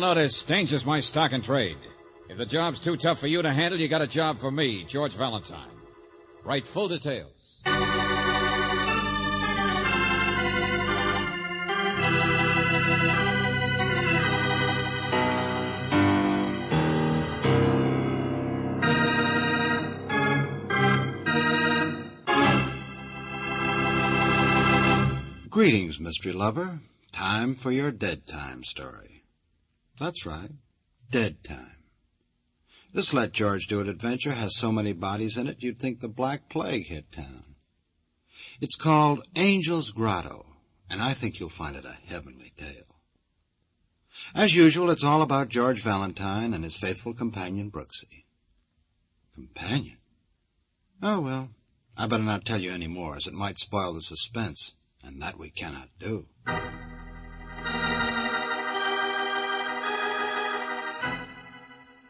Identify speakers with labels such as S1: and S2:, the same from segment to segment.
S1: Follow this. Danger's my stock and trade. If the job's too tough for you to handle, you got a job for me, George Valentine. Write full details.
S2: Greetings, mystery lover. Time for your dead time story. That's right, dead time. This Let George Do It adventure has so many bodies in it you'd think the Black Plague hit town. It's called Angel's Grotto, and I think you'll find it a heavenly tale. As usual, it's all about George Valentine and his faithful companion, Brooksy. Companion? Oh, well, I better not tell you any more, as it might spoil the suspense, and that we cannot do.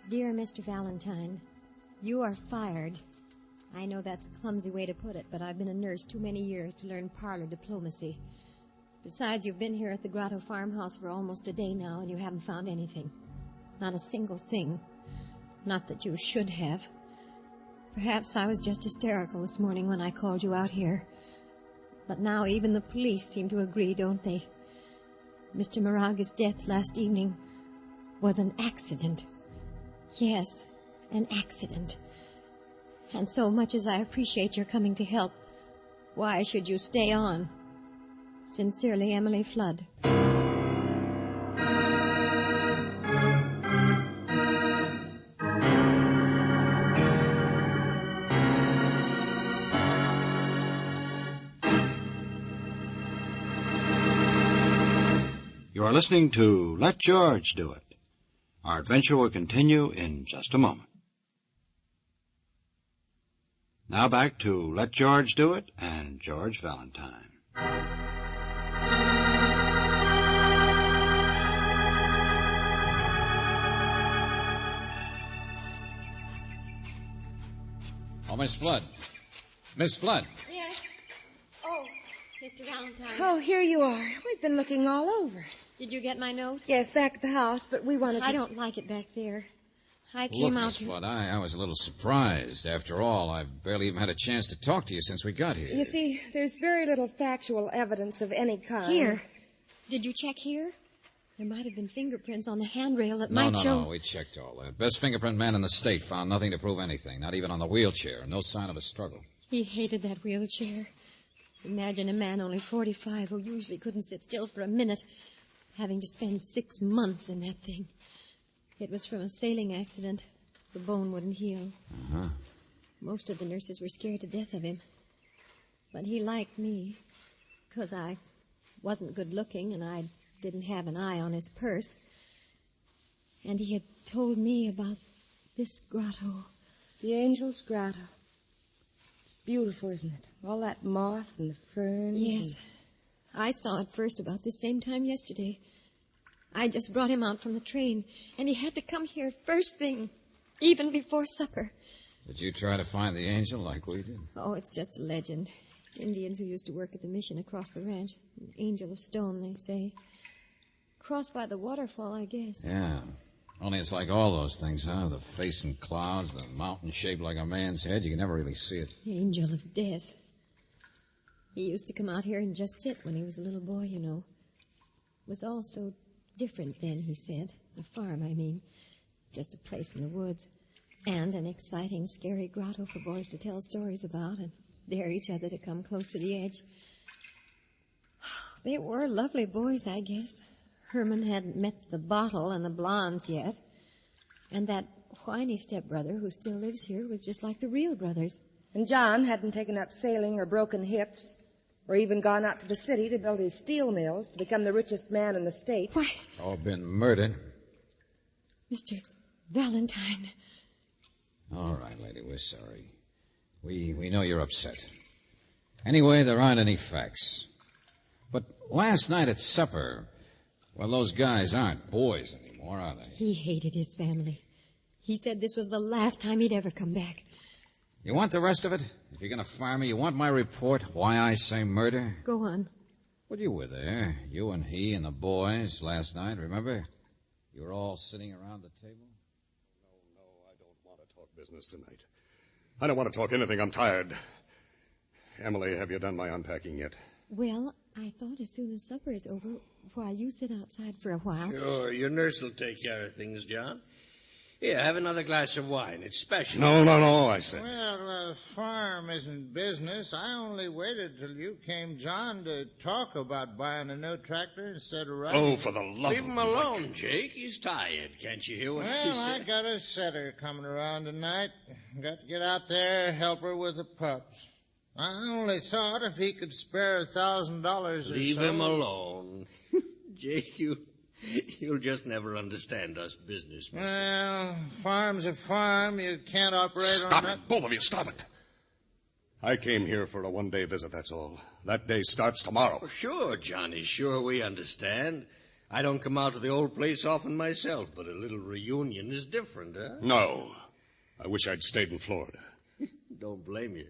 S3: Dear Mr. Valentine, you are fired. I know that's a clumsy way to put it, but I've been a nurse too many years to learn parlor diplomacy. Besides, you've been here at the Grotto farmhouse for almost a day now, and you haven't found anything. Not a single thing. Not that you should have. Perhaps I was just hysterical this morning when I called you out here. But now even the police seem to agree, don't they? Mr. Moraga's death last evening was an accident. Yes, an accident. And so much as I appreciate your coming to help, why should you stay on? Sincerely, Emily Flood.
S2: You are listening to Let George Do It. Our adventure will continue in just a moment. Now back to Let George Do It and George Valentine.
S1: Oh, Miss Flood. Miss Flood.
S3: Yes. Oh, Mr. Valentine.
S4: Oh, here you are. We've been looking all over.
S3: Did you get my note?
S4: Yes, back at the house, but we wanted to...
S3: I don't like it back there. I came out
S1: Miss Flood, I was a little surprised. After all, I've barely even had a chance to talk to you since we got here.
S4: You see, there's very little factual evidence of any kind.
S3: Here. Did you check here? There might have been fingerprints on the handrail that might show...
S1: No, we checked all that. Best fingerprint man in the state found nothing to prove anything, not even on the wheelchair. No sign of a struggle.
S3: He hated that wheelchair. Imagine a man only 45 who usually couldn't sit still for a minute, having to spend 6 months in that thing. It was from a sailing accident. The bone wouldn't heal.
S1: Uh-huh.
S3: Most of the nurses were scared to death of him. But he liked me, because I wasn't good-looking and I didn't have an eye on his purse. And he had told me about this grotto.
S4: The Angel's Grotto. It's beautiful, isn't it? All that moss and the ferns.
S3: Yes. I saw it first about this same time yesterday. I just brought him out from the train, and he had to come here first thing, even before supper.
S1: Did you try to find the angel like we did?
S3: Oh, it's just a legend. Indians who used to work at the mission across the ranch. An angel of stone, they say. Crossed by the waterfall, I guess.
S1: Yeah. Only it's like all those things, huh? The face in clouds, the mountain shaped like a man's head. You can never really see it.
S3: Angel of death. He used to come out here and just sit when he was a little boy, you know. It was all so different then, he said. A farm, I mean. Just a place in the woods. And an exciting, scary grotto for boys to tell stories about and dare each other to come close to the edge. They were lovely boys, I guess. Herman hadn't met the bottle and the blondes yet. And that whiny stepbrother who still lives here was just like the real brothers.
S4: And John hadn't taken up sailing or broken hips, or even gone out to the city to build his steel mills to become the richest man in the state.
S3: Why?
S1: All been murdered.
S3: Mr. Valentine.
S1: All right, lady, we're sorry. We know you're upset. Anyway, there aren't any facts. But last night at supper, well, those guys aren't boys anymore, are they?
S3: He hated his family. He said this was the last time he'd ever come back.
S1: You want the rest of it? If you're going to fire me, you want my report, why I say murder?
S3: Go on.
S1: Well, you were there. You and he and the boys last night, remember? You were all sitting around the table?
S5: No, I don't want to talk business tonight. I don't want to talk anything. I'm tired. Emily, have you done my unpacking yet?
S3: Well, I thought as soon as supper is over, while you sit outside for a while.
S6: Sure, your nurse will take care of things, John. Here, have another glass of wine. It's special.
S5: No, I said.
S7: Well, farm isn't business. I only waited till you came, John, to talk about buying a new tractor instead of riding.
S5: Oh, for the love
S6: Leave
S5: of
S6: him
S5: Mike.
S6: alone, Jake. He's tired. Can't you hear what he
S7: Well, I
S6: said?
S7: got a setter coming around tonight. Got to get out there, help her with the pups. I only thought if he could spare $1,000 or so.
S6: Leave him alone. Jake, you'll just never understand us businessmen.
S7: Well, farm's a farm. You can't operate on
S5: Stop
S7: that.
S5: it. Both of you, stop it. I came here for a one-day visit, that's all. That day starts tomorrow.
S6: Oh, sure, Johnny, sure, we understand. I don't come out to the old place often myself, but a little reunion is different, huh?
S5: No. I wish I'd stayed in Florida.
S6: Don't blame you.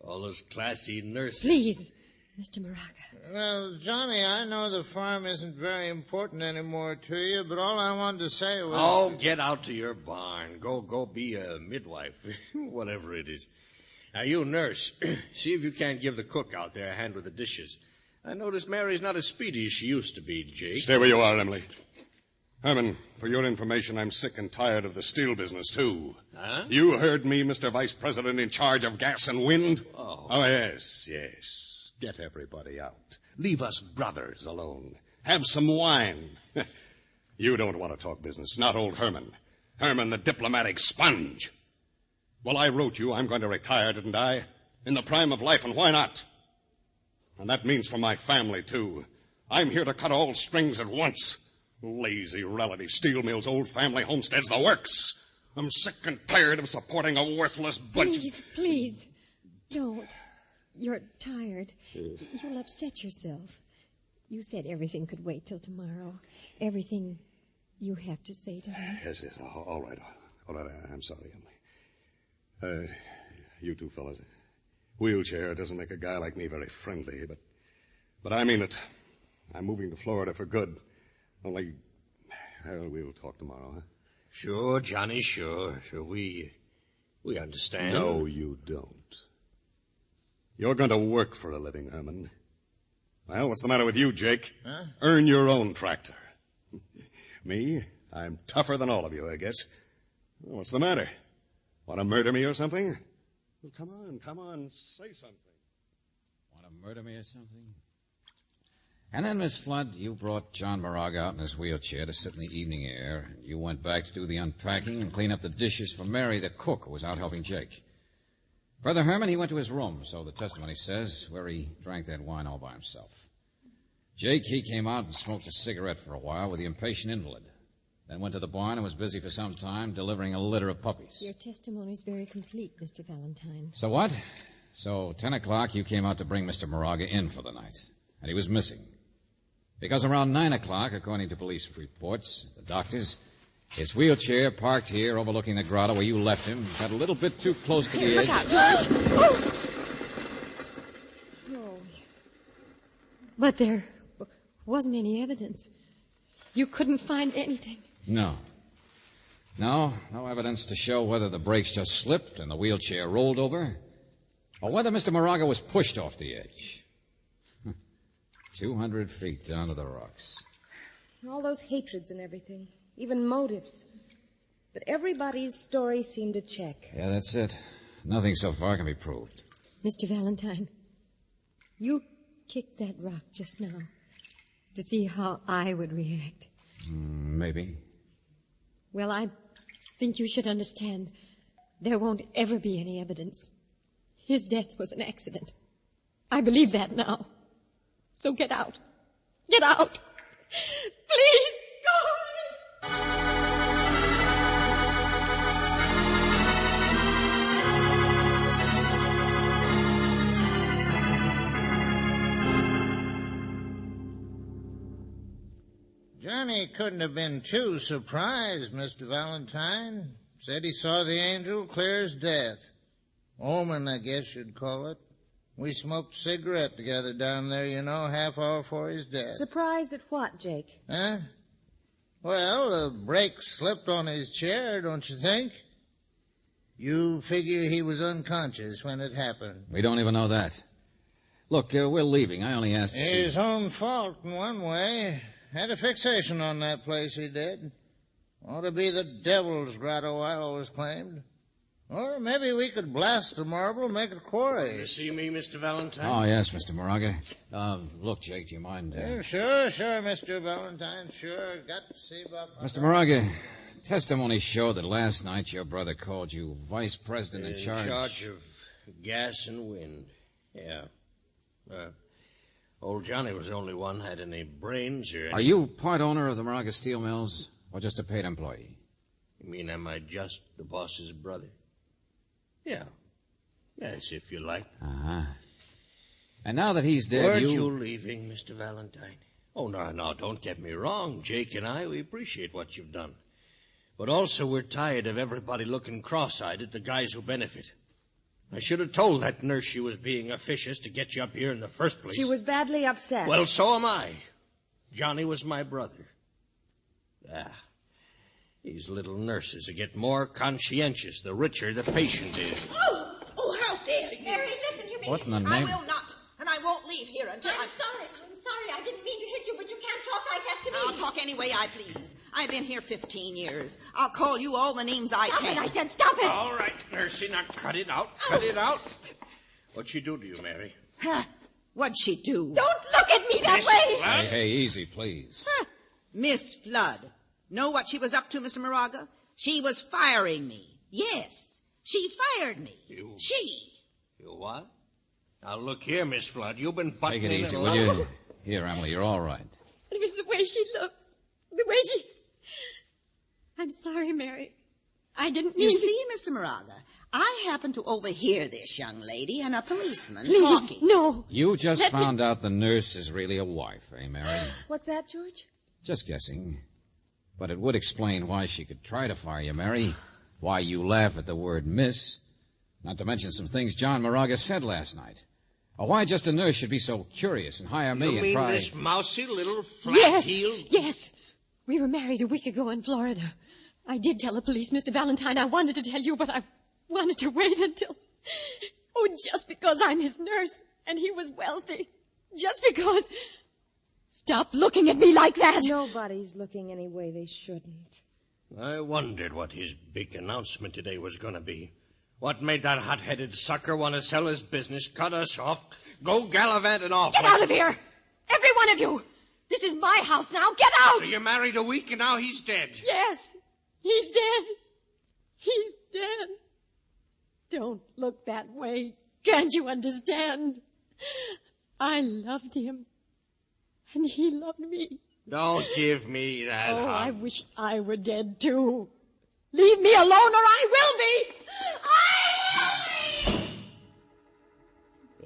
S6: All those classy nurses.
S3: Please, Mr. Moraga.
S7: Well, Johnny, I know the farm isn't very important anymore to you, but all I wanted to say was...
S6: Oh, get out to your barn. Go be a midwife, whatever it is. Now, you nurse, see if you can't give the cook out there a hand with the dishes. I notice Mary's not as speedy as she used to be, Jake.
S5: Stay where you are, Emily. Herman, for your information, I'm sick and tired of the steel business, too.
S6: Huh?
S5: You heard me, Mr. Vice President in charge of gas and wind?
S6: Oh.
S5: Oh, yes. Get everybody out. Leave us brothers alone. Have some wine. You don't want to talk business, not old Herman. Herman, the diplomatic sponge. Well, I wrote you I'm going to retire, didn't I? In the prime of life, and why not? And that means for my family, too. I'm here to cut all strings at once. Lazy relative steel mills, old family homesteads, the works. I'm sick and tired of supporting a worthless bunch.
S3: Please, don't. You're tired. You'll upset yourself. You said everything could wait till tomorrow. Everything you have to say to him.
S5: Yes. All right. I'm sorry, Emily. You two fellas. Wheelchair doesn't make a guy like me very friendly, but I mean it. I'm moving to Florida for good. Only, we'll talk tomorrow, huh?
S6: Sure, Johnny, sure. We understand.
S5: No, you don't. You're going to work for a living, Herman. Well, what's the matter with you, Jake?
S7: Huh?
S5: Earn your own tractor. Me? I'm tougher than all of you, I guess. Well, what's the matter? Want to murder me or something? Well, come on, say something.
S1: Want to murder me or something? And then, Miss Flood, you brought John Moraga out in his wheelchair to sit in the evening air. You went back to do the unpacking and clean up the dishes for Mary, the cook, who was out helping Jake. Brother Herman, he went to his room, so the testimony says, where he drank that wine all by himself. Jake, he came out and smoked a cigarette for a while with the impatient invalid. Then went to the barn and was busy for some time delivering a litter of puppies.
S3: Your testimony's very complete, Mr. Valentine.
S1: So what? So 10 o'clock, you came out to bring Mr. Moraga in for the night. And he was missing. Because around 9 o'clock, according to police reports, the doctors, his wheelchair parked here overlooking the grotto where you left him got a little bit too close to the edge.
S3: Look out, George! Oh. But there wasn't any evidence. You couldn't find anything.
S1: No, no evidence to show whether the brakes just slipped and the wheelchair rolled over, or whether Mr. Moraga was pushed off the edge. 200 feet down to the rocks.
S4: All those hatreds and everything, even motives. But everybody's story seemed to check.
S1: Yeah, that's it. Nothing so far can be proved.
S3: Mr. Valentine, you kicked that rock just now to see how I would react.
S1: Maybe.
S3: Well, I think you should understand there won't ever be any evidence. His death was an accident. I believe that now. So get out. Get out. Please, go away.
S7: Johnny couldn't have been too surprised, Mr. Valentine. Said he saw the angel clear as death. Omen, I guess you'd call it. We smoked a cigarette together down there, half hour before his death.
S4: Surprised at what, Jake?
S7: Huh? Well, a brake slipped on his chair, don't you think? You figure he was unconscious when it happened.
S1: We don't even know that. Look, we're leaving. I only asked to see...
S7: His own fault in one way. Had a fixation on that place, he did. Ought to be the devil's grotto, I always claimed. Or maybe we could blast the marble and make it quarry.
S6: You see me, Mr. Valentine?
S1: Oh, yes, Mr. Moraga. Look, Jake, do you mind...
S7: Sure, Mr. Valentine, sure. Got to see about...
S1: Mr. Moraga, testimony showed that last night your brother called you vice president in charge...
S6: In charge of gas and wind. Yeah. Old Johnny was the only one had any brains or...
S1: Are you part owner of the Moraga Steel Mills, or just a paid employee?
S6: You mean am I just the boss's brother? Yeah. Yes, if you like.
S1: Uh-huh. And now that he's dead,
S6: Weren't you leaving, Mr. Valentine? Oh, no, don't get me wrong. Jake and I, we appreciate what you've done. But also we're tired of everybody looking cross-eyed at the guys who benefit. I should have told that nurse she was being officious to get you up here in the first place.
S4: She was badly upset.
S6: Well, so am I. Johnny was my brother. These little nurses get more conscientious the richer the patient is.
S8: Oh, how dare you!
S3: Mary, listen to me.
S1: What in the name?
S8: I will not, and I won't leave here until
S3: I'm sorry. I didn't mean to hit you, but you can't talk like that to me.
S8: I'll talk any way I please. I've been here 15 years. I'll call you all the names I
S3: Stop
S8: can.
S3: it, I said stop it.
S6: All right, Nursey, now cut it out. Cut it out. What'd she do to you, Mary?
S8: Huh. What'd she do?
S3: Don't look at me that
S6: Miss
S3: way.
S6: Flood?
S1: Hey, easy, please.
S8: Huh. Miss Flood. Know what she was up to, Mr. Moraga? She was firing me. Yes, she fired me.
S6: You what? Now, look here, Miss Flood. You've been buttoning
S1: Take it easy,
S6: in
S1: will
S6: along.
S1: you? Here, Emily, you're all right.
S3: It was the way she looked. The way she... I'm sorry, Mary. I didn't mean
S8: You
S3: to...
S8: see, Mr. Moraga, I happened to overhear this young lady and a policeman
S3: Please,
S8: talking.
S3: no.
S1: You just found out the nurse is really a wife, eh, Mary?
S4: What's that, George?
S1: Just guessing. But it would explain why she could try to fire you, Mary. Why you laugh at the word miss. Not to mention some things John Moraga said last night. Or why just a nurse should be so curious and hire me
S6: You
S1: and
S6: mean
S1: try...
S6: this mousy little
S3: Yes,
S6: flat-heeled...
S3: yes. We were married a week ago in Florida. I did tell the police, Mr. Valentine. I wanted to tell you, but I wanted to wait until... Oh, just because I'm his nurse and he was wealthy. Just because... Stop looking at me like that.
S4: Nobody's looking any way they shouldn't.
S6: I wondered what his big announcement today was going to be. What made that hot-headed sucker want to sell his business, cut us off, go gallivanting off?
S3: Get out of here! Every one of you! This is my house now. Get out!
S6: So you married a week and now he's dead.
S3: Yes, he's dead. He's dead. Don't look that way. Can't you understand? I loved him. And he loved me.
S6: Don't give me that
S3: Oh, I
S6: hug.
S3: wish I were dead, too. Leave me alone or I will be!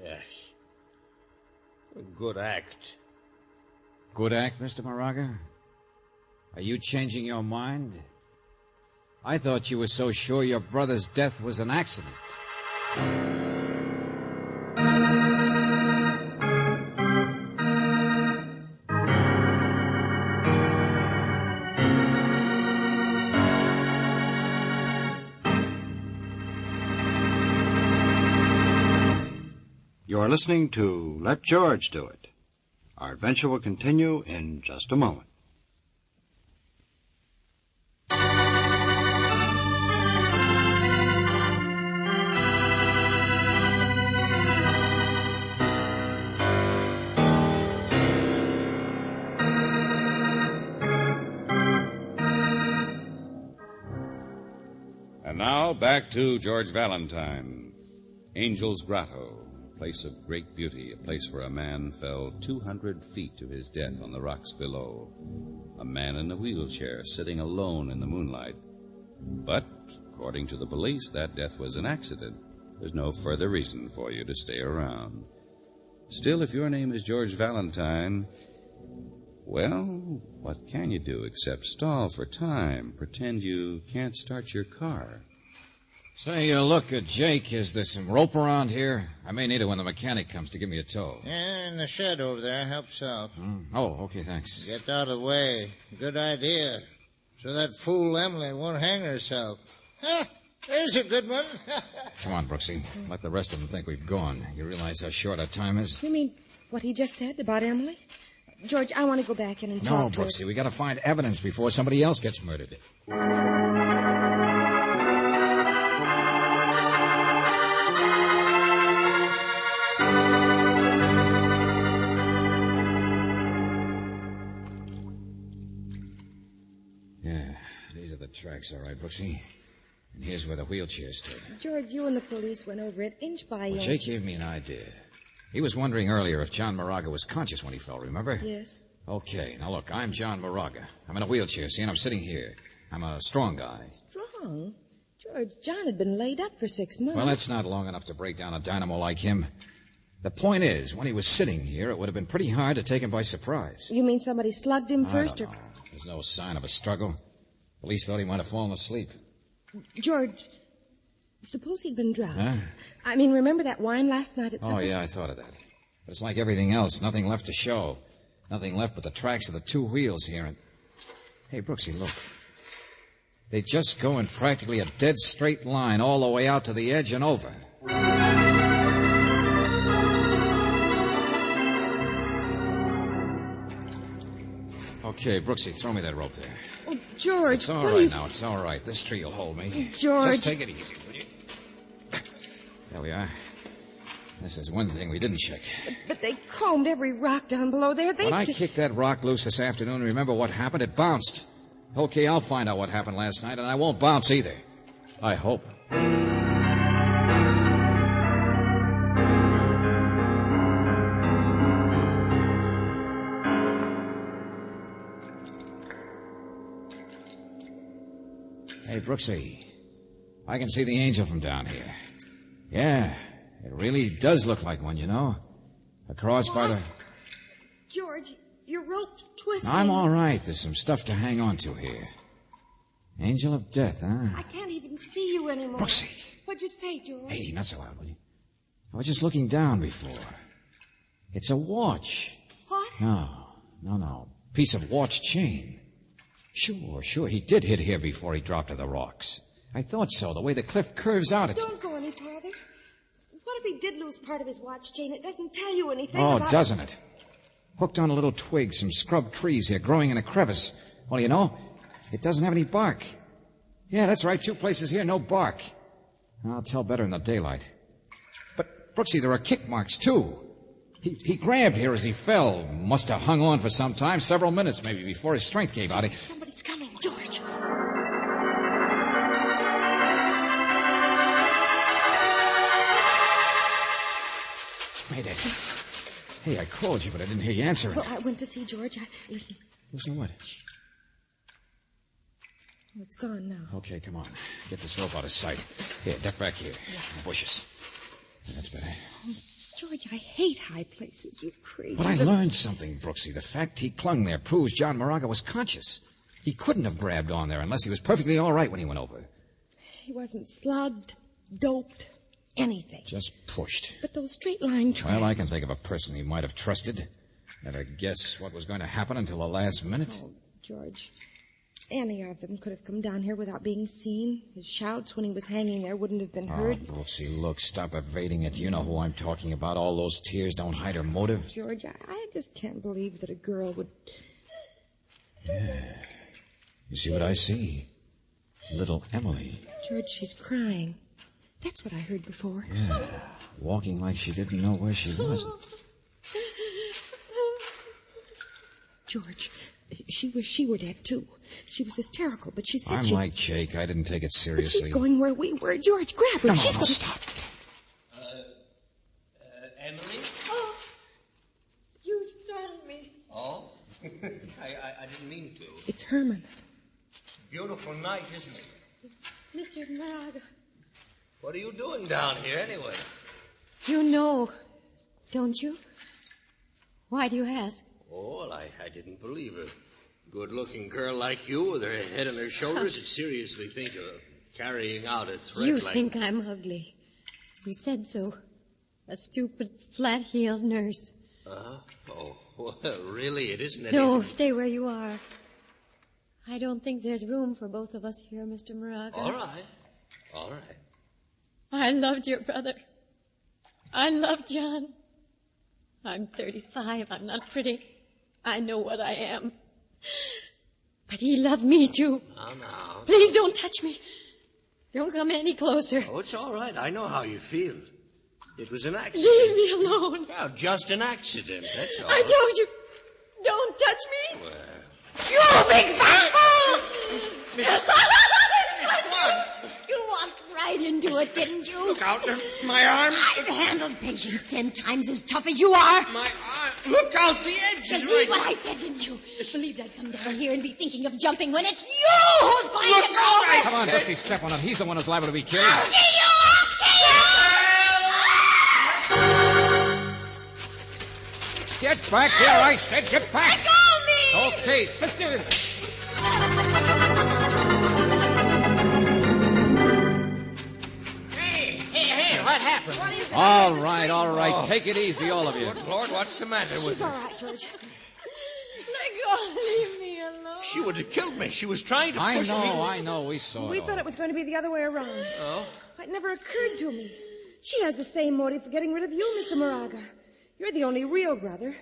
S6: Yes. A good act.
S1: Good act, Mr. Moraga? Are you changing your mind? I thought you were so sure your brother's death was an accident.
S2: You're listening to Let George Do It. Our adventure will continue in just a moment.
S9: And now back to George Valentine. Angel's Grotto, a place of great beauty, a place where a man fell 200 feet to his death on the rocks below. A man in a wheelchair sitting alone in the moonlight. But, according to the police, that death was an accident. There's no further reason for you to stay around. Still, if your name is George Valentine, well, what can you do except stall for time, pretend you can't start your car?
S1: Say, look, Jake, is there some rope around here? I may need it when the mechanic comes to give me a tow.
S7: Yeah, in the shed over there. Help yourself.
S1: Oh, okay, thanks.
S7: Get out of the way. Good idea. So that fool Emily won't hang herself. There's a good one.
S1: Come on, Brooksy. Let the rest of them think we've gone. You realize how short our time is?
S4: You mean what he just said about Emily? George, I want to go back in and talk to her.
S1: No, Brooksy, we got to find evidence before somebody else gets murdered. Yeah, these are the tracks, all right, Brooksy. And here's where the wheelchair stood.
S4: George, you and the police went over it inch by inch.
S1: Jake gave me an idea. He was wondering earlier if John Moraga was conscious when he fell, remember?
S4: Yes.
S1: Okay, now look, I'm John Moraga. I'm in a wheelchair, see, and I'm sitting here. I'm a strong guy.
S4: Strong? George, John had been laid up for 6 months.
S1: Well, that's not long enough to break down a dynamo like him. The point is, when he was sitting here, it would have been pretty hard to take him by surprise.
S4: You mean somebody slugged him first?
S1: I don't know. There's no sign of a struggle. Police thought he might have fallen asleep.
S4: George, suppose he'd been drugged.
S1: Huh?
S4: I mean, remember that wine last night at supper?
S1: Oh, yeah, I thought of that. But it's like everything else. Nothing left to show. Nothing left but the tracks of the two wheels here. And hey, Brooksy, look. They just go in practically a dead straight line all the way out to the edge and over. Okay, Brooksy, throw me that rope there.
S4: Oh, George.
S1: It's all right now. It's all right. This tree will hold me.
S4: George.
S1: Just take it easy, will you? There we are. This is one thing we didn't check.
S4: But they combed every rock down below there.
S1: When I kicked that rock loose this afternoon, remember what happened? It bounced. Okay, I'll find out what happened last night, and I won't bounce either. I hope. Hey, Brooksy, I can see the angel from down here. Yeah, it really does look like one, you know. Across by the...
S4: George, your rope's twisting.
S1: I'm all right. There's some stuff to hang on to here. Angel of death, huh?
S4: I can't even see you anymore.
S1: Brooksy.
S4: What'd you say, George?
S1: Hey, not so loud, will you? I was just looking down before. It's a watch.
S4: What?
S1: No. Piece of watch chain. Sure. He did hit here before he dropped to the rocks. I thought so. The way the cliff curves out, it's...
S4: Don't go any farther. What if he did lose part of his watch chain? It doesn't tell you anything
S1: about... doesn't it? Hooked on a little twig, some scrub trees here growing in a crevice. Well, you know, it doesn't have any bark. Yeah, that's right. 2 places here, no bark. I'll tell better in the daylight. But, Brooksy, there are kick marks, too. He grabbed here as he fell. Must have hung on for some time, several minutes maybe, before his strength gave out.
S4: Somebody's coming, George.
S1: Mayday. Hey, I called you, but I didn't hear you answer it.
S4: Well, I went to see George. Listen.
S1: Listen to what?
S4: Oh, it's gone now.
S1: Okay, come on. Get this rope out of sight. Here, duck back here. In the bushes. That's better.
S4: Oh, George, I hate high places. You're crazy.
S1: But I learned something, Brooksy. The fact he clung there proves John Moraga was conscious. He couldn't have grabbed on there unless he was perfectly all right when he went over.
S4: He wasn't slugged, doped, anything.
S1: Just pushed.
S4: But those straight line tracks...
S1: Well, I can think of a person he might have trusted. Never guess what was going to happen until the last minute.
S4: Oh, George, any of them could have come down here without being seen. His shouts when he was hanging there wouldn't have been heard.
S1: Oh, Brooksy, look, stop evading it. You know who I'm talking about. All those tears don't hide her motive.
S4: George, I just can't believe that a girl would...
S1: Yeah. You see what I see? Little Emily.
S4: George, she's crying. That's what I heard before.
S1: Yeah, walking like she didn't know where she was.
S4: George, she wished she were dead, too. She was hysterical, but she said
S1: I'm like Jake. I didn't take it seriously.
S4: But she's going where we were. George, grab her.
S1: No,
S4: She's
S1: no,
S4: gonna...
S1: stop.
S6: Emily?
S4: Oh, you startled me.
S6: Oh? I didn't mean to.
S4: It's Herman.
S6: Beautiful night, isn't it?
S4: Mr. Moraga.
S6: What are you doing down here, anyway?
S3: You know, don't you? Why do you ask?
S6: Oh, well, I didn't believe a good-looking girl like you with her head on her shoulders would seriously think of... carrying out a threat
S3: You
S6: like...
S3: think I'm ugly. You said so. A stupid, flat-heeled nurse.
S6: Oh, well, really? It isn't
S3: No,
S6: anything...
S3: stay where you are. I don't think there's room for both of us here, Mr. Moraga.
S6: All right. All right.
S3: I loved your brother. I loved John. I'm 35. I'm not pretty. I know what I am. But he loved me, too.
S6: Now.
S3: Please don't touch me. Don't come any closer.
S6: Oh, it's all right. I know how you feel. It was an accident.
S3: Leave me alone.
S6: Well, just an accident, that's all.
S3: I told you, don't touch me.
S6: Well...
S3: You big fat fool! You walked right into it, didn't you?
S6: Look out, my arm.
S3: I've handled patients 10 times as tough as you are.
S6: My arm. Look out, the edge is
S3: Believe
S6: right.
S3: what I said, didn't you? Believed I'd come down here and be thinking of jumping when it's you who's going to go over.
S1: Come on, Brooksy, step on him. He's the one who's liable to be killed.
S3: I'll get you!
S1: Get back here, I said. Get back.
S3: Let go of me!
S1: Okay, sister.
S7: Hey, what happened?
S8: What is it?
S1: All right. Take it easy, all of you.
S6: Good Lord, what's the matter with
S3: She's
S6: her?
S3: all right, George. Let go. Leave me alone.
S6: She would have killed me. She was trying to
S1: I
S6: push me.
S1: know. We saw
S4: We
S1: it
S4: thought
S1: all.
S4: it was going to be the other way around.
S6: Oh?
S4: It never occurred to me. She has the same motive for getting rid of you, Mr. Moraga. You're the only real brother.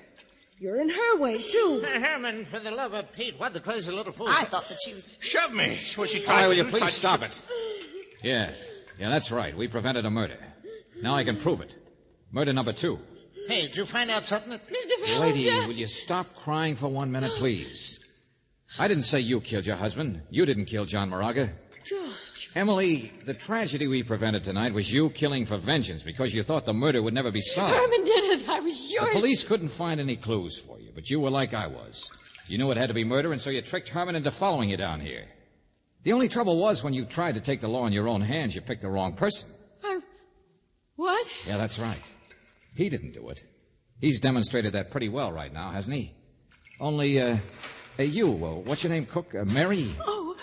S4: You're in her way, too.
S7: Herman, for the love of Pete, what the crazy little fool...
S8: I thought that she was...
S6: Shove me. Was she
S1: All
S6: trying
S1: right,
S6: to
S1: will you
S6: do?
S1: please
S6: Tried to
S1: stop
S6: shove-
S1: it? Yeah, that's right. We prevented a murder. Now I can prove it. Murder number 2.
S7: Hey, did you find out something that...
S3: Mr.
S1: Lady,
S3: Valentine.
S1: will you stop crying for 1 minute, please? I didn't say you killed your husband. You didn't kill John Moraga.
S3: George.
S1: Emily, the tragedy we prevented tonight was you killing for vengeance because you thought the murder would never be solved.
S3: Herman did it. I was sure.
S1: The police couldn't find any clues for you, but you were like I was. You knew it had to be murder, and so you tricked Herman into following you down here. The only trouble was when you tried to take the law in your own hands, you picked the wrong person.
S3: What?
S1: Yeah, that's right. He didn't do it. He's demonstrated that pretty well right now, hasn't he? Only, what's your name, Cook? Mary?
S8: Oh,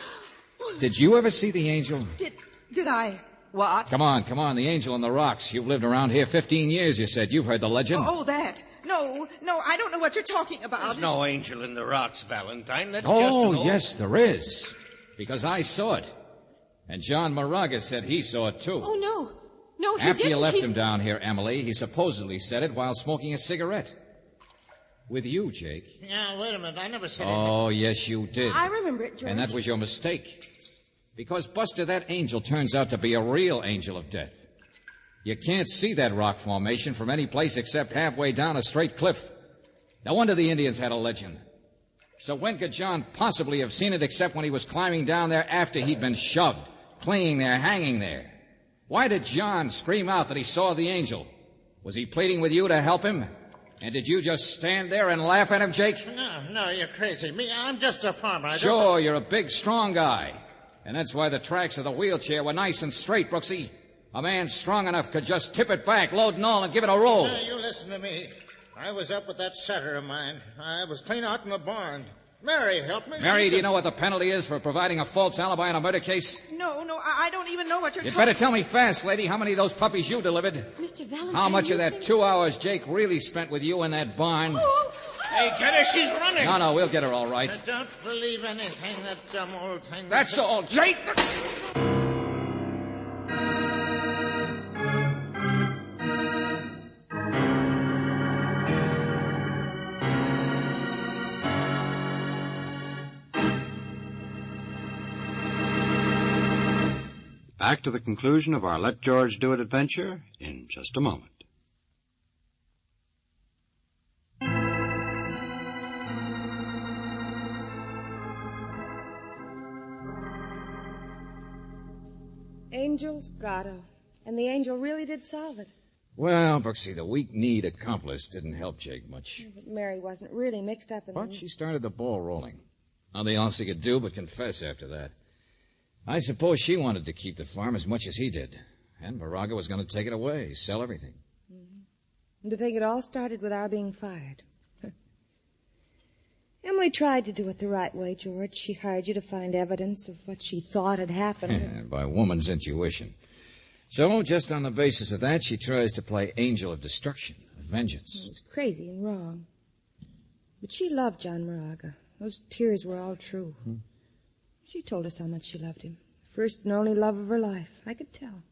S1: Did you ever see the angel?
S8: did I... What?
S1: Come on, the angel in the rocks. You've lived around here 15 years, you said. You've heard the legend.
S8: Oh, that. No, I don't know what you're talking about.
S6: There's no angel in the rocks, Valentine. That's just an
S1: Oh,
S6: old...
S1: yes, there is. Because I saw it. And John Moraga said he saw it, too.
S3: Oh, no. No, he
S1: After
S3: didn't.
S1: you left
S3: He's...
S1: him down here, Emily, he supposedly said it while smoking a cigarette. With you, Jake.
S7: Now, wait a minute. I never said anything.
S1: Oh, yes, you did.
S4: I remember it, George.
S1: And that was your mistake. Because, Buster, that angel turns out to be a real angel of death. You can't see that rock formation from any place except halfway down a straight cliff. No wonder the Indians had a legend. So when could John possibly have seen it except when he was climbing down there after he'd been shoved, clinging there, hanging there? Why did John scream out that he saw the angel? Was he pleading with you to help him? And did you just stand there and laugh at him, Jake?
S7: No, you're crazy. Me, I'm just a farmer.
S1: Sure, you're a big, strong guy. And that's why the tracks of the wheelchair were nice and straight, Brooksy. A man strong enough could just tip it back, load and all, and give it a roll.
S7: Now, you listen to me. I was up with that setter of mine. I was clean out in the barn. Mary helped me.
S1: Mary, do you know what the penalty is for providing a false alibi in a murder case?
S8: No, I don't even know what you're
S1: You
S8: talking...
S1: better tell me fast, lady, how many of those puppies you delivered?
S3: Mr. Valentine.
S1: How much
S3: you
S1: of that
S3: think-
S1: 2 hours Jake really spent with you in that barn?
S6: Hey, get her. She's running.
S1: No, we'll get her all right.
S7: I don't believe anything that dumb old thing...
S1: That's all, Jake!
S2: Back to the conclusion of our Let George Do It adventure in just a moment.
S4: Angel's grotto. And the angel really did solve it.
S1: Well, Brooksy, the weak-kneed accomplice didn't help Jake much.
S4: But Mary wasn't really mixed up in
S1: But
S4: the...
S1: she started the ball rolling. Nothing else he could do but confess after that. I suppose she wanted to keep the farm as much as he did. And Moraga was going to take it away, sell everything.
S4: And to think it all started with our being fired. Emily tried to do it the right way, George. She hired you to find evidence of what she thought had happened.
S1: By woman's intuition. So, just on the basis of that, she tries to play angel of destruction, of vengeance.
S4: It was crazy and wrong. But she loved John Moraga. Those tears were all true. She told us how much she loved him. First and only love of her life. I could tell.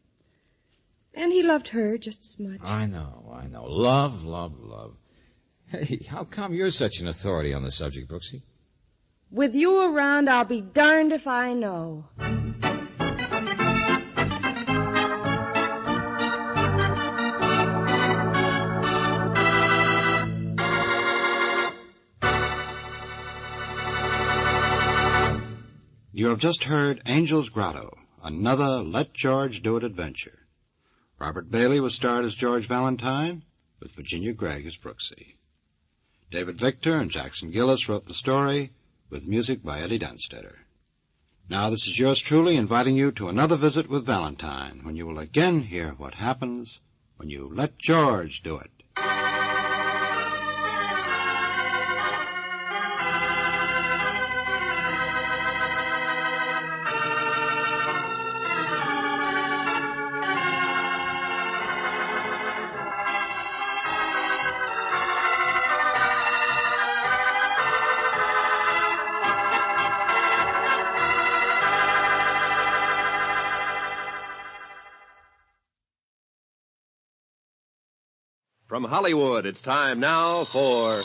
S4: And he loved her just as much.
S1: I know. Love, love, love. Hey, how come you're such an authority on the subject, Brooksy?
S4: With you around, I'll be darned if I know.
S2: You have just heard Angel's Grotto, another Let George Do It adventure. Robert Bailey was starred as George Valentine, with Virginia Gregg as Brooksy. David Victor and Jackson Gillis wrote the story, with music by Eddie Dunstetter. Now this is yours truly inviting you to another visit with Valentine, when you will again hear what happens when you let George do it.
S10: From Hollywood, it's time now for...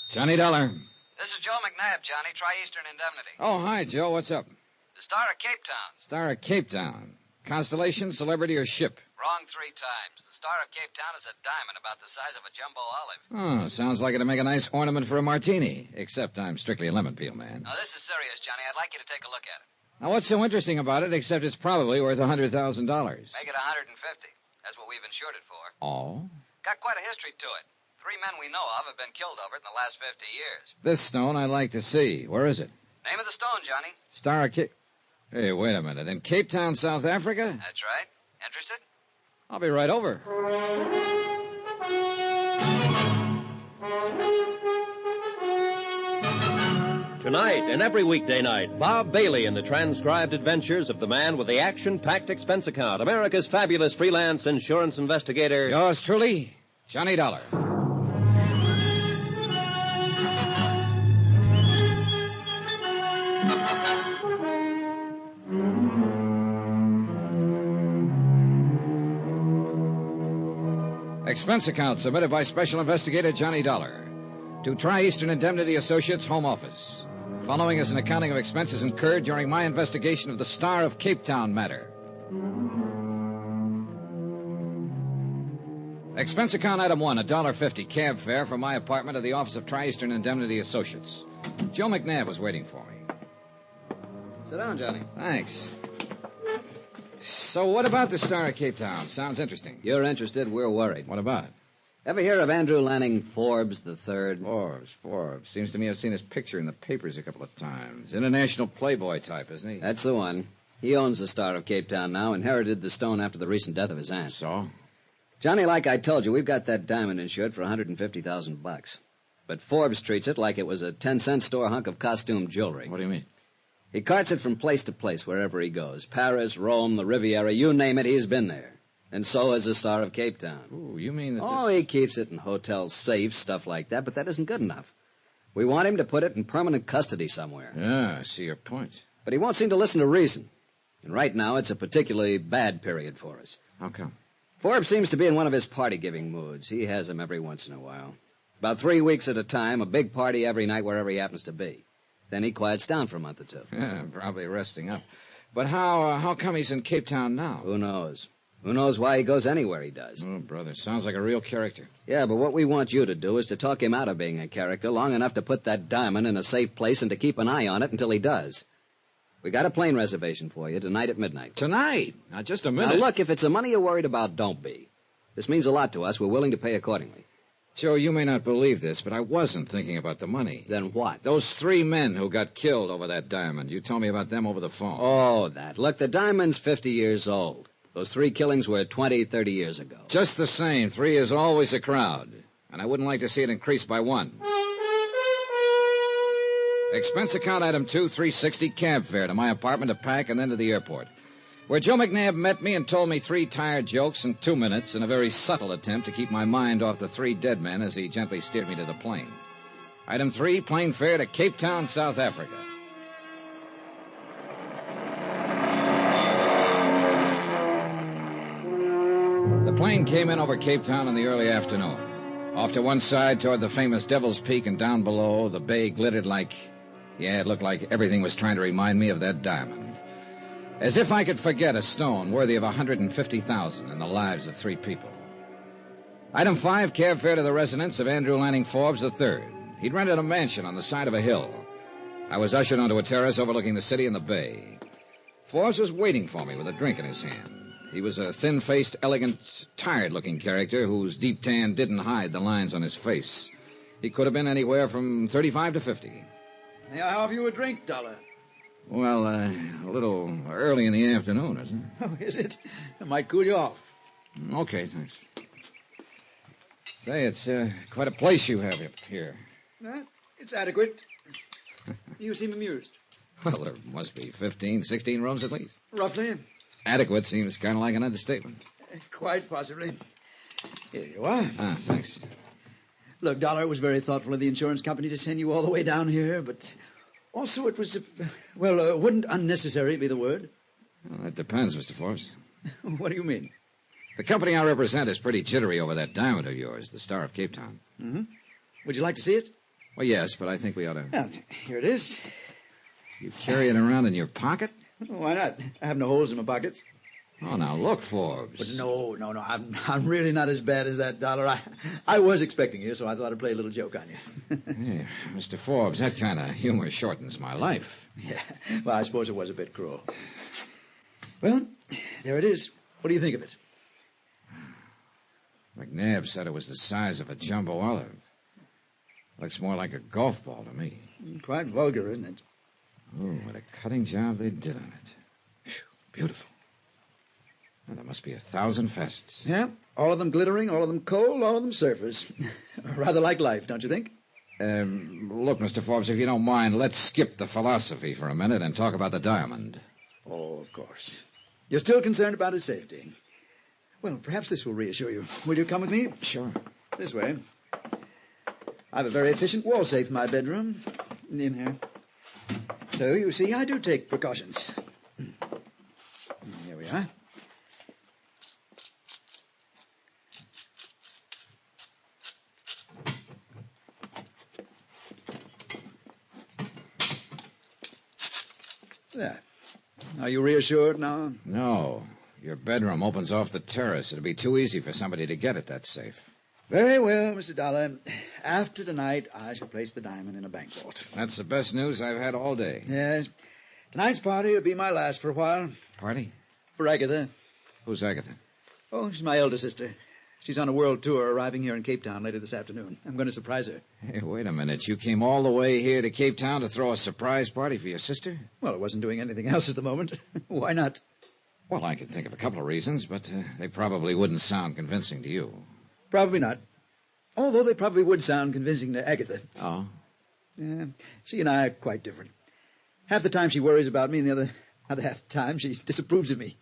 S1: Johnny Dollar.
S11: This is Joe McNabb, Johnny, Tri-Eastern Indemnity.
S1: Oh, hi, Joe. What's up?
S11: The Star of Cape Town.
S1: Star of Cape Town. Constellation, celebrity, or ship?
S11: Wrong 3 times. The Star of Cape Town is a diamond about the size of a jumbo olive.
S1: Oh, sounds like it'd make a nice ornament for a martini. Except I'm strictly a lemon peel man.
S11: Now, this is serious, Johnny. I'd like you to take a look at it.
S1: Now, what's so interesting about it, except it's probably worth $100,000?
S11: Make it $150. That's what we've insured it for.
S1: Oh?
S11: Got quite a history to it. 3 men we know of have been killed over it in the last 50 years.
S1: This stone I'd like to see. Where is it?
S11: Name of the stone, Johnny.
S1: Star of Cape... Hey, wait a minute. In Cape Town, South Africa?
S11: That's right. Interested?
S1: I'll be right over.
S10: Tonight and every weekday night, Bob Bailey in the transcribed adventures of the man with the action-packed expense account, America's fabulous freelance insurance investigator.
S1: Yours truly, Johnny Dollar. Expense account submitted by Special Investigator Johnny Dollar to Tri-Eastern Indemnity Associates, Home Office. Following is an accounting of expenses incurred during my investigation of the Star of Cape Town matter. Expense account item 1, $1.50 cab fare from my apartment to the office of Tri-Eastern Indemnity Associates. Joe McNabb was waiting for me.
S12: Sit down, Johnny.
S1: Thanks. So what about the Star of Cape Town? Sounds interesting.
S12: You're interested, we're worried.
S1: What about it?
S12: Ever hear of Andrew Lanning Forbes III?
S1: Forbes. Seems to me I've seen his picture in the papers a couple of times. International playboy type, isn't he?
S12: That's the one. He owns the Star of Cape Town now, inherited the stone after the recent death of his aunt.
S1: So?
S12: Johnny, like I told you, we've got that diamond insured for $150,000. But Forbes treats it like it was a 10-cent store hunk of costume jewelry.
S1: What do you mean?
S12: He carts it from place to place wherever he goes. Paris, Rome, the Riviera, you name it, he's been there. And so has the Star of Cape Town.
S1: Ooh, you mean that
S12: Oh, he keeps it in hotel safes, stuff like that, but that isn't good enough. We want him to put it in permanent custody somewhere.
S1: Yeah, I see your point.
S12: But he won't seem to listen to reason. And right now, it's a particularly bad period for us.
S1: How come?
S12: Forbes seems to be in one of his party-giving moods. He has them every once in a while. About 3 weeks at a time, a big party every night wherever he happens to be. Then he quiets down for a month or two.
S1: Yeah, probably resting up. But how come he's in Cape Town now?
S12: Who knows? Who knows why he goes anywhere he does?
S1: Oh, brother, sounds like a real character.
S12: Yeah, but what we want you to do is to talk him out of being a character long enough to put that diamond in a safe place and to keep an eye on it until he does. We got a plane reservation for you tonight at midnight.
S1: Tonight? Now, just a minute.
S12: Now, look, if it's the money you're worried about, don't be. This means a lot to us. We're willing to pay accordingly.
S1: Joe, you may not believe this, but I wasn't thinking about the money.
S12: Then what?
S1: Those 3 men who got killed over that diamond. You told me about them over the phone.
S12: Oh, that. Look, the diamond's 50 years old. Those 3 killings were 20, 30 years ago.
S1: Just the same, 3 is always a crowd. and I wouldn't like to see it increase by one. Expense account item 2, $360 cab fare to my apartment to pack and then to the airport, where Joe McNabb met me and told me 3 tired jokes in 2 minutes in a very subtle attempt to keep my mind off the 3 dead men as he gently steered me to the plane. Item 3, plane fare to Cape Town, South Africa. The plane came in over Cape Town in the early afternoon. Off to one side toward the famous Devil's Peak and down below, the bay glittered like... Yeah, it looked like everything was trying to remind me of that diamond. As if I could forget a stone worthy of $150,000 in the lives of 3 people. Item 5, cab fare to the residence of Andrew Lanning Forbes III. He'd rented a mansion on the side of a hill. I was ushered onto a terrace overlooking the city and the bay. Forbes was waiting for me with a drink in his hand. He was a thin-faced, elegant, tired-looking character whose deep tan didn't hide the lines on his face. He could have been anywhere from 35 to 50.
S13: May I offer you a drink, Dollar?
S1: Well, a little early in the afternoon, isn't it?
S13: Oh, is it? It might cool you off.
S1: Okay, thanks. Say, it's quite a place you have up here.
S13: It's adequate. You seem amused.
S1: Well, there must be 15, 16 rooms at least.
S13: Roughly.
S1: Adequate seems kind of like an understatement.
S13: Quite possibly. Here you are.
S1: Ah, thanks.
S13: Look, Dollar, it was very thoughtful of the insurance company to send you all the way down here, but also it was, wouldn't unnecessary be the word?
S1: Well, that depends, Mr. Forbes.
S13: What do you mean?
S1: The company I represent is pretty jittery over that diamond of yours, the Star of Cape Town.
S13: Mm-hmm. Would you like to see it?
S1: Well, yes, but I think we ought to...
S13: Well, here it is.
S1: You carry it around in your pocket?
S13: Why not? I have no holes in my pockets.
S1: Oh, now, look, Forbes.
S13: But no. I'm really not as bad as that, Dollar. I was expecting you, so I thought I'd play a little joke on you.
S1: Hey, Mr. Forbes, that kind of humor shortens my life.
S13: Yeah, well, I suppose it was a bit cruel. Well, there it is. What do you think of it?
S1: McNabb said it was the size of a jumbo olive. Looks more like a golf ball to me.
S13: Quite vulgar, isn't it?
S1: Oh, what a cutting job they did on it. Whew, beautiful. Well, there must be 1,000 facets.
S13: Yeah, all of them glittering, all of them cold, all of them surfers. Rather like life, don't you think?
S1: Look, Mr. Forbes, if you don't mind, let's skip the philosophy for a minute and talk about the diamond.
S13: Oh, of course. You're still concerned about his safety. Well, perhaps this will reassure you. Will you come with me?
S1: Sure.
S13: This way. I have a very efficient wall safe in my bedroom. In here. So, you see, I do take precautions. Here we are. There. Are you reassured now?
S1: No. Your bedroom opens off the terrace. It'd be too easy for somebody to get at that safe.
S13: Very well, Mr. Dollar. After tonight, I shall place the diamond in a bank vault.
S1: That's the best news I've had all day.
S13: Yes. Tonight's party will be my last for a while.
S1: Party?
S13: For Agatha.
S1: Who's Agatha?
S13: Oh, she's my elder sister. She's on a world tour, arriving here in Cape Town later this afternoon. I'm going to surprise her.
S1: Hey, wait a minute. You came all the way here to Cape Town to throw a surprise party for your sister?
S13: Well, I wasn't doing anything else at the moment. Why not?
S1: Well, I could think of a couple of reasons, but they probably wouldn't sound convincing to you.
S13: Probably not. Although they probably would sound convincing to Agatha.
S1: Oh?
S13: Yeah, she and I are quite different. Half the time she worries about me, and the other half the time she disapproves of me.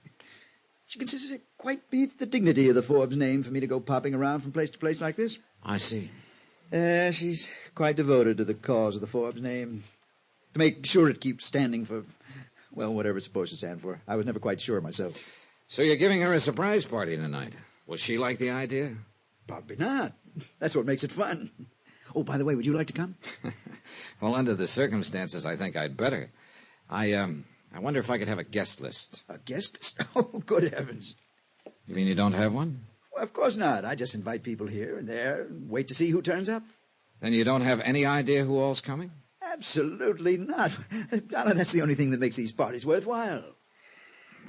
S13: She considers it quite beneath the dignity of the Forbes name for me to go popping around from place to place like this.
S1: I see.
S13: She's quite devoted to the cause of the Forbes name. To make sure it keeps standing for, well, whatever it's supposed to stand for. I was never quite sure myself.
S1: So you're giving her a surprise party tonight. Will she like the idea?
S13: Probably not. That's what makes it fun. Oh, by the way, would you like to come?
S1: Well, under the circumstances, I think I'd better. I wonder if I could have a guest list.
S13: A guest list? Oh, good heavens.
S1: You mean you don't have one?
S13: Well, of course not. I just invite people here and there and wait to see who turns up.
S1: Then you don't have any idea who all's coming?
S13: Absolutely not. Donna, that's the only thing that makes these parties worthwhile.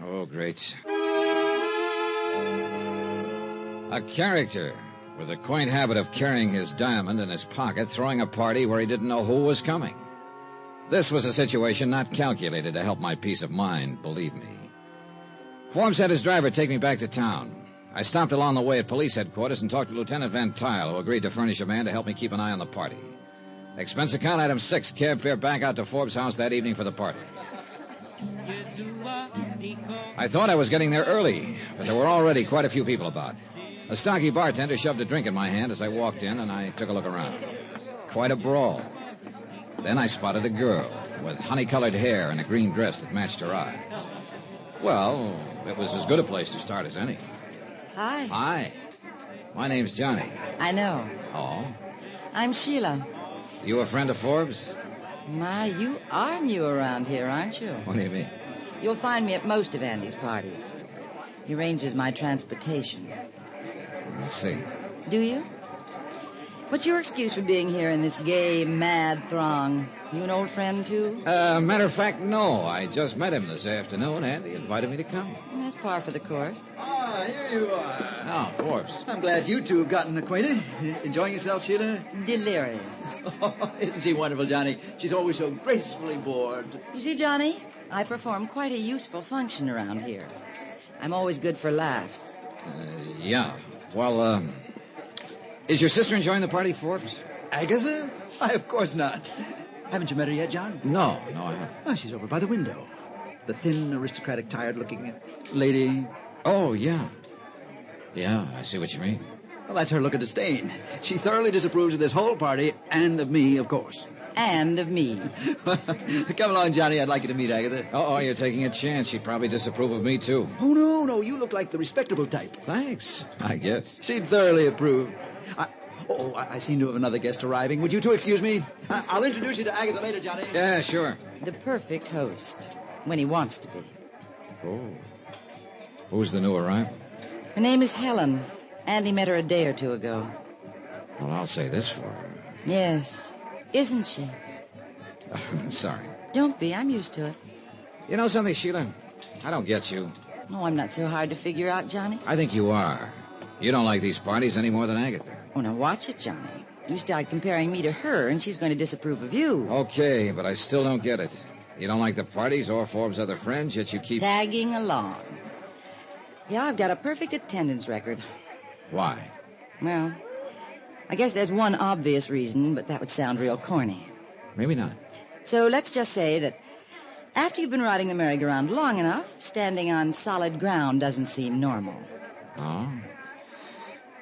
S1: Oh, great. A character with a quaint habit of carrying his diamond in his pocket, throwing a party where he didn't know who was coming. This was a situation not calculated to help my peace of mind, believe me. Forbes had his driver take me back to town. I stopped along the way at police headquarters and talked to Lieutenant Van Tile, who agreed to furnish a man to help me keep an eye on the party. Expense account item 6, cab fare back out to Forbes' house that evening for the party. I thought I was getting there early, but there were already quite a few people about. A stocky bartender shoved a drink in my hand as I walked in, and I took a look around. Quite a brawl. Then I spotted a girl with honey-colored hair and a green dress that matched her eyes. Well, it was as good a place to start as any.
S14: Hi.
S1: Hi. My name's Johnny.
S14: I know.
S1: Oh?
S14: I'm Sheila.
S1: You a friend of Forbes?
S14: My, you are new around here, aren't you?
S1: What do you mean?
S14: You'll find me at most of Andy's parties. He arranges my transportation.
S1: Let's see.
S14: Do you? What's your excuse for being here in this gay, mad throng? You an old friend, too?
S1: Matter of fact, no. I just met him this afternoon, and he invited me to come.
S14: That's par for the course.
S13: Ah, here you are.
S1: Oh, Forbes.
S13: I'm glad you two have gotten acquainted. Enjoying yourself, Sheila?
S14: Delirious.
S13: Oh, isn't she wonderful, Johnny? She's always so gracefully bored.
S14: You see, Johnny, I perform quite a useful function around here. I'm always good for laughs.
S1: Yeah. Well, is your sister enjoying the party, Forbes?
S13: Agatha? Why, of course not. Haven't you met her yet, John?
S1: No, I haven't.
S13: Oh, she's over by the window. The thin, aristocratic, tired-looking lady.
S1: Oh, yeah. Yeah, I see what you mean.
S13: Well, that's her look of disdain. She thoroughly disapproves of this whole party, and of me, of course.
S14: And of me.
S13: Come along, Johnny. I'd like you to meet Agatha.
S1: Oh, you're taking a chance. She'd probably disapprove of me, too.
S13: Oh, no. You look like the respectable type.
S1: Thanks, I guess.
S13: She'd thoroughly approve. I seem to have another guest arriving. Would you two excuse me? I'll introduce you to Agatha later, Johnny.
S1: Yeah, sure.
S14: The perfect host. When he wants to be.
S1: Oh. Who's the new arrival?
S14: Her name is Helen. Andy met her a day or two ago.
S1: Well, I'll say this for her.
S14: Yes. Isn't she?
S1: Sorry.
S14: Don't be. I'm used to it.
S1: You know something, Sheila? I don't get you.
S14: Oh, I'm not so hard to figure out, Johnny.
S1: I think you are. You don't like these parties any more than Agatha.
S14: Oh, now watch it, Johnny. You start comparing me to her, and she's going to disapprove of you.
S1: Okay, but I still don't get it. You don't like the parties or Forbes' other friends, yet you keep...
S14: tagging along. Yeah, I've got a perfect attendance record.
S1: Why?
S14: Well, I guess there's one obvious reason, but that would sound real corny.
S1: Maybe not.
S14: So let's just say that after you've been riding the merry-go-round long enough, standing on solid ground doesn't seem normal.
S1: Oh?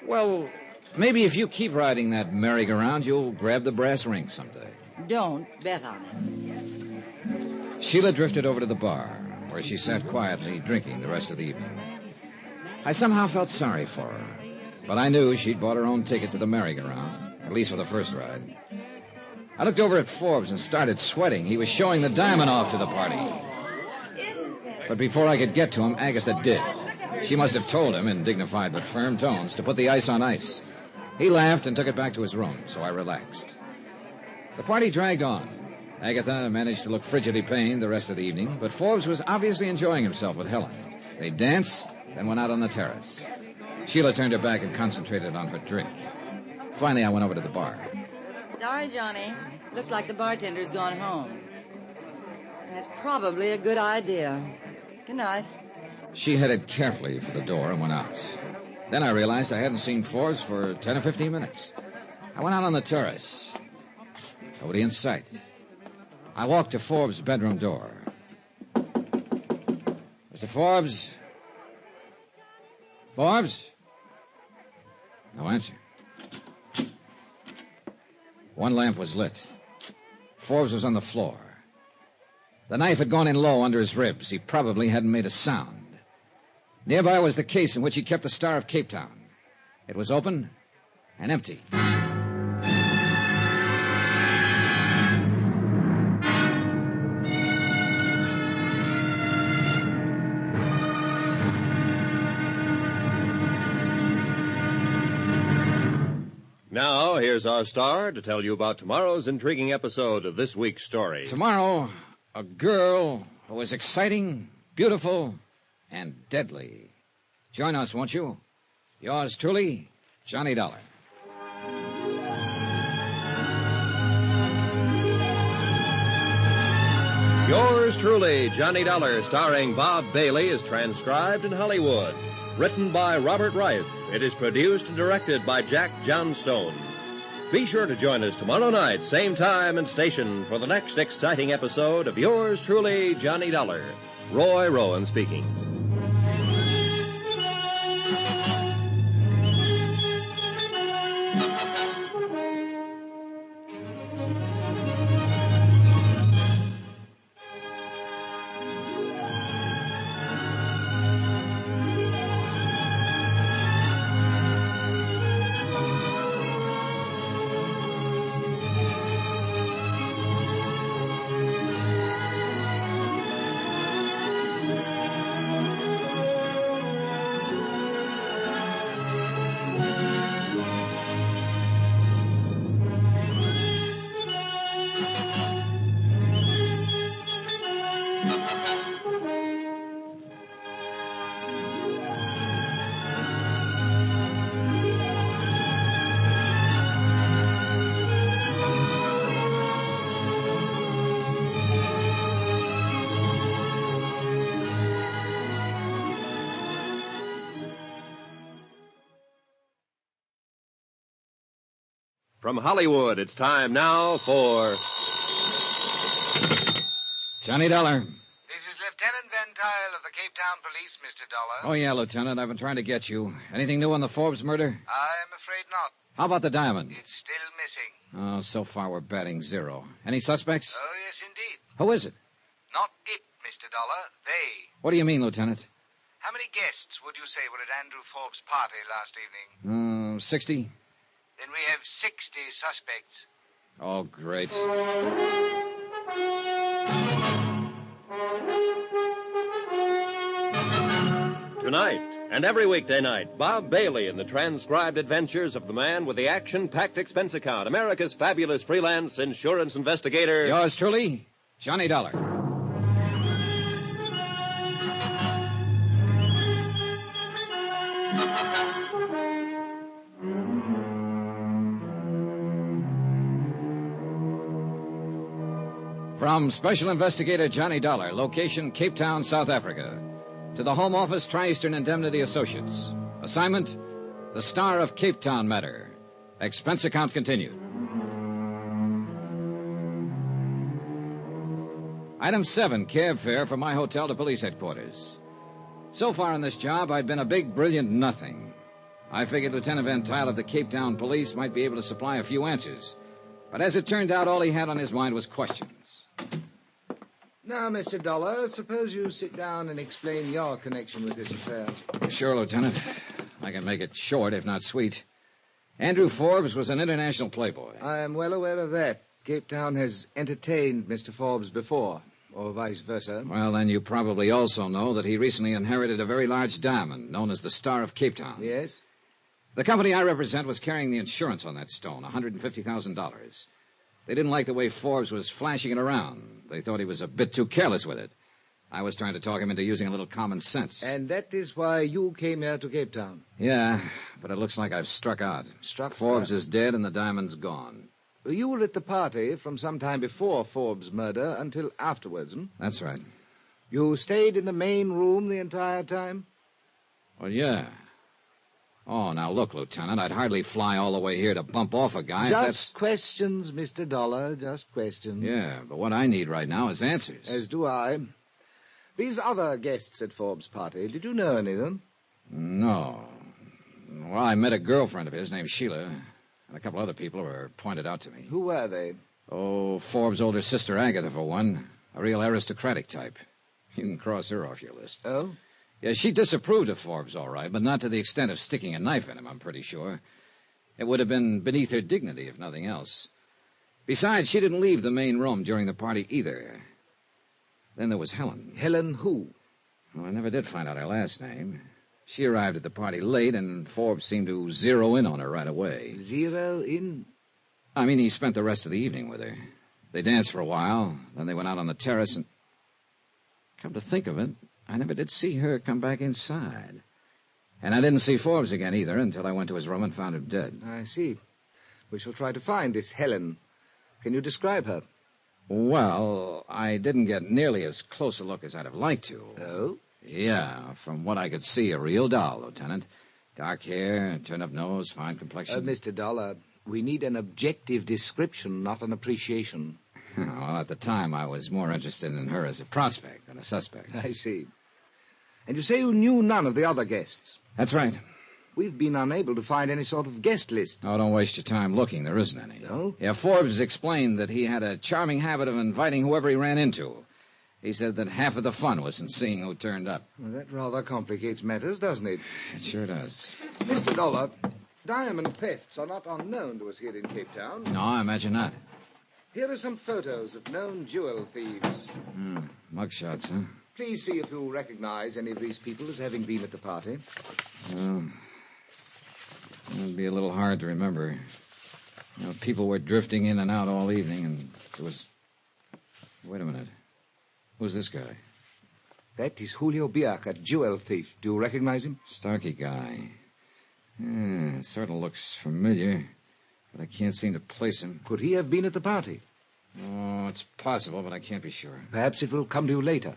S1: Well, maybe if you keep riding that merry-go-round, you'll grab the brass ring someday.
S14: Don't bet on it.
S1: Sheila drifted over to the bar, where she sat quietly drinking the rest of the evening. I somehow felt sorry for her, but I knew she'd bought her own ticket to the merry-go-round, at least for the first ride. I looked over at Forbes and started sweating. He was showing the diamond off to the party. But before I could get to him, Agatha did. She must have told him, in dignified but firm tones, to put the ice on ice. He laughed and took it back to his room, so I relaxed. The party dragged on. Agatha managed to look frigidly pained the rest of the evening, but Forbes was obviously enjoying himself with Helen. They danced, then went out on the terrace. Sheila turned her back and concentrated on her drink. Finally, I went over to the bar.
S14: Sorry, Johnny. Looks like the bartender's gone home. That's probably a good idea. Good night.
S1: She headed carefully for the door and went out. Then I realized I hadn't seen Forbes for 10 or 15 minutes. I went out on the terrace. Nobody in sight. I walked to Forbes' bedroom door. Mr. Forbes? Forbes? No answer. One lamp was lit. Forbes was on the floor. The knife had gone in low under his ribs. He probably hadn't made a sound. Nearby was the case in which he kept the Star of Cape Town. It was open and empty.
S10: Now, here's our star to tell you about tomorrow's intriguing episode of this week's story.
S1: Tomorrow, a girl who was exciting, beautiful, and deadly. Join us, won't you? Yours truly, Johnny Dollar.
S10: Yours truly, Johnny Dollar, starring Bob Bailey, is transcribed in Hollywood. written by Robert Reif. It is produced and directed by Jack Johnstone. Be sure to join us tomorrow night, same time and station, for the next exciting episode of yours truly, Johnny Dollar. Roy Rowan speaking. From Hollywood, it's time now for...
S1: Johnny Dollar.
S11: This is Lieutenant Van Tile of the Cape Town Police, Mr. Dollar.
S1: Oh, yeah, Lieutenant. I've been trying to get you. Anything new on the Forbes murder?
S11: I'm afraid not.
S1: How about the diamond?
S11: It's still missing.
S1: Oh, so far we're batting 0. Any suspects?
S11: Oh, yes, indeed.
S1: Who is it?
S11: Not it, Mr. Dollar. They.
S1: What do you mean, Lieutenant?
S11: How many guests would you say were at Andrew Forbes' party last evening?
S1: 60?
S11: Then we have 60 suspects.
S1: Oh, great.
S10: Tonight and every weekday night, Bob Bailey in the transcribed adventures of the man with the action-packed expense account, America's fabulous freelance insurance investigator.
S1: Yours truly, Johnny Dollar. From Special Investigator Johnny Dollar, location Cape Town, South Africa, to the Home Office, Tri-Eastern Indemnity Associates. Assignment, the Star of Cape Town matter. Expense account continued. Item 7, cab fare from my hotel to police headquarters. So far in this job, I'd been a big, brilliant nothing. I figured Lieutenant Van Tile of the Cape Town Police might be able to supply a few answers. But as it turned out, all he had on his mind was questions.
S15: Now, Mr. Dollar, suppose you sit down and explain your connection with this affair.
S1: Sure, Lieutenant. I can make it short, if not sweet. Andrew Forbes was an international playboy.
S15: I am well aware of that. Cape Town has entertained Mr. Forbes before, or vice versa.
S1: Well, then you probably also know that he recently inherited a very large diamond known as the Star of Cape Town.
S15: Yes?
S1: The company I represent was carrying the insurance on that stone, $150,000. They didn't like the way Forbes was flashing it around. They thought he was a bit too careless with it. I was trying to talk him into using a little common sense.
S15: And that is why you came here to Cape Town?
S1: Yeah, but it looks like I've struck out. Forbes is dead and the diamond's gone.
S15: You were at the party from some time before Forbes' murder until afterwards, hmm?
S1: That's right.
S15: You stayed in the main room the entire time?
S1: Well, yeah. Oh, now look, Lieutenant, I'd hardly fly all the way here to bump off a guy.
S15: Just questions, Mr. Dollar, just questions.
S1: Yeah, but what I need right now is answers.
S15: As do I. These other guests at Forbes' party, did you know any of them?
S1: No. Well, I met a girlfriend of his named Sheila, and a couple other people were pointed out to me.
S15: Who were they?
S1: Oh, Forbes' older sister, Agatha, for one. A real aristocratic type. You can cross her off your list.
S15: Oh?
S1: Yeah, she disapproved of Forbes, all right, but not to the extent of sticking a knife in him, I'm pretty sure. It would have been beneath her dignity, if nothing else. Besides, she didn't leave the main room during the party either. Then there was Helen.
S15: Helen who?
S1: Well, I never did find out her last name. She arrived at the party late, and Forbes seemed to zero in on her right away.
S15: Zero in?
S1: I mean, he spent the rest of the evening with her. They danced for a while, then they went out on the terrace, and... Come to think of it, I never did see her come back inside. And I didn't see Forbes again either until I went to his room and found him dead.
S15: I see. We shall try to find this Helen. Can you describe her?
S1: Well, I didn't get nearly as close a look as I'd have liked to.
S15: Oh?
S1: Yeah, from what I could see, a real doll, Lieutenant. Dark hair, turned-up nose, fine complexion.
S15: Mr. Dollar, we need an objective description, not an appreciation.
S1: Well, at the time, I was more interested in her as a prospect than a suspect.
S15: I see. And you say you knew none of the other guests?
S1: That's right.
S15: We've been unable to find any sort of guest list.
S1: Oh, don't waste your time looking. There isn't any.
S15: No?
S1: Yeah, Forbes explained that he had a charming habit of inviting whoever he ran into. He said that half of the fun was in seeing who turned up.
S15: Well, that rather complicates matters, doesn't it?
S1: It sure does.
S15: Mr. Dollar, diamond thefts are not unknown to us here in Cape Town.
S1: No, I imagine not.
S15: Here are some photos of known jewel thieves.
S1: Mugshots, huh?
S15: Please see if you recognize any of these people as having been at the party.
S1: Well, it'd be a little hard to remember. You know, people were drifting in and out all evening, and there was... Wait a minute. Who's this guy?
S15: That is Julio Biak, a jewel thief. Do you recognize him?
S1: Starkey guy. Yeah, sort of looks familiar, but I can't seem to place him.
S15: Could he have been at the party?
S1: Oh, it's possible, but I can't be sure.
S15: Perhaps it will come to you later.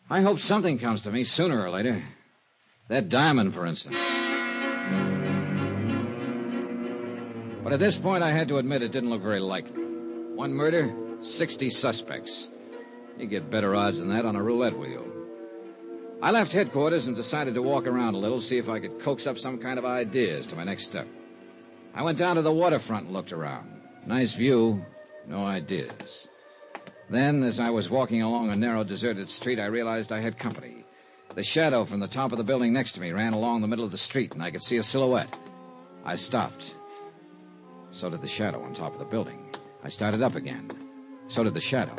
S1: I hope something comes to me sooner or later. That diamond, for instance. But at this point, I had to admit it didn't look very likely. One murder, 60 suspects. You get better odds than that on a roulette wheel. I left headquarters and decided to walk around a little, see if I could coax up some kind of ideas to my next step. I went down to the waterfront and looked around. Nice view, no ideas. Then, as I was walking along a narrow, deserted street, I realized I had company. The shadow from the top of the building next to me ran along the middle of the street, and I could see a silhouette. I stopped. So did the shadow on top of the building. I started up again. So did the shadow.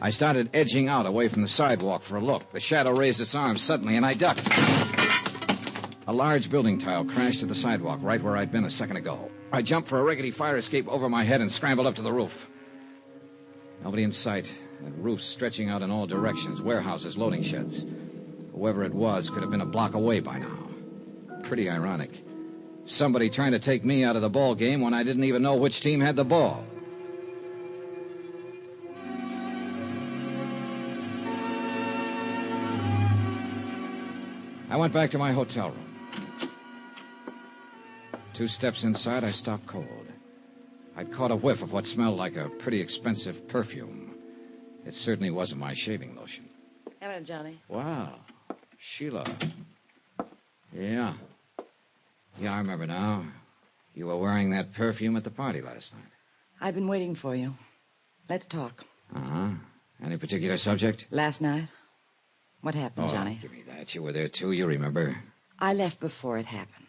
S1: I started edging out away from the sidewalk for a look. The shadow raised its arms suddenly, and I ducked. A large building tile crashed to the sidewalk right where I'd been a second ago. I jumped for a rickety fire escape over my head and scrambled up to the roof. Nobody in sight. The roof stretching out in all directions. Warehouses, loading sheds. Whoever it was could have been a block away by now. Pretty ironic. Somebody trying to take me out of the ball game when I didn't even know which team had the ball. I went back to my hotel room. 2 steps inside, I stopped cold. I'd caught a whiff of what smelled like a pretty expensive perfume. It certainly wasn't my shaving lotion.
S14: Hello, Johnny.
S1: Wow. Sheila. Yeah. Yeah, I remember now. You were wearing that perfume at the party last night.
S14: I've been waiting for you. Let's talk.
S1: Uh-huh. Any particular subject?
S14: Last night? What happened, Johnny?
S1: Give me that. You were there, too. You remember.
S14: I left before it happened,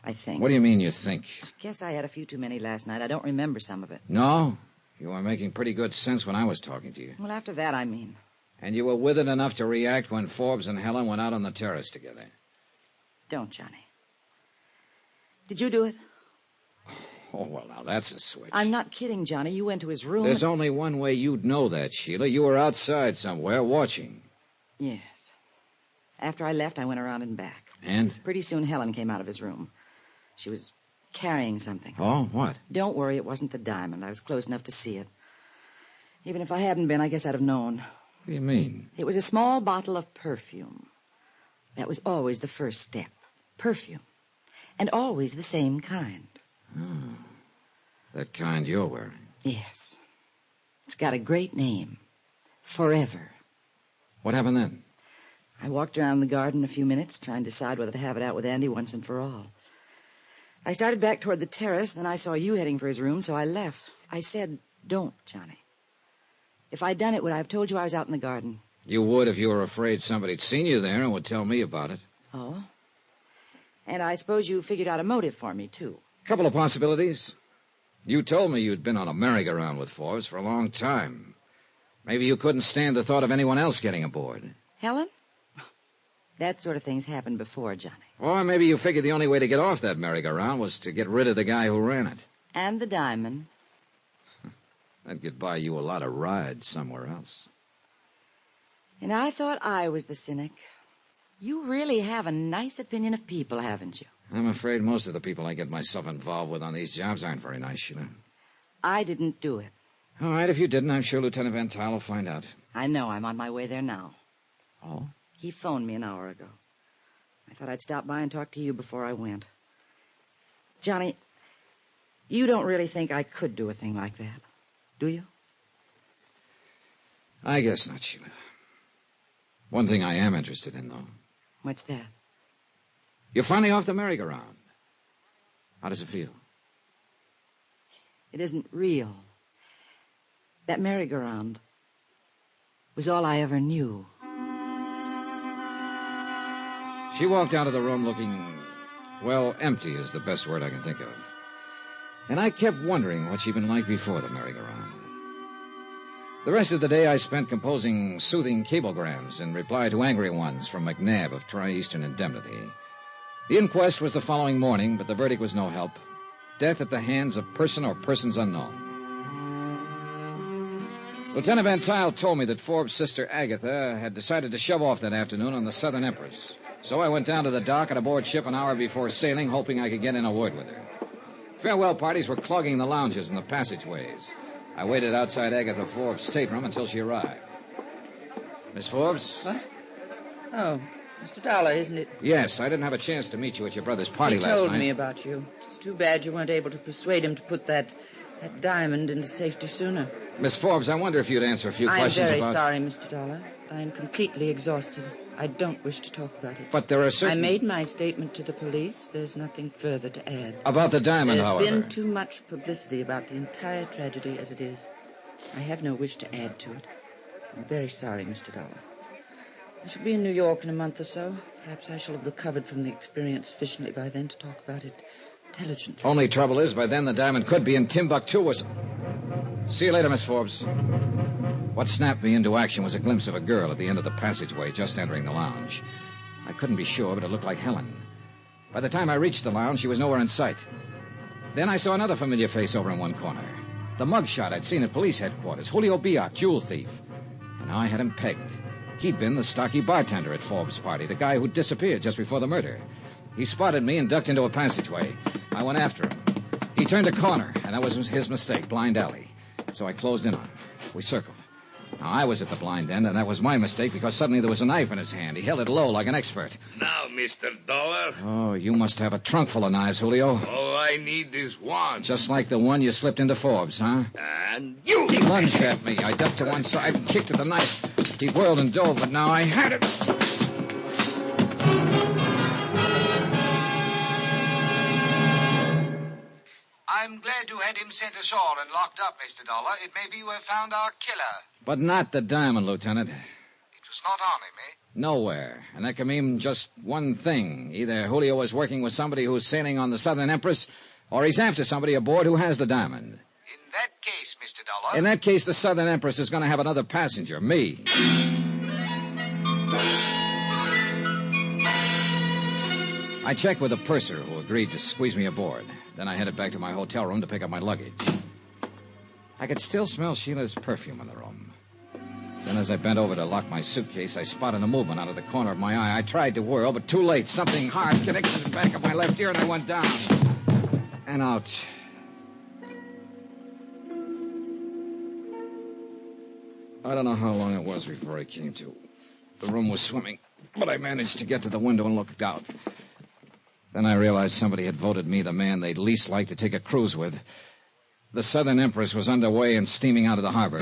S14: I think.
S1: What do you mean, you think?
S14: Guess I had a few too many last night. I don't remember some of it.
S1: No? You were making pretty good sense when I was talking to you.
S14: Well, after that, I mean.
S1: And you were with it enough to react when Forbes and Helen went out on the terrace together.
S14: Don't, Johnny. Did you do it?
S1: Oh, well, now that's a switch.
S14: I'm not kidding, Johnny. You went to his room.
S1: There's only one way you'd know that, Sheila. You were outside somewhere watching.
S14: Yes. After I left, I went around and back.
S1: And?
S14: Pretty soon, Helen came out of his room. She was carrying something.
S1: Oh, what?
S14: Don't worry, it wasn't the diamond. I was close enough to see it. Even if I hadn't been, I guess I'd have known.
S1: What do you mean?
S14: It was a small bottle of perfume. That was always the first step. Perfume. And always the same kind.
S1: Oh. That kind you're wearing.
S14: Yes. It's got a great name. Forever.
S1: What happened then?
S14: I walked around the garden a few minutes, trying to decide whether to have it out with Andy once and for all. I started back toward the terrace, then I saw you heading for his room, so I left. I said, don't, Johnny. If I'd done it, would I have told you I was out in the garden?
S1: You would if you were afraid somebody'd seen you there and would tell me about it.
S14: Oh? And I suppose you figured out a motive for me, too.
S1: Couple of possibilities. You told me you'd been on a merry-go-round with Forbes for a long time. Maybe you couldn't stand the thought of anyone else getting aboard.
S14: Helen? That sort of thing's happened before, Johnny.
S1: Or maybe you figured the only way to get off that merry-go-round was to get rid of the guy who ran it.
S14: And the diamond.
S1: That'd get by you a lot of rides somewhere else.
S14: And I thought I was the cynic. You really have a nice opinion of people, haven't you?
S1: I'm afraid most of the people I get myself involved with on these jobs aren't very nice, Sheila.
S14: I didn't do it.
S1: All right, if you didn't, I'm sure Lieutenant Van Tuyl will find out.
S14: I know. I'm on my way there now.
S1: Oh?
S14: He phoned me an hour ago. I thought I'd stop by and talk to you before I went. Johnny, you don't really think I could do a thing like that, do you?
S1: I guess not, Sheila. One thing I am interested in, though.
S14: What's that?
S1: You're finally off the merry-go-round. How does it feel?
S14: It isn't real. That merry-go-round was all I ever knew.
S1: She walked out of the room looking, well, empty is the best word I can think of. And I kept wondering what she'd been like before the merry-go-round. The rest of the day I spent composing soothing cablegrams in reply to angry ones from McNabb of Tri-Eastern Indemnity. The inquest was the following morning, but the verdict was no help. Death at the hands of person or persons unknown. Lieutenant Van Tile told me that Forbes' sister Agatha had decided to shove off that afternoon on the Southern Empress. So I went down to the dock and aboard ship an hour before sailing, hoping I could get in a word with her. Farewell parties were clogging the lounges and the passageways. I waited outside Agatha Forbes' stateroom until she arrived. Miss Forbes?
S14: What? Oh, Mr. Dollar, isn't it?
S1: Yes, I didn't have a chance to meet you at your brother's party last night.
S14: He told me about you. It's too bad you weren't able to persuade him to put that diamond into safety sooner.
S1: Miss Forbes, I wonder if you'd answer a few questions about...
S14: I'm very sorry, Mr. Dollar. I am completely exhausted. I don't wish to talk about it.
S1: But there are certain...
S14: I made my statement to the police. There's nothing further to add.
S1: About the diamond, however...
S14: There's been too much publicity about the entire tragedy as it is. I have no wish to add to it. I'm very sorry, Mr. Dollar. I shall be in New York in a month or so. Perhaps I shall have recovered from the experience sufficiently by then to talk about it intelligently.
S1: Only trouble is, by then the diamond could be in Timbuktu or... See you later, Miss Forbes. What snapped me into action was a glimpse of a girl at the end of the passageway just entering the lounge. I couldn't be sure, but it looked like Helen. By the time I reached the lounge, she was nowhere in sight. Then I saw another familiar face over in one corner. The mugshot I'd seen at police headquarters, Julio Biak, jewel thief. And I had him pegged. He'd been the stocky bartender at Forbes' party, the guy who disappeared just before the murder. He spotted me and ducked into a passageway. I went after him. He turned a corner, and that was his mistake, blind alley. So I closed in on him. We circled. Now, I was at the blind end, and that was my mistake because suddenly there was a knife in his hand. He held it low like an expert.
S16: Now, Mr. Dollar.
S1: Oh, you must have a trunk full of knives, Julio.
S16: All I need is one.
S1: Just like the one you slipped into Forbes, huh?
S16: And you...
S1: He lunged at me. I ducked to one side and kicked at the knife. He whirled and dove, but now I had it.
S15: I'm glad you had him sent ashore and locked up, Mr. Dollar. It may be we've found our killer.
S1: But not the diamond, Lieutenant.
S15: It was not on him, eh?
S1: Nowhere. And that can mean just one thing. Either Julio was working with somebody who's sailing on the Southern Empress, or he's after somebody aboard who has the diamond.
S15: In that case, Mr. Dollar...
S1: In that case, the Southern Empress is going to have another passenger, me. I checked with the purser who agreed to squeeze me aboard. Then I headed back to my hotel room to pick up my luggage. I could still smell Sheila's perfume in the room. Then as I bent over to lock my suitcase, I spotted a movement out of the corner of my eye. I tried to whirl, but too late. Something hard connected to the back of my left ear, and I went down. And out. I don't know how long it was before I came to. The room was swimming, but I managed to get to the window and looked out. Then I realized somebody had voted me the man they'd least like to take a cruise with. The Southern Empress was underway and steaming out of the harbor.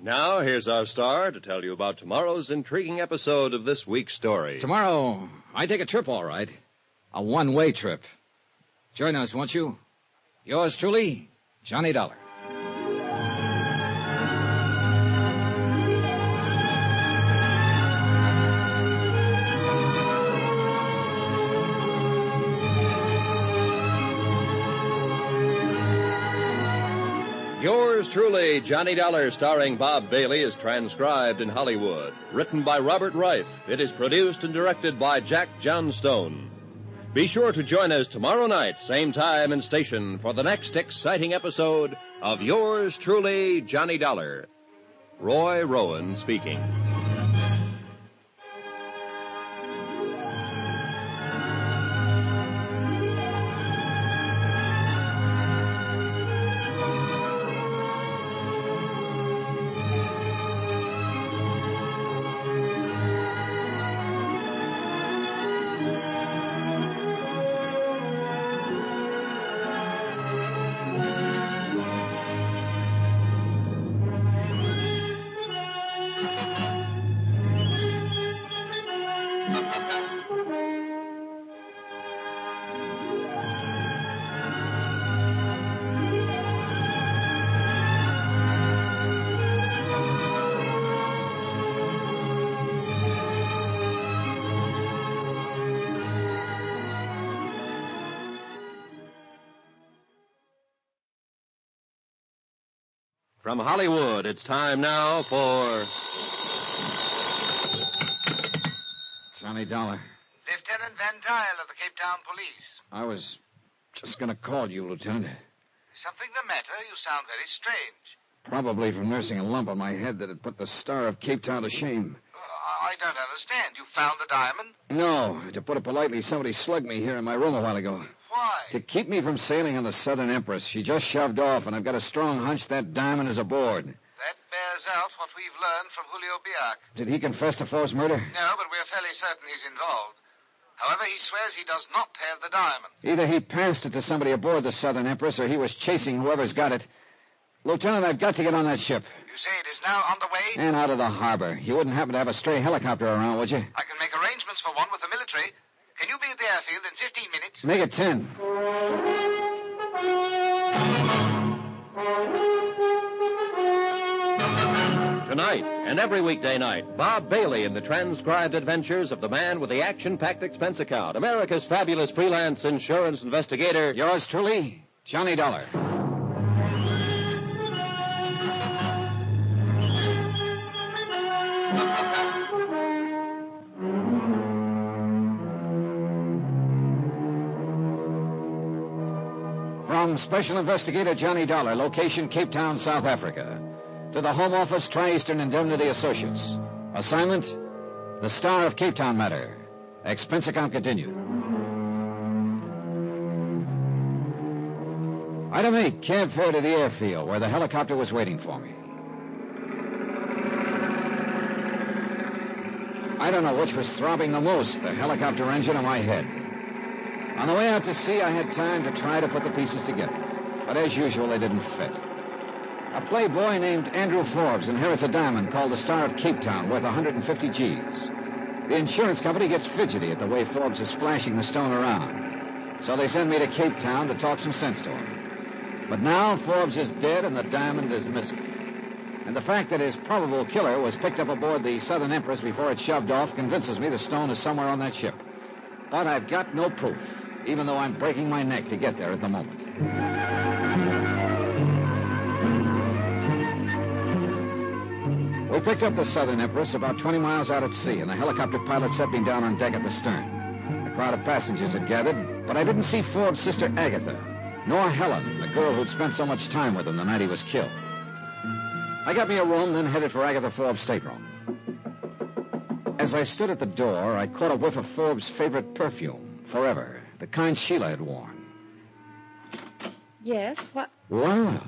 S10: Now, here's our star to tell you about tomorrow's intriguing episode of this week's story.
S1: Tomorrow, I take a trip, all right. A one-way trip. Join us, won't you? Yours truly, Johnny Dollar.
S10: Yours truly, Johnny Dollar, starring Bob Bailey, is transcribed in Hollywood. Written by Robert Reif. It is produced and directed by Jack Johnstone. Be sure to join us tomorrow night, same time and station, for the next exciting episode of Yours truly, Johnny Dollar. Roy Rowan speaking. From Hollywood, it's time now for...
S1: Johnny Dollar.
S17: Lieutenant Van Tile of the Cape Town Police.
S1: I was just going to call you, Lieutenant.
S17: Something the matter? You sound very strange.
S1: Probably from nursing a lump on my head that had put the Star of Cape Town to shame.
S17: I don't understand. You found the diamond?
S1: No, to put it politely, somebody slugged me here in my room a while ago.
S17: Why?
S1: To keep me from sailing on the Southern Empress. She just shoved off, and I've got a strong hunch that diamond is aboard.
S17: That bears out what we've learned from Julio Biak.
S1: Did he confess to Forbes' murder?
S17: No, but we're fairly certain he's involved. However, he swears he does not have the diamond.
S1: Either he passed it to somebody aboard the Southern Empress, or he was chasing whoever's got it. Lieutenant, I've got to get on that ship.
S17: You say it is now on the way?
S1: And out of the harbor. You wouldn't happen to have a stray helicopter around, would you?
S17: I can make arrangements for one with the military. Can you be at the airfield in 15 minutes?
S1: Make it 10.
S10: Tonight and every weekday night, Bob Bailey in the transcribed adventures of the man with the action-packed expense account, America's fabulous freelance insurance investigator.
S1: Yours truly, Johnny Dollar. From Special Investigator Johnny Dollar, location Cape Town, South Africa, to the Home Office, Tri-Eastern Indemnity Associates. Assignment, the Star of Cape Town matter. Expense account continued. Item 8, cab fare to the airfield, where the helicopter was waiting for me. I don't know which was throbbing the most, the helicopter engine or my head. On the way out to sea, I had time to try to put the pieces together. But as usual, they didn't fit. A playboy named Andrew Forbes inherits a diamond called the Star of Cape Town, worth 150 G's. The insurance company gets fidgety at the way Forbes is flashing the stone around. So they send me to Cape Town to talk some sense to him. But now Forbes is dead and the diamond is missing. And the fact that his probable killer was picked up aboard the Southern Empress before it shoved off convinces me the stone is somewhere on that ship. But I've got no proof, even though I'm breaking my neck to get there at the moment. We picked up the Southern Empress about 20 miles out at sea, and the helicopter pilot set me down on deck at the stern. A crowd of passengers had gathered, but I didn't see Forbes' sister Agatha, nor Helen, the girl who'd spent so much time with him the night he was killed. I got me a room, then headed for Agatha Forbes' stateroom. As I stood at the door, I caught a whiff of Forbes' favorite perfume, Forever, the kind Sheila had worn.
S4: Yes, what?
S1: Wow.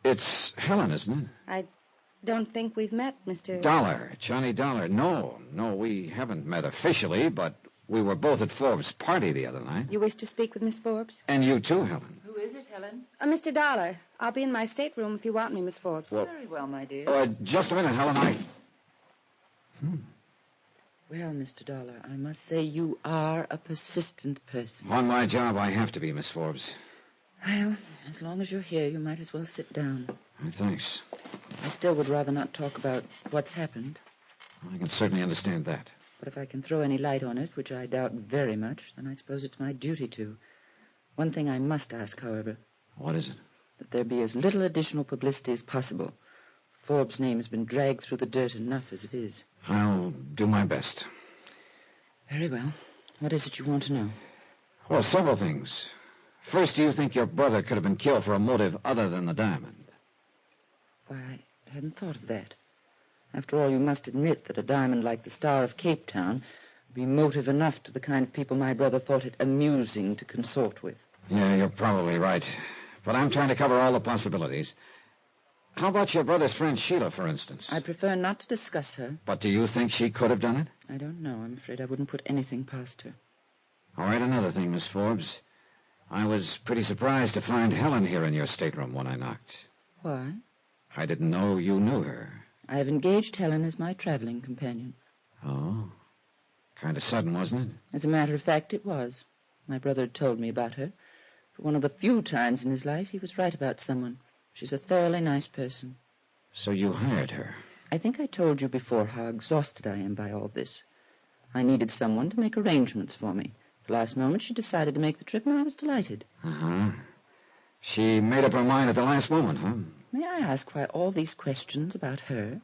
S1: It's Helen, isn't it?
S4: I don't think we've met, Mr.
S1: Dollar, Johnny Dollar. No, we haven't met officially, but we were both at Forbes' party the other night.
S4: You wish to speak with Miss Forbes?
S1: And you too, Helen.
S14: Who is it, Helen?
S4: Mr. Dollar. I'll be in my stateroom if you want me, Miss Forbes.
S1: Well,
S14: Very well, my dear.
S1: Just a minute, Helen.
S14: Well, Mr. Dollar, I must say you are a persistent person.
S1: On my job, I have to be, Miss Forbes.
S14: Well, as long as you're here, you might as well sit down.
S1: Thanks.
S14: I still would rather not talk about what's happened.
S1: I can certainly understand that.
S14: But if I can throw any light on it, which I doubt very much, then I suppose it's my duty to. One thing I must ask, however.
S1: What is it?
S14: That there be as little additional publicity as possible. Forbes' name has been dragged through the dirt enough as it is.
S1: I'll do my best.
S14: Very well. What is it you want to know?
S1: Well, several things. First, do you think your brother could have been killed for a motive other than the diamond?
S14: Why, I hadn't thought of that. After all, you must admit that a diamond like the Star of Cape Town would be motive enough to the kind of people my brother thought it amusing to consort with.
S1: Yeah, you're probably right. But I'm trying to cover all the possibilities. How about your brother's friend Sheila, for instance?
S14: I prefer not to discuss her.
S1: But do you think she could have done it?
S14: I don't know. I'm afraid I wouldn't put anything past her.
S1: All right, another thing, Miss Forbes. I was pretty surprised to find Helen here in your stateroom when I knocked.
S14: Why?
S1: I didn't know you knew her.
S14: I have engaged Helen as my traveling companion.
S1: Oh. Kind of sudden, wasn't it?
S14: As a matter of fact, it was. My brother had told me about her. For one of the few times in his life, he was right about someone. She's a thoroughly nice person.
S1: So you hired her?
S14: I think I told you before how exhausted I am by all this. I needed someone to make arrangements for me. At the last moment, she decided to make the trip, and I was delighted.
S1: Uh-huh. She made up her mind at the last moment, huh?
S14: May I ask why all these questions about her?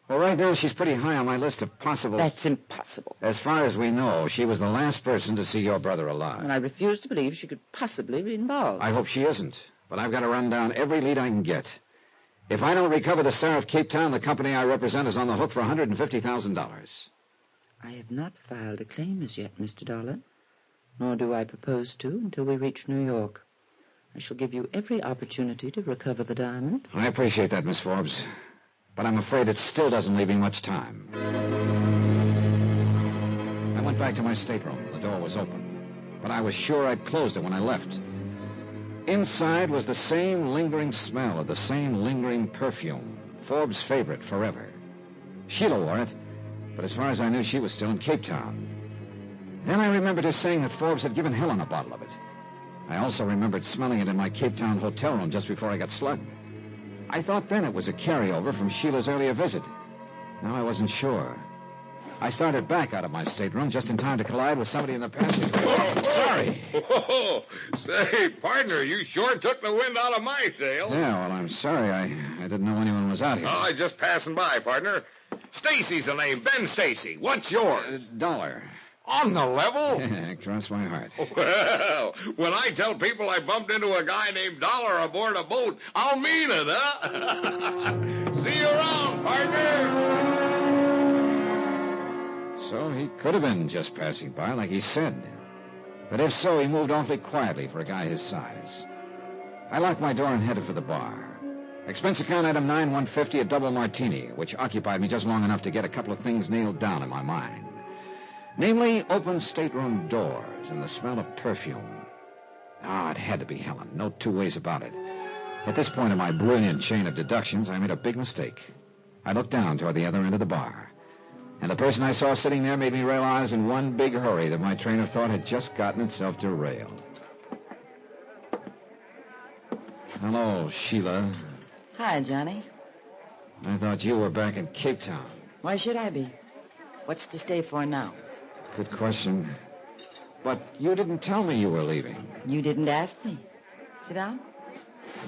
S1: Well, right now she's pretty high on my list of possible...
S14: That's impossible.
S1: As far as we know, she was the last person to see your brother alive.
S14: And I refuse to believe she could possibly be involved.
S1: I hope she isn't, but I've got to run down every lead I can get. If I don't recover the Star of Cape Town, the company I represent is on the hook for $150,000.
S14: I have not filed a claim as yet, Mr. Dollar, nor do I propose to until we reach New York. I shall give you every opportunity to recover the diamond.
S1: I appreciate that, Miss Forbes, but I'm afraid it still doesn't leave me much time. I went back to my stateroom. The door was open, but I was sure I'd closed it when I left. Inside was the same lingering smell of the same lingering perfume, Forbes' favorite forever. Sheila wore it, but as far as I knew, she was still in Cape Town. Then I remembered her saying that Forbes had given Helen a bottle of it. I also remembered smelling it in my Cape Town hotel room just before I got slugged. I thought then it was a carryover from Sheila's earlier visit. Now I wasn't sure. I started back out of my stateroom just in time to collide with somebody in the passageway. Sorry.
S16: Whoa. Say, partner, you sure took the wind out of my sails.
S1: Yeah, well, I'm sorry. I didn't know anyone was out here.
S16: Oh, I just passing by, partner. Stacy's the name, Ben Stacy. What's yours?
S1: Dollar.
S16: On the level?
S1: Cross my heart.
S16: Well, when I tell people I bumped into a guy named Dollar aboard a boat, I'll mean it, huh? See you around, partner.
S1: So he could have been just passing by, like he said. But if so, he moved awfully quietly for a guy his size. I locked my door and headed for the bar. Expense account item 9150, a double martini, which occupied me just long enough to get a couple of things nailed down in my mind. Namely, open stateroom doors and the smell of perfume. It had to be Helen. No two ways about it. At this point in my brilliant chain of deductions, I made a big mistake. I looked down toward the other end of the bar, and the person I saw sitting there made me realize in one big hurry that my train of thought had just gotten itself derailed. Hello, Sheila.
S14: Hi, Johnny.
S1: I thought you were back in Cape Town.
S14: Why should I be? What's to stay for now?
S1: Good question. But you didn't tell me you were leaving.
S14: You didn't ask me. Sit down.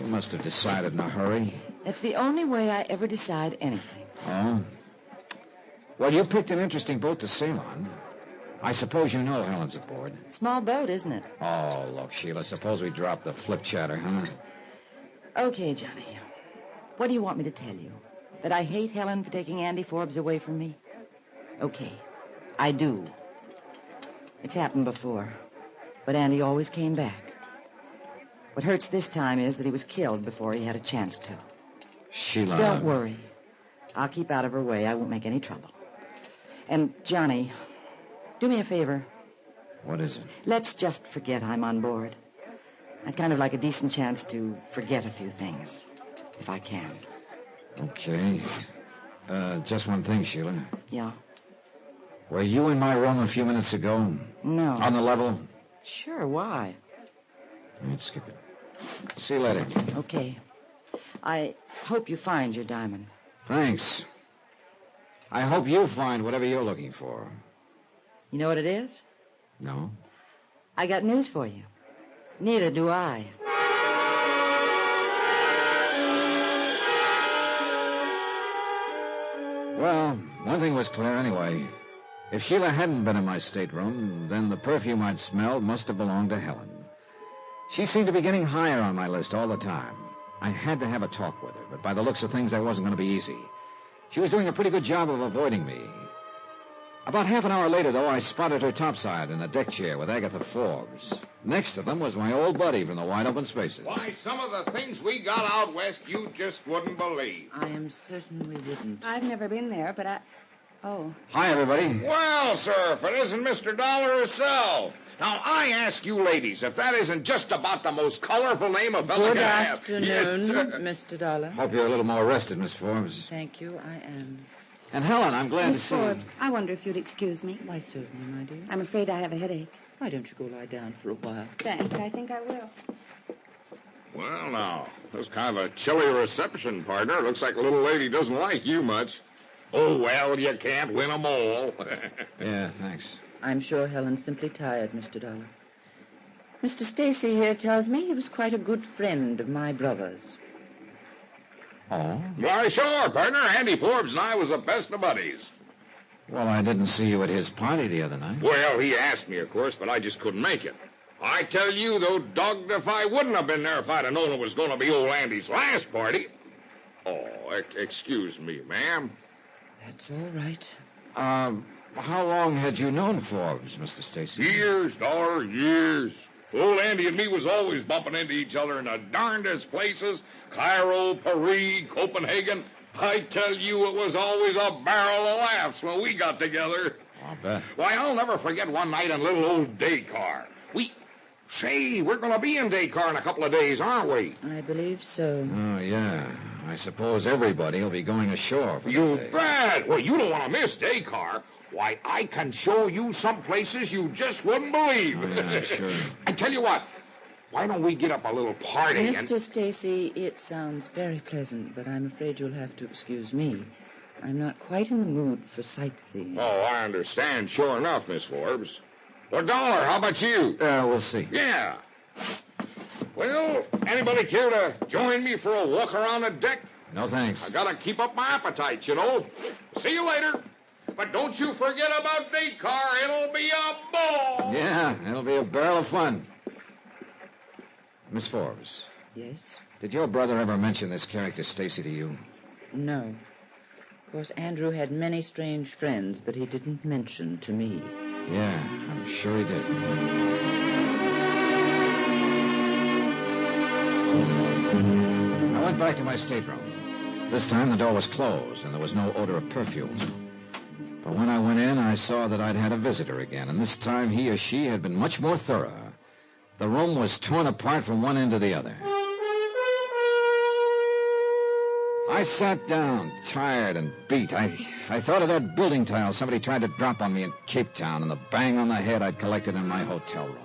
S1: You must have decided in a hurry.
S14: That's the only way I ever decide anything.
S1: Oh? Well, you picked an interesting boat to sail on. I suppose you know Helen's aboard.
S14: Small boat, isn't it?
S1: Oh, look, Sheila, suppose we drop the flip chatter, huh?
S14: Okay, Johnny. What do you want me to tell you? That I hate Helen for taking Andy Forbes away from me? Okay, I do. It's happened before, but Andy always came back. What hurts this time is that he was killed before he had a chance to.
S1: Sheila...
S14: Don't worry. I'll keep out of her way. I won't make any trouble. And, Johnny, do me a favor.
S1: What is it?
S14: Let's just forget I'm on board. I'd kind of like a decent chance to forget a few things, if I can.
S1: Okay. Just one thing, Sheila.
S14: Yeah?
S1: Were you in my room a few minutes ago?
S14: No.
S1: On the level?
S14: Sure, why?
S1: All right, skip it. See you later.
S14: Okay. I hope you find your diamond.
S1: Thanks. I hope you find whatever you're looking for.
S14: You know what it is?
S1: No?
S14: I got news for you. Neither do I.
S1: Well, one thing was clear anyway. If Sheila hadn't been in my stateroom, then the perfume I'd smelled must have belonged to Helen. She seemed to be getting higher on my list all the time. I had to have a talk with her, but by the looks of things, that wasn't going to be easy. She was doing a pretty good job of avoiding me. About half an hour later, though, I spotted her topside in a deck chair with Agatha Forbes. Next to them was my old buddy from the wide open spaces.
S16: Why, some of the things we got out west you just wouldn't believe.
S14: I am certain we wouldn't.
S18: I've never been there, but Oh.
S1: Hi, everybody.
S16: Well, sir, if it isn't Mr. Dollar himself. Now, I ask you ladies, if that isn't just about the most colorful name a fella
S14: Good
S16: can have.
S14: afternoon,
S16: Yes,
S14: Mr. Dollar.
S1: Hope you're a little more rested, Miss Forbes.
S14: Thank you, I am.
S1: And Helen, I'm glad
S18: Miss
S1: to see you.
S18: Forbes, I wonder if you'd excuse me.
S14: Why, certainly, my dear.
S18: I'm afraid I have a headache.
S14: Why don't you go lie down for a while?
S18: Thanks, I think I will.
S16: Well, now, that's kind of a chilly reception, partner. Looks like the little lady doesn't like you much. Oh, well, you can't win 'em all.
S1: Yeah, thanks.
S14: I'm sure Helen's simply tired, Mr. Dollar. Mr. Stacy here tells me he was quite a good friend of my brother's.
S1: Oh?
S16: Why, sure, partner. Andy Forbes and I was the best of buddies.
S1: Well, I didn't see you at his party the other night.
S16: Well, he asked me, of course, but I just couldn't make it. I tell you, though, dogged if I wouldn't have been there if I'd have known it was going to be old Andy's last party. Oh, excuse me, ma'am.
S14: That's all right.
S1: How long had you known Forbes, Mr. Stacy?
S16: Years, Dollar, years. Old Andy and me was always bumping into each other in the darndest places. Cairo, Paris, Copenhagen. I tell you, it was always a barrel of laughs when we got together.
S1: I'll bet.
S16: Why, I'll never forget one night in little old Dakar. We're going to be in Dakar in a couple of days, aren't we?
S14: I believe so.
S1: Oh, yeah. I suppose everybody will be going ashore for
S16: You
S1: the day.
S16: bet. Well, you don't want to miss Dakar. Why, I can show you some places you just wouldn't believe.
S1: Oh, yeah, sure.
S16: I tell you what, why don't we get up a little party and...
S14: Mr. Stacy, it sounds very pleasant, but I'm afraid you'll have to excuse me. I'm not quite in the mood for sightseeing.
S16: Oh, I understand. Sure enough, Miss Forbes. Well, Dollar, how about you?
S1: We'll see.
S16: Yeah. Well, anybody care to join me for a walk around the deck?
S1: No, thanks.
S16: I gotta keep up my appetite, you know. See you later. But don't you forget about Dakar. It'll be a ball.
S1: Yeah, it'll be a barrel of fun. Miss Forbes.
S14: Yes?
S1: Did your brother ever mention this character Stacy to you?
S14: No. Of course, Andrew had many strange friends that he didn't mention to me.
S1: Yeah, I'm sure he did. I went back to my stateroom. This time the door was closed and there was no odor of perfume. But when I went in, I saw that I'd had a visitor again, and this time he or she had been much more thorough. The room was torn apart from one end to the other. I sat down, tired and beat. I thought of that building tile somebody tried to drop on me in Cape Town and the bang on the head I'd collected in my hotel room.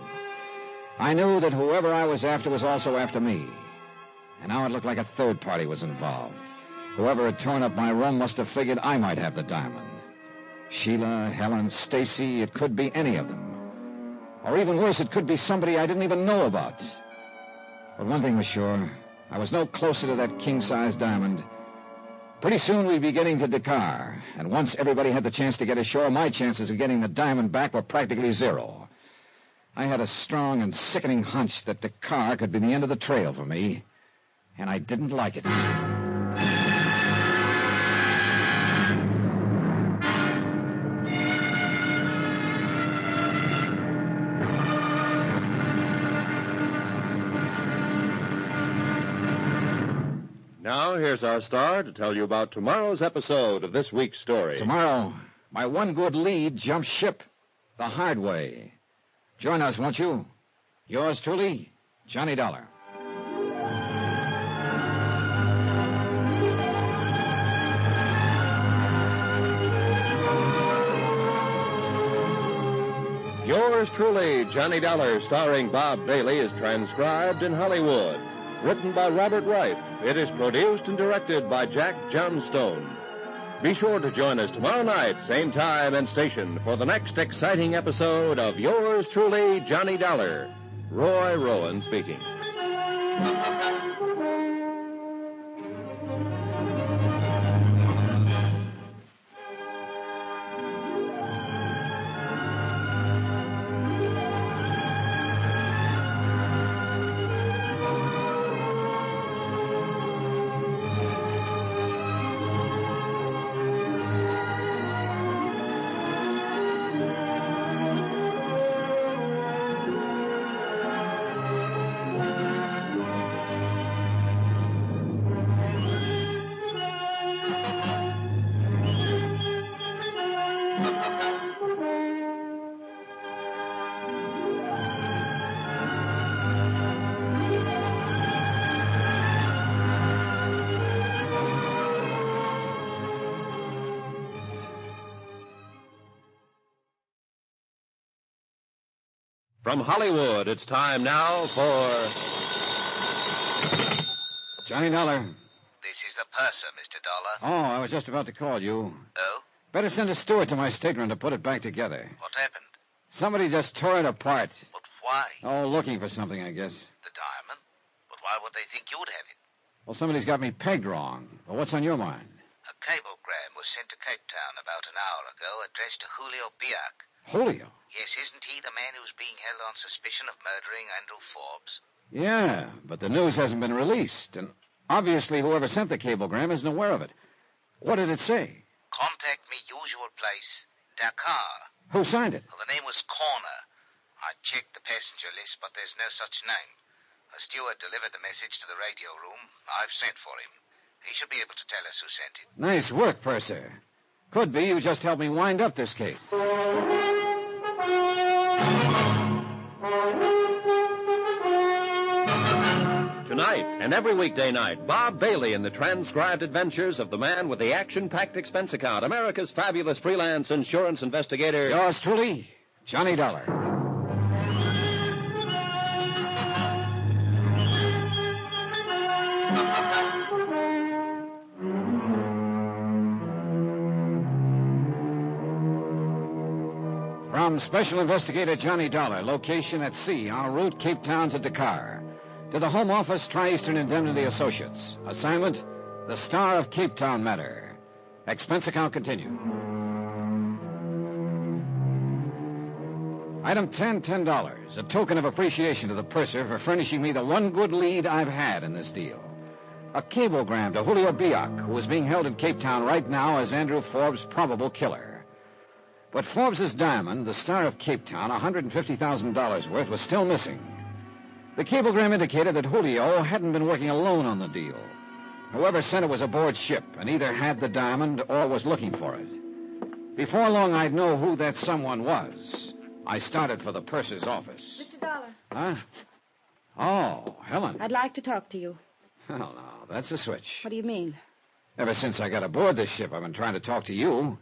S1: I knew that whoever I was after was also after me. And now it looked like a third party was involved. Whoever had torn up my room must have figured I might have the diamond. Sheila, Helen, Stacy, it could be any of them. Or even worse, it could be somebody I didn't even know about. But one thing was sure, I was no closer to that king-size diamond. Pretty soon we'd be getting to Dakar, and once everybody had the chance to get ashore, my chances of getting the diamond back were practically zero. I had a strong and sickening hunch that Dakar could be the end of the trail for me, and I didn't like it.
S10: Now, here's our star to tell you about tomorrow's episode of this week's story.
S1: Tomorrow, my one good lead jumps ship the hard way. Join us, won't you? Yours truly, Johnny Dollar.
S10: Yours truly, Johnny Dollar, starring Bob Bailey, is transcribed in Hollywood. Written by Robert Reif, it is produced and directed by Jack Johnstone. Be sure to join us tomorrow night, same time and station, for the next exciting episode of Yours truly, Johnny Dollar. Roy Rowan speaking. From Hollywood, it's time now for...
S1: Johnny Dollar.
S11: This is the purser, Mr. Dollar.
S1: Oh, I was just about to call you.
S11: Oh?
S1: Better send a steward to my stateroom to put it back together.
S11: What happened?
S1: Somebody just tore it apart.
S11: But why?
S1: Oh, looking for something, I guess.
S11: The diamond? But why would they think you'd have it?
S1: Well, somebody's got me pegged wrong. But what's on your mind?
S17: A cablegram was sent to Cape Town about an hour ago, addressed to Julio Biak.
S1: Julio?
S17: Yes, isn't he the man who's being held on suspicion of murdering Andrew Forbes?
S1: Yeah, but the news hasn't been released, and obviously whoever sent the cablegram isn't aware of it. What did it say?
S17: Contact me usual place, Dakar.
S1: Who signed it?
S17: Well, the name was Corner. I checked the passenger list, but there's no such name. A steward delivered the message to the radio room. I've sent for him. He should be able to tell us who sent it.
S1: Nice work, Purser. Could be you just helped me wind up this case.
S10: Tonight and every weekday night, Bob Bailey in the transcribed adventures of the man with the action-packed expense account, America's fabulous freelance insurance investigator.
S1: Yours truly, Johnny Dollar. From Special Investigator Johnny Dollar, location at sea, en route Cape Town to Dakar. To the Home Office, Tri-Eastern Indemnity Associates. Assignment, the Star of Cape Town matter. Expense account continued. Item 10, $10. A token of appreciation to the purser for furnishing me the one good lead I've had in this deal. A cablegram to Julio Biak, who is being held in Cape Town right now as Andrew Forbes' probable killer. But Forbes' diamond, the Star of Cape Town, $150,000 worth, was still missing. The cablegram indicated that Julio hadn't been working alone on the deal. Whoever sent it was aboard ship and either had the diamond or was looking for it. Before long, I'd know who that someone was. I started for the purser's office.
S18: Mr. Dollar.
S1: Huh? Oh, Helen.
S18: I'd like to talk to you.
S1: Hell no, that's a switch.
S18: What do you mean?
S1: Ever since I got aboard this ship, I've been trying to talk to you,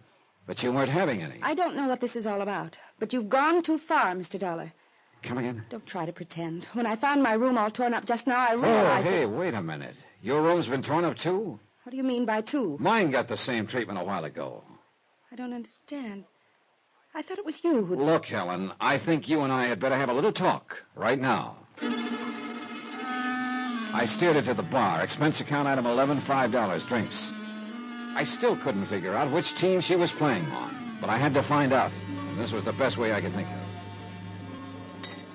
S1: but you weren't having any.
S18: I don't know what this is all about, but you've gone too far, Mr. Dollar.
S1: Come again?
S18: Don't try to pretend. When I found my room all torn up just now, I realized...
S1: Oh, hey, wait a minute. Your room's been torn up, too?
S18: What do you mean by two?
S1: Mine got the same treatment a while ago.
S18: I don't understand. I thought it was you who...
S1: Look, Helen, I think you and I had better have a little talk right now. I steered her to the bar. Expense account item 11, $5, drinks. I still couldn't figure out which team she was playing on, but I had to find out, and this was the best way I could think of.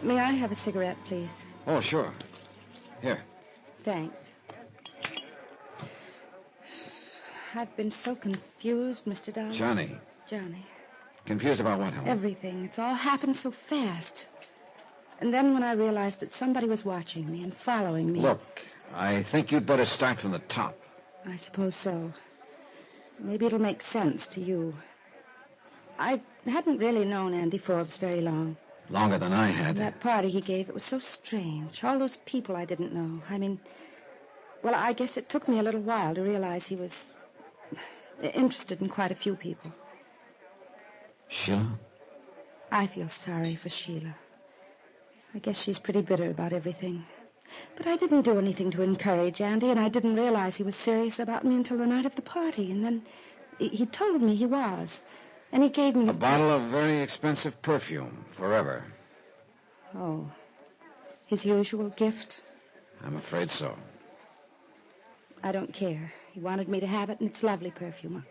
S18: May I have a cigarette, please?
S1: Oh, sure. Here.
S18: Thanks. I've been so confused, Mr. Dollar.
S1: Johnny.
S18: Johnny.
S1: Confused about what, Helen?
S18: Everything. It's all happened so fast. And then when I realized that somebody was watching me and following me...
S1: Look, I think you'd better start from the top.
S18: I suppose so. Maybe it'll make sense to you. I hadn't really known Andy Forbes very long.
S1: Longer than I had.
S18: That party he gave, it was so strange. All those people I didn't know. I mean, well, I guess it took me a little while to realize he was interested in quite a few people.
S1: Sheila?
S18: I feel sorry for Sheila. I guess she's pretty bitter about everything. But I didn't do anything to encourage Andy, and I didn't realize he was serious about me until the night of the party. And then he told me he was. And he gave me...
S1: A bottle of very expensive perfume, forever.
S18: Oh. His usual gift?
S1: I'm afraid so.
S18: I don't care. He wanted me to have it, and it's lovely perfume.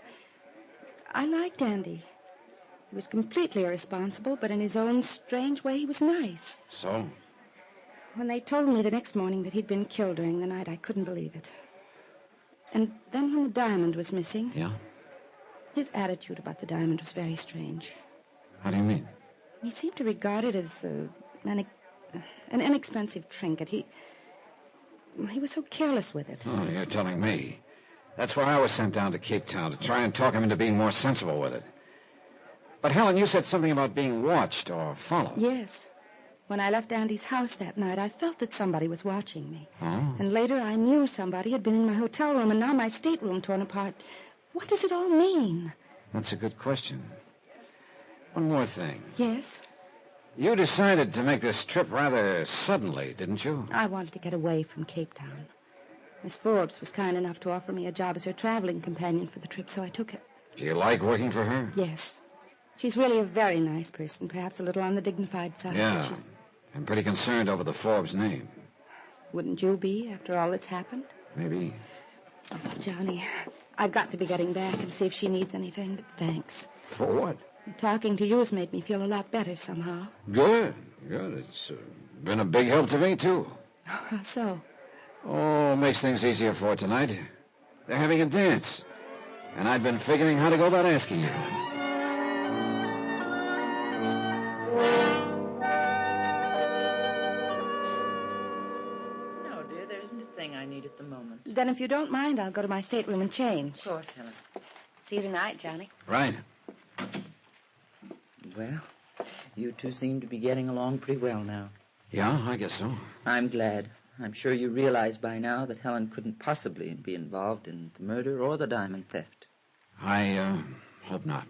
S18: I liked Andy. He was completely irresponsible, but in his own strange way, he was nice.
S1: So?
S18: When they told me the next morning that he'd been killed during the night, I couldn't believe it. And then when the diamond was missing...
S1: Yeah?
S18: His attitude about the diamond was very strange.
S1: How do you mean?
S18: He seemed to regard it as an inexpensive trinket. He was so careless with it.
S1: Oh, you're telling me. That's why I was sent down to Cape Town, to try and talk him into being more sensible with it. But, Helen, you said something about being watched or followed.
S18: Yes. When I left Andy's house that night, I felt that somebody was watching me.
S1: Oh?
S18: And later I knew somebody had been in my hotel room, and now my stateroom torn apart. What does it all mean?
S1: That's a good question. One more thing.
S18: Yes?
S1: You decided to make this trip rather suddenly, didn't you?
S18: I wanted to get away from Cape Town. Miss Forbes was kind enough to offer me a job as her traveling companion for the trip, so I took it.
S1: Do you like working for her?
S18: Yes. She's really a very nice person, perhaps a little on the dignified side.
S1: Yeah,
S18: but
S1: I'm pretty concerned over the Forbes name.
S18: Wouldn't you be, after all that's happened?
S1: Maybe.
S18: Oh, Johnny, I've got to be getting back and see if she needs anything, but thanks.
S1: For what?
S18: Talking to you has made me feel a lot better somehow.
S1: Good. It's been a big help to me, too.
S18: How so?
S1: Oh, makes things easier for tonight. They're having a dance. And I've been figuring how to go about asking you.
S14: No, dear, there isn't a thing I need at the moment.
S18: Then if you don't mind, I'll go to my stateroom and change.
S14: Of course, Helen.
S18: See you tonight, Johnny.
S1: Right.
S14: Well, you two seem to be getting along pretty well now.
S1: Yeah, I guess so.
S14: I'm glad. I'm sure you realize by now that Helen couldn't possibly be involved in the murder or the diamond theft.
S1: I hope not.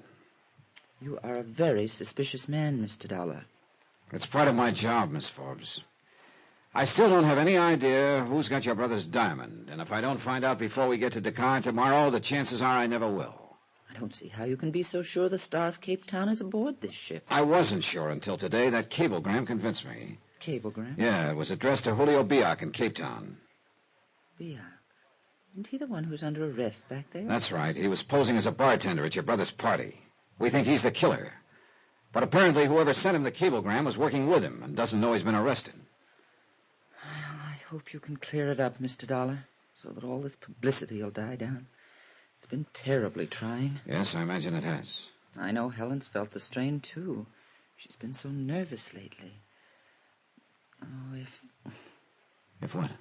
S14: You are a very suspicious man, Mr. Dollar.
S1: It's part of my job, Miss Forbes. I still don't have any idea who's got your brother's diamond, and if I don't find out before we get to Dakar tomorrow, the chances are I never will.
S14: I don't see how you can be so sure the Star of Cape Town is aboard this ship.
S1: I wasn't sure until today. That cablegram convinced me.
S14: Cablegram?
S1: Yeah, it was addressed to Julio Biak in Cape Town.
S14: Biak? Isn't he the one who's under arrest back there?
S1: That's right. He was posing as a bartender at your brother's party. We think he's the killer. But apparently whoever sent him the cablegram was working with him and doesn't know he's been arrested.
S14: Well, I hope you can clear it up, Mr. Dollar, so that all this publicity will die down. It's been terribly trying.
S1: Yes, I imagine it has.
S14: I know Helen's felt the strain, too. She's been so nervous lately. Oh,
S1: If what?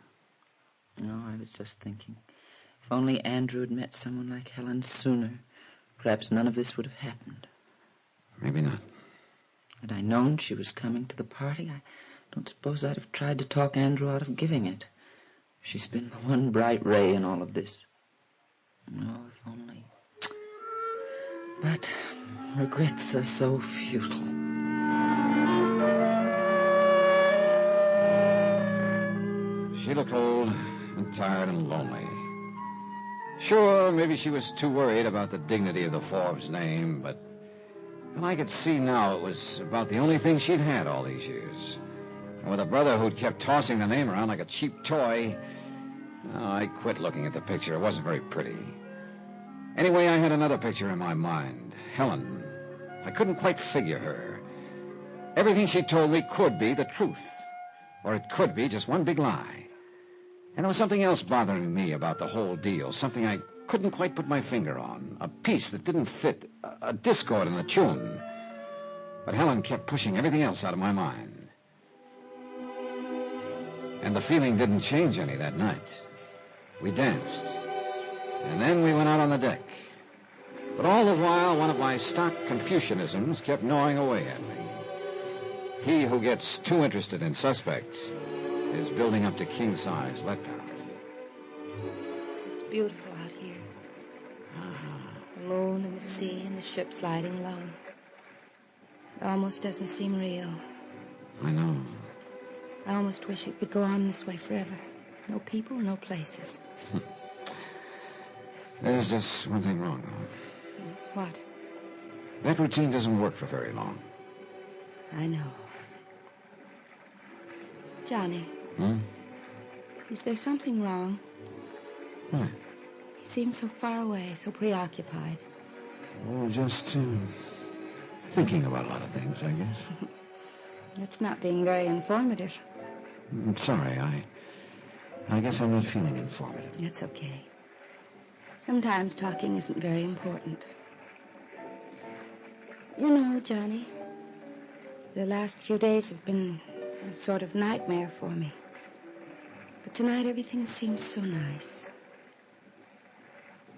S14: No, I was just thinking. If only Andrew had met someone like Helen sooner, perhaps none of this would have happened.
S1: Maybe not.
S14: Had I known she was coming to the party, I don't suppose I'd have tried to talk Andrew out of giving it. She's been the one bright ray in all of this. Oh, if only. But regrets are so futile.
S1: She looked old and tired and lonely. Sure, maybe she was too worried about the dignity of the Forbes name, but I could see now it was about the only thing she'd had all these years. And with a brother who'd kept tossing the name around like a cheap toy, I quit looking at the picture. It wasn't very pretty. Anyway, I had another picture in my mind. Helen. I couldn't quite figure her. Everything she told me could be the truth. Or it could be just one big lie. And there was something else bothering me about the whole deal. Something I couldn't quite put my finger on. A piece that didn't fit. A discord in the tune. But Helen kept pushing everything else out of my mind. And the feeling didn't change any that night. We danced. And then we went out on the deck. But all the while, one of my stock Confucianisms kept gnawing away at me. He who gets too interested in suspects is building up to king-size letdown.
S18: It's beautiful out here. The moon and the sea and the ship sliding along. It almost doesn't seem real.
S1: I know.
S18: I almost wish it could go on this way forever. No people, no places.
S1: There's just one thing wrong, though.
S18: What?
S1: That routine doesn't work for very long.
S18: I know. Johnny. Is there something wrong?
S1: What?
S18: You seem so far away, so preoccupied.
S1: Oh, just thinking about a lot of things, I guess.
S18: That's not being very informative.
S1: I'm sorry, I guess I'm not feeling informative.
S18: That's okay. Sometimes talking isn't very important. You know, Johnny, the last few days have been a sort of nightmare for me. But tonight everything seems so nice.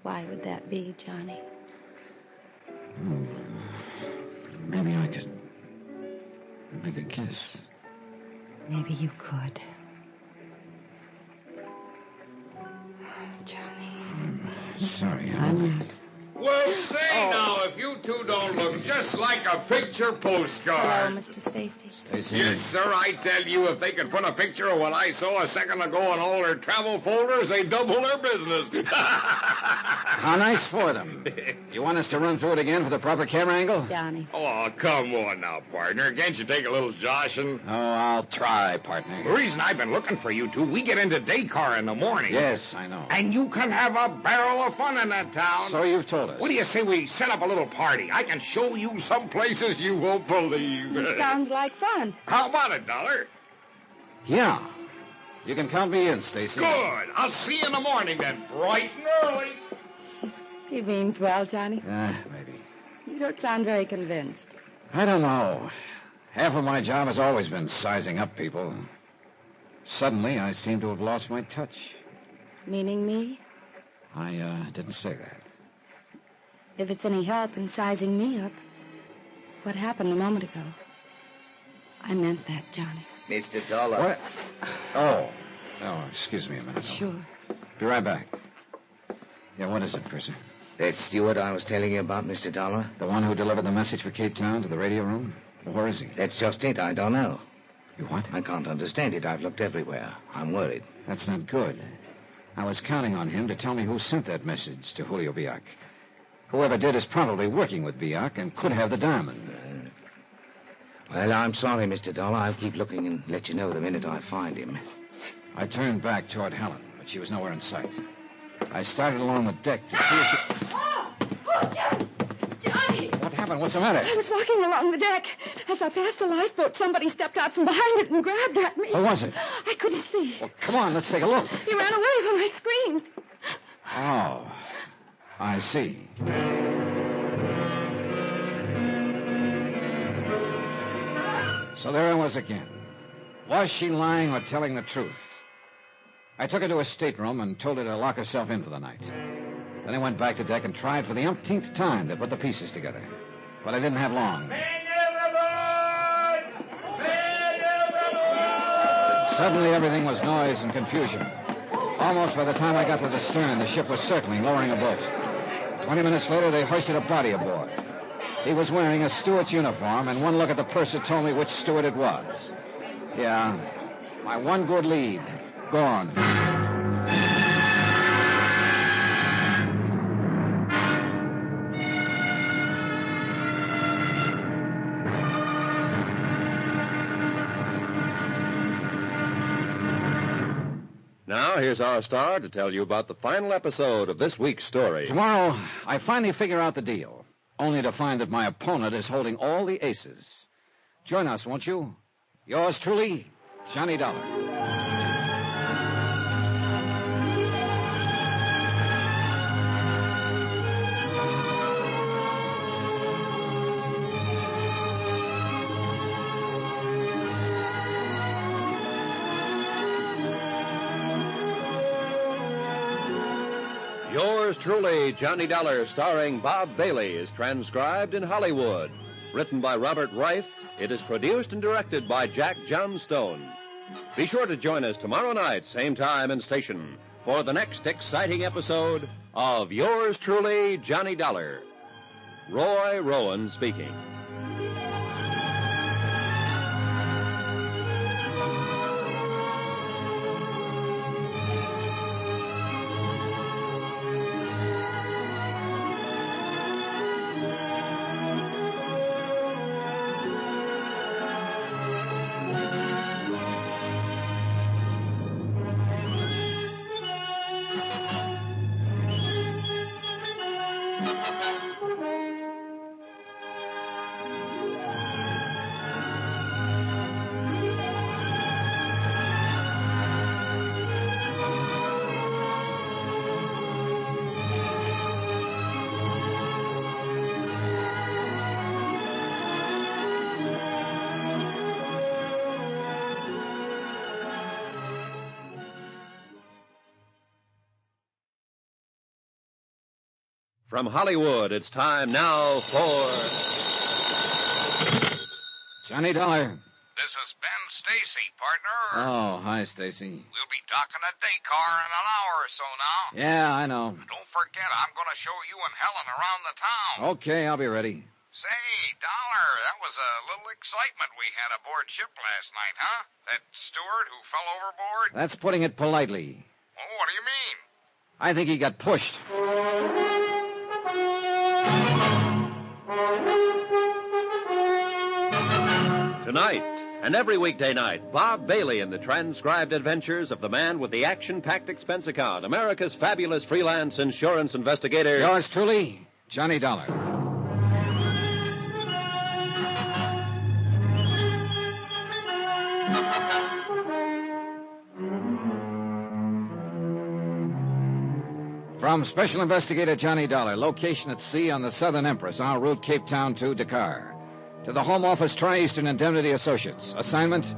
S18: Why would that be, Johnny?
S1: Maybe I could make a kiss.
S18: Maybe you could. Johnny.
S1: Sorry,
S18: I'm not.
S16: Well, say now, if you two don't look just like a picture postcard.
S18: Hello, Mr. Stacy.
S1: Stacy.
S16: Yes, sir, I tell you, if they could put a picture of what I saw a second ago in all their travel folders, they'd double their business.
S1: How nice for them. You want us to run through it again for the proper camera angle?
S18: Johnny.
S16: Oh, come on now, partner. Can't you take a little joshing?
S1: Oh, I'll try, partner.
S16: The reason I've been looking for you two, we get into day car in the morning.
S1: Yes, I know.
S16: And you can have a barrel of fun in that town.
S1: So you've told us.
S16: What do you say we set up a little party? I can show you some places you won't believe.
S18: It sounds like fun.
S16: How about it, Dollar?
S1: Yeah. You can count me in, Stacy.
S16: Good. I'll see you in the morning then, bright and early.
S18: He means well, Johnny.
S1: Maybe.
S18: You don't sound very convinced.
S1: I don't know. Half of my job has always been sizing up people. Suddenly, I seem to have lost my touch.
S18: Meaning me?
S1: I didn't say that.
S18: If it's any help in sizing me up, what happened a moment ago? I meant that, Johnny.
S19: Mr. Dollar.
S1: What? Oh, excuse me a minute.
S18: Sure.
S1: Be right back. Yeah, what is it, Percy?
S19: That steward I was telling you about, Mr. Dollar?
S1: The one who delivered the message for Cape Town to the radio room? Where is he?
S19: That's just it. I don't know.
S1: You what?
S19: I can't understand it. I've looked everywhere. I'm worried.
S1: That's not good. I was counting on him to tell me who sent that message to Julio Biak. Whoever did is probably working with Biak and could have the diamond.
S19: Well, I'm sorry, Mr. Dollar. I'll keep looking and let you know the minute I find him.
S1: I turned back toward Helen, but she was nowhere in sight. I started along the deck to see if she...
S18: Johnny!
S1: What happened? What's the matter?
S18: I was walking along the deck. As I passed the lifeboat, somebody stepped out from behind it and grabbed at me.
S1: Who was it?
S18: I couldn't see.
S1: Well, come on, let's take a look.
S18: He ran away when I screamed.
S1: Oh, I see. So there I was again. Was she lying or telling the truth? I took her to her stateroom and told her to lock herself in for the night. Then I went back to deck and tried for the umpteenth time to put the pieces together. But I didn't have long. Suddenly everything was noise and confusion. Almost by the time I got to the stern, the ship was circling, lowering a boat. 20 minutes later, they hoisted a body aboard. He was wearing a steward's uniform, and one look at the purser told me which steward it was. Yeah, my one good lead, gone.
S10: Now, here's our star to tell you about the final episode of this week's story.
S1: Tomorrow, I finally figure out the deal, only to find that my opponent is holding all the aces. Join us, won't you? Yours truly, Johnny Dollar.
S10: Yours truly, Johnny Dollar, starring Bob Bailey, is transcribed in Hollywood. Written by Robert Reif, it is produced and directed by Jack Johnstone. Be sure to join us tomorrow night, same time and station, for the next exciting episode of Yours truly, Johnny Dollar. Roy Rowan speaking. From Hollywood, it's time now for...
S1: Johnny Dollar.
S16: This has been Stacy, partner.
S1: Oh, hi, Stacy.
S16: We'll be docking a day car in an hour or so now.
S1: Yeah, I know.
S16: Don't forget, I'm going to show you and Helen around the town.
S1: Okay, I'll be ready.
S16: Say, Dollar, that was a little excitement we had aboard ship last night, huh? That steward who fell overboard?
S1: That's putting it politely.
S16: Oh, what do you mean?
S1: I think he got pushed.
S10: Tonight, and every weekday night, Bob Bailey in the transcribed adventures of the man with the action-packed expense account, America's fabulous freelance insurance investigator.
S1: Yours truly, Johnny Dollar. From Special Investigator Johnny Dollar, location at sea on the Southern Empress, en route Cape Town to Dakar. To the Home Office, Tri-Eastern Indemnity Associates. Assignment,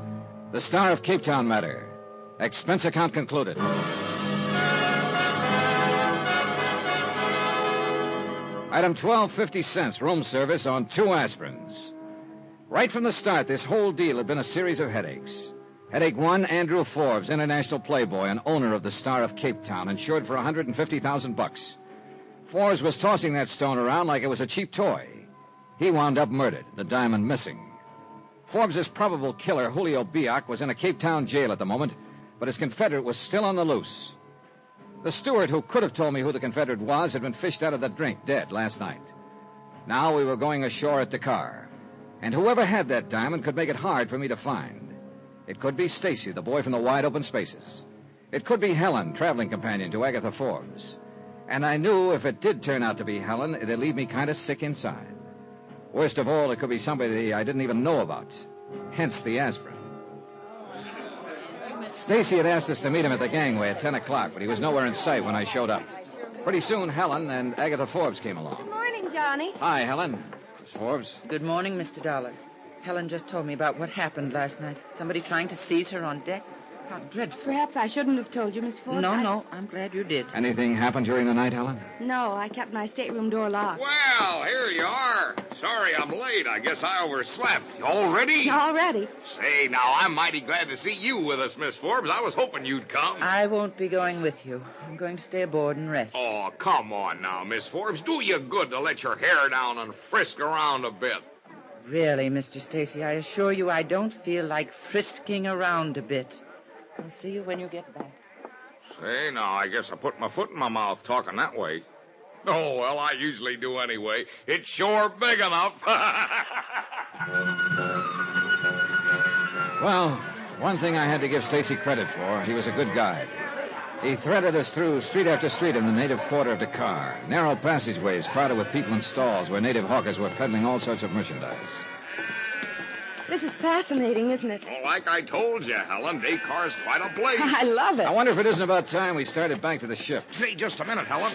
S1: the Star of Cape Town matter. Expense account concluded. Item 12, 50 cents, room service on 2 aspirins. Right from the start, this whole deal had been a series of headaches. Headache 1, Andrew Forbes, international playboy and owner of the Star of Cape Town, insured for $150,000. Forbes was tossing that stone around like it was a cheap toy. He wound up murdered, the diamond missing. Forbes' probable killer, Julio Biak, was in a Cape Town jail at the moment, but his confederate was still on the loose. The steward who could have told me who the confederate was had been fished out of the drink, dead, last night. Now we were going ashore at Dakar, and whoever had that diamond could make it hard for me to find. It could be Stacy, the boy from the wide open spaces. It could be Helen, traveling companion to Agatha Forbes. And I knew if it did turn out to be Helen, it'd leave me kind of sick inside. Worst of all, it could be somebody I didn't even know about. Hence the aspirin. Stacy had asked us to meet him at the gangway at 10 o'clock, but he was nowhere in sight when I showed up. Pretty soon, Helen and Agatha Forbes came along.
S18: Good morning, Johnny.
S1: Hi, Helen. Miss Forbes.
S14: Good morning, Mr. Dollar. Helen just told me about what happened last night. Somebody trying to seize her on deck. How dreadful.
S18: Perhaps I shouldn't have told you, Miss Forbes.
S14: No, I'm glad you did.
S1: Anything happened during the night, Helen?
S18: No, I kept my stateroom door locked.
S16: Well, here you are. Sorry I'm late. I guess I overslept. All ready?
S18: Already.
S16: Say, now, I'm mighty glad to see you with us, Miss Forbes. I was hoping you'd come.
S14: I won't be going with you. I'm going to stay aboard and rest.
S16: Oh, come on now, Miss Forbes. Do you good to let your hair down and frisk around a bit.
S14: Really, Mr. Stacy, I assure you I don't feel like frisking around a bit. I'll see you when you get back.
S16: Say, now, I guess I put my foot in my mouth talking that way. Oh, well, I usually do anyway. It's sure big enough.
S1: Well, one thing I had to give Stacy credit for, he was a good guide. He threaded us through street after street in the native quarter of Dakar, narrow passageways crowded with people in stalls where native hawkers were peddling all sorts of merchandise.
S18: This is fascinating, isn't it?
S16: Well, like I told you, Helen, Dakar's quite a place.
S18: I love it.
S1: I wonder if it isn't about time we started back to the ship.
S16: Say, just a minute, Helen.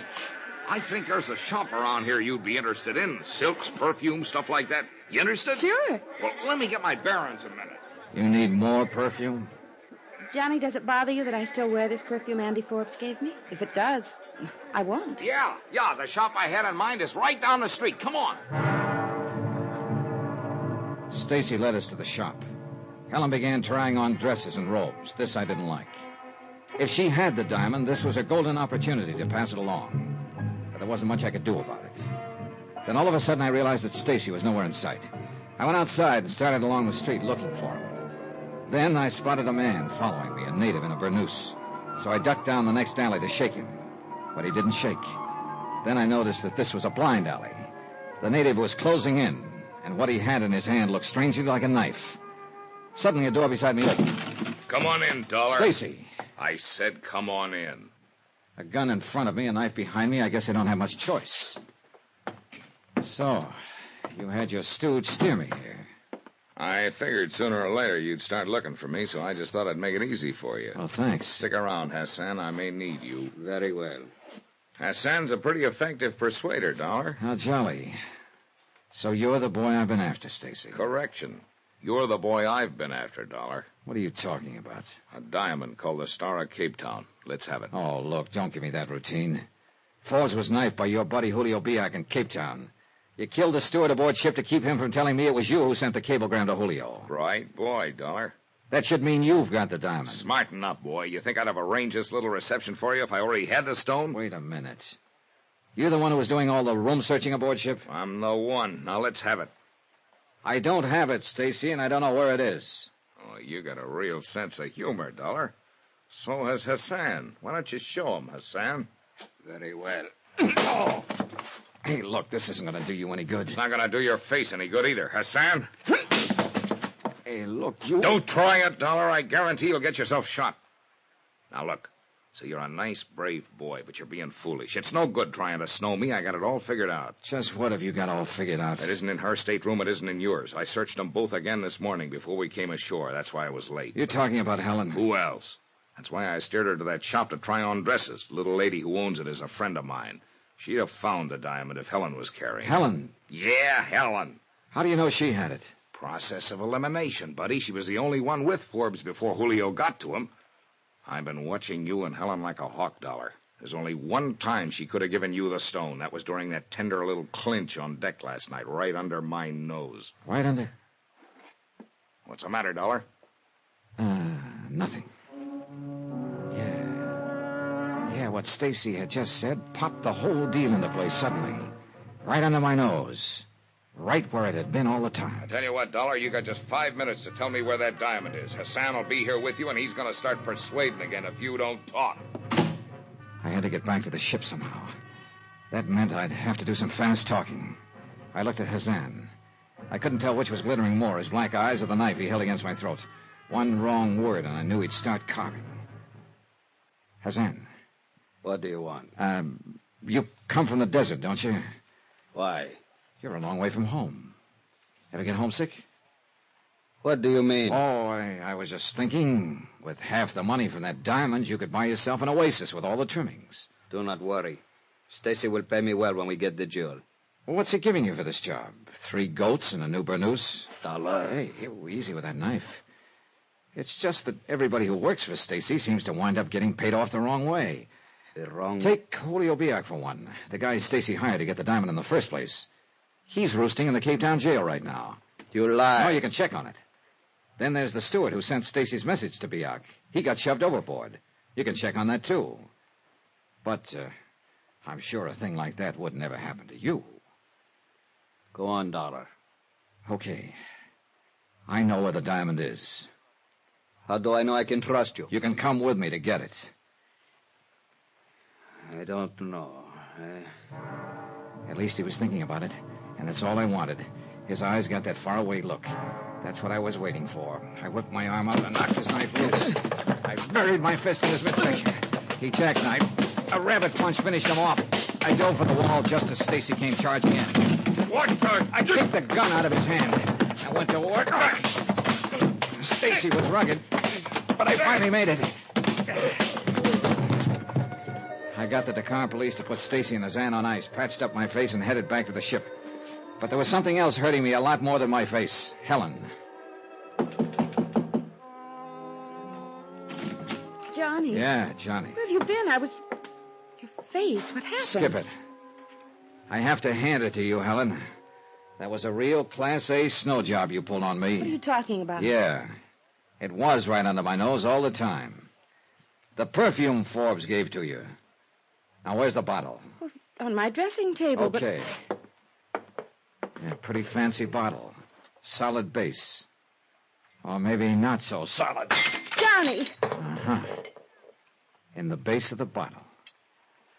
S16: I think there's a shop around here you'd be interested in. Silks, perfume, stuff like that. You interested?
S18: Sure.
S16: Well, let me get my bearings a minute.
S1: You need more perfume?
S18: Johnny, does it bother you that I still wear this perfume Andy Forbes gave me? If it does, I won't.
S16: Yeah, the shop I had in mind is right down the street. Come on.
S1: Stacy led us to the shop. Helen began trying on dresses and robes. This I didn't like. If she had the diamond, this was a golden opportunity to pass it along. But there wasn't much I could do about it. Then all of a sudden I realized that Stacy was nowhere in sight. I went outside and started along the street looking for him. Then I spotted a man following me, a native in a burnous. So I ducked down the next alley to shake him. But he didn't shake. Then I noticed that this was a blind alley. The native was closing in, and what he had in his hand looked strangely like a knife. Suddenly, a door beside me opened.
S16: Come on in, Dollar.
S1: Stacy.
S16: I said come on in.
S1: A gun in front of me, a knife behind me. I guess I don't have much choice. So, you had your stooge steer me here.
S16: I figured sooner or later you'd start looking for me, so I just thought I'd make it easy for you.
S1: Oh, thanks.
S16: Stick around, Hassan. I may need you.
S12: Very well.
S16: Hassan's a pretty effective persuader, Dollar.
S1: How jolly. So you're the boy I've been after, Stacy.
S16: Correction. You're the boy I've been after, Dollar.
S1: What are you talking about?
S16: A diamond called the Star of Cape Town. Let's have it.
S1: Oh, look, don't give me that routine. Forbes was knifed by your buddy Julio Biak in Cape Town. You killed the steward aboard ship to keep him from telling me it was you who sent the cablegram to Julio.
S16: Right boy, Dollar.
S20: That should mean you've got the diamond.
S16: Smarten up, boy. You think I'd have arranged this little reception for you if I already had the stone?
S20: Wait a minute. You're the one who was doing all the room searching aboard ship?
S16: I'm the one. Now let's have it.
S20: I don't have it, Stacy, and I don't know where it is.
S16: Oh, you got a real sense of humor, Dollar. So has Hassan. Why don't you show him, Hassan?
S20: Very well. Oh. Hey, look, this isn't going to do you any good.
S16: It's not going to do your face any good either, Hassan.
S20: Hey, look, you...
S16: Don't try it, Dollar. I guarantee you'll get yourself shot. Now, look. So you're a nice, brave boy, but you're being foolish. It's no good trying to snow me. I got it all figured out.
S20: Just what have you got all figured out?
S16: It isn't in her stateroom. It isn't in yours. I searched them both again this morning before we came ashore. That's why I was late.
S20: You're talking about Helen?
S16: Who else? That's why I steered her to that shop to try on dresses. The little lady who owns it is a friend of mine. She'd have found the diamond if Helen was carrying it.
S20: Helen?
S16: Yeah, Helen.
S20: How do you know she had it?
S16: Process of elimination, buddy. She was the only one with Forbes before Julio got to him. I've been watching you and Helen like a hawk, Dollar. There's only one time she could have given you the stone. That was during that tender little clinch on deck last night, right under my nose.
S20: Right under?
S16: What's the matter, Dollar?
S20: Nothing. Yeah, what Stacy had just said popped the whole deal into place suddenly. Right under my nose. Right where it had been all the time.
S16: I tell you what, Dollar, you got just 5 minutes to tell me where that diamond is. Hassan will be here with you, and he's going to start persuading again if you don't talk.
S20: I had to get back to the ship somehow. That meant I'd have to do some fast talking. I looked at Hassan. I couldn't tell which was glittering more, his black eyes or the knife he held against my throat. One wrong word, and I knew he'd start carving. Hassan.
S12: What do you want?
S20: You come from the desert, don't you?
S12: Why?
S20: You're a long way from home. Ever get homesick?
S12: What do you mean?
S20: Oh, I was just thinking, with half the money from that diamond, you could buy yourself an oasis with all the trimmings.
S12: Do not worry. Stacy will pay me well when we get the jewel.
S20: Well, what's he giving you for this job? 3 goats and a new burnous?
S12: $1.
S20: Hey, easy with that knife. It's just that everybody who works for Stacy seems to wind up getting paid off the wrong way.
S12: The wrong...
S20: Take Julio Biak for one. The guy Stacy hired to get the diamond in the first place. He's roosting in the Cape Town jail right now.
S12: You lie.
S20: No, you can check on it. Then there's the steward who sent Stacy's message to Biak. He got shoved overboard. You can check on that, too. But I'm sure a thing like that would never happen to you.
S12: Go on, Dollar.
S20: Okay. I know where the diamond is.
S12: How do I know I can trust you?
S20: You can come with me to get it.
S12: I don't know.
S20: At least he was thinking about it, and that's all I wanted. His eyes got that faraway look. That's what I was waiting for. I whipped my arm out and knocked his knife loose. I buried my fist in his midsection. He jackknifed. A rabbit punch finished him off. I dove for the wall just as Stacy came charging in.
S16: What the...
S20: I kicked the gun out of his hand. I went to work. Stacy was rugged, but I finally made it. I got the Dakar police to put Stacy and Hassan on ice, patched up my face, and headed back to the ship. But there was something else hurting me a lot more than my face. Helen.
S18: Johnny.
S20: Yeah, Johnny.
S18: Where have you been? Your face. What happened?
S20: Skip it. I have to hand it to you, Helen. That was a real Class A snow job you pulled on me.
S18: What are you talking about?
S20: Yeah. It was right under my nose all the time. The perfume Forbes gave to you. Now, where's the bottle?
S18: On my dressing table,
S20: Okay. Yeah, pretty fancy bottle. Solid base. Or maybe not so solid.
S18: Johnny!
S20: Uh-huh. In the base of the bottle.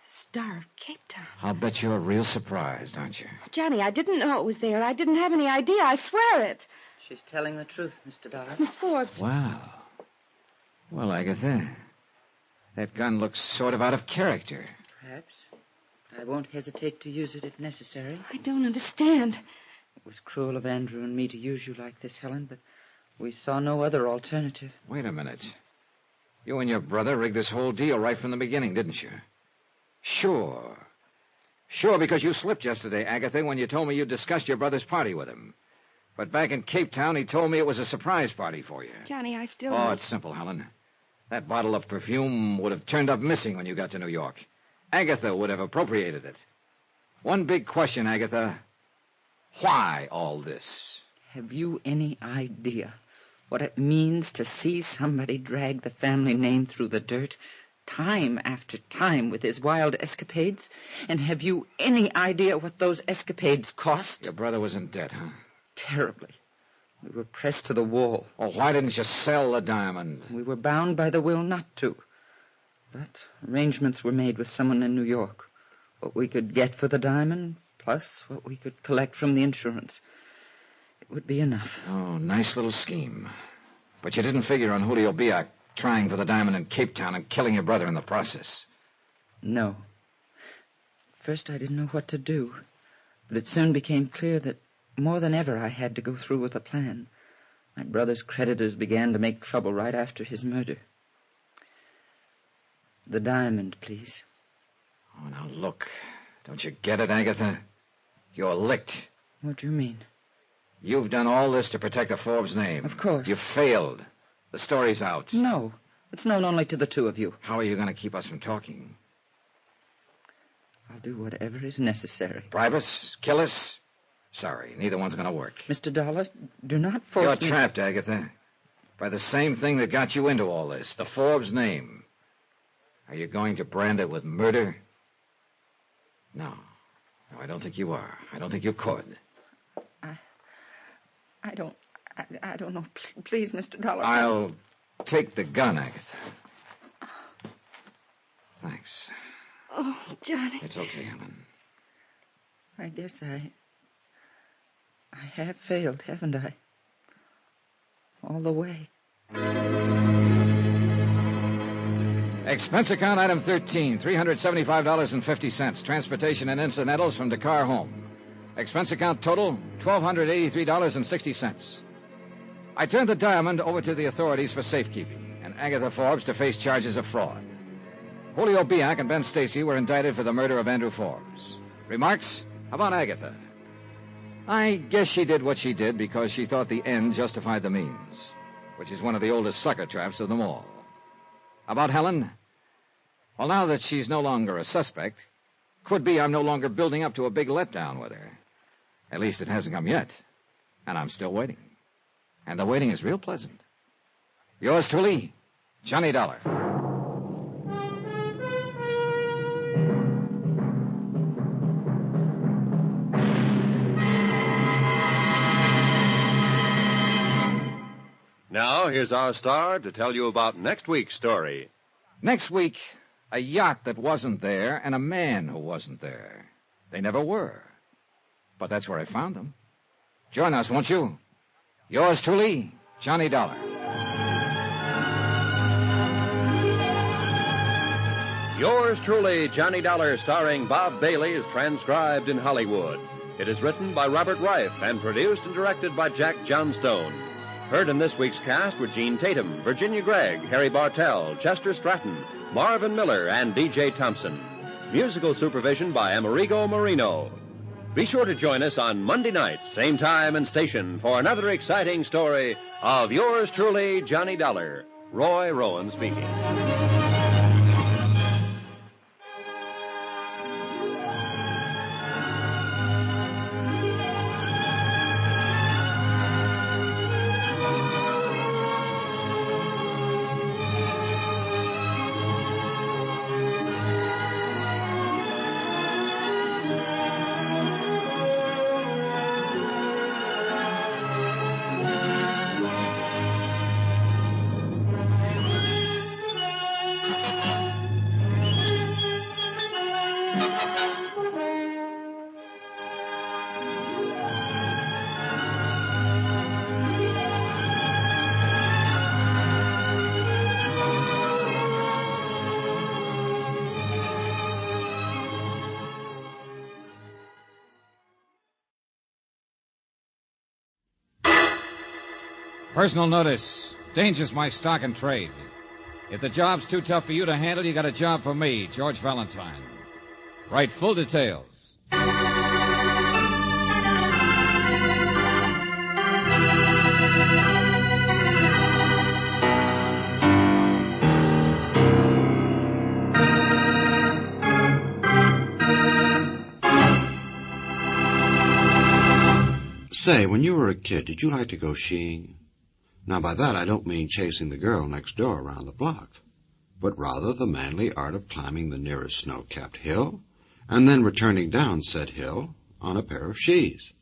S18: The Star of Cape Town.
S20: I'll bet you're real surprised, aren't you?
S18: Johnny, I didn't know it was there. I didn't have any idea. I swear it.
S14: She's telling the truth, Mr. Dollar.
S18: Miss Forbes.
S20: Wow. Well, Agatha, that gun looks sort of out of character.
S14: Perhaps. I won't hesitate to use it if necessary.
S18: I don't understand.
S14: It was cruel of Andrew and me to use you like this, Helen, but we saw no other alternative.
S20: Wait a minute. You and your brother rigged this whole deal right from the beginning, didn't you? Sure. Sure, because you slipped yesterday, Agatha, when you told me you discussed your brother's party with him. But back in Cape Town, he told me it was a surprise party for you.
S18: Johnny, I still...
S20: Oh, it's simple, Helen. That bottle of perfume would have turned up missing when you got to New York. Agatha would have appropriated it. One big question, Agatha. Why all this?
S14: Have you any idea what it means to see somebody drag the family name through the dirt time after time with his wild escapades? And have you any idea what those escapades cost?
S20: Your brother was in debt, huh?
S14: Terribly. We were pressed to the wall.
S20: Well, why didn't you sell the diamond?
S14: We were bound by the will not to. But arrangements were made with someone in New York. What we could get for the diamond, plus what we could collect from the insurance. It would be enough.
S20: Oh, nice little scheme. But you didn't figure on Julio Biak trying for the diamond in Cape Town and killing your brother in the process.
S14: No. First, I didn't know what to do. But it soon became clear that more than ever I had to go through with a plan. My brother's creditors began to make trouble right after his murder. The diamond, please.
S20: Oh, now look. Don't you get it, Agatha? You're licked.
S14: What do you mean?
S20: You've done all this to protect the Forbes name.
S14: Of course.
S20: You failed. The story's out.
S14: No. It's known only to the two of you.
S20: How are you going to keep us from talking?
S14: I'll do whatever is necessary.
S20: Bribe us? Kill us? Sorry, neither one's going to work.
S14: Mr. Dollar, do not force me...
S20: You're trapped, Agatha. By the same thing that got you into all this, the Forbes name. Are you going to brand it with murder? No. No, I don't think you are. I don't think you could.
S14: I don't know. Please, Mr. Dollar.
S20: I'll take the gun, Agatha. Thanks.
S18: Oh, Johnny.
S20: It's okay, Helen.
S14: I guess I have failed, haven't I? All the way.
S20: Expense account item 13, $375.50. Transportation and incidentals from Dakar home. Expense account total, $1,283.60. I turned the diamond over to the authorities for safekeeping, and Agatha Forbes to face charges of fraud. Julio Biak and Ben Stacy were indicted for the murder of Andrew Forbes. Remarks about Agatha. I guess she did what she did because she thought the end justified the means, which is one of the oldest sucker traps of them all. About Helen? Well, now that she's no longer a suspect, could be I'm no longer building up to a big letdown with her. At least it hasn't come yet, and I'm still waiting. And the waiting is real pleasant. Yours truly, Johnny Dollar.
S10: Now, here's our star to tell you about next week's story.
S20: Next week, a yacht that wasn't there and a man who wasn't there. They never were. But that's where I found them. Join us, won't you? Yours truly, Johnny Dollar.
S10: Yours truly, Johnny Dollar, starring Bob Bailey, is transcribed in Hollywood. It is written by Robert Reif and produced and directed by Jack Johnstone. Heard in this week's cast were Gene Tatum, Virginia Gregg, Harry Bartell, Chester Stratton, Marvin Miller, and D.J. Thompson. Musical supervision by Amerigo Marino. Be sure to join us on Monday night, same time and station, for another exciting story of yours truly, Johnny Dollar. Roy Rowan speaking.
S1: Personal notice. Danger's my stock and trade. If the job's too tough for you to handle, you got a job for me, George Valentine. Write full details.
S2: Say, when you were a kid, did you like to go skiing? Now, by that I don't mean chasing the girl next door around the block, but rather the manly art of climbing the nearest snow-capped hill and then returning down said hill on a pair of skis.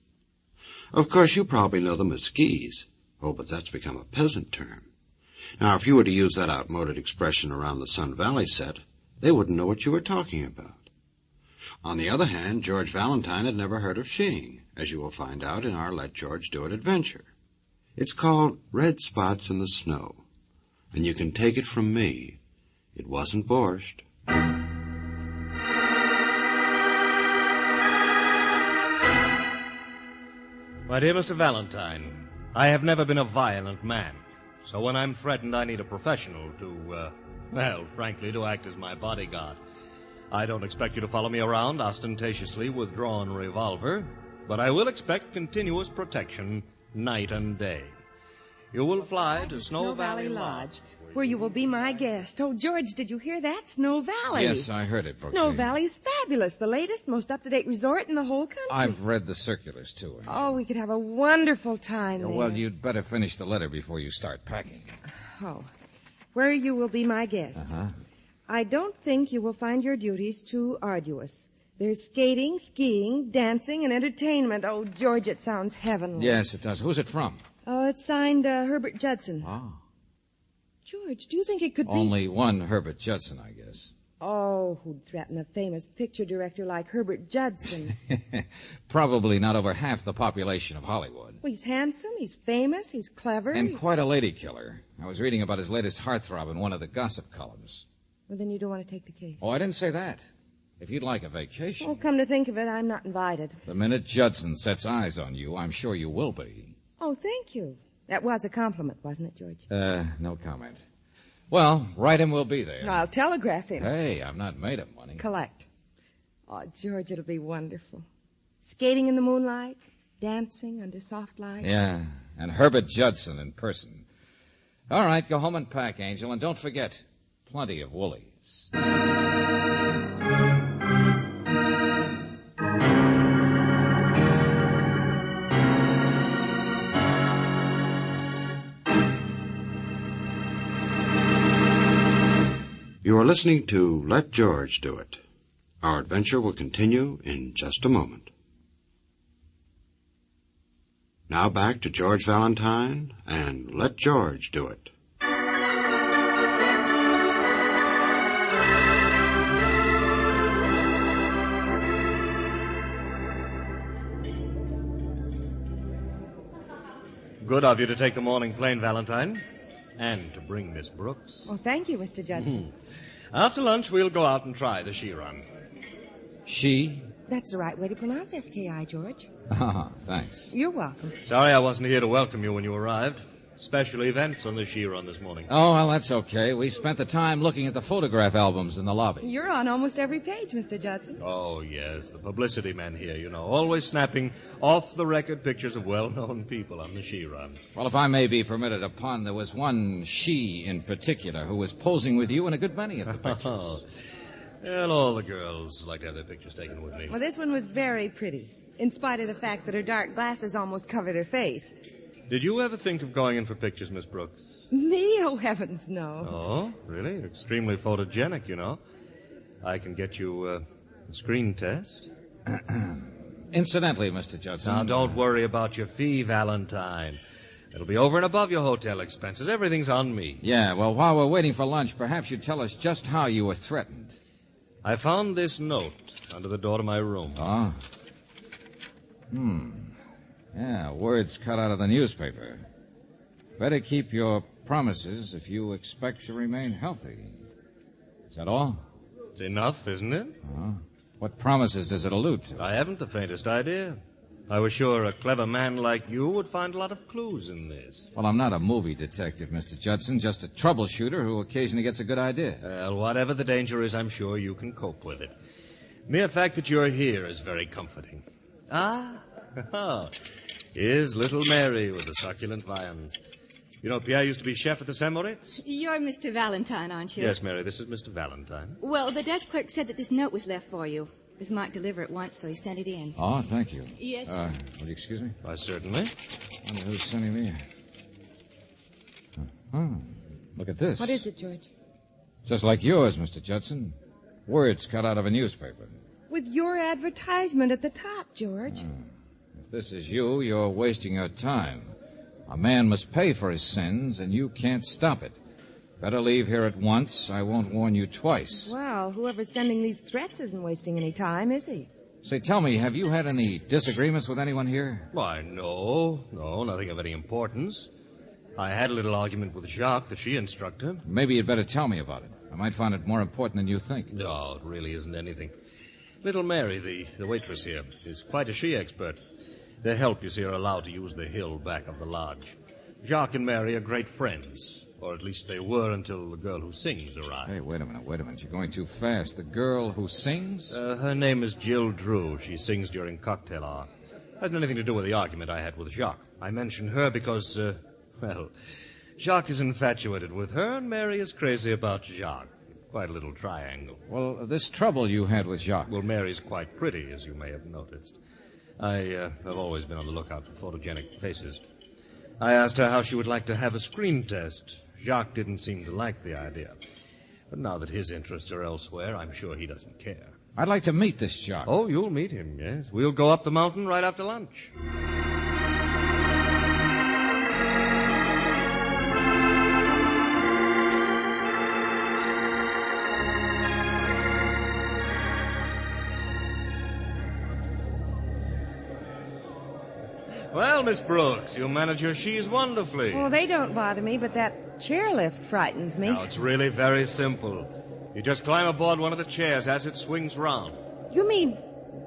S2: Of course, you probably know them as skis. Oh, but that's become a peasant term. Now, if you were to use that outmoded expression around the Sun Valley set, they wouldn't know what you were talking about. On the other hand, George Valentine had never heard of skiing, as you will find out in our Let George Do It adventure. It's called Red Spots in the Snow, and you can take it from me, it wasn't borscht.
S6: My dear Mr. Valentine, I have never been a violent man, so when I'm threatened I need a professional to, frankly, to act as my bodyguard. I don't expect you to follow me around ostentatiously with drawn revolver, but I will expect continuous protection night and day. You will fly to Snow Valley Lodge,
S4: where you will be my guest. Oh, George, did you hear that? Snow Valley.
S1: Yes, I heard it, Brooksy.
S4: Snow Valley's fabulous. The latest, most up-to-date resort in the whole country.
S1: I've read the circulars, too, Angel.
S4: Oh, we could have a wonderful time there.
S1: Well, you'd better finish the letter before you start packing.
S4: Oh, where you will be my guest.
S1: Uh-huh.
S4: I don't think you will find your duties too arduous. There's skating, skiing, dancing, and entertainment. Oh, George, it sounds heavenly.
S1: Yes, it does. Who's it from?
S4: Oh, it's signed Herbert Judson.
S1: Oh.
S4: George, do you think it could be...
S1: Only one Herbert Judson, I guess.
S4: Oh, who'd threaten a famous picture director like Herbert Judson?
S1: Probably not over half the population of Hollywood.
S4: Well, he's handsome, he's famous, he's clever.
S1: And quite a lady killer. I was reading about his latest heartthrob in one of the gossip columns.
S4: Well, then you don't want to take the case.
S1: Oh, I didn't say that. If you'd like a vacation.
S4: Oh, come to think of it, I'm not invited.
S1: The minute Judson sets eyes on you, I'm sure you will be.
S4: Oh, thank you. That was a compliment, wasn't it, George?
S1: No comment. Well, write him we'll be there.
S4: I'll telegraph him.
S1: Hey, I've not made him money.
S4: Collect. Oh, George, it'll be wonderful. Skating in the moonlight, dancing under soft lights.
S1: Yeah, and Herbert Judson in person. All right, go home and pack, Angel, and don't forget, plenty of woolies.
S2: You are listening to Let George Do It. Our adventure will continue in just a moment. Now back to George Valentine and Let George Do It.
S6: Good of you to take the morning plane, Valentine. And to bring Miss Brooks.
S4: Oh, thank you, Mr. Judson.
S6: After lunch, we'll go out and try the ski run.
S1: She?
S4: That's the right way to pronounce S-K-I, George.
S1: Oh, thanks.
S4: You're welcome.
S6: Sorry I wasn't here to welcome you when you arrived. Special events on the ski run this morning.
S1: Oh, well, that's okay. We spent the time looking at the photograph albums in the lobby.
S4: You're on almost every page, Mr. Judson.
S6: Oh, yes, the publicity man here, you know, always snapping off-the-record pictures of well-known people on the ski run.
S1: Well, if I may be permitted a pun, there was one she in particular who was posing with you in a good many of the pictures.
S6: Well, all the girls like to have their pictures taken with me.
S4: Well, this one was very pretty, in spite of the fact that her dark glasses almost covered her face.
S6: Did you ever think of going in for pictures, Miss Brooks?
S4: Me? Oh, heavens, no.
S6: Oh, really? You're extremely photogenic, you know. I can get you a screen test.
S1: Incidentally, Mr. Judson...
S6: Now, don't worry about your fee, Valentine. It'll be over and above your hotel expenses. Everything's on me.
S1: Yeah, well, while we're waiting for lunch, perhaps you'd tell us just how you were threatened.
S6: I found this note under the door to my room.
S1: Oh. Yeah, words cut out of the newspaper. Better keep your promises if you expect to remain healthy. Is that all?
S6: It's enough, isn't it?
S1: What promises does it allude to?
S6: I haven't the faintest idea. I was sure a clever man like you would find a lot of clues in this.
S1: Well, I'm not a movie detective, Mr. Judson, just a troubleshooter who occasionally gets a good idea.
S6: Well, whatever the danger is, I'm sure you can cope with it. Mere fact that you're here is very comforting. Here's little Mary with the succulent viands. You know, Pierre used to be chef at the St. Moritz?
S21: You're Mr. Valentine, aren't you?
S6: Yes, Mary, this is Mr. Valentine.
S21: Well, the desk clerk said that this note was left for you. It was marked deliver at once, so he sent it in.
S1: Oh, thank you.
S21: Yes.
S1: Will you excuse me?
S6: Why, certainly.
S1: I wonder who's sending me. Look at this.
S4: What is it, George?
S1: Just like yours, Mr. Judson. Words cut out of a newspaper.
S4: With your advertisement at the top, George.
S1: If this is you, you're wasting your time. A man must pay for his sins, and you can't stop it. Better leave here at once. I won't warn you twice.
S4: Well, whoever's sending these threats isn't wasting any time, is he?
S1: Say, tell me, have you had any disagreements with anyone here?
S6: Why, no, nothing of any importance. I had a little argument with Jacques, the she instructor.
S1: Maybe you'd better tell me about it. I might find it more important than you think.
S6: No, it really isn't anything. Little Mary, the waitress here, is quite a she expert. The help, you see, are allowed to use the hill back of the lodge. Jacques and Mary are great friends. Or at least they were until the girl who sings arrived.
S1: Hey, wait a minute. You're going too fast. The girl who sings?
S6: Her name is Jill Drew. She sings during cocktail hour. Hasn't anything to do with the argument I had with Jacques. I mention her because, Jacques is infatuated with her, and Mary is crazy about Jacques. Quite a little triangle.
S1: Well, this trouble you had with Jacques.
S6: Well, Mary's quite pretty, as you may have noticed. I have always been on the lookout for photogenic faces. I asked her how she would like to have a screen test. Jacques didn't seem to like the idea. But now that his interests are elsewhere, I'm sure he doesn't care.
S1: I'd like to meet this Jacques.
S6: Oh, you'll meet him, yes. We'll go up the mountain right after lunch. Well, Miss Brooks, you manage your she's wonderfully.
S4: Well, they don't bother me, but that chairlift frightens me.
S6: Now, it's really very simple. You just climb aboard one of the chairs as it swings round.
S4: You mean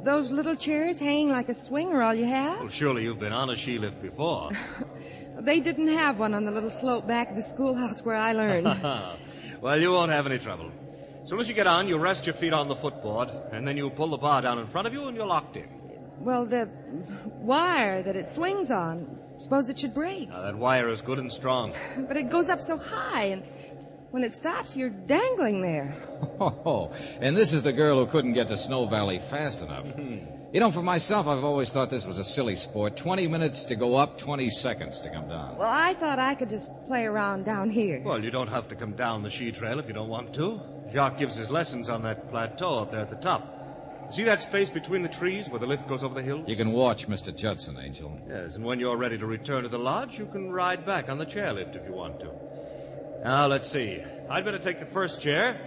S4: those little chairs hanging like a swing are all you have?
S6: Well, surely you've been on a she lift before.
S4: They didn't have one on the little slope back of the schoolhouse where I learned.
S6: Well, you won't have any trouble. As soon as you get on, you rest your feet on the footboard, and then you pull the bar down in front of you, and you're locked in.
S4: Well, the wire that it swings on, suppose it should break.
S6: Now, that wire is good and strong.
S4: But it goes up so high, and when it stops, you're dangling there.
S1: Oh, and this is the girl who couldn't get to Snow Valley fast enough. You know, for myself, I've always thought this was a silly sport. 20 minutes to go up, 20 seconds to come down.
S4: Well, I thought I could just play around down here.
S6: Well, you don't have to come down the she trail if you don't want to. Jacques gives his lessons on that plateau up there at the top. See that space between the trees where the lift goes over the hills?
S1: You can watch Mr. Judson, Angel.
S6: Yes, and when you're ready to return to the lodge, you can ride back on the chairlift if you want to. Now, let's see. I'd better take the first chair.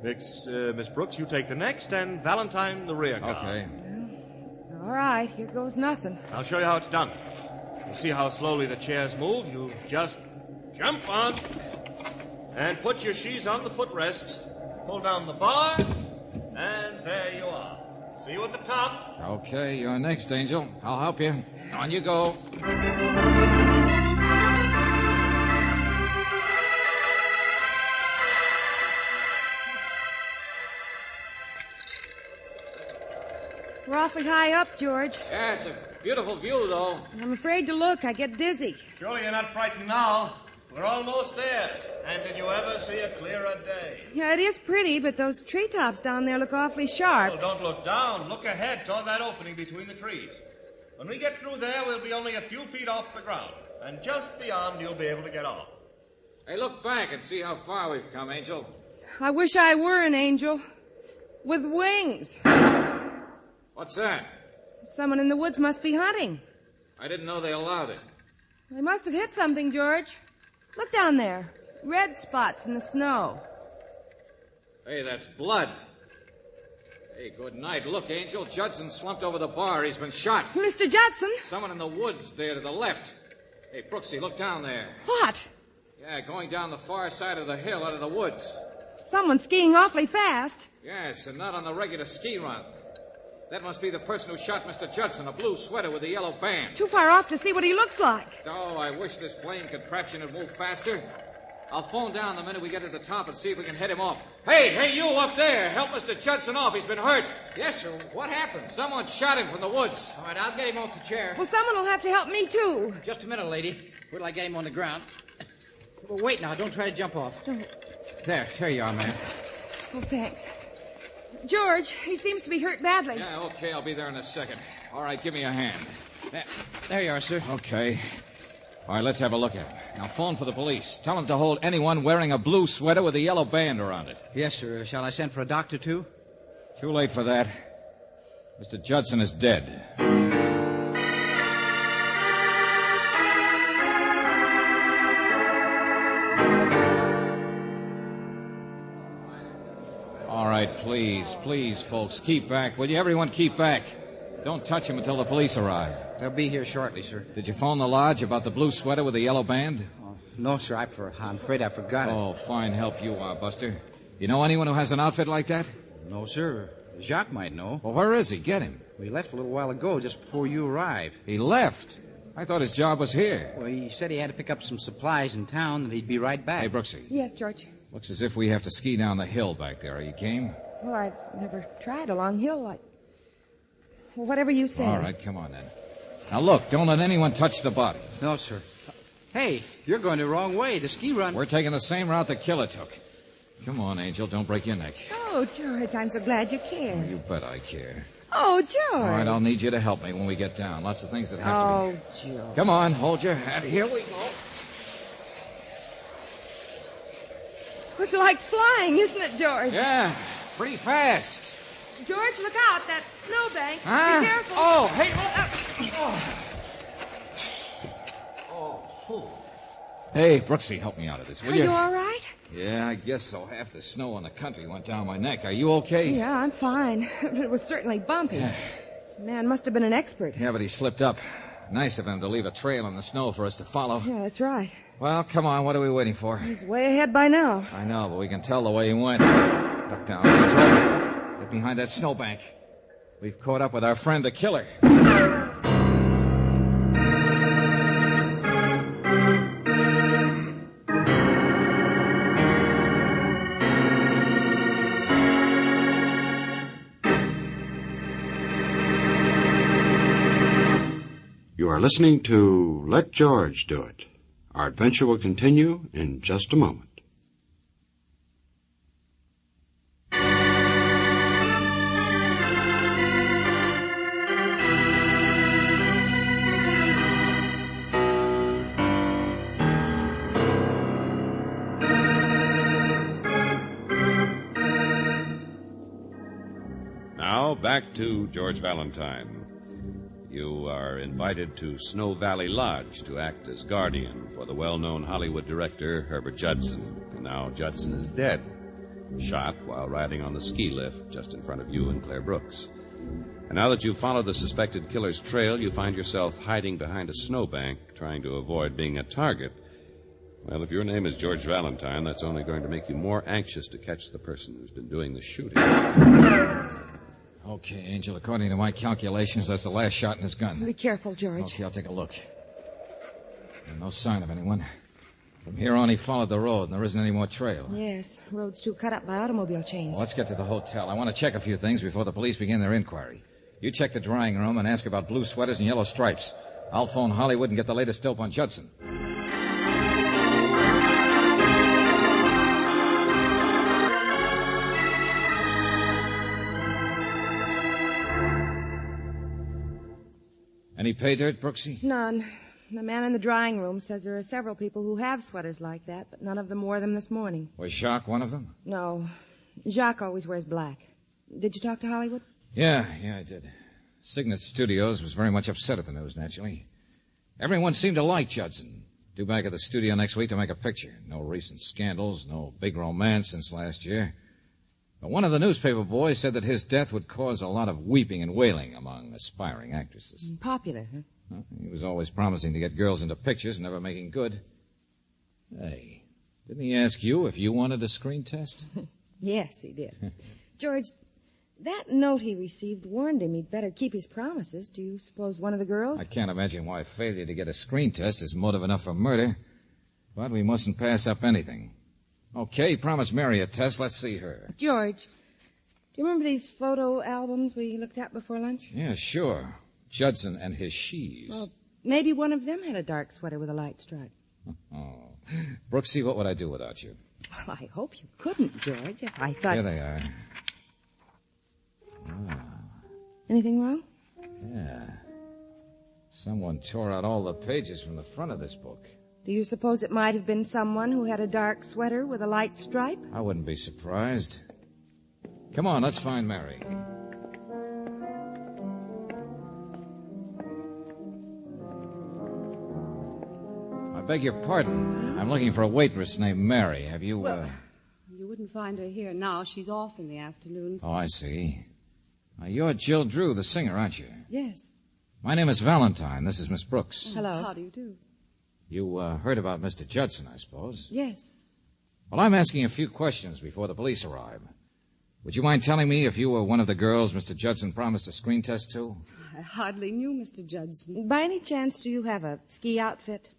S6: Miss Brooks, you take the next, and Valentine the rear car.
S1: Okay.
S4: All right, here goes nothing.
S6: I'll show you how it's done. You see how slowly the chairs move? You just jump on and put your she's on the footrest. Pull down the bar, and there you are. See you at the top.
S1: Okay, you're next, Angel. I'll help you. On you go.
S4: We're awfully high up, George.
S1: Yeah, it's a beautiful view, though.
S4: I'm afraid to look. I get dizzy.
S6: Surely you're not frightened now. We're almost there. And did you ever see a clearer day?
S4: Yeah, it is pretty, but those treetops down there look awfully sharp.
S6: Oh, don't look down. Look ahead toward that opening between the trees. When we get through there, we'll be only a few feet off the ground. And just beyond, you'll be able to get off.
S1: Hey, look back and see how far we've come, Angel.
S4: I wish I were an angel. With wings.
S1: What's that?
S4: Someone in the woods must be hunting.
S1: I didn't know they allowed it.
S4: They must have hit something, George. Look down there. Red spots in the snow.
S1: Hey, that's blood. Hey, good night. Look, Angel, Judson slumped over the bar. He's been shot.
S4: Mr. Judson?
S1: Someone in the woods there to the left. Hey, Brooksy, look down there.
S4: What?
S1: Yeah, going down the far side of the hill out of the woods.
S4: Someone skiing awfully fast.
S1: Yes, and not on the regular ski run. That must be the person who shot Mr. Judson, a blue sweater with a yellow band.
S4: Too far off to see what he looks like.
S1: Oh, I wish this plane contraption had moved faster. I'll phone down the minute we get to the top and see if we can head him off. Hey, you up there. Help Mr. Judson off. He's been hurt.
S5: Yes, sir. What happened?
S1: Someone shot him from the woods.
S5: All right, I'll get him off the chair.
S4: Well, someone will have to help me, too.
S5: Just a minute, lady. Wait till I get him on the ground. Well, wait now. Don't try to jump off.
S4: Don't.
S5: There you are, ma'am.
S4: Oh, thanks. George, he seems to be hurt badly.
S1: Yeah, okay, I'll be there in a second. All right, give me a hand.
S5: There you are, sir.
S1: Okay. All right, let's have a look at him. Now phone for the police. Tell them to hold anyone wearing a blue sweater with a yellow band around it.
S5: Yes, sir. Shall I send for a doctor, too?
S1: Too late for that. Mr. Judson is dead. All right, please, folks, keep back. Will you, everyone, keep back? Don't touch him until the police arrive.
S5: They'll be here shortly, sir.
S1: Did you phone the lodge about the blue sweater with the yellow band?
S5: Oh, no, sir. I'm afraid I forgot it.
S1: Oh, fine help you are, Buster. You know anyone who has an outfit like that?
S5: No, sir. Jacques might know.
S1: Well, where is he? Get him.
S5: Well, he left a little while ago, just before you arrived.
S1: He left? I thought his job was here.
S5: Well, he said he had to pick up some supplies in town and he'd be right back.
S1: Hey, Brooksy.
S4: Yes, George.
S1: Looks as if we have to ski down the hill back there. Are you game?
S4: Well, I've never tried a long hill like... Well, whatever you say.
S1: All right, come on then. Now, look, don't let anyone touch the body.
S5: No, sir. Hey, you're going the wrong way. The ski run...
S1: We're taking the same route the killer took. Come on, Angel, don't break your neck.
S4: Oh, George, I'm so glad you care.
S1: Oh, you bet I care.
S4: Oh, George.
S1: All right, I'll need you to help me when we get down. Lots of things that have
S4: to be... George.
S1: Come on, hold your hat. Here we go.
S4: It's like flying, isn't it, George?
S1: Yeah, pretty fast.
S4: George, look out. That snowbank.
S1: Huh?
S4: Be careful.
S1: Oh, hey. Hey, Brooksy, help me out of this, will you?
S4: Are you all right?
S1: Yeah, I guess so. Half the snow on the country went down my neck. Are you okay?
S4: Yeah, I'm fine. But it was certainly bumpy. The man must have been an expert.
S1: Yeah, but he slipped up. Nice of him to leave a trail in the snow for us to follow.
S4: Yeah, that's right.
S1: Well, come on. What are we waiting for?
S4: He's way ahead by now.
S1: I know, but we can tell the way he went. Duck down, Angel. Get behind that snowbank. We've caught up with our friend, the killer.
S2: You are listening to Let George Do It. Our adventure will continue in just a moment.
S9: Now, back to George Valentine. You are invited to Snow Valley Lodge to act as guardian for the well-known Hollywood director, Herbert Judson. And now Judson is dead, shot while riding on the ski lift just in front of you and Claire Brooks. And now that you've followed the suspected killer's trail, you find yourself hiding behind a snowbank, trying to avoid being a target. Well, if your name is George Valentine, that's only going to make you more anxious to catch the person who's been doing the shooting.
S1: Okay, Angel, according to my calculations, that's the last shot in his gun.
S4: Be careful, George.
S1: Okay, I'll take a look. And no sign of anyone. From here on, he followed the road, and there isn't any more trail.
S4: Yes, road's too cut up by automobile chains.
S1: Well, let's get to the hotel. I want to check a few things before the police begin their inquiry. You check the drying room and ask about blue sweaters and yellow stripes. I'll phone Hollywood and get the latest dope on Judson. Any pay dirt, Brooksy?
S4: None. The man in the drying room says there are several people who have sweaters like that, but none of them wore them this morning.
S1: Was Jacques one of them?
S4: No. Jacques always wears black. Did you talk to Hollywood?
S1: Yeah, I did. Signet Studios was very much upset at the news, naturally. Everyone seemed to like Judson. Due back at the studio next week to make a picture. No recent scandals, no big romance since last year. But one of the newspaper boys said that his death would cause a lot of weeping and wailing among aspiring actresses.
S4: Popular, huh?
S1: Well, he was always promising to get girls into pictures, never making good. Hey, didn't he ask you if you wanted a screen test?
S4: Yes, he did. George, that note he received warned him he'd better keep his promises. Do you suppose one of the girls?
S1: I can't imagine why failure to get a screen test is motive enough for murder. But we mustn't pass up anything. Okay, promise Mary a test. Let's see her.
S4: George, do you remember these photo albums we looked at before lunch?
S1: Yeah, sure. Judson and his she's.
S4: Well, maybe one of them had a dark sweater with a light stripe.
S1: Oh. Brooksy, what would I do without you?
S4: Well, I hope you couldn't, George. I thought...
S1: Here they are. Ah.
S4: Anything wrong?
S1: Yeah. Someone tore out all the pages from the front of this book.
S4: Do you suppose it might have been someone who had a dark sweater with a light stripe?
S1: I wouldn't be surprised. Come on, let's find Mary. I beg your pardon. I'm looking for a waitress named Mary. Have you,
S8: You wouldn't find her here now. She's off in the afternoons.
S1: Oh, I see. You're Jill Drew, the singer, aren't you?
S4: Yes.
S1: My name is Valentine. This is Miss Brooks.
S8: Hello. How do you do?
S1: You heard about Mr. Judson, I suppose.
S4: Yes.
S1: Well, I'm asking a few questions before the police arrive. Would you mind telling me if you were one of the girls Mr. Judson promised a screen test to?
S8: I hardly knew Mr. Judson.
S4: By any chance, do you have a ski outfit?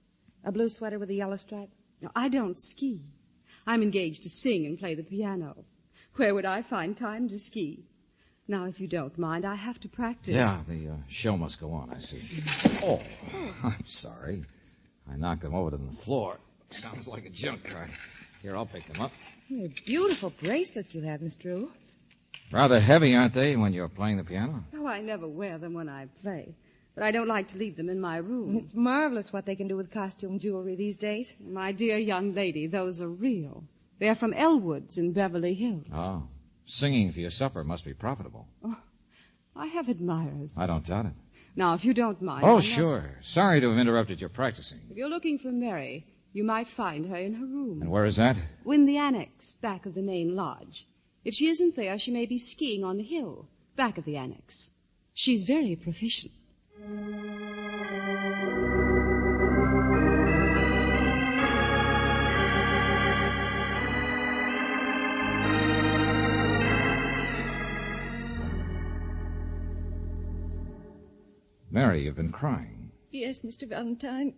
S4: A blue sweater with a yellow stripe?
S8: No, I don't ski. I'm engaged to sing and play the piano. Where would I find time to ski? Now, if you don't mind, I have to practice.
S1: Yeah, the show must go on, I see. Oh, I'm sorry. I knocked them over to the floor. Sounds like a junk cart. Here, I'll pick them up.
S4: They're beautiful bracelets you have, Miss Drew.
S1: Rather heavy, aren't they, when you're playing the piano?
S8: Oh, I never wear them when I play. But I don't like to leave them in my room.
S4: It's marvelous what they can do with costume jewelry these days.
S8: My dear young lady, those are real. They're from Elwood's in Beverly Hills.
S1: Oh, singing for your supper must be profitable.
S8: Oh, I have admirers.
S1: I don't doubt it.
S8: Now, if you don't mind...
S1: Oh, sure. Sorry to have interrupted your practicing.
S8: If you're looking for Mary, you might find her in her room.
S1: And where is that?
S8: In the annex, back of the main lodge. If she isn't there, she may be skiing on the hill, back of the annex. She's very proficient.
S1: Mary, you've been crying.
S18: Yes, Mr. Valentine.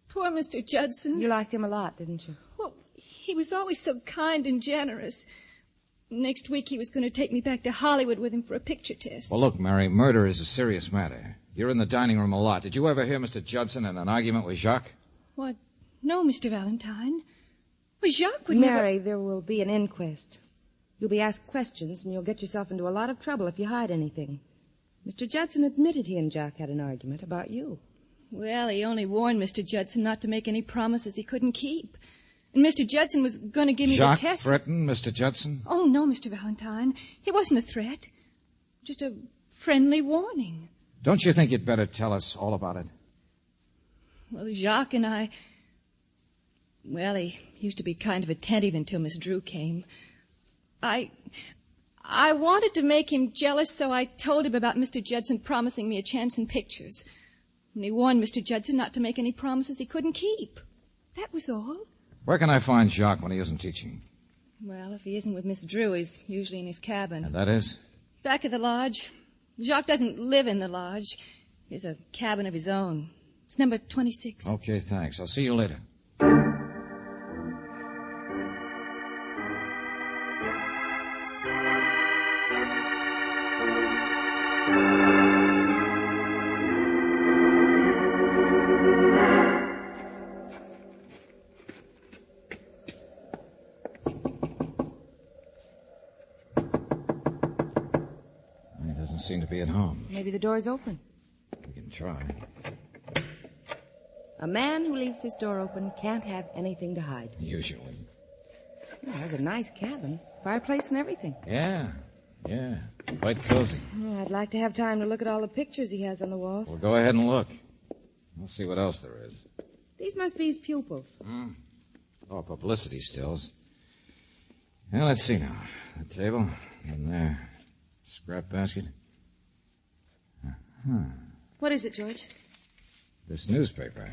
S18: Poor Mr. Judson.
S4: You liked him a lot, didn't you?
S18: Well, he was always so kind and generous. Next week he was going to take me back to Hollywood with him for a picture test.
S1: Well, look, Mary, murder is a serious matter. You're in the dining room a lot. Did you ever hear Mr. Judson in an argument with Jacques?
S18: What? No, Mr. Valentine. Well, Jacques would
S4: Mary, there will be an inquest. You'll be asked questions, and you'll get yourself into a lot of trouble if you hide anything. Mr. Judson admitted he and Jacques had an argument about you.
S18: Well, he only warned Mr. Judson not to make any promises he couldn't keep. And Mr. Judson was going to give me
S1: Jacques
S18: the test.
S1: threatened Mr. Judson?
S18: Oh, no, Mr. Valentine. It wasn't a threat. Just a friendly warning.
S1: Don't you think you'd better tell us all about it?
S18: Well, Jacques and I... Well, he used to be kind of attentive until Miss Drew came. I wanted to make him jealous, so I told him about Mr. Judson promising me a chance in pictures. And he warned Mr. Judson not to make any promises he couldn't keep. That was all.
S1: Where can I find Jacques when he isn't teaching?
S18: Well, if he isn't with Miss Drew, he's usually in his cabin.
S1: And that is?
S18: Back at the lodge. Jacques doesn't live in the lodge. He has a cabin of his own. It's number 26.
S1: Okay, thanks. I'll see you later. Seem to be at home.
S4: Maybe the door's open.
S1: We can try.
S4: A man who leaves his door open can't have anything to hide.
S1: Usually.
S4: Well, that's a nice cabin. Fireplace and everything.
S1: Yeah. Quite cozy.
S4: Oh, I'd like to have time to look at all the pictures he has on the walls.
S1: Well, go ahead and look. I'll see what else there is.
S4: These must be his pupils.
S1: Oh, publicity stills. Well, let's see now. The table, and there. Scrap basket.
S4: What is it, George?
S1: This newspaper.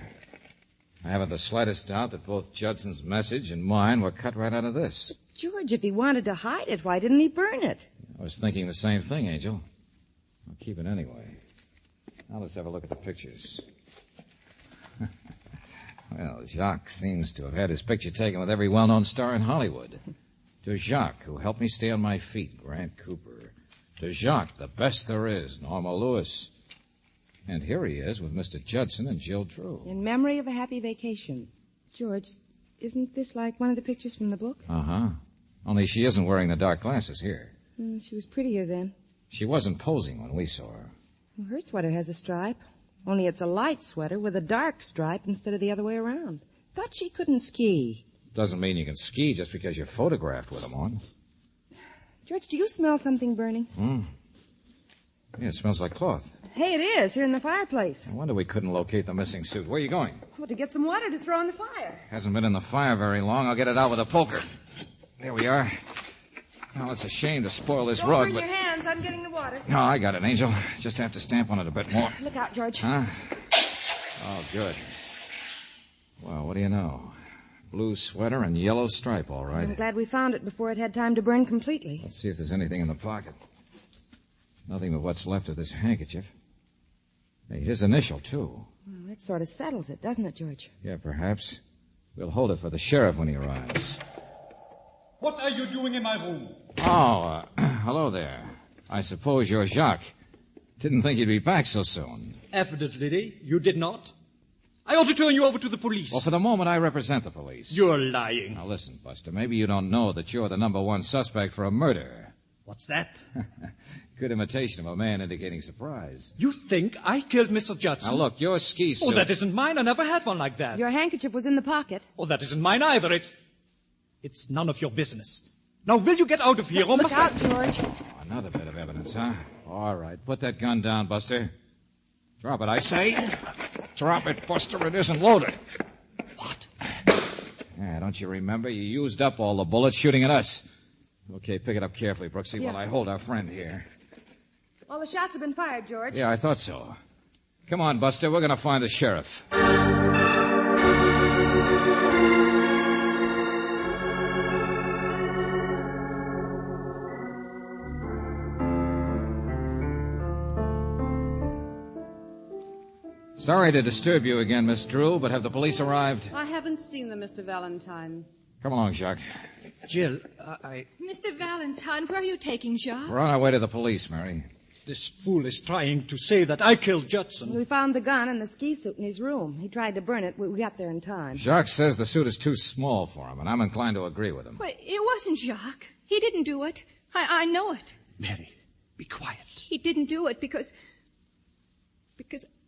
S1: I haven't the slightest doubt that both Judson's message and mine were cut right out of this.
S4: George, if he wanted to hide it, why didn't he burn it?
S1: I was thinking the same thing, Angel. I'll keep it anyway. Now let's have a look at the pictures. Well, Jacques seems to have had his picture taken with every well-known star in Hollywood. To Jacques, who helped me stay on my feet, Grant Cooper. To Jacques, the best there is, Norma Lewis. And here he is with Mr. Judson and Jill Drew.
S4: In memory of a happy vacation. George, isn't this like one of the pictures from the book?
S1: Uh-huh. Only she isn't wearing the dark glasses here.
S4: She was prettier then.
S1: She wasn't posing when we saw her.
S4: Well, her sweater has a stripe. Only it's a light sweater with a dark stripe instead of the other way around. Thought she couldn't ski.
S1: Doesn't mean you can ski just because you're photographed with them on.
S4: George, do you smell something burning?
S1: Yeah, it smells like cloth.
S4: Hey, it is, here in the fireplace.
S1: I wonder we couldn't locate the missing suit. Where are you going?
S4: Well, to get some water to throw in the fire.
S1: Hasn't been in the fire very long. I'll get it out with a poker. There we are. Well, it's a shame to spoil this
S4: Don't
S1: rug,
S4: burn
S1: but...
S4: your hands. I'm getting the water.
S1: No, I got it, Angel. Just have to stamp on it a bit more.
S4: Look out, George.
S1: Huh? Oh, good. Well, what do you know? Blue sweater and yellow stripe, all right.
S4: I'm glad we found it before it had time to burn completely.
S1: Let's see if there's anything in the pocket. Nothing but what's left of this handkerchief. Hey, his initial, too.
S4: Well, that sort of settles it, doesn't it, George?
S1: Yeah, perhaps. We'll hold it for the sheriff when he arrives.
S3: What are you doing in my room?
S1: Oh, hello there. I suppose you're Jacques. Didn't think you'd be back so soon.
S3: Evidently, you did not. I ought to turn you over to the police.
S1: Well, for the moment, I represent the police.
S3: You're lying.
S1: Now, listen, Buster, maybe you don't know that you're the #1 suspect for a murder.
S3: What's that?
S1: Good imitation of a man indicating surprise.
S3: You think I killed Mr. Judson?
S1: Now, look, your ski suit...
S3: Oh, that isn't mine. I never had one like that.
S4: Your handkerchief was in the pocket.
S3: Oh, that isn't mine either. It's none of your business. Now, will you get out of here, or
S4: Look
S3: must
S4: out,
S3: I...
S4: George.
S1: Oh, another bit of evidence, huh? All right, put that gun down, Buster. Drop it, I say. Drop it, Buster. It isn't loaded.
S3: What?
S1: Yeah, don't you remember? You used up all the bullets shooting at us. Okay, pick it up carefully, Brooksy, while I hold our friend here.
S4: All the shots have been fired, George.
S1: Yeah, I thought so. Come on, Buster. We're going to find the sheriff. Sorry to disturb you again, Miss Drew, but have the police arrived?
S8: I haven't seen them, Mr. Valentine.
S1: Come along, Jacques.
S3: Jill,
S21: Mr. Valentine, where are you taking Jacques?
S1: We're on our way to the police, Mary.
S3: This fool is trying to say that I killed Judson.
S4: We found the gun and the ski suit in his room. He tried to burn it. We got there in time.
S1: Jacques says the suit is too small for him, and I'm inclined to agree with him.
S21: Wait, it wasn't Jacques. He didn't do it. I know it.
S3: Mary, be quiet.
S21: He didn't do it because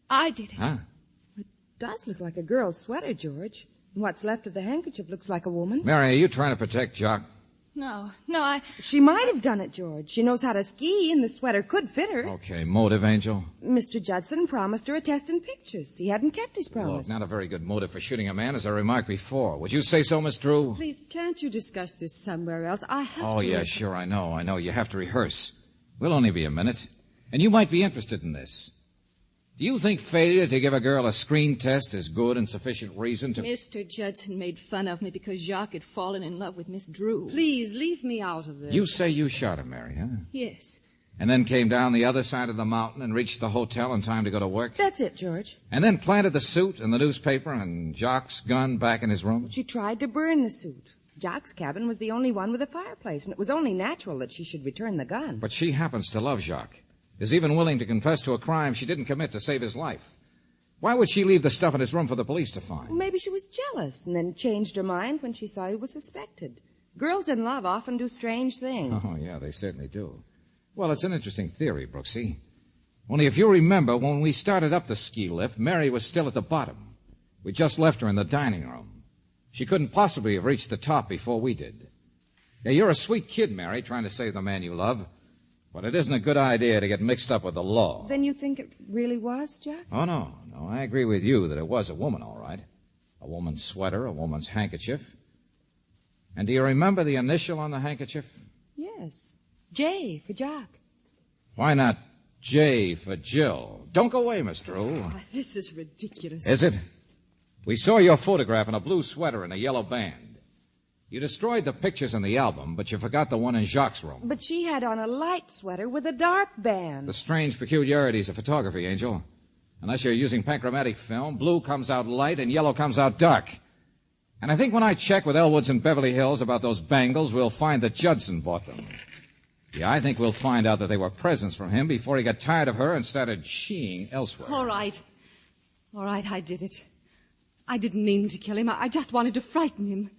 S21: I did it.
S1: Huh?
S4: It does look like a girl's sweater, George. And what's left of the handkerchief looks like a woman's.
S1: Mary, are you trying to protect Jacques?
S21: No,
S4: She might have done it, George. She knows how to ski, and the sweater could fit her.
S1: Okay, motive, Angel?
S4: Mr. Judson promised her a test in pictures. He hadn't kept his promise.
S1: Look, not a very good motive for shooting a man, as I remarked before. Would you say so, Miss Drew?
S8: Please, can't you discuss this somewhere else? I have to...
S1: Oh, yeah, sure, I know. You have to rehearse. We'll only be a minute. And you might be interested in this. Do you think failure to give a girl a screen test is good and sufficient reason to...
S21: Mr. Judson made fun of me because Jacques had fallen in love with Miss Drew.
S8: Please, leave me out of this.
S1: You say you shot him, Mary, huh?
S21: Yes.
S1: And then came down the other side of the mountain and reached the hotel in time to go to work?
S4: That's it, George.
S1: And then planted the suit and the newspaper and Jacques' gun back in his room?
S4: She tried to burn the suit. Jacques' cabin was the only one with a fireplace, and it was only natural that she should return the gun.
S1: But she happens to love Jacques. Is even willing to confess to a crime she didn't commit to save his life. Why would she leave the stuff in his room for the police to find?
S4: Well, maybe she was jealous and then changed her mind when she saw he was suspected. Girls in love often do strange things.
S1: Oh, yeah, they certainly do. Well, it's an interesting theory, Brooksy. Only if you remember, when we started up the ski lift, Mary was still at the bottom. We just left her in the dining room. She couldn't possibly have reached the top before we did. Yeah, you're a sweet kid, Mary, trying to save the man you love. But it isn't a good idea to get mixed up with the law.
S4: Then you think it really was, Jack?
S1: Oh, no. I agree with you that it was a woman, all right. A woman's sweater, a woman's handkerchief. And do you remember the initial on the handkerchief?
S4: Yes. J for Jack.
S1: Why not J for Jill? Don't go away, Miss Drew.
S8: Oh, this is ridiculous.
S1: Is it? We saw your photograph in a blue sweater and a yellow band. You destroyed the pictures in the album, but you forgot the one in Jacques' room.
S4: But she had on a light sweater with a dark band.
S1: The strange peculiarities of photography, Angel. Unless you're using panchromatic film, blue comes out light and yellow comes out dark. And I think when I check with Elwoods in Beverly Hills about those bangles, we'll find that Judson bought them. Yeah, I think we'll find out that they were presents from him before he got tired of her and started sheeing elsewhere.
S8: All right, I did it. I didn't mean to kill him. I just wanted to frighten him.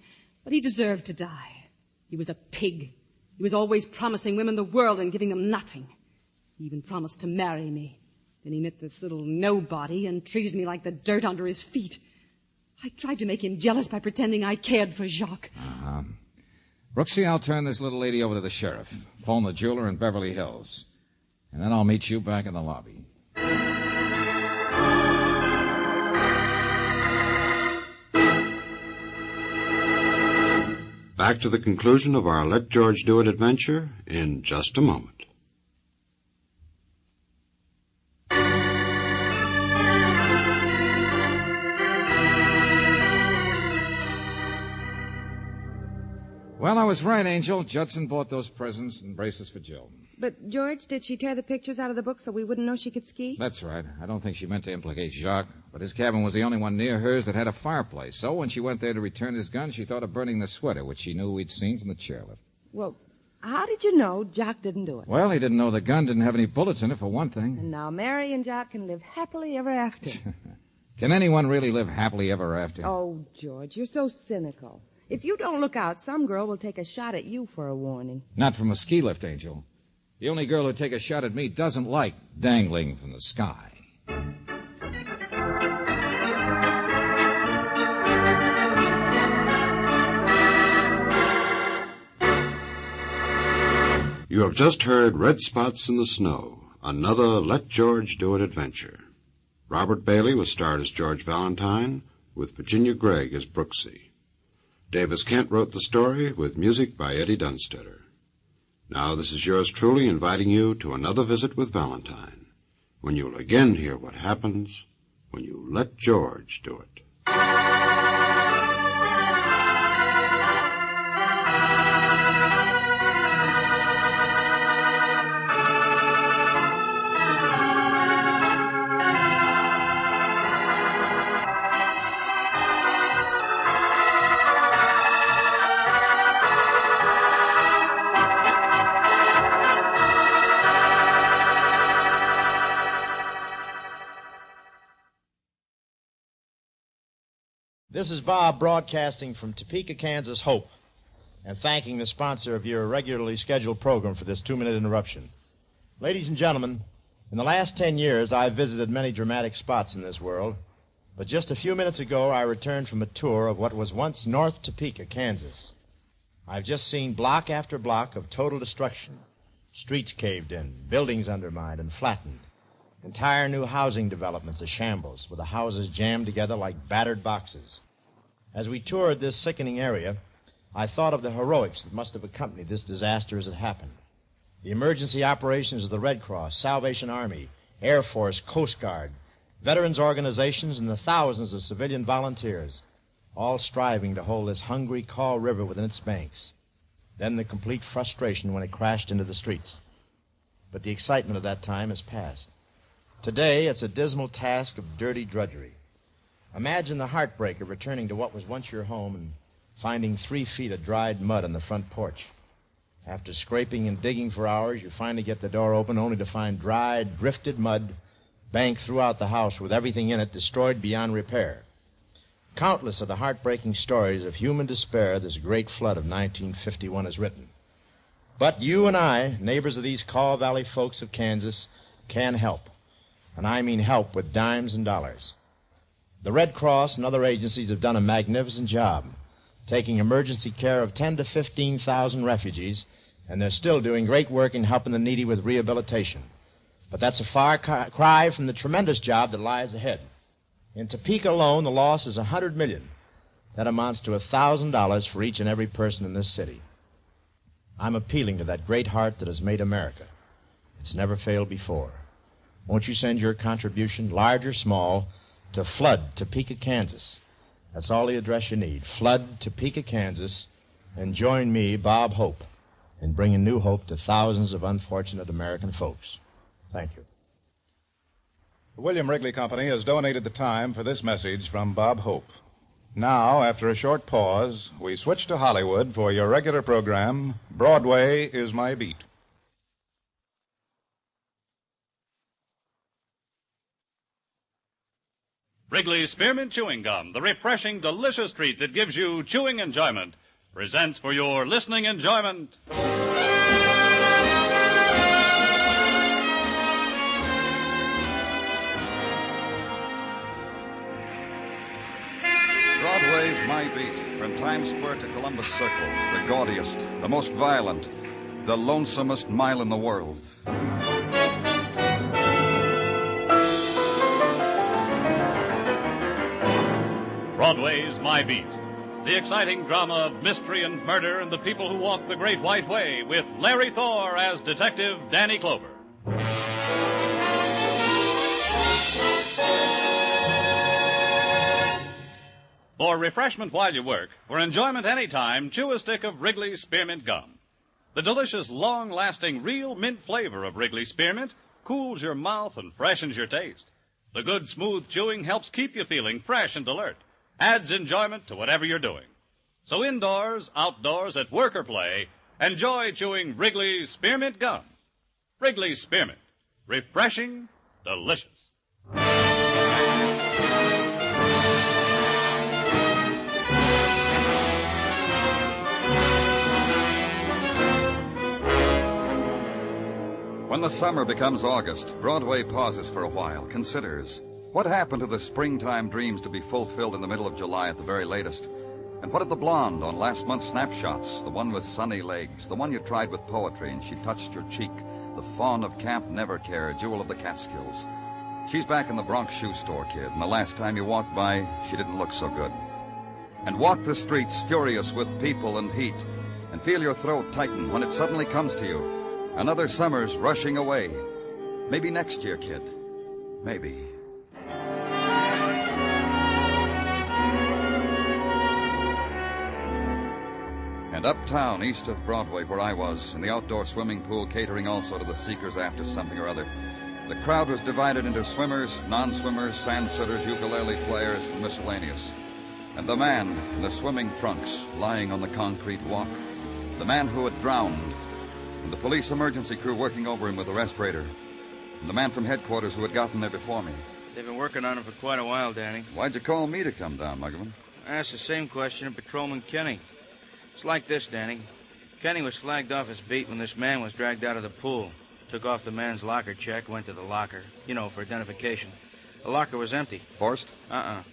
S8: But he deserved to die. He was a pig. He was always promising women the world and giving them nothing. He even promised to marry me. Then he met this little nobody and treated me like the dirt under his feet. I tried to make him jealous by pretending I cared for Jacques.
S9: Uh-huh. Brooksy, I'll turn this little lady over to the sheriff. Phone the jeweler in Beverly Hills. And then I'll meet you back in the lobby.
S2: Back to the conclusion of our Let George Do It adventure in just a moment.
S9: Well, I was right, Angel. Judson bought those presents and bracelets for Jill.
S4: But, George, did she tear the pictures out of the book so we wouldn't know she could ski?
S9: That's right. I don't think she meant to implicate Jacques, but his cabin was the only one near hers that had a fireplace. So when she went there to return his gun, she thought of burning the sweater, which she knew we'd seen from the chairlift.
S4: Well, how did you know Jacques didn't do it?
S9: Well, he didn't know the gun didn't have any bullets in it, for one thing.
S4: And now Mary and Jacques can live happily ever after.
S9: Can anyone really live happily ever after?
S4: Oh, George, you're so cynical. If you don't look out, some girl will take a shot at you for a warning.
S9: Not from a ski lift, Angel. The only girl who'd take a shot at me doesn't like dangling from the sky.
S2: You have just heard Red Spots in the Snow, another Let George Do It adventure. Robert Bailey was starred as George Valentine, with Virginia Gregg as Brooksy. Davis Kent wrote the story with music by Eddie Dunstetter. Now this is yours truly inviting you to another visit with Valentine, when you'll again hear what happens when you let George do it.
S7: This is Bob broadcasting from Topeka, Kansas, Hope, and thanking the sponsor of your regularly scheduled program for this 2-minute interruption. Ladies and gentlemen, in the last 10 years, I've visited many dramatic spots in this world, but just a few minutes ago, I returned from a tour of what was once North Topeka, Kansas. I've just seen block after block of total destruction. Streets caved in, buildings undermined and flattened. Entire new housing developments a shambles, with the houses jammed together like battered boxes. As we toured this sickening area, I thought of the heroics that must have accompanied this disaster as it happened. The emergency operations of the Red Cross, Salvation Army, Air Force, Coast Guard, veterans organizations, and the thousands of civilian volunteers, all striving to hold this hungry Kaw River within its banks. Then the complete frustration when it crashed into the streets. But the excitement of that time has passed. Today, it's a dismal task of dirty drudgery. Imagine the heartbreak of returning to what was once your home and finding 3 feet of dried mud on the front porch. After scraping and digging for hours, you finally get the door open only to find dried, drifted mud banked throughout the house with everything in it destroyed beyond repair. Countless are the heartbreaking stories of human despair this great flood of 1951 has written. But you and I, neighbors of these Kaw Valley folks of Kansas, can help. And I mean help with dimes and dollars. The Red Cross and other agencies have done a magnificent job, taking emergency care of 10,000 to 15,000 refugees, and they're still doing great work in helping the needy with rehabilitation. But that's a far cry from the tremendous job that lies ahead. In Topeka alone, the loss is $100 million. That amounts to $1,000 for each and every person in this city. I'm appealing to that great heart that has made America. It's never failed before. Won't you send your contribution, large or small, to Flood, Topeka, Kansas? That's all the address you need. Flood, Topeka, Kansas. And join me, Bob Hope, in bringing new hope to thousands of unfortunate American folks. Thank you.
S22: The William Wrigley Company has donated the time for this message from Bob Hope. Now, after a short pause, we switch to Hollywood for your regular program, Broadway is My Beat.
S23: Wrigley's Spearmint Chewing Gum, the refreshing, delicious treat that gives you chewing enjoyment, presents for your listening enjoyment.
S11: Broadway's My Beat, from Times Square to Columbus Circle, the gaudiest, the most violent, the lonesomest mile in the world.
S23: Broadway's My Beat. The exciting drama of mystery and murder and the people who walk the Great White Way, with Larry Thor as Detective Danny Clover. For refreshment while you work, for enjoyment any time, chew a stick of Wrigley's Spearmint Gum. The delicious, long-lasting, real mint flavor of Wrigley's Spearmint cools your mouth and freshens your taste. The good, smooth chewing helps keep you feeling fresh and alert. Adds enjoyment to whatever you're doing. So indoors, outdoors, at work or play, enjoy chewing Wrigley's Spearmint Gum. Wrigley's Spearmint. Refreshing, delicious.
S11: When the summer becomes August, Broadway pauses for a while, considers. What happened to the springtime dreams to be fulfilled in the middle of July at the very latest? And what of the blonde on last month's snapshots, the one with sunny legs, the one you tried with poetry and she touched your cheek, the fawn of Camp Nevercare, jewel of the Catskills? She's back in the Bronx shoe store, kid, and the last time you walked by, she didn't look so good. And walk the streets furious with people and heat, and feel your throat tighten when it suddenly comes to you. Another summer's rushing away. Maybe next year, kid. Maybe. And uptown, east of Broadway, where I was, in the outdoor swimming pool catering also to the seekers after something or other, the crowd was divided into swimmers, non-swimmers, sand-sitters, ukulele players, and miscellaneous. And the man in the swimming trunks lying on the concrete walk, the man who had drowned, and the police emergency crew working over him with a respirator, and the man from headquarters who had gotten there before me.
S13: They've been working on him for quite a while, Danny.
S11: Why'd you call me to come down, Muggavan?
S13: I asked the same question of Patrolman Kenny. It's like this, Danny. Kenny was flagged off his beat when this man was dragged out of the pool. Took off the man's locker check, went to the locker, for identification. The locker was empty.
S11: Forced?
S13: No,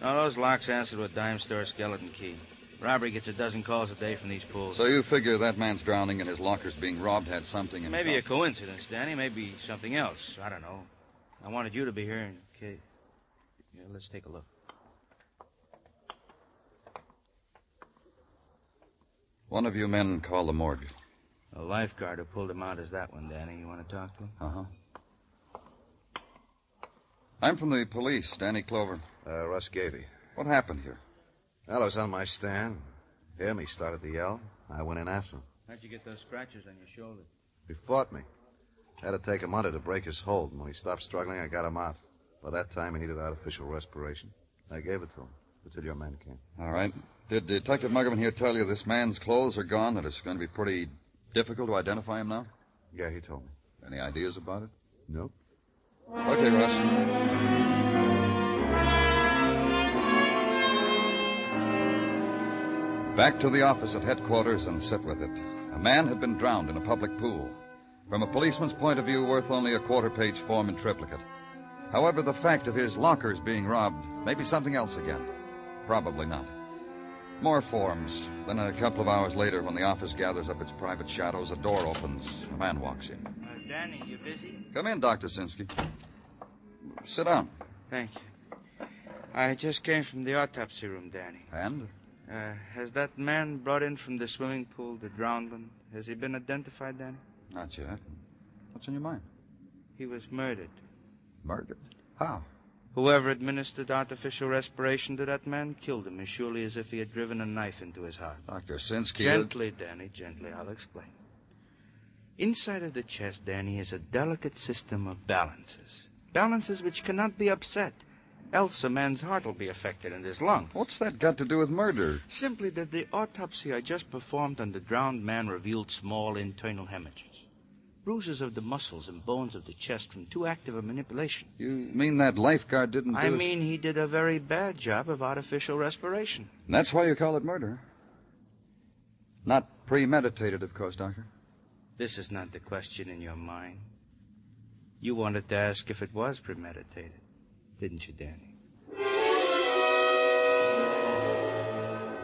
S13: those locks answered with dime store skeleton key. Robbery gets a dozen calls a day from these pools.
S11: So you figure that man's drowning and his locker's being robbed had something in
S13: Maybe a coincidence, Danny. Maybe something else. I don't know. I wanted you to be here in case. Yeah, let's take a look.
S11: One of you men call the morgue.
S13: A lifeguard who pulled him out is that one, Danny. You want to talk to him?
S11: Uh-huh. I'm from the police, Danny Clover.
S15: Russ Gavey.
S11: What happened here?
S15: Well, I was on my stand. Him, he started to yell. I went in after him.
S13: How'd you get those scratches on your shoulder?
S15: He fought me. Had to take him under to break his hold, and when he stopped struggling, I got him out. By that time, he needed artificial respiration. I gave it to him until your men came.
S11: All right. Did Detective Muggavan here tell you this man's clothes are gone, that it's going to be pretty difficult to identify him now?
S15: Yeah, he told me.
S11: Any ideas about it?
S15: Nope.
S11: Okay, Russ. Back to the office at headquarters and sit with it. A man had been drowned in a public pool. From a policeman's point of view, worth only a quarter-page form in triplicate. However, the fact of his lockers being robbed may be something else again. Probably not. More forms. Then a couple of hours later, when the office gathers up its private shadows, a door opens. A man walks in.
S13: Danny, you busy?
S11: Come in, Dr. Sinsky. Sit down.
S13: Thank you. I just came from the autopsy room, Danny.
S11: And?
S13: Has that man brought in from the swimming pool, the drowned one, has he been identified, Danny?
S11: Not yet. What's on your mind?
S13: He was murdered.
S11: Murdered? How?
S13: Whoever administered artificial respiration to that man killed him as surely as if he had driven a knife into his heart.
S11: Dr. Sinsky...
S13: Gently, Danny, gently. I'll explain. Inside of the chest, Danny, is a delicate system of balances. Balances which cannot be upset. Else a man's heart will be affected and his lungs.
S11: What's that got to do with murder?
S13: Simply that the autopsy I just performed on the drowned man revealed small internal hemorrhages. Bruises of the muscles and bones of the chest from too active a manipulation.
S11: You mean that lifeguard didn't do
S13: I mean he did a very bad job of artificial respiration.
S11: And that's why you call it murder? Not premeditated, of course, Doctor.
S13: This is not the question in your mind. You wanted to ask if it was premeditated, didn't you, Danny?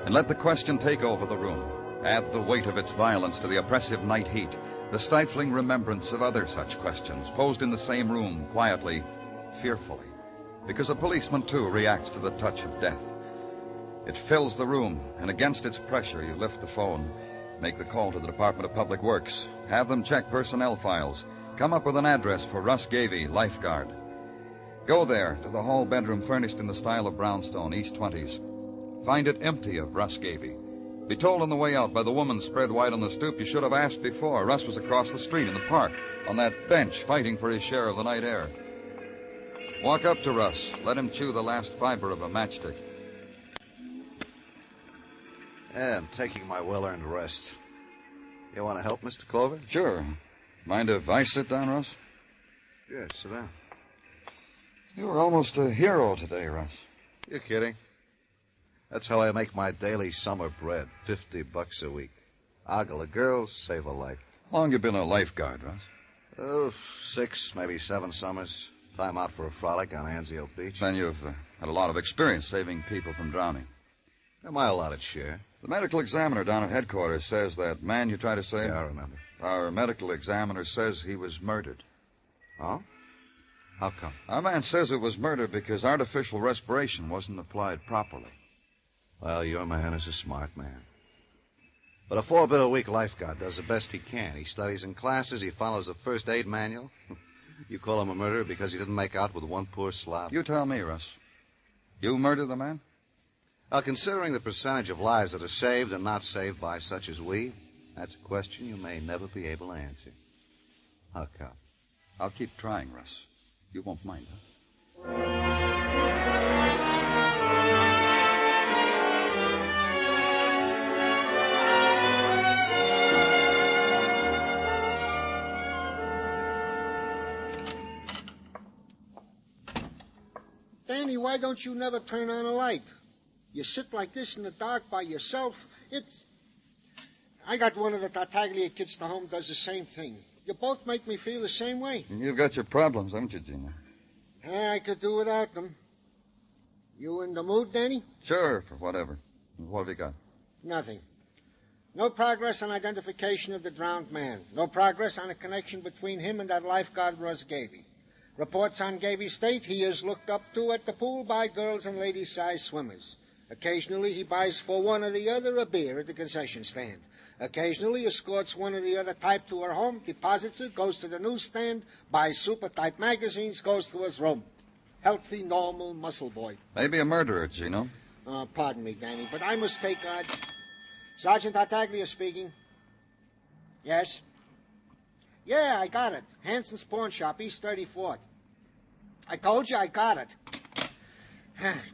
S11: and let the question take over the room. Add the weight of its violence to the oppressive night heat, the stifling remembrance of other such questions, posed in the same room, quietly, fearfully, because a policeman, too, reacts to the touch of death. It fills the room, and against its pressure, you lift the phone, make the call to the Department of Public Works, have them check personnel files, come up with an address for Russ Gavey, lifeguard. Go there to the hall bedroom furnished in the style of brownstone, East 20s. Find it empty of Russ Gavey. Be told on the way out by the woman spread wide on the stoop you should have asked before. Russ was across the street in the park, on that bench, fighting for his share of the night air. Walk up to Russ. Let him chew the last fiber of a matchstick.
S15: Yeah, I'm taking my well-earned rest. You want to help, Mr. Clover?
S11: Sure. Mind if I sit down, Russ?
S15: Yeah, sit down.
S11: You were almost a hero today, Russ.
S15: You're kidding. That's how I make my daily summer bread, $50 a week. Ogle a girl, save a life.
S11: How long you been a lifeguard, Russ?
S15: Oh, 6, maybe 7 summers. Time out for a frolic on Anzio Beach.
S11: Then you've had a lot of experience saving people from drowning.
S15: My allotted share.
S11: The medical examiner down at headquarters says that man you tried to save...
S15: Yeah, I remember.
S11: Our medical examiner says he was murdered.
S15: Oh? How come?
S11: Our man says it was murder because artificial respiration wasn't applied properly.
S15: Well, your man is a smart man. But a 4-bill-a-week lifeguard does the best he can. He studies in classes. He follows a first aid manual. You call him a murderer because he didn't make out with one poor slob?
S11: You tell me, Russ. You murdered the man?
S15: Well, considering the percentage of lives that are saved and not saved by such as we, that's a question you may never be able to answer. How come?
S11: I'll keep trying, Russ. You won't mind, huh?
S12: Danny, why don't you never turn on a light? You sit like this in the dark by yourself. I got one of the Tartaglia kids to home does the same thing. You both make me feel the same way.
S11: You've got your problems, haven't you, Gina?
S12: I could do without them. You in the mood, Danny?
S11: Sure, for whatever. What have you got?
S12: Nothing. No progress on identification of the drowned man. No progress on a connection between him and that lifeguard, Russ Gavey. Reports on Gavey state he is looked up to at the pool by girls and lady-sized swimmers. Occasionally he buys for one or the other a beer at the concession stand. Occasionally escorts one or the other type to her home, deposits it, goes to the newsstand, buys super-type magazines, goes to his room. Healthy, normal muscle boy.
S11: Maybe a murderer, Gino.
S12: Pardon me, Danny, but I must take Sergeant Tartaglia speaking. Yes? Yeah, I got it. Hanson's Pawn Shop, East 34th. I told you I got it.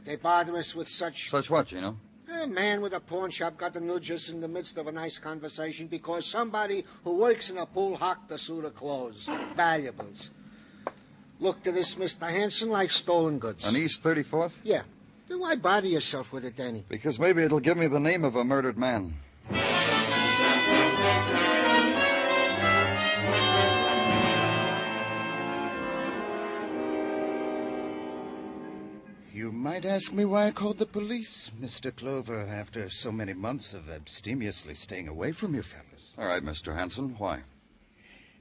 S12: They bother us with such...
S11: Such what, Gino?
S12: A man with a pawn shop got the nudges in the midst of a nice conversation because somebody who works in a pool hocked a suit of clothes. Valuables. Look to this, Mr. Hanson, like stolen goods.
S11: On East 34th?
S12: Yeah. Then why bother yourself with it, Danny?
S11: Because maybe it'll give me the name of a murdered man.
S17: You might ask me why I called the police, Mr. Clover, after so many months of abstemiously staying away from you fellas.
S11: All right, Mr. Hanson, why?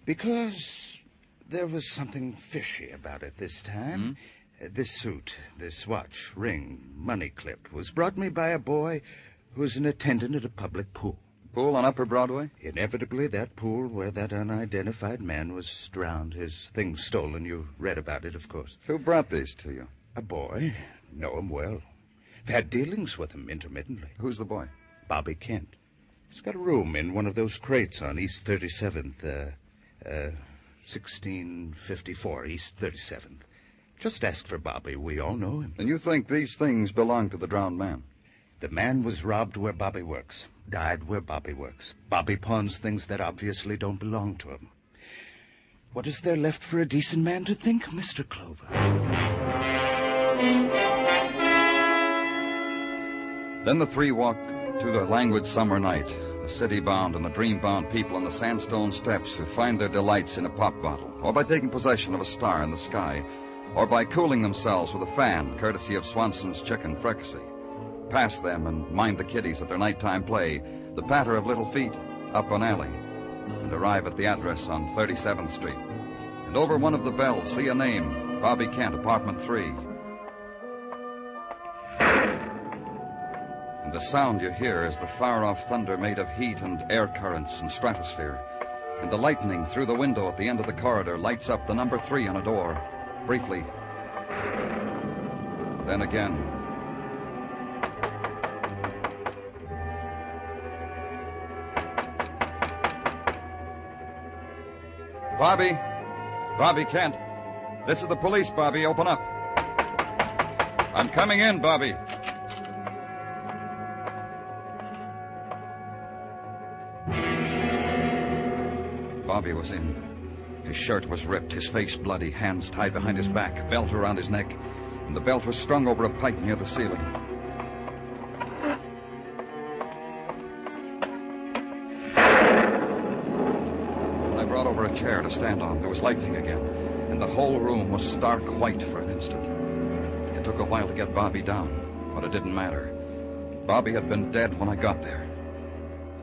S17: Because there was something fishy about it this time. This suit, this watch, ring, money clip was brought me by a boy who's an attendant at a public pool.
S11: Pool on Upper Broadway?
S17: Inevitably, that pool where that unidentified man was drowned, his things stolen. You read about it, of course.
S11: Who brought these to you?
S17: A boy. Know him well. I've had dealings with him intermittently.
S11: Who's the boy?
S17: Bobby Kent. He's got a room in one of those crates on East 37th, 1654 East 37th. Just ask for Bobby. We all know him.
S11: And you think these things belong to the drowned man?
S17: The man was robbed where Bobby works. Died where Bobby works. Bobby pawns things that obviously don't belong to him. What is there left for a decent man to think, Mr. Clover?
S11: Then the three walked through the languid summer night, the city-bound and the dream-bound people on the sandstone steps who find their delights in a pop bottle, or by taking possession of a star in the sky, or by cooling themselves with a fan, courtesy of Swanson's chicken fricassee. past them and mind the kiddies at their nighttime play, the patter of little feet up an alley, and arrive at the address on 37th Street. And over one of the bells, see a name, Bobby Kent, apartment 3. And the sound you hear is the far-off thunder made of heat and air currents and stratosphere. And the lightning through the window at the end of the corridor lights up the number 3 on a door, briefly. Then again. Bobby? Bobby Kent. This is the police, Bobby. Open up. I'm coming in, Bobby. Bobby was in. His shirt was ripped, his face bloody, hands tied behind his back, belt around his neck, and the belt was strung over a pipe near the ceiling. When I brought over a chair to stand on, there was lightning again, and the whole room was stark white for an instant. It took a while to get Bobby down, but it didn't matter. Bobby had been dead when I got there.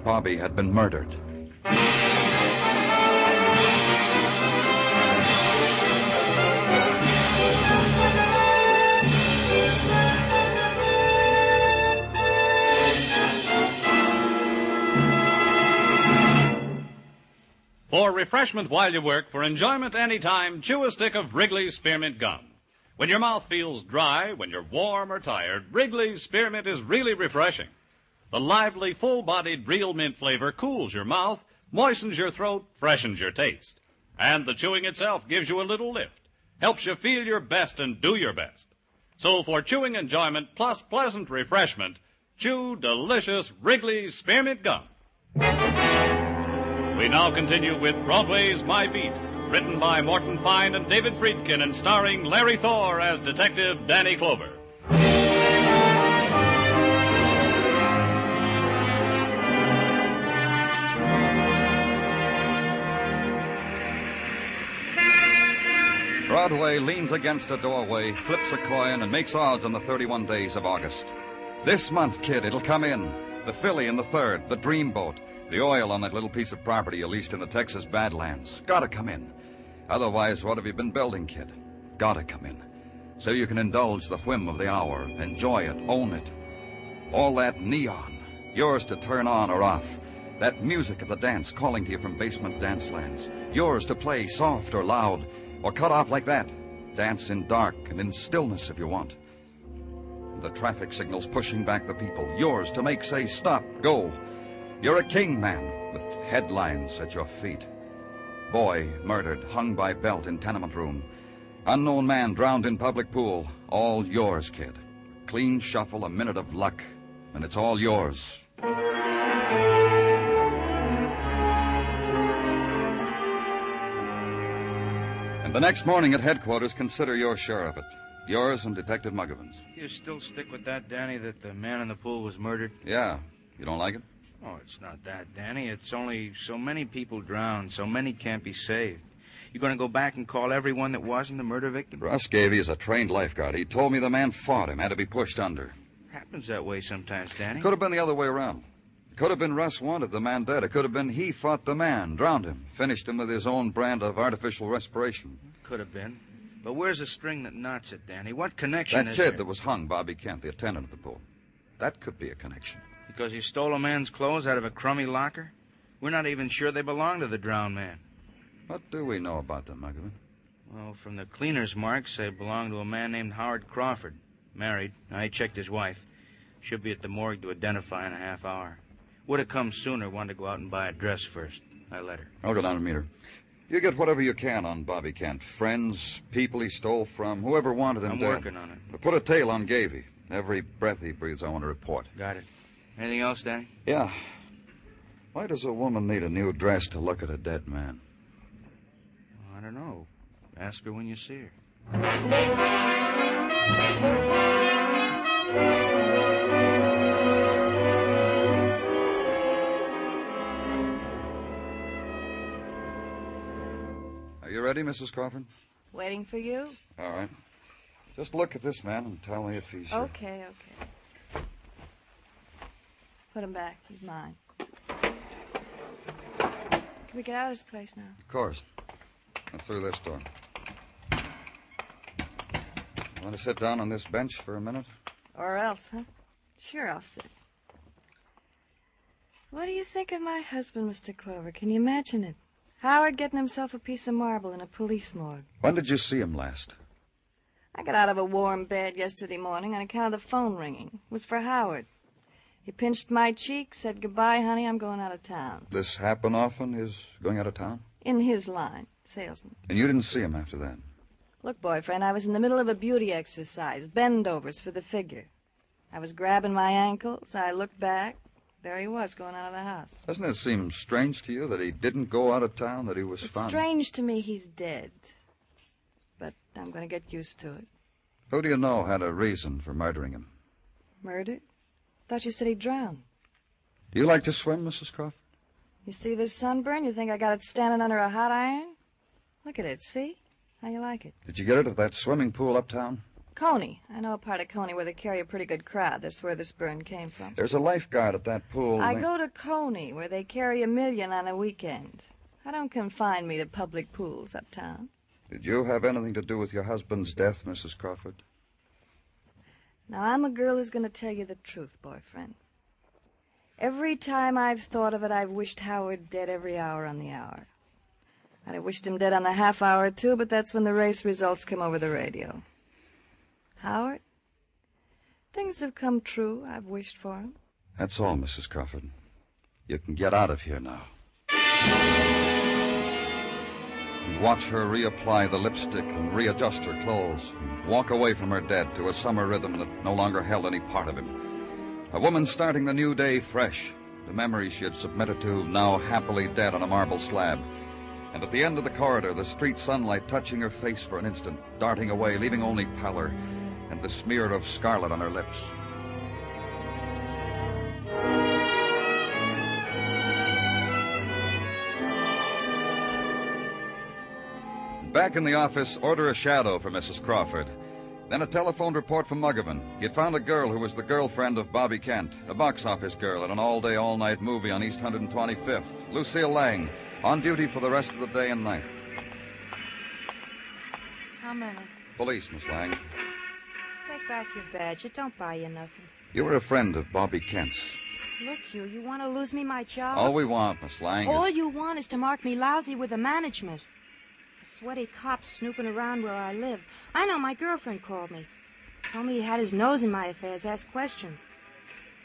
S11: Bobby had been murdered.
S23: For refreshment while you work, for enjoyment anytime, chew a stick of Wrigley's Spearmint Gum. When your mouth feels dry, when you're warm or tired, Wrigley's Spearmint is really refreshing. The lively, full-bodied real mint flavor cools your mouth, moistens your throat, freshens your taste. And the chewing itself gives you a little lift, helps you feel your best and do your best. So for chewing enjoyment plus pleasant refreshment, chew delicious Wrigley's Spearmint Gum. We now continue with Broadway's My Beat, written by Morton Fine and David Friedkin and starring Larry Thor as Detective Danny Clover.
S11: Broadway leans against a doorway, flips a coin, and makes odds on the 31 days of August. This month, kid, it'll come in. The filly in the third, the dreamboat. The oil on that little piece of property you leased in the Texas Badlands. Gotta come in. Otherwise, what have you been building, kid? Gotta come in. So you can indulge the whim of the hour, enjoy it, own it. All that neon, yours to turn on or off. That music of the dance calling to you from basement dance lands. Yours to play soft or loud, or cut off like that. Dance in dark and in stillness if you want. The traffic signals pushing back the people. Yours to make say stop, go. You're a king, man, with headlines at your feet. Boy murdered, hung by belt in tenement room. Unknown man drowned in public pool. All yours, kid. Clean shuffle, a minute of luck, and it's all yours. And the next morning at headquarters, consider your share of it. Yours and Detective Muggavan's.
S13: You still stick with that, Danny, that the man in the pool was murdered?
S11: Yeah. You don't like it?
S13: Oh, it's not that, Danny. It's only so many people drowned, so many can't be saved. You going to go back and call everyone that wasn't the murder victim?
S11: Russ Gavey is a trained lifeguard. He told me the man fought him, had to be pushed under.
S13: Happens that way sometimes, Danny.
S11: Could have been the other way around. It could have been Russ wanted the man dead. It could have been he fought the man, drowned him, finished him with his own brand of artificial respiration.
S13: Could have been. But where's the string that knots it, Danny? What connection
S11: That
S13: is
S11: kid
S13: there?
S11: that was hung, Bobby Kent, the attendant at the pool. That could be a connection.
S13: Because he stole a man's clothes out of a crummy locker? We're not even sure they belong to the drowned man.
S11: What do we know about them, Muggavan?
S13: Well, from the cleaner's marks, they belong to a man named Howard Crawford. Married. I checked his wife. Should be at the morgue to identify in a half hour. Would have come sooner, wanted to go out and buy a dress first. I let her.
S11: I'll go down and meet her. You get whatever you can on Bobby Kent. Friends, people he stole from, whoever wanted him
S13: I'm
S11: dead.
S13: working on it.
S11: Put a tail on Gavey. Every breath he breathes, I want to report.
S13: Got it. Anything else, Danny?
S11: Yeah. Why does a woman need a new dress to look at a dead man?
S13: I don't know. Ask her when you see her.
S11: Are you ready, Mrs. Crawford?
S14: Waiting for you?
S11: All right. Just look at this man and tell me if he's...
S14: Okay. Put him back. He's mine. Can we get out of this place now?
S11: Of course. Now through this door. Want to sit down on this bench for a minute?
S14: Or else, huh? Sure, I'll sit. What do you think of my husband, Mr. Clover? Can you imagine it? Howard getting himself a piece of marble in a police morgue.
S11: When did you see him last?
S14: I got out of a warm bed yesterday morning on account of the phone ringing. It was for Howard. He pinched my cheek, said, "Goodbye, honey, I'm going out of town."
S11: This happen often, his going out of town?
S14: In his line, salesman.
S11: And you didn't see him after that?
S14: Look, boyfriend, I was in the middle of a beauty exercise, bend-overs for the figure. I was grabbing my ankles. I looked back. There he was, going out of the house.
S11: Doesn't it seem strange to you that he didn't go out of town, that he was
S14: It's
S11: found?
S14: strange to me he's dead. But I'm going to get used to it.
S11: Who do you know had a reason for murdering him?
S14: Murdered? Thought you said he drowned.
S11: Do you like to swim, Mrs. Crawford?
S14: You see this sunburn? You think I got it standing under a hot iron? Look at it, see? How you like it?
S11: Did you get it at that swimming pool uptown?
S14: Coney. I know a part of Coney where they carry a pretty good crowd. That's where this burn came from.
S11: There's a lifeguard at that pool.
S14: I go to Coney, where they carry $1 million on a weekend. I don't confine me to public pools uptown.
S11: Did you have anything to do with your husband's death, Mrs. Crawford?
S14: Now, I'm a girl who's going to tell you the truth, boyfriend. Every time I've thought of it, I've wished Howard dead every hour on the hour. I'd have wished him dead on the half hour, too, but that's when the race results come over the radio. Howard, things have come true. I've wished for him.
S11: That's all, Mrs. Crawford. You can get out of here now. You watch her reapply the lipstick and readjust her clothes, and walk away from her dead to a summer rhythm that no longer held any part of him. A woman starting the new day fresh, the memories she had submitted to now happily dead on a marble slab. And at the end of the corridor, the street sunlight touching her face for an instant, darting away, leaving only pallor and the smear of scarlet on her lips. Back in the office, order a shadow for Mrs. Crawford. Then a telephone report from Muggavan. He had found a girl who was the girlfriend of Bobby Kent, a box office girl at an all-day, all-night movie on East 125th. Lucille Lang, on duty for the rest of the day and night.
S16: How many?
S11: Police, Miss Lang.
S16: Take back your badge. It don't buy you nothing.
S11: You were a friend of Bobby Kent's.
S16: Look, you want to lose me my job?
S11: All we want, Miss Lang,
S16: All
S11: is...
S16: you want is to mark me lousy with the management. A sweaty cop snooping around where I live. I know my girlfriend called me. Told me he had his nose in my affairs, asked questions.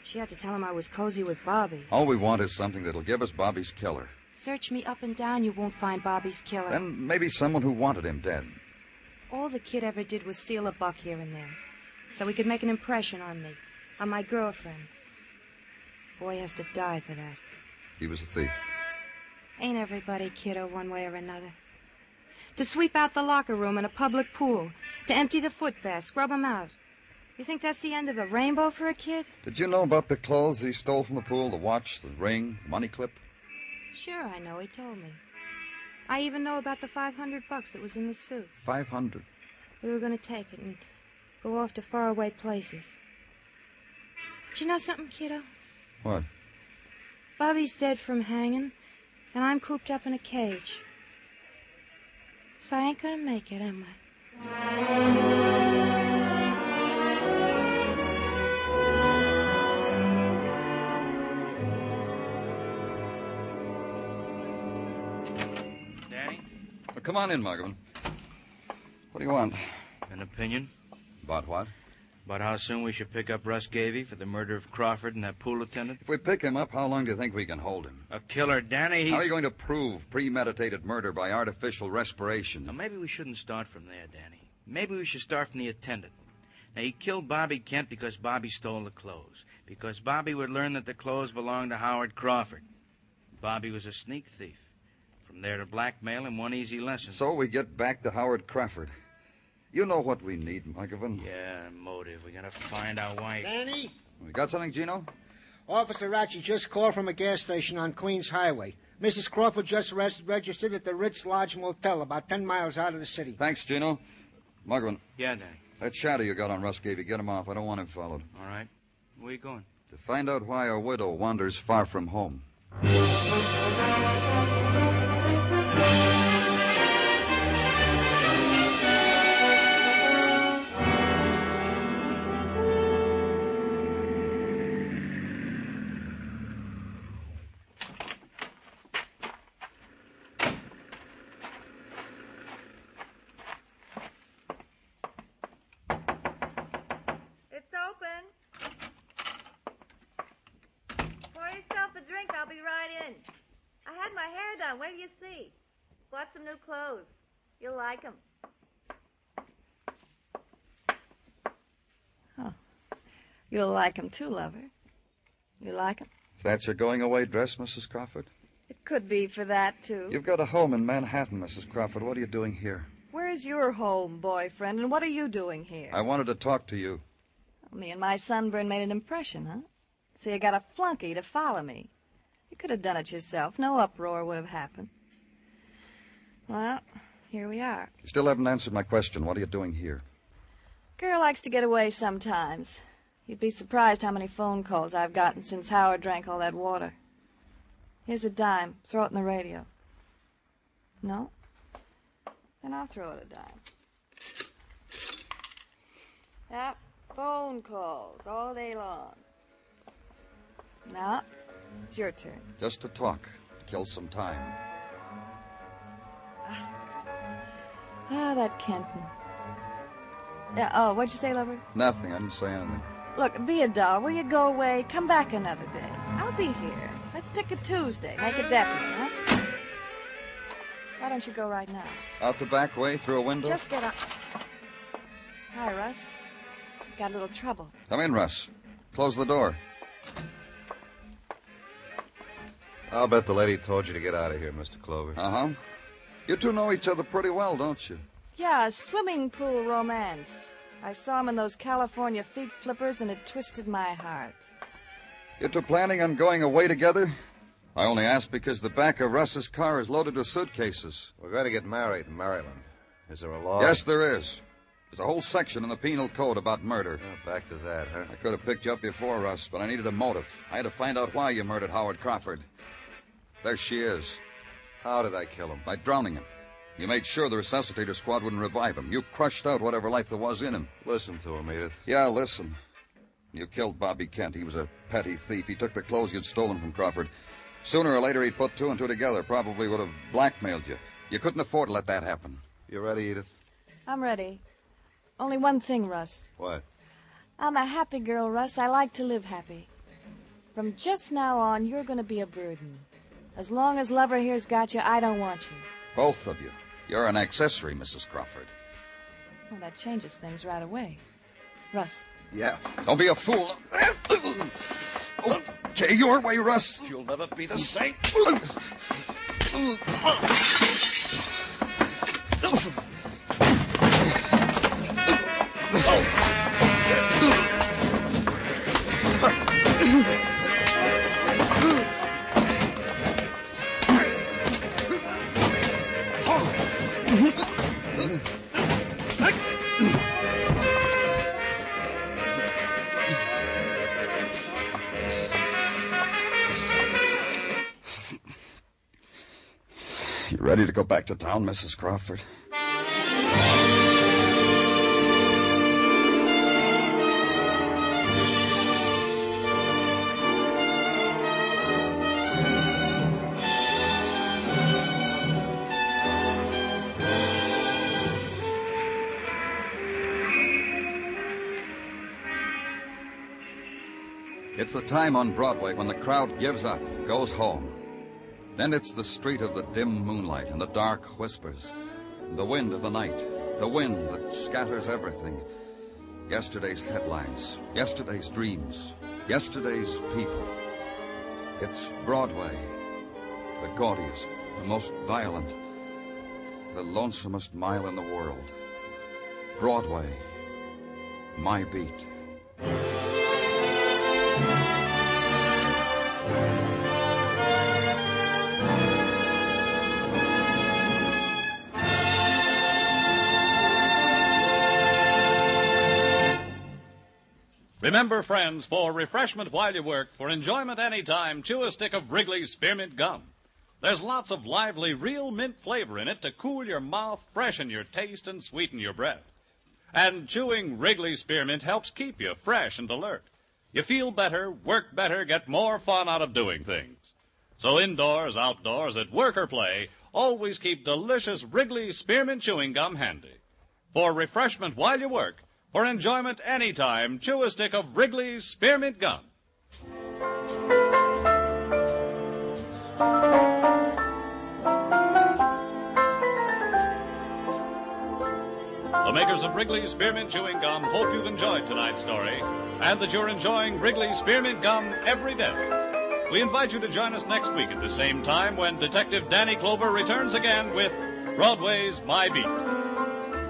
S16: She had to tell him I was cozy with Bobby.
S11: All we want is something that'll give us Bobby's killer.
S16: Search me up and down, you won't find Bobby's killer.
S11: Then maybe someone who wanted him dead.
S16: All the kid ever did was steal a buck here and there. So he could make an impression on me. On my girlfriend. Boy has to die for that.
S11: He was a thief.
S16: Ain't everybody kiddo one way or another? To sweep out the locker room in a public pool. To empty the footbath, scrub 'em out. You think that's the end of the rainbow for a kid?
S11: Did you know about the clothes he stole from the pool? The watch, the ring, the money clip?
S16: Sure, I know. He told me. I even know about the $500 that was in the suit.
S11: 500.
S16: We were going to take it and go off to faraway places. Do you know something, kiddo?
S11: What?
S16: Bobby's dead from hanging, and I'm cooped up in a cage. So I ain't gonna make it, am I?
S13: Danny?
S11: Well, come on in, Muggavan. What do you want?
S13: An opinion?
S11: About what?
S13: About how soon we should pick up Russ Gavey for the murder of Crawford and that pool attendant?
S11: If we pick him up, how long do you think we can hold him?
S13: A killer, Danny. He's...
S11: How are you going to prove premeditated murder by artificial respiration?
S13: Now, maybe we shouldn't start from there, Danny. Maybe we should start from the attendant. Now, he killed Bobby Kent because Bobby stole the clothes. Because Bobby would learn that the clothes belonged to Howard Crawford. Bobby was a sneak thief. From there to blackmail him, one easy lesson.
S11: So we get back to Howard Crawford. You know what we need, Muggavan.
S13: Yeah, motive. We gotta find out why...
S12: Danny?
S11: We got something, Gino?
S12: Officer Ratchie just called from a gas station on Queens Highway. Mrs. Crawford just registered at the Ritz Lodge Motel about 10 miles out of the city.
S11: Thanks, Gino. Muggavan.
S13: Yeah, Danny.
S11: That shadow you got on Russ Gavey, get him off. I don't want him followed.
S13: All right. Where you going?
S11: To find out why a widow wanders far from home.
S14: It's open. Pour yourself a drink. I'll be right in. I had my hair done. Wait till you see. Bought some new clothes. You'll like them. Oh. You'll like them too, lover. You like them?
S11: Is that your going-away dress, Mrs. Crawford?
S14: It could be for that, too.
S11: You've got a home in Manhattan, Mrs. Crawford. What are you doing here?
S14: Where's your home, boyfriend, and what are you doing here?
S11: I wanted to talk to you.
S14: Me and my sunburn made an impression, huh? So you got a flunky to follow me. You could have done it yourself. No uproar would have happened. Well, here we are.
S11: You still haven't answered my question. What are you doing here?
S14: Girl likes to get away sometimes. You'd be surprised how many phone calls I've gotten since Howard drank all that water. Here's a dime. Throw it in the radio. No? Then I'll throw it a dime. Yep, phone calls all day long. Now, it's your turn.
S11: Just to talk. Kill some time.
S14: Ah, that Kenton. Yeah, oh, what'd you say, lover?
S11: Nothing. I didn't say anything.
S14: Look, be a doll. Will you go away? Come back another day. I'll be here. Let's pick a Tuesday. Make it definite, huh? Why don't you go right now?
S11: Out the back way, through a window?
S14: Just get up. Hi, Russ. Got a little trouble.
S11: Come in, Russ. Close the door.
S15: I'll bet the lady told you to get out of here, Mr. Clover.
S11: Uh-huh. You two know each other pretty well, don't you?
S14: Yeah, a swimming pool romance. I saw him in those California feet flippers, and it twisted my heart.
S11: You two planning on going away together? I only ask because the back of Russ's car is loaded with suitcases.
S15: We're going to get married in Maryland. Is there a law?
S11: Yes, there is. There's a whole section in the penal code about murder.
S15: Oh, back to that, huh?
S11: I could have picked you up before, Russ, but I needed a motive. I had to find out why you murdered Howard Crawford. There she is.
S15: How did I kill him?
S11: By drowning him. You made sure the resuscitator squad wouldn't revive him. You crushed out whatever life there was in him.
S15: Listen to him, Edith.
S11: Yeah, listen. You killed Bobby Kent. He was a petty thief. He took the clothes you'd stolen from Crawford. Sooner or later, he'd put two and two together. Probably would have blackmailed you. You couldn't afford to let that happen.
S15: You ready, Edith?
S14: I'm ready. Only one thing, Russ.
S15: What?
S14: I'm a happy girl, Russ. I like to live happy. From just now on, you're going to be a burden. As long as Lover here's got you, I don't want you.
S11: Both of you. You're an accessory, Mrs. Crawford.
S14: Well, that changes things right away. Russ.
S15: Yeah.
S11: Don't be a fool. Okay, your way, Russ.
S15: You'll never be the same.
S11: You ready to go back to town, Mrs. Crawford? It's the time on Broadway when the crowd gives up, goes home. Then it's the street of the dim moonlight and the dark whispers, and the wind of the night, the wind that scatters everything. Yesterday's headlines, yesterday's dreams, yesterday's people. It's Broadway, the gaudiest, the most violent, the lonesomest mile in the world. Broadway, my beat.
S23: Remember, friends, for refreshment while you work, for enjoyment anytime, chew a stick of Wrigley's Spearmint Gum. There's lots of lively, real mint flavor in it to cool your mouth, freshen your taste, and sweeten your breath. And chewing Wrigley's Spearmint helps keep you fresh and alert. You feel better, work better, get more fun out of doing things. So indoors, outdoors, at work or play, always keep delicious Wrigley's Spearmint Chewing Gum handy. For refreshment while you work, for enjoyment anytime, chew a stick of Wrigley's Spearmint Gum. The makers of Wrigley's Spearmint Chewing Gum hope you've enjoyed tonight's story and that you're enjoying Wrigley's Spearmint Gum every day. We invite you to join us next week at the same time when Detective Danny Clover returns again with Broadway's My Beat.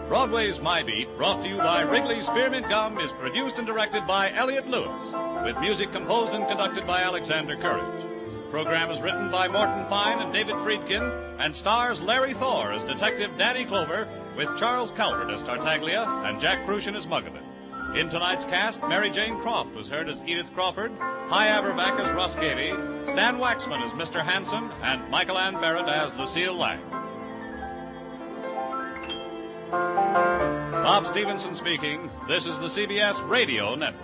S23: Broadway's My Beat, brought to you by Wrigley's Spearmint Gum, is produced and directed by Elliott Lewis, with music composed and conducted by Alexander Courage. The program is written by Morton Fine and David Friedkin and stars Larry Thor as Detective Danny Clover, with Charles Calvert as Tartaglia and Jack Crucian as Muggavan. In tonight's cast, Mary Jane Croft was heard as Edith Crawford, Hy Averback as Russ Gavey, Stan Waxman as Mr. Hanson, and Michael Ann Barrett as Lucille Lang. Bob Stevenson speaking. This is the CBS Radio Network.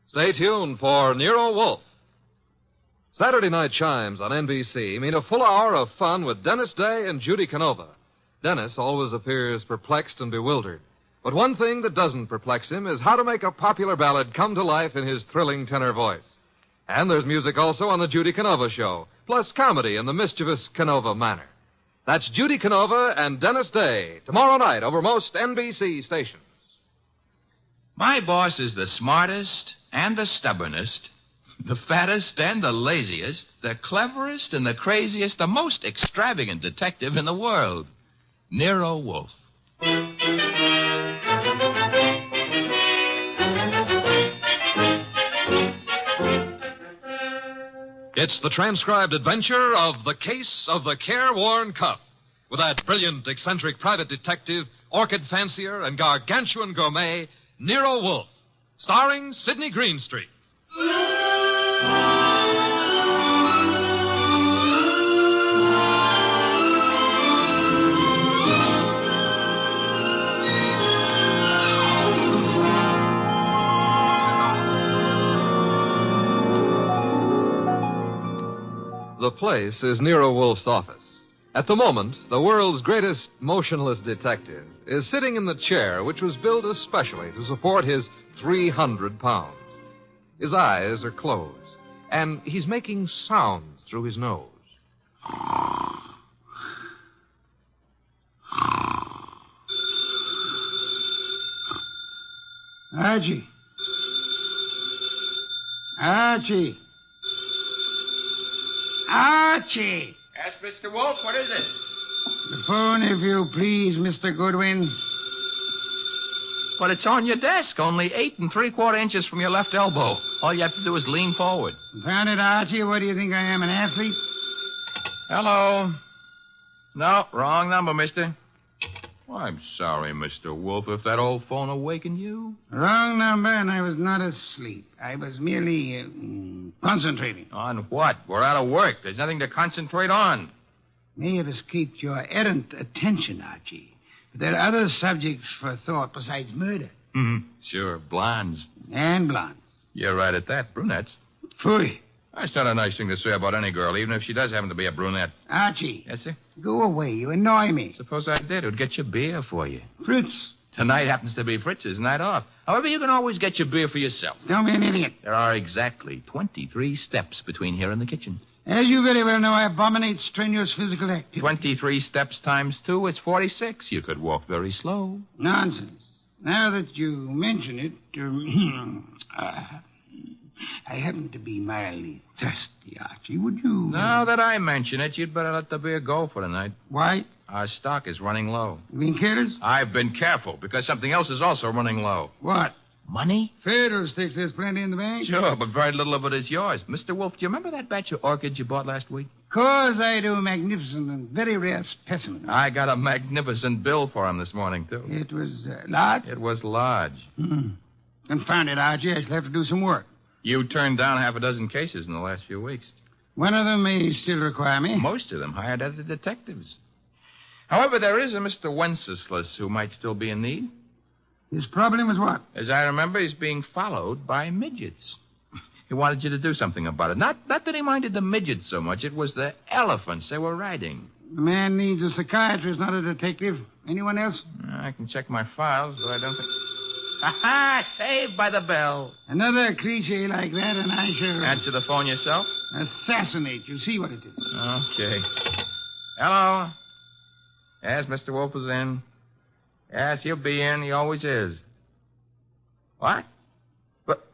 S10: Stay tuned for Nero Wolfe. Saturday night chimes on NBC mean a full hour of fun with Dennis Day and Judy Canova. Dennis always appears perplexed and bewildered. But one thing that doesn't perplex him is how to make a popular ballad come to life in his thrilling tenor voice. And there's music also on the Judy Canova Show, plus comedy in the mischievous Canova manner. That's Judy Canova and Dennis Day, tomorrow night over most NBC stations.
S19: My boss is the smartest and the stubbornest, the fattest and the laziest, the cleverest and the craziest, the most extravagant detective in the world, Nero Wolfe.
S10: It's the transcribed adventure of The Case of the Careworn Cuff, with that brilliant, eccentric private detective, orchid fancier, and gargantuan gourmet, Nero Wolfe, starring Sidney Greenstreet. The place is Nero Wolfe's office. At the moment, the world's greatest motionless detective is sitting in the chair which was built especially to support his 300 pounds. His eyes are closed, and he's making sounds through his nose.
S12: Archie. Archie. Archie!
S19: Yes, Mr. Wolfe, what is it?
S12: The phone, if you please, Mr. Goodwin.
S19: Well, it's on your desk, only 8 3/4 inches from your left elbow. All you have to do is lean forward.
S12: Found it, Archie? What do you think I am, an athlete?
S19: Hello. No, wrong number, mister. Well, I'm sorry, Mr. Wolfe, if that old phone awakened you.
S12: Wrong number, and I was not asleep. I was merely concentrating.
S19: On what? We're out of work. There's nothing to concentrate on.
S12: May have escaped your errant attention, Archie. But there are other subjects for thought besides murder.
S19: Mm-hmm. Sure, blondes.
S12: And blondes.
S19: You're right at that, brunettes.
S12: Phooey.
S19: That's not a nice thing to say about any girl, even if she does happen to be a brunette.
S12: Archie.
S19: Yes, sir?
S12: Go away. You annoy me.
S19: Suppose I did. Who'd get your beer for you?
S12: Fritz.
S19: Tonight happens to be Fritz's night off. However, you can always get your beer for yourself.
S12: Don't be an idiot.
S19: There are exactly 23 steps between here and the kitchen.
S12: As you very well know, I abominate strenuous physical activity.
S19: 23 steps times 2 is 46. You could walk very slow.
S12: Nonsense. Now that you mention it, I happen to be mildly thirsty, Archie. Would you...
S19: Now that I mention it, you'd better let the beer go for tonight.
S12: Why?
S19: Our stock is running low.
S12: You being careless?
S19: I've been careful, because something else is also running low.
S12: What?
S19: Money?
S5: Fiddlesticks, there's plenty in the bank.
S19: Sure, but very little of it is yours. Mr. Wolf, do you remember that batch of orchids you bought last week?
S5: Course I do. Magnificent and very rare specimen.
S19: I got a magnificent bill for him this morning, too.
S5: It was large?
S19: It was large.
S5: Confound it, Archie. I shall have to do some work.
S19: You turned down half a dozen cases in the last few weeks.
S5: One of them may still require me.
S19: Most of them hired other detectives. However, there is a Mr. Wenceslas who might still be in need.
S5: His problem is what?
S19: As I remember, he's being followed by midgets. He wanted you to do something about it. Not that he minded the midgets so much. It was the elephants they were riding.
S5: The man needs a psychiatrist, not a detective. Anyone else?
S19: I can check my files, but I don't think... Aha! Saved by the bell.
S5: Another cliche like that, and I shall...
S19: Answer the phone yourself?
S5: Assassinate. You see what it is.
S19: Okay. Hello? Yes, Mr. Wolf is in. Yes, he'll be in. He always is. What? But...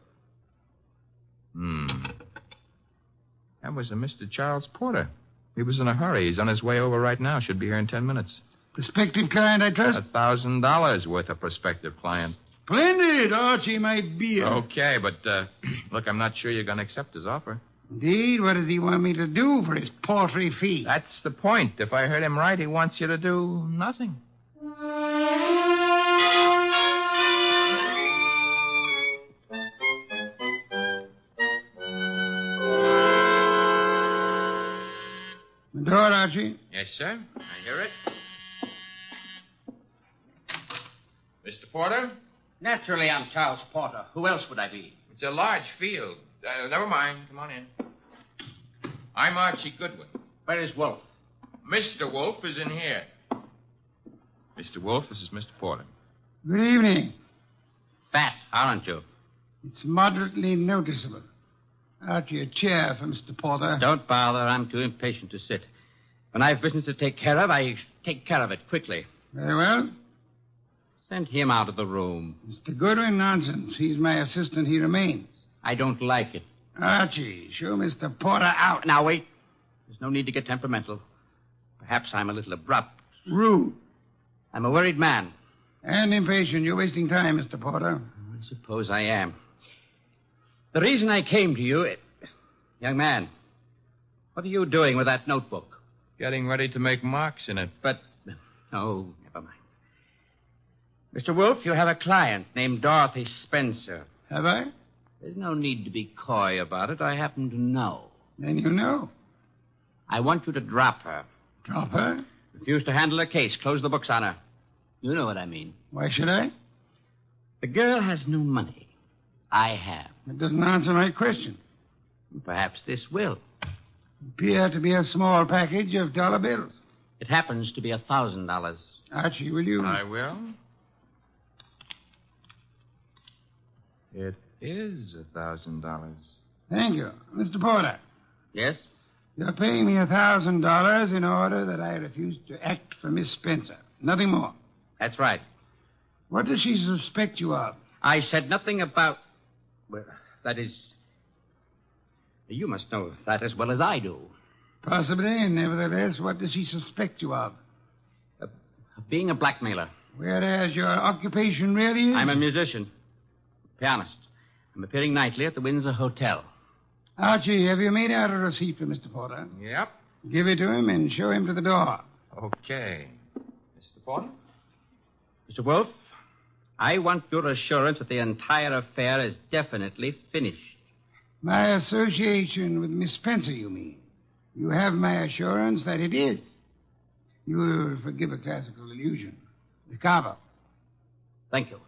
S19: That was a Mr. Charles Porter. He was in a hurry. He's on his way over right now. Should be here in 10 minutes.
S5: Prospective client, I trust?
S19: $1,000 worth of prospective client.
S5: Splendid, Archie, my beer.
S19: Okay, but, look, I'm not sure you're going to accept his offer.
S5: Indeed? What does he want me to do for his paltry fee?
S19: That's the point. If I heard him right, he wants you to do nothing.
S5: The door, Archie.
S19: Yes, sir. I hear it. Mr. Porter?
S6: Naturally, I'm Charles Porter. Who else would I be?
S19: It's a large field. Never mind. Come on in. I'm Archie Goodwin.
S6: Where is Wolf?
S19: Mr. Wolf is in here. Mr. Wolf, this is Mr. Porter.
S5: Good evening.
S6: Fat, aren't you?
S5: It's moderately noticeable. Archie, a chair for Mr. Porter.
S6: Don't bother. I'm too impatient to sit. When I've business to take care of, I take care of it quickly.
S5: Very well.
S6: Send him out of the room.
S5: Mr. Goodwin, nonsense. He's my assistant. He remains.
S6: I don't like it.
S5: Archie, show Mr. Porter out.
S6: Now, wait. There's no need to get temperamental. Perhaps I'm a little abrupt.
S5: Rude.
S6: I'm a worried man.
S5: And impatient. You're wasting time, Mr. Porter.
S6: I suppose I am. The reason I came to you... Young man, what are you doing with that notebook?
S19: Getting ready to make marks in it.
S6: But... Oh, never mind. Mr. Wolf, you have a client named Dorothy Spencer.
S5: Have I?
S6: There's no need to be coy about it. I happen to know.
S5: Then you know.
S6: I want you to drop her.
S5: Drop her?
S6: Refuse to handle her case. Close the books on her. You know what I mean.
S5: Why should I?
S6: The girl has no money. I have.
S5: That doesn't answer my question.
S6: Perhaps this will.
S5: Appear to be a small package of dollar bills.
S6: It happens to be $1,000.
S5: Archie, will you?
S19: I will. It is $1,000.
S5: Thank you. Mr. Porter.
S6: Yes?
S5: You're paying me $1,000 in order that I refuse to act for Miss Spencer. Nothing more.
S6: That's right.
S5: What does she suspect you of?
S6: I said nothing about... Well, that is... You must know that as well as I do.
S5: Possibly, and nevertheless, what does she suspect you of?
S6: Being a blackmailer.
S5: Whereas your occupation really is?
S6: I'm a musician. Pianist. I'm appearing nightly at the Windsor Hotel.
S5: Archie, have you made out a receipt for Mr. Porter?
S19: Yep.
S5: Give it to him and show him to the door.
S19: Okay. Mr. Porter?
S6: Mr. Wolf, I want your assurance that the entire affair is definitely finished.
S5: My association with Miss Spencer, you mean? You have my assurance that it is. You will forgive a classical illusion. The carver.
S6: Thank you.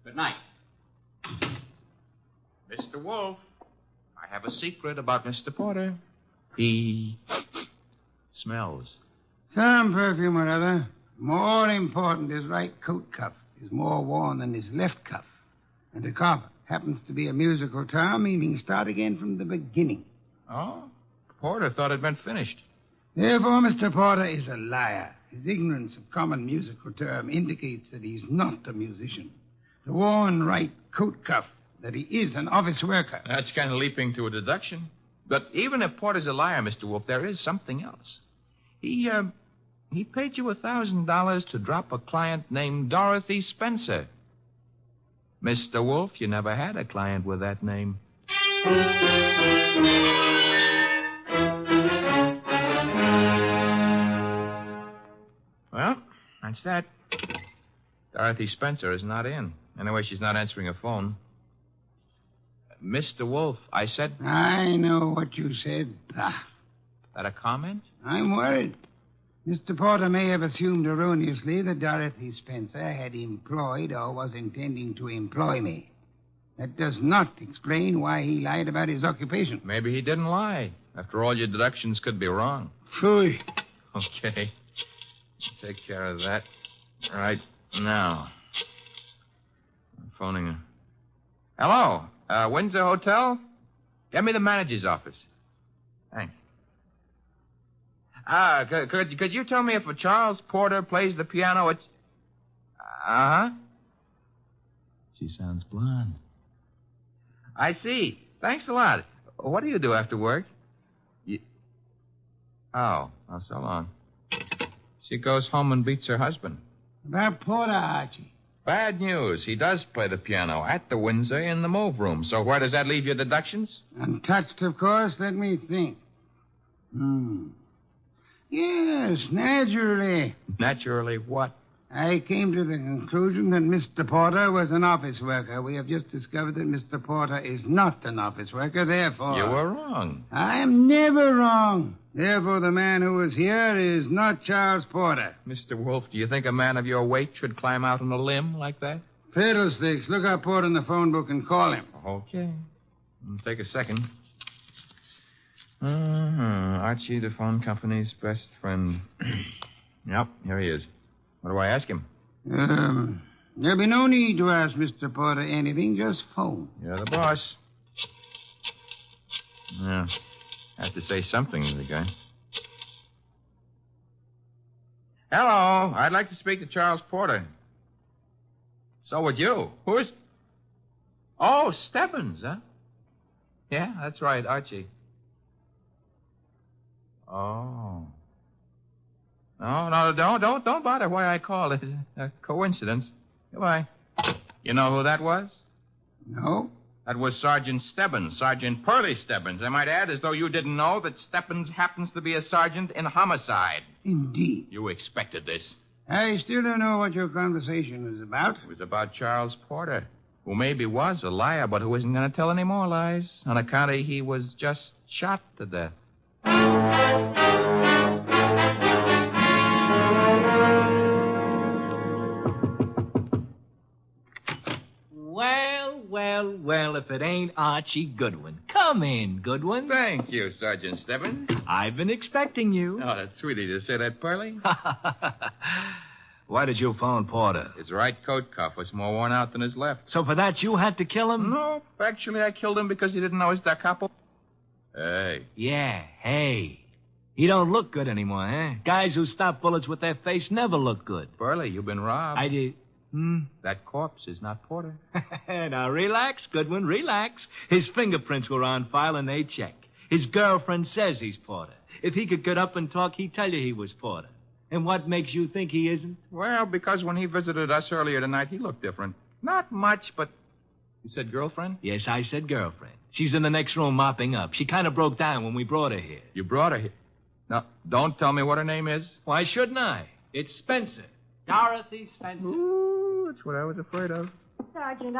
S6: Good night.
S19: Mr. Wolf, I have a secret about Mr. Porter. He smells.
S5: Some perfume or other. More important, his right coat cuff is more worn than his left cuff. And the carver happens to be a musical term meaning start again from the beginning.
S19: Oh? Porter thought it meant finished.
S5: Therefore, Mr. Porter is a liar. His ignorance of common musical term indicates that he's not a musician. The worn right coat cuff, that he is an office worker.
S19: That's kind of leaping to a deduction. But even if Porter's a liar, Mr. Wolf, there is something else. He He paid you $1,000 to drop a client named Dorothy Spencer. Mr. Wolf, you never had a client with that name. Well, that's that. Dorothy Spencer is not in. Anyway, she's not answering her phone. Mr. Wolf, I said...
S5: I know what you said.
S19: That a comment?
S5: I'm worried. Mr. Porter may have assumed erroneously that Dorothy Spencer had employed or was intending to employ me. That does not explain why he lied about his occupation.
S19: Maybe he didn't lie. After all, your deductions could be wrong.
S5: Phooey.
S19: Okay. Take care of that right now. I'm phoning her. Hello? Windsor Hotel? Get me the manager's office. Thanks. Could you tell me if a Charles Porter plays the piano at... Uh-huh. She sounds blonde. I see. Thanks a lot. What do you do after work? Oh, so long. She goes home and beats her husband.
S5: About Porter, Archie.
S19: Bad news. He does play the piano at the Windsor in the move room. So where does that leave your deductions?
S5: Untouched, of course. Let me think. Yes, naturally.
S19: Naturally what?
S5: I came to the conclusion that Mr. Porter was an office worker. We have just discovered that Mr. Porter is not an office worker, therefore...
S19: You were wrong.
S5: I am never wrong. Therefore, the man who was here is not Charles Porter.
S19: Mr. Wolf, do you think a man of your weight should climb out on a limb like that?
S5: Fiddlesticks. Look up Porter in the phone book and call him.
S19: Okay. Take a second. Archie, the phone company's best friend. Yep, here he is. What do I ask him?
S5: There'll be no need to ask Mr. Porter anything. Just phone.
S19: You're the boss. Yeah. Have to say something to the guy. Hello. I'd like to speak to Charles Porter. So would you. Who's... Oh, Stebbins, huh? Yeah, that's right, Archie. Oh. No, don't bother why I called. It's a coincidence. Goodbye. You know who that was?
S5: No.
S19: That was Sergeant Stebbins, Sergeant Pearlie Stebbins. I might add, as though you didn't know, that Stebbins happens to be a sergeant in homicide.
S5: Indeed.
S19: You expected this.
S5: I still don't know what your conversation was about.
S19: It was about Charles Porter, who maybe was a liar, but who isn't going to tell any more lies on account of he was just shot to death.
S3: Well, if it ain't Archie Goodwin. Come in, Goodwin.
S19: Thank you, Sergeant Stebbins.
S3: I've been expecting you.
S19: Oh, that's sweet of you to say that, Pearlie.
S3: Why did you phone Porter?
S19: His right coat cuff was more worn out than his left.
S3: So for that, you had to kill him?
S19: No, actually, I killed him because he didn't know his da capo. Hey.
S3: Yeah, hey. He don't look good anymore, eh? Guys who stop bullets with their face never look good.
S19: Pearlie, you've been robbed.
S3: I did...
S19: That corpse is not Porter.
S3: Now, relax, Goodwin, relax. His fingerprints were on file and they check. His girlfriend says he's Porter. If he could get up and talk, he'd tell you he was Porter. And what makes you think he isn't?
S19: Well, because when he visited us earlier tonight, he looked different. Not much, but... You said girlfriend?
S3: Yes, I said girlfriend. She's in the next room mopping up. She kind of broke down when we brought her here.
S19: You brought her here? Now, don't tell me what her name is.
S3: Why shouldn't I? It's Spencer. Dorothy Spencer.
S19: Ooh, that's what I was afraid of.
S16: Sergeant,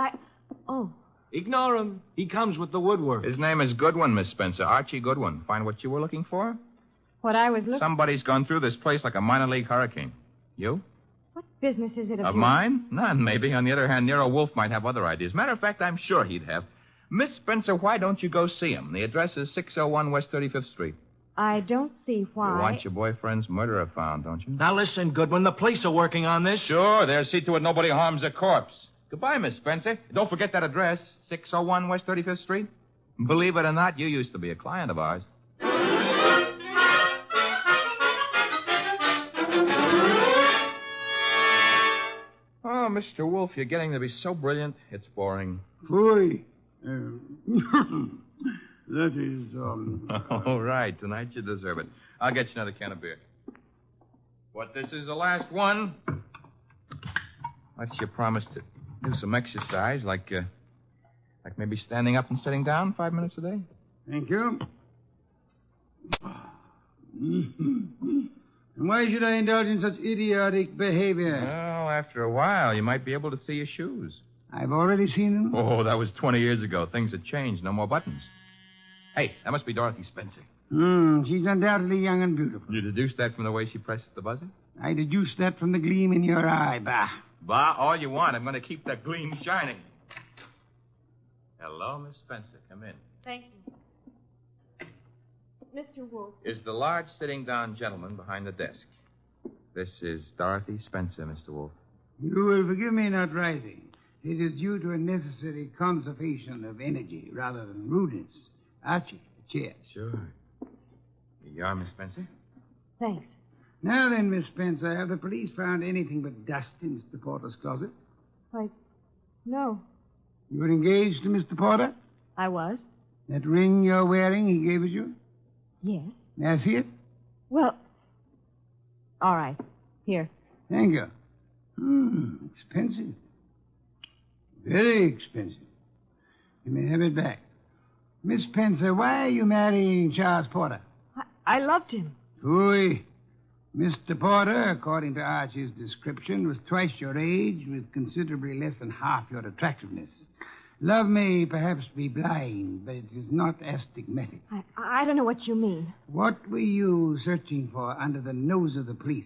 S16: Oh.
S3: Ignore him. He comes with the woodwork.
S19: His name is Goodwin, Miss Spencer. Archie Goodwin. Find what you were looking for?
S16: What I was looking...
S19: Somebody's gone through this place like a minor league hurricane. You?
S16: What business is it of
S19: Of
S16: yours?
S19: mine? None, maybe. On the other hand, Nero Wolf might have other ideas. Matter of fact, I'm sure he'd have. Miss Spencer, why don't you go see him? The address is 601 West 35th Street.
S16: I don't see why.
S19: You want your boyfriend's murderer found, don't you?
S3: Now listen, Goodwin, the police are working on this.
S19: Sure, they'll see to it nobody harms a corpse. Goodbye, Miss Spencer. Don't forget that address, 601 West 35th Street. Believe it or not, you used to be a client of ours. Oh, Mr. Wolf, you're getting to be so brilliant, it's boring.
S5: Boy. That is,
S19: All right. Tonight you deserve it. I'll get you another can of beer. But this is the last one. What's your promise to do some exercise, like maybe standing up and sitting down 5 minutes a day?
S5: Thank you. And why should I indulge in such idiotic behavior?
S19: Well, after a while, you might be able to see your shoes.
S5: I've already seen them.
S19: Oh, that was 20 years ago. Things have changed. No more buttons. Hey, that must be Dorothy Spencer.
S5: She's undoubtedly young and beautiful.
S19: You deduced that from the way she pressed the buzzer?
S5: I deduced that from the gleam in your eye, Bah.
S19: Bah, all you want. I'm going to keep that gleam shining. Hello, Miss Spencer. Come in.
S8: Thank you. Mr. Wolf.
S19: Is the large sitting-down gentleman behind the desk. This is Dorothy Spencer, Mr. Wolf.
S5: You will forgive me not rising. It is due to a necessary conservation of energy rather than rudeness. Archie, a chair.
S19: Sure. Here you are, Miss Spencer.
S8: Thanks.
S5: Now then, Miss Spencer, have the police found anything but dust in Mr. Porter's closet?
S8: No.
S5: You were engaged to Mr. Porter?
S8: I was?
S5: That ring you're wearing, he gave it you?
S8: Yes.
S5: May I see it?
S8: Well, all right. Here.
S5: Thank you. Expensive. Very expensive. You may have it back. Miss Spencer, why are you marrying Charles Porter?
S8: I loved him.
S5: Phooey. Mr. Porter, according to Archie's description, was twice your age with considerably less than half your attractiveness. Love may perhaps be blind, but it is not astigmatic.
S8: I don't know what you mean.
S5: What were you searching for under the nose of the police?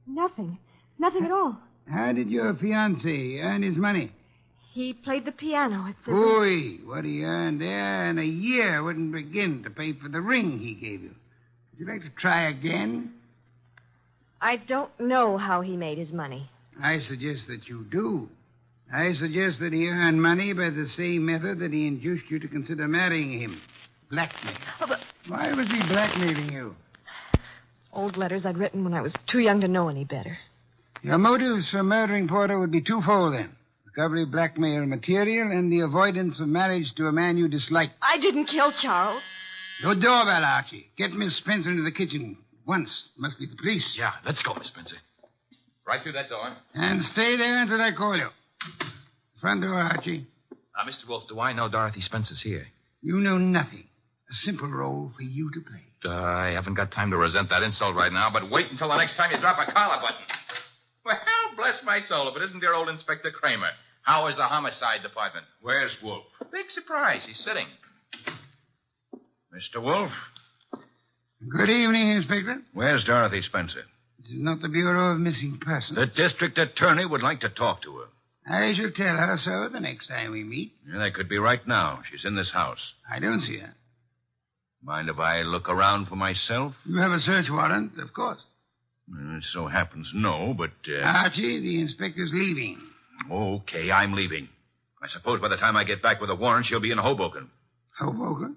S8: Nothing. Nothing at all.
S5: How did your fiancé earn his money?
S8: He played the piano at the...
S5: Ooh, what he earned there in a year wouldn't begin to pay for the ring he gave you. Would you like to try again?
S8: I don't know how he made his money.
S5: I suggest that you do. I suggest that he earned money by the same method that he induced you to consider marrying him. Blackmail. Why was he blackmailing you?
S8: Old letters I'd written when I was too young to know any better.
S5: Your motives for murdering Porter would be twofold, then. Recovery of blackmail material and the avoidance of marriage to a man you dislike.
S8: I didn't kill Charles.
S5: No doorbell, Archie. Get Miss Spencer into the kitchen. Once. Must be the police.
S19: Yeah, let's go, Miss Spencer. Right through that door.
S5: And stay there until I call you. Front door, Archie.
S19: Mr. Wolf, do I know Dorothy Spencer's here?
S5: You know nothing. A simple role for you to play.
S19: I haven't got time to resent that insult right now, but wait until the next time you drop a collar button. Well, bless my soul, if it isn't dear old Inspector Kramer. How is the homicide department?
S18: Where's Wolf?
S19: Big surprise. He's sitting.
S18: Mr. Wolf?
S5: Good evening, Inspector.
S18: Where's Dorothy Spencer?
S5: This is not the Bureau of Missing Persons.
S18: The district attorney would like to talk to her.
S5: I shall tell her so the next time we meet.
S18: Yeah, that could be right now. She's in this house.
S5: I don't see her.
S18: Mind if I look around for myself?
S5: You have a search warrant, of course.
S18: It so happens no, but...
S5: Archie, the inspector's leaving.
S18: Okay, I'm leaving. I suppose by the time I get back with a warrant, she'll be in Hoboken.
S5: Hoboken?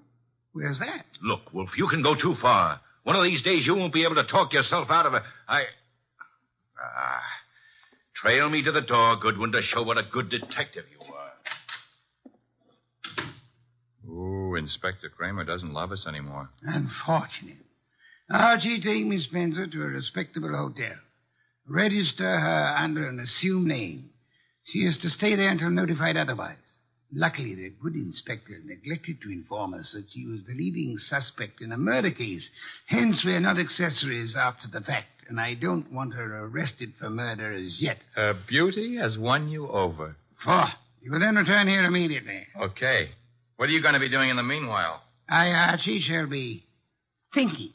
S5: Where's that?
S18: Look, Wolf, you can go too far. One of these days you won't be able to talk yourself out of it. Trail me to the door, Goodwin, to show what a good detective you are.
S19: Ooh, Inspector Kramer doesn't love us anymore.
S5: Unfortunate. Archie, take Miss Spencer to a respectable hotel. Register her under an assumed name. She is to stay there until notified otherwise. Luckily, the good inspector neglected to inform us that she was the leading suspect in a murder case. Hence, we are not accessories after the fact, and I don't want her arrested for murder as yet.
S19: Her beauty has won you over.
S5: You will then return here immediately.
S19: Okay. What are you going to be doing in the meanwhile?
S5: I, Archie, shall be thinking.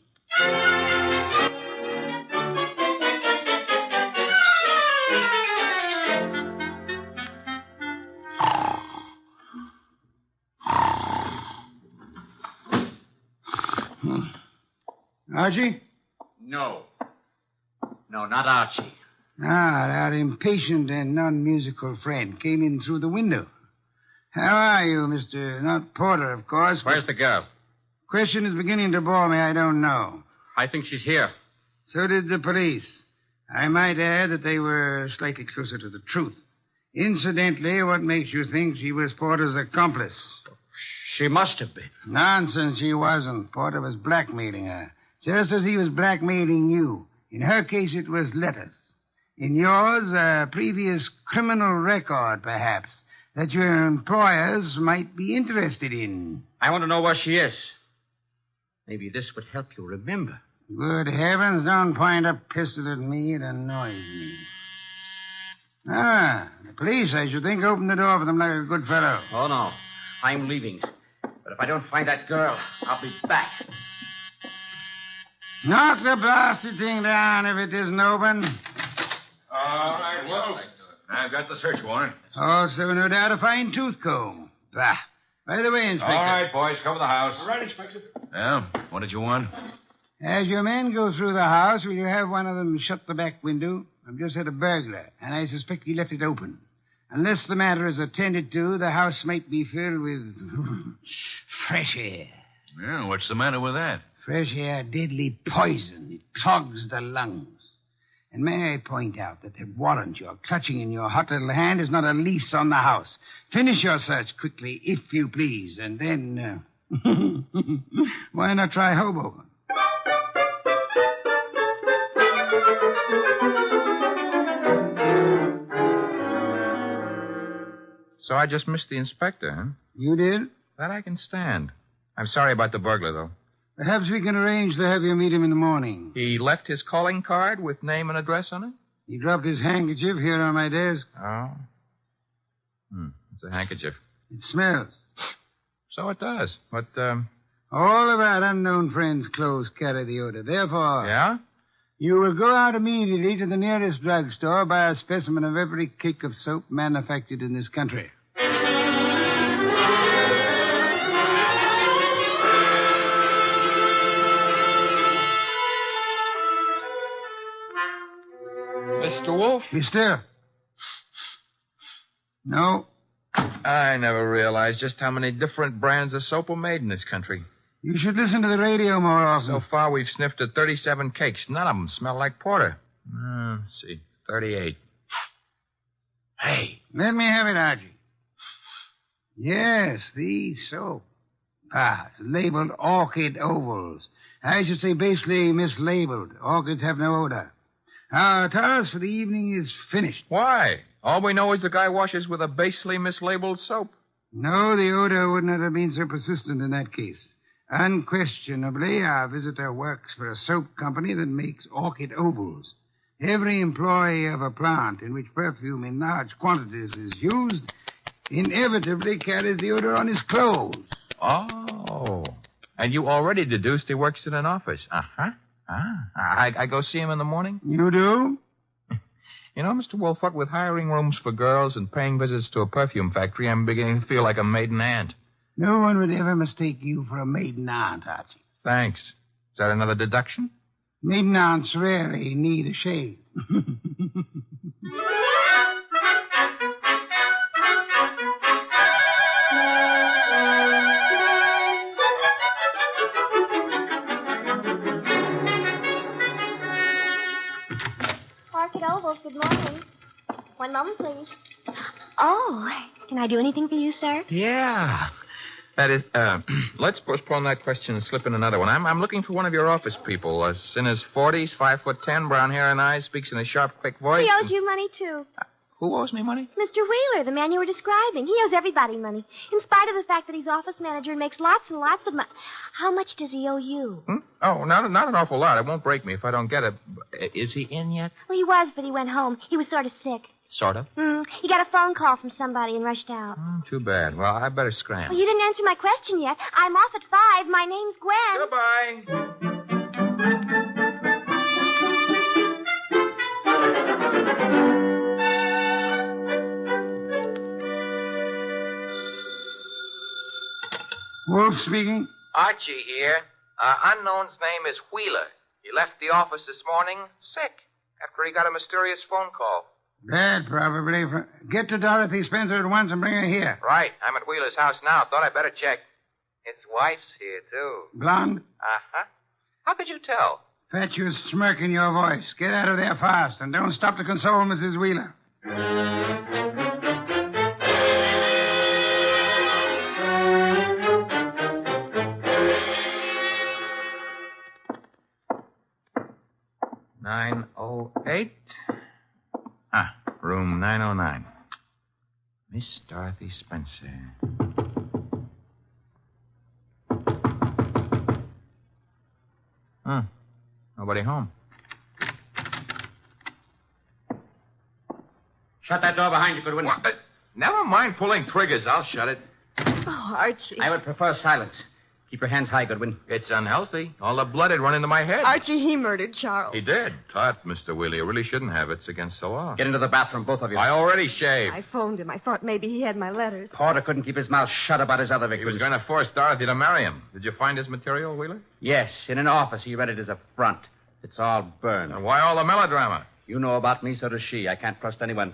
S5: Archie?
S6: No. No, not Archie.
S5: Our impatient and non-musical friend came in through the window. How are you, Mr. Not Porter, of course.
S6: Where's the girl?
S5: Question is beginning to bore me. I don't know.
S6: I think she's here.
S5: So did the police. I might add that they were slightly closer to the truth. Incidentally, what makes you think she was Porter's accomplice?
S6: She must have been.
S5: Nonsense, she wasn't. Porter was blackmailing her. Just as he was blackmailing you. In her case, it was letters. In yours, a previous criminal record, perhaps, that your employers might be interested in.
S6: I want to know where she is. Maybe this would help you remember.
S5: Good heavens, don't point a pistol at me. It annoys me. Ah, the police, I should think, opened the door for them like a good fellow.
S6: Oh, no. I'm leaving. But if I don't find that girl, I'll be back.
S5: Knock the blasted thing down if it isn't open.
S18: All right, well, I've got the search warrant.
S5: Also, no doubt, a fine tooth comb. Bah. By the way, Inspector.
S18: All right, boys, cover the house.
S5: All right, Inspector.
S18: Well, what did you want?
S5: As your men go through the house, will you have one of them shut the back window? I've just had a burglar, and I suspect he left it open. Unless the matter is attended to, the house might be filled with fresh air.
S18: Yeah, what's the matter with that?
S5: Fresh air, deadly poison. It clogs the lungs. And may I point out that the warrant you're clutching in your hot little hand is not a lease on the house. Finish your search quickly, if you please, and then, why not try Hoboken?
S19: So I just missed the inspector, huh?
S5: You did?
S19: That I can stand. I'm sorry about the burglar, though.
S5: Perhaps we can arrange to have you meet him in the morning.
S19: He left his calling card with name and address on it?
S5: He dropped his handkerchief here on my desk.
S19: Oh. It's a handkerchief.
S5: It smells.
S19: So it does. But,
S5: All of our unknown friends' clothes carry the odor. Therefore...
S19: Yeah?
S5: You will go out immediately to the nearest drugstore, buy a specimen of every cake of soap manufactured in this country.
S19: Mr. Wolf?
S5: Be still. No.
S19: I never realized just how many different brands of soap are made in this country.
S5: You should listen to the radio more often.
S19: So far, we've sniffed at 37 cakes. None of them smell like porter. Let's see. 38.
S5: Hey. Let me have it, Archie. Yes, the soap. It's labeled orchid ovals. I should say basically mislabeled. Orchids have no odor. Our task for the evening is finished.
S19: Why? All we know is the guy washes with a basely mislabeled soap.
S5: No, the odor wouldn't have been so persistent in that case. Unquestionably, our visitor works for a soap company that makes orchid ovals. Every employee of a plant in which perfume in large quantities is used inevitably carries the odor on his clothes.
S19: Oh. And you already deduced he works in an office. Uh-huh. I go see him in the morning?
S5: You do?
S19: You know, Mr. Wolfert, with hiring rooms for girls and paying visits to a perfume factory, I'm beginning to feel like a maiden aunt.
S5: No one would ever mistake you for a maiden aunt, Archie.
S19: Thanks. Is that another deduction?
S5: Maiden aunts rarely need a shave.
S1: Orchid Ovals, good morning. One moment, please. Oh, can I do anything for you, sir?
S19: Yeah. That is, let's postpone that question and slip in another one. I'm looking for one of your office people. In his 40s, 5'10", brown hair and eyes, speaks in a sharp, quick voice.
S1: He owes you money, too.
S19: Who owes me money?
S1: Mr. Wheeler, the man you were describing. He owes everybody money, in spite of the fact that he's office manager and makes lots and lots of money. How much does he owe you?
S19: Oh, not an awful lot. It won't break me if I don't get it. Is he in yet?
S1: Well, he was, but he went home. He was sort of sick.
S19: Sort of.
S1: He got a phone call from somebody and rushed out.
S19: Too bad. Well, I better scram.
S1: Well, you didn't answer my question yet. I'm off at 5. My name's Gwen.
S19: Goodbye.
S5: Wolf speaking.
S20: Archie here. Unknown's name is Wheeler. He left the office this morning sick after he got a mysterious phone call.
S5: Bad, probably. Get to Dorothy Spencer at once and bring her here.
S20: Right. I'm at Wheeler's house now. Thought I'd better check. His wife's here, too.
S5: Blonde?
S20: Uh-huh. How could you tell?
S5: Fatuous smirk in your voice. Get out of there fast, and don't stop to console Mrs. Wheeler.
S19: 908. Ah, room 909. Miss Dorothy Spencer. Nobody home.
S6: Shut that door behind you, Goodwin.
S19: What? Never mind pulling triggers. I'll shut it.
S1: Oh, Archie.
S6: I would prefer silence. Keep your hands high, Goodwin.
S19: It's unhealthy. All the blood had run into my head.
S1: Archie, he murdered Charles.
S19: He did. Tut, Mr. Wheeler. You really shouldn't have. It's against the law.
S6: Get into the bathroom, both of you.
S19: I already shaved.
S1: I phoned him. I thought maybe he had my letters.
S6: Porter couldn't keep his mouth shut about his other
S19: He
S6: victims.
S19: was going to force Dorothy to marry him. Did you find his material, Wheeler?
S6: Yes, in an office. He read it as a front. It's all burned.
S19: And why all the melodrama?
S6: You know about me, so does she. I can't trust anyone.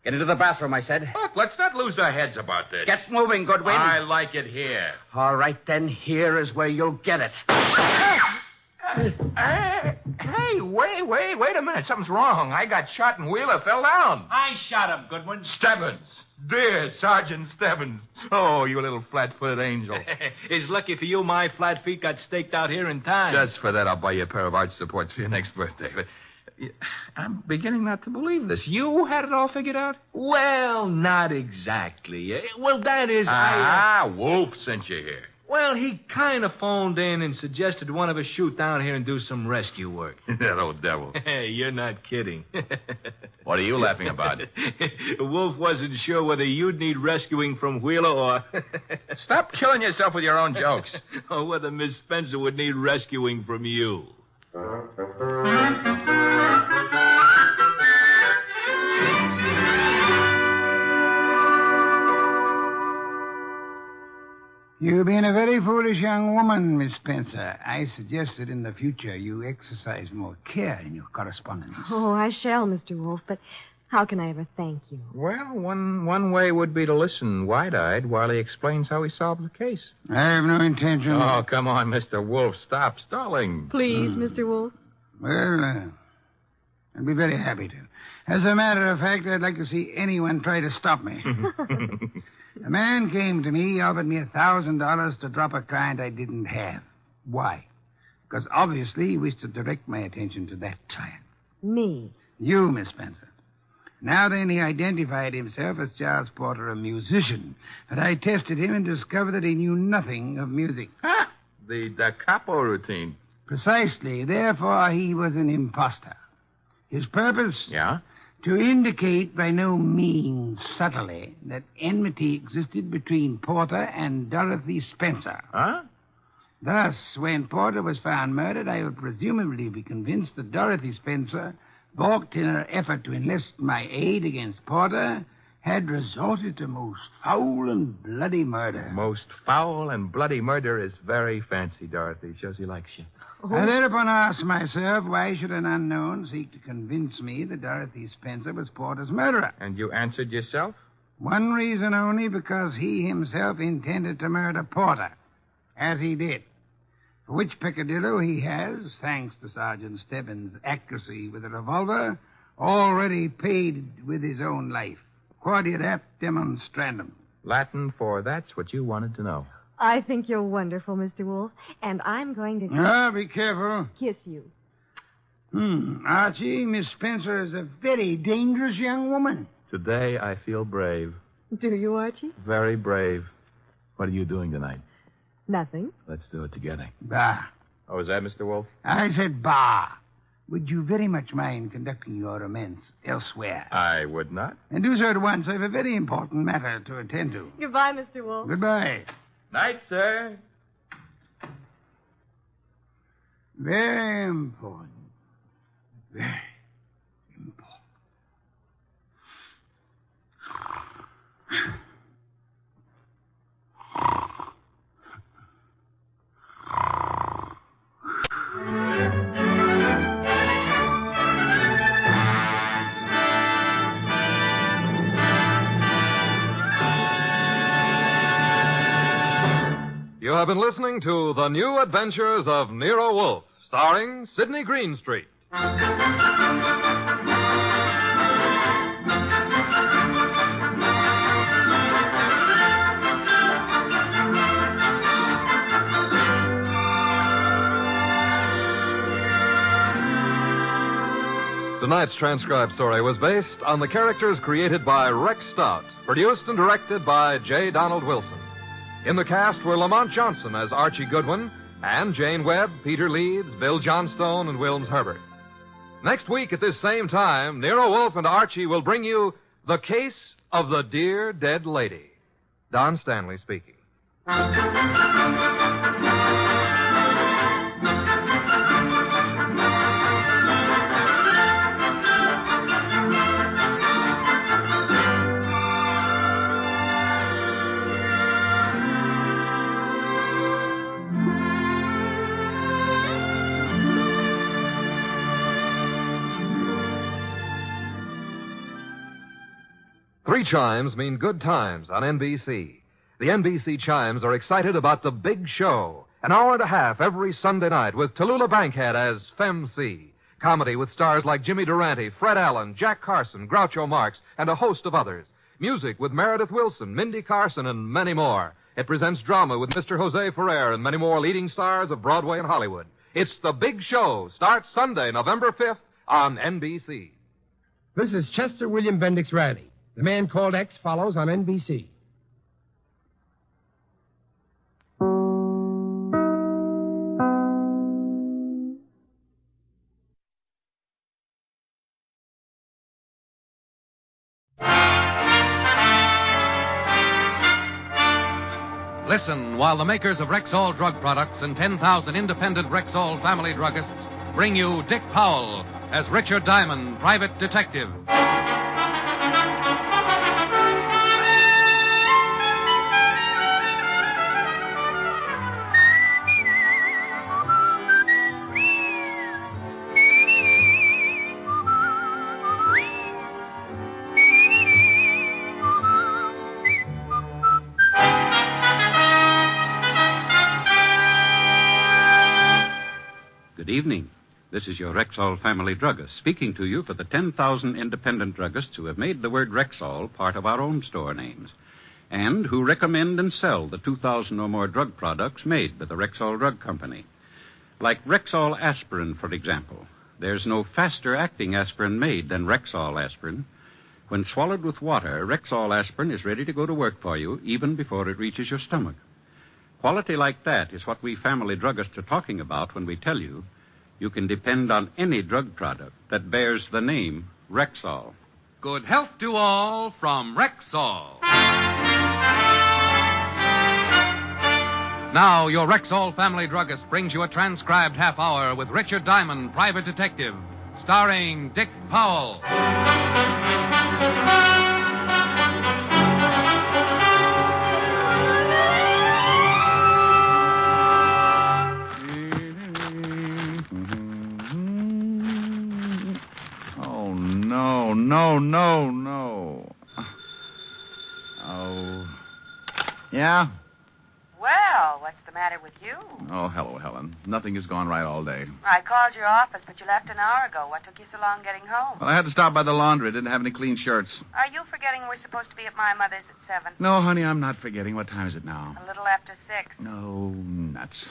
S6: Get into the bathroom, I said.
S19: Look, let's not lose our heads about this.
S6: Get moving, Goodwin.
S19: I like it here.
S6: All right, then. Here is where you'll get it.
S19: Hey, wait a minute. Something's wrong. I got shot and Wheeler fell down.
S3: I shot him, Goodwin.
S19: Stebbins. Dear Sergeant Stebbins. Oh, you little flat-footed angel.
S3: It's lucky for you my flat feet got staked out here in time.
S19: Just for that, I'll buy you a pair of arch supports for your next birthday. But I'm beginning not to believe this. You had it all figured out?
S3: Well, not exactly. Well, that is,
S19: Wolf sent you here.
S3: Well, he kind of phoned in and suggested one of us shoot down here and do some rescue work.
S19: That old devil.
S3: Hey, you're not kidding.
S19: What are you laughing about?
S3: Wolf wasn't sure whether you'd need rescuing from Wheeler or...
S19: Stop killing yourself with your own jokes.
S3: Or whether Miss Spencer would need rescuing from you.
S5: You've been a very foolish young woman, Miss Spencer. I suggest that in the future you exercise more care in your correspondence.
S1: Oh, I shall, Mr. Wolf, but how can I ever thank you?
S19: Well, one way would be to listen wide-eyed while he explains how he solved the case.
S5: I have no intention.
S19: Oh, come on, Mr. Wolf. Stop stalling.
S1: Please, Mr. Wolf.
S5: Well, I'd be very happy to. As a matter of fact, I'd like to see anyone try to stop me. A man came to me, offered me $1,000 to drop a client I didn't have. Why? Because obviously he wished to direct my attention to that client.
S1: Me?
S5: You, Miss Spencer. Now then, he identified himself as Charles Porter, a musician. But I tested him and discovered that he knew nothing of music.
S19: The da capo routine.
S5: Precisely. Therefore, he was an imposter. His purpose?
S19: Yeah?
S5: To indicate by no means subtly that enmity existed between Porter and Dorothy Spencer.
S19: Huh?
S5: Thus, when Porter was found murdered, I would presumably be convinced that Dorothy Spencer, balked in her effort to enlist my aid against Porter, had resorted to most foul and bloody murder.
S19: Most foul and bloody murder is very fancy, Dorothy. Shows he likes you.
S5: I thereupon asked myself, why should an unknown seek to convince me that Dorothy Spencer was Porter's murderer?
S19: And you answered yourself?
S5: One reason only, because he himself intended to murder Porter, as he did. For which peccadillo he has, thanks to Sergeant Stebbins' accuracy with a revolver, already paid with his own life. Quodirat demonstrandum.
S19: Latin for that's what you wanted to know.
S1: I think you're wonderful, Mr. Wolf, and I'm going to...
S5: Ah, be careful.
S1: Kiss you.
S5: Archie, Miss Spencer is a very dangerous young woman.
S19: Today I feel brave.
S1: Do you, Archie?
S19: Very brave. What are you doing tonight?
S1: Nothing.
S19: Let's do it together.
S5: Bah.
S19: Oh, is that Mr. Wolf?
S5: I said bah. Would you very much mind conducting your romance elsewhere?
S19: I would not.
S5: And do so at once. I have a very important matter to attend to.
S1: Goodbye, Mr. Wolf.
S5: Goodbye.
S19: Night, sir.
S5: Very important. Very important.
S10: You have been listening to The New Adventures of Nero Wolfe, starring Sidney Greenstreet. Tonight's transcribed story was based on the characters created by Rex Stout, produced and directed by J. Donald Wilson. In the cast were Lamont Johnson as Archie Goodwin, and Jane Webb, Peter Leeds, Bill Johnstone, and Wilms Herbert. Next week at this same time, Nero Wolfe and Archie will bring you The Case of the Dear Dead Lady. Don Stanley speaking. Three chimes mean good times on NBC. The NBC chimes are excited about the big show, an hour and a half every Sunday night with Tallulah Bankhead as Femme C. Comedy with stars like Jimmy Durante, Fred Allen, Jack Carson, Groucho Marx, and a host of others. Music with Meredith Wilson, Mindy Carson, and many more. It presents drama with Mr. Jose Ferrer and many more leading stars of Broadway and Hollywood. It's The Big Show. Starts Sunday, November 5th on NBC.
S4: This is Chester William Bendix Riley. The Man Called X follows on NBC.
S9: Listen while the makers of Rexall drug products and 10,000 independent Rexall family druggists bring you Dick Powell as Richard Diamond, private detective.
S21: Good evening. This is your Rexall family druggist speaking to you for the 10,000 independent druggists who have made the word Rexall part of our own store names and who recommend and sell the 2,000 or more drug products made by the Rexall Drug Company. Like Rexall aspirin, for example. There's no faster acting aspirin made than Rexall aspirin. When swallowed with water, Rexall aspirin is ready to go to work for you even before it reaches your stomach. Quality like that is what we family druggists are talking about when we tell you you can depend on any drug product that bears the name Rexall.
S9: Good health to all from Rexall. Now, your Rexall family druggist brings you a transcribed half hour with Richard Diamond, private detective, starring Dick Powell.
S22: No. Oh. Yeah?
S16: Well, what's the matter with you?
S22: Oh, hello, Helen. Nothing has gone right all day.
S16: I called your office, but you left an hour ago. What took you so long getting home?
S22: Well, I had to stop by the laundry. Didn't have any clean shirts.
S16: Are you forgetting we're supposed to be at my mother's at 7?
S22: No, honey, I'm not forgetting. What time is it now?
S16: A little after 6.
S22: No, nuts.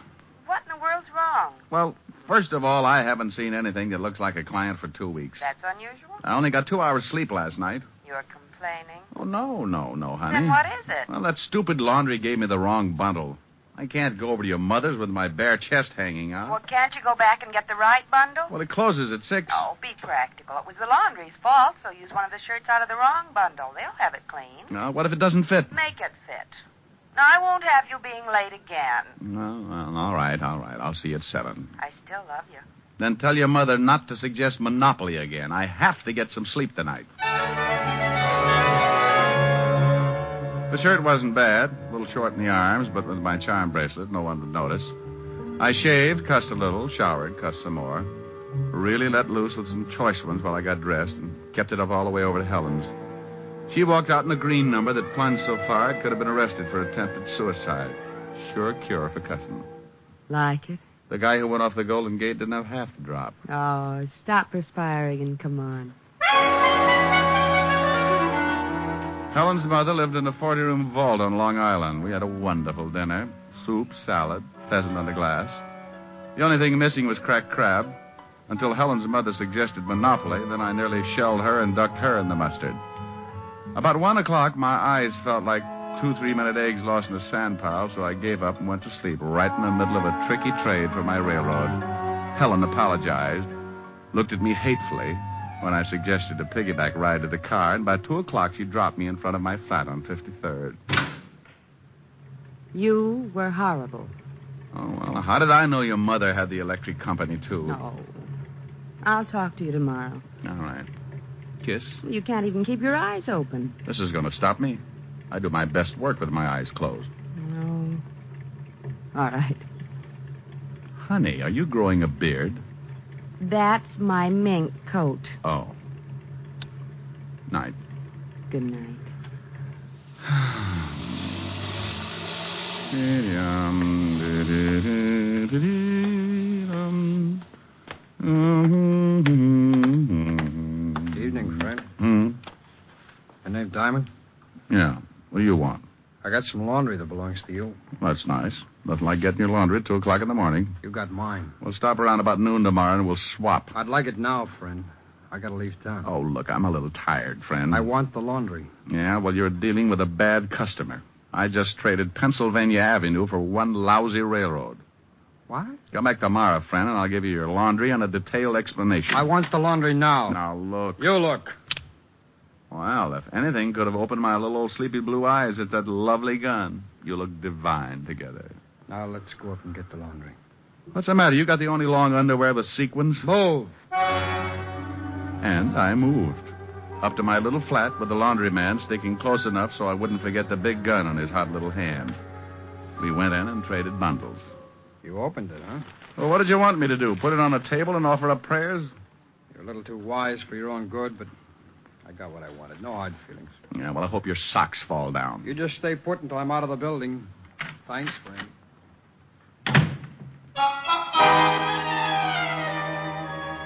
S16: What in the world's wrong?
S22: Well, first of all, I haven't seen anything that looks like a client for 2 weeks.
S16: That's unusual.
S22: I only got 2 hours sleep last night.
S16: You're complaining?
S22: Oh, no, honey.
S16: Then what is it?
S22: Well, that stupid laundry gave me the wrong bundle. I can't go over to your mother's with my bare chest hanging out.
S16: Well, can't you go back and get the right bundle?
S22: Well, it closes at 6.
S16: Oh, be practical. It was the laundry's fault, so use one of the shirts out of the wrong bundle. They'll have it clean.
S22: No, what if it doesn't fit?
S16: Make it fit. Now, I won't have you being late again.
S22: No, well, all right. I'll see you at 7.
S16: I still love you.
S22: Then tell your mother not to suggest Monopoly again. I have to get some sleep tonight. The shirt wasn't bad. A little short in the arms, but with my charm bracelet, no one would notice. I shaved, cussed a little, showered, cussed some more. Really let loose with some choice ones while I got dressed and kept it up all the way over to Helen's. She walked out in a green number that plunged so far it could have been arrested for attempted suicide. Sure cure for cussing.
S24: Like it?
S22: The guy who went off the Golden Gate didn't have half the drop.
S24: Oh, stop perspiring and come on.
S22: Helen's mother lived in a 40-room vault on Long Island. We had a wonderful dinner. Soup, salad, pheasant under glass. The only thing missing was cracked crab.
S2: until Helen's mother suggested Monopoly. Then I nearly shelled her and ducked her in the mustard. About 1 o'clock, my eyes felt like 2 3-minute eggs lost in a sand pile, so I gave up and went to sleep right in the middle of a tricky trade for my railroad. Helen apologized, looked at me hatefully when I suggested a piggyback ride to the car, and by 2 o'clock she dropped me in front of my flat on 53rd.
S24: You were horrible.
S2: Oh, well, how did I know your mother had the electric company, too?
S24: No. I'll talk to you tomorrow.
S2: All right. Kiss?
S24: You can't even keep your eyes open.
S2: This is going to stop me. I do my best work with my eyes closed.
S24: No. All right.
S2: Honey, are you growing a beard?
S24: That's my mink coat.
S2: Oh. Night.
S24: Good night.
S7: Evening, Frank. Your name Diamond?
S2: Yeah. What do you want?
S7: I got some laundry that belongs to you.
S2: That's nice. Nothing like getting your laundry at 2 o'clock in the morning.
S7: You got mine.
S2: We'll stop around about noon tomorrow and we'll swap.
S7: I'd like it now, friend. I gotta leave town.
S2: Oh, look, I'm a little tired, friend.
S7: I want the laundry.
S2: Yeah, well, you're dealing with a bad customer. I just traded Pennsylvania Avenue for one lousy railroad.
S7: What?
S2: Come back tomorrow, friend, and I'll give you your laundry and a detailed explanation.
S7: I want the laundry now.
S2: Now, look.
S7: You look.
S2: Well, if anything could have opened my little old sleepy blue eyes, it's that lovely gun. You look divine together.
S7: Now let's go up and get the laundry.
S2: What's the matter? You got the only long underwear with sequins?
S7: Move.
S2: And I moved. Up to my little flat with the laundryman sticking close enough so I wouldn't forget the big gun on his hot little hand. We went in and traded bundles.
S7: You opened it, huh?
S2: Well, what did you want me to do? Put it on a table and offer up prayers?
S7: You're a little too wise for your own good, but I got what I wanted. No hard feelings.
S2: Yeah, well, I hope your socks fall down.
S7: You just stay put until I'm out of the building. Thanks, friend.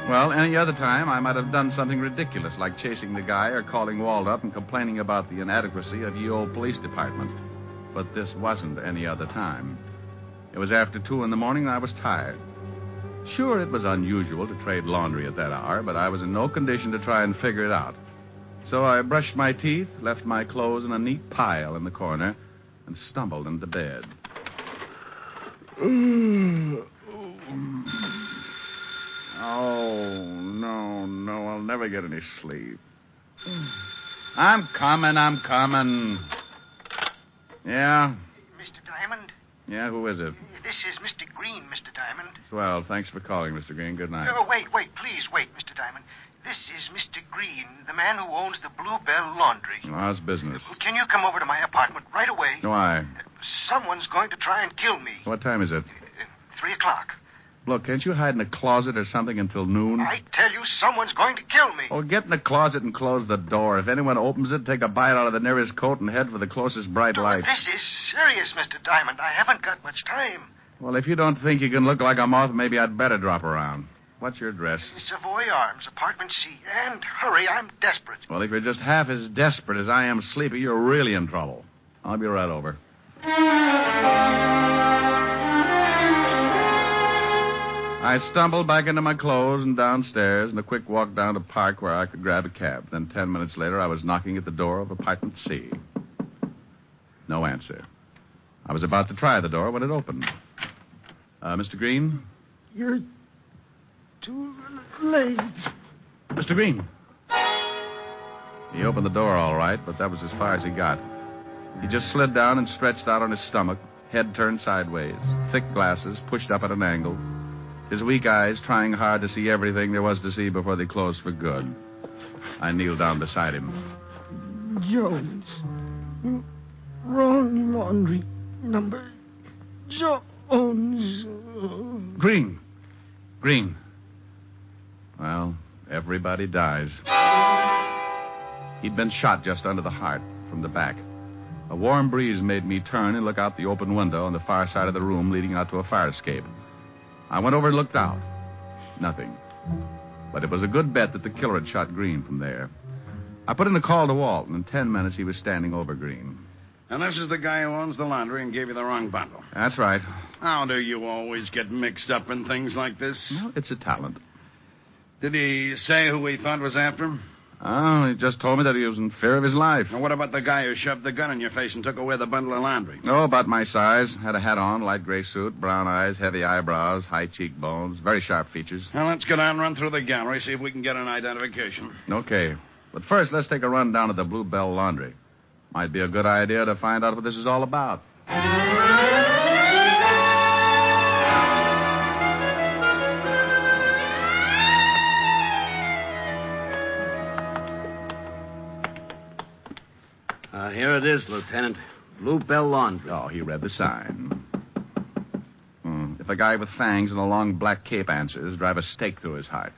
S2: Well, any other time, I might have done something ridiculous, like chasing the guy or calling Walt up and complaining about the inadequacy of ye old police department. But this wasn't any other time. It was after 2 in the morning, and I was tired. Sure, it was unusual to trade laundry at that hour, but I was in no condition to try and figure it out. So I brushed my teeth, left my clothes in a neat pile in the corner, and stumbled into bed. Oh, no, I'll never get any sleep. I'm coming. Yeah?
S13: Mr. Diamond?
S2: Yeah, who is it?
S13: This is Mr. Green, Mr. Diamond.
S2: Swell, thanks for calling, Mr. Green. Good night.
S13: Oh, wait, please wait, Mr. Diamond. This is Mr. Green, the man who owns the Bluebell Laundry.
S2: Well, how's business?
S13: Can you come over to my apartment right away?
S2: Why?
S13: Someone's going to try and kill me.
S2: What time is it?
S13: 3 o'clock.
S2: Look, can't you hide in a closet or something until noon?
S13: I tell you, someone's going to kill me.
S2: Oh, get in the closet and close the door. If anyone opens it, take a bite out of the nearest coat and head for the closest bright light.
S13: This is serious, Mr. Diamond. I haven't got much time.
S2: Well, if you don't think you can look like a moth, maybe I'd better drop around. What's your address?
S13: Savoy Arms, apartment C. And hurry, I'm desperate.
S2: Well, if you're just half as desperate as I am sleepy, you're really in trouble. I'll be right over. I stumbled back into my clothes and downstairs and a quick walk down to the park where I could grab a cab. Then 10 minutes later, I was knocking at the door of apartment C. No answer. I was about to try the door when it opened. Mr. Green?
S13: You're too late.
S2: Mr. Green. He opened the door all right, but that was as far as he got. He just slid down and stretched out on his stomach, head turned sideways, thick glasses pushed up at an angle, his weak eyes trying hard to see everything there was to see before they closed for good. I kneeled down beside him.
S13: Jones. Wrong laundry number. Jones.
S2: Green. Well, everybody dies. He'd been shot just under the heart from the back. A warm breeze made me turn and look out the open window on the far side of the room leading out to a fire escape. I went over and looked out. Nothing. But it was a good bet that the killer had shot Green from there. I put in a call to Walt, and in 10 minutes he was standing over Green.
S17: And this is the guy who owns the laundry and gave you the wrong bundle.
S2: That's right.
S17: How do you always get mixed up in things like this?
S2: Well, it's a talent.
S17: Did he say who he thought was after him?
S2: Oh, he just told me that he was in fear of his life.
S17: Now, what about the guy who shoved the gun in your face and took away the bundle of laundry?
S2: Oh, about my size. Had a hat on, light gray suit, brown eyes, heavy eyebrows, high cheekbones, very sharp features.
S17: Well, let's go down and run through the gallery, see if we can get an identification.
S2: Okay. But first, let's take a run down to the Bluebell Laundry. Might be a good idea to find out what this is all about.
S11: Here it is, Lieutenant. Bluebell Laundry.
S2: Oh, he read the sign. If a guy with fangs and a long black cape answers, drive a stake through his heart.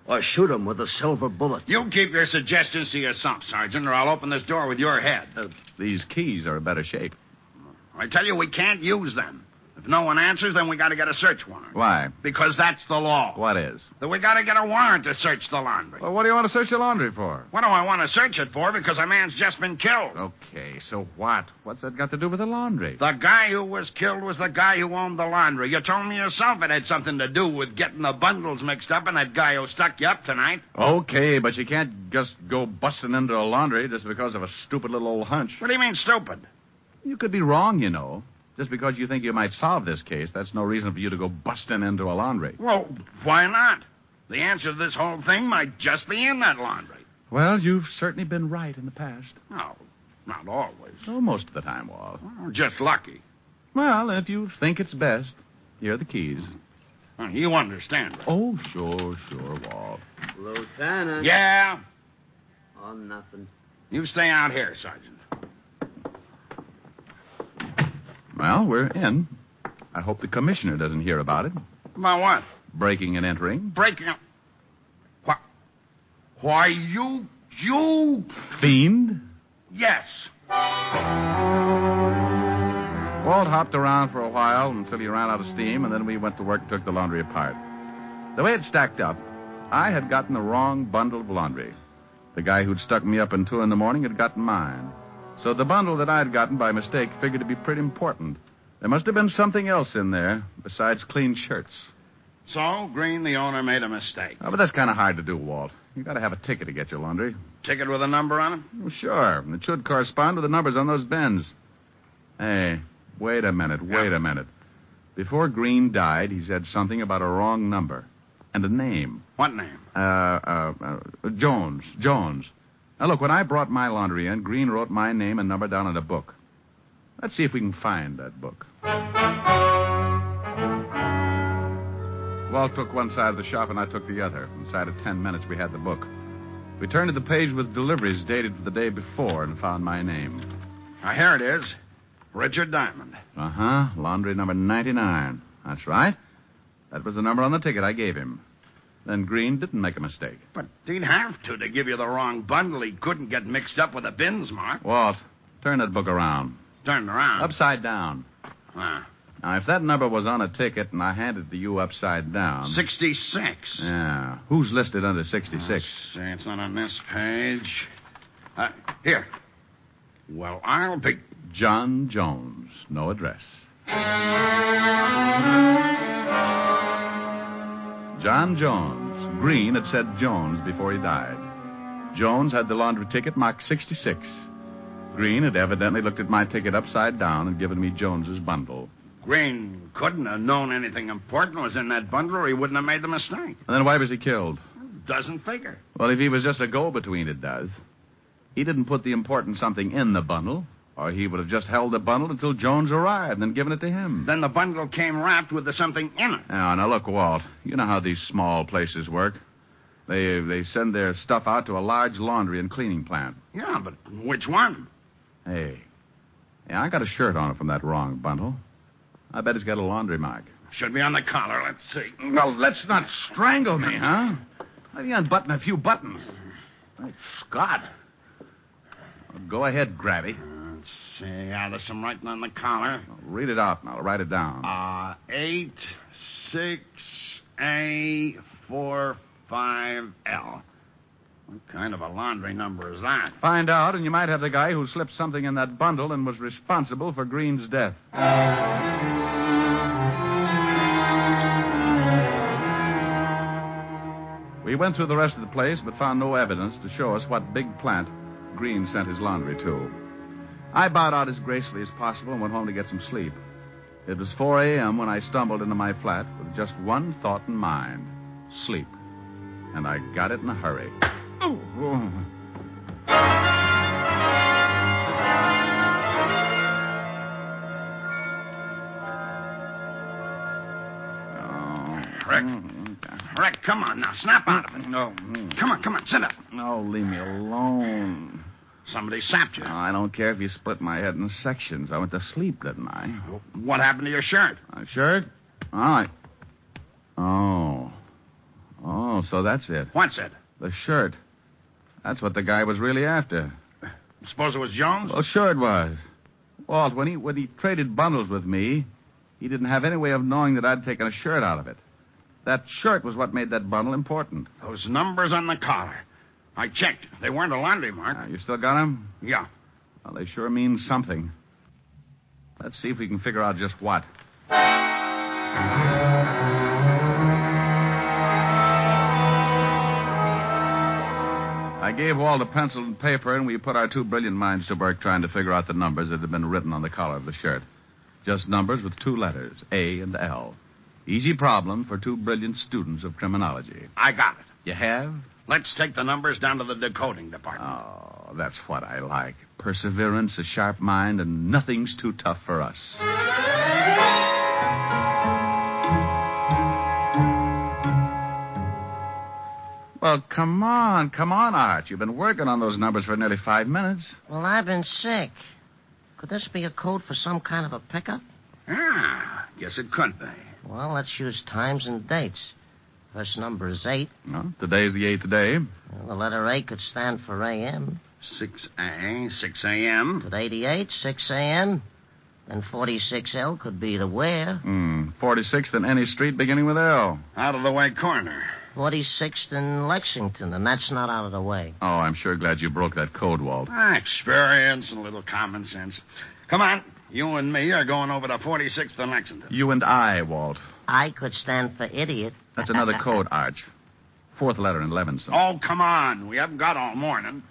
S11: Or shoot him with a silver bullet.
S17: You keep your suggestions to yourself, Sergeant, or I'll open this door with your head.
S2: These keys are in better shape.
S17: I tell you, we can't use them. If no one answers, then we got to get a search warrant.
S2: Why?
S17: Because that's the law.
S2: What is?
S17: That we got to get a warrant to search the laundry.
S2: Well, what do you want to search the laundry for?
S17: What do I want to search it for? Because a man's just been killed.
S2: Okay, so what? What's that got to do with the laundry?
S17: The guy who was killed was the guy who owned the laundry. You told me yourself it had something to do with getting the bundles mixed up and that guy who stuck you up tonight.
S2: Okay, but you can't just go busting into a laundry just because of a stupid little old hunch.
S17: What do you mean, stupid?
S2: You could be wrong, you know. Just because you think you might solve this case, that's no reason for you to go busting into a laundry.
S17: Well, why not? The answer to this whole thing might just be in that laundry.
S2: Well, you've certainly been right in the past.
S17: No, not always.
S2: Oh, most of the time, Walt.
S17: Well, just lucky.
S2: Well, if you think it's best, here are the keys.
S17: You understand.
S2: Oh, sure, Walt.
S11: Lieutenant.
S17: Yeah?
S11: Oh, nothing.
S17: You stay out here, Sergeant.
S2: Well, we're in. I hope the commissioner doesn't hear about it.
S17: About what?
S2: Breaking and entering.
S17: Breaking up? What? Why, you...
S2: Fiend?
S17: Yes.
S2: Walt hopped around for a while until he ran out of steam, and then we went to work and took the laundry apart. The way it stacked up, I had gotten the wrong bundle of laundry. The guy who'd stuck me up in 2 a.m. had gotten mine. So the bundle that I'd gotten by mistake figured to be pretty important. There must have been something else in there besides clean shirts.
S17: So, Green, the owner, made a mistake.
S2: Oh, but that's kind of hard to do, Walt. You got to have a ticket to get your laundry.
S17: Ticket with a number on it?
S2: Well, sure. It should correspond with the numbers on those bins. Hey, wait a minute. Before Green died, he said something about a wrong number and a name.
S17: What name?
S2: Jones. Now, look, when I brought my laundry in, Green wrote my name and number down in a book. Let's see if we can find that book. Walt took one side of the shop and I took the other. Inside of 10 minutes, we had the book. We turned to the page with deliveries dated for the day before and found my name.
S17: Here it is. Richard Diamond.
S2: Uh-huh. Laundry number 99. That's right. That was the number on the ticket I gave him. Then Green didn't make a mistake.
S17: But he'd have to give you the wrong bundle. He couldn't get mixed up with the bins, Mark.
S2: Walt, turn that book around.
S17: Turn it around?
S2: Upside down.
S17: Ah.
S2: Now, if that number was on a ticket and I handed it to you upside down...
S17: 66.
S2: Yeah. Who's listed under 66?
S17: Let's see, it's not on this page. Here. Well, I'll be...
S2: John Jones. No address. John Jones. Green had said Jones before he died. Jones had the laundry ticket marked 66. Green had evidently looked at my ticket upside down and given me Jones's bundle.
S17: Green couldn't have known anything important was in that bundle or he wouldn't have made the mistake.
S2: And then why was he killed?
S17: Doesn't figure.
S2: Well, if he was just a go-between, it does. He didn't put the important something in the bundle, or he would have just held the bundle until Jones arrived and then given it to him.
S17: Then the bundle came wrapped with the something in it.
S2: Now, look, Walt, you know how these small places work. They send their stuff out to a large laundry and cleaning plant.
S17: Yeah, but which one?
S2: Hey, I got a shirt on it from that wrong bundle. I bet it's got a laundry mark.
S17: Should be on the collar. Let's see.
S2: Well, let's not strangle me, huh? Let me unbutton a few buttons. Great Scott. Well, go ahead, Grabby.
S17: Let's see. Yeah, there's some writing on the collar.
S2: Read it out, and I'll write it down.
S17: 86A45L. What kind of a laundry number is that?
S2: Find out, and you might have the guy who slipped something in that bundle and was responsible for Green's death. We We went through the rest of the place, but found no evidence to show us what big plant Green sent his laundry to. I bowed out as gracefully as possible and went home to get some sleep. It was 4 a.m. when I stumbled into my flat with just one thought in mind: sleep. And I got it in a hurry.
S17: Rick, come on now. Snap out of it.
S2: No.
S17: Come on, sit up.
S2: No, leave me alone.
S17: Somebody sapped you.
S2: I don't care if you split my head in sections. I went to sleep, didn't I?
S17: What happened to your shirt?
S2: My shirt? All right. Oh, so that's it.
S17: What's it?
S2: The shirt. That's what the guy was really after.
S17: Suppose it was Jones?
S2: Well, sure it was. Walt, when he traded bundles with me, he didn't have any way of knowing that I'd taken a shirt out of it. That shirt was what made that bundle important.
S17: Those numbers on the collar. I checked. They weren't a laundry mark.
S2: You still got them?
S17: Yeah.
S2: Well, they sure mean something. Let's see if we can figure out just what. I gave Walt a pencil and paper, and we put our two brilliant minds to work trying to figure out the numbers that had been written on the collar of the shirt. Just numbers with two letters, A and L. Easy problem for two brilliant students of criminology.
S17: I got it.
S2: You have?
S17: Let's take the numbers down to the decoding department.
S2: Oh, that's what I like. Perseverance, a sharp mind, and nothing's too tough for us. Well, come on, Art. You've been working on those numbers for nearly 5 minutes.
S12: Well, I've been sick. Could this be a code for some kind of a pickup?
S17: Guess it could be.
S12: Well, let's use times and dates. First number is 8.
S2: Well, today's the 8th day.
S12: Well, the letter A could stand for A.M.
S17: 6A, 6 a.m.
S12: Could 88, 6 a.m. Then 46L could be the where.
S2: 46th in any street beginning with L.
S17: Out of the way corner.
S12: 46th in Lexington, and that's not out of the way.
S2: Oh, I'm sure glad you broke that code, Walt.
S17: Experience and a little common sense. Come on. You and me are going over to 46th and Lexington.
S2: You and I, Walt.
S12: I could stand for idiot.
S2: That's another code, Arch. Fourth letter in Levinson.
S17: Oh, come on. We haven't got all morning.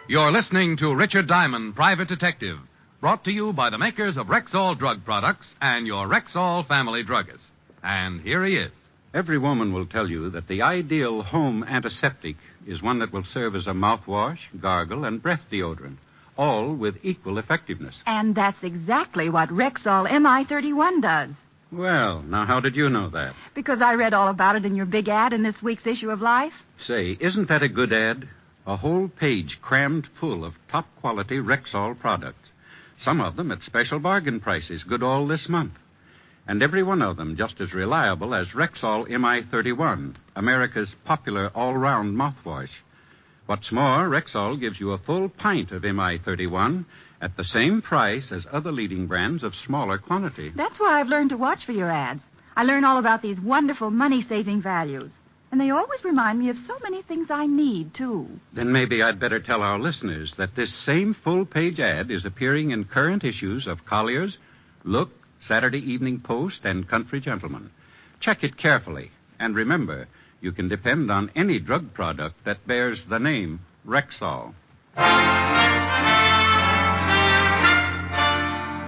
S9: You're listening to Richard Diamond, Private Detective, brought to you by the makers of Rexall Drug Products and your Rexall family druggist. And here he is.
S21: Every woman will tell you that the ideal home antiseptic is one that will serve as a mouthwash, gargle, and breath deodorant, all with equal effectiveness.
S14: And that's exactly what Rexall MI31 does.
S21: Well, now how did you know that?
S14: Because I read all about it in your big ad in this week's issue of Life.
S21: Say, isn't that a good ad? A whole page crammed full of top-quality Rexall products. Some of them at special bargain prices, good all this month. And every one of them just as reliable as Rexall MI31, America's popular all-round mouthwash. What's more, Rexall gives you a full pint of MI31 at the same price as other leading brands of smaller quantity.
S14: That's why I've learned to watch for your ads. I learn all about these wonderful money-saving values. And they always remind me of so many things I need, too.
S21: Then maybe I'd better tell our listeners that this same full-page ad is appearing in current issues of Collier's, Look, Saturday Evening Post, and Country Gentleman. Check it carefully. And remember, you can depend on any drug product that bears the name Rexall.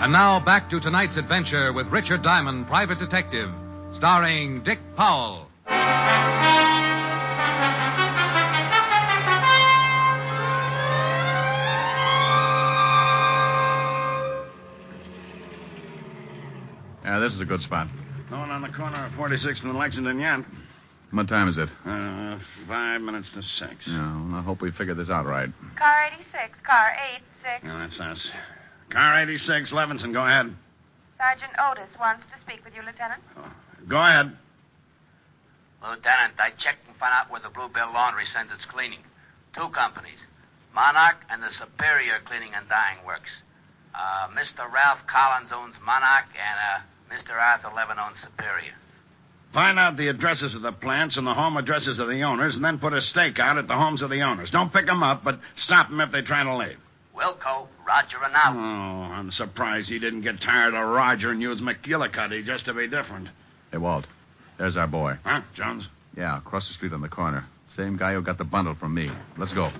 S9: And now back to tonight's adventure with Richard Diamond, Private Detective, starring Dick Powell.
S2: Yeah, this is a good spot.
S17: No one on the corner of 46th and Lexington yet.
S2: What time is it?
S17: 5 minutes to 6.
S2: Yeah, well, I hope we figured this out right.
S15: Car 86, car 86.
S17: Yeah, that's us. Car 86, Levinson, go ahead.
S15: Sergeant Otis wants to speak with you, Lieutenant.
S17: Go ahead.
S23: Lieutenant, I checked and found out where the Bluebell Laundry sends its cleaning. 2 companies, Monarch and the Superior Cleaning and Dyeing Works. Mr. Ralph Collins owns Monarch, and Mr. Arthur Levin owns Superior.
S17: Find out the addresses of the plants and the home addresses of the owners, and then put a stake out at the homes of the owners. Don't pick them up, but stop them if they try to leave.
S23: Wilco, Roger and out.
S17: Oh, I'm surprised he didn't get tired of Roger and use McGillicuddy just to be different.
S2: Hey, Walt, there's our boy.
S17: Huh, Jones?
S2: Yeah, across the street on the corner. Same guy who got the bundle from me. Let's go.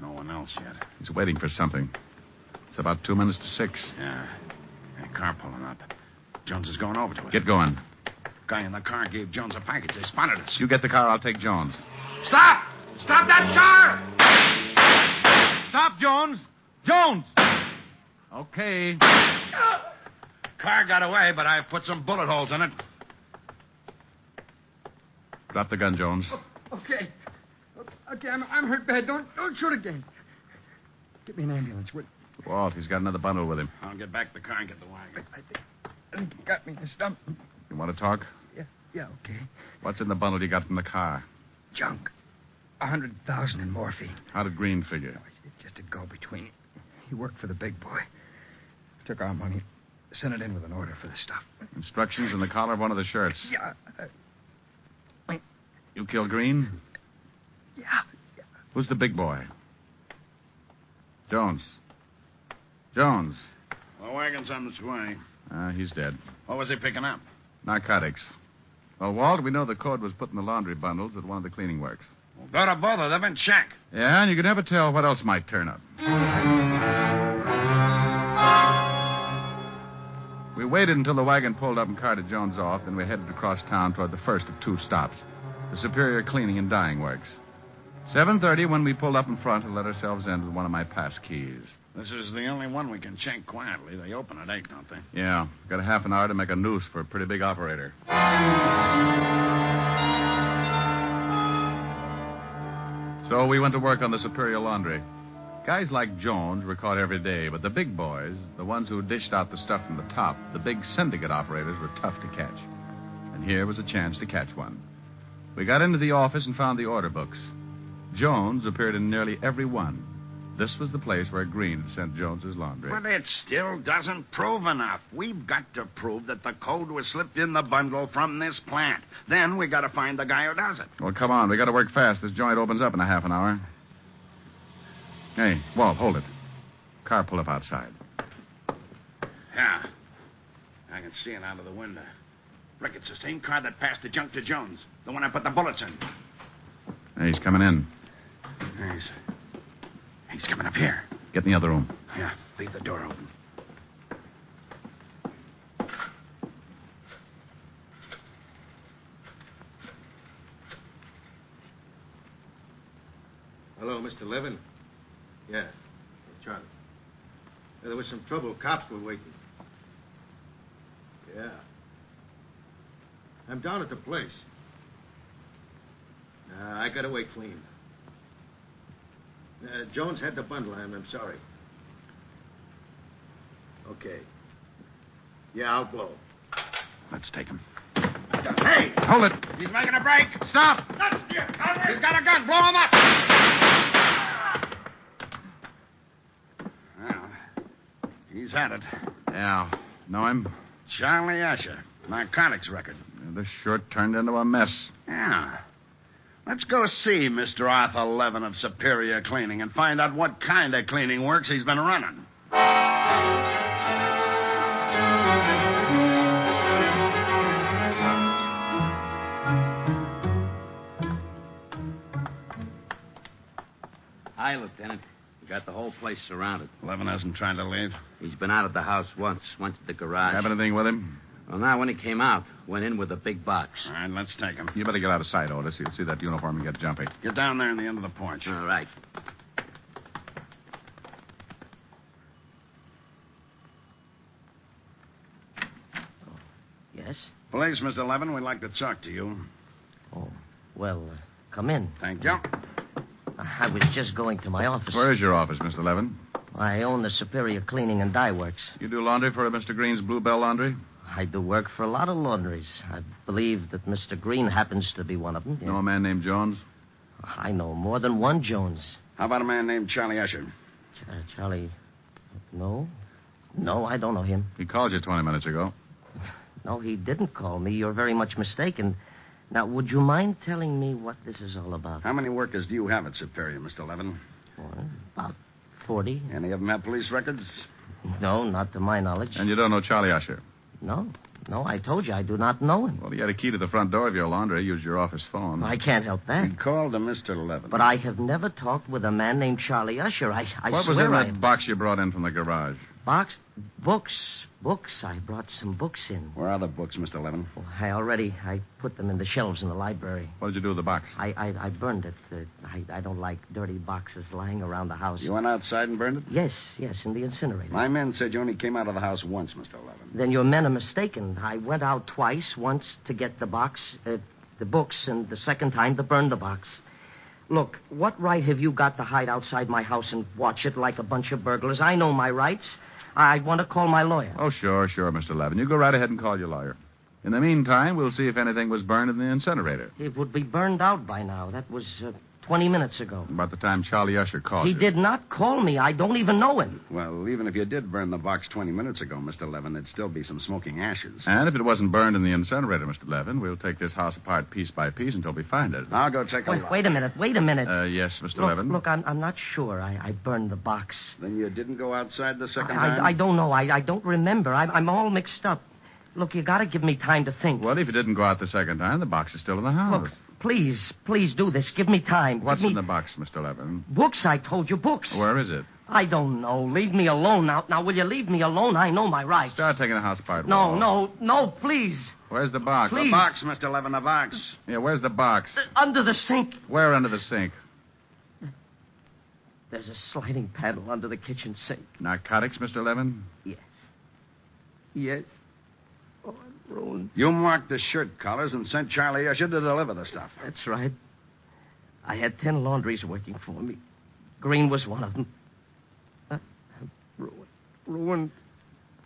S17: No one else yet.
S2: He's waiting for something. It's about 2 minutes to 6.
S17: Yeah. Car pulling up. Jones is going over to it.
S2: Get going.
S17: Guy in the car gave Jones a package. They spotted us.
S2: You get the car, I'll take Jones.
S17: Stop! Stop that car!
S2: Stop, Jones! Jones! Okay.
S17: Car got away, but I put some bullet holes in it.
S2: Drop the gun, Jones.
S4: Okay. Okay, I'm hurt bad. Don't shoot again. Get me an ambulance, will you?
S2: Walt, he's got another bundle with him.
S17: I'll get back the car and get the wagon.
S4: I think he got me in the stump.
S2: You want to talk?
S4: Yeah, okay.
S2: What's in the bundle you got from the car?
S4: Junk. 100,000 in morphine.
S2: How did Green figure?
S4: It's just a go-between. He worked for the big boy. Took our money, sent it in with an order for the stuff.
S2: Instructions in the collar of one of the shirts.
S4: Yeah.
S2: You killed Green?
S4: Yeah.
S2: Who's the big boy? Jones. Jones.
S17: The wagon's on its way.
S2: He's dead.
S17: What was he picking up?
S2: Narcotics. Well, Walt, we know the code was put in the laundry bundles at one of the cleaning works.
S17: Well, go to both of them and check.
S2: Yeah, and you can never tell what else might turn up. We waited until the wagon pulled up and carted Jones off, then we headed across town toward the first of 2 stops, the Superior Cleaning and Dyeing Works. 7:30 when we pulled up in front and let ourselves in with one of my pass keys.
S17: This is the only one we can check quietly. They open at 8, don't they?
S2: Yeah. Got a half an hour to make a noose for a pretty big operator. So we went to work on the Superior Laundry. Guys like Jones were caught every day, but the big boys, the ones who dished out the stuff from the top, the big syndicate operators, were tough to catch. And here was a chance to catch one. We got into the office and found the order books. Jones appeared in nearly every one. This was the place where Green had sent Jones's laundry.
S17: But it still doesn't prove enough. We've got to prove that the code was slipped in the bundle from this plant. Then we got to find the guy who does it.
S2: Well, come on. We got to work fast. This joint opens up in a half an hour. Hey, Walt, hold it. Car pull up outside.
S17: Yeah. I can see it out of the window. Rick, it's the same car that passed the junk to Jones. The one I put the bullets in.
S2: Hey, he's coming in.
S17: He's coming up here.
S2: Get in the other room.
S17: Yeah, leave the door open.
S6: Hello, Mr. Levin? Yeah, Charlie. There was some trouble. Cops were waiting. Yeah. I'm down at the place. I got away clean. Jones had the bundle. I'm sorry. Okay. Yeah, I'll blow.
S2: Let's take him.
S17: Hey!
S2: Hold it.
S17: He's making a break.
S2: Stop!
S17: That's you, Conrad. He's got a gun. Blow him up. Well, he's had it.
S2: Yeah. Know him?
S17: Charlie Usher. Narcotics record.
S2: This sure turned into a mess.
S17: Yeah. Let's go see Mr. Arthur Levin of Superior Cleaning and find out what kind of cleaning works he's been running.
S11: Hi, Lieutenant. We got the whole place surrounded.
S17: Levin hasn't tried to leave.
S11: He's been out of the house once. Went to the garage.
S2: Have anything with him?
S11: Well, now, when he came out, went in with a big box.
S17: All right, let's take him.
S2: You better get out of sight, Otis. You'll see that uniform and get jumpy.
S17: Get down there in the end of the porch.
S11: All right.
S12: Yes?
S17: Police, Mr. Levin, we'd like to talk to you.
S12: Oh, well, come in.
S17: Thank you.
S12: I was just going to my office.
S2: Where is your office, Mr. Levin?
S12: I own the Superior Cleaning and Dye Works.
S2: You do laundry for Mr. Green's Bluebell Laundry?
S12: I do work for a lot of laundries. I believe that Mr. Green happens to be one of them.
S2: Know a man named Jones?
S12: I know more than one Jones.
S17: How about a man named Charlie Usher?
S12: Charlie... No. No, I don't know him.
S2: He called you 20 minutes ago.
S12: No, he didn't call me. You're very much mistaken. Now, would you mind telling me what this is all about?
S11: How many workers do you have at Superior, Mr. Levin?
S12: Well, about 40.
S11: Any of them have police records?
S12: No, not to my knowledge.
S2: And you don't know Charlie Usher?
S12: No, I told you I do not know him.
S2: Well, he had a key to the front door of your laundry. He used your office phone.
S12: I can't help that.
S11: He called to Mr. Levin.
S12: But I have never talked with a man named Charlie Usher. I
S2: what was
S12: swear
S2: in that box you brought in from the garage?
S12: Box? Books. I brought some books in.
S11: Where are the books, Mr. Levin?
S12: Well, I put them in the shelves in the library.
S2: What did you do with the box?
S12: I burned it. I don't like dirty boxes lying around the house.
S11: You went outside and burned it?
S12: Yes, in the incinerator.
S11: My men said you only came out of the house once, Mr. Levin.
S12: Then your men are mistaken. I went out twice, once to get the books, and the second time to burn the box. Look, what right have you got to hide outside my house and watch it like a bunch of burglars? I know my rights. I want to call my lawyer.
S2: Oh, sure, Mr. Levin. You go right ahead and call your lawyer. In the meantime, we'll see if anything was burned in the incinerator.
S12: It would be burned out by now. That was 20 minutes ago.
S2: About the time Charlie Usher called you.
S12: He did not call me. I don't even know him.
S11: Well, even if you did burn the box 20 minutes ago, Mr. Levin, there'd still be some smoking ashes.
S2: And if it wasn't burned in the incinerator, Mr. Levin, we'll take this house apart piece by piece until we find it.
S11: I'll go take a look.
S12: Wait a minute.
S2: Yes, Mr. Levin?
S12: Look, I'm not sure. I burned the box.
S11: Then you didn't go outside the second time?
S12: I don't know. I don't remember. I'm all mixed up. Look, you got to give me time to think.
S2: Well, if you didn't go out the second time, the box is still in the house.
S12: Look, please do this. Give me time.
S2: What's in the box, Mr. Levin?
S12: Books, I told you, books.
S2: Where is it?
S12: I don't know. Leave me alone now. Now, will you leave me alone? I know my rights.
S2: Start taking the house apart.
S12: No, please.
S2: Where's the box?
S12: Please.
S11: The box, Mr. Levin, the box.
S2: Yeah, where's the box?
S12: Under the sink.
S2: Where under the sink?
S12: There's a sliding panel under the kitchen sink.
S2: Narcotics, Mr. Levin?
S12: Yes. Oh, I'm ruined.
S11: You marked the shirt collars and sent Charlie Usher to deliver the stuff.
S12: That's right. I had 10 laundries working for me. Green was one of them. I'm ruined.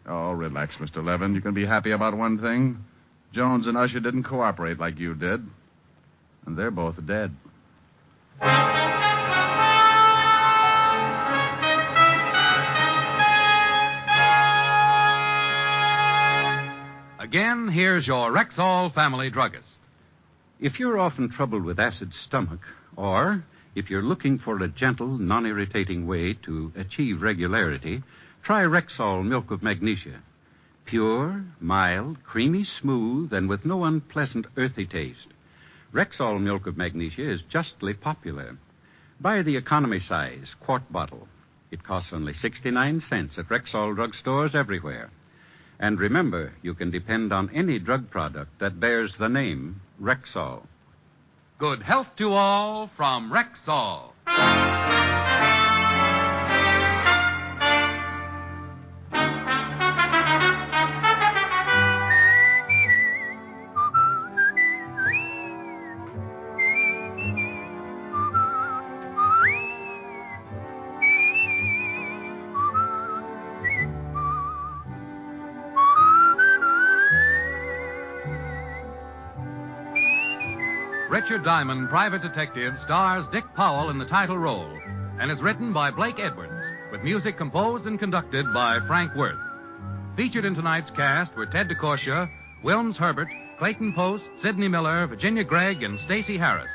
S2: Oh, relax, Mr. Levin. You can be happy about one thing. Jones and Usher didn't cooperate like you did. And they're both dead.
S9: Again, here's your Rexall family druggist.
S21: If you're often troubled with acid stomach, or if you're looking for a gentle, non-irritating way to achieve regularity, try Rexall Milk of Magnesia. Pure, mild, creamy smooth, and with no unpleasant earthy taste. Rexall Milk of Magnesia is justly popular. Buy the economy size, quart bottle. It costs only 69 cents at Rexall drugstores everywhere. And remember, you can depend on any drug product that bears the name Rexall.
S9: Good health to all from Rexall. Richard Diamond, Private Detective, stars Dick Powell in the title role and is written by Blake Edwards, with music composed and conducted by Frank Worth. Featured in tonight's cast were Ted DeCorsia, Wilms Herbert, Clayton Post, Sidney Miller, Virginia Gregg, and Stacey Harris.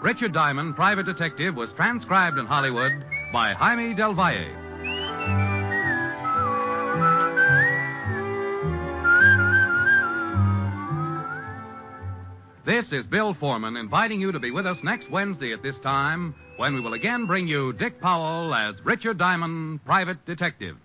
S9: Richard Diamond, Private Detective, was transcribed in Hollywood by Jaime Del Valle. This is Bill Foreman inviting you to be with us next Wednesday at this time when we will again bring you Dick Powell as Richard Diamond, Private Detective.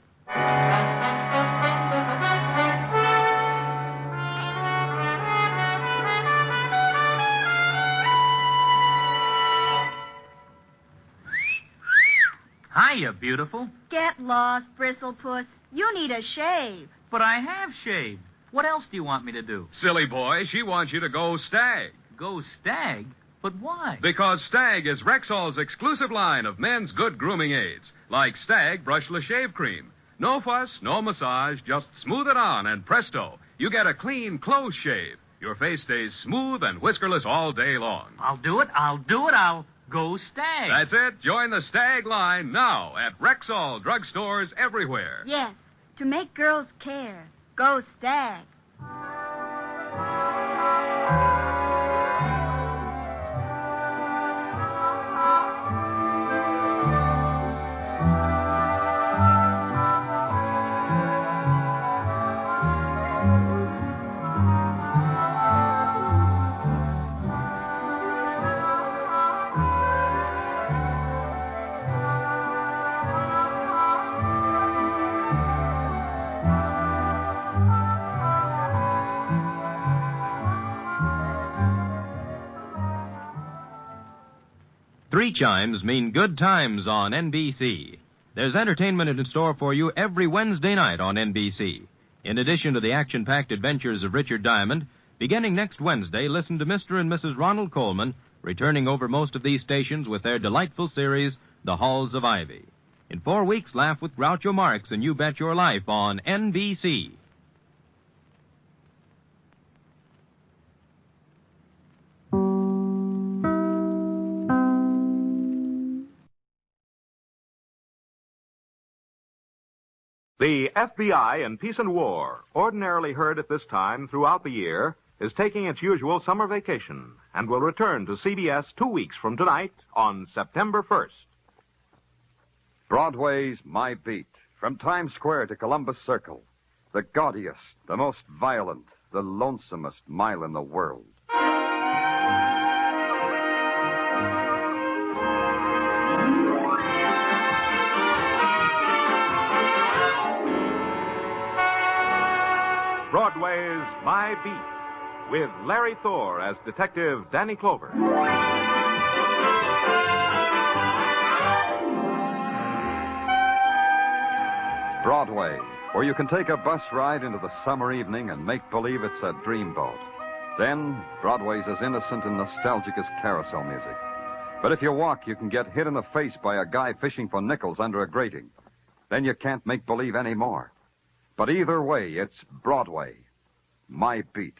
S3: Hiya, beautiful.
S8: Get lost, Bristlepuss. You need a shave.
S3: But I have shaved. What else do you want me to do?
S2: Silly boy, she wants you to go Stag.
S3: Go Stag? But why?
S2: Because Stag is Rexall's exclusive line of men's good grooming aids, like Stag Brushless Shave Cream. No fuss, no massage, just smooth it on, and presto, you get a clean, close shave. Your face stays smooth and whiskerless all day long.
S3: I'll do it. I'll go Stag.
S2: That's it. Join the Stag line now at Rexall drugstores everywhere.
S8: Yes. To make girls care. Go Stag.
S1: Three chimes mean good times on NBC. There's entertainment in store for you every Wednesday night on NBC. In addition to the action-packed adventures of Richard Diamond, beginning next Wednesday, listen to Mr. and Mrs. Ronald Coleman returning over most of these stations with their delightful series, The Halls of Ivy. In 4 weeks, laugh with Groucho Marx and You Bet Your Life on NBC.
S18: The FBI in Peace and War, ordinarily heard at this time throughout the year, is taking its usual summer vacation and will return to CBS 2 weeks from tonight on September 1st.
S19: Broadway's My Beat, from Times Square to Columbus Circle, the gaudiest, the most violent, the lonesomest mile in the world.
S18: Broadway's My Beat, with Larry Thor as Detective Danny Clover.
S19: Broadway, where you can take a bus ride into the summer evening and make believe it's a dreamboat. Then, Broadway's as innocent and nostalgic as carousel music. But if you walk, you can get hit in the face by a guy fishing for nickels under a grating. Then you can't make believe anymore. But either way, it's Broadway. My Beat.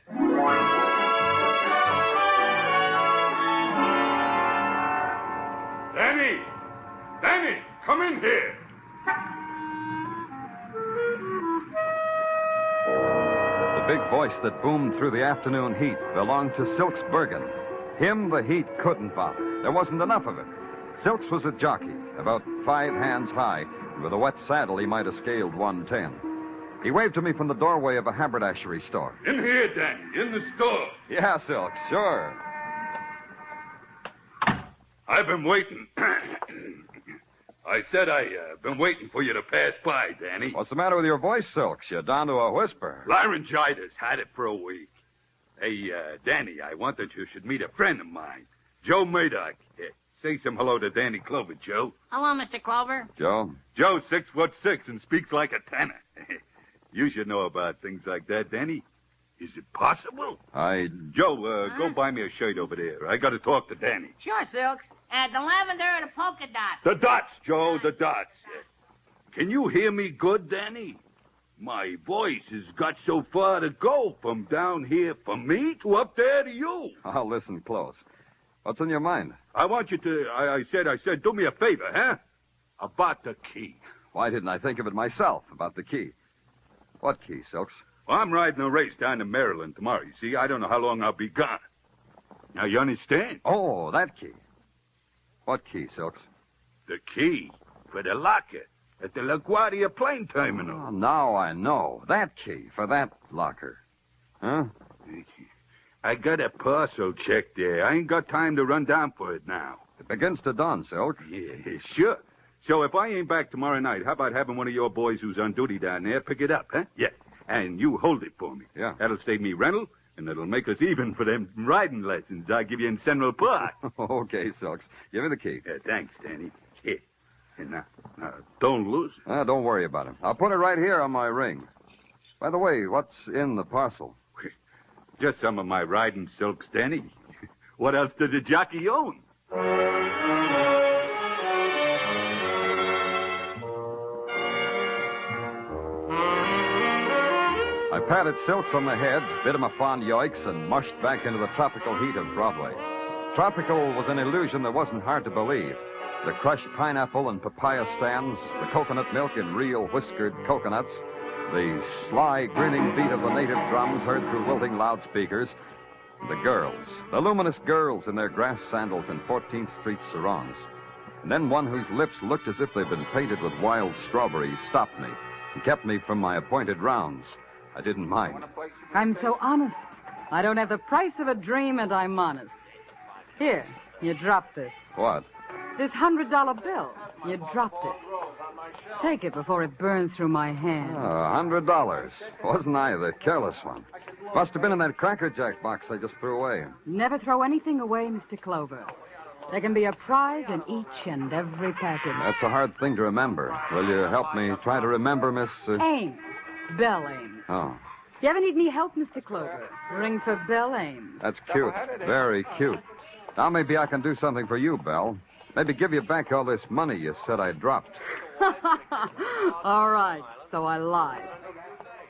S20: Danny! Danny, come in here.
S19: The big voice that boomed through the afternoon heat belonged to Silks Bergen. Him, the heat couldn't bother. There wasn't enough of it. Silks was a jockey, about 5 hands high, and with a wet saddle, he might have scaled 110. He waved to me from the doorway of a haberdashery store.
S20: In here, Danny, in the store.
S19: Yeah, Silks, sure.
S20: I've been waiting. I said I've been waiting for you to pass by, Danny.
S19: What's the matter with your voice, Silks? You're down to a whisper.
S20: Laryngitis. Had it for a week. Hey, Danny, I want that you should meet a friend of mine, Joe Murdoch. Say some hello to Danny Clover, Joe.
S25: Hello, Mr. Clover.
S19: Joe?
S20: Joe's 6'6" and speaks like a tenor. You should know about things like that, Danny. Is it possible? Joe, go buy me a shirt over there. I got to talk to Danny.
S25: Sure, Silks. The lavender or the polka dot?
S20: The dots, Joe, the dots. Can you hear me good, Danny? My voice has got so far to go from down here from me to up there to you.
S19: I'll listen close. What's on your mind?
S20: I want you to, I said, do me a favor, huh? About the key.
S19: Why didn't I think of it myself, about the key? What key, Silks?
S20: Well, I'm riding a race down to Maryland tomorrow, you see. I don't know how long I'll be gone. Now, you understand?
S19: Oh, that key. What key, Silks?
S20: The key for the locker at the LaGuardia plane terminal.
S19: Oh, now I know. That key for that locker. Huh?
S20: I got a parcel check there. I ain't got time to run down for it now.
S19: It begins to dawn, Silk.
S20: Yeah, sure. So if I ain't back tomorrow night, how about having one of your boys who's on duty down there pick it up, huh? Yeah. And you hold it for me.
S19: Yeah.
S20: That'll save me rental, and it'll make us even for them riding lessons I give you in Central Park.
S19: Okay, Silks. Give me the key.
S20: Thanks, Danny. Here. And now, don't lose it.
S19: Don't worry about it. I'll put it right here on my ring. By the way, what's in the parcel?
S20: Just some of my riding silks, Danny. What else does a jockey own?
S19: I patted Silks on the head, bit him a fond yoicks, and mushed back into the tropical heat of Broadway. Tropical was an illusion that wasn't hard to believe. The crushed pineapple and papaya stands, the coconut milk in real whiskered coconuts, The sly, grinning beat of the native drums heard through wilting loudspeakers. The girls, the luminous girls in their grass sandals and 14th Street sarongs. And then one whose lips looked as if they'd been painted with wild strawberries stopped me and kept me from my appointed rounds. I didn't mind.
S5: I'm so honest. I don't have the price of a dream, and I'm honest. Here, you dropped this.
S19: What?
S5: This $100 bill. You dropped it. Take it before it burns through my hand.
S19: $100. Wasn't I the careless one? Must have been in that Cracker Jack box I just threw away.
S5: Never throw anything away, Mr. Clover. There can be a prize in each and every package.
S19: That's a hard thing to remember. Will you help me try to remember, Miss...
S5: Ames. Belle Ames.
S19: Oh,
S5: If you ever need any help, Mr. Clover, ring for Belle Ames.
S19: that's cute. Very cute. Now maybe I can do something for you, Belle. Maybe give you back all this money you said I dropped.
S5: All right, so I lied.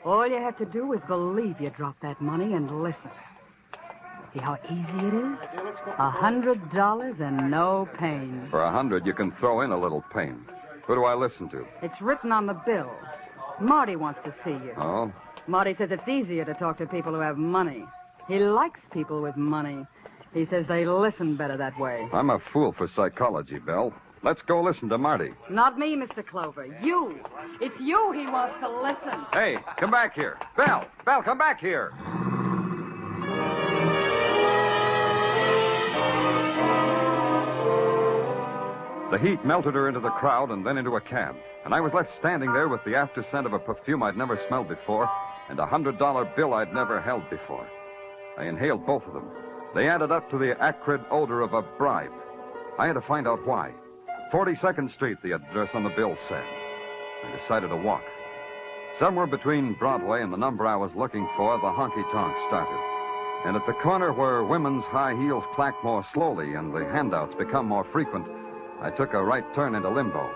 S5: All you have to do is believe you dropped that money and listen. See how easy it is? $100 and no pain.
S19: For 100, you can throw in a little pain. Who do I listen to?
S5: It's written on the bill. Marty wants to see you.
S19: Oh?
S5: Marty says it's easier to talk to people who have money. He likes people with money. He says they listen better that way.
S19: I'm a fool for psychology, Belle. Let's go listen to Marty.
S5: Not me, Mr. Clover. You. It's you he wants to listen.
S19: Hey, come back here. Belle, come back here. The heat melted her into the crowd and then into a cab. And I was left standing there with the after scent of a perfume I'd never smelled before and a $100 bill I'd never held before. I inhaled both of them. They added up to the acrid odor of a bribe. I had to find out why. 42nd Street, the address on the bill said. I decided to walk. Somewhere between Broadway and the number I was looking for, the honky-tonk started. And at the corner where women's high heels clack more slowly and the handouts become more frequent, I took a right turn into limbo.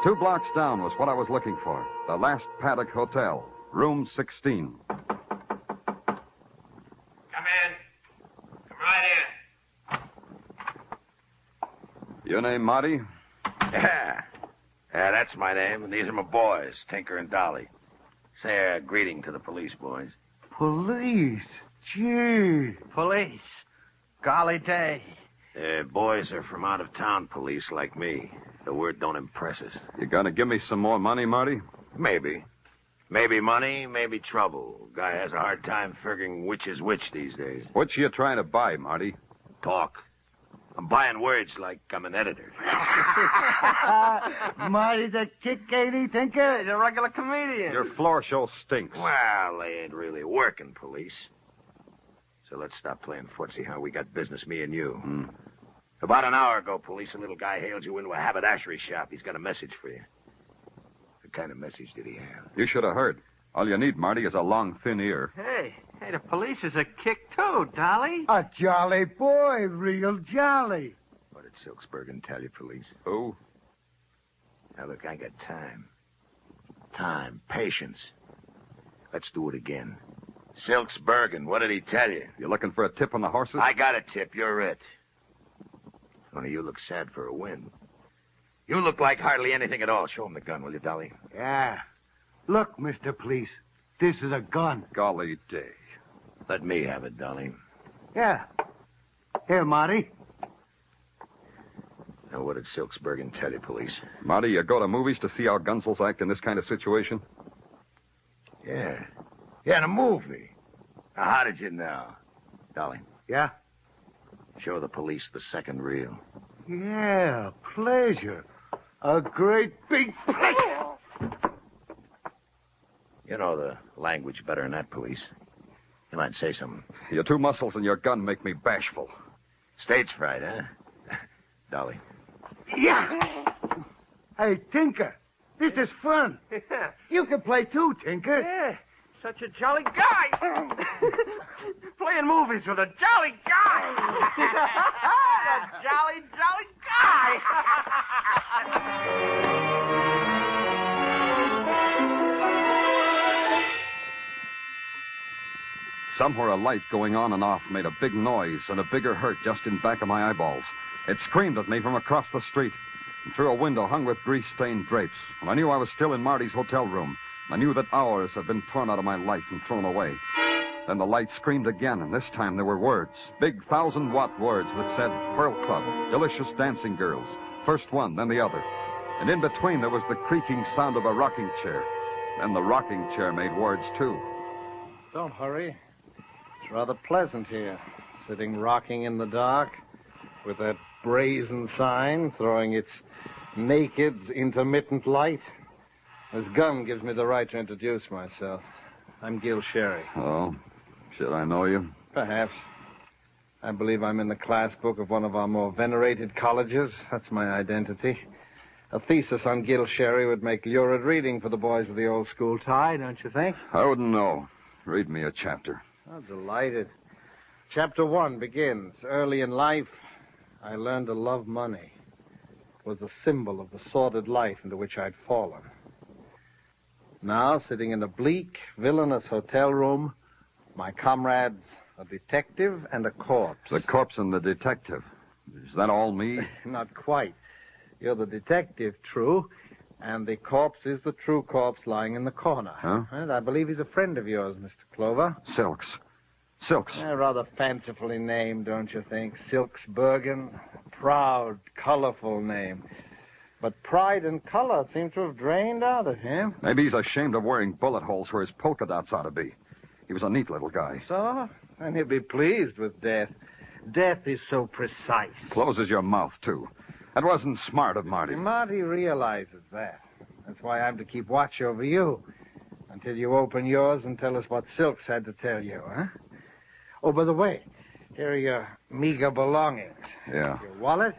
S19: 2 blocks down was what I was looking for. The Last Paddock Hotel, room 16.
S10: Come in. Come right in.
S19: Your name, Marty?
S17: Yeah, that's my name, and these are my boys, Tinker and Dolly. Say a greeting to the police, boys.
S10: Police? Gee.
S17: Police? Golly day. Boys are from out-of-town police like me. The word don't impress us.
S19: You gonna give me some more money, Marty?
S17: Maybe. Maybe money, maybe trouble. Guy has a hard time figuring which is which these days.
S19: What you trying to buy, Marty?
S17: Talk. I'm buying words like I'm an editor.
S10: Marty's a kick, ain't he, Tinker? He's a regular comedian.
S19: Your floor show stinks.
S17: Well, they ain't really working, police. So let's stop playing footsie, huh? We got business, me and you. About an hour ago, police, a little guy hailed you into a haberdashery shop. He's got a message for you. What kind of message did he have?
S19: You should have heard. All you need, Marty, is a long, thin ear.
S10: Hey, the police is a kick, too, Dolly. A jolly boy, real jolly.
S17: What did Silksbergen tell you, police?
S19: Who?
S17: Now, look, I got time. Time, patience. Let's do it again. Silksbergen, what did he tell you?
S19: You looking for a tip on the horses?
S17: I got a tip. You're it. Only you look sad for a win. You look like hardly anything at all. Show him the gun, will you, Dolly?
S10: Yeah. Look, Mr. Police, this is a gun.
S19: Golly day.
S17: Let me have it, Dolly.
S10: Yeah. Here, Marty.
S17: Now, what did Silksbergen tell you, police?
S19: Marty, you go to movies to see how gunsels act in this kind of situation?
S17: Yeah. Yeah, in a movie. Now, how did you know? Dolly.
S10: Yeah?
S17: Show the police the second reel.
S10: Yeah, pleasure. A great big pleasure.
S17: You know the language better than that, police. You might say something.
S19: Your 2 muscles and your gun make me bashful.
S17: Stage fright, huh? Dolly.
S10: Yeah. Hey, Tinker, this is fun. You can play too, Tinker.
S13: Yeah, such a jolly guy. Playing movies with a jolly guy. A jolly, jolly guy.
S19: Somewhere a light going on and off made a big noise and a bigger hurt just in back of my eyeballs. It screamed at me from across the street and through a window hung with grease-stained drapes. And I knew I was still in Marty's hotel room, I knew that hours had been torn out of my life and thrown away. Then the light screamed again, and this time there were words. Big 1,000-watt words that said Pearl Club, delicious dancing girls. First one, then the other. And in between there was the creaking sound of a rocking chair. Then the rocking chair made words, too.
S7: Don't hurry. It's rather pleasant here, sitting rocking in the dark with that brazen sign throwing its naked, intermittent light. This gun gives me the right to introduce myself. I'm Gil Sherry.
S19: Oh, should I know you?
S7: Perhaps. I believe I'm in the class book of one of our more venerated colleges. That's my identity. A thesis on Gil Sherry would make lurid reading for the boys with the old school tie, don't you think?
S19: I wouldn't know. Read me a chapter.
S7: Oh, delighted. Chapter 1 begins. Early in life, I learned to love money. It was a symbol of the sordid life into which I'd fallen. Now, sitting in a bleak, villainous hotel room, my comrades, a detective and a corpse.
S19: The corpse and the detective. Is that all me?
S7: Not quite. You're the detective, true, and the corpse is the true corpse lying in the corner.
S19: Huh?
S7: And I believe he's a friend of yours, Mr. Clover.
S19: Silks. Silks.
S7: Rather fancifully named, don't you think? Silks Bergen. Proud, colorful name. But pride and color seem to have drained out of him.
S19: Maybe he's ashamed of wearing bullet holes where his polka dots ought to be. He was a neat little guy.
S7: So? And he'll be pleased with death. Death is so precise.
S19: Closes your mouth, too. That wasn't smart of Marty.
S7: Marty realizes that. That's why I'm to keep watch over you until you open yours and tell us what Silks had to tell you, huh? Oh, by the way, here are your meager belongings.
S19: Yeah.
S7: Your wallet,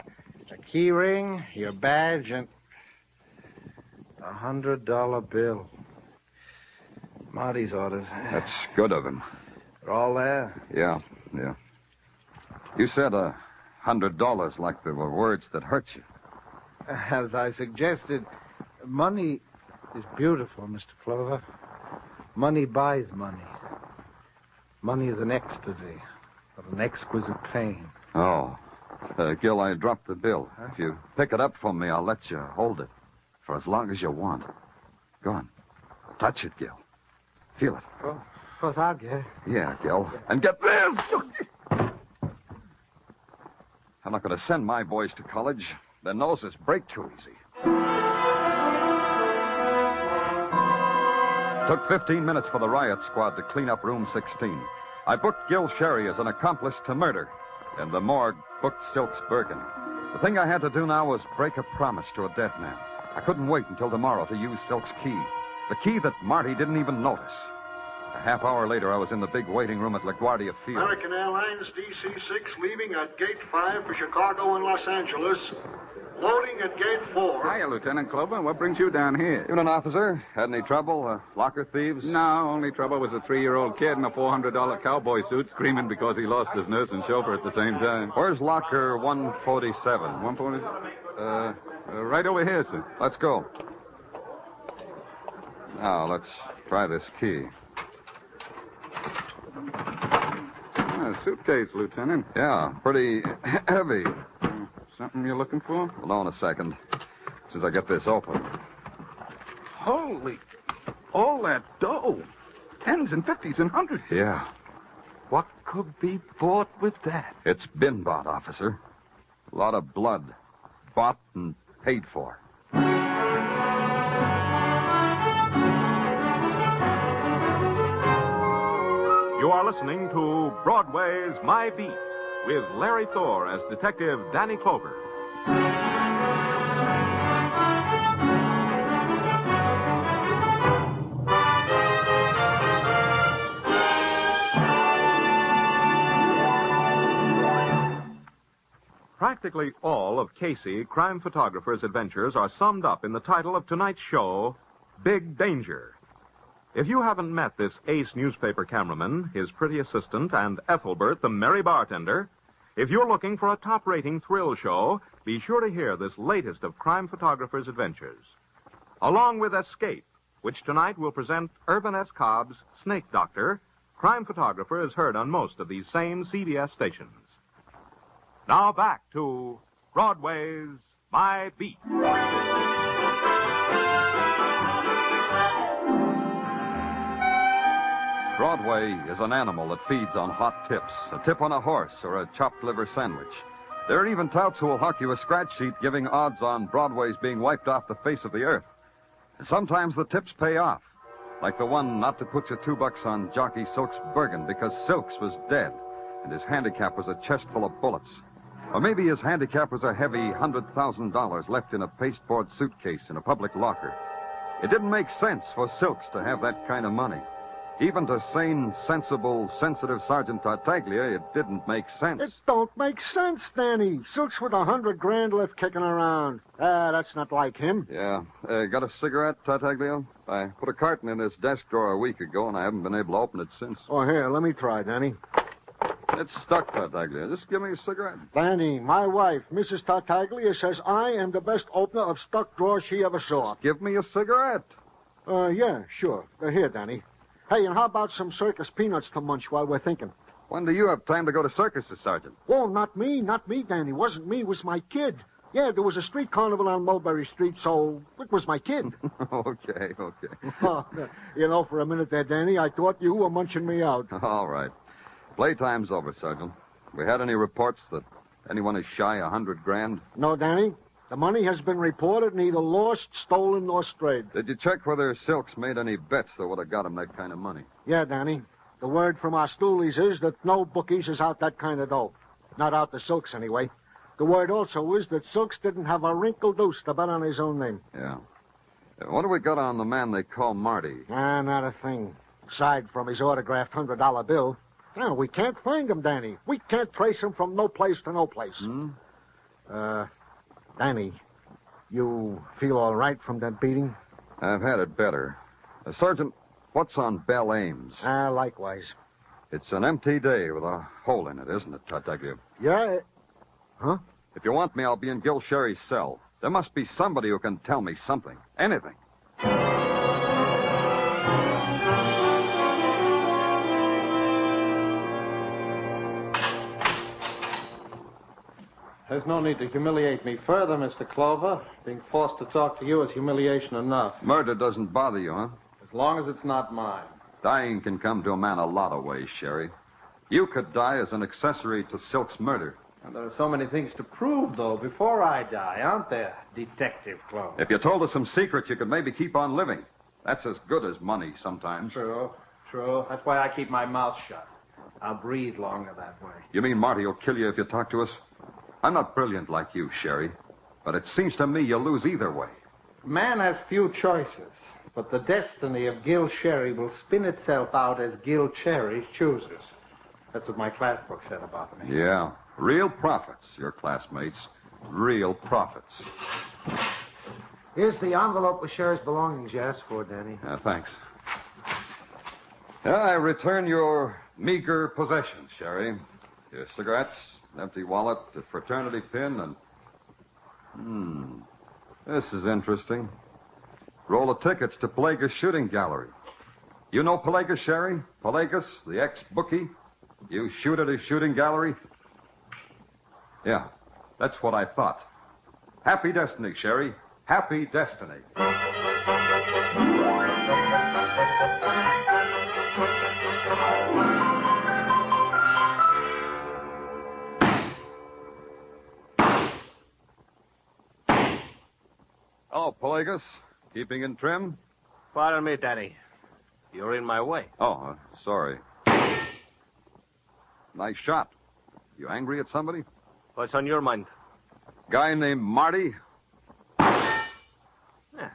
S7: a key ring, your badge, and a $100 bill. Marty's orders.
S19: That's good of him.
S7: They're all there?
S19: Yeah. You said $100 like there were words that hurt you.
S7: As I suggested, money is beautiful, Mr. Clover. Money buys money. Money is an ecstasy, but an exquisite pain.
S19: Oh. Gil, I dropped the bill.
S7: Huh?
S19: If you pick it up for me, I'll let you hold it for as long as you want. Go on. Touch it, Gil. Feel it.
S7: Oh, I'll get it.
S19: Yeah, Gil. And get this! I'm not going to send my boys to college. Their noses break too easy. Took 15 minutes for the riot squad to clean up room 16. I booked Gil Sherry as an accomplice to murder, and the morgue booked Silks Bergen. The thing I had to do now was break a promise to a dead man. I couldn't wait until tomorrow to use Silk's key, the key that Marty didn't even notice. A half hour later, I was in the big waiting room at LaGuardia Field.
S14: American Airlines DC-6 leaving at Gate 5 for Chicago and Los Angeles. Loading at Gate 4.
S2: Hiya, Lieutenant Clover. What brings you down here?
S19: Evening, officer. Had any trouble? Locker thieves?
S2: No, only trouble was a 3-year-old kid in a $400 cowboy suit screaming because he lost his nurse and chauffeur at the same time.
S19: Where's locker 147?
S2: 140? Right over here, sir.
S19: Let's go. Now, let's try this key.
S2: Suitcase, Lieutenant.
S19: Yeah, pretty heavy.
S2: Something you're looking for?
S19: Hold on a second. As soon as I get this open.
S2: Holy... all that dough. 10s and 50s and 100s.
S19: Yeah.
S2: What could be bought with that?
S19: It's been bought, officer. A lot of blood. Bought and paid for.
S18: You are listening to Broadway's My Beat with Larry Thor as Detective Danny Clover. Practically all of Casey, crime photographer's adventures are summed up in the title of tonight's show, Big Danger. If you haven't met this ace newspaper cameraman, his pretty assistant, and Ethelbert, the merry bartender, if you're looking for a top-rating thrill show, be sure to hear this latest of crime photographer's adventures. Along with Escape, which tonight will present Irvin S. Cobb's Snake Doctor, crime photographer is heard on most of these same CBS stations. Now back to Broadway's My Beat.
S19: Broadway is an animal that feeds on hot tips, a tip on a horse or a chopped liver sandwich. There are even touts who will hawk you a scratch sheet giving odds on Broadway's being wiped off the face of the earth. And sometimes the tips pay off, like the one not to put your $2 on jockey Silks Bergen because Silks was dead and his handicap was a chest full of bullets. Or maybe his handicap was a heavy $100,000 left in a pasteboard suitcase in a public locker. It didn't make sense for Silks to have that kind of money. Even to sane, sensible, sensitive Sergeant Tartaglia, it didn't make sense.
S10: It don't make sense, Danny. Silks with $100,000 left kicking around. That's not like him.
S19: Yeah. Got a cigarette, Tartaglia? I put a carton in his desk drawer a week ago, and I haven't been able to open it since.
S10: Oh, here, let me try, Danny.
S19: It's stuck, Tartaglia. Just give me a cigarette.
S10: Danny, my wife, Mrs. Tartaglia, says I am the best opener of stuck drawers she ever saw.
S19: Give me a cigarette.
S10: Yeah, sure. Here, Danny. Hey, and how about some circus peanuts to munch while we're thinking?
S19: When do you have time to go to circuses, Sergeant?
S10: Oh, not me, Danny. Wasn't me, it was my kid. Yeah, there was a street carnival on Mulberry Street, so it was my kid.
S19: Okay.
S10: Oh, for a minute there, Danny, I thought you were munching me out.
S19: All right. Playtime's over, Sergeant. We had any reports that anyone is shy $100,000?
S10: No, Danny. The money has been reported neither lost, stolen, nor strayed.
S19: Did you check whether Silks made any bets that would have got him that kind of money?
S10: Yeah, Danny. The word from our stoolies is that no bookies is out that kind of dough. Not out to Silks, anyway. The word also is that Silks didn't have a wrinkle deuce to bet on his own name.
S19: Yeah. What do we got on the man they call Marty?
S10: Not a thing. Aside from his autographed $100 bill. No, we can't find him, Danny. We can't trace him from no place to no place. Danny, you feel all right from that beating?
S19: I've had it better. Sergeant, what's on Belle Ames?
S10: Likewise.
S19: It's an empty day with a hole in it, isn't it, Tartaglia?
S10: Yeah. Huh?
S19: If you want me, I'll be in Gil Sherry's cell. There must be somebody who can tell me something. Anything.
S7: There's no need to humiliate me further, Mr. Clover. Being forced to talk to you is humiliation enough.
S19: Murder doesn't bother you, huh?
S7: As long as it's not mine.
S19: Dying can come to a man a lot of ways, Sherry. You could die as an accessory to Silk's murder.
S7: And there are so many things to prove, though, before I die, aren't there, Detective Clover?
S19: If you told us some secrets, you could maybe keep on living. That's as good as money sometimes.
S7: True. That's why I keep my mouth shut. I'll breathe longer that way.
S19: You mean Marty will kill you if you talk to us? I'm not brilliant like you, Sherry, but it seems to me you'll lose either way.
S7: Man has few choices, but the destiny of Gil Sherry will spin itself out as Gil Sherry chooses. That's what my class book said about me.
S19: Yeah, real prophets, your classmates. Real prophets.
S15: Here's the envelope with Sherry's belongings you asked for, Danny.
S19: Thanks. I return your meager possessions, Sherry. Your cigarettes, an empty wallet, a fraternity pin, and... This is interesting. Roll of tickets to Pelagus Shooting Gallery. You know Pelagus, Sherry? Pelagus, the ex-bookie? You shoot at his shooting gallery? Yeah, that's what I thought. Happy destiny, Sherry. Happy destiny. Hello, Pelagus. Keeping in trim?
S16: Pardon me, Danny. You're in my way.
S19: Oh, sorry. Nice shot. You angry at somebody?
S16: What's on your mind?
S19: Guy named Marty?
S16: Yeah.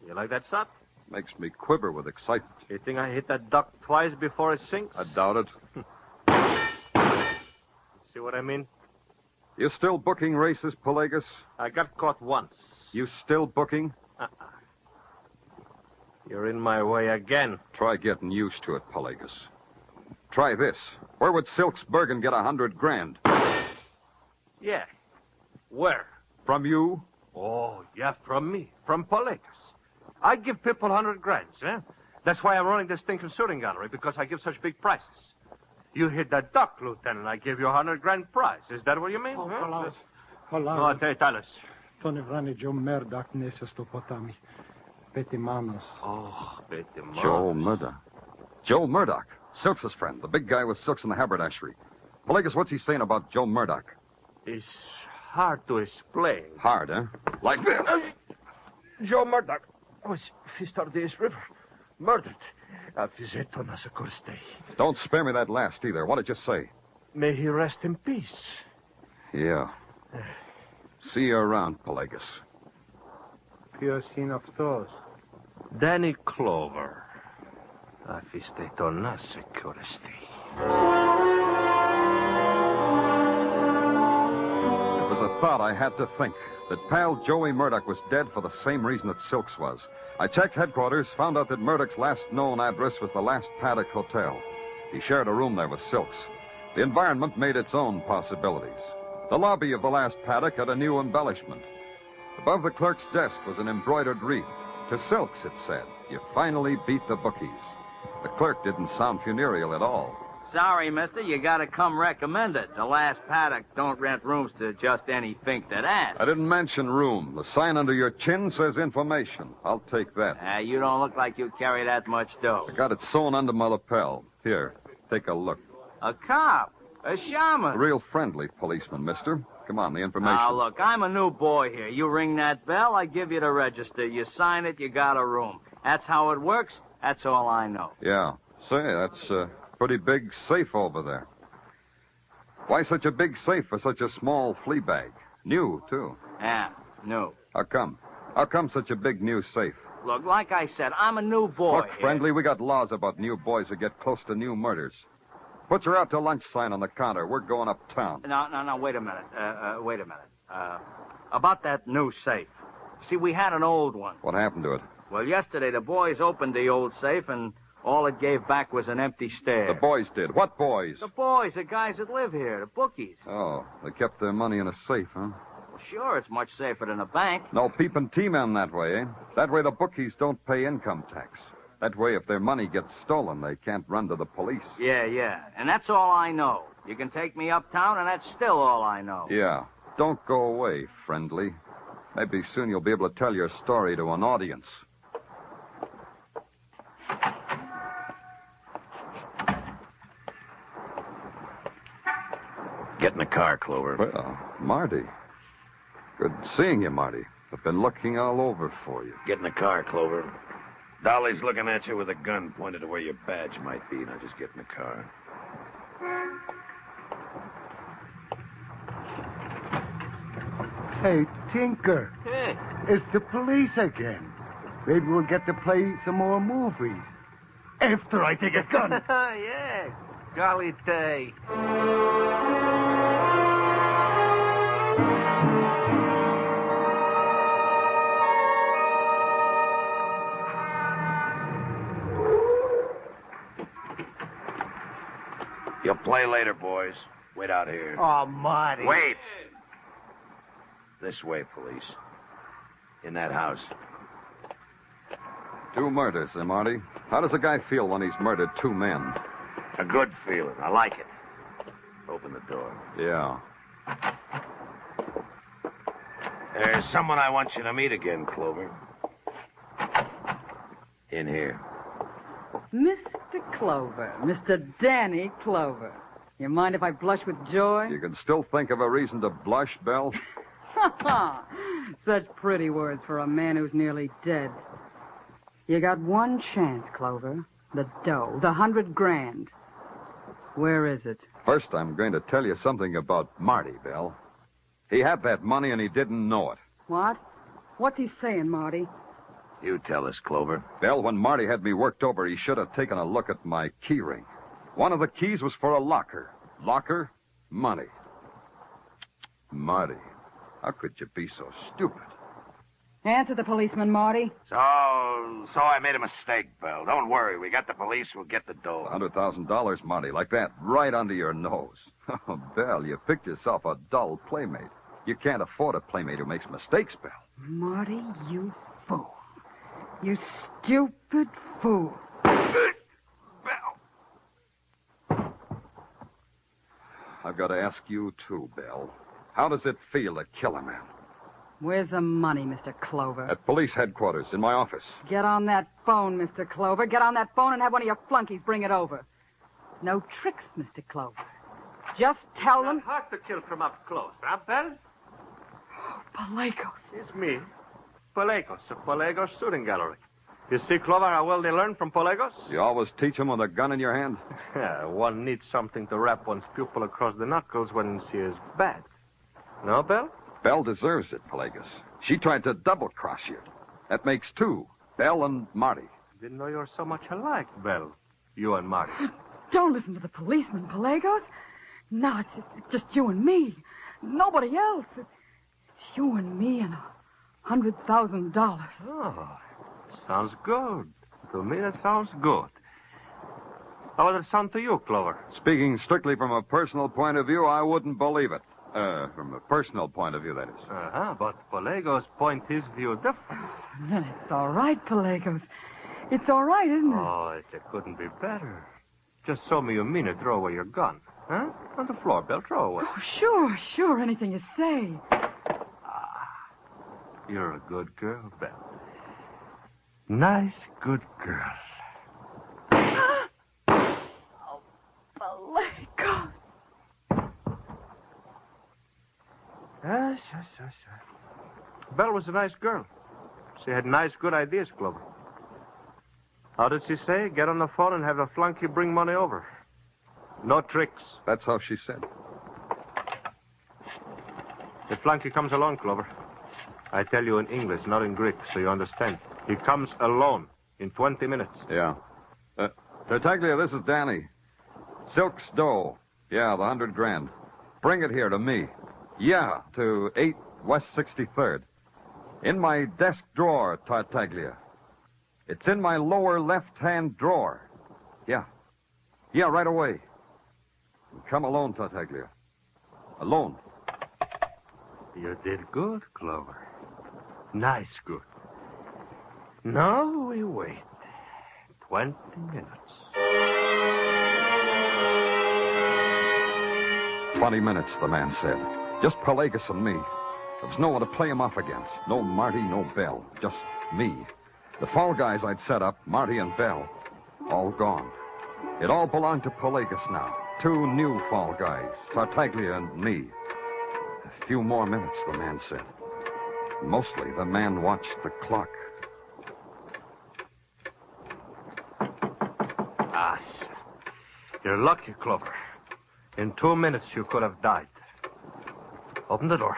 S16: You like that shot?
S19: Makes me quiver with excitement.
S16: You think I hit that duck twice before it sinks?
S19: I doubt it.
S16: See what I mean?
S19: You still booking races, Pelagus?
S16: I got caught once.
S19: You still booking?
S16: You're in my way again.
S19: Try getting used to it, Pelagus. Try this. Where would Silks Bergen get $100,000?
S16: Yeah. Where?
S19: From you?
S16: Oh, yeah, from me. From Pelagus. I give people $100,000, eh? That's why I'm running this thing from shooting gallery, because I give such big prizes. You hit that duck, Lieutenant, I give you $100,000 prize. Is that what you mean?
S22: Hold
S16: No, tell us.
S22: Tony Vrani Joe Murdoch neses to potami. Petimanos.
S16: Oh, Petimanos.
S19: Joel Murdoch. Joel Murdoch. Silks' friend, the big guy with Silks in the haberdashery. Pelegas, what's he saying about Joe Murdoch?
S16: It's hard to explain.
S19: Hard, huh? Like this.
S16: Joe Murdoch was fished out of this river. Murdered.
S19: Don't spare me that last either. What did you say?
S16: May he rest in peace.
S19: Yeah. See you around, Pelegas.
S16: Danny Clover. It
S19: was a thought I had to think. That pal Joey Murdoch was dead for the same reason that Silks was. I checked headquarters, found out that Murdoch's last known address was the Last Paddock Hotel. He shared a room there with Silks. The environment made its own possibilities. The lobby of the Last Paddock had a new embellishment. Above the clerk's desk was an embroidered wreath. To Silks, it said, "You finally beat the bookies." The clerk didn't sound funereal at all.
S4: Sorry, mister, you gotta come recommended. The Last Paddock don't rent rooms to just any fink that asks.
S19: I didn't mention room. The sign under your chin says information. I'll take that.
S4: You don't look like you carry that much dough.
S19: I got it sewn under my lapel. Here, take a look.
S4: A cop? A shaman?
S19: A real friendly policeman, mister. Come on, the information.
S4: Now, look, I'm a new boy here. You ring that bell, I give you the register. You sign it, you got a room. That's how it works. That's all I know.
S19: Yeah. Say, that's a pretty big safe over there. Why such a big safe for such a small flea bag? New, too.
S4: Yeah, new.
S19: How come? How come such a big new safe?
S4: Look, like I said, I'm a new boy.
S19: Look, friendly, we got laws about new boys who get close to new murders. Put your out to lunch sign on the counter. We're going uptown.
S4: No, wait a minute. Wait a minute. About that new safe. See, we had an old one.
S19: What happened to it?
S4: Well, yesterday the boys opened the old safe, and all it gave back was an empty stare.
S19: The boys did. What boys?
S4: The boys, the guys that live here, the bookies.
S19: Oh, they kept their money in a safe, huh?
S4: Well, sure, it's much safer than a bank.
S19: No peeping T-men that way, eh? That way the bookies don't pay income tax. That way, if their money gets stolen, they can't run to the police.
S4: Yeah. And that's all I know. You can take me uptown, and that's still all I know.
S19: Yeah. Don't go away, friendly. Maybe soon you'll be able to tell your story to an audience.
S17: Get in the car, Clover.
S19: Well, Marty. Good seeing you, Marty. I've been looking all over for you.
S17: Get in the car, Clover. Dolly's looking at you with a gun pointed to where your badge might be. Now just get in the car.
S6: Hey, Tinker.
S4: Hey.
S6: It's the police again. Maybe we'll get to play some more movies. After I take his gun.
S4: Yeah. Golly day.
S17: You'll play later, boys. Wait out here.
S13: Oh, Marty.
S17: Wait. This way, police. In that house.
S19: 2 murders, eh, Marty? How does a guy feel when he's murdered 2 men?
S17: A good feeling. I like it. Open the door.
S19: Yeah.
S17: There's someone I want you to meet again, Clover. In here.
S5: Mr. Clover. Mr. Danny Clover. You mind if I blush with joy?
S19: You can still think of a reason to blush, Belle?
S5: Such pretty words for a man who's nearly dead. You got one chance, Clover. The dough. The $100 grand. Where is it?
S19: First, I'm going to tell you something about Marty, Belle. He had that money and he didn't know it.
S5: What? What's he saying, Marty?
S17: You tell us, Clover.
S19: Belle, when Marty had me worked over, he should have taken a look at my key ring. One of the keys was for a locker. Locker, money. Marty, how could you be so stupid?
S5: Answer the policeman, Marty.
S17: So I made a mistake, Belle. Don't worry. We got the police. We'll get the dough.
S19: $100,000, Marty, like that, right under your nose. Oh, Belle, you picked yourself a dull playmate. You can't afford a playmate who makes mistakes, Belle.
S5: Marty, you fool. You stupid fool.
S19: I've got to ask you, too, Belle. How does it feel to kill a man?
S5: Where's the money, Mr. Clover?
S19: At police headquarters, in my office.
S5: Get on that phone, Mr. Clover. Get on that phone and have one of your flunkies bring it over. No tricks, Mr. Clover. Just tell them...
S16: Hard to kill from up close, huh, Belle?
S5: Pelagos.
S16: It's me. Pelagos, of Pelagos Shooting Gallery. You see, Clover, how well they learn from Pelagos?
S19: You always teach them with a gun in your hand?
S16: Yeah, one needs something to rap one's pupil across the knuckles when she is bad. No, Belle?
S19: Belle deserves it, Pelagos. She tried to double-cross you. That makes two, Belle and Marty.
S16: Didn't know you were so much alike, Belle. You and Marty.
S5: Don't listen to the policeman, Pelagos. No, it's just you and me. Nobody else. It's you and me and $100,000.
S16: Oh, sounds good. To me, that sounds good. How does it sound to you, Clover?
S19: Speaking strictly from a personal point of view, I wouldn't believe it. From a personal point of view, that is.
S16: Uh-huh, but Pelagos' point is view different.
S5: It's all right, Pelagos. It's all right, isn't it?
S16: Oh, it couldn't be better. Just show me you mean it. Throw away your gun. Huh? On the floor, Belle. Throw away.
S5: Oh, sure. Anything you say.
S16: You're a good girl, Belle. Nice, good girl.
S5: Oh, Pelagos.
S16: Yes. Belle was a nice girl. She had nice, good ideas, Clover. How did she say? Get on the phone and have the flunky bring money over. No tricks.
S19: That's how she said.
S16: The flunky comes alone, Clover. I tell you in English, not in Greek, so you understand. He comes alone in 20 minutes.
S19: Yeah. Tartaglia, this is Danny. Silk's dough. Yeah, the $100,000. Bring it here to me. Yeah, to 8 West 63rd. In my desk drawer, Tartaglia. It's in my lower left-hand drawer. Yeah. Yeah, right away. Come alone, Tartaglia. Alone.
S16: You did good, Clover. Nice good. Now we wait 20 minutes.
S19: 20 minutes, the man said. Just Pelagos and me. There was no one to play him off against. No Marty, no Belle. Just me. The fall guys I'd set up, Marty and Belle, all gone. It all belonged to Pelagos now. Two new fall guys, Tartaglia and me. A few more minutes, the man said. Mostly, the man watched the clock.
S16: You're lucky, Clover. In 2 minutes, you could have died. Open the door.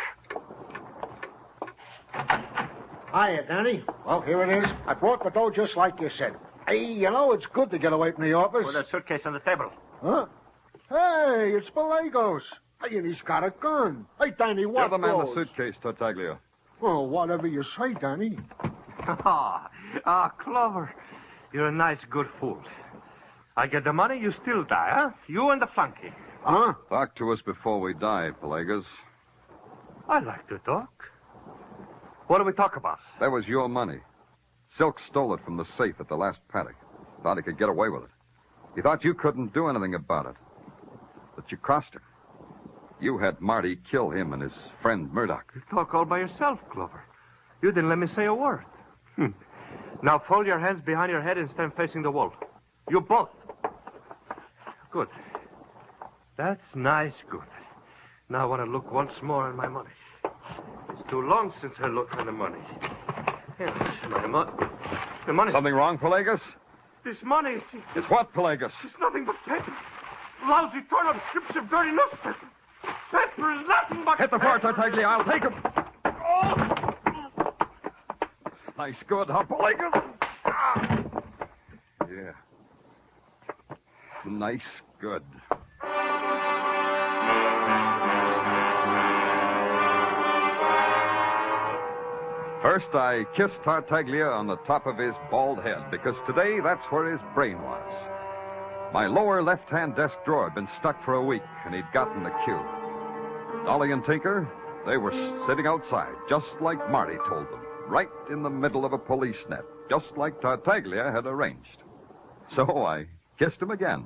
S10: Hiya, Danny. Well, here it is. I brought the dough just like you said. Hey, you know, it's good to get away from the office.
S16: With that suitcase on the table.
S10: Huh? Hey, it's Pelagos. Hey, and he's got a gun. Hey, Danny, what
S19: Give the man
S10: goes?
S19: the suitcase, Tartaglia.
S10: Well, whatever you say, Danny.
S16: Clover. You're a nice, good fool. I get the money, you still die, huh? You and the flunky.
S10: Huh?
S19: Talk to us before we die, Pelagos.
S16: I like to talk. What do we talk about?
S19: That was your money. Silk stole it from the safe at the last paddock. Thought he could get away with it. He thought you couldn't do anything about it. But you crossed him. You had Marty kill him and his friend Murdoch.
S16: You talk all by yourself, Clover. You didn't let me say a word. Now fold your hands behind your head and stand facing the wall. You both. Good. That's nice, good. Now I want to look once more at my money. It's too long since I looked at the money. Yes, the money.
S19: Something wrong, Pelagos?
S16: This money is...
S19: It's what, Pelagos?
S16: It's nothing but paper. Lousy torn-up strips of dirty newspaper. Paper is nothing but...
S19: Hit the floor, Tartaglia. I'll take him. Oh! Nice good, huh, Pelagos? Yeah. Nice good. First, I kissed Tartaglia on the top of his bald head, because today that's where his brain was. My lower left-hand desk drawer had been stuck for a week, and he'd gotten the cue. Dolly and Tinker, they were sitting outside, just like Marty told them, right in the middle of a police net, just like Tartaglia had arranged. So I kissed him again.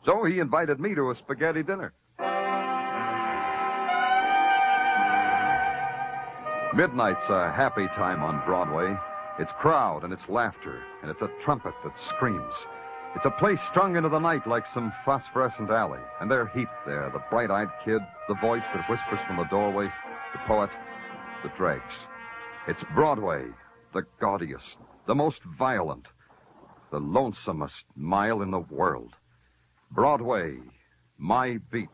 S19: So he invited me to a spaghetti dinner. Midnight's a happy time on Broadway. It's crowd and it's laughter, and it's a trumpet that screams. It's a place strung into the night like some phosphorescent alley. And they're heaped there, the bright-eyed kid, the voice that whispers from the doorway, the poet, the dregs. It's Broadway, the gaudiest, the most violent, the lonesomest mile in the world. Broadway, my beat.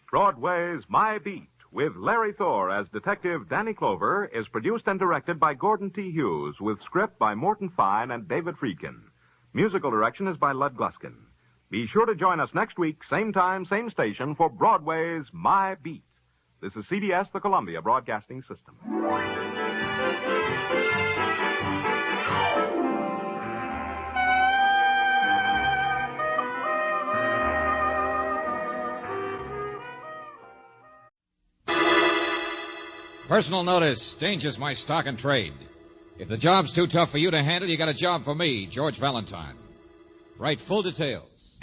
S18: Broadway's My Beat, with Larry Thor as Detective Danny Clover, is produced and directed by Gordon T. Hughes, with script by Morton Fine and David Friedkin. Musical direction is by Lud Gluskin. Be sure to join us next week, same time, same station, for Broadway's My Beat. This is CBS, the Columbia Broadcasting System.
S11: Personal notice. Danger's my stock and trade. If the job's too tough for you to handle, you got a job for me, George Valentine. Write full details.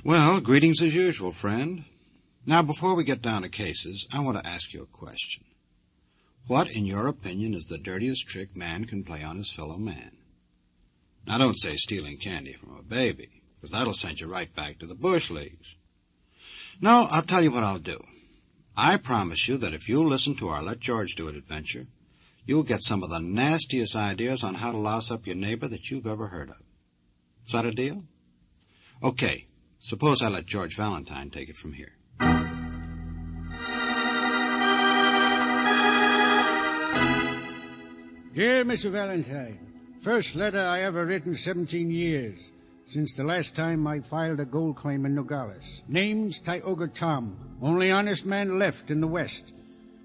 S12: Well, greetings as usual, friend. Now, before we get down to cases, I want to ask you a question. What, in your opinion, is the dirtiest trick man can play on his fellow man? Now, don't say stealing candy from a baby, because that'll send you right back to the bush leagues. No, I'll tell you what I'll do. I promise you that if you'll listen to our Let George Do It adventure, you'll get some of the nastiest ideas on how to louse up your neighbor that you've ever heard of. Is that a deal? Okay, suppose I let George Valentine take it from here.
S22: Dear Mr. Valentine, first letter I ever written 17 years, since the last time I filed a gold claim in Nogales. Name's Tioga Tom, only honest man left in the West.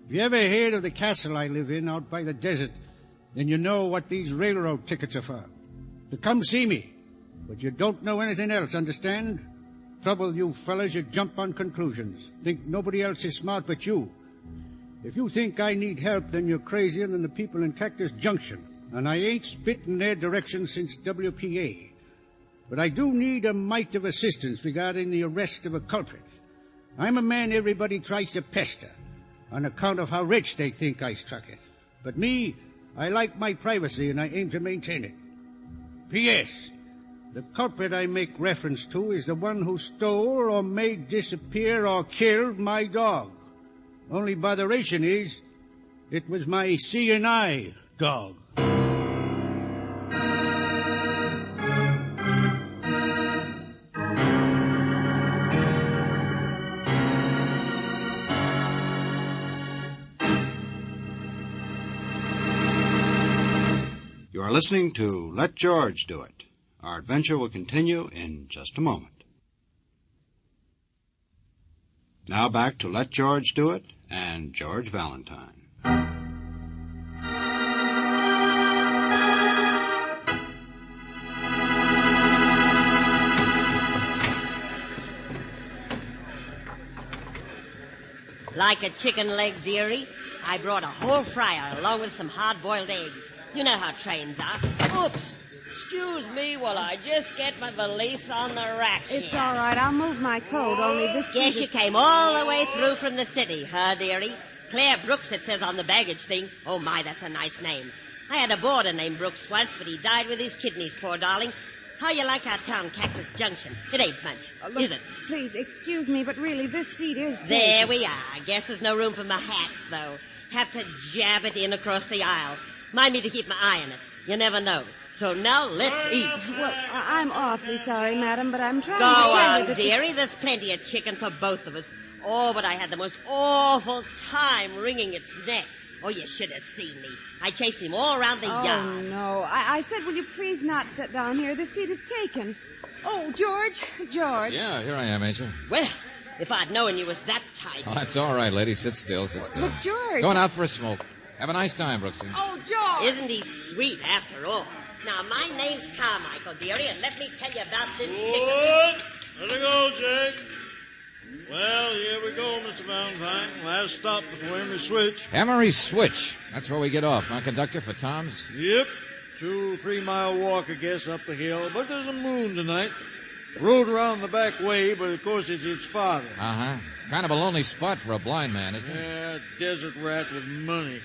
S22: If you ever heard of the castle I live in out by the desert, then you know what these railroad tickets are for. To come see me, but you don't know anything else, understand? Trouble, you fellas, you jump on conclusions. Think nobody else is smart but you. If you think I need help, then you're crazier than the people in Cactus Junction, and I ain't spit in their direction since WPA. But I do need a mite of assistance regarding the arrest of a culprit. I'm a man everybody tries to pester, on account of how rich they think I struck it. But me, I like my privacy, and I aim to maintain it. P.S. The culprit I make reference to is the one who stole or made disappear or killed my dog. Only botheration is, it was my C&I dog.
S12: You are listening to Let George Do It. Our adventure will continue in just a moment. Now back to Let George Do It and George Valentine.
S21: Like a chicken leg, dearie, I brought a whole fryer along with some hard-boiled eggs. You know how trains are. Oops! Excuse me while I just get my valise on the rack here.
S23: It's all right. I'll move my coat, only this...
S21: Guess you came all the way through from the city, huh, dearie? Claire Brooks, it says on the baggage thing. Oh, my, that's a nice name. I had a boarder named Brooks once, but he died with his kidneys, poor darling. How you like our town, Cactus Junction? It ain't much,
S23: look,
S21: is it?
S23: Please, excuse me, but really, this seat is taken.
S21: There we are. I guess there's no room for my hat, though. Have to jab it in across the aisle. Mind me to keep my eye on it. You never know. So now let's eat.
S23: Well, I'm awfully sorry, madam, but I'm trying
S21: Go
S23: to tell you
S21: on,
S23: that...
S21: dearie. There's plenty of chicken for both of us. Oh, but I had the most awful time wringing its neck. Oh, you should have seen me. I chased him all around the yard.
S23: Oh, no. I said, will you please not sit down here? The seat is taken. Oh, George.
S11: Yeah, here I am, Angel.
S21: Well, if I'd known you was that tight.
S11: Oh, that's all right, lady. Sit still, sit still.
S23: But, George...
S11: Going out for a smoke. Have a nice time, Brooksy.
S23: Oh, George!
S21: Isn't he sweet after all? Now, my name's Carmichael, dearie, and let me tell you about this chick.
S1: Good. Let it go, Jake. Well, here we go, Mr. Valentine. Last stop before Emery Switch.
S11: Emery Switch. That's where we get off, huh, conductor, for Tom's?
S1: Yep. 2-3 mile walk, I guess, up the hill. But there's a moon tonight. Road around the back way, but of course it's its father.
S11: Uh-huh. Kind of a lonely spot for a blind man, isn't it?
S1: Yeah, desert rat with money.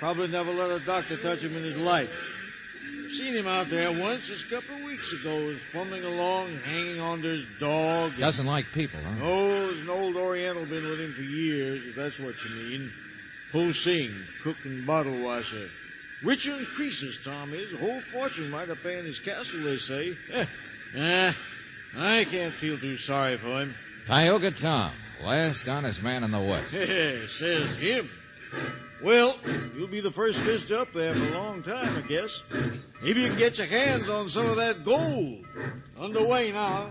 S1: Probably never let a doctor touch him in his life. Seen him out there once just a couple of weeks ago. He's fumbling along, hanging on to his dog.
S11: Doesn't like people, huh?
S1: Oh, there's an old Oriental been with him for years, if that's what you mean. Po Sing, cook and bottle washer. Richer in creases, Tom is. A whole fortune might have paid in his castle, they say. I can't feel too sorry for him.
S11: Tioga Tom, last honest man in the West.
S1: Says him. Well, you'll be the first fish up there for a long time, I guess. Maybe you can get your hands on some of that gold. Underway now.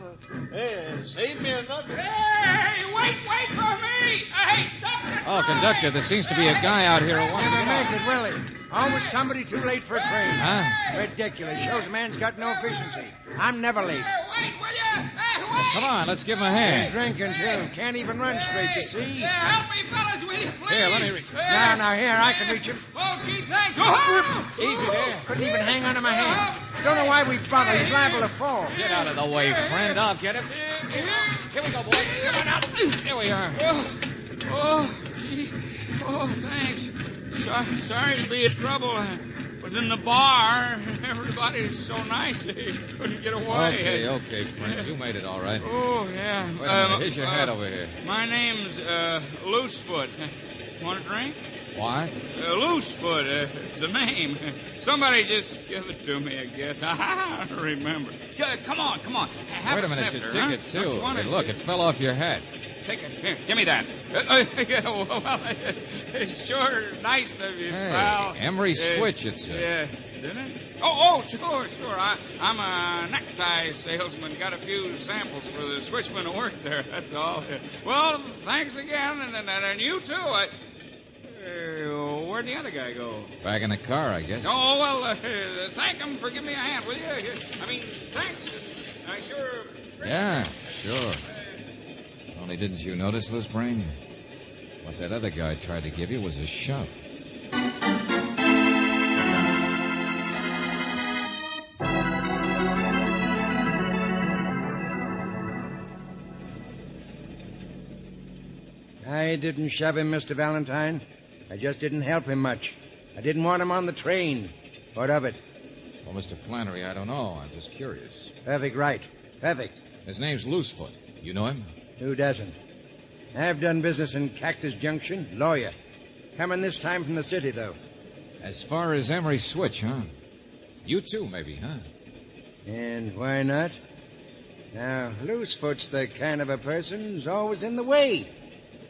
S1: Hey, save me a nugget.
S3: Hey, wait for me! Hey, stop it!
S11: Oh, conductor, there seems to be a guy out here who wants to
S22: Never
S11: get
S22: make
S11: off.
S22: it, will he? Always somebody too late for a train.
S11: Huh?
S22: Ridiculous. Shows a man's got no efficiency. I'm never late.
S3: Wait, will you? Hey, wait!
S11: Come on, let's give him a hand.
S22: Drinking, too. Can't even run straight, you see?
S3: Help me, fellas, will you, please?
S11: Here, let me reach him.
S22: Now, here, I can reach him.
S3: Oh, gee, thanks. Oh!
S11: Easy there.
S22: Couldn't even hang onto my hand. Don't know why we bother. He's liable to fall.
S11: Get out of the way, friend. I'll get him. Here we go, boys. Come on out. Here we are.
S3: Oh, gee. Oh, thanks. Sorry to be in trouble. I was in the bar. Everybody's so nice they couldn't get away.
S11: Okay, friend. You made it all right.
S3: Oh, yeah.
S11: Wait a minute. Here's your hat over here.
S3: My name's Loosefoot. Want a drink?
S11: What?
S3: Loosefoot. It's a name. Somebody just give it to me, I guess. I don't remember. Come on. Have
S11: Wait a minute.
S3: sifter,
S11: It's your ticket,
S3: huh?
S11: too.
S3: Hey,
S11: look, it fell off your hat.
S3: Take it. Here, give me that. Yeah, well, it's sure nice of you,
S11: Hey,
S3: pal.
S11: Emery Switch, it said.
S3: Yeah, didn't it? Oh, sure. I'm a necktie salesman. Got a few samples for the switchman who works there, that's all. Well, thanks again, and you too. Where'd the other guy go?
S11: Back in the car, I guess.
S3: Oh, well, thank him for giving me a hand, will you? I mean, thanks. I sure appreciate
S11: Yeah, sure. Only didn't you notice, Loose Brain? What that other guy tried to give you was a shove.
S22: I didn't shove him, Mr. Valentine. I just didn't help him much. I didn't want him on the train. What of it?
S11: Well, Mr. Flannery, I don't know. I'm just curious.
S22: Perfect right. Perfect.
S11: His name's Loosefoot. You know him?
S22: Who doesn't? I've done business in Cactus Junction. Lawyer. Coming this time from the city, though.
S11: As far as Emery Switch, huh? You too, maybe, huh?
S22: And why not? Now, Loosefoot's the kind of a person who's always in the way.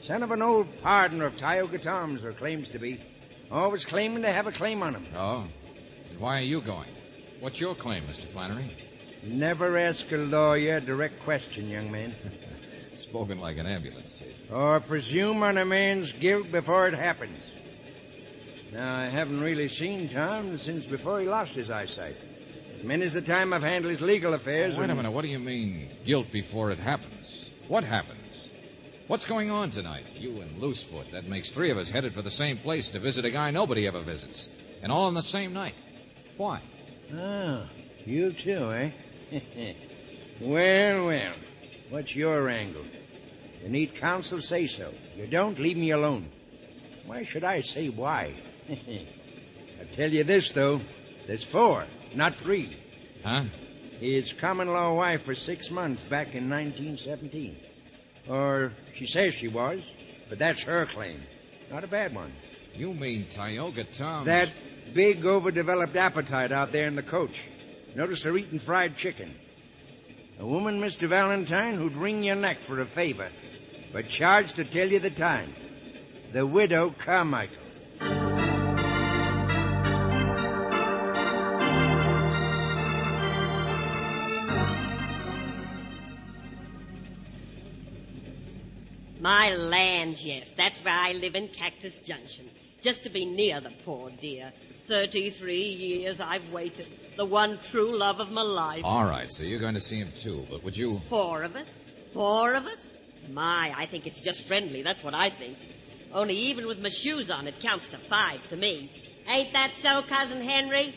S22: Son of an old partner of Tioga Tom's, or claims to be. Always claiming to have a claim on him.
S11: Oh? And why are you going? What's your claim, Mr. Flannery?
S22: Never ask a lawyer a direct question, young man.
S11: Spoken like an ambulance, Jason.
S22: Or presume on a man's guilt before it happens. Now, I haven't really seen Tom since before he lost his eyesight. Many's the time I've handled his legal affairs.
S11: Wait a minute. What do you mean, guilt before it happens? What happens? What's going on tonight? You and Loosefoot. That makes three of us headed for the same place to visit a guy nobody ever visits. And all on the same night. Why?
S22: Oh, you too, eh? Well. What's your angle? You need counsel, say so. You don't, leave me alone. Why should I say why? I tell you this, though. There's 4, not 3.
S11: Huh?
S22: His common-law wife for 6 months back in 1917. Or she says she was, but that's her claim. Not a bad one.
S11: You mean Tioga Tom's...
S22: That big, overdeveloped appetite out there in the coach. Notice her eating fried chicken. A woman, Mr. Valentine, who'd wring your neck for a favor, but charged to tell you the time. The widow Carmichael.
S21: My land, yes. That's where I live in Cactus Junction. Just to be near the poor dear. 33 years I've waited. The one true love of my life.
S11: All right, so you're going to see him too, but would you...
S21: 4 of us? 4 of us? My, I think it's just friendly. That's what I think. Only even with my shoes on, it counts to 5 to me. Ain't that so, Cousin Henry?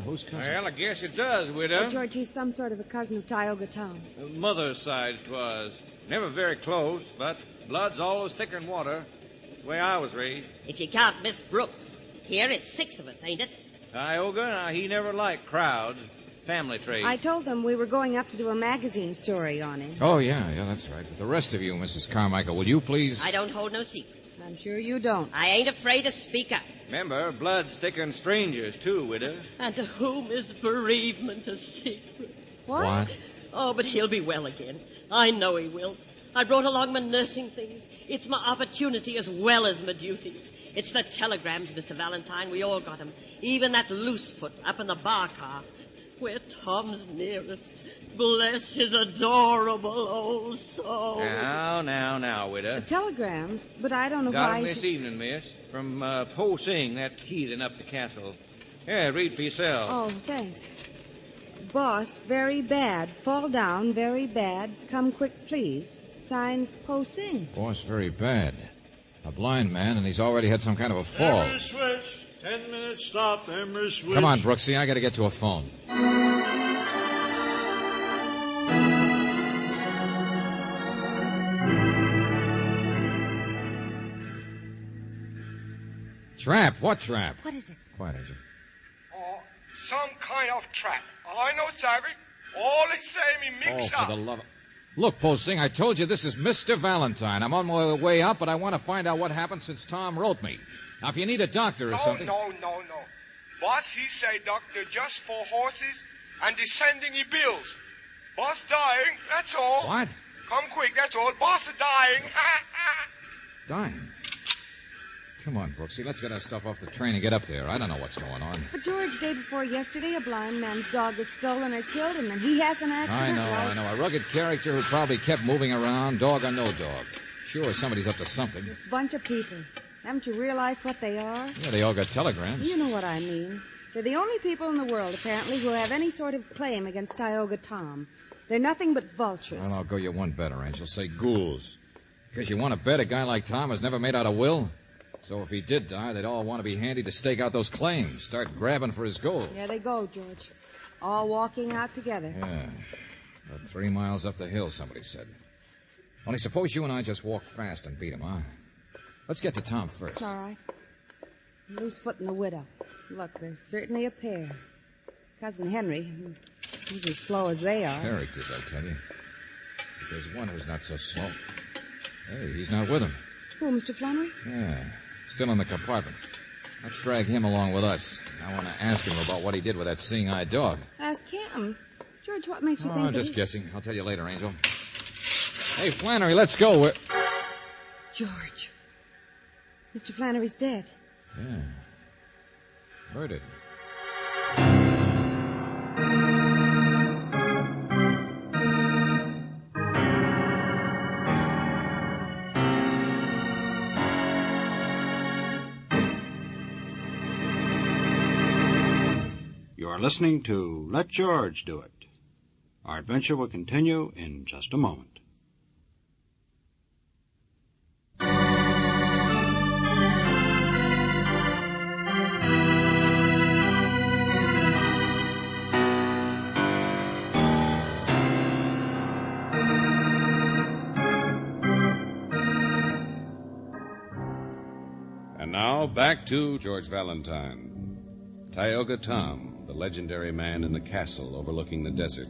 S11: Who's cousin?
S8: Well, I guess it does, widow.
S23: Oh, George, he's some sort of a cousin of Tioga Tom's.
S8: Mother's side 'twas. Never very close, but blood's always thicker than water. That's the way I was raised.
S21: If you count Miss Brooks. Here it's 6 of us, ain't it?
S8: Tioga, he never liked crowds. Family trait.
S23: I told them we were going up to do a magazine story on him.
S11: Oh, yeah, that's right. But the rest of you, Mrs. Carmichael, will you please...
S21: I don't hold no secrets.
S23: I'm sure you don't.
S21: I ain't afraid to speak up.
S8: Remember, blood's thicker than strangers, too, widow.
S21: And to whom is bereavement a secret?
S23: What?
S21: Oh, but he'll be well again. I know he will. I brought along my nursing things. It's my opportunity as well as my duty. It's the telegrams, Mr. Valentine. We all got 'em. Even that Loosefoot up in the bar car. We're Tom's nearest. Bless his adorable old soul.
S8: Now, widow.
S23: Telegrams, but I don't know
S8: Got
S23: why...
S8: 'em this evening, miss. From Po Sing, that heathen up the castle. Yeah, read for yourself.
S23: Oh, thanks. Boss, very bad. Fall down, very bad. Come quick, please. Signed, Po Sing.
S11: Boss, very bad. A blind man, and he's already had some kind of a fall.
S1: Ember switch. 10 minutes stop. Ember switch.
S11: Come on, Brooksy, I got to get to a phone. Trap? What trap?
S23: What is it?
S11: Quiet, Angel.
S9: Some kind of trap. I know, Savvy. All the same, he mix
S11: for
S9: up.
S11: the love of... Look, Posing, I told you this is Mr. Valentine. I'm on my way up, but I want to find out what happened since Tom wrote me. Now, if you need a doctor or something...
S9: No. Boss, he say doctor just for horses and the sending he bills. Boss dying, that's all.
S11: What?
S9: Come quick, that's all. Boss is dying.
S11: Dying? Come on, Brooksy, let's get our stuff off the train and get up there. I don't know what's going on.
S23: But, George, day before yesterday, a blind man's dog was stolen or killed, and then he has an accident.
S11: I know. A rugged character who probably kept moving around, dog or no dog. Sure, somebody's up to something.
S23: This bunch of people. Haven't you realized what they are?
S11: Yeah, they all got telegrams.
S23: You know what I mean. They're the only people in the world, apparently, who have any sort of claim against Tioga Tom. They're nothing but vultures.
S11: Well, I'll go you one better, Angel. Say ghouls. Because you want to bet a guy like Tom was never made out of will? So if he did die, they'd all want to be handy to stake out those claims, start grabbing for his gold.
S23: There they go, George. All walking out together.
S11: Yeah. About 3 miles up the hill, somebody said. Only suppose you and I just walk fast and beat him, huh? Let's get to Tom first.
S23: All right. Loosefoot and the widow. Look, they're certainly a pair. Cousin Henry, he's as slow as they are.
S11: Characters, I tell you. But there's one who's not so slow. Hey, he's not with him.
S23: Who, Mr. Flannery?
S11: Yeah, still in the compartment. Let's drag him along with us. I want to ask him about what he did with that seeing-eye dog.
S23: Ask him. George, what makes you think
S11: I'm just guessing. I'll tell you later, Angel. Hey, Flannery, let's go.
S23: George. Mr. Flannery's dead.
S11: Yeah. Murdered.
S12: You're listening to Let George Do It. Our adventure will continue in just a moment.
S3: And now, back to George Valentine. Tioga Tom, the legendary man in the castle overlooking the desert.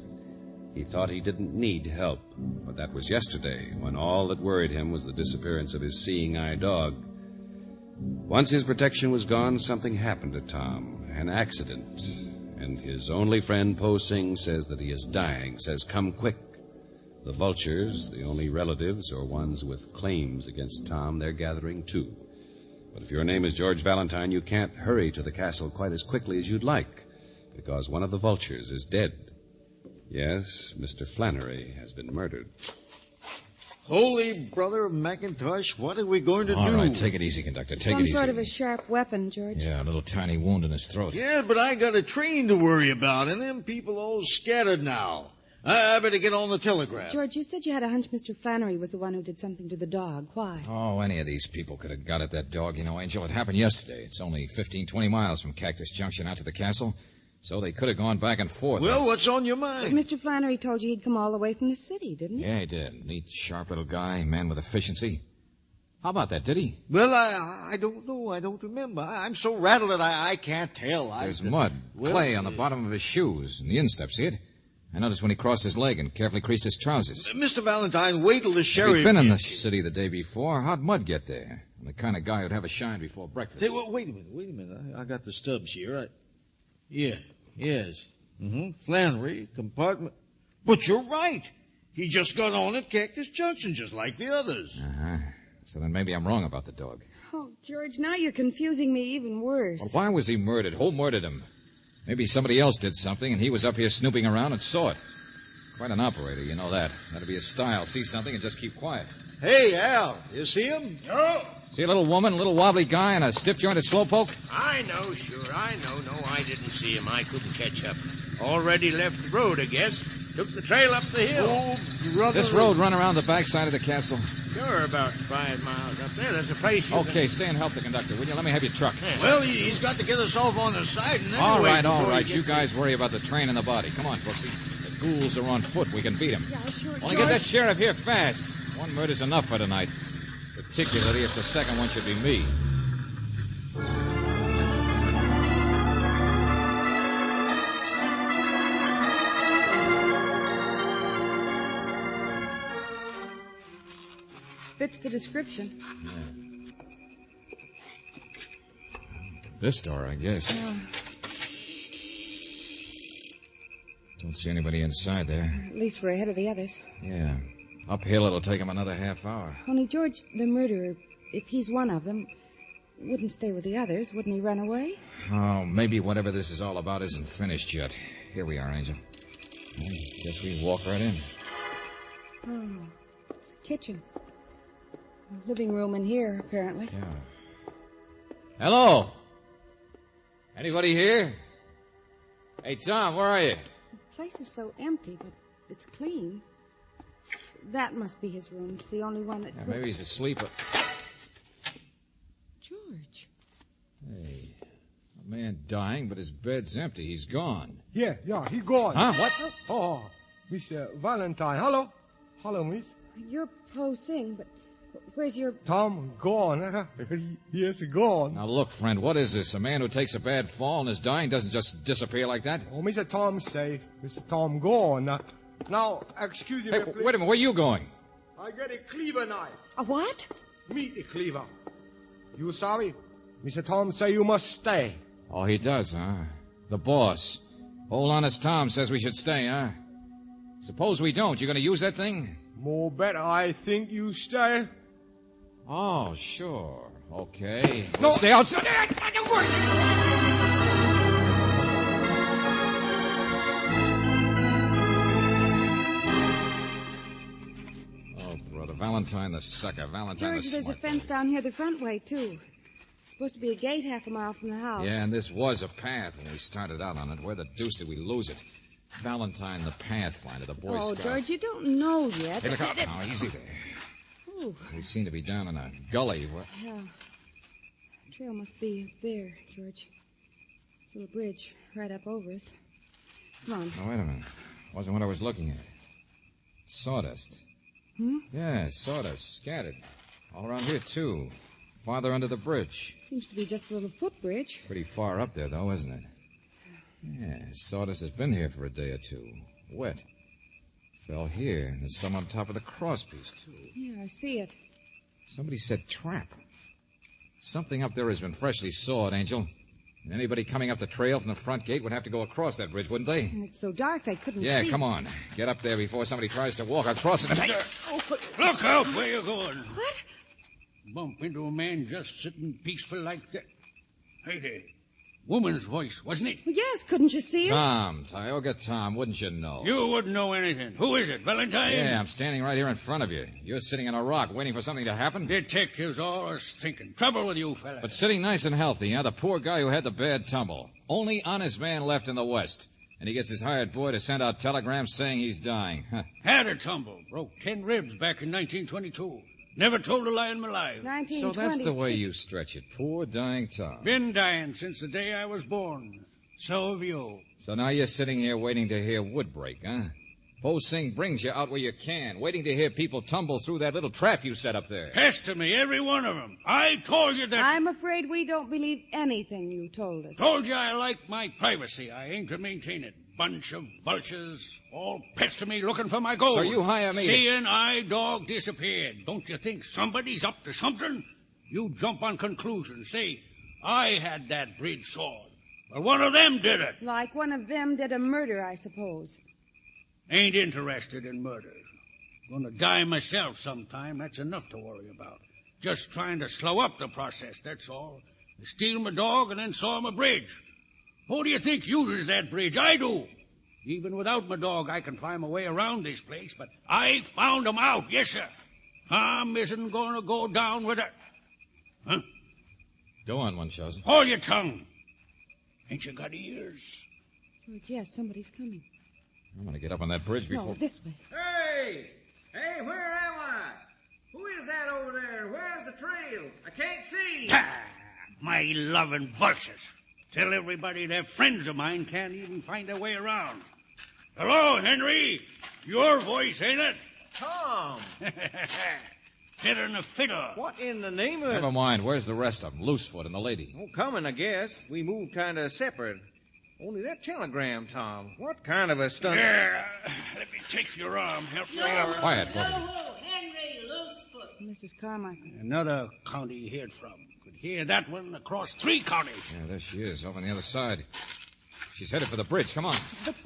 S3: He thought he didn't need help, but that was yesterday, when all that worried him was the disappearance of his seeing-eye dog. Once his protection was gone, something happened to Tom, an accident. And his only friend, Po Sing, says that he is dying, says, come quick. The vultures, the only relatives or ones with claims against Tom, they're gathering too. But if your name is George Valentine, you can't hurry to the castle quite as quickly as you'd like, because one of the vultures is dead. Yes, Mr. Flannery has been murdered.
S1: Holy brother of McIntosh, what are we going to do?
S11: All right, take it easy, conductor. Take it
S23: Some
S11: easy.
S23: sort of a sharp weapon, George.
S11: Yeah, a little tiny wound in his throat.
S1: Yeah, but I got a train to worry about, and them people all scattered now. I better get on the telegraph.
S23: George, you said you had a hunch Mr. Flannery was the one who did something to the dog. Why?
S11: Oh, any of these people could have got at that dog. You know, Angel, it happened yesterday. It's only 15, 20 miles from Cactus Junction out to the castle. So they could have gone back and forth.
S1: Well, what's on your
S23: But
S1: mind?
S23: Mr. Flannery told you he'd come all the way from the city, didn't he?
S11: Yeah, he did. Neat, sharp little guy, man with efficiency. How about that, did he?
S1: Well, I don't know. I don't remember. I'm so rattled that I can't tell.
S11: There's mud, clay on the bottom of his shoes and the instep, see it? I noticed when he crossed his leg and carefully creased his trousers.
S1: Mr. Valentine, wait till the
S11: If
S1: sheriff...
S11: he'd been in the city the day before, how'd mud get there? I'm the kind of guy who'd have a shine before breakfast.
S1: Say, well, wait a minute. I got the stubs here. Yes. Flannery, compartment. But you're right. He just got on at Cactus Junction, just like the others.
S11: Uh-huh. So then maybe I'm wrong about the dog.
S23: Oh, George, now you're confusing me even worse.
S11: Well, why was he murdered? Who murdered him? Maybe somebody else did something, and he was up here snooping around and saw it. Quite an operator, you know that. That'd be his style. See something and just keep quiet.
S1: Hey, Al, you see him?
S2: No.
S11: See a little woman, a little wobbly guy, and a stiff-jointed slowpoke?
S2: I know, sure, I know. No, I didn't see him. I couldn't catch up. Already left the road, I guess. Took the trail up the hill.
S1: Oh, brother.
S11: This road run around the backside of the castle?
S2: Sure, about 5 miles up there. There's a place you
S11: Okay, stay and help the conductor, will you? Let me have your truck.
S1: Well, he's got to get us off on the side. And then
S11: All
S1: wait
S11: right.
S1: before he
S11: You
S1: gets
S11: guys worry about the train and the body. Come on, Brooksy. The ghouls are on foot. We can beat them.
S23: Yeah, sure,
S11: Only get that sheriff here fast. One murder's enough for tonight. Particularly if the second one should be me.
S23: Fits the description.
S11: This door, I guess. Don't see anybody inside there.
S23: At least we're ahead of the others.
S11: Yeah. Uphill, it'll take him another half hour.
S23: Only George, the murderer, if he's one of them, wouldn't stay with the others. Wouldn't he run away?
S11: Oh, maybe whatever this is all about isn't finished yet. Here we are, Angel. Well, guess we walk right in.
S23: Oh, it's a kitchen. Living room in here, apparently.
S11: Yeah. Hello? Anybody here? Hey, Tom, where are you?
S23: The place is so empty, but it's clean. That must be his room. It's the only one that...
S11: Yeah, maybe he's asleep.
S23: George.
S11: Hey, a man dying, but his bed's empty. He's gone.
S14: Yeah, he gone.
S11: Huh? What?
S14: Oh, Mr. Valentine. Hello, miss.
S23: You're Po Sing, but where's your...
S14: Tom gone. Yes, gone.
S11: Now, look, friend, what is this? A man who takes a bad fall and is dying doesn't just disappear like that?
S14: Oh, Mr. Tom safe. Mr. Tom gone. Now, excuse me,
S11: Hey,
S14: please.
S11: wait a minute. Where are you going?
S14: I get a cleaver knife.
S23: A what?
S14: Meet the cleaver. You sorry? Mr. Tom say you must stay.
S11: Oh, he does, huh? The boss. Old honest Tom says we should stay, huh? Suppose we don't. You gonna use that thing?
S14: More better I think you stay.
S11: Oh, sure. Okay.
S14: No.
S11: We'll stay outside. Oh, brother. Valentine the sucker. Valentine
S23: George,
S11: the
S23: there's a
S11: smart.
S23: fence down here the front way, too. Supposed to be a gate half a mile from the house.
S11: Yeah, and this was a path when we started out on it. Where the deuce did we lose it? Valentine the Pathfinder, the Boy
S23: Oh,
S11: Scout.
S23: George, you don't know yet.
S11: Hey, look out now. Easy there.
S23: Ooh,
S11: We seem to be down in a gully. What?
S23: yeah. The trail must be up there, George. Little bridge right up over us. Come on.
S11: Oh, wait a minute. Wasn't what I was looking at. Sawdust.
S23: Hmm?
S11: Yeah, sawdust. Scattered. All around here, too. Farther under the bridge.
S23: Seems to be just a little footbridge.
S11: Pretty far up there, though, isn't it? Yeah, sawdust has been here for a day or two. Wet. Fell here, and there's some on top of the crosspiece, too.
S23: Yeah, I see it.
S11: Somebody said trap. Something up there has been freshly sawed, Angel. And anybody coming up the trail from the front gate would have to go across that bridge, wouldn't they?
S23: And it's so dark they couldn't
S11: Yeah,
S23: see.
S11: come on. Get up there before somebody tries to walk across it. Hey!
S22: Look out where you're going.
S23: What?
S22: Bump into a man just sitting peaceful like that. Hey there. Woman's voice, wasn't it?
S23: Well, yes, couldn't you see it?
S11: Tom, Tioga Tom, wouldn't you know?
S22: You wouldn't know anything. Who is it, Valentine?
S11: Yeah, I'm standing right here in front of you. You're sitting on a rock waiting for something to happen?
S22: Detectives always thinking. Trouble with you, fella.
S11: But sitting nice and healthy, huh? The poor guy who had the bad tumble. Only honest man left in the West. And he gets his hired boy to send out telegrams saying he's dying.
S22: Had a tumble. Broke 10 ribs back in 1922. Never told a lie in my life.
S23: 1922.
S11: So that's the way you stretch it. Poor dying Tom.
S22: Been dying since the day I was born. So have you.
S11: So now you're sitting here waiting to hear wood break, huh? Po Sing brings you out where you can, waiting to hear people tumble through that little trap you set up there.
S22: Pester me, every one of them. I told you that...
S23: I'm afraid we don't believe anything you told us.
S22: Told you I like my privacy. I aim to maintain it. Bunch of vultures all pester me looking for my gold.
S11: So you hire me
S22: Seeing I dog disappeared. Don't you think somebody's up to something? You jump on conclusions. Say, I had that bridge sword. Well, one of them did it.
S23: Like one of them did a murder, I suppose.
S22: Ain't interested in murders. Gonna die myself sometime. That's enough to worry about. Just trying to slow up the process, that's all. They steal my dog and then saw my bridge. Who do you think uses that bridge? I do. Even without my dog, I can find my way around this place, but I found him out, yes, sir. Tom isn't going to go down with it. Huh?
S11: Go on, Munchausen.
S22: Hold your tongue. Ain't you got ears?
S23: George, yes, somebody's coming.
S11: I'm going to get up on that bridge before...
S23: No, this way.
S8: Hey! Hey, where am I? Who is that over there? Where's the trail? I can't see.
S22: My loving vultures. Tell everybody they're friends of mine can't even find their way around. Hello, Henry. Your voice, ain't it?
S8: Tom.
S22: Fitter than a fiddle.
S8: What in the name of...
S11: Never mind. Where's the rest of them? Loosefoot and the lady.
S8: Oh, coming, I guess. We moved kind of separate. Only that telegram, Tom. What kind of a stunt?
S22: There. Let me take your arm. Help me out.
S11: Quiet, both of you.
S21: Henry Loosefoot.
S23: Mrs. Carmichael.
S22: Another county you heard from. Could hear that one across 3 counties.
S11: Yeah, there she is, over on the other side. She's headed for the bridge. Come on.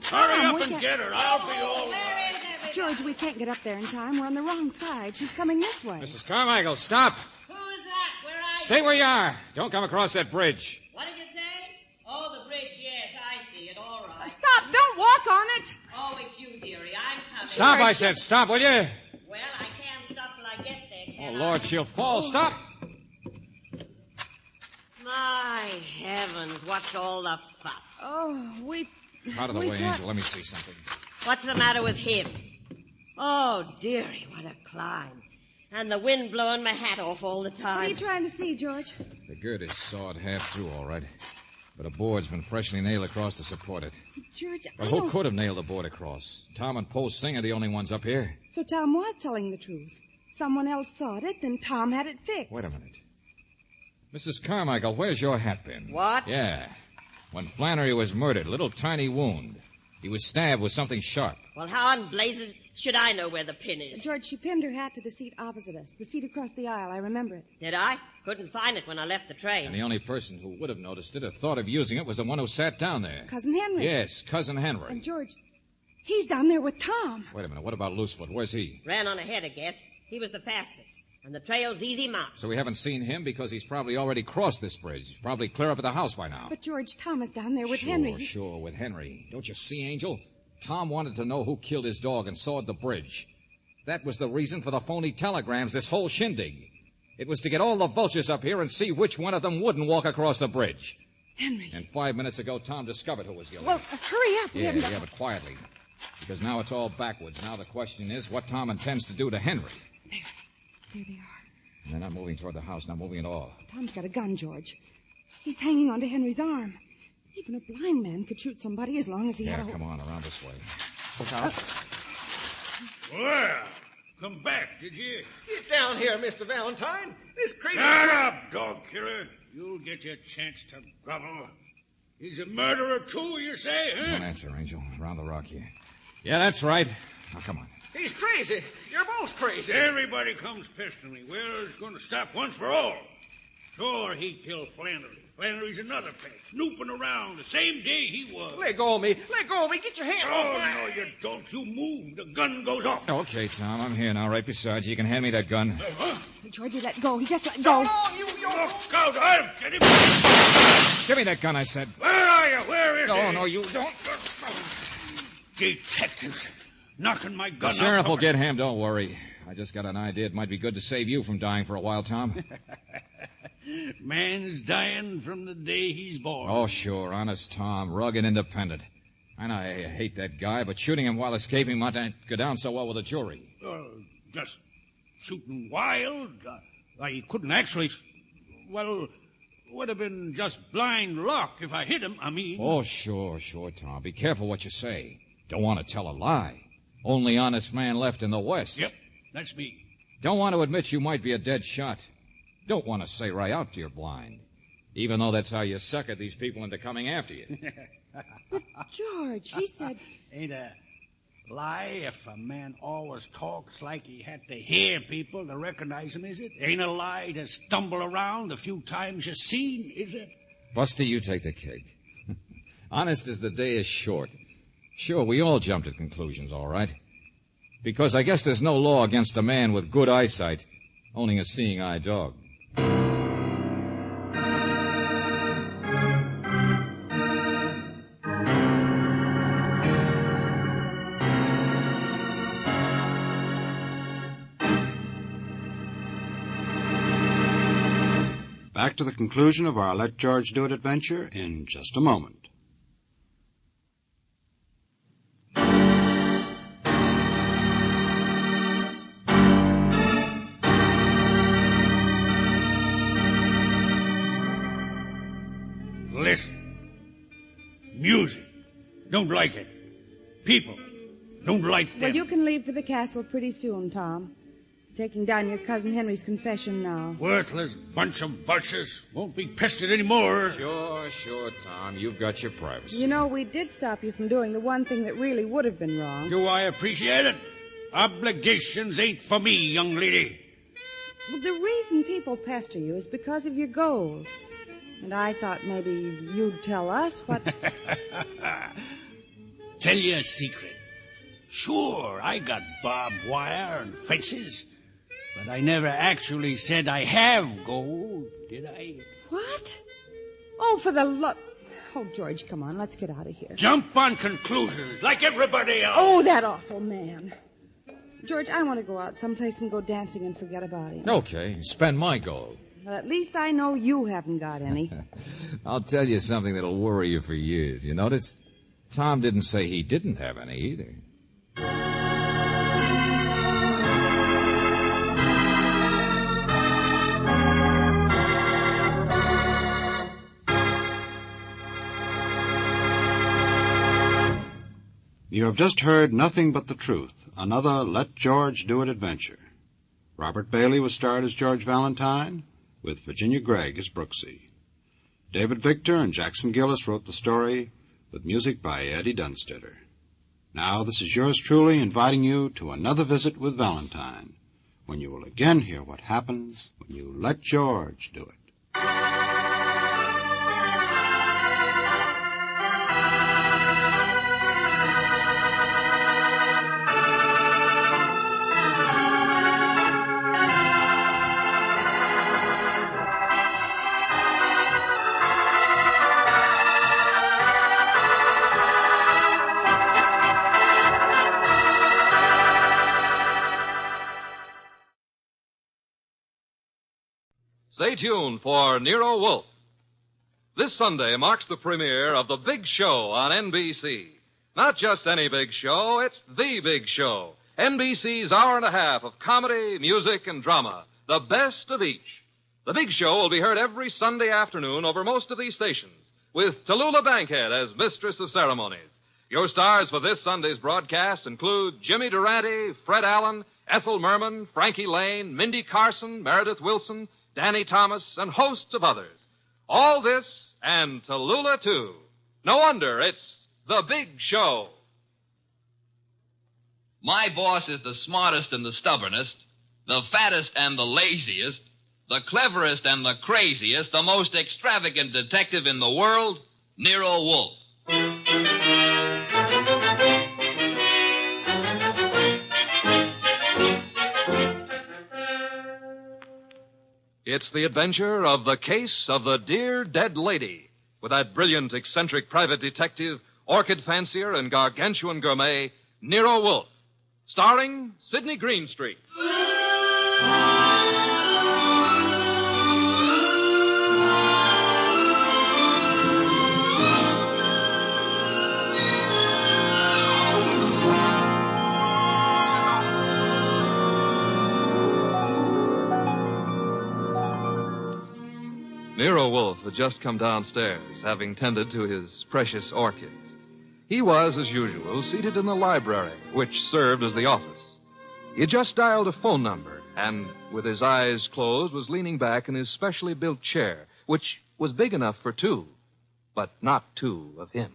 S22: Hurry up and get her. I'll be all right.
S23: George, we can't get up there in time. We're on the wrong side. She's coming this way.
S11: Mrs. Carmichael, stop.
S21: Who's that? Where are you?
S11: Stay where you are. Don't come across that bridge.
S21: What did you say? Oh, the bridge, yes, I see it. All right.
S23: Stop! Don't walk on it!
S21: Oh, it's you, dearie. I'm coming.
S11: Stop, I said. Stop, will you?
S21: Well, I can't stop till I get there,
S11: Oh,
S21: can I?
S11: Lord, she'll fall. Stop.
S21: My heavens, what's all the fuss?
S23: Oh, we...
S11: Out of the
S23: we
S11: way,
S23: got-
S11: Angel. Let me see something.
S21: What's the matter with him? Oh, dearie, what a climb. And the wind blowing my hat off all the time.
S23: What are you trying to see, George?
S11: The gird is sawed half through, all right. But a board's been freshly nailed across to support it.
S23: George,
S11: But
S23: I
S11: who
S23: don't...
S11: could have nailed the board across? Tom and Po Sing are the only ones up here.
S23: So Tom was telling the truth. Someone else sawed it, then Tom had it fixed.
S11: Wait a minute. Mrs. Carmichael, where's your hat pin?
S21: What?
S11: Yeah. When Flannery was murdered, a little tiny wound. He was stabbed with something sharp.
S21: Well, how in blazes should I know where the pin is?
S23: George, she pinned her hat to the seat opposite us. The seat across the aisle. I remember it.
S21: Did I? Couldn't find it when I left the train.
S11: And the only person who would have noticed it or thought of using it was the one who sat down there.
S23: Cousin Henry.
S11: Yes, Cousin Henry.
S23: And George, he's down there with Tom.
S11: Wait a minute. What about Loosefoot? Where's he?
S21: Ran on ahead, I guess. He was the fastest. And the trail's easy marked.
S11: So we haven't seen him because he's probably already crossed this bridge. Probably clear up at the house by now.
S23: But George, Tom is down there with
S11: sure,
S23: Henry.
S11: Sure, with Henry. Don't you see, Angel? Tom wanted to know who killed his dog and sawed the bridge. That was the reason for the phony telegrams, this whole shindig. It was to get all the vultures up here and see which one of them wouldn't walk across the bridge.
S23: Henry.
S11: And 5 minutes ago, Tom discovered who was guilty.
S23: Well, hurry up.
S11: Yeah, but quietly. Because now it's all backwards. Now the question is what Tom intends to do to Henry.
S23: There they are.
S11: And they're not moving toward the house, not moving at all.
S23: Tom's got a gun, George. He's hanging onto Henry's arm. Even a blind man could shoot somebody as long as he had a...
S11: Come on, around this way. Look out.
S22: Well, come back, did you?
S8: Get down here, Mr. Valentine. This crazy...
S22: Shut up, dog killer. You'll get your chance to grovel. He's a murderer, too, you say, huh?
S11: Don't answer, Angel. Around the rock here. Yeah, that's right. Now, come on.
S8: He's crazy. You're both crazy.
S22: Everybody comes pestering me. Well, it's going to stop once for all. Sure, he killed Flannery.
S7: Well, there's another pair snooping around the same day he was.
S8: Let go of me. Let go of me. Get your hand off my...
S7: Oh, no, you don't. You move. The gun goes off.
S11: Okay, Tom, I'm here now, right beside you. You can hand me that gun.
S23: Georgie, let go. He just let go.
S7: Look out. I'll get him.
S11: Give me that gun, I said.
S7: Where are you? Where is he?
S11: No, you don't.
S7: Detectives. Knocking my gun
S11: The sheriff
S7: out.
S11: will get him, don't worry. I just got an idea. It might be good to save you from dying for a while, Tom.
S7: Man's dying from the day he's born.
S11: Oh, sure. Honest Tom. Rugged independent. I know I hate that guy, but shooting him while escaping might not go down so well with a jury.
S7: Just shooting wild. I couldn't actually... Well, would have been just blind luck if I hit him, I mean.
S11: Oh, sure, Tom. Be careful what you say. Don't want to tell a lie. Only honest man left in the West.
S7: Yep, that's me.
S11: Don't want to admit you might be a dead shot. Don't want to say right out you're blind. Even though that's how you suckered these people into coming after you.
S23: But, George, he said...
S7: Ain't a lie if a man always talks like he had to hear people to recognize him, is it? Ain't a lie to stumble around the few times you've seen, is it?
S11: Buster, you take the cake. Honest as the day is short. Sure, we all jump to conclusions, all right. Because I guess there's no law against a man with good eyesight owning a seeing-eye dog.
S12: Back to the conclusion of our Let George Do It adventure in just a moment.
S7: Listen. Music. Don't like it. People. Don't like them.
S23: Well, you can leave for the castle pretty soon, Tom. Taking down your cousin Henry's confession now.
S7: Worthless bunch of vultures. Won't be pestered anymore.
S11: Sure, Tom. You've got your privacy.
S23: You know, we did stop you from doing the one thing that really would have been wrong.
S7: Do I appreciate it? Obligations ain't for me, young lady.
S23: Well, the reason people pester you is because of your gold. And I thought maybe you'd tell us what...
S7: Tell you a secret. Sure, I got barbed wire and fences, but I never actually said I have gold, did I?
S23: What? Oh, for the love... Oh, George, come on, let's get out of here.
S7: Jump on conclusions like everybody else.
S23: Oh, that awful man. George, I want to go out someplace and go dancing and forget about him.
S11: Okay, spend my gold.
S23: Well, at least I know you haven't got any.
S11: I'll tell you something that'll worry you for years. You notice? Tom didn't say he didn't have any either.
S12: You have just heard Nothing But the Truth, another Let George Do It adventure. Robert Bailey was starred as George Valentine, with Virginia Gregg as Brooksy. David Victor and Jackson Gillis wrote the story, with music by Eddie Dunstetter. Now, this is yours truly inviting you to another visit with Valentine, when you will again hear what happens when you let George do it.
S19: Stay tuned for Nero Wolfe. This Sunday marks the premiere of The Big Show on NBC. Not just any big show, it's The Big Show. NBC's hour and a half of comedy, music, and drama. The best of each. The Big Show will be heard every Sunday afternoon over most of these stations, with Tallulah Bankhead as Mistress of Ceremonies. Your stars for this Sunday's broadcast include Jimmy Durante, Fred Allen, Ethel Merman, Frankie Lane, Mindy Carson, Meredith Wilson, Danny Thomas, and hosts of others. All this and Tallulah, too. No wonder it's The Big Show.
S15: My boss is the smartest and the stubbornest, the fattest and the laziest,
S6: the cleverest and the craziest, the most extravagant detective in the world, Nero Wolfe.
S18: It's the adventure of the case of the Dear Dead Lady, with that brilliant, eccentric private detective, orchid fancier, and gargantuan gourmet, Nero Wolfe. Starring Sidney Greenstreet. Nero Wolfe had just come downstairs, having tended to his precious orchids. He was, as usual, seated in the library, which served as the office. He had just dialed a phone number, and, with his eyes closed, was leaning back in his specially built chair, which was big enough for two, but not two of him.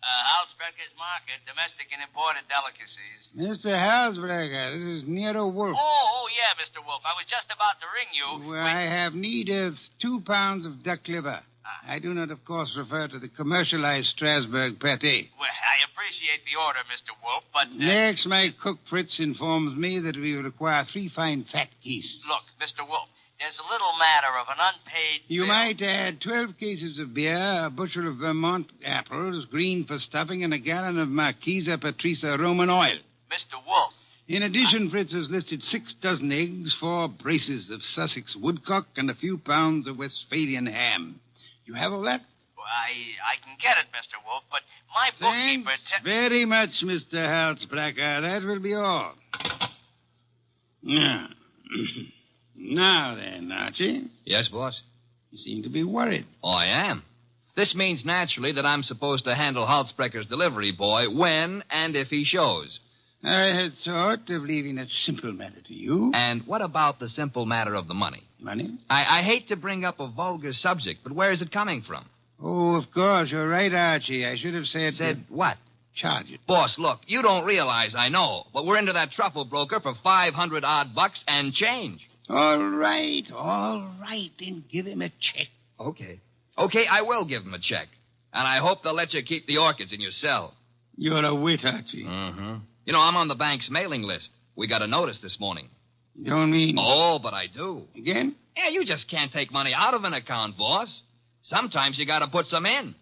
S15: Halsbecker's Market, domestic and imported delicacies.
S20: Mr. Halsbrecker, this is Nero Wolfe.
S15: Oh, yeah, Mr. Wolfe. I was just about to ring you.
S20: Well, I have need of 2 pounds of duck liver. I do not, of course, refer to the commercialized Strasbourg pate.
S15: Well, I appreciate the order, Mr. Wolfe, but...
S20: Next, my cook Fritz informs me that we require 3 fine fat geese.
S15: Look, Mr. Wolfe, there's a little matter of an unpaid
S20: You
S15: bill.
S20: might add 12 cases of beer, a bushel of Vermont apples, green for stuffing, and a gallon of Marquesa Patrisa Roman oil.
S15: Mr. Wolfe.
S20: In addition, Fritz has listed 6 dozen eggs, 4 braces of Sussex woodcock, and a few pounds of Westphalian ham. You have all that?
S15: Well, I can get it, Mr. Wolfe, but my bookkeeper...
S20: Thanks very much, Mr. Halsbrecker. That will be all. Now, now then, Archie.
S6: Yes, boss?
S20: You seem to be worried.
S6: Oh, I am. This means naturally that I'm supposed to handle Halsbrecker's delivery boy when and if he shows.
S20: I had thought of leaving that simple matter to you.
S6: And what about the simple matter of the money?
S20: Money?
S6: I hate to bring up a vulgar subject, but where is it coming from?
S20: Oh, of course. You're right, Archie. I should have said...
S6: Said what?
S20: Charge it.
S6: Boss, look, you don't realize I know, but we're into that truffle broker for $500 bucks and change.
S20: All right. Then give him a check.
S6: Okay, I will give him a check. And I hope they'll let you keep the orchids in your cell.
S20: You're a wit, Archie.
S6: Mm-hmm. You know, I'm on the bank's mailing list. We got a notice this morning.
S20: You don't mean...
S6: Oh, but I do.
S20: Again?
S6: Yeah, you just can't take money out of an account, boss. Sometimes you gotta put some in.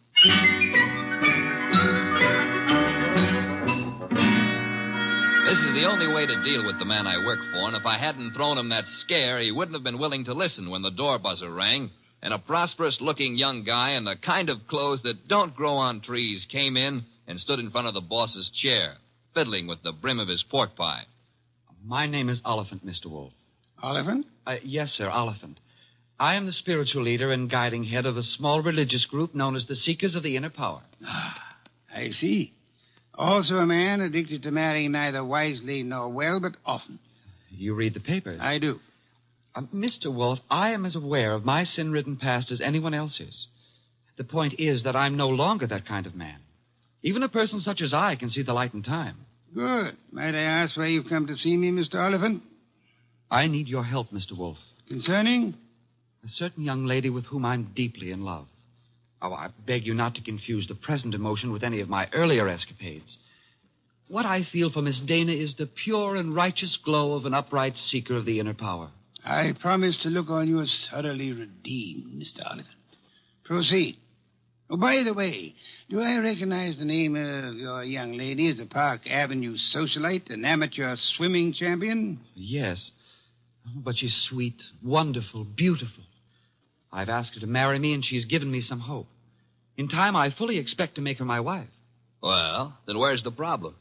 S6: This is the only way to deal with the man I work for, and if I hadn't thrown him that scare, he wouldn't have been willing to listen when the door buzzer rang, and a prosperous-looking young guy in the kind of clothes that don't grow on trees came in and stood in front of the boss's chair, fiddling with the brim of his pork pie.
S24: My name is Oliphant, Mr. Wolfe.
S20: Oliphant?
S24: Yes, sir, Oliphant. I am the spiritual leader and guiding head of a small religious group known as the Seekers of the Inner Power.
S20: I see. Also a man addicted to marrying neither wisely nor well, but often.
S24: You read the papers?
S20: I do.
S24: Mr. Wolfe, I am as aware of my sin-ridden past as anyone else is. The point is that I'm no longer that kind of man. Even a person such as I can see the light in time.
S20: Good. Might I ask why you've come to see me, Mr. Oliphant?
S24: I need your help, Mr. Wolfe.
S20: Concerning?
S24: A certain young lady with whom I'm deeply in love. Oh, I beg you not to confuse the present emotion with any of my earlier escapades. What I feel for Miss Dana is the pure and righteous glow of an upright seeker of the inner power.
S20: I promise to look on you as thoroughly redeemed, Mr. Oliphant. Proceed. Oh, by the way, do I recognize the name of your young lady as a Park Avenue socialite, an amateur swimming champion?
S24: Yes. But she's sweet, wonderful, beautiful. I've asked her to marry me, and she's given me some hope. In time, I fully expect to make her my wife.
S6: Well, then where's the problem?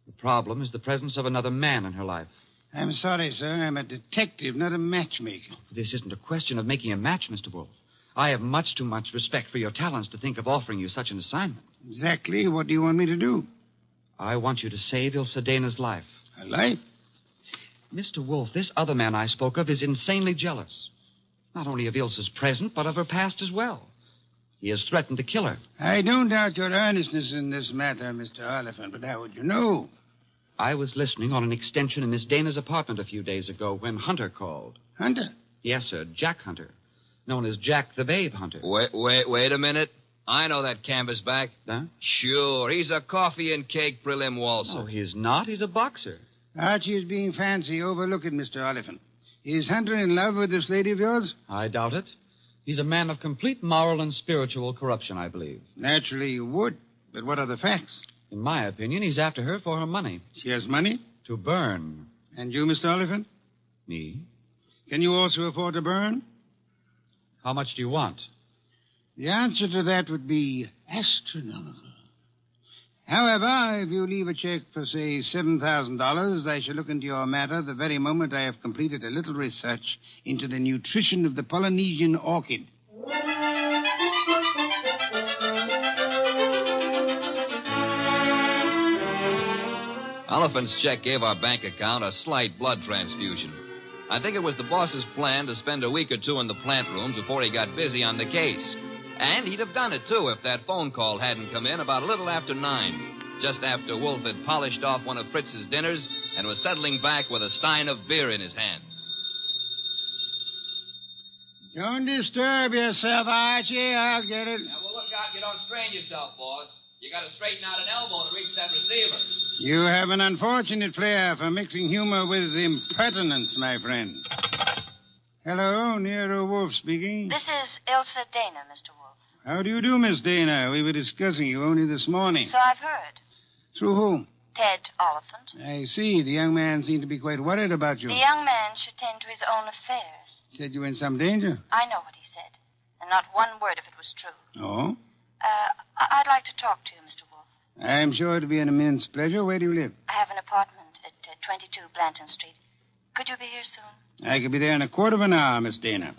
S24: The problem is the presence of another man in her life.
S20: I'm sorry, sir. I'm a detective, not a matchmaker.
S24: This isn't a question of making a match, Mr. Wolfe. I have much too much respect for your talents to think of offering you such an assignment.
S20: Exactly. What do you want me to do?
S24: I want you to save Ilsa Dana's life.
S20: Her life?
S24: Mr. Wolfe, this other man I spoke of is insanely jealous. Not only of Ilsa's present, but of her past as well. He has threatened to kill her.
S20: I don't doubt your earnestness in this matter, Mr. Oliphant, but how would you know?
S24: I was listening on an extension in Miss Dana's apartment a few days ago when Hunter called.
S20: Hunter?
S24: Yes, sir, Jack Hunter, known as Jack the Babe Hunter.
S6: Wait a minute. I know that canvasback.
S24: Huh?
S6: Sure, he's a coffee and cake prelim waltzer.
S24: Oh, he's not. He's a boxer.
S20: Archie is being fancy. Overlook it, Mr. Oliphant. Is Hunter in love with this lady of yours?
S24: I doubt it. He's a man of complete moral and spiritual corruption, I believe.
S20: Naturally you would. But what are the facts?
S24: In my opinion, he's after her for her money.
S20: She has money?
S24: To burn.
S20: And you, Mr. Oliphant?
S24: Me?
S20: Can you also afford to burn?
S24: How much do you want?
S20: The answer to that would be astronomical. However, if you leave a check for, say, $7,000, I shall look into your matter the very moment I have completed a little research into the nutrition of the Polynesian orchid.
S6: Oliphant's check gave our bank account a slight blood transfusion. I think it was the boss's plan to spend a week or two in the plant rooms before he got busy on the case. And he'd have done it, too, if that phone call hadn't come in about a little after 9, just after Wolf had polished off one of Fritz's dinners and was settling back with a stein of beer in his hand.
S20: Don't disturb yourself, Archie. I'll get it.
S6: Now, well, look out you don't strain yourself, boss. You got to straighten out an elbow to reach that receiver.
S20: You have an unfortunate flair for mixing humor with impertinence, my friend. Hello, Nero Wolf speaking.
S4: This is Ilsa Dana, Mr. Wolf.
S20: How do you do, Miss Dana? We were discussing you only this morning.
S4: So I've heard.
S20: Through whom?
S4: Ted Oliphant.
S20: I see. The young man seemed to be quite worried about you.
S4: The young man should tend to his own affairs.
S20: Said you were in some danger.
S4: I know what he said, and not one word of it was true.
S20: Oh?
S4: I'd like to talk to you, Mr. Wolf.
S20: I'm sure it'll be an immense pleasure. Where do you live?
S4: I have an apartment at 22 Blanton Street. Could you be here soon?
S20: I could be there in a quarter of an hour, Miss Dana.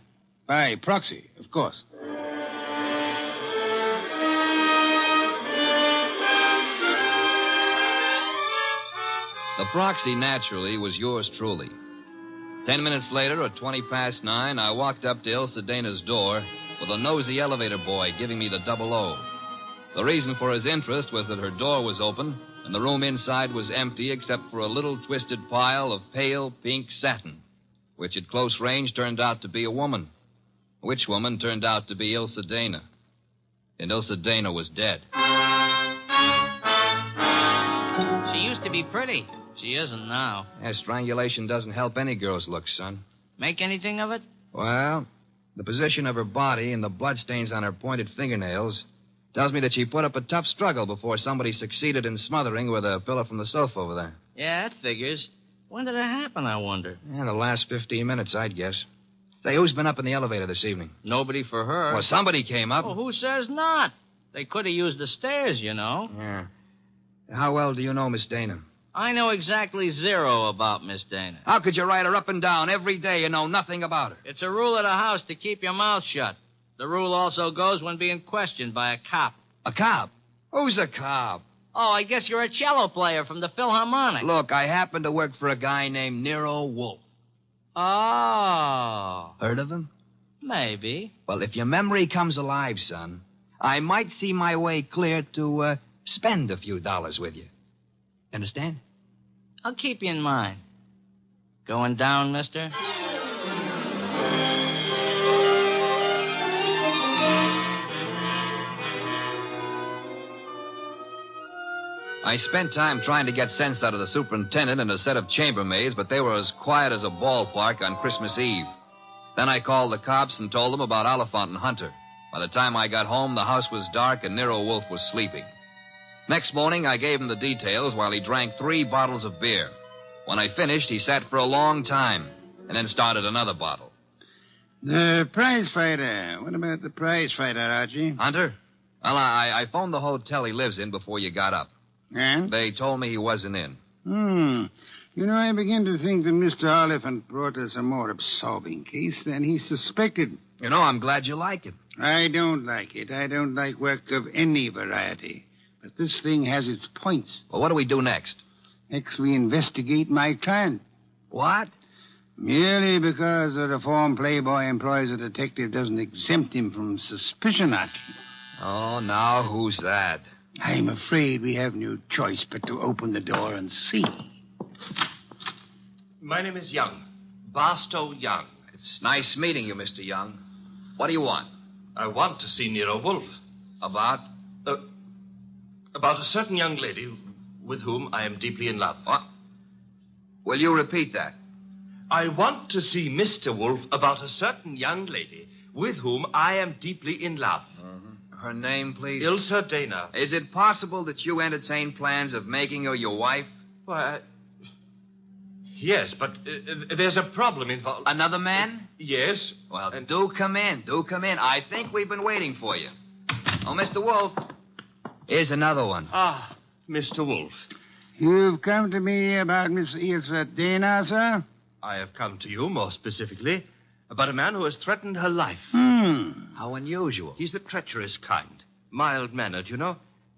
S20: By proxy, of course.
S6: The proxy, naturally, was yours truly. 10 minutes later, at 9:20, I walked up to Ilsa Dana's door with a nosy elevator boy giving me the 00. The reason for his interest was that her door was open and the room inside was empty except for a little twisted pile of pale pink satin, which at close range turned out to be a woman. Which woman turned out to be Ilsa Dana. And Ilsa Dana was dead.
S2: She used to be pretty. She isn't now.
S6: Yeah, strangulation doesn't help any girl's looks, son.
S2: Make anything of it?
S6: Well, the position of her body and the bloodstains on her pointed fingernails tells me that she put up a tough struggle before somebody succeeded in smothering with a pillow from the sofa over there.
S2: Yeah, that figures. When did it happen, I wonder?
S6: Yeah, the last 15 minutes, I'd guess. Say, who's been up in the elevator this evening?
S2: Nobody for her.
S6: Well, somebody came up.
S2: Well, who says not? They could have used the stairs, you know.
S6: Yeah. How well do you know Miss Dana?
S2: I know exactly zero about Miss Dana.
S6: How could you ride her up and down every day and know nothing about her?
S2: It's a rule of the house to keep your mouth shut. The rule also goes when being questioned by a cop.
S6: A cop? Who's a cop?
S2: Oh, I guess you're a cello player from the Philharmonic.
S6: Look, I happen to work for a guy named Nero Wolf.
S2: Oh.
S6: Heard of him?
S2: Maybe.
S6: Well, if your memory comes alive, son, I might see my way clear to spend a few dollars with you. Understand?
S2: I'll keep you in mind. Going down, mister?
S6: I spent time trying to get sense out of the superintendent and a set of chambermaids, but they were as quiet as a ballpark on Christmas Eve. Then I called the cops and told them about Oliphant and Hunter. By the time I got home, the house was dark and Nero Wolf was sleeping. Next morning, I gave him the details while he drank 3 bottles of beer. When I finished, he sat for a long time and then started another bottle.
S20: The prize fighter. What about the prize fighter, Archie?
S6: Hunter? Well, I phoned the hotel he lives in before you got up.
S20: And?
S6: They told me he wasn't in.
S20: You know, I begin to think that Mr. Oliphant brought us a more absorbing case than he suspected.
S6: You know, I'm glad you like it.
S20: I don't like it. I don't like work of any variety. But this thing has its points.
S6: Well, what do we do next?
S20: Next, we investigate my client.
S6: What?
S20: Merely because the reformed playboy employs a detective doesn't exempt him from suspicion, Archie.
S6: Oh, now who's that?
S20: I'm afraid we have no choice but to open the door and see.
S5: My name is Young. Barstow Young.
S6: It's nice meeting you, Mr. Young. What do you want?
S5: I want to see Nero Wolf.
S6: About?
S5: About a certain young lady with whom I am deeply in love.
S6: What? Will you repeat that?
S5: I want to see Mr. Wolf about a certain young lady with whom I am deeply in love.
S6: Mm-hmm. Her name, please?
S5: Ilsa Dana.
S6: Is it possible that you entertain plans of making her your wife?
S5: Why, yes, but there's a problem involved.
S6: Another man?
S5: Yes.
S6: Well, do come in. Do come in. I think we've been waiting for you. Oh, Mr. Wolf. Here's another one.
S5: Ah, Mr. Wolf.
S20: You've come to me about Miss Ilsa Dana, sir?
S5: I have come to you, more specifically, about a man who has threatened her life.
S6: How unusual.
S5: He's the treacherous kind. Mild-mannered, you know.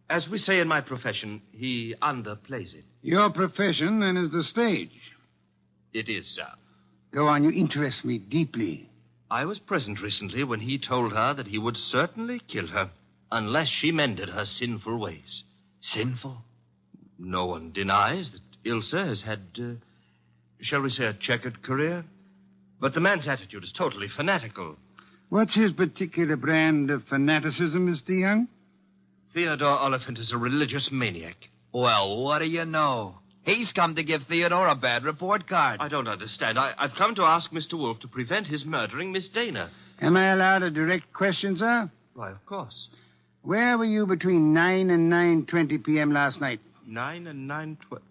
S5: As we say in my profession, he underplays it.
S20: Your profession, then, is the stage.
S5: It is, sir.
S20: Go on, you interest me deeply.
S5: I was present recently when he told her that he would certainly kill her unless she mended her sinful ways.
S6: Sinful?
S5: No one denies that Ilsa has had, shall we say, a checkered career. But the man's attitude is totally fanatical.
S20: What's his particular brand of fanaticism, Mr. Young?
S5: Theodore Oliphant is a religious maniac.
S6: Well, what do you know? He's come to give Theodore a bad report card.
S5: I don't understand. I've come to ask Mr. Wolf to prevent his murdering Miss Dana.
S20: Am I allowed a direct question, sir?
S5: Why, of course.
S20: Where were you between 9 and 9:20 p.m. last night?
S5: 9 and 9:20.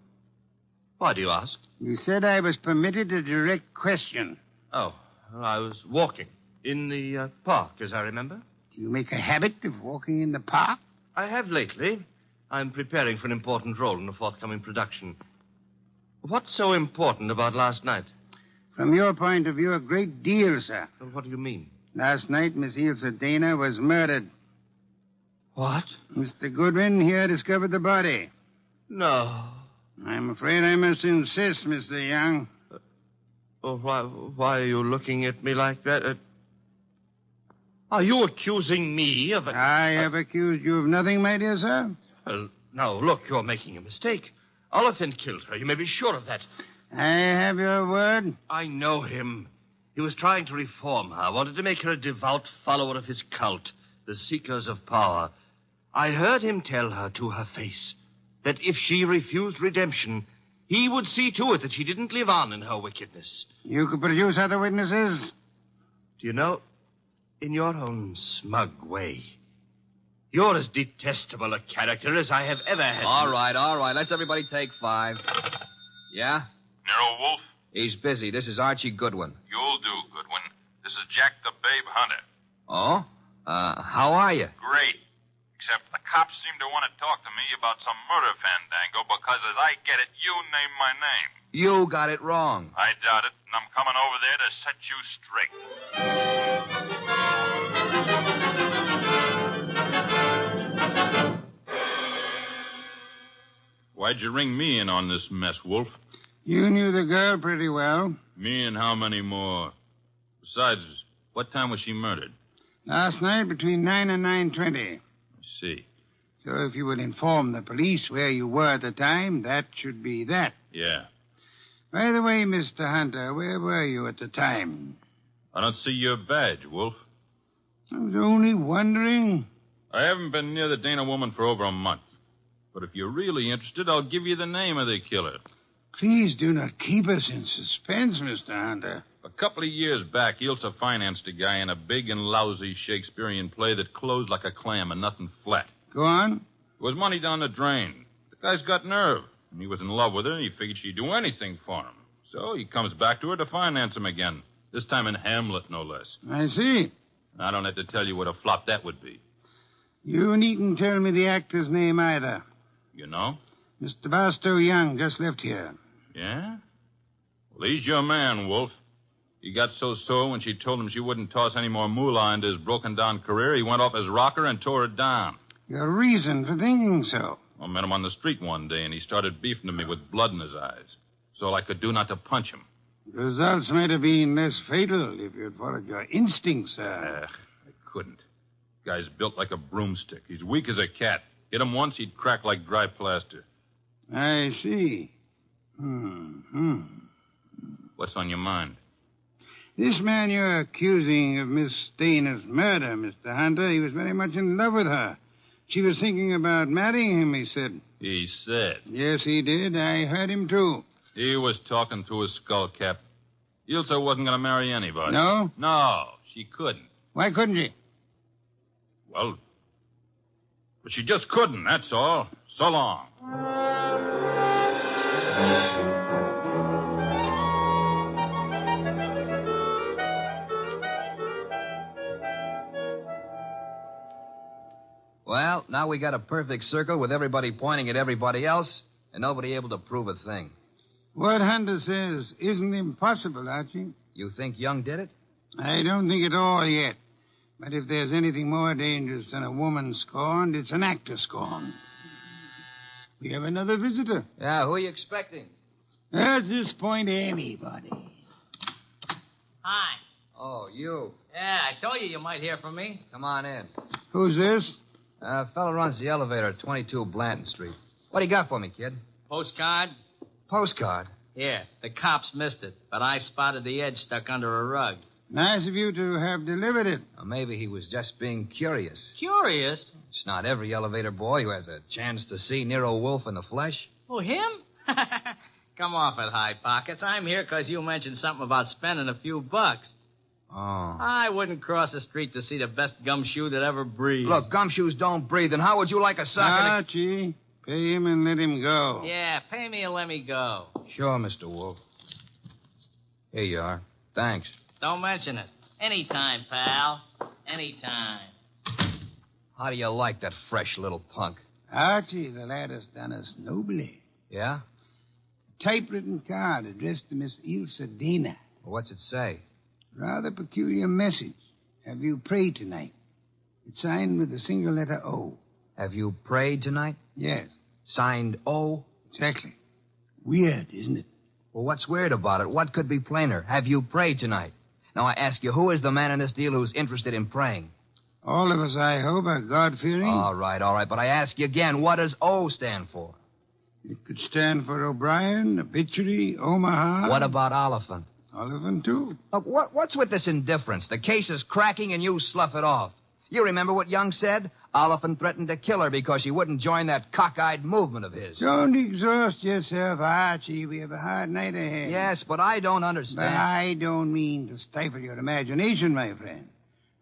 S5: Why do you ask?
S20: You said I was permitted a direct question.
S5: Oh, well, I was walking in the park, as I remember.
S20: Do you make a habit of walking in the park?
S5: I have lately. I'm preparing for an important role in a forthcoming production. What's so important about last night?
S20: From your point of view, a great deal, sir.
S5: Well, what do you mean?
S20: Last night, Miss Ilsa Dana was murdered.
S5: What?
S20: Mr. Goodwin here discovered the body.
S5: No.
S20: I'm afraid I must insist, Mr. Young.
S5: Why are you looking at me like that? Are you accusing me of...
S20: I have accused you of nothing, my dear sir.
S5: Well, now, look, you're making a mistake. Oliphant killed her. You may be sure of that.
S20: I have your word.
S5: I know him. He was trying to reform her, wanted to make her a devout follower of his cult, the Seekers of Power. I heard him tell her to her face that if she refused redemption, he would see to it that she didn't live on in her wickedness.
S20: You could produce other witnesses?
S5: Do you know, in your own smug way, you're as detestable a character as I have ever had.
S6: All right. Let's everybody take 5. Yeah?
S10: Nero Wolf?
S6: He's busy. This is Archie Goodwin.
S10: You'll do, Goodwin. This is Jack the Babe Hunter.
S6: Oh? How are you?
S10: Great. Except the cops seem to want to talk to me about some murder fandango because, as I get it, you named my name.
S6: You got it wrong.
S10: I doubt it, and I'm coming over there to set you straight.
S13: Why'd you ring me in on this mess, Wolf?
S20: You knew the girl pretty well.
S13: Me and how many more? Besides, what time was she murdered?
S20: Last night between 9 and 9:20.
S13: I see.
S20: So if you would inform the police where you were at the time, that should be that.
S13: Yeah.
S20: By the way, Mr. Hunter, where were you at the time?
S13: I don't see your badge, Wolf.
S20: I was only wondering.
S13: I haven't been near the Dana woman for over a month. But if you're really interested, I'll give you the name of the killer.
S20: Please do not keep us in suspense, Mr. Hunter.
S13: A couple of years back, Ilsa financed a guy in a big and lousy Shakespearean play that closed like a clam and nothing flat.
S20: Go on.
S13: It was money down the drain. The guy's got nerve. And he was in love with her, and he figured she'd do anything for him. So he comes back to her to finance him again. This time in Hamlet, no less.
S20: I see.
S13: I don't have to tell you what a flop that would be.
S20: You needn't tell me the actor's name either.
S13: You know?
S20: Mr. Barstow Young just left here.
S13: Yeah? Well, he's your man, Wolf. He got so sore when she told him she wouldn't toss any more moolah into his broken-down career, he went off his rocker and tore it down.
S20: Your reason for thinking so?
S13: I met him on the street one day, and he started beefing to me with blood in his eyes. It's all I could do not to punch him.
S20: The results might have been less fatal if you'd followed your instincts, sir.
S13: I couldn't. Guy's built like a broomstick. He's weak as a cat. Hit him once, he'd crack like dry plaster.
S20: I see.
S13: What's on your mind?
S20: This man you're accusing of Miss Dana's murder, Mr. Hunter, he was very much in love with her. She was thinking about marrying him, he said.
S13: He said.
S20: Yes, he did. I heard him, too.
S13: He was talking through his skull cap. Ilse wasn't going to marry anybody.
S20: No?
S13: No, she couldn't.
S20: Why couldn't she?
S13: Well, but she just couldn't, that's all. So long.
S6: Well, now we got a perfect circle with everybody pointing at everybody else and nobody able to prove a thing.
S20: What Hunter says isn't impossible, Archie.
S6: You think Young did it?
S20: I don't think at all yet. But if there's anything more dangerous than a woman scorned, it's an actor scorned. We have another visitor.
S6: Yeah, who are you expecting?
S20: At this point, anybody.
S15: Hi.
S6: Oh, you.
S15: Yeah, I told you might hear from me.
S6: Come on in.
S20: Who's this?
S6: Fellow runs the elevator at 22 Blanton Street. What do you got for me, kid?
S15: Postcard?
S6: Postcard?
S15: Yeah, the cops missed it, but I spotted the edge stuck under a rug.
S20: Nice of you to have delivered it.
S6: Or maybe he was just being curious.
S15: Curious?
S6: It's not every elevator boy who has a chance to see Nero Wolfe in the flesh.
S15: Oh, him? Come off it, High Pockets. I'm here because you mentioned something about spending a few bucks.
S6: Oh.
S15: I wouldn't cross the street to see the best gumshoe that ever breathed.
S6: Look, gumshoes don't breathe, and how would you like a sucker
S20: Archie, pay him and let him go.
S15: Yeah, pay me and let me go.
S6: Sure, Mr. Wolf. Here you are. Thanks.
S15: Don't mention it. Anytime, pal. Anytime.
S6: How do you like that fresh little punk?
S20: Archie, the lad has done us nobly.
S6: Yeah?
S20: A typewritten card addressed to Miss Ilse Dana.
S6: Well, what's it say?
S20: Rather peculiar message. Have you prayed tonight? It's signed with a single letter O.
S6: Have you prayed tonight?
S20: Yes.
S6: Signed O?
S20: Exactly. Weird, isn't it?
S6: Well, what's weird about it? What could be plainer? Have you prayed tonight? Now, I ask you, who is the man in this deal who's interested in praying?
S20: All of us, I hope, are God-fearing.
S6: All right. But I ask you again, what does O stand for?
S20: It could stand for O'Brien, Obituary, Omaha.
S6: What about Oliphant?
S20: Oliphant, too.
S6: Look, what's with this indifference? The case is cracking and you slough it off. You remember what Young said? Oliphant threatened to kill her because she wouldn't join that cockeyed movement of his.
S20: Don't exhaust yourself, Archie. We have a hard night ahead.
S6: Yes, but I don't understand.
S20: But I don't mean to stifle your imagination, my friend.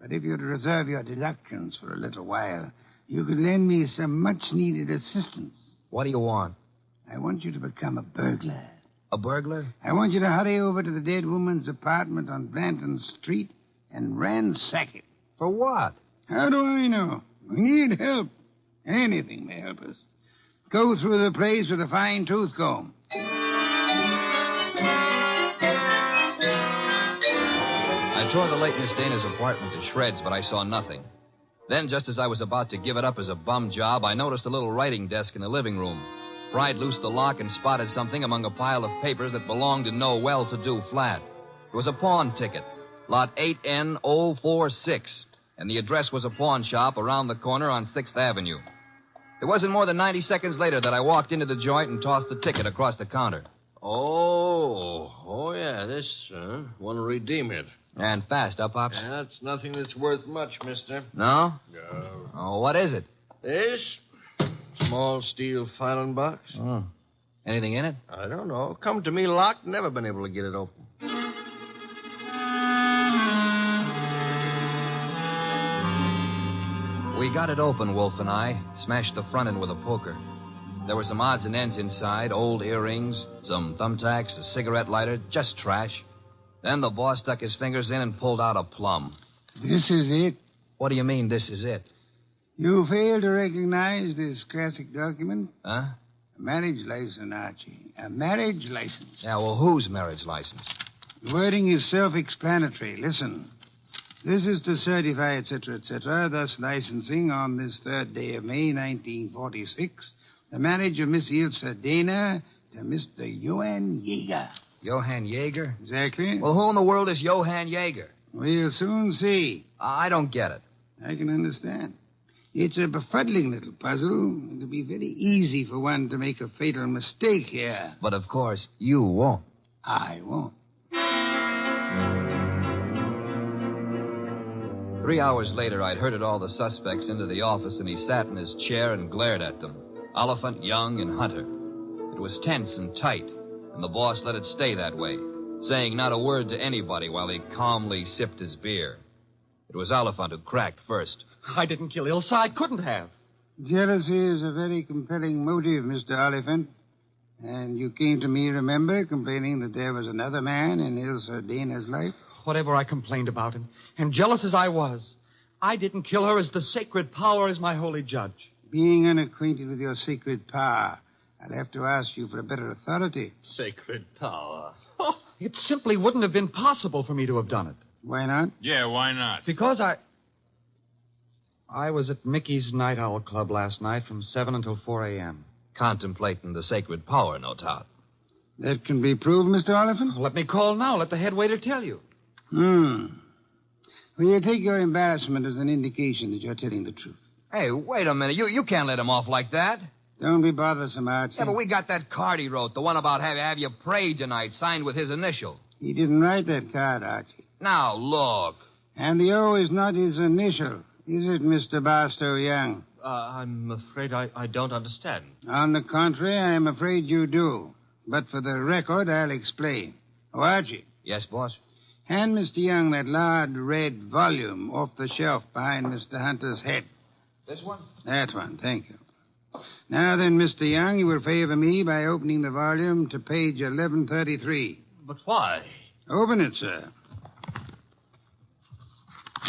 S20: But if you'd reserve your deductions for a little while, you could lend me some much-needed assistance.
S6: What do you want?
S20: I want you to become a burglar.
S6: A burglar?
S20: I want you to hurry over to the dead woman's apartment on Blanton Street and ransack it.
S6: For what?
S20: How do I know? We need help. Anything may help us. Go through the place with a fine tooth comb.
S6: I tore the late Miss Dana's apartment to shreds, but I saw nothing. Then, just as I was about to give it up as a bum job, I noticed a little writing desk in the living room. Pried loose the lock and spotted something among a pile of papers that belonged to no well-to-do flat. It was a pawn ticket, lot 8N046, and the address was a pawn shop around the corner on 6th Avenue. It wasn't more than 90 seconds later that I walked into the joint and tossed the ticket across the counter.
S2: Oh, yeah, this, want to redeem it.
S6: And fast, huh, Pops?
S2: That's nothing that's worth much, mister.
S6: No?
S2: No.
S6: Oh, what is it?
S2: This? Small steel filing box.
S6: Oh. Anything in it?
S2: I don't know. Come to me locked, never been able to get it open.
S6: We got it open, Wolf and I. Smashed the front end with a poker. There were some odds and ends inside, old earrings, some thumbtacks, a cigarette lighter, just trash. Then the boss stuck his fingers in and pulled out a plum.
S20: This is it?
S6: What do you mean, this is it?
S20: You fail to recognize this classic document?
S6: Huh?
S20: A marriage license, Archie. A marriage license.
S6: Yeah, well, whose marriage license?
S20: The wording is self-explanatory. Listen. This is to certify, etc., thus licensing on this 3rd day of May, 1946, the marriage of Miss Ilse Dana to Mr. Johann Jaeger.
S6: Johann Jaeger?
S20: Exactly.
S6: Well, who in the world is Johann Jaeger?
S20: We'll soon see.
S6: I don't get it.
S20: I can understand. It's a befuddling little puzzle. It'll be very easy for one to make a fatal mistake here.
S6: But of course, you won't.
S20: I won't.
S6: 3 hours later, I'd herded all the suspects into the office, and he sat in his chair and glared at them. Oliphant, Young, and Hunter. It was tense and tight, and the boss let it stay that way, saying not a word to anybody while he calmly sipped his beer. It was Oliphant who cracked first.
S24: I didn't kill Ilsa. I couldn't have.
S20: Jealousy is a very compelling motive, Mr. Oliphant. And you came to me, remember, complaining that there was another man in Ilsa Dana's life?
S24: Whatever I complained about him, and jealous as I was, I didn't kill her as the sacred power is my holy judge.
S20: Being unacquainted with your sacred power, I'll have to ask you for a better authority.
S24: Sacred power? Oh, it simply wouldn't have been possible for me to have done it.
S20: Why not?
S13: Yeah, why not?
S24: Because I was at Mickey's Night Owl Club last night from 7 until 4 a.m.
S6: Contemplating the sacred power, no doubt.
S20: That can be proved, Mr. Oliphant?
S24: Let me call now. Let the head waiter tell you.
S20: Well, you take your embarrassment as an indication that you're telling the truth.
S6: Hey, wait a minute. You can't let him off like that.
S20: Don't be bothersome, Archie.
S6: Yeah, but we got that card he wrote, the one about have you prayed tonight, signed with his initial.
S20: He didn't write that card, Archie.
S6: Now, look.
S20: And the O is not his initial, is it, Mr. Barstow Young?
S5: I'm afraid I don't understand.
S20: On the contrary, I am afraid you do. But for the record, I'll explain. Oh, Archie.
S6: Yes, boss?
S20: Hand Mr. Young that large red volume off the shelf behind Mr. Hunter's head.
S6: This one?
S20: That one, thank you. Now then, Mr. Young, you will favor me by opening the volume to page 1133.
S5: But why?
S20: Open it, sir.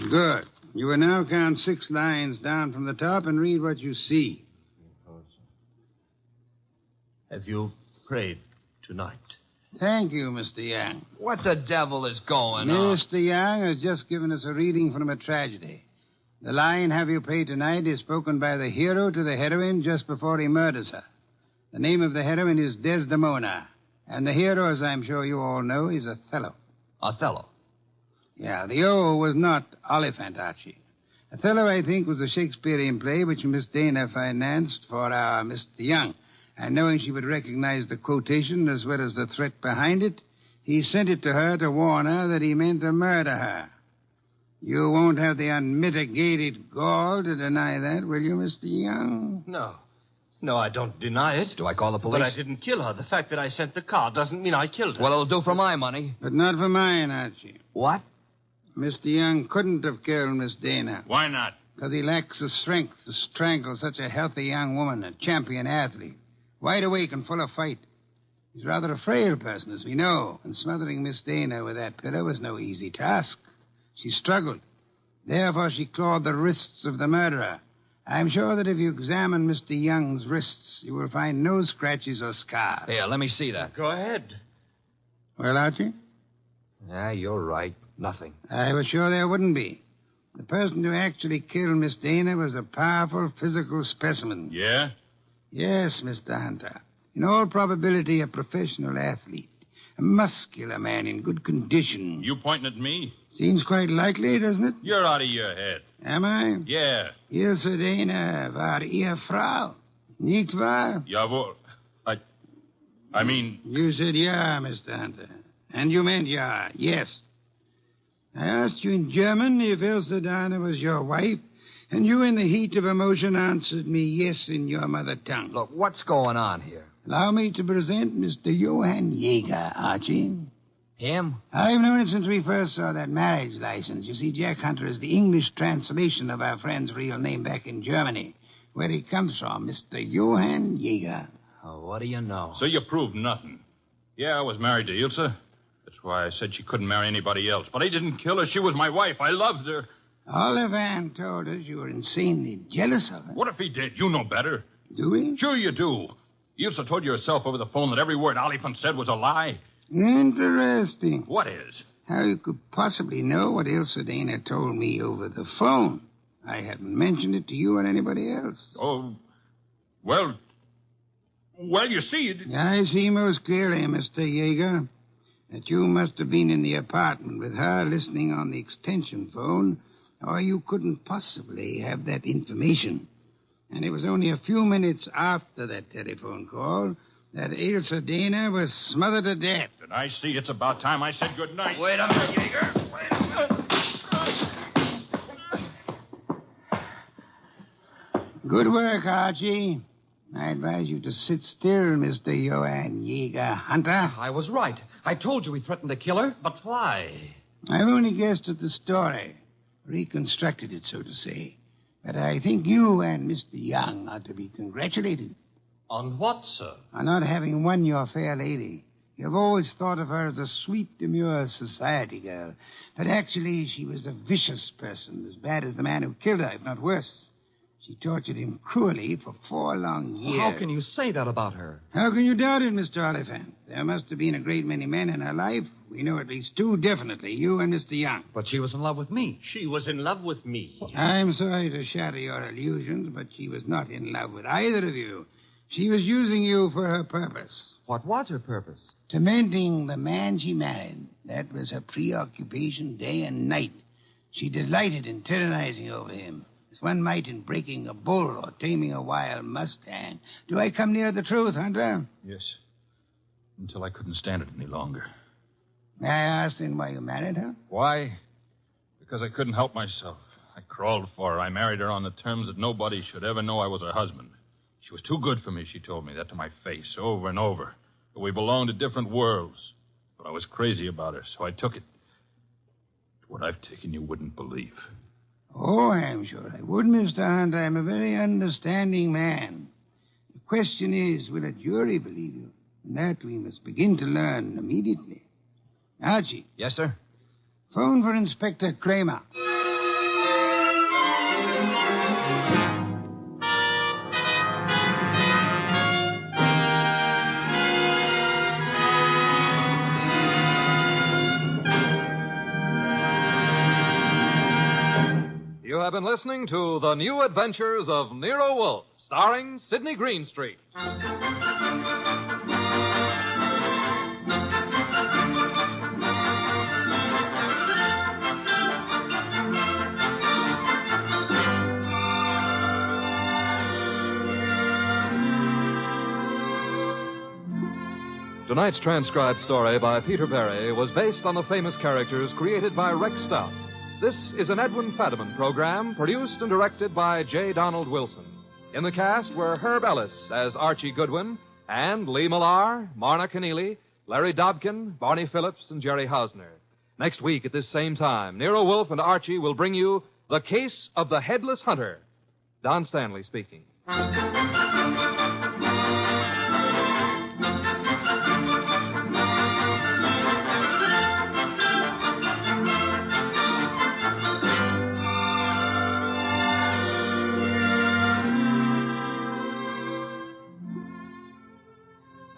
S20: Good. You will now count 6 lines down from the top and read what you see.
S5: Have you prayed tonight?
S20: Thank you, Mr. Young.
S6: What the devil is going on?
S20: Mr. Young has just given us a reading from a tragedy. The line, have you prayed tonight, is spoken by the hero to the heroine just before he murders her. The name of the heroine is Desdemona. And the hero, as I'm sure you all know, is Othello.
S6: Othello?
S20: Yeah, the O was not Oliphant, Archie. Othello, I think, was a Shakespearean play which Miss Dana financed for our Mr. Young. And knowing she would recognize the quotation as well as the threat behind it, he sent it to her to warn her that he meant to murder her. You won't have the unmitigated gall to deny that, will you, Mr. Young?
S5: No. No, I don't deny it.
S6: Do I call the police?
S5: But I didn't kill her. The fact that I sent the card doesn't mean I killed her.
S6: Well, it'll do for my money.
S20: But not for mine, Archie.
S6: What?
S20: Mr. Young couldn't have killed Miss Dana.
S13: Why not?
S20: Because he lacks the strength to strangle such a healthy young woman, a champion athlete. Wide awake and full of fight. He's rather a frail person, as we know, and smothering Miss Dana with that pillow was no easy task. She struggled. Therefore, she clawed the wrists of the murderer. I'm sure that if you examine Mr. Young's wrists, you will find no scratches or scars.
S6: Here, let me see that.
S5: Go ahead.
S20: Well, Archie?
S6: Yeah, you're right. Nothing.
S20: I was sure there wouldn't be. The person who actually killed Miss Dana was a powerful physical specimen.
S13: Yeah?
S20: Yes, Mr. Hunter. In all probability, a professional athlete. A muscular man in good condition.
S13: You pointing at me?
S20: Seems quite likely, doesn't it?
S13: You're out of your head.
S20: Am I?
S13: Yeah.
S20: Ilse Dana war Ehefrau. Nicht wahr?
S13: Jawohl. I mean...
S20: You said yeah, Mr. Hunter. And you meant yeah, yes. I asked you in German if Ilse Dana was your wife, and you, in the heat of emotion, answered me yes in your mother tongue.
S6: Look, what's going on here?
S20: Allow me to present Mr. Johann Jaeger, Archie.
S6: Him?
S20: I've known it since we first saw that marriage license. You see, Jack Hunter is the English translation of our friend's real name back in Germany, where he comes from, Mr. Johann Jaeger.
S6: Oh, what do you know?
S13: So you proved nothing. Yeah, I was married to Ilse. That's why I said she couldn't marry anybody else. But I didn't kill her. She was my wife. I loved her.
S20: Oliphant told us you were insanely jealous of her.
S13: What if he did? You know better.
S20: Do we?
S13: Sure you do. Ilse told you herself over the phone that every word Oliphant said was a lie.
S20: Interesting.
S13: What is?
S20: How you could possibly know what Ilse Dana told me over the phone. I haven't mentioned it to you or anybody else.
S13: Oh, well, you see...
S20: I see most clearly, Mr. Jaeger, that you must have been in the apartment with her listening on the extension phone or you couldn't possibly have that information. And it was only a few minutes after that telephone call that Ilsa Dana was smothered to death.
S13: Did I see it's about time I said good night?
S5: Wait a minute, Yeager. Wait a minute.
S20: Good work, Archie. I advise you to sit still, Mr. Johann Yeager Hunter.
S24: I was right. I told you he threatened to kill her.
S5: But why?
S20: I've only guessed at the story, reconstructed it, so to say. But I think you and Mr. Young ought to be congratulated.
S5: On what, sir?
S20: On not having won your fair lady. You've always thought of her as a sweet, demure society girl. But actually, she was a vicious person, as bad as the man who killed her, if not worse. She tortured him cruelly for 4 long years.
S24: How can you say that about her?
S20: How can you doubt it, Mr. Oliphant? There must have been a great many men in her life. We know at least 2 definitely, you and Mr. Young.
S24: But she was in love with me.
S5: She was in love with me.
S20: I'm sorry to shatter your illusions, but she was not in love with either of you. She was using you for her purpose.
S24: What was her purpose?
S20: Tormenting the man she married. That was her preoccupation day and night. She delighted in tyrannizing over him, as one might in breaking a bull or taming a wild mustang. Do I come near the truth, Hunter?
S13: Yes. Until I couldn't stand it any longer.
S20: May I ask then why you married her?
S13: Why? Because I couldn't help myself. I crawled for her. I married her on the terms that nobody should ever know I was her husband. She was too good for me, she told me that to my face over and over. But we belonged to different worlds. But I was crazy about her, so I took it. What I've taken you wouldn't believe.
S20: Oh, I'm sure I would, Mr. Hunter. I'm a very understanding man. The question is, will a jury believe you? And that we must begin to learn immediately. Archie.
S6: Yes, sir?
S20: Phone for Inspector Kramer.
S3: You have been listening to The New Adventures of Nero Wolfe, starring Sidney Greenstreet. Tonight's transcribed story by Peter Berry was based on the famous characters created by Rex Stout. This is an Edwin Fadiman program produced and directed by J. Donald Wilson. In the cast were Herb Ellis as Archie Goodwin and Lee Millar, Marna Keneally, Larry Dobkin, Barney Phillips, and Jerry Hausner. Next week at this same time, Nero Wolfe and Archie will bring you The Case of the Headless Hunter. Don Stanley speaking.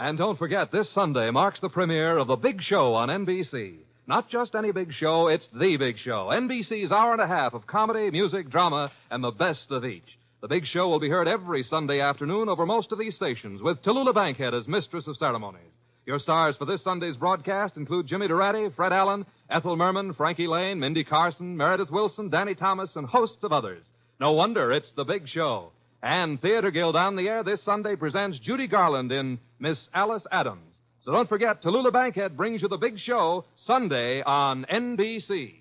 S3: And don't forget, this Sunday marks the premiere of The Big Show on NBC. Not just any big show, it's The Big Show. NBC's hour and a half of comedy, music, drama, and the best of each. The Big Show will be heard every Sunday afternoon over most of these stations, with Tallulah Bankhead as mistress of ceremonies. Your stars for this Sunday's broadcast include Jimmy Durante, Fred Allen, Ethel Merman, Frankie Lane, Mindy Carson, Meredith Wilson, Danny Thomas, and hosts of others. No wonder it's The Big Show. And Theater Guild on the Air this Sunday presents Judy Garland in Miss Alice Adams. So don't forget, Tallulah Bankhead brings you The Big Show Sunday on NBC.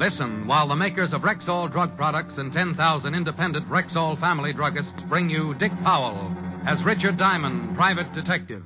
S3: Listen while the makers of Rexall drug products and 10,000 independent Rexall family druggists bring you Dick Powell as Richard Diamond, private detective.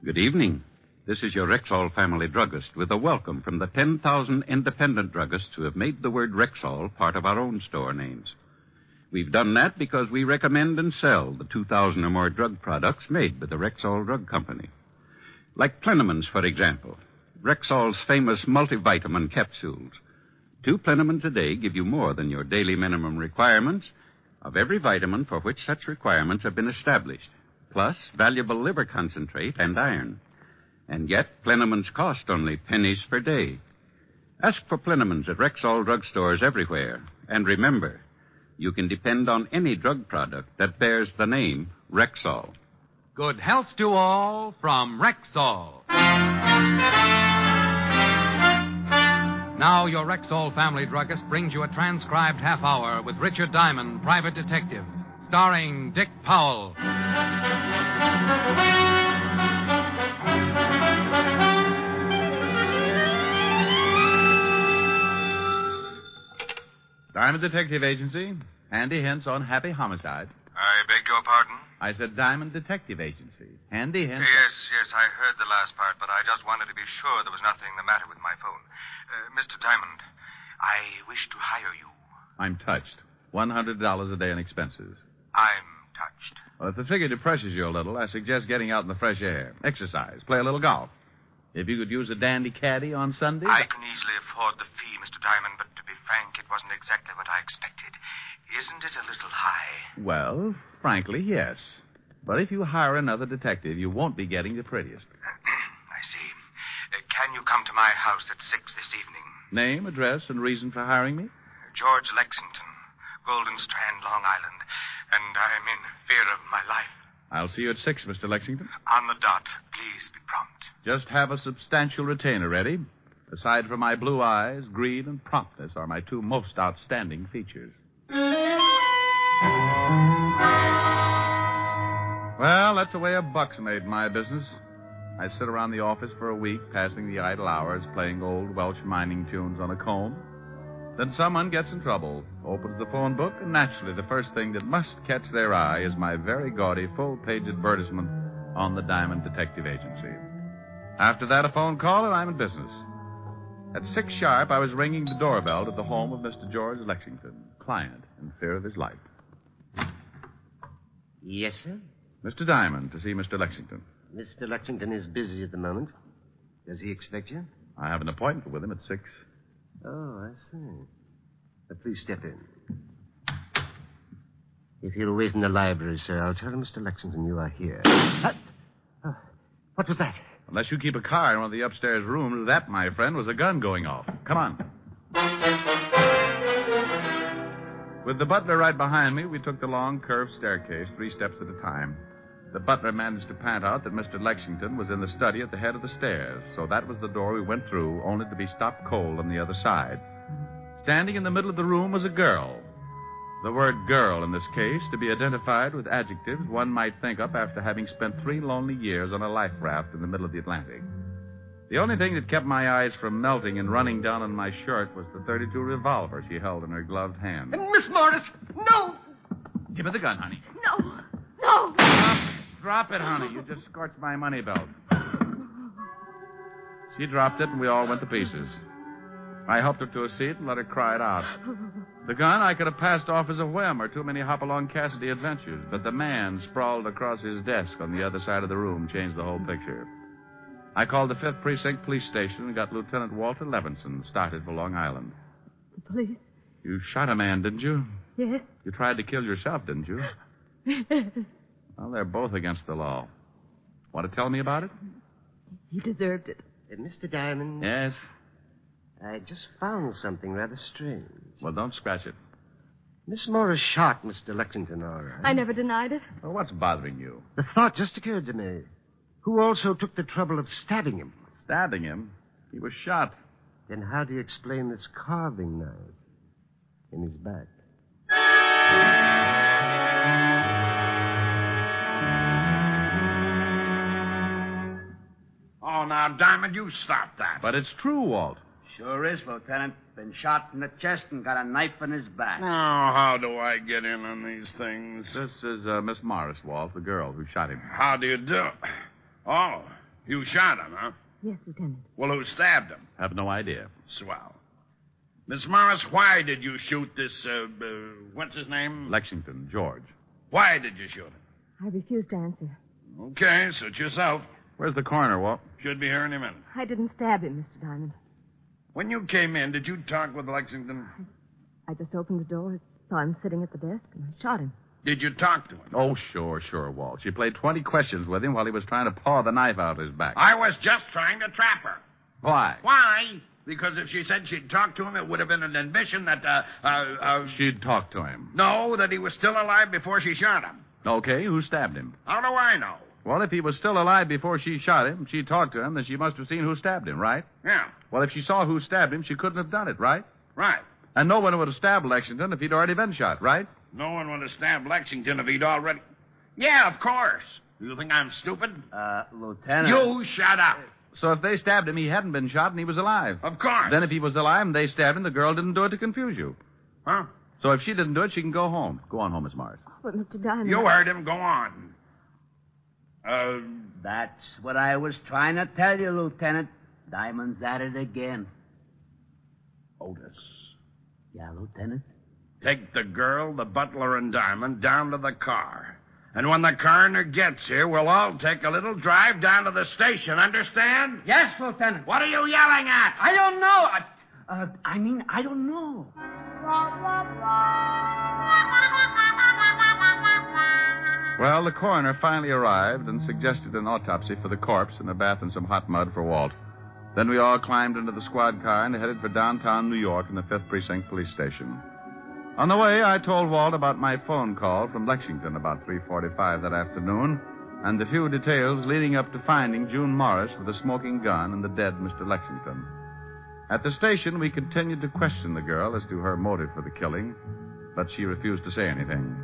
S9: Good evening. This is your Rexall family druggist with a welcome from the 10,000 independent druggists who have made the word Rexall part of our own store names. We've done that because we recommend and sell the 2,000 or more drug products made by the Rexall Drug Company. Like Plenamons, for example. Rexall's famous multivitamin capsules. 2 plenamins a day give you more than your daily minimum requirements of every vitamin for which such requirements have been established, plus valuable liver concentrate and iron. And yet, plenamins cost only pennies per day. Ask for plenamins at Rexall drugstores everywhere. And remember, you can depend on any drug product that bears the name Rexall.
S3: Good health to all from Rexall. Now, your Rexall family druggist brings you a transcribed half hour with Richard Diamond, Private Detective, starring Dick Powell.
S1: Diamond Detective Agency. Handy hints on happy homicide.
S14: I beg your pardon?
S1: I said Diamond Detective Agency. Handy hints.
S14: Yes, I heard the last part, but I just wanted to be sure there was nothing the matter with my phone. Mr. Diamond, I wish to hire you.
S1: I'm touched. $100 a day in expenses.
S14: I'm touched.
S1: Well, if the figure depresses you a little, I suggest getting out in the fresh air. Exercise. Play a little golf. If you could use a dandy caddy on Sunday.
S14: I can easily afford the fee, Mr. Diamond, but to be frank, it wasn't exactly what I expected. Isn't it a little high?
S1: Well, frankly, yes. But if you hire another detective, you won't be getting the prettiest.
S14: I see. Can you come to my house at 6 this evening?
S1: Name, address, and reason for hiring me?
S14: George Lexington, Golden Strand, Long Island. And I'm in fear of my life.
S1: I'll see you at 6, Mr. Lexington.
S14: On the dot. Please be prompt.
S1: Just have a substantial retainer ready. Aside from my blue eyes, greed and promptness are my 2 most outstanding features. Well, that's the way a buck's made in my business. I sit around the office for a week, passing the idle hours, playing old Welsh mining tunes on a comb. Then someone gets in trouble, opens the phone book, and naturally the first thing that must catch their eye is my very gaudy full-page advertisement on the Diamond Detective Agency. After that, a phone call, and I'm in business. At 6 sharp, I was ringing the doorbell to the home of Mr. George Lexington, client in fear of his life.
S16: Yes, sir?
S1: Mr. Diamond, to see Mr. Lexington.
S16: Mr. Lexington is busy at the moment. Does he expect you?
S1: I have an appointment with him at 6.
S16: Oh, I see. Please step in. If you'll wait in the library, sir, I'll tell Mr. Lexington you are here. What was that?
S1: Unless you keep a car in one of the upstairs rooms, that, my friend, was a gun going off. Come on. With the butler right behind me, we took the long, curved staircase 3 steps at a time. The butler managed to pant out that Mr. Lexington was in the study at the head of the stairs, so that was the door we went through, only to be stopped cold on the other side. Standing in the middle of the room was a girl. The word girl, in this case, to be identified with adjectives one might think up after having spent 3 lonely years on a life raft in the middle of the Atlantic. The only thing that kept my eyes from melting and running down on my shirt was the .32 revolver she held in her gloved hand.
S17: Miss Morris, no!
S1: Give her the gun, honey.
S17: No! No!
S1: Drop it, honey. You just scorched my money belt. She dropped it, and we all went to pieces. I helped her to a seat and let her cry it out. The gun I could have passed off as a whim or too many Hop-Along Cassidy adventures, but the man sprawled across his desk on the other side of the room changed the whole picture. I called the 5th Precinct Police Station and got Lieutenant Walter Levinson started for Long Island.
S17: The police?
S1: You shot a man, didn't you?
S17: Yes.
S1: You tried to kill yourself, didn't you?
S17: Yes.
S1: Well, they're both against the law. Want to tell me about it?
S17: He deserved it.
S16: Mr. Diamond?
S1: Yes?
S16: I just found something rather strange.
S1: Well, don't scratch it.
S16: Miss Morris shot Mr. Lexington, all right.
S17: I never denied it.
S1: Well, what's bothering you?
S16: The thought just occurred to me. Who also took the trouble of stabbing him?
S1: Stabbing him? He was shot.
S16: Then how do you explain this carving knife in his back?
S7: Oh, now, Diamond, you stop that.
S1: But it's true, Walt.
S25: Sure is, Lieutenant. Been shot in the chest and got a knife in his back.
S7: Now, how do I get in on these things?
S1: This is Miss Morris, Walt, the girl who shot him.
S7: How do you do? Oh, you shot him, huh?
S17: Yes, Lieutenant.
S7: Well, who stabbed him?
S1: Have no idea.
S7: Swell. Miss Morris, why did you shoot this, what's his name?
S1: Lexington, George.
S7: Why did you shoot him?
S17: I refuse to answer.
S7: Okay, suit yourself.
S1: Where's the coroner, Walt?
S8: Should be here any minute.
S17: I didn't stab him, Mr. Diamond.
S8: When you came in, did you talk with Lexington?
S17: I just opened the door, saw him sitting at the desk, and I shot him.
S8: Did you talk to him?
S1: Oh, sure, Walt. She played 20 questions with him while he was trying to paw the knife out of his back.
S2: I was just trying to trap her.
S1: Why?
S2: Why? Because if she said she'd talk to him, it would have been an admission that,
S1: She'd talk to him.
S2: No, that he was still alive before she shot him.
S1: Okay, who stabbed him?
S2: How do I know?
S1: Well, if he was still alive before she shot him, she talked to him, then she must have seen who stabbed him, right?
S2: Yeah.
S1: Well, if she saw who stabbed him, she couldn't have done it, right?
S2: Right.
S1: And no one would have stabbed Lexington if he'd already been shot, right?
S2: No one would have stabbed Lexington if he'd already... Yeah, of course. You think I'm stupid?
S25: Lieutenant.
S2: You shut up.
S1: So if they stabbed him, he hadn't been shot and he was alive.
S2: Of course.
S1: Then if he was alive and they stabbed him, the girl didn't do it to confuse you.
S2: Huh?
S1: So if she didn't do it, she can go home. Go on home, Miss Morris.
S17: But, Mr. Diamond...
S2: You heard him. Go on.
S25: That's what I was trying to tell you, Lieutenant. Diamond's at it again.
S2: Otis.
S25: Yeah, Lieutenant?
S2: Take the girl, the butler, and Diamond down to the car. And when the coroner gets here, we'll all take a little drive down to the station. Understand?
S25: Yes, Lieutenant.
S2: What are you yelling at?
S25: I don't know. I don't know.
S1: Well, the coroner finally arrived and suggested an autopsy for the corpse and a bath in some hot mud for Walt. Then we all climbed into the squad car and headed for downtown New York and the 5th Precinct Police Station. On the way, I told Walt about my phone call from Lexington about 3:45 that afternoon and the few details leading up to finding June Morris with a smoking gun and the dead Mr. Lexington. At the station, we continued to question the girl as to her motive for the killing, but she refused to say anything.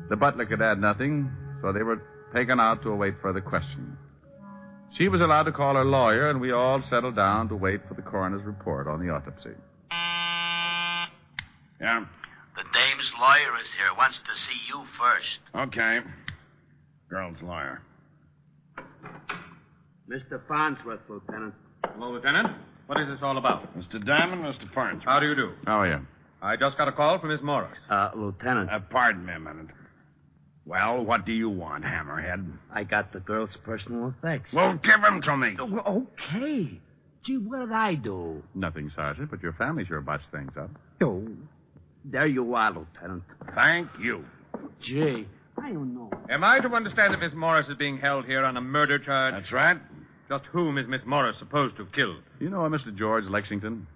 S1: The butler could add nothing, so they were taken out to await further questioning. She was allowed to call her lawyer, and we all settled down to wait for the coroner's report on the autopsy.
S2: Yeah?
S11: The dame's lawyer is here. Wants to see you first.
S2: Okay. Girl's lawyer.
S25: Mr. Farnsworth, Lieutenant.
S21: Hello, Lieutenant. What is this all about?
S2: Mr. Diamond, Mr. Farnsworth.
S21: How do you do?
S1: How are you?
S21: I just got a call from Miss Morris.
S25: Lieutenant.
S2: Pardon me a minute. Well, what do you want, Hammerhead?
S25: I got the girl's personal effects.
S2: Well, give them to me.
S25: Okay. Gee, what did I do?
S1: Nothing, Sergeant, but your family sure botched things up.
S25: Oh, there you are, Lieutenant.
S2: Thank you.
S25: Gee, I don't know.
S21: Am I to understand that Miss Morris is being held here on a murder charge?
S2: That's right.
S21: Just whom is Miss Morris supposed to have killed?
S1: You know a Mr. George Lexington?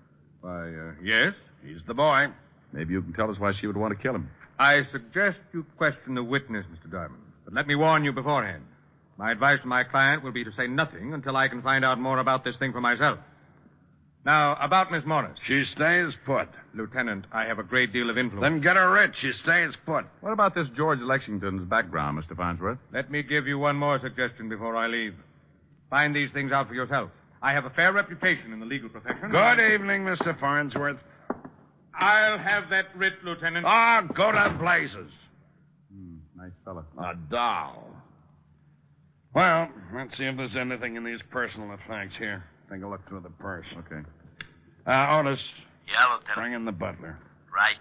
S21: Why, yes.
S2: He's the boy.
S1: Maybe you can tell us why she would want to kill him.
S21: I suggest you question the witness, Mr. Diamond. But let me warn you beforehand. My advice to my client will be to say nothing until I can find out more about this thing for myself. Now, about Miss Morris.
S2: She stays put.
S21: Lieutenant, I have a great deal of influence.
S2: Then get her rich. She stays put.
S1: What about this George Lexington's background, Mr. Farnsworth?
S21: Let me give you one more suggestion before I leave. Find these things out for yourself. I have a fair reputation in the legal profession.
S2: Good evening, Mr. Farnsworth.
S21: I'll have that writ, Lieutenant.
S2: Ah, go to blazes.
S1: Nice fella.
S2: A doll. Well, let's see if there's anything in these personal effects here. Take a look through the purse.
S1: Okay.
S2: Otis.
S11: Yeah, Lieutenant.
S2: Bring in the butler.
S11: Right.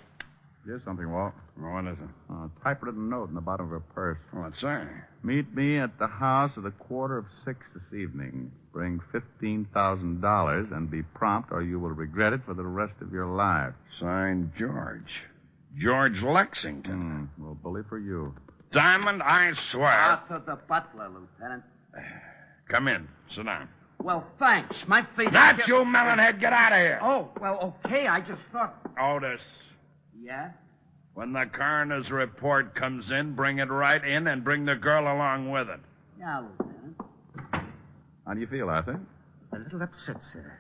S1: Here's something, Walt.
S2: What is it?
S1: A typewritten note in the bottom of her purse.
S2: What's that?
S1: Meet me at the house at 5:15 this evening. Bring $15,000 and be prompt, or you will regret it for the rest of your life.
S2: Signed, George. George Lexington.
S1: Well, bully for you.
S2: Diamond, I swear.
S25: Out to the butler, Lieutenant.
S2: Come in. Sit down.
S25: Well, thanks. My face...
S2: Not you, melonhead. Get out of here.
S25: Oh, well, okay. I just thought...
S2: Otis.
S25: Yeah?
S2: When the coroner's report comes in, bring it right in and bring the girl along with it.
S25: Yeah, Lieutenant.
S1: How do you feel, Arthur?
S16: A little upset, sir.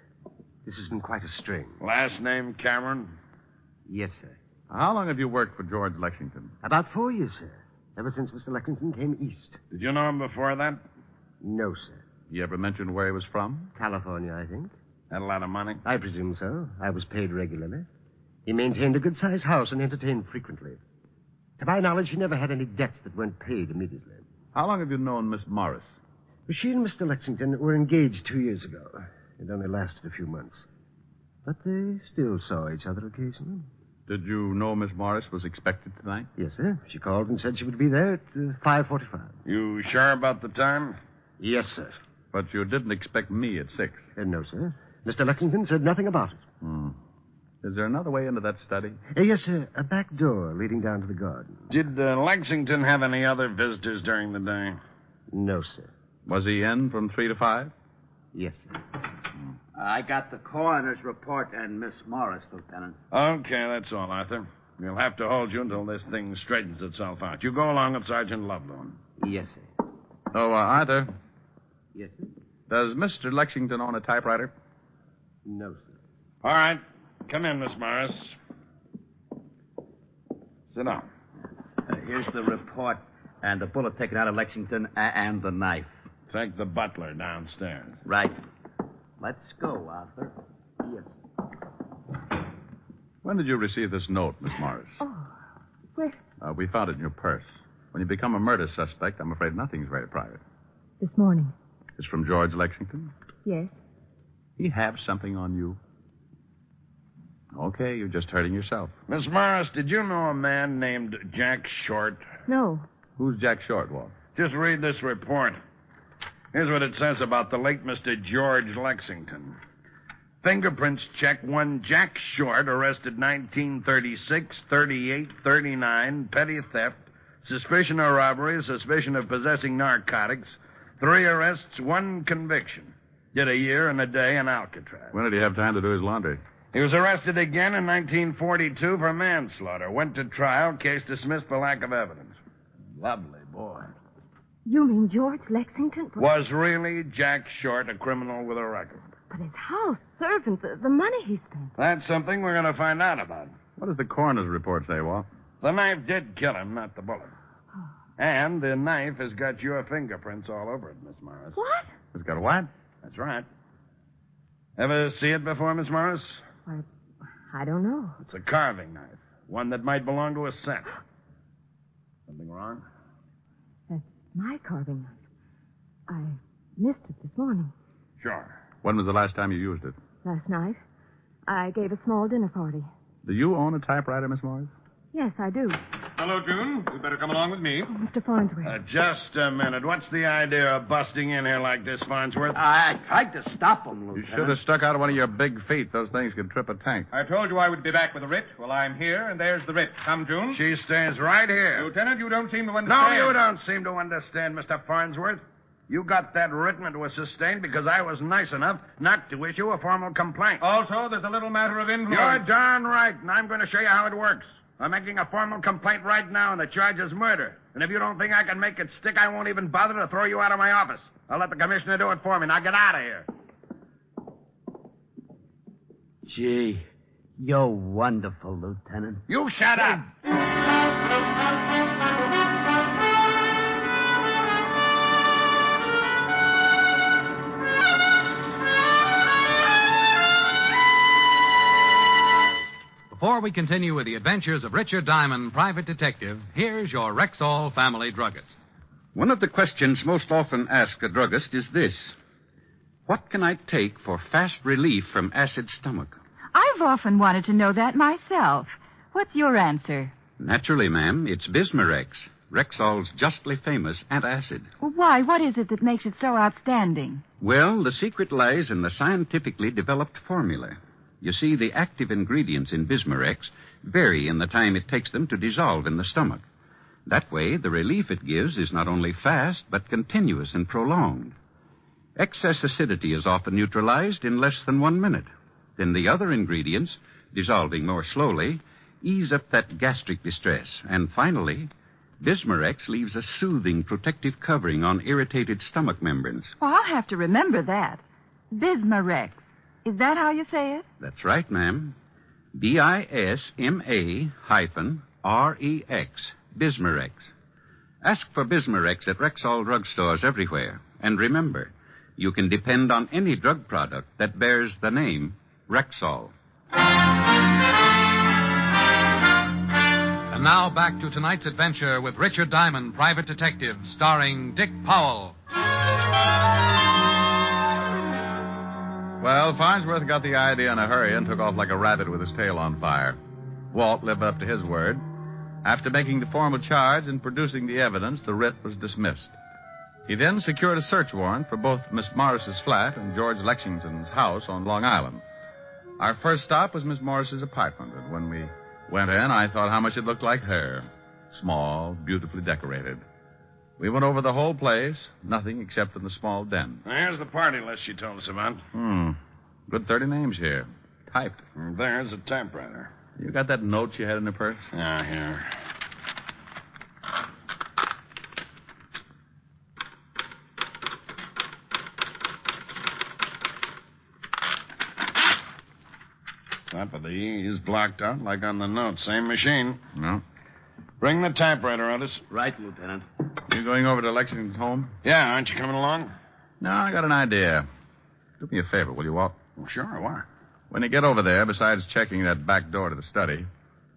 S16: This has been quite a strain.
S2: Last name, Cameron?
S16: Yes, sir.
S1: How long have you worked for George Lexington?
S16: About 4 years, sir. Ever since Mr. Lexington came east.
S2: Did you know him before that?
S16: No, sir.
S1: You ever mention where he was from?
S16: California, I think.
S2: Had a lot of money?
S16: I presume so. I was paid regularly. He maintained a good-sized house and entertained frequently. To my knowledge, he never had any debts that weren't paid immediately.
S1: How long have you known Miss Morris?
S16: She and Mr. Lexington were engaged 2 years ago. It only lasted a few months. But they still saw each other occasionally.
S1: Did you know Miss Morris was expected tonight?
S16: Yes, sir. She called and said she would be there at 5:45.
S2: You sure about the time?
S16: Yes, sir.
S1: But you didn't expect me at 6.
S16: No, sir. Mr. Lexington said nothing about it.
S1: Is there another way into that study?
S16: Yes, sir. A back door leading down to the garden.
S2: Did Lexington have any other visitors during the day?
S16: No, sir.
S1: Was he in from 3 to 5?
S16: Yes, sir.
S25: I got the coroner's report and Miss Morris, Lieutenant.
S2: Okay, that's all, Arthur. We'll have to hold you until this thing straightens itself out. You go along with Sergeant Loveloon.
S16: Yes, sir.
S1: Oh, Arthur,
S16: Yes, sir.
S1: does Mr. Lexington own a typewriter?
S16: No, sir.
S2: All right. Come in, Miss Morris. Sit down.
S25: Here's the report and the bullet taken out of Lexington and the knife.
S2: Take the butler downstairs.
S25: Right. Let's go, Arthur. Yes.
S1: When did you receive this note, Miss Morris?
S17: Where?
S1: We found it in your purse. When you become a murder suspect, I'm afraid nothing's very private.
S17: This morning.
S1: It's from George Lexington?
S17: Yes.
S1: He have something on you? Okay, you're just hurting yourself.
S2: Miss Morris, did you know a man named Jack Short?
S17: No.
S1: Who's Jack Short, Walt?
S2: Just read this report. Here's what it says about the late Mr. George Lexington. Fingerprints check one Jack Short, arrested 1936, 38, 39, petty theft, suspicion of robbery, suspicion of possessing narcotics, 3 arrests, 1 conviction. Did a year and a day in Alcatraz.
S1: When did he have time to do his laundry?
S2: He was arrested again in 1942 for manslaughter. Went to trial, case dismissed for lack of evidence. Lovely boy.
S17: You mean George Lexington?
S2: Was really Jack Short a criminal with a record?
S17: But his house, servants, the money he spent.
S2: That's something we're going to find out about.
S1: What does the coroner's report say, Walt?
S2: The knife did kill him, not the bullet. And the knife has got your fingerprints all over it, Miss Morris.
S17: What?
S1: It's got a what?
S2: That's right. Ever see it before, Miss Morris?
S17: I don't know.
S2: It's a carving knife. One that might belong to a cent. Something wrong?
S17: That's my carving knife. I missed it this morning.
S2: Sure.
S1: When was the last time you used it?
S17: Last night. I gave a small dinner party.
S1: Do you own a typewriter, Miss Morris?
S17: Yes, I do.
S21: Hello, June. You'd better come along with me.
S17: Oh, Mr. Farnsworth.
S2: Just a minute. What's the idea of busting in here like this, Farnsworth?
S25: I tried to stop him,
S1: You
S25: Lieutenant.
S1: should have stuck out one of your big feet. Those things could trip a tank.
S21: I told you I would be back with a writ. Well, I'm here, and there's the writ. Come, June.
S2: She stays right here.
S21: Lieutenant, you don't seem to understand.
S2: No, you don't seem to understand, Mr. Farnsworth. You got that written and it was sustained because I was nice enough not to issue a formal complaint.
S21: Also, there's a little matter of influence.
S2: You're darn right, and I'm going to show you how it works. I'm making a formal complaint right now, and the charge is murder. And if you don't think I can make it stick, I won't even bother to throw you out of my office. I'll let the commissioner do it for me. Now get out of here.
S25: Gee, you're wonderful, Lieutenant.
S2: You shut up.
S3: Before we continue with the adventures of Richard Diamond, private detective, here's your Rexall family druggist.
S9: One of the questions most often asked a druggist is this: what can I take for fast relief from acid stomach?
S12: I've often wanted to know that myself. What's your answer?
S9: Naturally, ma'am, it's Bismarex, Rexall's justly famous antacid.
S12: Why? What is it that makes it so outstanding?
S9: Well, the secret lies in the scientifically developed formula. You see, the active ingredients in Bismarex vary in the time it takes them to dissolve in the stomach. That way, the relief it gives is not only fast, but continuous and prolonged. Excess acidity is often neutralized in less than 1 minute. Then the other ingredients, dissolving more slowly, ease up that gastric distress. And finally, Bismarex leaves a soothing protective covering on irritated stomach membranes.
S12: Well, I'll have to remember that. Bismarex. Is that how you say it?
S9: That's right, ma'am. Bisma-Rex. Bismarex. Ask for Bismarex at Rexall drugstores everywhere. And remember, you can depend on any drug product that bears the name Rexall.
S3: And now back to tonight's adventure with Richard Diamond, private detective, starring Dick Powell.
S1: Well, Farnsworth got the idea in a hurry and took off like a rabbit with his tail on fire. Walt lived up to his word. After making the formal charge and producing the evidence, the writ was dismissed. He then secured a search warrant for both Miss Morris's flat and George Lexington's house on Long Island. Our first stop was Miss Morris's apartment, and when we went in, I thought how much it looked like her. Small, beautifully decorated. We went over the whole place, nothing except in the small den.
S2: Here's the party list she told us about.
S1: Good 30 names here. Typed.
S2: And there's a typewriter.
S1: You got that note you had in the purse?
S2: Yeah, here. Top of the E is blocked out like on the note. Same machine.
S1: No.
S2: Bring the typewriter, Otis.
S25: Right, Lieutenant.
S1: You going over to Lexington's home?
S2: Yeah, aren't you coming along?
S1: No, I got an idea. Do me a favor, will you, Walt?
S2: Well, sure, why?
S1: When you get over there, besides checking that back door to the study,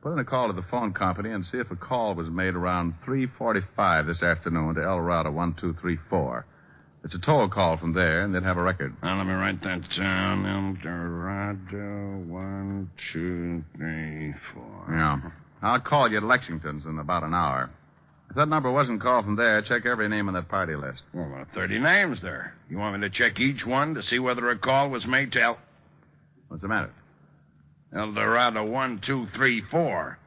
S1: put in a call to the phone company and see if a call was made around 3:45 this afternoon to El Dorado 1234. It's a toll call from there, and they'd have a record.
S2: Now, let me write that down. El Dorado 1234.
S1: Yeah. I'll call you at Lexington's in about an hour. If that number wasn't called from there, check every name on that party list.
S2: Well, about 30 names there. You want me to check each one to see whether a call was made to El...
S1: What's the matter?
S2: El Dorado 1234.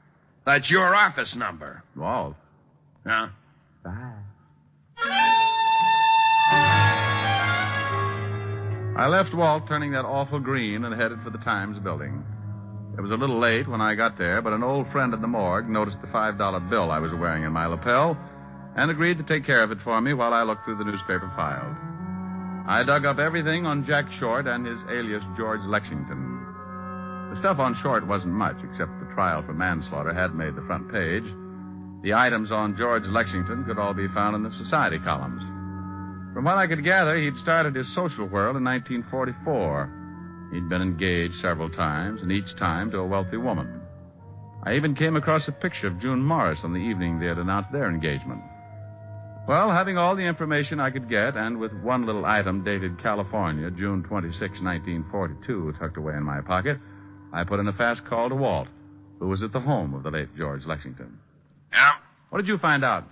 S2: That's your office number.
S1: Walt.
S2: Yeah?
S1: Bye. I left Walt turning that awful green and headed for the Times building. It was a little late when I got there, but an old friend at the morgue noticed the $5 bill I was wearing in my lapel and agreed to take care of it for me while I looked through the newspaper files. I dug up everything on Jack Short and his alias George Lexington. The stuff on Short wasn't much, except the trial for manslaughter had made the front page. The items on George Lexington could all be found in the society columns. From what I could gather, he'd started his social whirl in 1944. He'd been engaged several times, and each time to a wealthy woman. I even came across a picture of June Morris on the evening they had announced their engagement. Well, having all the information I could get, and with one little item dated California, June 26, 1942, tucked away in my pocket, I put in a fast call to Walt, who was at the home of the late George Lexington.
S2: Yeah?
S1: What did you find out?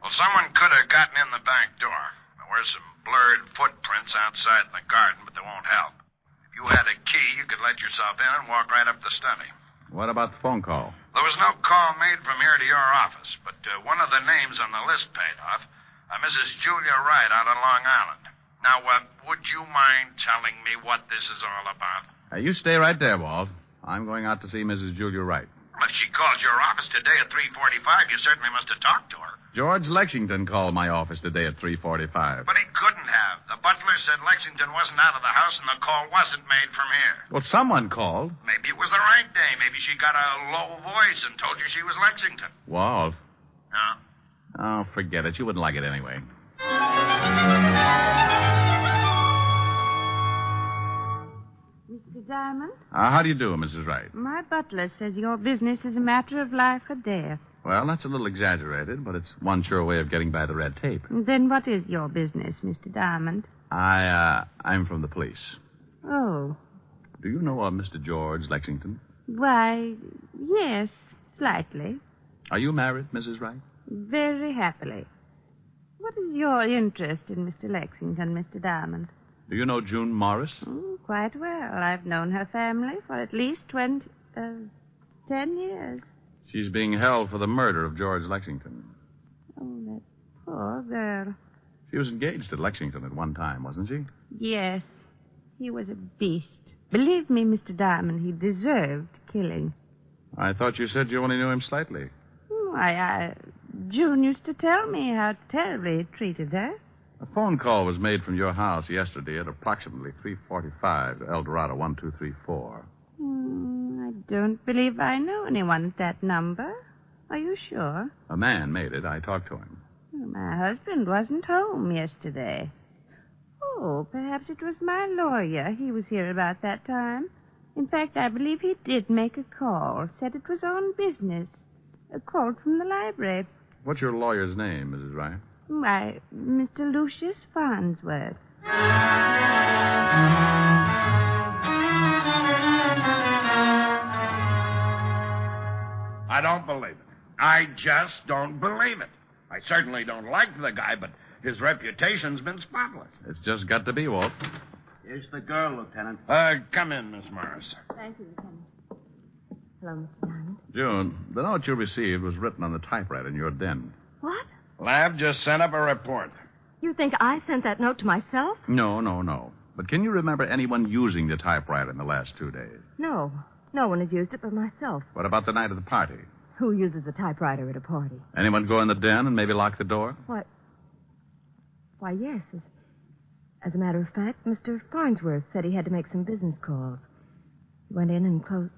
S2: Well, someone could have gotten in the back door. There were some blurred footprints outside in the garden, but they won't help. If you had a key, you could let yourself in and walk right up the study.
S1: What about the phone call?
S2: There was no call made from here to your office, but one of the names on the list paid off. Mrs. Julia Wright out on Long Island. Now, would you mind telling me what this is all about?
S1: You stay right there, Walt. I'm going out to see Mrs. Julia Wright.
S2: If she called your office today at 3:45, you certainly must have talked to her.
S1: George Lexington called my office today at 3:45.
S2: But he couldn't have. The butler said Lexington wasn't out of the house and the call wasn't made from here.
S1: Well, someone called.
S2: Maybe it was the right day. Maybe she got a low voice and told you she was Lexington.
S1: Walt.
S2: No?
S1: Oh, forget it. You wouldn't like it anyway.
S12: Mr. Diamond?
S1: How do you do, Mrs. Wright?
S12: My butler says your business is a matter of life or death.
S1: Well, that's a little exaggerated, but it's one sure way of getting by the red tape.
S12: Then what is your business, Mr. Diamond?
S1: I'm from the police.
S12: Oh.
S1: Do you know Mr. George Lexington?
S12: Why, yes, slightly.
S1: Are you married, Mrs. Wright?
S12: Very happily. What is your interest in Mr. Lexington, Mr. Diamond?
S1: Do you know June Morris?
S12: Quite well. I've known her family for at least 10 years.
S1: She's being held for the murder of George Lexington.
S12: Oh, that poor girl.
S1: She was engaged to Lexington at one time, wasn't she?
S12: Yes. He was a beast. Believe me, Mr. Diamond, he deserved killing.
S1: I thought you said you only knew him slightly.
S12: June used to tell me how terribly he treated her.
S1: A phone call was made from your house yesterday at approximately 3:45 to El Dorado 1234.
S12: I don't believe I know anyone at that number. Are you sure?
S1: A man made it. I talked to him.
S12: My husband wasn't home yesterday. Oh, perhaps it was my lawyer. He was here about that time. In fact, I believe he did make a call. Said it was on business. A call from the library.
S1: What's your lawyer's name, Mrs. Wright?
S12: Why, Mr. Lucius Farnsworth.
S2: I don't believe it. I just don't believe it. I certainly don't like the guy, but His reputation's been spotless.
S1: It's just got to be, Walt.
S25: Here's the girl, Lieutenant.
S2: Come in, Miss Morris.
S17: Thank you, Lieutenant. Hello, Mr. Diamond.
S1: June, the note you received was written on the typewriter in your den.
S17: What?
S2: Lab just sent up a report.
S17: You think I sent that note to myself?
S1: No. But can you remember anyone using the typewriter in the last 2 days?
S17: No. No one has used it but myself.
S1: What about the night of the party?
S17: Who uses a typewriter at a party?
S1: Anyone go in the den and maybe lock the door?
S17: What? Why, yes. As a matter of fact, Mr. Farnsworth said he had to make some business calls. He went in and closed.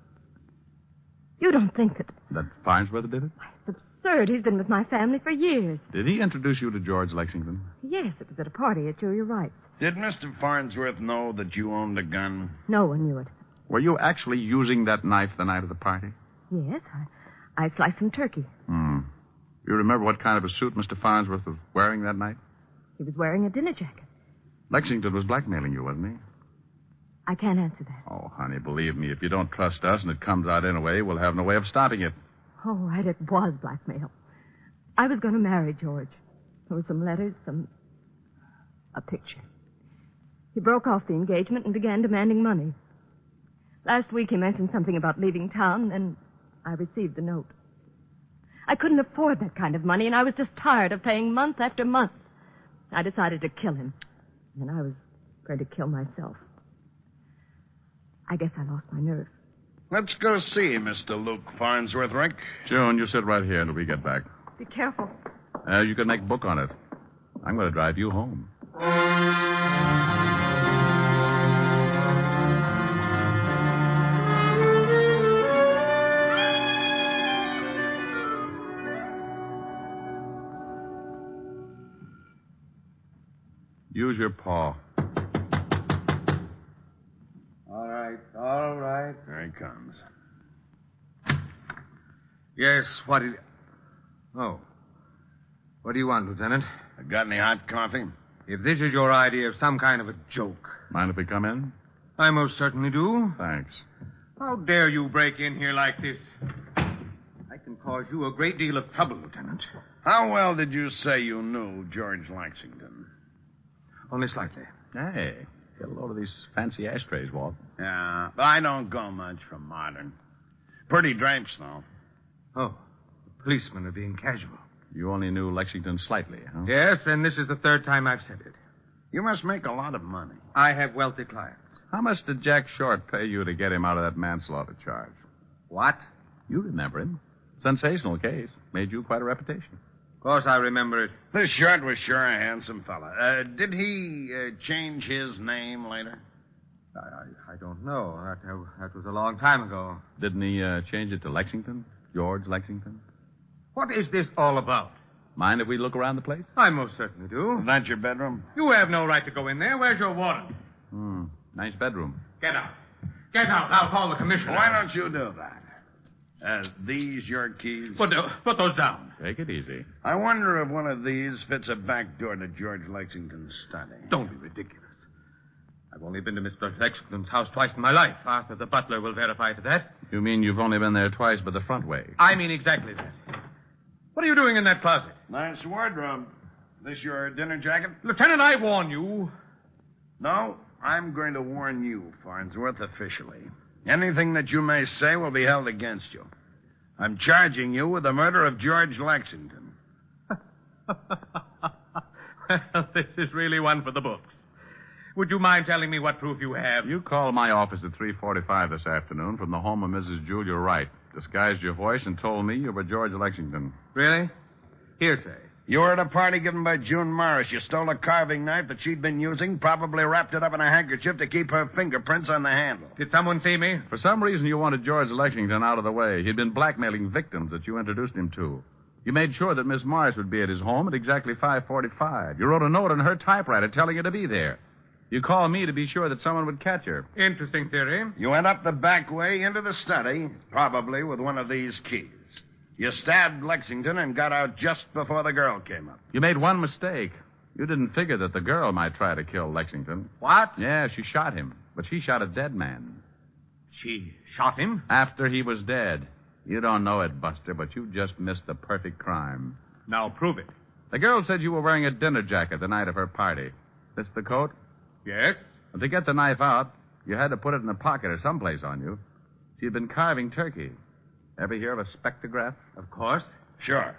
S17: You don't think that...
S1: That Farnsworth did it?
S17: It's absurd. He's been with my family for years.
S1: Did he introduce you to George Lexington?
S17: Yes, it was at a party at Julia Wright's.
S2: Did Mr. Farnsworth know that you owned a gun?
S17: No one knew it.
S1: Were you actually using that knife the night of the party?
S17: Yes, I sliced some turkey.
S1: You remember what kind of a suit Mr. Farnsworth was wearing that night?
S17: He was wearing a dinner jacket.
S1: Lexington was blackmailing you, wasn't he?
S17: I can't answer that.
S1: Oh, honey, believe me, if you don't trust us and it comes out anyway, we'll have no way of stopping it.
S17: Oh, right, it was blackmail. I was going to marry George. There were some letters, a picture. He broke off the engagement and began demanding money. Last week he mentioned something about leaving town, and I received the note. I couldn't afford that kind of money, and I was just tired of paying month after month. I decided to kill him, and I was going to kill myself. I guess I lost my nerve.
S2: Let's go see Mr. Luke Farnsworth, Rick.
S1: June, you sit right here until we get back.
S17: Be careful.
S1: You can make a book on it. I'm going to drive you home. Use your paw.
S21: All right.
S2: There he comes.
S21: Yes, what is... Oh. What do you want, Lieutenant?
S2: Got any hot coffee?
S21: If this is your idea of some kind of a joke...
S1: Mind if we come in?
S21: I most certainly do.
S1: Thanks.
S21: How dare you break in here like this? I can cause you a great deal of trouble, Lieutenant.
S2: How well did you say you knew George Lexington?
S21: Only slightly.
S1: Hey, get a load of these fancy ashtrays, Walt.
S2: Yeah, but I don't go much from modern. Pretty drapes, though.
S21: Oh, the policemen are being casual.
S1: You only knew Lexington slightly, huh?
S21: Yes, and this is the third time I've said it.
S2: You must make a lot of money.
S21: I have wealthy clients.
S1: How much did Jack Short pay you to get him out of that manslaughter charge?
S21: What?
S1: You remember him. Sensational case. Made you quite a reputation.
S21: Of course I remember it.
S2: This Short was sure a handsome fella. Did he change his name later?
S21: I don't know. That was a long time ago.
S1: Didn't he change it to Lexington? George Lexington?
S21: What is this all about?
S1: Mind if we look around the place?
S21: I most certainly do.
S2: Is that your bedroom?
S21: You have no right to go in there. Where's your warrant?
S1: Nice bedroom.
S21: Get out. Get out. I'll call the commissioner.
S2: Why don't you do that? These your keys?
S21: Put those down.
S1: Take it easy.
S2: I wonder if one of these fits a back door to George Lexington's study.
S21: Don't be ridiculous. I've only been to Mr. Lexington's house twice in my life. Arthur, the butler, will verify to that.
S1: You mean you've only been there twice, but the front way?
S21: I mean exactly that. What are you doing in that closet?
S2: Nice wardrobe. This your dinner jacket?
S21: Lieutenant, I warn you.
S2: No, I'm going to warn you, Farnsworth, officially. Anything that you may say will be held against you. I'm charging you with the murder of George Lexington.
S21: Well, this is really one for the books. Would you mind telling me what proof you have?
S1: You called my office at 3:45 this afternoon from the home of Mrs. Julia Wright. Disguised your voice and told me you were George Lexington.
S21: Really? Hearsay.
S2: You were at a party given by June Morris. You stole a carving knife that she'd been using, probably wrapped it up in a handkerchief to keep her fingerprints on the handle.
S21: Did someone see me?
S1: For some reason, you wanted George Lexington out of the way. He'd been blackmailing victims that you introduced him to. You made sure that Miss Morris would be at his home at exactly 5:45. You wrote a note on her typewriter telling her to be there. You called me to be sure that someone would catch her.
S21: Interesting theory.
S2: You went up the back way into the study, probably with one of these keys. You stabbed Lexington and got out just before the girl came up.
S1: You made one mistake. You didn't figure that the girl might try to kill Lexington.
S21: What?
S1: Yeah, she shot him. But she shot a dead man.
S21: She shot him?
S1: After he was dead. You don't know it, Buster, but you just missed the perfect crime.
S21: Now prove it.
S1: The girl said you were wearing a dinner jacket the night of her party. This the coat?
S21: Yes?
S1: And to get the knife out, you had to put it in a pocket or someplace on you. She had been carving turkey. Ever hear of a spectrograph?
S21: Of course.
S2: Sure.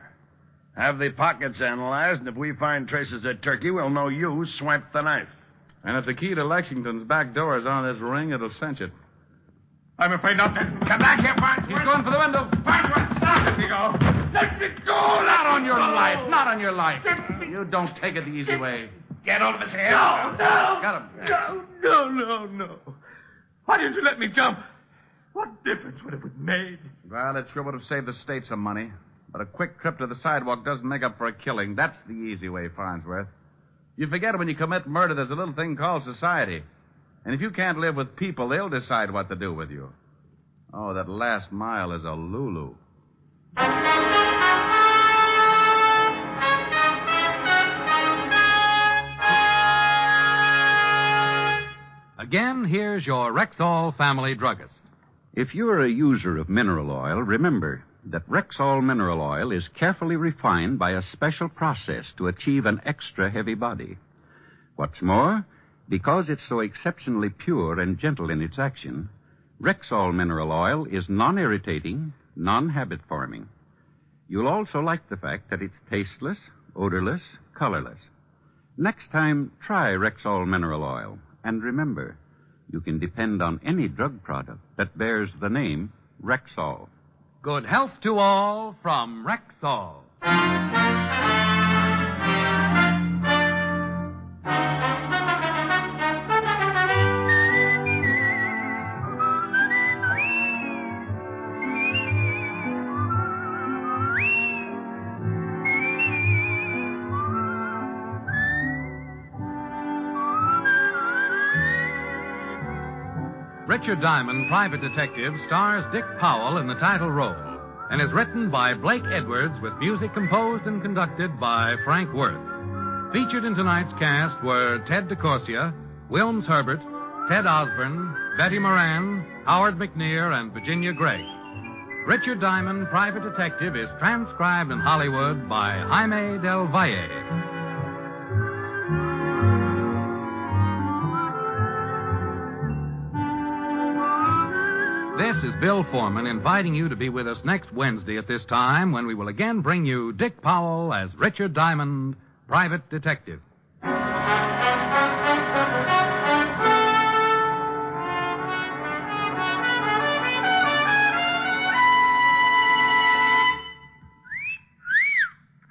S2: Have the pockets analyzed, and if we find traces of turkey, we'll know you swiped the knife.
S1: And if the key to Lexington's back door is on this ring, it'll cinch it.
S21: I'm afraid not. Come back here, Farnsworth.
S1: He's going for the window.
S21: Farnsworth, stop. Let me go. Let me go.
S1: Not on your life. Not on your life. You don't take it the easy way.
S21: Get hold of his hair.
S1: No. Got him.
S21: No. Why didn't you let me jump? What difference would it have made?
S1: Well, it sure would have saved the state some money. But a quick trip to the sidewalk doesn't make up for a killing. That's the easy way, Farnsworth. You forget when you commit murder, there's a little thing called society. And if you can't live with people, they'll decide what to do with you. Oh, that last mile is a Lulu.
S3: Again, here's your Rexall family druggist.
S9: If you're a user of mineral oil, remember that Rexall mineral oil is carefully refined by a special process to achieve an extra heavy body. What's more, because it's so exceptionally pure and gentle in its action, Rexall mineral oil is non-irritating, non-habit-forming. You'll also like the fact that it's tasteless, odorless, colorless. Next time, try Rexall mineral oil. And remember, you can depend on any drug product that bears the name Rexall.
S3: Good health to all from Rexall. Richard Diamond, Private Detective, stars Dick Powell in the title role and is written by Blake Edwards with music composed and conducted by Frank Worth. Featured in tonight's cast were Ted DeCorsia, Wilms Herbert, Ted Osborne, Betty Moran, Howard McNear, and Virginia Gregg. Richard Diamond, Private Detective is transcribed in Hollywood by Jaime Del Valle. This is Bill Foreman inviting you to be with us next Wednesday at this time when we will again bring you Dick Powell as Richard Diamond, Private Detective.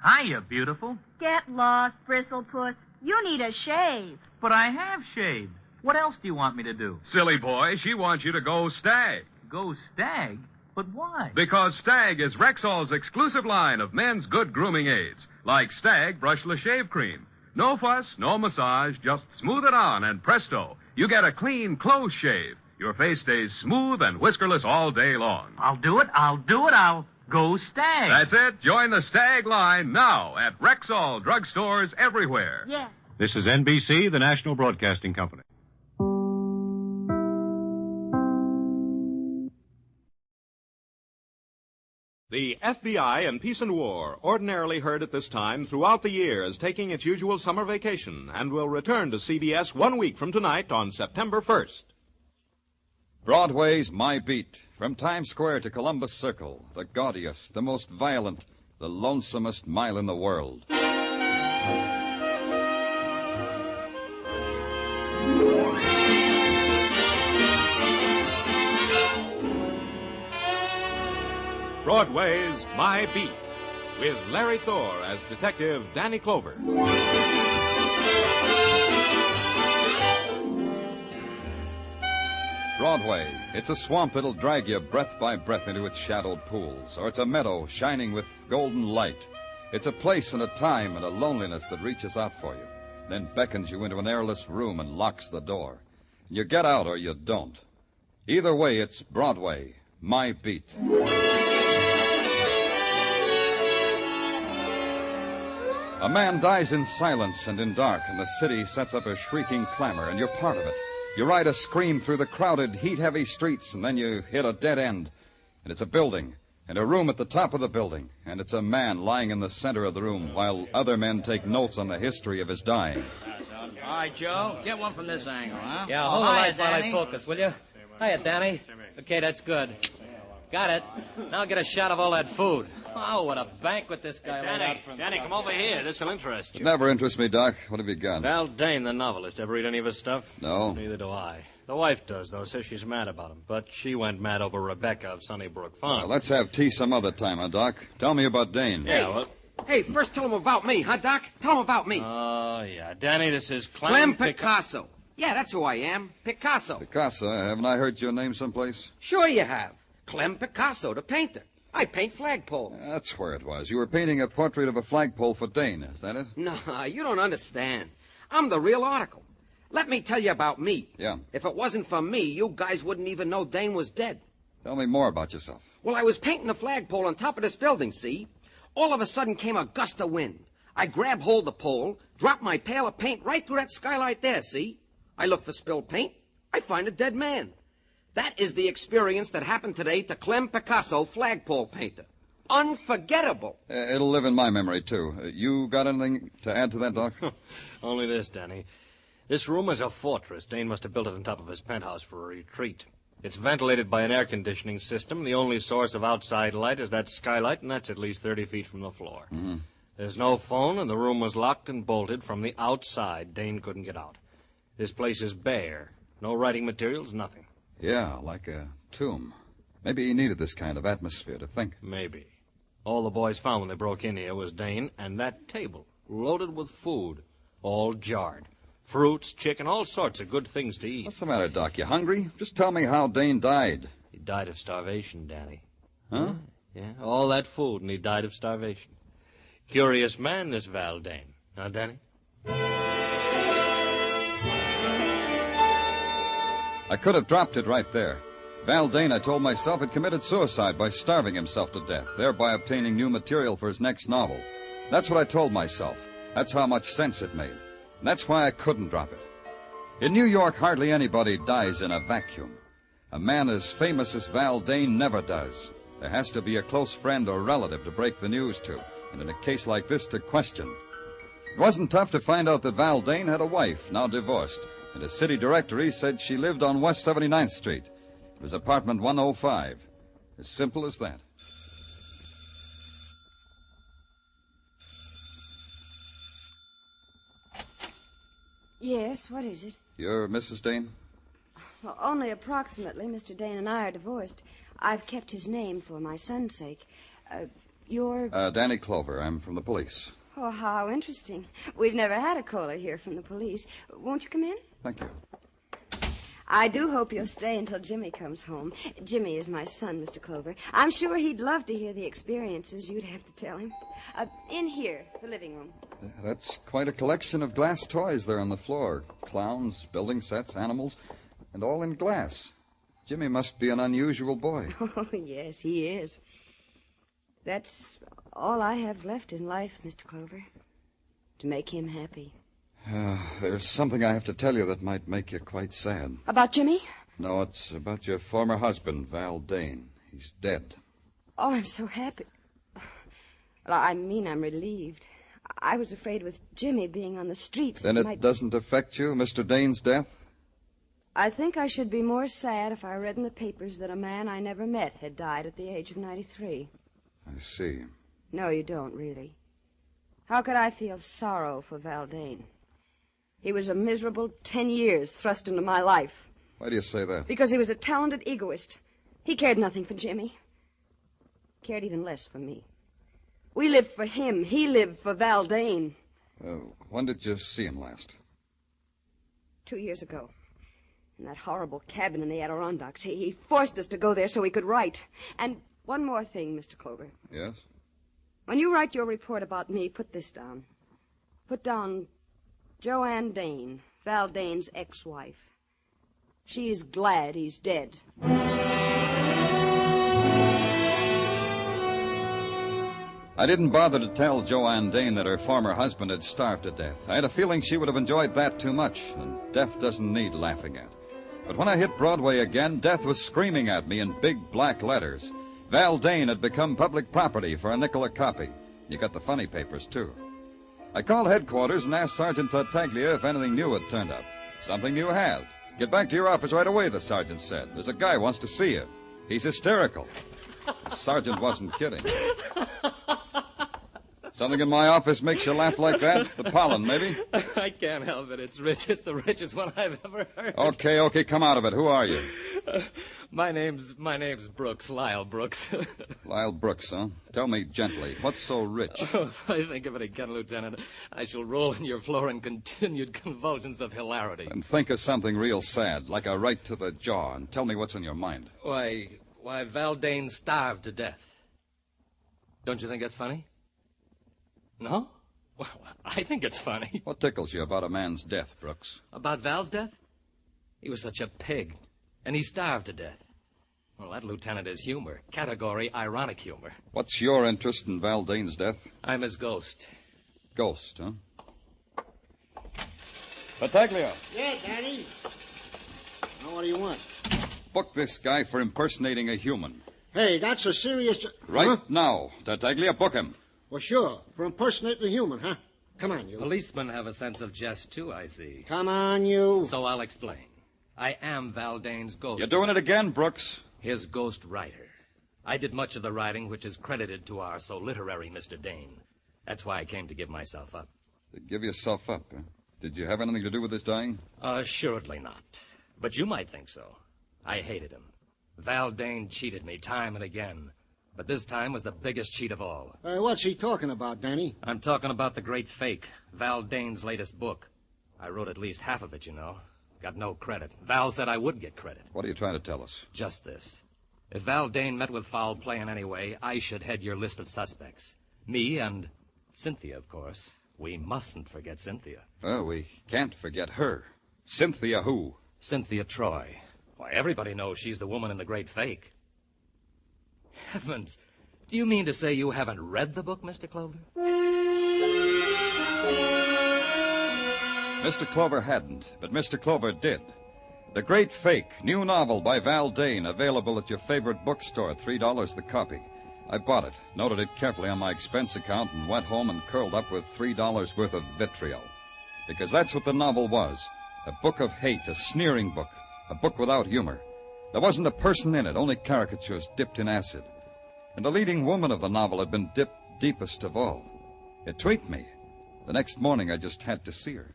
S4: Hiya, beautiful.
S18: Get lost, Bristlepuss. You need a shave.
S4: But I have shaved. What else do you want me to do?
S19: Silly boy, she wants you to go Stag.
S4: Go Stag? But why?
S19: Because Stag is Rexall's exclusive line of men's good grooming aids, like Stag Brushless Shave Cream. No fuss, no massage, just smooth it on, and presto, you get a clean, close shave. Your face stays smooth and whiskerless all day long.
S4: I'll do it. I'll go Stag.
S19: That's it. Join the Stag line now at Rexall drugstores everywhere.
S18: Yeah.
S21: This is NBC, the National Broadcasting Company.
S22: The FBI in Peace and War, ordinarily heard at this time throughout the year, is taking its usual summer vacation and will return to CBS 1 week from tonight on September 1st.
S23: Broadway's My Beat. From Times Square to Columbus Circle, the gaudiest, the most violent, the lonesomest mile in the world.
S22: Broadway's My Beat, with Larry Thor as Detective Danny Clover.
S23: Broadway. It's a swamp that'll drag you breath by breath into its shadowed pools, or it's a meadow shining with golden light. It's a place and a time and a loneliness that reaches out for you, then beckons you into an airless room and locks the door. You get out or you don't. Either way, it's Broadway, My Beat. A man dies in silence and in dark, and the city sets up a shrieking clamor, and you're part of it. You ride a scream through the crowded, heat-heavy streets, and then you hit a dead end. And it's a building, In a room at the top of the building, and it's a man lying in the center of the room while other men take notes on the history of his dying.
S5: All right, Joe, get one from this angle, huh?
S10: Yeah, hold the light while I focus, will you? Hiya, Danny. Okay, that's good. Got it. Now get a shot of all that food. Oh, what a banquet this guy laid out for himself.
S5: Danny, come over here. This'll interest you.
S23: It never interests me, Doc. What have you got?
S5: Val Dane, the novelist. Ever read any of his stuff?
S23: No.
S5: Neither do I. The wife does, though. Says she's mad about him. But she went mad over Rebecca of Sunnybrook Farm.
S23: Well, let's have tea some other time, huh, Doc? Tell me about Dane.
S5: Yeah, well...
S13: Hey, first tell him about me, huh, Doc? Tell him about me.
S5: Oh, yeah. Danny, this is
S13: Clem Picasso. Yeah, that's who I am. Picasso.
S23: Picasso? Haven't I heard your name someplace?
S13: Sure you have. Clem Picasso, the painter. I paint flagpoles.
S23: That's where it was. You were painting a portrait of a flagpole for Dane, is that it?
S13: No, you don't understand. I'm the real article. Let me tell you about me.
S23: Yeah.
S13: If it wasn't for me, you guys wouldn't even know Dane was dead.
S23: Tell me more about yourself.
S13: Well, I was painting a flagpole on top of this building, see? All of a sudden came a gust of wind. I grabbed hold of the pole, dropped my pail of paint right through that skylight there, see? I look for spilled paint. I find a dead man. That is the experience that happened today to Clem Picasso, flagpole painter. Unforgettable.
S23: It'll live in my memory, too. You got anything to add to that, Doc?
S5: Only this, Danny. This room is a fortress. Dane must have built it on top of his penthouse for a retreat. It's ventilated by an air conditioning system. The only source of outside light is that skylight, and that's at least 30 feet from the floor.
S23: Mm-hmm.
S5: There's no phone, and the room was locked and bolted from the outside. Dane couldn't get out. This place is bare. No writing materials, nothing.
S23: Yeah, like a tomb. Maybe he needed this kind of atmosphere to think.
S5: Maybe. All the boys found when they broke in here was Dane and that table, loaded with food, all jarred. Fruits, chicken, all sorts of good things to eat.
S23: What's the matter, Doc? You hungry? Just tell me how Dane died.
S5: He died of starvation, Danny.
S23: Huh?
S5: Yeah, all that food, and he died of starvation. Curious man, this Val Dane. Huh, Danny?
S23: I could have dropped it right there. Val Dane, I told myself, had committed suicide by starving himself to death, thereby obtaining new material for his next novel. That's what I told myself. That's how much sense it made. And that's why I couldn't drop it. In New York, hardly anybody dies in a vacuum. A man as famous as Val Dane never does. There has to be a close friend or relative to break the news to, and in a case like this, to question. It wasn't tough to find out that Val Dane had a wife, now divorced, and his city directory said she lived on West 79th Street. It was apartment 105. As simple as that.
S15: Yes, what is it?
S23: You're Mrs. Dane?
S15: Well, only approximately. Mr. Dane and I are divorced. I've kept his name for my son's sake. You're...
S23: Danny Clover. I'm from the police.
S15: Oh, how interesting. We've never had a caller here from the police. Won't you come in?
S23: Thank you.
S15: I do hope you'll stay until Jimmy comes home. Jimmy is my son, Mr. Clover. I'm sure he'd love to hear the experiences you'd have to tell him. In here, the living room.
S23: That's quite a collection of glass toys there on the floor. Clowns, building sets, animals, and all in glass. Jimmy must be an unusual boy.
S15: Oh, yes, he is. That's all I have left in life, Mr. Clover. To make him happy.
S23: There's something I have to tell you that might make you quite sad.
S15: About Jimmy?
S23: No, it's about your former husband, Val Dane. He's dead.
S15: Oh, I'm so happy. Well, I mean, I'm relieved. I was afraid with Jimmy being on the streets...
S23: Then it doesn't affect you, Mr. Dane's death?
S15: I think I should be more sad if I read in the papers that a man I never met had died at the age of 93.
S23: I see.
S15: No, you don't, really. How could I feel sorrow for Val Dane? He was a miserable 10 years thrust into my life.
S23: Why do you say that?
S15: Because he was a talented egoist. He cared nothing for Jimmy. Cared even less for me. We lived for him. He lived for Val Dane.
S23: When did you see him last?
S15: 2 years ago. In that horrible cabin in the Adirondacks. He forced us to go there so he could write. And one more thing, Mr. Clover.
S23: Yes?
S15: When you write your report about me, put this down. Put down Joanne Dane, Val Dane's ex-wife. She's glad he's dead.
S23: I didn't bother to tell Joanne Dane that her former husband had starved to death. I had a feeling she would have enjoyed that too much, and death doesn't need laughing at. But when I hit Broadway again, death was screaming at me in big black letters. Val Dane had become public property for a nickel a copy. You got the funny papers, too. I called headquarters and asked Sergeant Tartaglia if anything new had turned up. Something new had. Get back to your office right away, the sergeant said. There's a guy wants to see you. He's hysterical. The sergeant wasn't kidding. Something in my office makes you laugh like that? The pollen, maybe?
S10: I can't help it. It's rich. It's the richest one I've ever heard.
S23: Okay, come out of it. Who are you?
S10: My name's Brooks, Lyle Brooks.
S23: Lyle Brooks, huh? Tell me gently, what's so rich?
S10: Oh, if I think of it again, Lieutenant, I shall roll on your floor in continued convulsions of hilarity.
S23: And think of something real sad, like a right to the jaw, and tell me what's on your mind.
S10: Why, Val Dane starved to death. Don't you think that's funny? No? Well, I think it's funny.
S23: What tickles you about a man's death, Brooks?
S10: About Val's death? He was such a pig, and he starved to death. Well, that, Lieutenant, is humor. Category ironic humor.
S23: What's your interest in Val Dane's death?
S10: I'm his ghost.
S23: Ghost, huh? Battaglia.
S6: Yeah, Daddy. Now, what do you want?
S23: Book this guy for impersonating a human.
S6: Hey, that's a serious...
S23: Right now, Tartaglia, book him.
S6: Well, sure. For impersonating a human, huh? Come on, you.
S10: Policemen have a sense of jest, too, I see.
S6: Come on, you.
S10: So I'll explain. I am Val Dane's ghost.
S23: You're doing it again, Brooks.
S10: His ghost writer. I did much of the writing which is credited to our so literary Mr. Dane. That's why I came to give myself up.
S23: To give yourself up, huh? Did you have anything to do with his dying?
S10: Assuredly not. But you might think so. I hated him. Val Dane cheated me time and again. But this time was the biggest cheat of all.
S6: What's he talking about, Danny?
S10: I'm talking about The Great Fake, Val Dane's latest book. I wrote at least half of it, you know. Got no credit. Val said I would get credit.
S23: What are you trying to tell us?
S10: Just this. If Val Dane met with foul play in any way, I should head your list of suspects. Me and Cynthia, of course. We mustn't forget Cynthia.
S23: Oh, we can't forget her. Cynthia who?
S10: Cynthia Troy. Why, everybody knows she's the woman in The Great Fake. Heavens. Do you mean to say you haven't read the book, Mr. Clover?
S23: Mr. Clover hadn't, but Mr. Clover did. The Great Fake, new novel by Val Dane, available at your favorite bookstore, $3 the copy. I bought it, noted it carefully on my expense account, and went home and curled up with $3 worth of vitriol. Because that's what the novel was. A book of hate, a sneering book, a book without humor. There wasn't a person in it, only caricatures dipped in acid. And the leading woman of the novel had been dipped deepest of all. It tweaked me. The next morning, I just had to see her.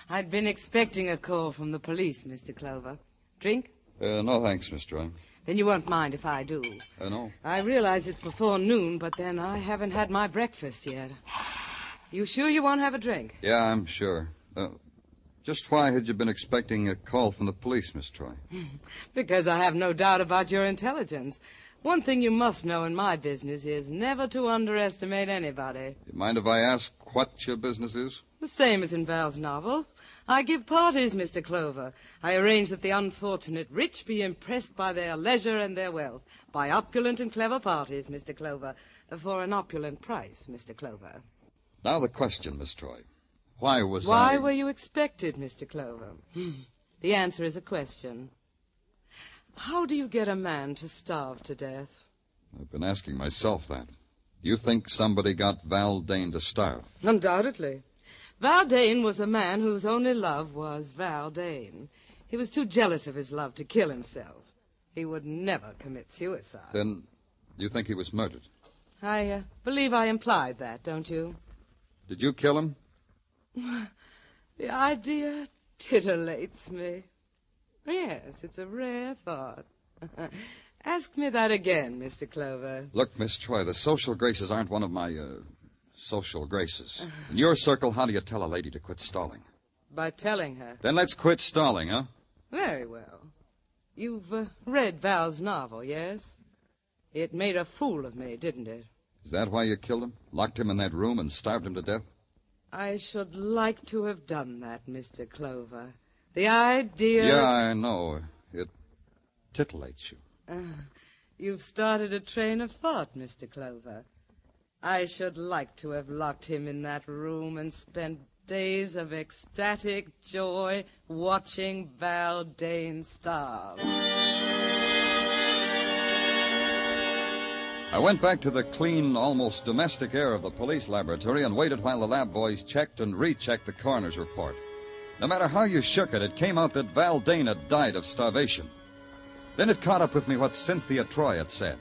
S7: I'd been expecting a call from the police, Mr. Clover. Drink?
S23: No, thanks, Miss Troy.
S7: Then you won't mind if I do.
S23: No.
S7: I realize it's before noon, but then I haven't had my breakfast yet. You sure you won't have a drink?
S23: Yeah, I'm sure. Just why had you been expecting a call from the police, Miss Troy?
S7: Because I have no doubt about your intelligence. One thing you must know in my business is never to underestimate anybody.
S23: You mind if I ask what your business is?
S7: The same as in Val's novel. I give parties, Mr. Clover. I arrange that the unfortunate rich be impressed by their leisure and their wealth. By opulent and clever parties, Mr. Clover. For an opulent price, Mr. Clover.
S23: Now the question, Miss Troy. Why
S7: were you expected, Mr. Clover? The answer is a question. How do you get a man to starve to death?
S23: I've been asking myself that. You think somebody got Val Dane to starve?
S7: Undoubtedly. Val Dane was a man whose only love was Val Dane. He was too jealous of his love to kill himself. He would never commit suicide.
S23: Then you think he was murdered?
S7: I believe I implied that, don't you?
S23: Did you kill him?
S7: The idea titillates me. Yes, it's a rare thought. Ask me that again, Mr. Clover.
S23: Look, Miss Troy, the social graces aren't one of my, social graces. In your circle, how do you tell a lady to quit stalling?
S7: By telling her.
S23: Then let's quit stalling, huh?
S7: Very well. You've read Val's novel, yes? It made a fool of me, didn't it?
S23: Is that why you killed him? Locked him in that room and starved him to death?
S7: I should like to have done that, Mr. Clover. The idea...
S23: Yeah, I know. It titillates you.
S7: You've started a train of thought, Mr. Clover. I should like to have locked him in that room and spent days of ecstatic joy watching Val Dane starve.
S23: I went back to the clean, almost domestic air of the police laboratory and waited while the lab boys checked and rechecked the coroner's report. No matter how you shook it, it came out that Val Dane had died of starvation. Then it caught up with me what Cynthia Troy had said.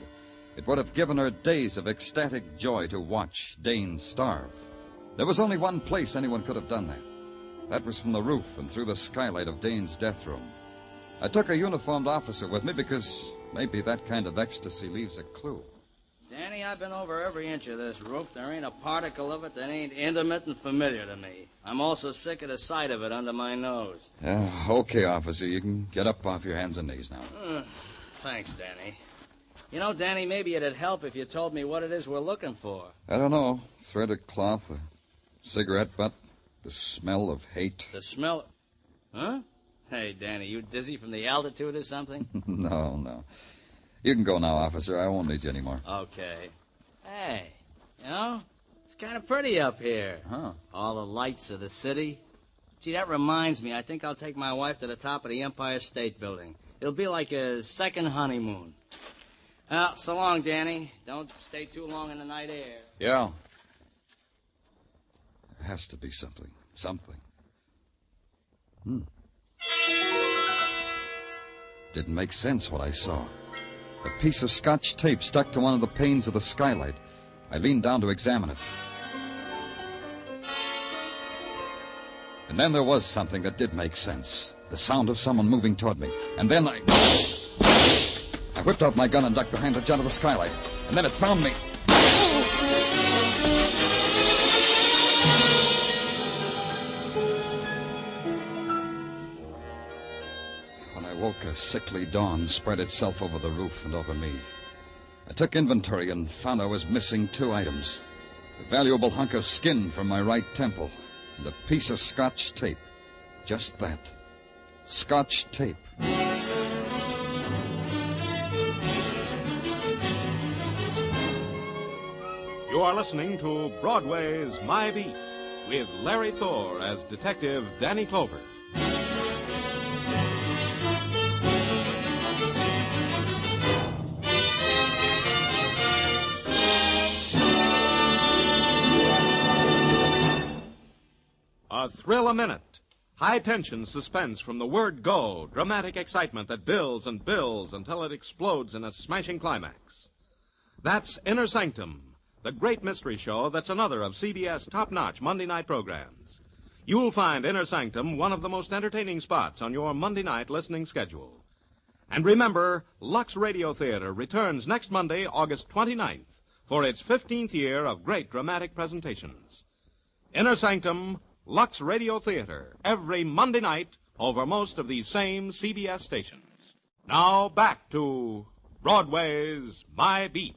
S23: It would have given her days of ecstatic joy to watch Dane starve. There was only one place anyone could have done that. That was from the roof and through the skylight of Dane's death room. I took a uniformed officer with me because maybe that kind of ecstasy leaves a clue.
S8: Danny, I've been over every inch of this roof. There ain't a particle of it that ain't intimate and familiar to me. I'm also sick of the sight of it under my nose.
S23: Okay, officer. You can get up off your hands and knees now.
S8: Thanks, Danny. You know, Danny, maybe it'd help if you told me what it is we're looking for.
S23: I don't know. Threaded cloth, a cigarette butt, the smell of hate.
S8: The smell... Huh? Hey, Danny, you dizzy from the altitude or something?
S23: No. You can go now, officer. I won't need you anymore.
S8: Okay. Hey, you know, it's kind of pretty up here.
S23: Huh.
S8: All the lights of the city. Gee, that reminds me. I think I'll take my wife to the top of the Empire State Building. It'll be like a second honeymoon. Well, so long, Danny. Don't stay too long in the night air.
S23: Yeah. There has to be something. Didn't make sense what I saw. A piece of Scotch tape stuck to one of the panes of the skylight. I leaned down to examine it. And then there was something that did make sense. The sound of someone moving toward me. And then I whipped out my gun and ducked behind the jut of the skylight. And then it found me. When I woke, a sickly dawn spread itself over the roof and over me. I took inventory and found I was missing 2 items. A valuable hunk of skin from my right temple and a piece of Scotch tape. Just that. Scotch tape.
S22: You are listening to Broadway's My Beat with Larry Thor as Detective Danny Clover. A thrill a minute. High-tension suspense from the word go. Dramatic excitement that builds and builds until it explodes in a smashing climax. That's Inner Sanctum, the great mystery show that's another of CBS top-notch Monday night programs. You'll find Inner Sanctum one of the most entertaining spots on your Monday night listening schedule. And remember, Lux Radio Theater returns next Monday, August 29th, for its 15th year of great dramatic presentations. Inner Sanctum, Lux Radio Theater, every Monday night over most of these same CBS stations. Now back to Broadway's My Beat.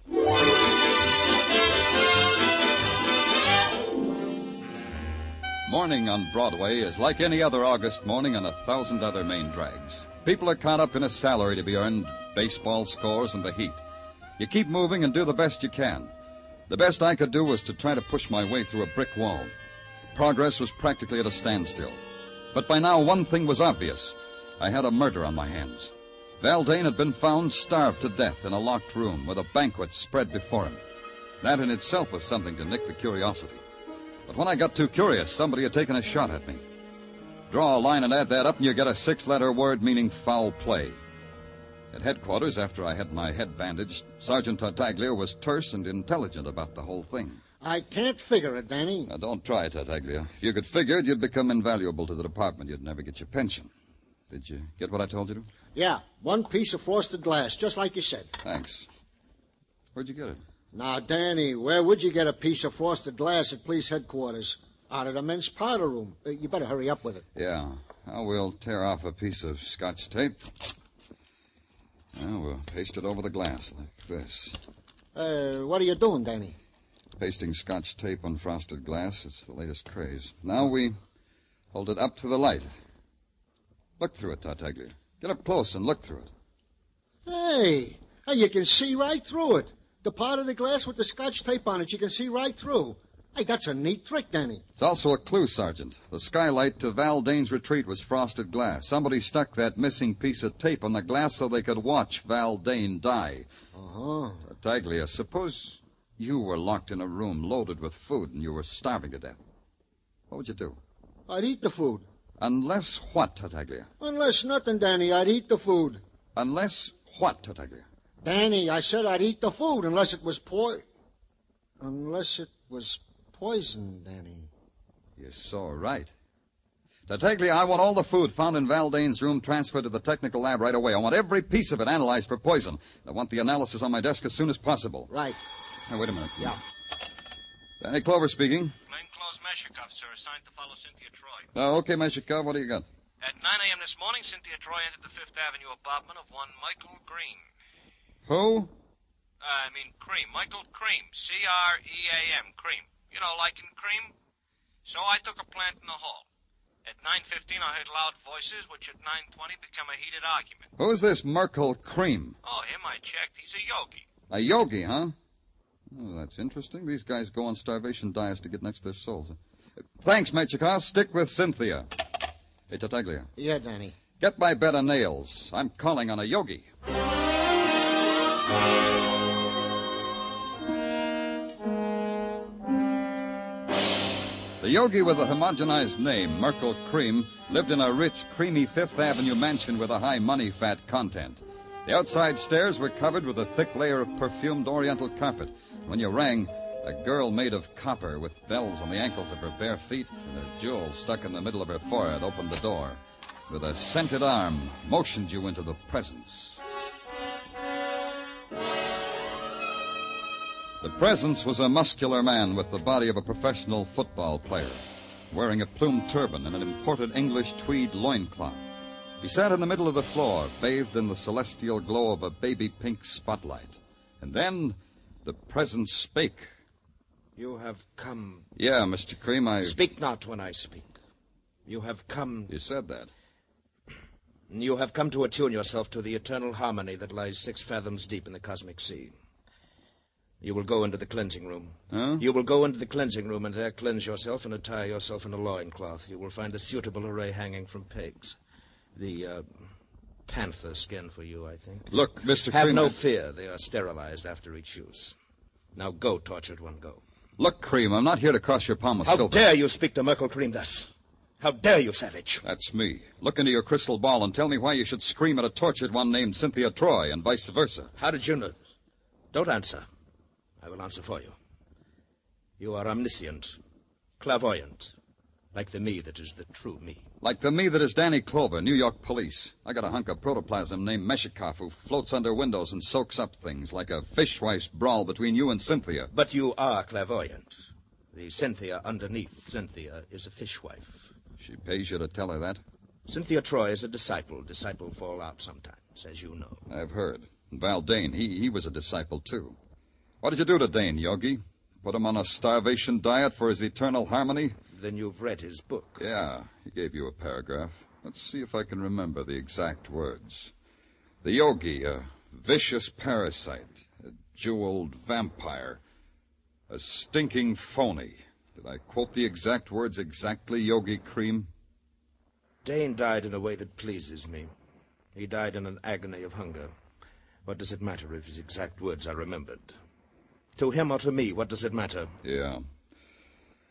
S23: Morning on Broadway is like any other August morning on 1,000 other main drags. People are caught up in a salary to be earned, baseball scores, and the heat. You keep moving and do the best you can. The best I could do was to try to push my way through a brick wall. Progress was practically at a standstill. But by now, one thing was obvious. I had a murder on my hands. Val Dane had been found starved to death in a locked room with a banquet spread before him. That in itself was something to nick the curiosity. But when I got too curious, somebody had taken a shot at me. Draw a line and add that up, and you get a 6-letter word meaning foul play. At headquarters, after I had my head bandaged, Sergeant Tartaglia was terse and intelligent about the whole thing.
S6: I can't figure it, Danny.
S23: Now, don't try, Tartaglia. If you could figure it, you'd become invaluable to the department. You'd never get your pension. Did you get what I told you to?
S6: Yeah, 1 piece of frosted glass, just like you said.
S23: Thanks. Where'd you get it?
S6: Now, Danny, where would you get a piece of frosted glass at police headquarters? Out of the men's powder room. You better hurry up with it.
S23: Yeah. Now, we'll tear off a piece of Scotch tape. Now, we'll paste it over the glass like this.
S6: What are you doing, Danny?
S23: Pasting Scotch tape on frosted glass. It's the latest craze. Now we hold it up to the light. Look through it, Tartaglia. Get up close and look through it.
S6: Hey, you can see right through it. The part of the glass with the Scotch tape on it, you can see right through. Hey, that's a neat trick, Danny.
S23: It's also a clue, Sergeant. The skylight to Val Dane's retreat was frosted glass. Somebody stuck that missing piece of tape on the glass so they could watch Val Dane die.
S6: Uh-huh.
S23: Tartaglia, suppose you were locked in a room loaded with food and you were starving to death. What would you do?
S6: I'd eat the food.
S23: Unless what, Tartaglia?
S6: Unless nothing, Danny. I'd eat the food.
S23: Unless what, Tartaglia?
S6: Danny, I said I'd eat the food unless it was poison, Danny.
S23: You're so right. Tartaglia, I want all the food found in Val Dane's room transferred to the technical lab right away. I want every piece of it analyzed for poison. I want the analysis on my desk as soon as possible.
S6: Right.
S23: Now, wait a minute.
S6: Yeah.
S23: Danny Clover speaking.
S5: Plainclothes Meshikov, sir, assigned to follow Cynthia Troy.
S23: Oh, okay, Meshikov, what do you got?
S5: At 9 a.m. this morning, Cynthia Troy entered the Fifth Avenue apartment of one Michael Green.
S23: Who?
S5: Cream. Michael Cream. C-R-E-A-M. Cream. You know, like in cream. So I took a plant in the hall. At 9:15, I heard loud voices, which at 9:20 become a heated argument.
S23: Who's this Merkel Cream?
S5: Oh, him I checked. He's a yogi.
S23: A yogi, huh? Oh, that's interesting. These guys go on starvation diets to get next to their souls. Thanks, Mechikov. Stick with Cynthia. Hey, Tartaglia.
S6: Yeah, Danny.
S23: Get my bed of nails. I'm calling on a yogi. The yogi with a homogenized name, Merkel Cream, lived in a rich, creamy Fifth Avenue mansion with a high money-fat content. The outside stairs were covered with a thick layer of perfumed oriental carpet. When you rang, a girl made of copper with bells on the ankles of her bare feet and a jewel stuck in the middle of her forehead opened the door. With a scented arm, motioned you into the presence. The presence was a muscular man with the body of a professional football player, wearing a plumed turban and an imported English tweed loincloth. He sat in the middle of the floor, bathed in the celestial glow of a baby pink spotlight. And then the presence spake.
S11: You have come.
S23: Yeah, Mr. Cream,
S11: Speak not when I speak. You have come.
S23: You said that.
S11: You have come to attune yourself to the eternal harmony that lies 6 fathoms deep in the cosmic sea. You will go into the cleansing room.
S23: Huh?
S11: You will go into the cleansing room and there cleanse yourself and attire yourself in a loincloth. You will find a suitable array hanging from pegs. The panther skin for you, I think.
S23: Look, Mr.
S11: Have
S23: Cream...
S11: no fear. They are sterilized after each use. Now go, tortured one, go.
S23: Look, Cream, I'm not here to cross your palm with
S11: How
S23: silver.
S11: dare you speak to Merkel Cream thus? How dare you, savage?
S23: That's me. Look into your crystal ball and tell me why you should scream at a tortured one named Cynthia Troy and vice versa.
S11: How did you know? Don't answer. I will answer for you. You are omniscient, clairvoyant, like the me that is the true me.
S23: Like the me that is Danny Clover, New York police. I got a hunk of protoplasm named Meshikov who floats under windows and soaks up things like a fishwife's brawl between you and Cynthia.
S11: But you are clairvoyant. The Cynthia underneath Cynthia is a fishwife.
S23: She pays you to tell her that?
S11: Cynthia Troy is a disciple. Disciple fall out sometimes, as you know.
S23: I've heard. Val Dane, he was a disciple, too. What did you do to Dane, Yogi? Put him on a starvation diet for his eternal harmony?
S11: Then you've read his book.
S23: Yeah, he gave you a paragraph. Let's see if I can remember the exact words. The yogi, a vicious parasite, a jeweled vampire, a stinking phony. Did I quote the exact words exactly, Yogi Cream?
S11: Dane died in a way that pleases me. He died in an agony of hunger. What does it matter if his exact words are remembered? To him or to me, what does it matter?
S23: Yeah.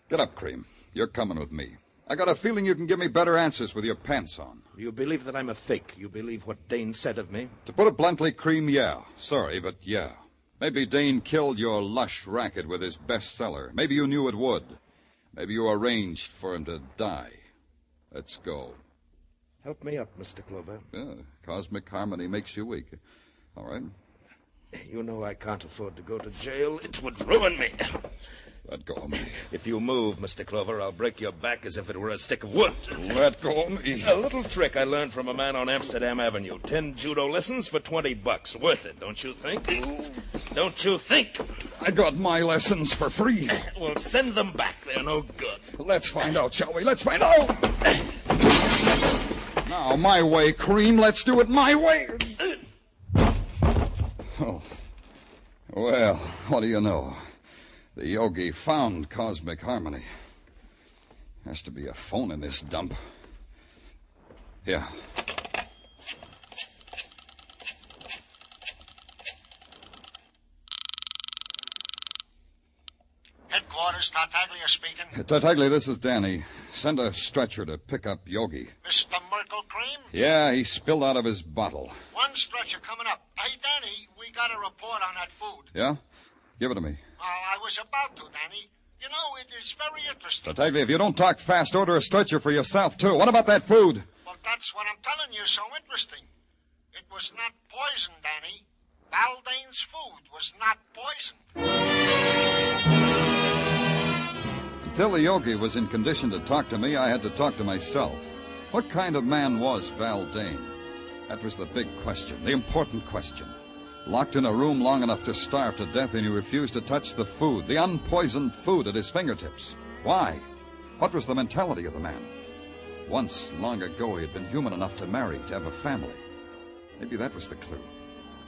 S23: Get up, Cream. You're coming with me. I got a feeling you can give me better answers with your pants on.
S11: You believe that I'm a fake. You believe what Dane said of me.
S23: To put it bluntly, Cream, yeah. Sorry, but yeah. Maybe Dane killed your lush racket with his bestseller. Maybe you knew it would. Maybe you arranged for him to die. Let's go.
S11: Help me up, Mr. Clover.
S23: Yeah, cosmic harmony makes you weak. All right.
S11: You know I can't afford to go to jail. It would ruin me.
S23: Let go of me.
S11: If you move, Mr. Clover, I'll break your back as if it were a stick of wood.
S23: Let go of me.
S11: A little trick I learned from a man on Amsterdam Avenue. 10 judo lessons for $20. Worth it, don't you think? Don't you think?
S23: I got my lessons for free.
S11: Well, send them back. They're no good.
S23: Let's find out, shall we? Let's find out. Now, my way, Cream. Let's do it my way. Oh. Well, what do you know? The yogi found cosmic harmony. Has to be a phone in this dump. Here.
S6: Headquarters, Tartaglia speaking.
S23: Tartaglia, this is Danny. Send a stretcher to pick up Yogi.
S6: Mr. Merkle Cream?
S23: Yeah, he spilled out of his bottle.
S6: One stretcher coming up. Hey, Danny, we got a report on that food.
S23: Yeah? Give it to me.
S6: I was about to, Danny. You know, it is very interesting.
S23: Tartaglia, if you don't talk fast, order a stretcher for yourself, too. What about that food?
S6: Well, that's what I'm telling you, so interesting. It was not poison, Danny. Valdane's food was not poisoned.
S23: Until the yogi was in condition to talk to me, I had to talk to myself. What kind of man was Valdane? That was the big question, the important question. Locked in a room long enough to starve to death, and he refused to touch the food, the unpoisoned food at his fingertips. Why? What was the mentality of the man? Once, long ago, he had been human enough to marry, to have a family. Maybe that was the clue.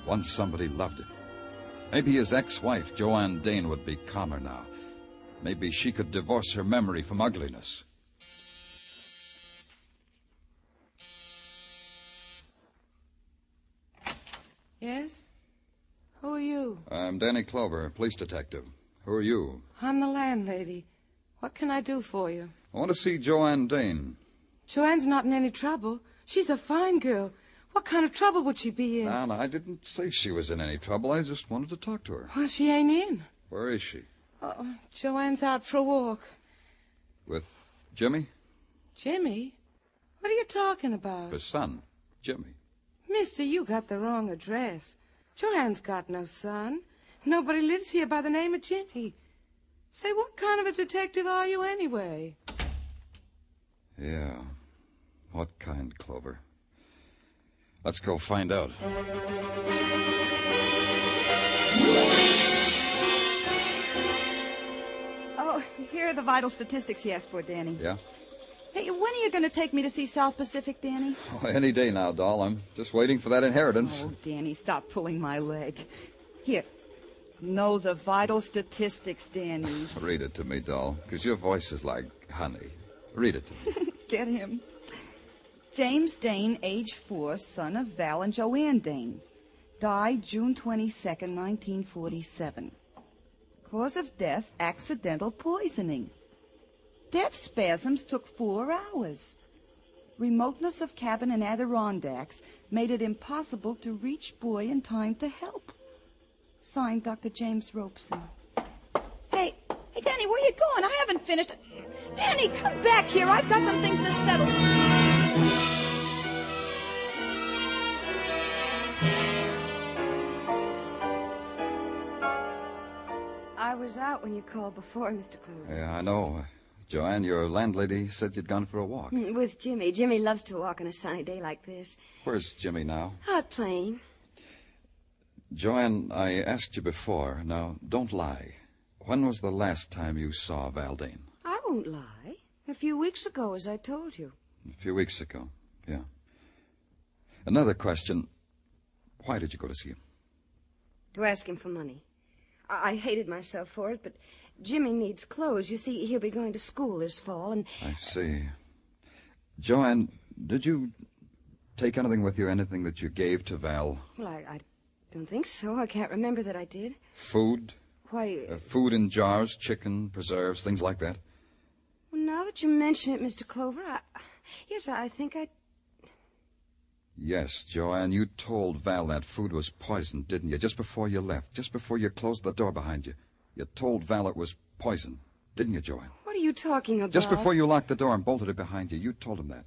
S23: Once somebody loved him. Maybe his ex-wife, Joanne Dane, would be calmer now. Maybe she could divorce her memory from ugliness.
S7: Yes? Who are you?
S23: I'm Danny Clover, police detective. Who are you?
S7: I'm the landlady. What can I do for you?
S23: I want to see Joanne Dane.
S7: Joanne's not in any trouble. She's a fine girl. What kind of trouble would she be in?
S23: No, I didn't say she was in any trouble. I just wanted to talk to her.
S7: Well, she ain't in.
S23: Where is she?
S7: Oh, Joanne's out for a walk.
S23: With Jimmy?
S7: Jimmy? What are you talking about?
S23: His son, Jimmy.
S7: Mister, you got the wrong address. Joanne's got no son. Nobody lives here by the name of Jimmy. Say, what kind of a detective are you anyway?
S23: Yeah. What kind, Clover? Let's go find out.
S12: Oh, here are the vital statistics he asked for, Danny.
S23: Yeah?
S12: Hey, when are you going to take me to see South Pacific, Danny?
S23: Oh, any day now, doll. I'm just waiting for that inheritance.
S12: Oh, Danny, stop pulling my leg. Here. Know the vital statistics, Danny.
S23: Read it to me, doll, because your voice is like honey. Read it to me.
S12: Get him. James Dane, age 4, son of Val and Joanne Dane. Died June 22nd, 1947. Cause of death, accidental poisoning. Death spasms took 4 hours. Remoteness of cabin in Adirondacks made it impossible to reach boy in time to help. Signed, Dr. James Robeson. Hey, Danny, where you going? I haven't finished. Danny, come back here. I've got some things to settle.
S15: I was out when you called before, Mr. Clover.
S23: Yeah, I know. Joanne, your landlady said you'd gone for a walk.
S15: With Jimmy. Jimmy loves to walk on a sunny day like this.
S23: Where's Jimmy now?
S15: Out playing.
S23: Joanne, I asked you before. Now, don't lie. When was the last time you saw Valdane?
S15: I won't lie. A few weeks ago, as I told you.
S23: A few weeks ago, yeah. Another question. Why did you go to see him?
S15: To ask him for money. I hated myself for it, but Jimmy needs clothes. You see, he'll be going to school this fall, and...
S23: I see. Joanne, did you take anything with you, anything that you gave to Val?
S15: Well, I don't think so. I can't remember that I did.
S23: Food?
S15: Why...
S23: food in jars, chicken, preserves, things like that?
S15: Well, now that you mention it, Mr. Clover, yes, I think I...
S23: Yes, Joanne, you told Val that food was poisoned, didn't you? Just before you left, just before you closed the door behind you. You told Val it was poison, didn't you, Joanne?
S15: What are you talking about?
S23: Just before you locked the door and bolted it behind you, you told him that.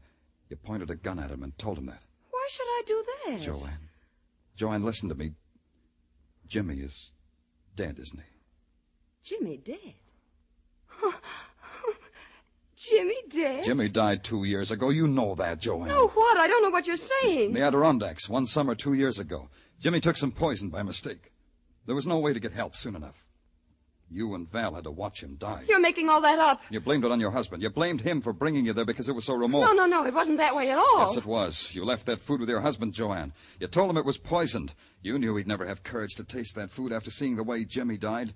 S23: You pointed a gun at him and told him that.
S15: Why should I do that?
S23: Joanne, listen to me. Jimmy is dead, isn't he?
S15: Jimmy dead? Jimmy dead?
S23: Jimmy died 2 years ago. You know that, Joanne.
S15: No, what? I don't know what you're saying.
S23: In the Adirondacks, one summer 2 years ago. Jimmy took some poison by mistake. There was no way to get help soon enough. You and Val had to watch him die.
S15: You're making all that up.
S23: You blamed it on your husband. You blamed him for bringing you there because it was so remote.
S15: No, it wasn't that way at all.
S23: Yes, it was. You left that food with your husband, Joanne. You told him it was poisoned. You knew he'd never have courage to taste that food after seeing the way Jimmy died.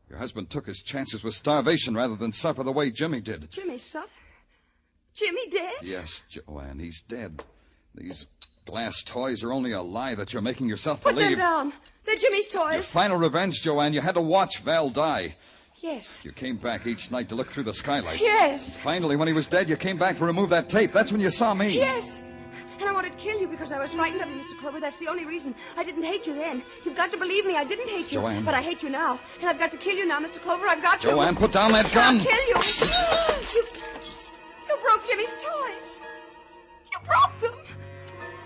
S23: Your husband took his chances with starvation rather than suffer the way Jimmy did.
S15: Jimmy suffer? Jimmy dead?
S23: Yes, Joanne, he's dead. These glass toys are only a lie that you're making yourself
S15: Put
S23: believe.
S15: them down. They're Jimmy's toys.
S23: Your final revenge, Joanne. You had to watch Val die.
S15: Yes.
S23: You came back each night to look through the skylight.
S15: Yes.
S23: Finally, when he was dead, you came back to remove that tape. That's when you saw me.
S15: Yes. And I wanted to kill you because I was frightened of you, Mr. Clover. That's the only reason. I didn't hate you then. You've got to believe me. I didn't hate you.
S23: Joanne.
S15: But I hate you now. And I've got to kill you now, Mr. Clover. I've got to.
S23: Joanne, put down that gun.
S15: I'll kill you. You broke Jimmy's toys. You broke them.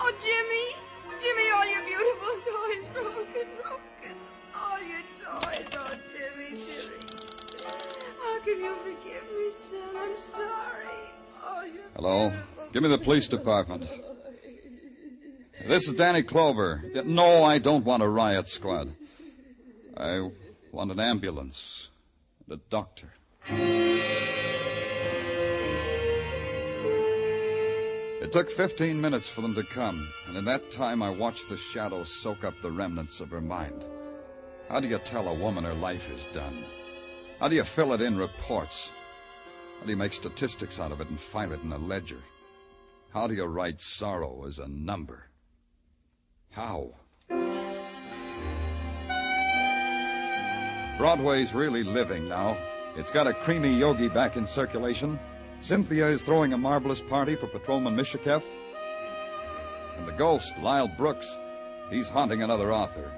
S15: Oh, Jimmy. Jimmy, all your beautiful toys broken. All your toys. Oh, Jimmy. How can you forgive me, son? I'm sorry. Oh, you're
S23: Hello. Give me the police department. This is Danny Clover. No, I don't want a riot squad. I want an ambulance and a doctor. It took 15 minutes for them to come, and in that time I watched the shadow soak up the remnants of her mind. How do you tell a woman her life is done? How do you fill it in reports? How do you make statistics out of it and file it in a ledger? How do you write sorrow as a number? How? Broadway's really living now. It's got a creamy yogi back in circulation. Cynthia is throwing a marvelous party for Patrolman Mishikev. And the ghost, Lyle Brooks, he's haunting another author.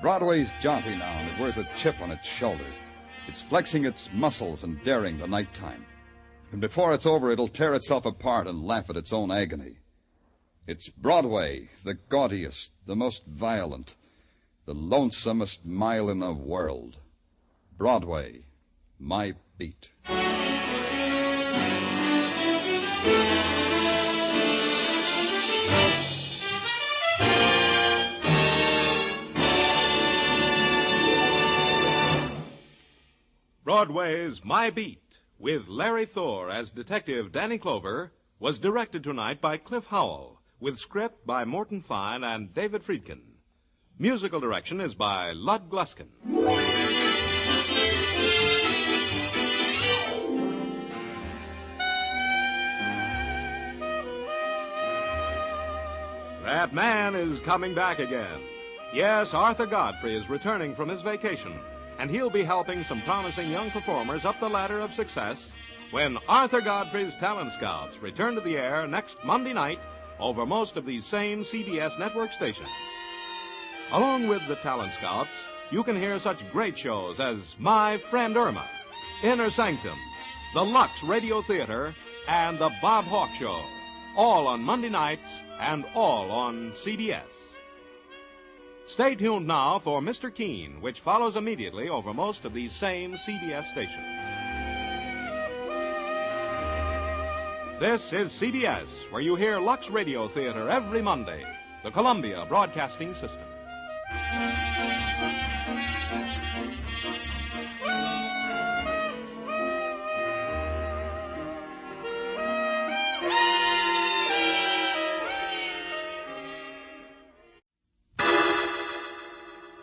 S23: Broadway's jaunty now, and it wears a chip on its shoulder. It's flexing its muscles and daring the nighttime. And before it's over, it'll tear itself apart and laugh at its own agony. It's Broadway, the gaudiest, the most violent, the lonesomest mile in the world. Broadway, my beat.
S22: Broadway's My Beat, with Larry Thor as Detective Danny Clover, was directed tonight by Cliff Howell, with script by Morton Fine and David Friedkin. Musical direction is by Lud Gluskin. That man is coming back again. Yes, Arthur Godfrey is returning from his vacation, and he'll be helping some promising young performers up the ladder of success when Arthur Godfrey's Talent Scouts return to the air next Monday night over most of these same CBS network stations. Along with the Talent Scouts, you can hear such great shows as My Friend Irma, Inner Sanctum, the Lux Radio Theater, and the Bob Hawke Show, all on Monday nights and all on CBS. Stay tuned now for Mr. Keene, which follows immediately over most of these same CBS stations. This is CBS, where you hear Lux Radio Theater every Monday, the Columbia Broadcasting System.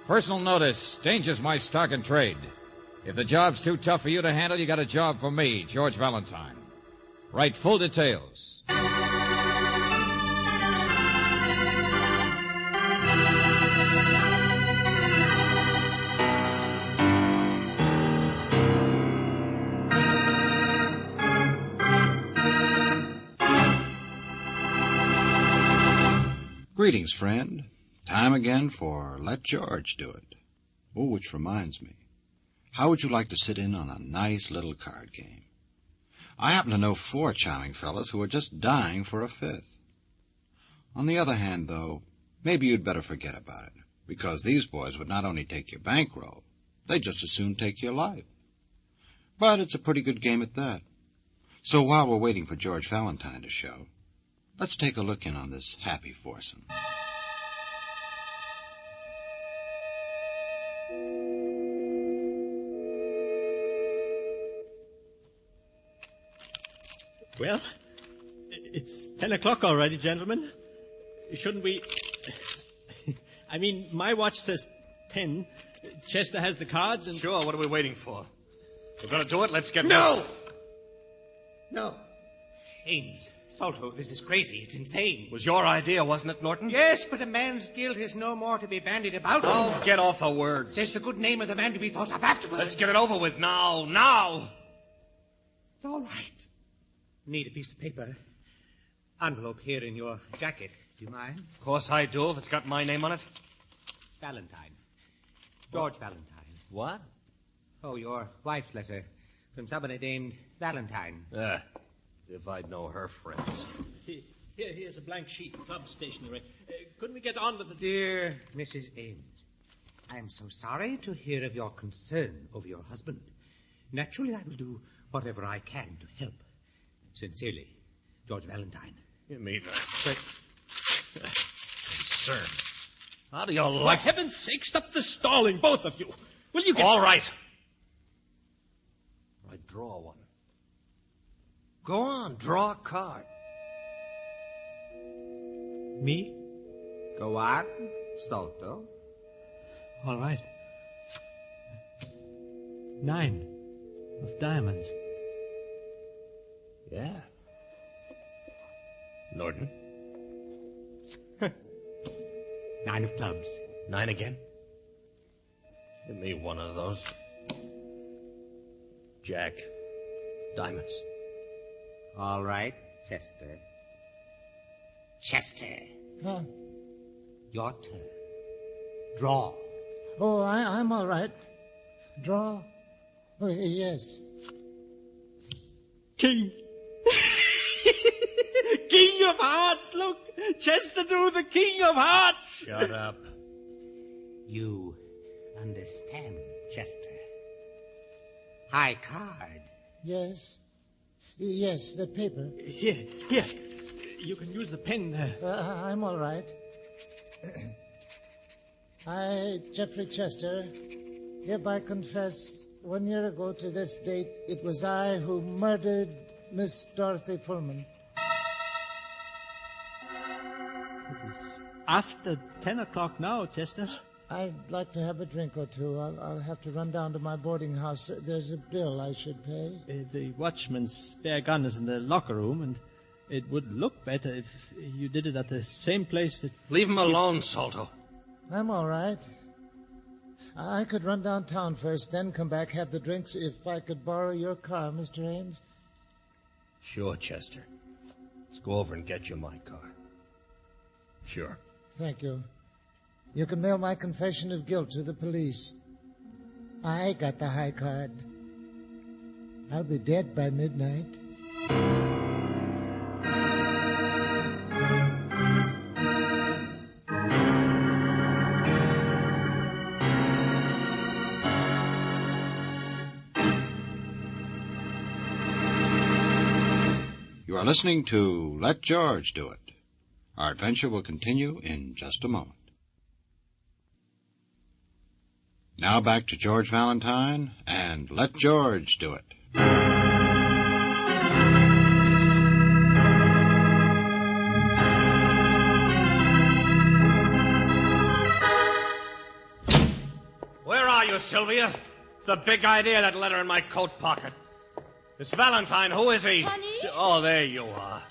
S14: Personal notice. Danger's my stock and trade. If the job's too tough for you to handle, you got a job for me, George Valentine. Write full details.
S16: Greetings, friend. Time again for Let George Do It. Oh, which reminds me. How would you like to sit in on a nice little card game? I happen to know 4 charming fellows who are just dying for a 5th. On the other hand, though, maybe you'd better forget about it, because these boys would not only take your bankroll, they'd just as soon take your life. But it's a pretty good game at that. So while we're waiting for George Valentine to show, let's take a look in on this happy foursome.
S20: Well, it's 10 o'clock already, gentlemen. Shouldn't we... I mean, my watch says 10. Chester has the cards and...
S5: Sure, what are we waiting for? We're going to do it, let's get...
S1: No! No. Ames, Salto, this is crazy. It's insane.
S5: It was your idea, wasn't it, Norton?
S1: Yes, but a man's guilt is no more to be bandied about.
S5: Oh, get off the words.
S1: There's the good name of the man to be thought of afterwards.
S5: Let's get it over with now, now!
S1: All right. Need a piece of paper. Envelope here in your jacket. Do you mind?
S5: Of course I do, if it's got my name on it.
S1: Valentine. George Valentine.
S5: What?
S1: Oh, your wife's letter. From somebody named Valentine.
S5: If I'd know her friends.
S20: Here's a blank sheet, club stationery. Couldn't we get on with the...
S1: Dear Mrs. Ames, I am so sorry to hear of your concern over your husband. Naturally, I will do whatever I can to help. Sincerely, George Valentine.
S5: You mean concern? How do you
S20: For
S5: like...
S20: heaven's sake, stop the stalling, both of you. Will you get...
S5: All right. I draw one. Go on, draw a card.
S1: Me? Go on, Salto.
S20: All right. 9 of diamonds.
S5: Yeah. Norton.
S1: 9 of clubs.
S5: 9 again? Give me one of those. Jack. Diamonds.
S1: All right, Chester. Chester.
S2: Huh?
S1: Your turn. Draw.
S2: Oh, I'm all right. Draw? Oh, yes.
S20: King. King of Hearts, look. Chester drew the King of Hearts.
S5: Shut up.
S1: You understand, Chester. High card.
S2: Yes. Yes, the paper.
S20: Here. You can use the pen there.
S2: I'm all right. I, Geoffrey Chester, hereby confess 1 year ago to this date it was I who murdered Miss Dorothy Fullman.
S20: It is after 10 o'clock now, Chester.
S2: I'd like to have a drink or two. I'll have to run down to my boarding house. There's a bill I should pay.
S20: The watchman's spare gun is in the locker room, and it would look better if you did it at the same place that...
S5: Leave him alone, Salto.
S2: I'm all right. I could run downtown first, then come back, have the drinks, if I could borrow your car, Mr. Ames.
S5: Sure, Chester. Let's go over and get you my car. Sure.
S2: Thank you. You can mail my confession of guilt to the police. I got the high card. I'll be dead by midnight.
S16: You are listening to Let George Do It. Our adventure will continue in just a moment. Now back to George Valentine and Let George Do It.
S5: Where are you, Sylvia? It's the big idea, that letter in my coat pocket. Miss Valentine, who is he?
S15: Honey?
S5: Oh, there you are.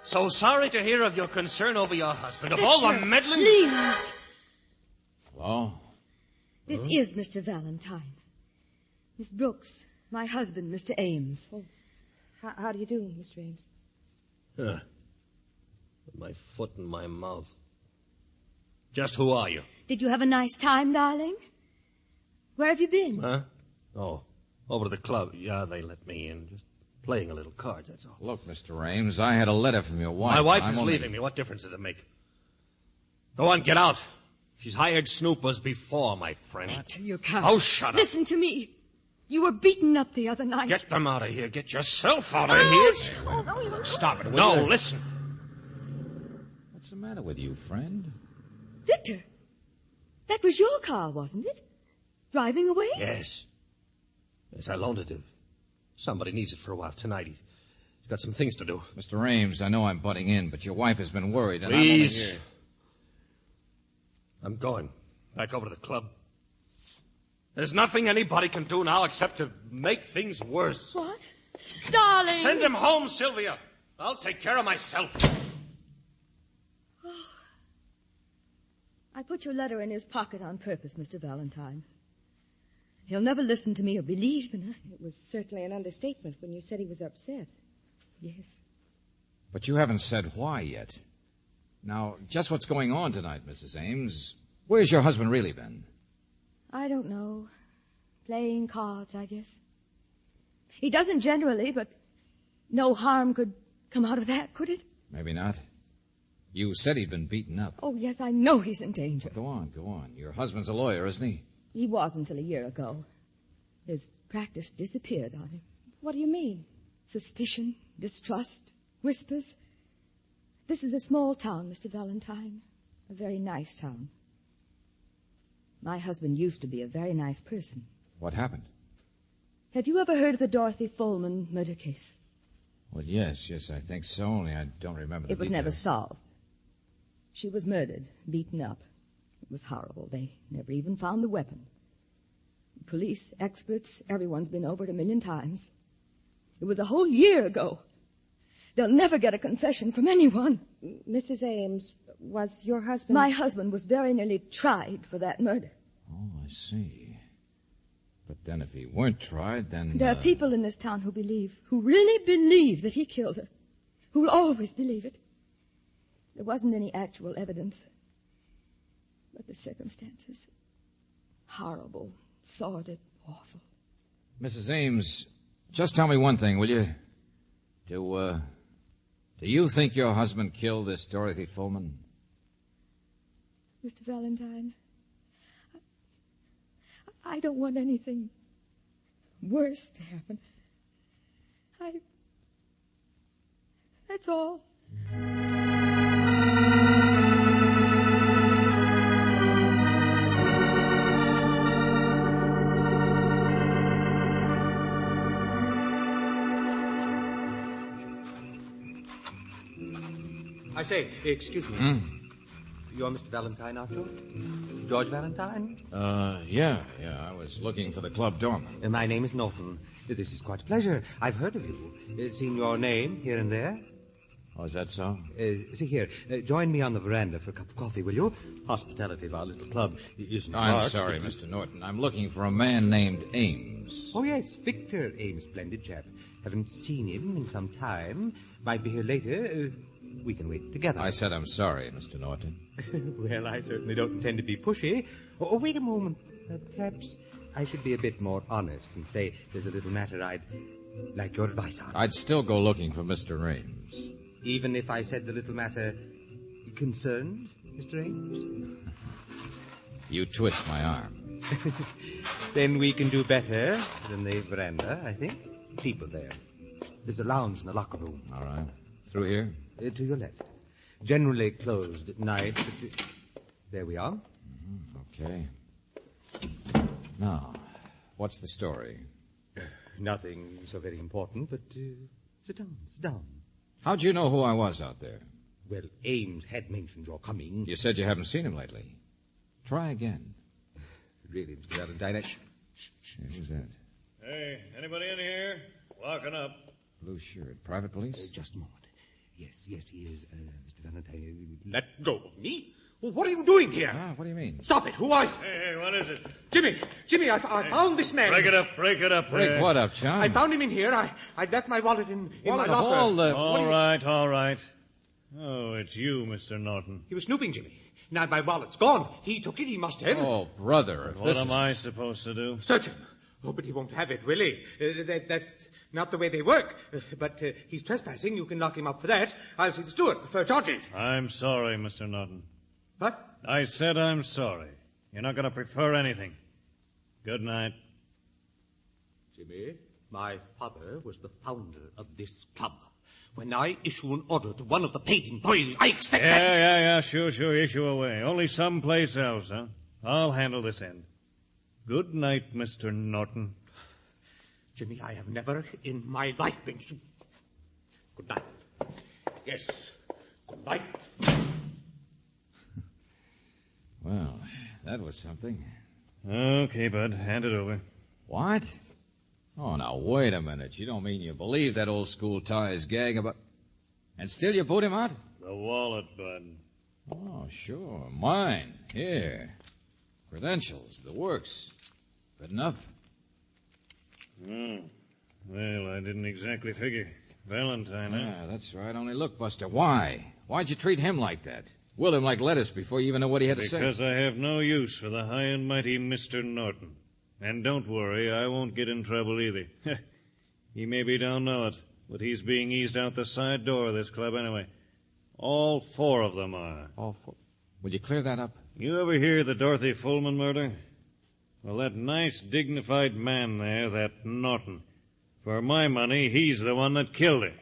S5: So sorry to hear of your concern over your husband. Of all the meddling...
S15: Please.
S14: Hello?
S15: This is Mr. Valentine. Miss Brooks, my husband, Mr. Ames.
S7: Oh, how do you do, Mr. Ames?
S5: With my foot in my mouth. Just who are you?
S15: Did you have a nice time, darling? Where have you been?
S5: Huh? Oh, over to the club. Yeah, they let me in. Just playing a little cards, that's all.
S14: Look, Mr. Ames, I had a letter from your wife.
S5: My wife
S14: I'm
S5: is
S14: only...
S5: leaving me. What difference does it make? Go on, get out. She's hired snoopers before, my friend.
S15: You can't.
S5: Oh, shut up.
S15: Listen to me. You were beaten up the other night.
S5: Get them out of here. Get yourself out of here.
S15: Oh, no, you don't.
S5: Stop it. No, listen.
S14: What's the matter with you, friend?
S15: Victor, that was your car, wasn't it? Driving away?
S5: Yes. Yes, I loaned it to somebody needs it for a while tonight. He's got some things to do.
S14: Mr. Ames, I know I'm butting in, but your wife has been worried, and
S5: Please.
S14: I'm only here.
S5: I'm going back over to the club. There's nothing anybody can do now except to make things worse.
S15: What? Darling!
S5: Send him home, Sylvia. I'll take care of myself.
S3: I put your letter in his pocket on purpose, Mr. Valentine. He'll never listen to me or believe in it.
S9: It was certainly an understatement when you said he was upset.
S3: Yes.
S14: But you haven't said why yet. Now, just what's going on tonight, Mrs. Ames? Where's your husband really been?
S3: I don't know. Playing cards, I guess. He doesn't generally, but no harm could come out of that, could it?
S14: Maybe not. You said he'd been beaten up.
S3: Oh, yes, I know he's in danger.
S14: But go on. Your husband's a lawyer, isn't he?
S3: He was until a year ago. His practice disappeared on him.
S9: What do you mean?
S3: Suspicion, distrust, whispers. This is a small town, Mr. Valentine. A very nice town. My husband used to be a very nice person.
S14: What happened?
S3: Have you ever heard of the Dorothy Folman murder case?
S14: Well, yes, I think so, only I don't remember the
S3: It was never
S14: details.
S3: solved. She was murdered, beaten up. It was horrible. They never even found the weapon. Police, experts, everyone's been over it 1,000,000 times. It was a whole year ago. They'll never get a confession from anyone.
S9: Mrs. Ames, was your husband...
S3: My husband was very nearly tried for that murder.
S14: Oh, I see. But then if he weren't tried, then...
S3: There are people in this town who really believe that he killed her. Who'll always believe it. There wasn't any actual evidence. But the circumstances... horrible, sordid, awful.
S14: Mrs. Ames, just tell me one thing, will you? Do you think your husband killed this Dorothy Folman?
S3: Mr. Valentine, I don't want anything worse to happen. That's all.
S1: I say, excuse me. You're Mr. Valentine, after all? George Valentine?
S14: Yeah. I was looking for the club doorman.
S1: My name is Norton. This is quite a pleasure. I've heard of you. Seen your name here and there.
S14: Oh, is that so?
S1: See here, join me on the veranda for a cup of coffee, will you? Hospitality of our little club isn't
S14: I'm
S1: much,
S14: sorry,
S1: but-
S14: Mr. Norton. I'm looking for a man named Ames.
S1: Oh, yes, Victor Ames, splendid chap. Haven't seen him in some time. Might be here later. We can wait together.
S14: I said I'm sorry, Mr. Norton.
S1: Well, I certainly don't intend to be pushy. Oh, wait a moment. Perhaps I should be a bit more honest and say there's a little matter I'd like your advice on.
S14: I'd still go looking for Mr. Ames.
S1: Even if I said the little matter concerned Mr. Ames?
S14: You twist my arm.
S1: Then we can do better than the veranda, I think. People there. There's a lounge in the locker room.
S14: All right. Through here?
S1: To your left. Generally closed at night, but... there we are.
S14: Okay. Now, what's the story?
S1: Nothing so very important, but sit down.
S14: How'd you know who I was out there?
S1: Well, Ames had mentioned your coming.
S14: You said you haven't seen him lately. Try again.
S1: Really, Mr. Valentine,
S14: Who's that?
S17: Hey, anybody in here? Walking up.
S14: Blue shirt. Private police?
S1: Just a moment. Yes, he is. Mr. Valentine, let go of me. Well, what are you doing here?
S14: What do you mean?
S1: Stop it. Who are you?
S17: Hey, what is it?
S1: Jimmy, I
S17: Hey,
S1: found this man.
S17: Break it up.
S14: Break what up, John?
S1: I found him in here. I'd left my wallet in my locker.
S17: All right. Oh, it's you, Mr. Norton.
S1: He was snooping, Jimmy. Now my wallet's gone. He took it. He must have.
S14: Oh, brother. If
S17: What
S14: this
S17: am
S14: is...
S17: I supposed to do?
S1: Search him. Oh, but he won't have it, will he? That's not the way they work. But he's trespassing. You can lock him up for that. I'll see the steward. Prefer charges.
S17: I'm sorry, Mr. Norton.
S1: What?
S17: I said I'm sorry. You're not going to prefer anything. Good night.
S1: Jimmy, my father was the founder of this club. When I issue an order to one of the paid employees, I expect that...
S17: Yeah, sure, issue away. Only someplace else, huh? I'll handle this end. Good night, Mr. Norton.
S1: Jimmy, I have never in my life been so... Good night. Yes, good night.
S14: Well, that was something.
S17: Okay, Bud, hand it over.
S14: What? Oh, now, wait a minute. You don't mean you believe that old school tie's gag about... And still you boot him out?
S17: The wallet, Bud.
S14: Oh, sure. Mine. Here. Credentials, the works. Good enough?
S17: Oh. Well, I didn't exactly figure. Valentine, huh?
S14: Yeah, that's right. Only look, Buster, why? Why'd you treat him like that? Willed him like lettuce before you even know what he had to say?
S17: Because I have no use for the high and mighty Mr. Norton. And don't worry, I won't get in trouble either. He maybe don't know it, but he's being eased out the side door of this club anyway. All 4 of them are.
S14: All 4? Will you clear that up?
S17: You ever hear the Dorothy Fullman murder? Well, that nice, dignified man there, that Norton, for my money, he's the one that killed her.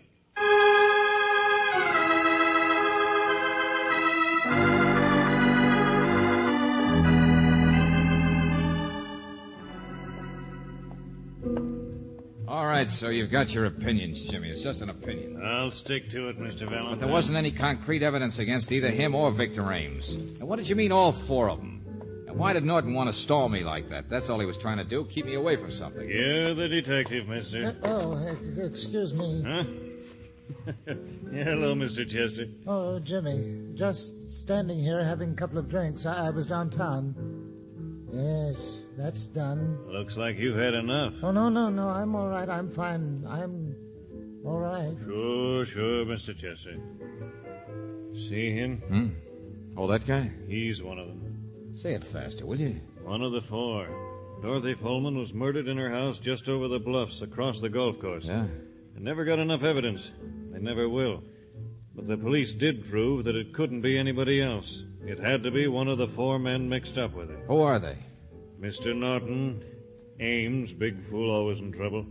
S14: All right, so you've got your opinions, Jimmy. It's just an opinion.
S17: I'll stick to it, Mr. Valentine.
S14: But there wasn't any concrete evidence against either him or Victor Ames. And what did you mean, all 4 of them? And why did Norton want to stall me like that? That's all he was trying to do, keep me away from something.
S17: You're the detective, mister.
S2: Excuse me.
S17: Huh? Yeah, hello, Mr. Chester.
S2: Oh, Jimmy. Just standing here having a couple of drinks. I was downtown. Yes, that's done.
S17: Looks like you've had enough.
S2: Oh, no. I'm all right. I'm fine. I'm all right.
S17: Sure, Mr. Chester. See him?
S14: Oh, that guy?
S17: He's one of them.
S14: Say it faster, will you?
S17: One of the 4. Dorothy Fullman was murdered in her house just over the bluffs across the golf course.
S14: Yeah?
S17: They never got enough evidence. They never will. But the police did prove that it couldn't be anybody else. It had to be one of the 4 men mixed up with her.
S14: Who are they?
S17: Mr. Norton, Ames, big fool, always in trouble.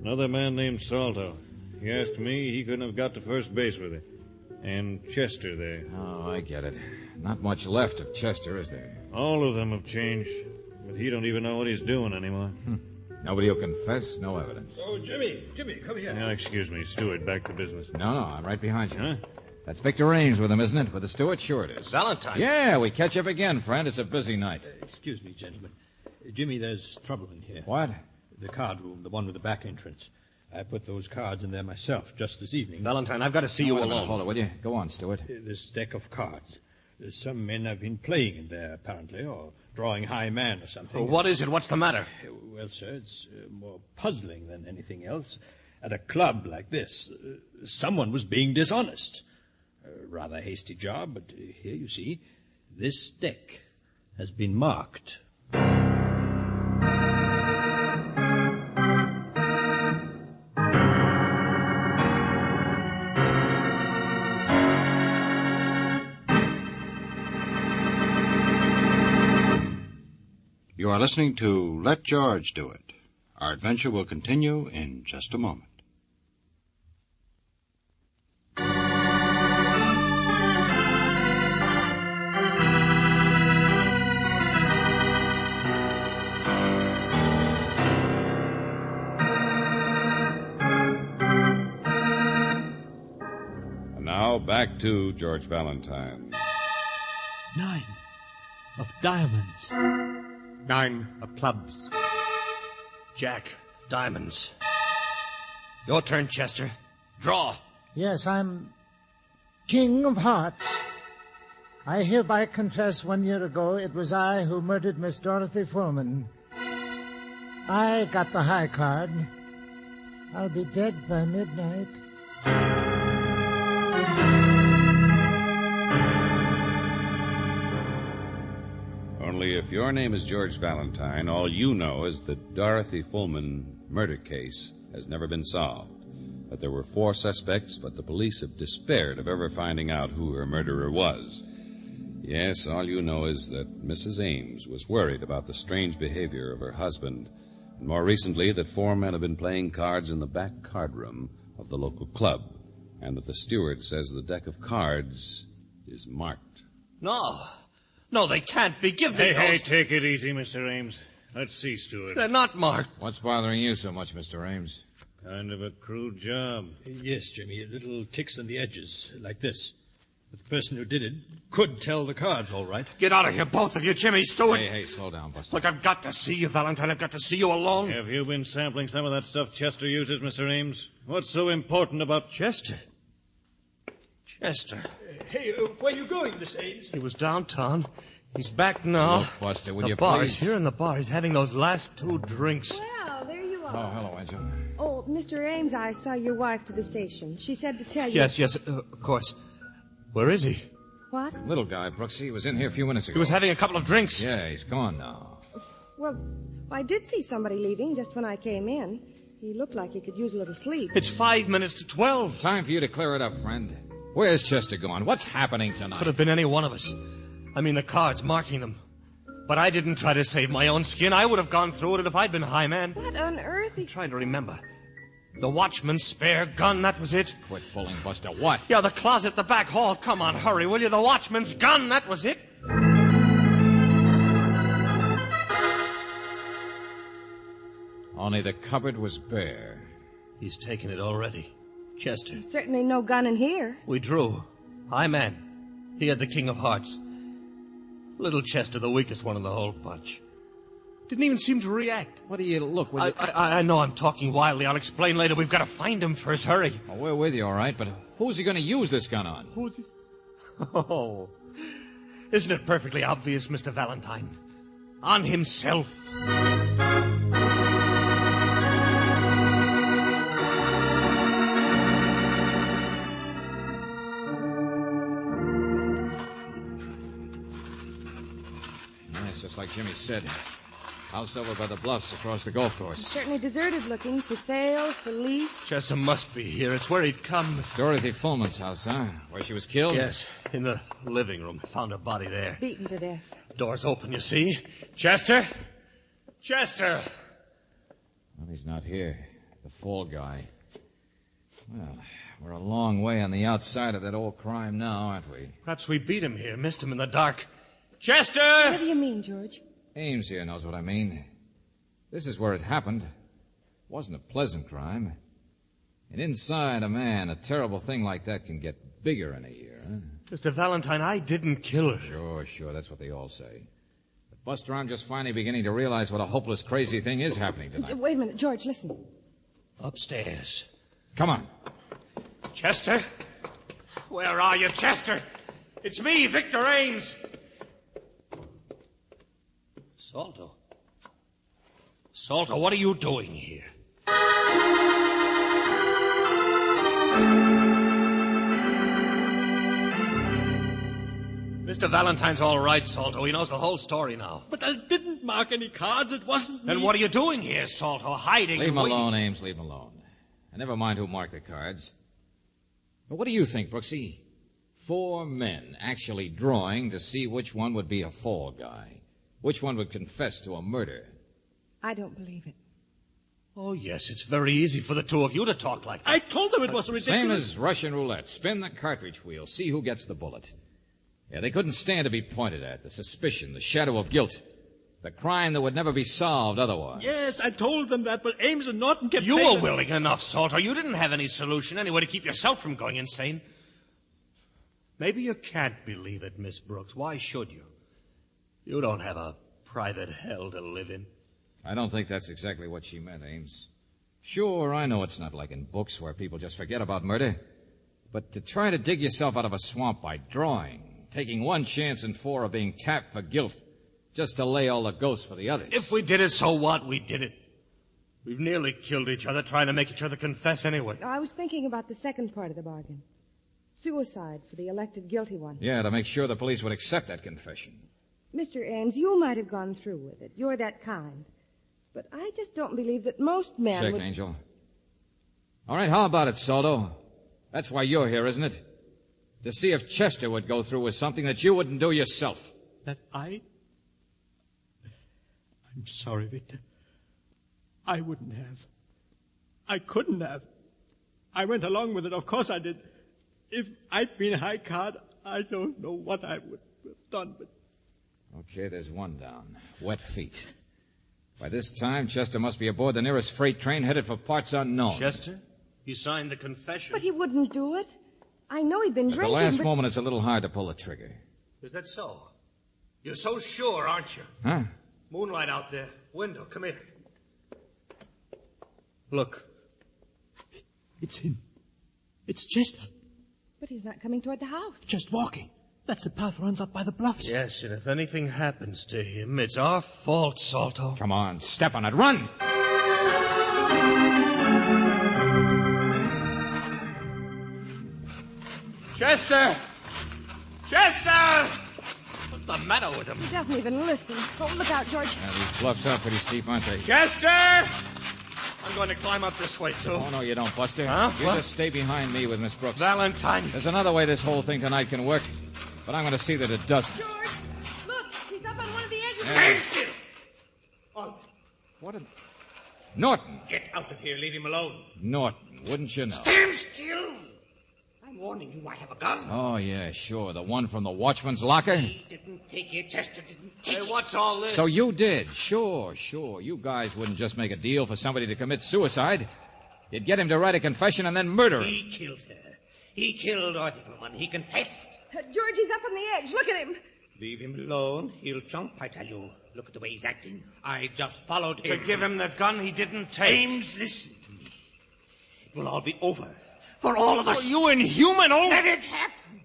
S17: Another man named Salto. He asked me he couldn't have got to first base with her. And Chester there.
S14: Oh, I get it. Not much left of Chester, is there?
S17: All of them have changed. But he don't even know what he's doing anymore.
S14: Nobody will confess, no evidence.
S4: Oh, Jimmy, come here.
S17: Now, excuse me, Stewart, back to business.
S14: No, I'm right behind you.
S17: Huh?
S14: That's Victor Ames with him, isn't it? With the steward? Sure it is.
S10: Valentine.
S14: Yeah, we catch up again, friend. It's a busy night.
S4: Excuse me, gentlemen. Jimmy, there's trouble in here.
S14: What?
S4: The card room, the one with the back entrance. I put those cards in there myself just this evening.
S10: Valentine, I've got to see you
S14: Wait a minute,
S10: alone.
S14: Hold it, will you? Go on, Stewart.
S4: This deck of cards. Some men have been playing in there, apparently, or drawing high man or something.
S10: Well, what is it? What's the matter?
S4: Well, sir, it's more puzzling than anything else. At a club like this, someone was being dishonest. Rather hasty job, but here you see, this deck has been marked.
S16: You are listening to Let George Do It. Our adventure will continue in just a moment.
S23: And now back to George Valentine.
S20: 9 of diamonds.
S10: 9 of clubs. Jack, diamonds. Your turn, Chester. Draw.
S2: Yes, I'm King of Hearts. I hereby confess 1 year ago it was I who murdered Miss Dorothy Fullman. I got the high card. I'll be dead by midnight.
S23: Only if your name is George Valentine, all you know is that Dorothy Fullman murder case has never been solved. That there were 4 suspects, but the police have despaired of ever finding out who her murderer was. Yes, all you know is that Mrs. Ames was worried about the strange behavior of her husband, and more recently that 4 men have been playing cards in the back card room of the local club, and that the steward says the deck of cards is marked.
S10: No, they can't be. Give me those.
S17: Hey, take it easy, Mr. Ames. Let's see, Stewart.
S10: They're not marked.
S14: What's bothering you so much, Mr. Ames?
S17: Kind of a crude job.
S4: Yes, Jimmy, little ticks on the edges, like this. But the person who did it could tell the cards, all right.
S22: Get out of here, both of you, Jimmy Stewart.
S14: Hey, slow down, Buster.
S22: Look, I've got to see you, Valentine. I've got to see you alone.
S17: Have you been sampling some of that stuff Chester uses, Mr. Ames? What's so important about
S22: Chester? Chester.
S4: Hey, where are you going, Miss Ames?
S22: He was downtown. He's back now.
S14: Look, Buster, will
S22: the
S14: you
S22: bar
S14: please?
S22: is here in the bar. He's having those last 2 drinks.
S9: Well, there you
S14: Oh,
S9: are.
S14: hello, Angel.
S9: Oh, Mr. Ames, I saw your wife to the station. She said to tell you...
S22: Yes, of course. Where is he?
S9: What?
S14: Little guy, Brooksy, was in here a few minutes ago.
S22: He was having a couple of drinks.
S14: Yeah, he's gone now.
S9: Well, I did see somebody leaving just when I came in. He looked like he could use a little sleep.
S22: It's 5 minutes to 12.
S14: Time for you to clear it up, friend. Where's Chester gone? What's happening tonight?
S22: Could have been any one of us. I mean, the cards marking them. But I didn't try to save my own skin. I would have gone through it if I'd been high man.
S9: What on earth?
S22: I'm trying to remember. The watchman's spare gun, that was it.
S14: Quit pulling, Buster. What?
S22: Yeah, the closet, the back hall. Come on, hurry, will you? The watchman's gun, that was it.
S14: Only the cupboard was bare.
S22: He's taken it already. Chester.
S9: Certainly no gun in here.
S22: We drew. High man. He had the king of hearts. Little Chester, the weakest one in the whole bunch. Didn't even seem to react.
S14: What do you look?
S22: I know I'm talking wildly. I'll explain later. We've got to find him first. Hurry.
S14: Oh, we're with you, all right, but who's he going to use this gun on?
S22: Who's he? Oh. Isn't it perfectly obvious, Mr. Valentine? On himself.
S14: Just like Jimmy said. House over by the bluffs across the golf course.
S9: Certainly deserted looking. For sale, for lease.
S22: Chester must be here. It's where he'd come.
S14: It's Dorothy Fulman's house, huh? Where she was killed?
S22: Yes, in the living room. Found her body there.
S9: Beaten to death.
S22: Door's open, you see. Chester? Chester!
S14: Well, he's not here. The fall guy. Well, we're a long way on the outside of that old crime now, aren't we?
S22: Perhaps we beat him here, missed him in the dark. Chester!
S9: What do you mean, George?
S14: Ames here knows what I mean. This is where it happened. It wasn't a pleasant crime. And inside a man, a terrible thing like that can get bigger in a year, huh?
S22: Mr. Valentine, I didn't kill her.
S14: Sure, that's what they all say. But, Buster, I'm just finally beginning to realize what a hopeless, crazy thing is happening tonight.
S9: Wait a minute, George, listen.
S22: Upstairs.
S14: Come on.
S22: Chester? Where are you, Chester? It's me, Victor Ames. Salto, what are you doing here? Mr. Valentine's all right, Salto. He knows the whole story now.
S4: But I didn't mark any cards. It wasn't me.
S22: Then what are you doing here, Salto? Hiding?
S14: Leave him alone, Ames. Leave him alone. And never mind who marked the cards. But what do you think, Brooksy? 4 men actually drawing to see which one would be a fall guy. Which one would confess to a murder?
S9: I don't believe it.
S22: Oh, yes, it's very easy for the two of you to talk like that.
S4: I told them it was ridiculous.
S14: Same as Russian roulette. Spin the cartridge wheel. See who gets the bullet. Yeah, they couldn't stand to be pointed at. The suspicion, the shadow of guilt. The crime that would never be solved otherwise.
S4: Yes, I told them that, but Ames and Norton kept
S22: You
S4: saying
S22: were willing enough, Salto. You didn't have any solution anyway to keep yourself from going insane. Maybe you can't believe it, Miss Brooks. Why should you? You don't have a private hell to live in.
S14: I don't think that's exactly what she meant, Ames. Sure, I know it's not like in books where people just forget about murder. But to try to dig yourself out of a swamp by drawing, taking one chance in 4 of being tapped for guilt, just to lay all the ghosts for the others.
S22: If we did it, so what? We did it. We've nearly killed each other trying to make each other confess anyway.
S9: I was thinking about the second part of the bargain. Suicide for the elected guilty one.
S14: Yeah, to make sure the police would accept that confession.
S9: Mr. Ames, you might have gone through with it. You're that kind. But I just don't believe that most men
S14: Shake,
S9: would...
S14: Angel. All right, how about it, Saldo? That's why you're here, isn't it? To see if Chester would go through with something that you wouldn't do yourself.
S4: That I'm sorry, Victor. I wouldn't have. I couldn't have. I went along with it. Of course I did. If I'd been high card, I don't know what I would have done, but...
S14: Okay, there's one down. Wet feet. By this time, Chester must be aboard the nearest freight train headed for parts unknown.
S22: Chester? He signed the confession.
S9: But he wouldn't do it. I know he'd been
S14: At the
S9: drinking,
S14: last
S9: but...
S14: moment, it's a little hard to pull the trigger.
S18: Is that so? You're so sure, aren't you?
S14: Huh?
S18: Moonlight out there. Window, come here. Look. It's him. It's Chester.
S9: But he's not coming toward the house.
S18: Just walking.
S20: That's the path runs up by the bluffs.
S18: Yes, and if anything happens to him, it's our fault, Salto.
S14: Come on, step on it. Run!
S18: Chester! Chester! What's the matter with him?
S9: He doesn't even listen. Oh, look out, George.
S14: Yeah, these bluffs are pretty steep, aren't they?
S18: Chester! I'm going to climb up this way, too.
S14: Oh, no, you don't, Buster.
S18: Huh?
S14: You
S18: What?
S14: just stay behind me with Miss Brooks.
S18: Valentine.
S14: There's another way this whole thing tonight can work, but I'm going to see that it doesn't.
S9: George, look, he's up on one of the edges.
S18: Stand still! Oh,
S14: What a... Norton!
S18: get out of here. Leave him alone.
S14: Norton, wouldn't you know?
S18: Stand still! I'm warning you, I have a gun.
S14: Oh, yeah, sure. The one from the watchman's locker?
S18: He didn't take it. Chester didn't take it. What's all this?
S14: So you did. Sure. You guys wouldn't just make a deal for somebody to commit suicide. You'd get him to write a confession and then murder him.
S18: He killed her. He killed Dorothy Fullman. He confessed.
S9: George, he's up on the edge. Look at him.
S18: Leave him alone. He'll jump, I tell you. Look at the way he's acting. I just followed him. To give him the gun he didn't take. James, listen to me. It will all be over. For all of us. You inhuman old... Let it happen.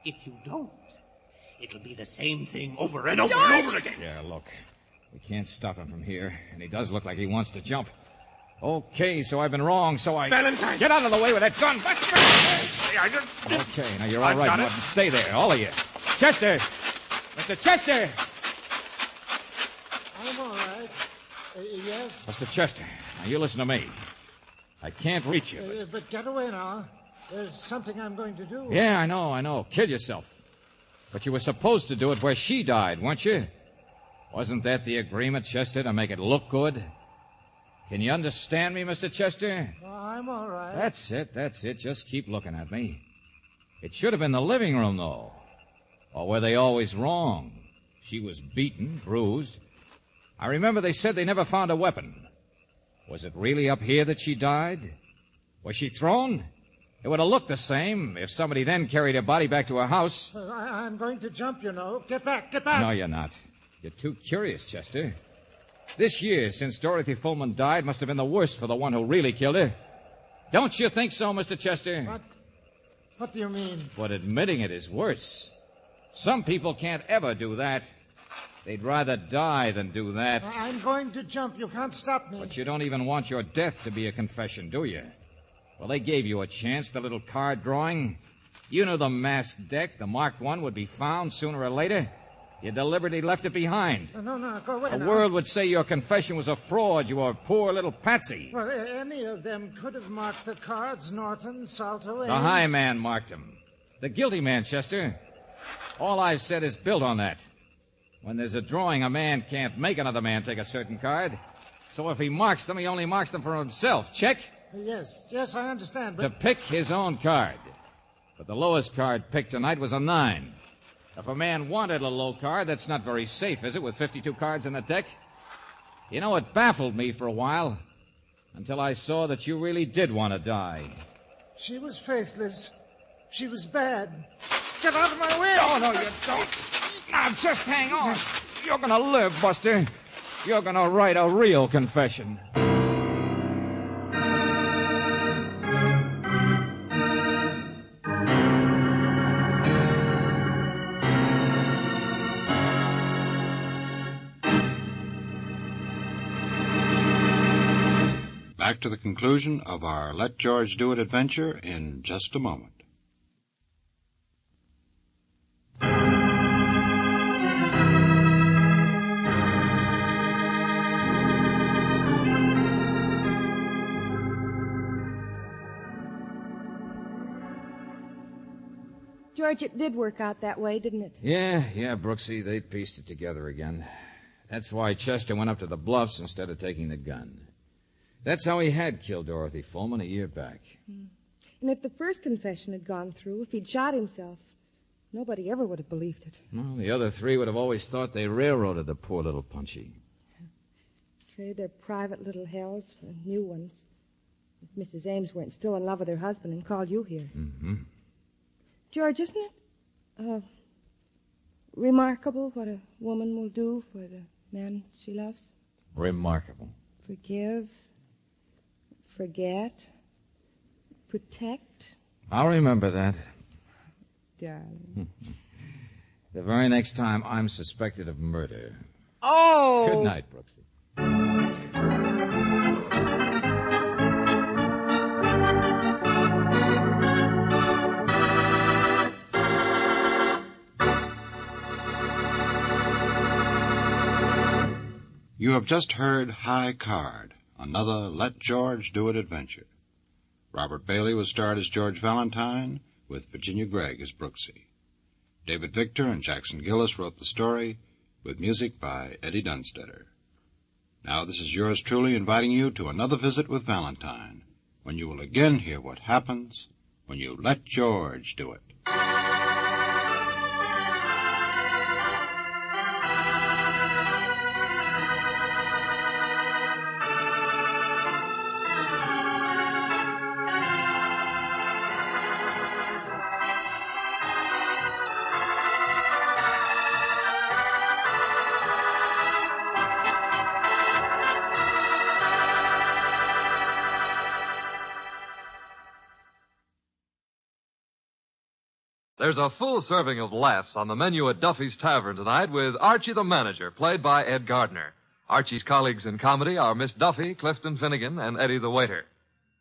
S18: If you don't, it'll be the same thing over and over and over again.
S14: Yeah, look. We can't stop him from here, and he does look like he wants to jump. Okay, so I've been wrong, so I...
S18: Valentine!
S14: Get out of the way with that gun! Okay, now you're all
S18: I've
S14: right,
S18: got it.
S14: Martin. Stay there, all of you. Chester! Mr. Chester!
S2: I'm all right. Yes?
S14: Mr. Chester, now you listen to me. I can't reach you,
S2: But get away now. There's something I'm going to do.
S14: Yeah, I know. Kill yourself. But you were supposed to do it where she died, weren't you? Wasn't that the agreement, Chester, to make it look good? Can you understand me, Mr. Chester?
S2: Oh, I'm all right.
S14: That's it. Just keep looking at me. It should have been the living room, though. Or were they always wrong? She was beaten, bruised. I remember they said they never found a weapon. Was it really up here that she died? Was she thrown? It would have looked the same if somebody then carried her body back to her house.
S2: I'm going to jump, you know. Get back, get back.
S14: No, you're not. You're too curious, Chester. This year, since Dorothy Fullman died, must have been the worst for the one who really killed her. Don't you think so, Mr. Chester?
S2: What do you mean?
S14: But admitting it is worse. Some people can't ever do that. They'd rather die than do that.
S2: I'm going to jump. You can't stop me.
S14: But you don't even want your death to be a confession, do you? Well, they gave you a chance, the little card drawing. You knew the masked deck, the marked one, would be found sooner or later. You deliberately left it behind.
S2: No, go away
S14: The
S2: now.
S14: world would say your confession was a fraud. You were a poor little patsy.
S2: Well, any of them could have marked the cards. Norton, Salto,
S14: The high man marked them. The guilty man, Chester. All I've said is built on that. When there's a drawing, a man can't make another man take a certain card. So if he marks them, he only marks them for himself. Check?
S2: Yes, I understand,
S14: To
S2: but...
S14: pick his own card. But the lowest card picked tonight was a 9. If a man wanted a low card, that's not very safe, is it, with 52 cards in the deck? You know, it baffled me for a while, until I saw that you really did want to die.
S2: She was faithless. She was bad. Get out of my way!
S14: Oh, no, you don't. Now, just hang on. You're gonna live, Buster. You're gonna write a real confession.
S16: Back to the conclusion of our Let George Do It adventure in just a moment.
S9: George, it did work out that way, didn't it?
S14: Yeah, Brooksy, they pieced it together again. That's why Chester went up to the bluffs instead of taking the gun. That's how he had killed Dorothy Fullman a year back.
S9: And if the first confession had gone through, if he'd shot himself, nobody ever would have believed it.
S14: Well, the other 3 would have always thought they railroaded the poor little Punchy.
S9: Trade their private little hells for new ones. if Mrs. Ames weren't still in love with her husband and called you here.
S14: Mm-hmm.
S9: George, isn't it remarkable what a woman will do for the man she loves?
S14: Remarkable.
S9: Forgive, forget, protect.
S14: I'll remember that.
S9: Darling.
S14: The very next time I'm suspected of murder.
S9: Oh!
S14: Good night, Brooksy.
S16: You have just heard High Card, another Let George Do It adventure. Robert Bailey was starred as George Valentine, with Virginia Gregg as Brooksy. David Victor and Jackson Gillis wrote the story, with music by Eddie Dunstetter. Now this is yours truly inviting you to another visit with Valentine, when you will again hear what happens when you let George do it.
S22: There's a full serving of laughs on the menu at Duffy's Tavern tonight with Archie the Manager, played by Ed Gardner. Archie's colleagues in comedy are Miss Duffy, Clifton Finnegan, and Eddie the Waiter.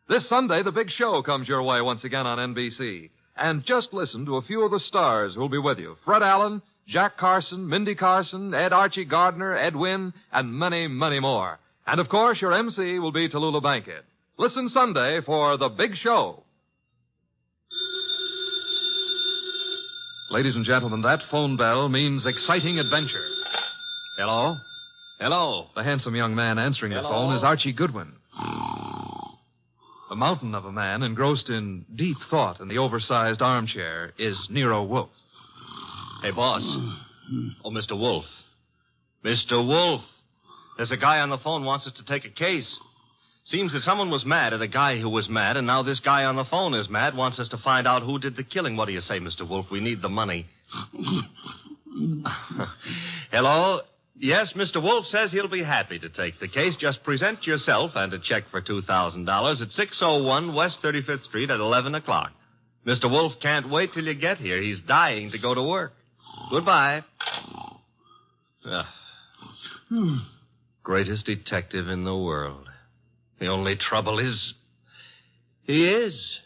S22: This Sunday, The Big Show comes your way once again on NBC. And just listen to a few of the stars who'll be with you. Fred Allen, Jack Carson, Mindy Carson, Ed Archie Gardner, Ed Wynn, and many, many more. And, of course, your MC will be Tallulah Bankhead. Listen Sunday for The Big Show. Ladies and gentlemen, that phone bell means exciting adventure. Hello? Hello. The handsome young man answering the phone is Archie Goodwin. A mountain of a man engrossed in deep thought in the oversized armchair is Nero Wolfe.
S5: Hey, boss. Oh, Mr. Wolfe. Mr. Wolfe. There's a guy on the phone wants us to take a case. Seems that someone was mad at a guy who was mad, and now this guy on the phone is mad, wants us to find out who did the killing. What do you say, Mr. Wolfe? We need the money. Hello? Yes, Mr. Wolfe says he'll be happy to take the case. Just present yourself and a check for $2,000 at 601 West 35th Street at 11 o'clock. Mr. Wolfe can't wait till you get here. He's dying to go to work. Goodbye. Greatest detective in the world. The only trouble is, he is.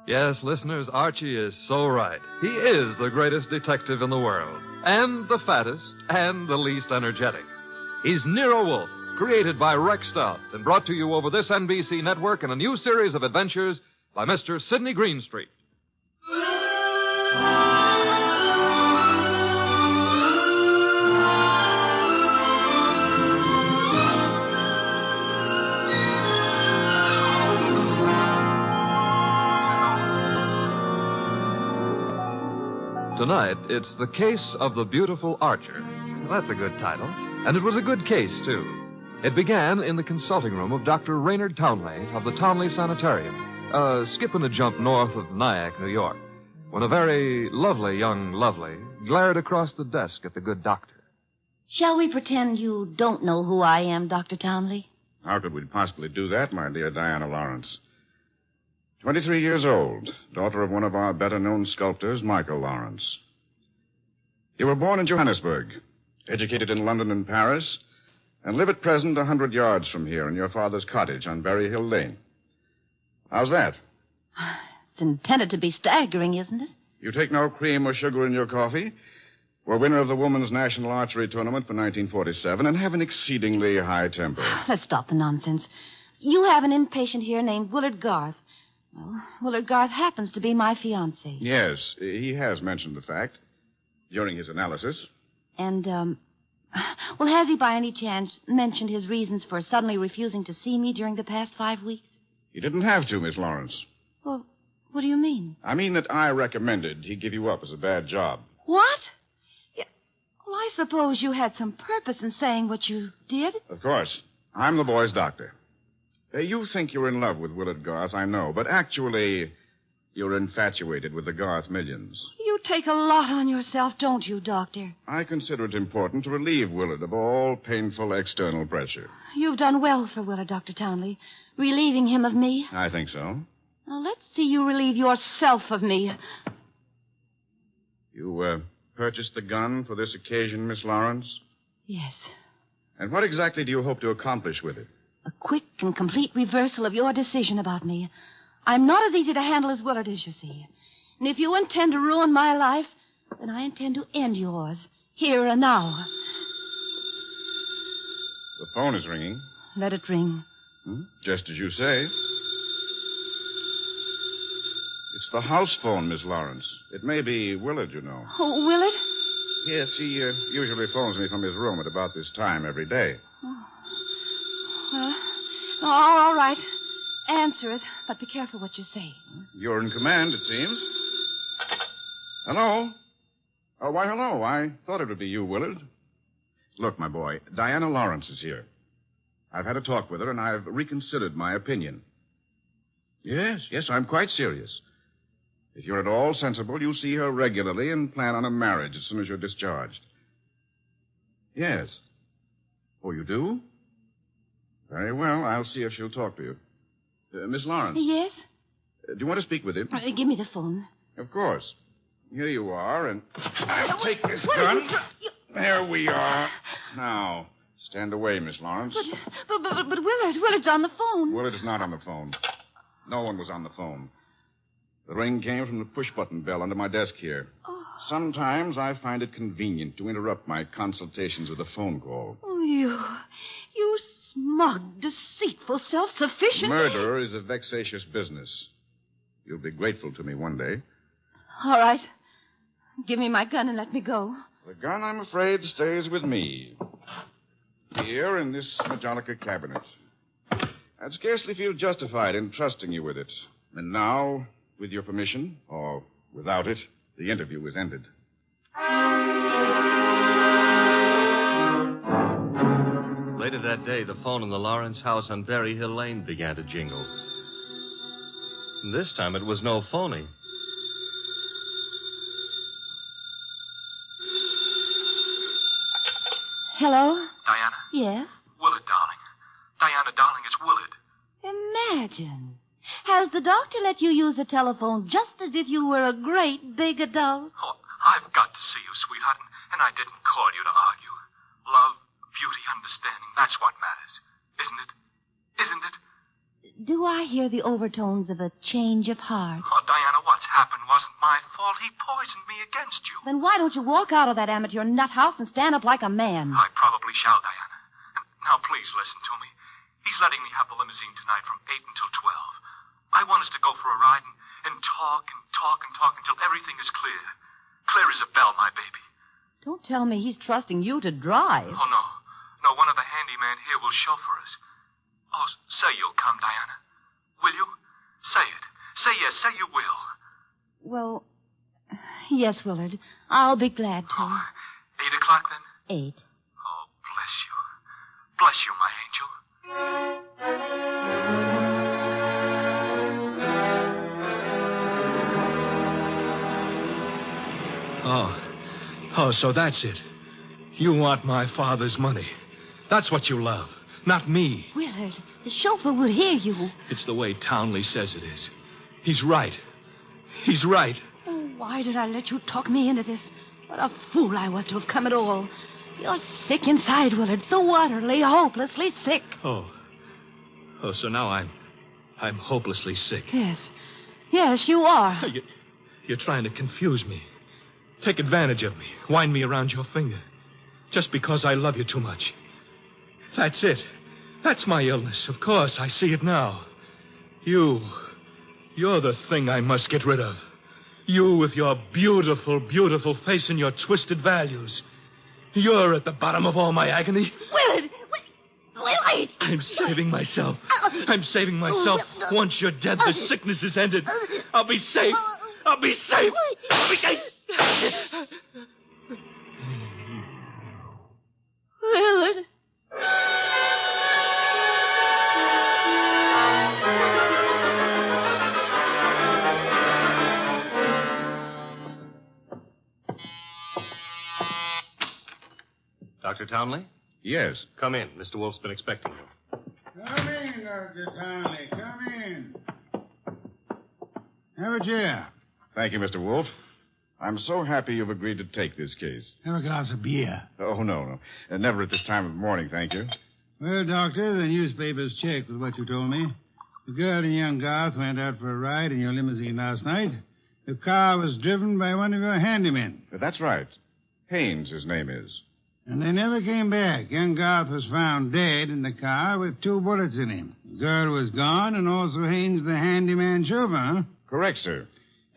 S22: Yes, listeners, Archie is so right. He is the greatest detective in the world, and the fattest, and the least energetic. He's Nero Wolfe, created by Rex Stout, and brought to you over this NBC network in a new series of adventures by Mr. Sidney Greenstreet. Tonight, it's The Case of the Beautiful Archer. That's a good title. And it was a good case, too. It began in the consulting room of Dr. Raynard Townley of the Townley Sanitarium, skipping a jump north of Nyack, New York, when a very lovely young lovely glared across the desk at the good doctor.
S13: Shall we pretend you don't know who I am, Dr. Townley?
S19: How could we possibly do that, my dear Diana Lawrence? 23 years old, daughter of one of our better-known sculptors, Michael Lawrence. You were born in Johannesburg, educated in London and Paris, and live at present 100 yards from here in your father's cottage on Berry Hill Lane. How's that?
S13: It's intended to be staggering, isn't it?
S19: You take no cream or sugar in your coffee, were winner of the Women's National Archery Tournament for 1947, and have an exceedingly high temper.
S13: Let's stop the nonsense. You have an inpatient here named Willard Garth. Well, Willard Garth happens to be my fiancé.
S19: Yes, he has mentioned the fact during his analysis.
S13: And, well, has he by any chance mentioned his reasons for suddenly refusing to see me during the past 5 weeks?
S19: He didn't have to, Miss Lawrence.
S13: Well, What do you mean?
S19: I mean that I recommended he give you up as a bad job.
S13: What? Yeah. Well, I suppose you had some purpose in saying what you did.
S19: Of course. I'm the boy's doctor. You think you're in love with Willard Garth, I know, but actually, you're infatuated with the Garth millions.
S13: You take a lot on yourself, don't you, Doctor?
S19: I consider it important to relieve Willard of all painful external pressure.
S13: You've done well for Willard, Dr. Townley, relieving him of me.
S19: I think so.
S13: Now, let's see you relieve yourself of me.
S19: You, purchased the gun for this occasion, Miss Lawrence?
S13: Yes.
S19: And what exactly do you hope to accomplish with it?
S13: A quick and complete reversal of your decision about me. I'm not as easy to handle as Willard is, you see. And if you intend to ruin my life, then I intend to end yours, here and now.
S19: The phone is ringing.
S13: Let it ring.
S19: Just as you say. It's the house phone, Miss Lawrence. It may be Willard, you know.
S13: Oh, Willard?
S19: Yes, he usually phones me from his room at about this time every day.
S13: Well, all right. Answer it, but be careful what you say.
S19: You're in command, it seems. Hello? Oh, why, hello. I thought it would be you, Willard. Look, my boy, Diana Lawrence is here. I've had a talk with her, and I've reconsidered my opinion. Yes, I'm quite serious. If you're at all sensible, you'll see her regularly and plan on a marriage as soon as you're discharged. Yes. Oh, you do? Very well. I'll see if she'll talk to you. Miss Lawrence.
S13: Yes?
S19: Do you want to speak with him?
S13: Give me the phone.
S19: Of course. Here you are, and I'll take this gun. There we are. Now, stand away, Miss Lawrence.
S13: But Willard's on the phone.
S19: Willard is not on the phone. No one was on the phone. The ring came from the push-button bell under my desk here.
S13: Oh.
S19: Sometimes I find it convenient to interrupt my consultations with a phone call.
S13: Oh, you smug, deceitful, self-sufficient...
S19: Murder is a vexatious business. You'll be grateful to me one day.
S13: All right. Give me my gun and let me go.
S19: The gun, I'm afraid, stays with me. Here in this Majolica cabinet. I'd scarcely feel justified in trusting you with it. And now, with your permission, or without it, the interview is ended.
S5: Later that day, the phone in the Lawrence house on Berry Hill Lane began to jingle. And this time it was no phoning.
S13: Hello?
S8: Diana?
S13: Yes?
S8: Willard, darling. Diana, darling, it's Willard.
S13: Imagine. Has the doctor let you use the telephone just as if you were a great big adult?
S8: Oh, I've got to see you, sweetheart, and I didn't call you to argue. Love, beauty, understanding, that's what matters. Isn't it? Isn't it?
S13: Do I hear the overtones of a change of heart?
S8: Oh, Diana, what's happened wasn't my fault. He poisoned me against you.
S13: Then why don't you walk out of that amateur nut house and stand up like a man?
S8: I probably shall, Diana. And now, please listen to me. He's letting me have the limousine tonight from 8 until 12. I want us to go for a ride and talk and talk and talk until everything is clear. Clear as a bell, my baby.
S13: Don't tell me he's trusting you to drive.
S8: Oh, no. No, one of the handymen here will chauffeur us. Oh, say you'll come, Diana. Will you? Say it. Say yes. Say you will.
S13: Well, yes, Willard. I'll be glad to.
S8: 8 o'clock, then?
S13: 8.
S8: Oh, bless you. Bless you, my angel.
S11: Oh, so that's it. You want my father's money. That's what you love, not me.
S13: Willard, the chauffeur will hear you.
S11: It's the way Townley says it is. He's right. He's right.
S13: Oh, why did I let you talk me into this? What a fool I was to have come at all. You're sick inside, Willard, so utterly, hopelessly sick.
S11: Oh, so now I'm hopelessly sick.
S13: Yes, you are.
S11: You're trying to confuse me. Take advantage of me. Wind me around your finger. Just because I love you too much. That's it. That's my illness. Of course, I see it now. You're the thing I must get rid of. You with your beautiful, beautiful face and your twisted values. You're at the bottom of all my agony.
S13: Willard! fight.
S11: I'm saving myself. I'm saving myself. Once you're dead, the sickness is ended. I'll be safe. I'll be safe. I'll be safe.
S13: Willard.
S5: Dr. Townley?
S19: Yes.
S5: Come in. Mr. Wolf's been expecting you.
S6: Come in, Dr. Townley. Come in. Have a chair.
S19: Thank you, Mr. Wolf. I'm so happy you've agreed to take this case.
S6: Have a glass of beer.
S19: Oh, no. Never at this time of morning, thank you.
S6: Well, Doctor, the newspapers checked with what you told me. The girl and young Garth went out for a ride in your limousine last night. The car was driven by one of your handymen.
S19: That's right. Haynes, his name is.
S6: And they never came back. Young Garth was found dead in the car with 2 bullets in him. The girl was gone, and also Haynes, the handyman chauffeur, huh?
S19: Correct, sir.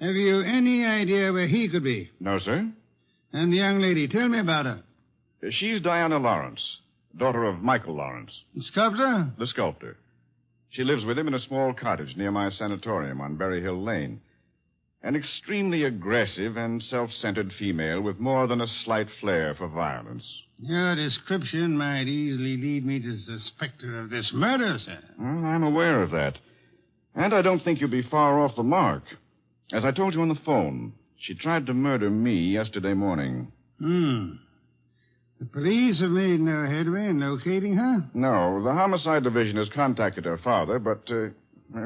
S6: Have you any idea where he could be?
S19: No, sir.
S6: And the young lady, tell me about her.
S19: She's Diana Lawrence, daughter of Michael Lawrence.
S6: The sculptor?
S19: The sculptor. She lives with him in a small cottage near my sanatorium on Berry Hill Lane. An extremely aggressive and self-centered female with more than a slight flair for violence.
S6: Your description might easily lead me to suspect her of this murder, sir.
S19: Well, I'm aware of that. And I don't think you'll be far off the mark. As I told you on the phone, she tried to murder me yesterday morning.
S6: The police have made no headway in locating her?
S19: No, the homicide division has contacted her father, but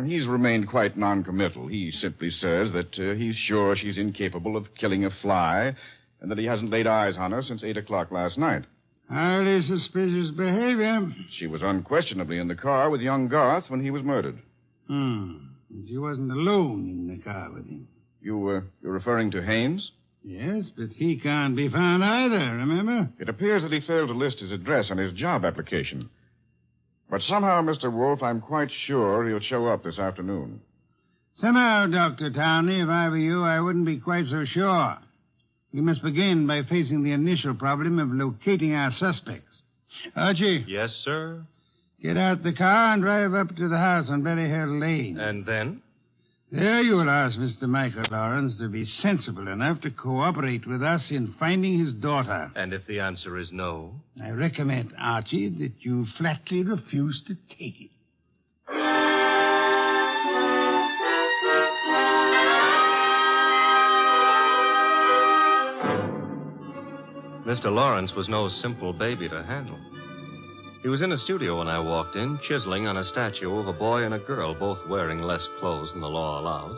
S19: he's remained quite noncommittal. He simply says that he's sure she's incapable of killing a fly and that he hasn't laid eyes on her since 8 o'clock last night.
S6: Highly suspicious behavior.
S19: She was unquestionably in the car with young Garth when he was murdered.
S6: She wasn't alone in the car with him.
S19: You're referring to Haynes?
S6: Yes, but he can't be found either, remember?
S19: It appears that he failed to list his address on his job application. But somehow, Mr. Wolf, I'm quite sure he'll show up this afternoon.
S6: Somehow, Dr. Townley, if I were you, I wouldn't be quite so sure. We must begin by facing the initial problem of locating our suspects. Archie?
S5: Yes, sir?
S6: Get out the car and drive up to the house on Berry Hill Lane.
S5: And then?
S6: There you will ask Mr. Michael Lawrence to be sensible enough to cooperate with us in finding his daughter.
S5: And if the answer is no?
S6: I recommend, Archie, that you flatly refuse to take it.
S5: Mr. Lawrence was no simple baby to handle. He was in a studio when I walked in, chiseling on a statue of a boy and a girl, both wearing less clothes than the law allows.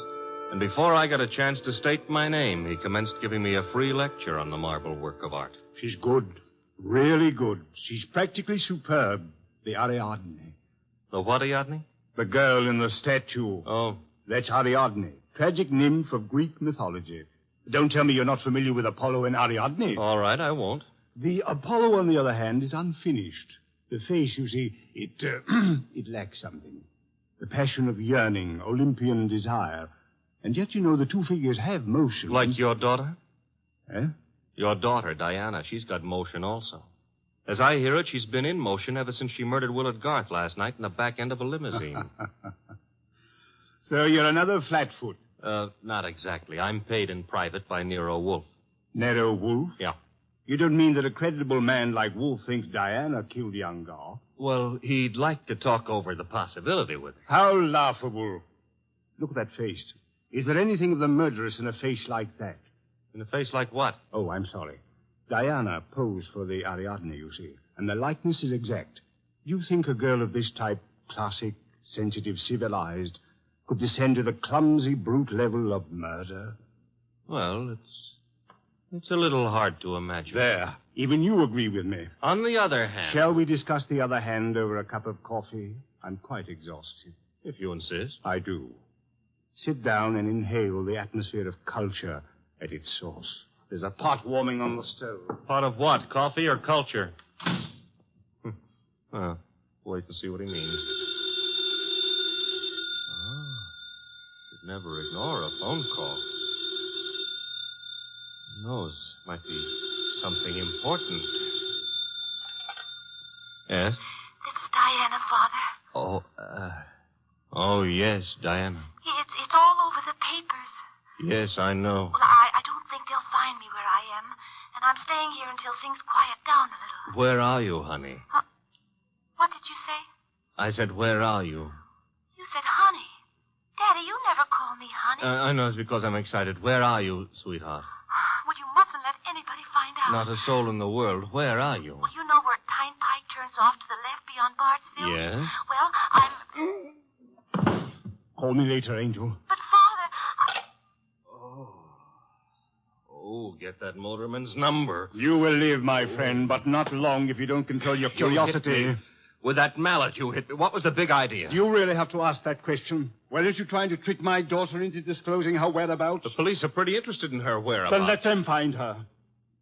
S5: And before I got a chance to state my name, he commenced giving me a free lecture on the marble work of art.
S18: She's good. Really good. She's practically superb. The Ariadne.
S5: The what Ariadne?
S18: The girl in the statue.
S5: Oh.
S18: That's Ariadne, tragic nymph of Greek mythology. Don't tell me you're not familiar with Apollo and Ariadne.
S5: All right, I won't.
S18: The Apollo, on the other hand, is unfinished. The face, you see, it lacks something. The passion of yearning, Olympian desire. And yet, you know, the two figures have motion.
S5: Like your daughter?
S18: Eh?
S5: Your daughter, Diana, she's got motion also. As I hear it, she's been in motion ever since she murdered Willard Garth last night in the back end of a limousine.
S18: So you're another flatfoot?
S5: Not exactly. I'm paid in private by Nero Wolfe.
S18: Nero Wolfe?
S5: Yeah.
S18: You don't mean that a creditable man like Wolfe thinks Diana killed young Garth?
S5: Well, he'd like to talk over the possibility with her.
S18: How laughable. Look at that face. Is there anything of the murderous in a face like that?
S5: In a face like what?
S18: Oh, I'm sorry. Diana posed for the Ariadne, you see, and the likeness is exact. You think a girl of this type, classic, sensitive, civilized, could descend to the clumsy, brute level of murder?
S5: Well, it's a little hard to imagine.
S18: There. Even you agree with me.
S5: On the other hand...
S18: Shall we discuss the other hand over a cup of coffee? I'm quite exhausted.
S5: If you insist.
S18: I do. Sit down and inhale the atmosphere of culture at its source. There's a pot warming on the stove.
S5: Pot of what? Coffee or culture? Well, wait and see what he means. Could never ignore a phone call. Who knows? Might be something important. Yes?
S15: This is Diana.
S5: Oh, yes, Diana.
S13: It's all over the papers.
S5: Yes, I know.
S13: Well, I don't think they'll find me where I am, and I'm staying here until things quiet down a little.
S5: Where are you, honey?
S13: What did you say?
S5: I said, where are you?
S13: You said honey. Daddy, you never call me honey.
S5: I know it's because I'm excited. Where are you, sweetheart?
S13: Well, you mustn't let anybody find out.
S5: Not a soul in the world. Where are you?
S13: Well, you know where Tyne Pike turns off to the left beyond Bardsville?
S5: Yes?
S13: Well, I'm...
S6: Call me later, Angel.
S13: But, Father,
S5: Oh, get that motorman's number.
S6: You will live, my friend, but not long if you don't control your curiosity.
S5: You hit me. With that mallet, you hit me. What was the big idea?
S6: Do you really have to ask that question? Weren't you trying to trick my daughter into disclosing her whereabouts?
S5: The police are pretty interested in her whereabouts.
S6: Then let them find her.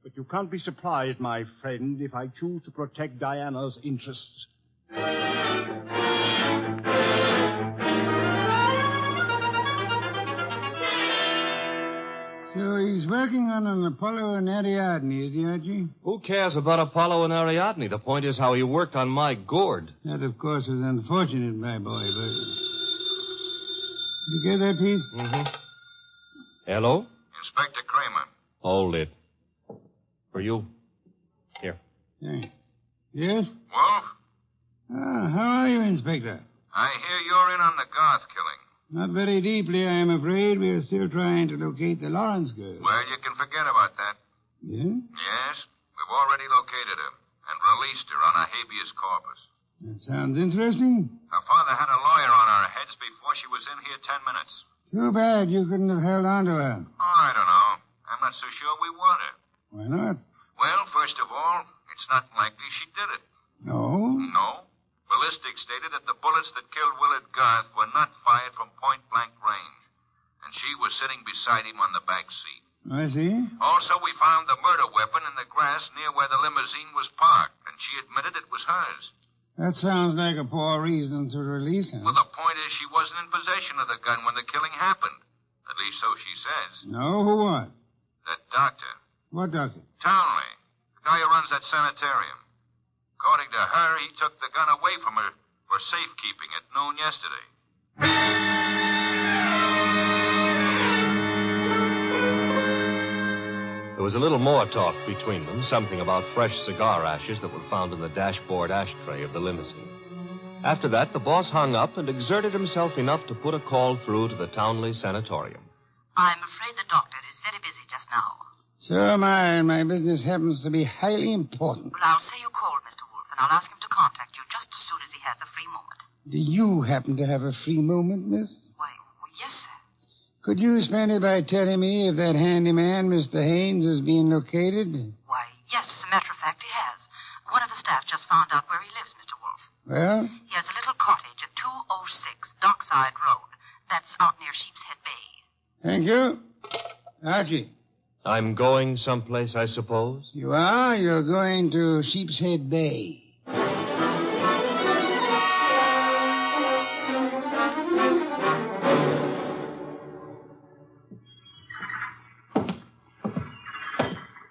S6: But you can't be surprised, my friend, if I choose to protect Diana's interests. So he's working on an Apollo and Ariadne, is he, Archie?
S5: Who cares about Apollo and Ariadne? The point is how he worked on my gourd.
S6: That, of course, was unfortunate, my boy, but... You get that piece?
S5: Mm-hmm. Hello?
S7: Inspector Kramer.
S5: Hold it. For you. Here.
S6: Thanks. Yes?
S7: Wolf?
S6: How are you, Inspector?
S7: I hear you're in on the Garth killing.
S6: Not very deeply, I am afraid. We are still trying to locate the Lawrence girl.
S7: Well, you can forget about that.
S6: Yeah?
S7: Yes, we've already located her and released her on a habeas corpus.
S6: That sounds interesting.
S7: Her father had a lawyer on our heads before she was in here 10 minutes.
S6: Too bad you couldn't have held on to her.
S7: Oh, I don't know. I'm not so sure we want her.
S6: Why not?
S7: Well, first of all, it's not likely she did it.
S6: No?
S7: No. Ballistics stated that the bullets that killed Willard Garth were not fired from point-blank range. And she was sitting beside him on the back seat.
S6: I see.
S7: Also, we found the murder weapon in the grass near where the limousine was parked, and she admitted it was hers.
S6: That sounds like a poor reason to release her.
S7: Well, the point is she wasn't in possession of the gun when the killing happened. At least so she says.
S6: No, who what?
S7: That doctor.
S6: What doctor?
S7: Townley. The guy who runs that sanitarium. According to her, he took the gun away from her for safekeeping at noon yesterday.
S5: There was a little more talk between them, something about fresh cigar ashes that were found in the dashboard ashtray of the limousine. After that, the boss hung up and exerted himself enough to put a call through to the Townley Sanatorium.
S13: I'm afraid the doctor is very busy just now.
S6: So am I, and my business happens to be highly important.
S13: Well, I'll say you called, Mr. Wolf, and I'll ask him to contact you just as soon as he has a free moment.
S6: Do you happen to have a free moment, miss?
S13: Why, yes, sir.
S6: Could you spend it by telling me if that handyman, Mr. Haynes, is being located?
S13: Why, yes, as a matter of fact, he has. One of the staff just found out where he lives, Mr. Wolf.
S6: Well?
S13: He has a little cottage at 206 Dockside Road. That's out near Sheepshead Bay.
S6: Thank you. Archie.
S5: I'm going someplace, I suppose?
S6: You are? You're going to Sheepshead Bay.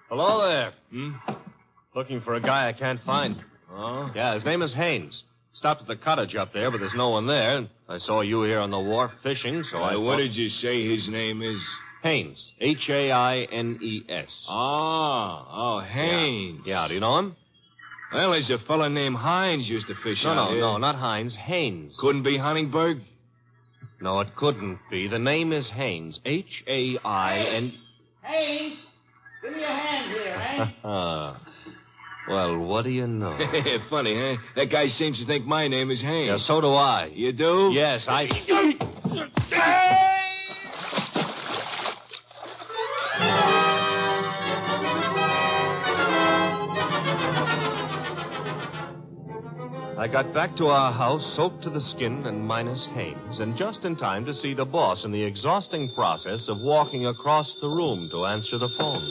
S5: Hello there. Looking for a guy I can't find.
S17: Oh?
S5: Yeah, his name is Haynes. Stopped at the cottage up there, but there's no one there. I saw you here on the wharf fishing, so I...
S17: What did you say his name is?
S5: Haynes. Haines.
S17: Oh, Haynes.
S5: Yeah, do you know him?
S17: Well, there's a fella named Hines used to fish out here.
S5: No, not Hines. Haynes.
S17: Couldn't be Huntingburg?
S5: No, it couldn't be. The name is Haynes. Hain...
S2: Haynes, give me a hand here, eh?
S5: Well, what do you know?
S17: Funny, huh? That guy seems to think my name is Haynes.
S5: Yeah, so do I.
S17: You do?
S5: Yes, I... I got back to our house soaked to the skin and minus Haynes, and just in time to see the boss in the exhausting process of walking across the room to answer the phone.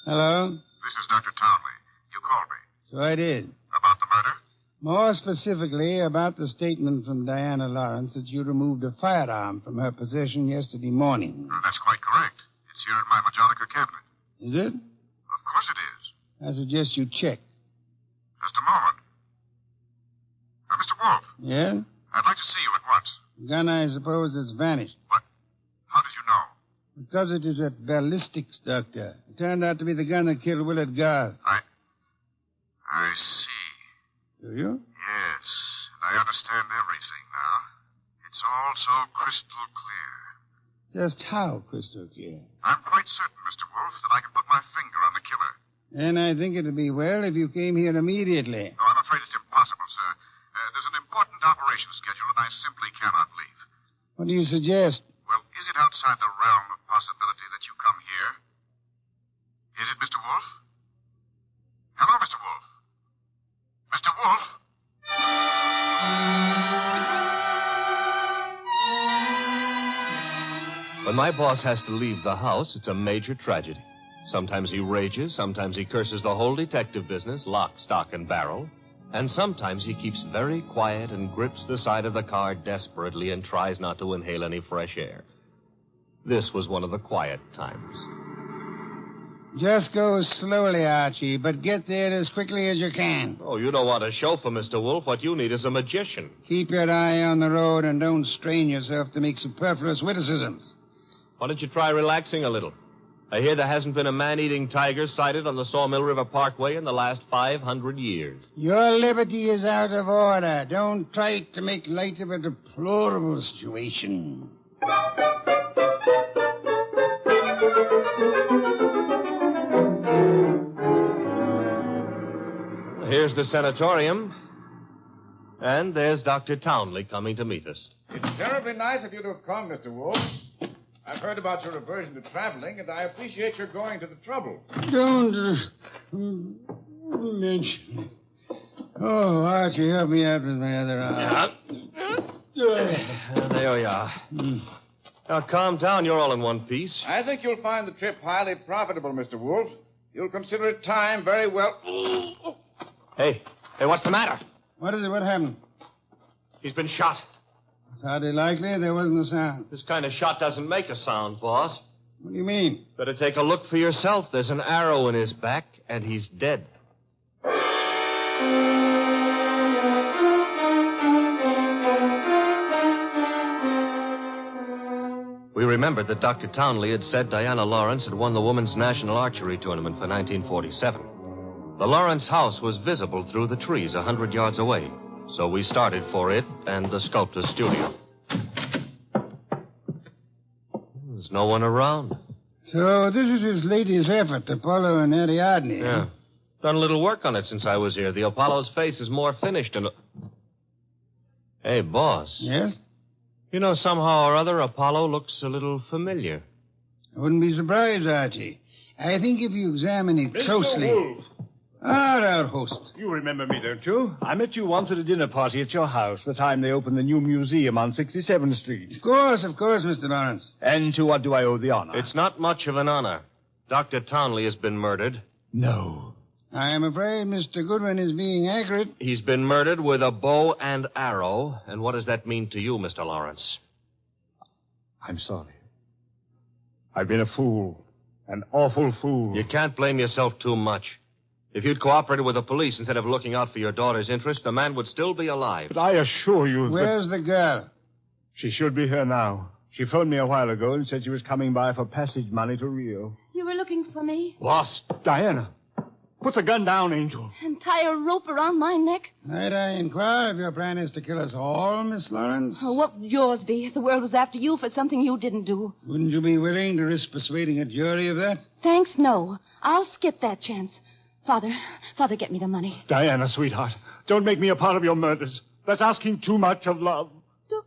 S6: Hello?
S7: This is Dr. Townley. You called me.
S6: So I did.
S7: About the murder?
S6: More specifically, about the statement from Diana Lawrence that you removed a firearm from her possession yesterday morning.
S7: That's quite correct. It's here in my Majonica cabinet.
S6: Is it?
S7: Of course it is.
S6: I suggest you check.
S7: Just a moment. Mr. Wolf,
S6: Yeah?
S7: I'd like to see you at once.
S6: Gun, I suppose, has vanished.
S7: How did you know?
S6: Because it is at ballistics, Doctor. It turned out to be the gun that killed Willard Garth.
S7: I see.
S6: Do you?
S7: Yes, I understand everything now. It's all so crystal clear.
S6: Just how crystal clear?
S7: I'm quite certain, Mr. Wolf, that I can put my finger on the killer.
S6: And I think it would be well if you came here immediately.
S7: No, I'm afraid it's impossible, sir. There's an important operation scheduled, and I simply cannot leave.
S6: What do you suggest?
S7: Well, is it outside the realm of possibility that you come here? Is it, Mr. Wolf? Hello, Mr. Wolf. Mr. Wolf?
S5: When my boss has to leave the house, it's a major tragedy. Sometimes he rages, sometimes he curses the whole detective business, lock, stock, and barrel. And sometimes he keeps very quiet and grips the side of the car desperately and tries not to inhale any fresh air. This was one of the quiet times.
S6: Just go slowly, Archie, but get there as quickly as you can.
S5: Oh, you don't want a chauffeur, Mr. Wolf. What you need is a magician.
S6: Keep your eye on the road and don't strain yourself to make superfluous witticisms.
S5: Why don't you try relaxing a little? I hear there hasn't been a man-eating tiger sighted on the Sawmill River Parkway in the last 500 years.
S6: Your liberty is out of order. Don't try to make light of a deplorable situation.
S5: Here's the sanatorium. And there's Dr. Townley coming to meet us.
S19: It's terribly nice of you to have come, Mr. Wolf. I've heard about your aversion to traveling, and I appreciate your going to the trouble.
S6: Don't mention it. Oh, Archie, help me out with my other arm.
S5: There we are. Now, calm down. You're all in one piece.
S19: I think you'll find the trip highly profitable, Mr. Wolf. You'll consider it time very well.
S5: Hey, what's the matter?
S6: What is it? What happened?
S5: He's been shot.
S6: It's hardly likely. There wasn't a sound.
S5: This kind of shot doesn't make a sound, boss.
S6: What do you mean?
S5: Better take a look for yourself. There's an arrow in his back, and he's dead. We remembered that Dr. Townley had said Diana Lawrence had won the Women's National Archery Tournament for 1947. The Lawrence house was visible through the trees 100 yards away, so we started for it and the sculptor's studio. There's no one around.
S6: So this is his latest effort, Apollo and Ariadne.
S5: Yeah. Done a little work on it since I was here. The Apollo's face is more finished and... Hey, boss.
S6: Yes?
S5: You know, somehow or other, Apollo looks a little familiar.
S6: I wouldn't be surprised, Archie. I think if you examine it closely...
S3: Mr. Wolf.
S6: Our host.
S3: You remember me, don't you? I met you once at a dinner party at your house, the time they opened the new museum on 67th Street.
S6: Of course, Mr. Lawrence.
S3: And to what do I owe the honor?
S5: It's not much of an honor. Dr. Townley has been murdered.
S3: No.
S6: I am afraid Mr. Goodwin is being accurate.
S5: He's been murdered with a bow and arrow. And what does that mean to you, Mr. Lawrence?
S3: I'm sorry. I've been a fool. An awful fool.
S5: You can't blame yourself too much. If you'd cooperated with the police instead of looking out for your daughter's interest, the man would still be alive.
S3: But I assure you
S6: Where's the girl?
S3: She should be here now. She phoned me a while ago and said she was coming by for passage money to Rio.
S13: You were looking for me?
S3: Boss. Diana. Put the gun down, Angel.
S13: And tie a rope around my neck?
S6: Might I inquire if your plan is to kill us all, Miss Lawrence?
S13: Oh, what would yours be if the world was after you for something you didn't do?
S6: Wouldn't you be willing to risk persuading a jury of that?
S13: Thanks, no. I'll skip that chance. Father, get me the money.
S3: Diana, sweetheart, don't make me a part of your murders. That's asking too much of love.
S13: Don't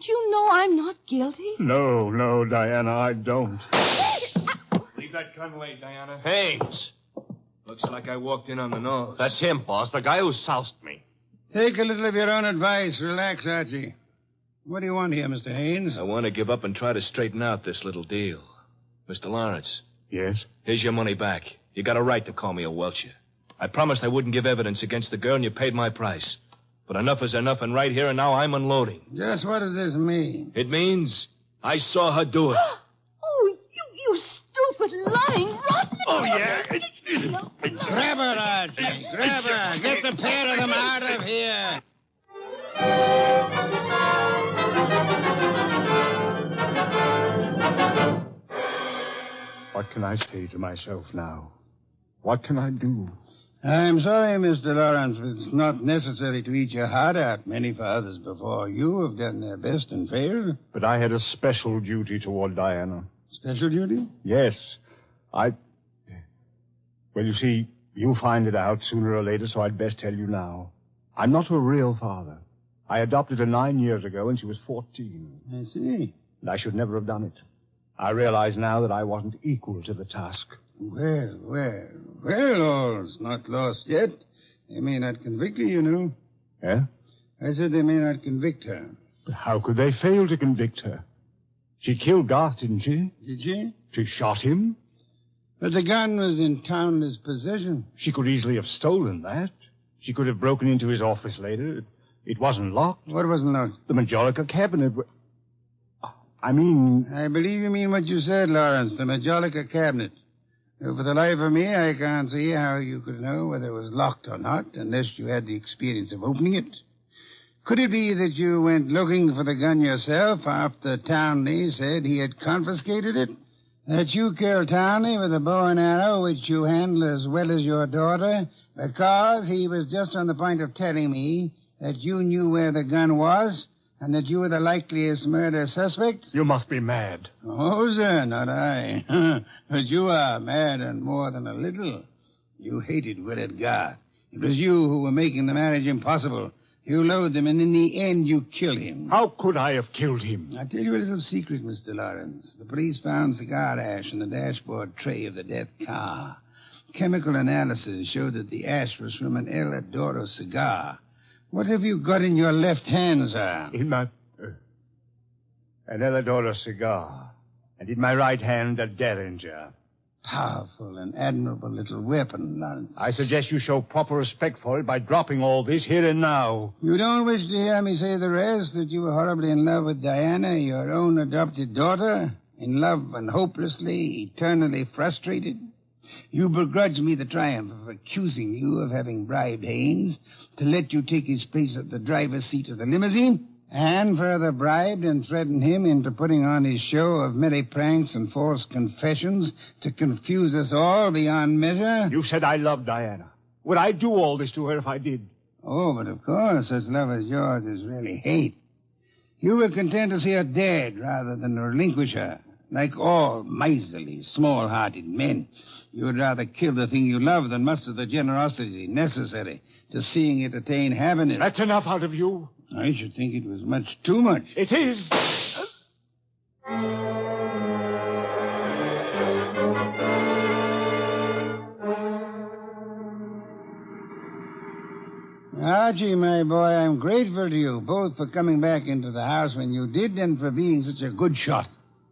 S13: you know I'm not guilty?
S3: No, Diana, I don't.
S4: Leave that gun away, Diana.
S5: Haynes.
S4: Looks like I walked in on the nose.
S5: That's him, boss, the guy who soused me.
S6: Take a little of your own advice. Relax, Archie. What do you want here, Mr. Haynes?
S4: I want to give up and try to straighten out this little deal. Mr. Lawrence.
S3: Yes?
S4: Here's your money back. You got a right to call me a welcher. I promised I wouldn't give evidence against the girl, and you paid my price. But enough is enough, and right here and now I'm unloading.
S6: Just what does this mean?
S4: It means I saw her do it.
S13: Oh, you stupid, lying, rotten...
S3: Oh, yeah.
S6: Grab her, Archie. Grab her. Get the pair of them out of here.
S3: What can I say to myself now? What can I do?
S6: I'm sorry, Mr. Lawrence, but it's not necessary to eat your heart out. Many fathers before you have done their best and failed.
S3: But I had a special duty toward Diana.
S6: Special duty?
S3: Yes. Well, you see, you'll find it out sooner or later, so I'd best tell you now. I'm not a real father. I adopted her 9 years ago, and she was 14.
S6: I see.
S3: And I should never have done it. I realize now that I wasn't equal to the task.
S6: Well, all's not lost yet. They may not convict her, you know.
S3: Eh?
S6: I said they may not convict her.
S3: But how could they fail to convict her? She killed Garth, didn't she?
S6: Did she?
S3: She shot him.
S6: But the gun was in Townley's possession.
S3: She could easily have stolen that. She could have broken into his office later. It wasn't locked.
S6: What wasn't locked?
S3: The Majolica cabinet. I mean...
S6: I believe you mean what you said, Lawrence, the Majolica cabinet. Though for the life of me, I can't see how you could know whether it was locked or not, unless you had the experience of opening it. Could it be that you went looking for the gun yourself after Townley said he had confiscated it? That you killed Townley with a bow and arrow, which you handle as well as your daughter, because he was just on the point of telling me that you knew where the gun was, and that you were the likeliest murder suspect?
S3: You must be mad.
S6: Oh, sir, not I. But you are mad and more than a little. You hated Willard Garth. It was you who were making the marriage impossible. You loathed him, and in the end, you killed him.
S3: How could I have killed him?
S6: I'll tell you a little secret, Mr. Lawrence. The police found cigar ash in the dashboard tray of the death car. Chemical analysis showed that the ash was from an El Adoro cigar. What have you got in your left hand, sir?
S3: In my... an El Adoro cigar. And in my right hand, a Derringer.
S6: Powerful and admirable little weapon, Lawrence.
S3: I suggest you show proper respect for it by dropping all this here and now.
S6: You don't wish to hear me say the rest, that you were horribly in love with Diana, your own adopted daughter? In love and hopelessly, eternally frustrated? You begrudge me the triumph of accusing you of having bribed Haynes to let you take his place at the driver's seat of the limousine, and further bribed and threatened him into putting on his show of merry pranks and false confessions to confuse us all beyond measure.
S3: You said I loved Diana. Would I do all this to her if I did?
S6: Oh, but of course, such love as yours is really hate. You were content to see her dead rather than relinquish her. Like all miserly, small-hearted men, you would rather kill the thing you love than muster the generosity necessary to seeing it attain happiness.
S3: That's enough out of you.
S6: I should think it was much too much.
S3: It is.
S6: Archie, my boy, I'm grateful to you, both for coming back into the house when you did and for being such a good shot.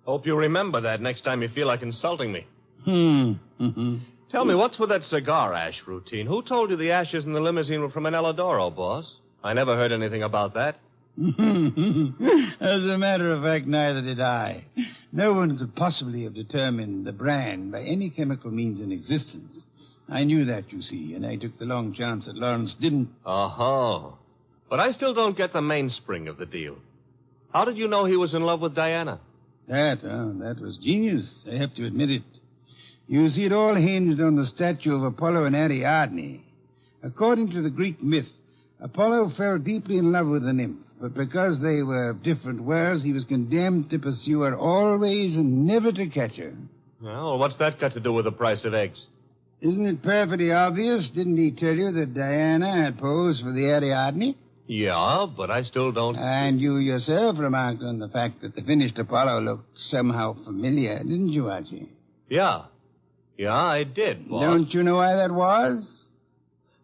S1: Hope you remember that next time you feel like insulting me.
S6: Mm-hmm.
S1: Tell me, what's with that cigar ash routine? Who told you the ashes in the limousine were from an El Adoro, boss? I never heard anything about that.
S6: As a matter of fact, neither did I. No one could possibly have determined the brand by any chemical means in existence. I knew that, you see, and I took the long chance that Lawrence didn't.
S1: Oh. But I still don't get the mainspring of the deal. How did you know he was in love with Diana?
S6: That was genius. I have to admit it. You see, it all hinged on the statue of Apollo and Ariadne. According to the Greek myth, Apollo fell deeply in love with the nymph, but because they were of different worlds, he was condemned to pursue her always and never to catch her.
S1: Well, what's that got to do with the price of eggs?
S6: Isn't it perfectly obvious? Didn't he tell you that Diana had posed for the Ariadne?
S1: Yeah, but I still don't...
S6: And you yourself remarked on the fact that the finished Apollo looked somehow familiar, didn't you, Archie?
S1: Yeah, I did, boss.
S6: Don't you know why that was?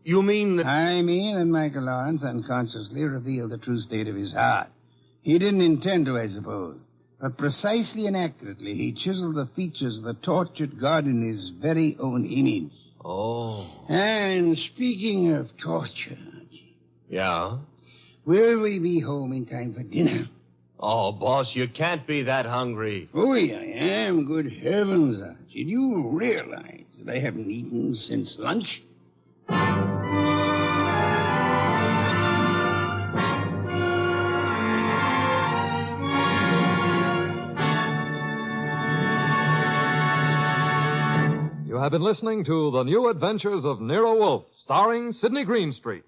S1: You mean that...
S6: I mean that Michael Lawrence unconsciously revealed the true state of his heart. He didn't intend to, I suppose. But precisely and accurately, he chiseled the features of the tortured God in his very own image.
S1: Oh.
S6: And speaking of torture...
S1: Yeah?
S6: Will we be home in time for dinner?
S1: Oh, boss, you can't be that hungry.
S6: Oh, yeah, I am. Good heavens, Archie. Do you realize that I haven't eaten since lunch?
S12: have been listening to The New Adventures of Nero Wolfe, starring Sidney Greenstreet.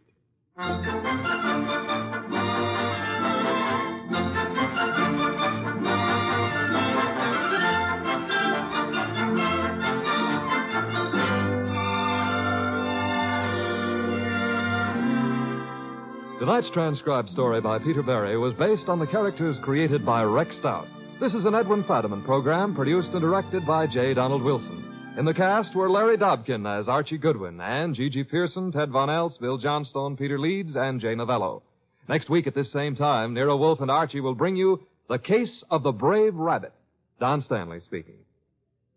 S12: Tonight's transcribed story by Peter Berry was based on the characters created by Rex Stout. This is an Edwin Fadiman program produced and directed by J. Donald Wilson. In the cast were Larry Dobkin as Archie Goodwin and Gigi Pearson, Ted Von Elst, Bill Johnstone, Peter Leeds, and Jay Novello. Next week at this same time, Nero Wolfe and Archie will bring you The Case of the Brave Rabbit. Don Stanley speaking.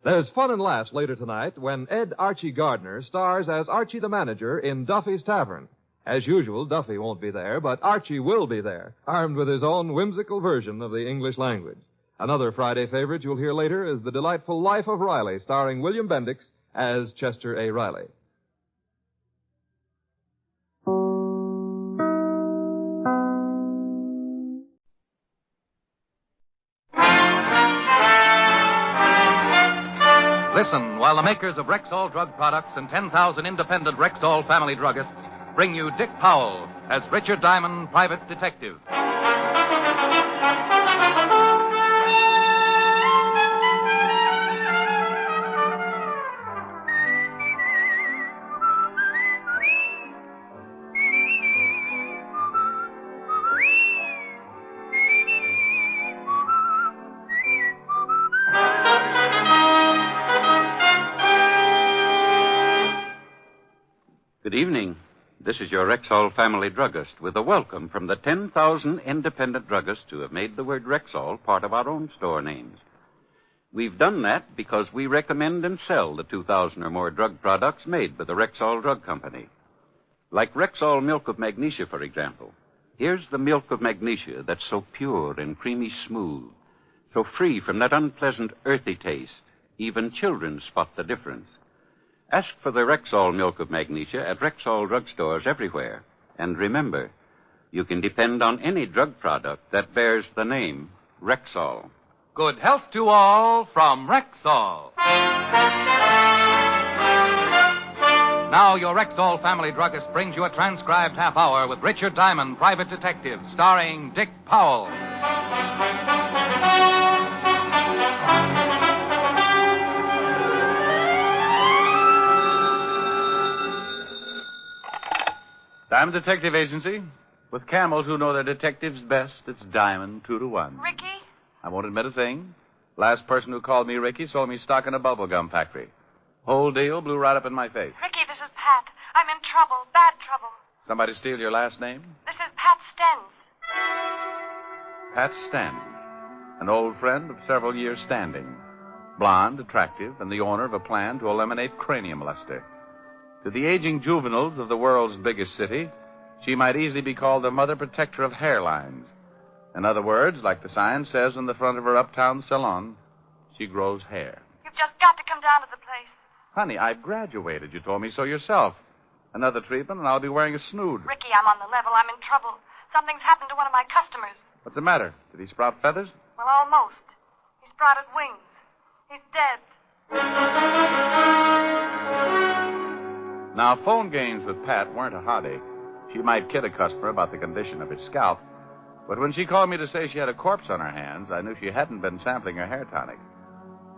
S12: There's fun and laughs later tonight when Ed Archie Gardner stars as Archie the manager in Duffy's Tavern. As usual, Duffy won't be there, but Archie will be there, armed with his own whimsical version of the English language. Another Friday favorite you'll hear later is The Delightful Life of Riley, starring William Bendix as Chester A. Riley.
S21: Listen while the makers of Rexall drug products and 10,000 independent Rexall family druggists bring you Dick Powell as Richard Diamond, private detective.
S23: Good evening. This is your Rexall family druggist with a welcome from the 10,000 independent druggists who have made the word Rexall part of our own store names. We've done that because we recommend and sell the 2,000 or more drug products made by the Rexall Drug Company. Like Rexall Milk of Magnesia, for example. Here's the milk of magnesia that's so pure and creamy smooth, so free from that unpleasant earthy taste. Even children spot the difference. Ask for the Rexall Milk of Magnesia at Rexall drugstores everywhere. And remember, you can depend on any drug product that bears the name Rexall.
S21: Good health to all from Rexall. Now your Rexall family druggist brings you a transcribed half hour with Richard Diamond, private detective, starring Dick Powell.
S24: Diamond Detective Agency. With camels who know their detectives best, it's Diamond 2 to 1.
S15: Ricky?
S24: I won't admit a thing. Last person who called me Ricky sold me stock in a bubblegum factory. Whole deal blew right up in my face.
S15: Ricky, this is Pat. I'm in trouble. Bad trouble.
S24: Somebody steal your last name?
S15: This is Pat Stens.
S24: Pat Stanley, an old friend of several years' standing. Blonde, attractive, and the owner of a plan to eliminate cranium luster. To the aging juveniles of the world's biggest city, she might easily be called the mother protector of hairlines. In other words, like the sign says on the front of her uptown salon, she grows hair.
S15: You've just got to come down to the place.
S24: Honey, I've graduated. You told me so yourself. Another treatment, and I'll be wearing a snood.
S15: Ricky, I'm on the level. I'm in trouble. Something's happened to one of my customers.
S24: What's the matter? Did he sprout feathers?
S15: Well, almost. He sprouted wings. He's dead.
S24: Now, phone games with Pat weren't a heartache. She might kid a customer about the condition of his scalp, but when she called me to say she had a corpse on her hands, I knew she hadn't been sampling her hair tonic.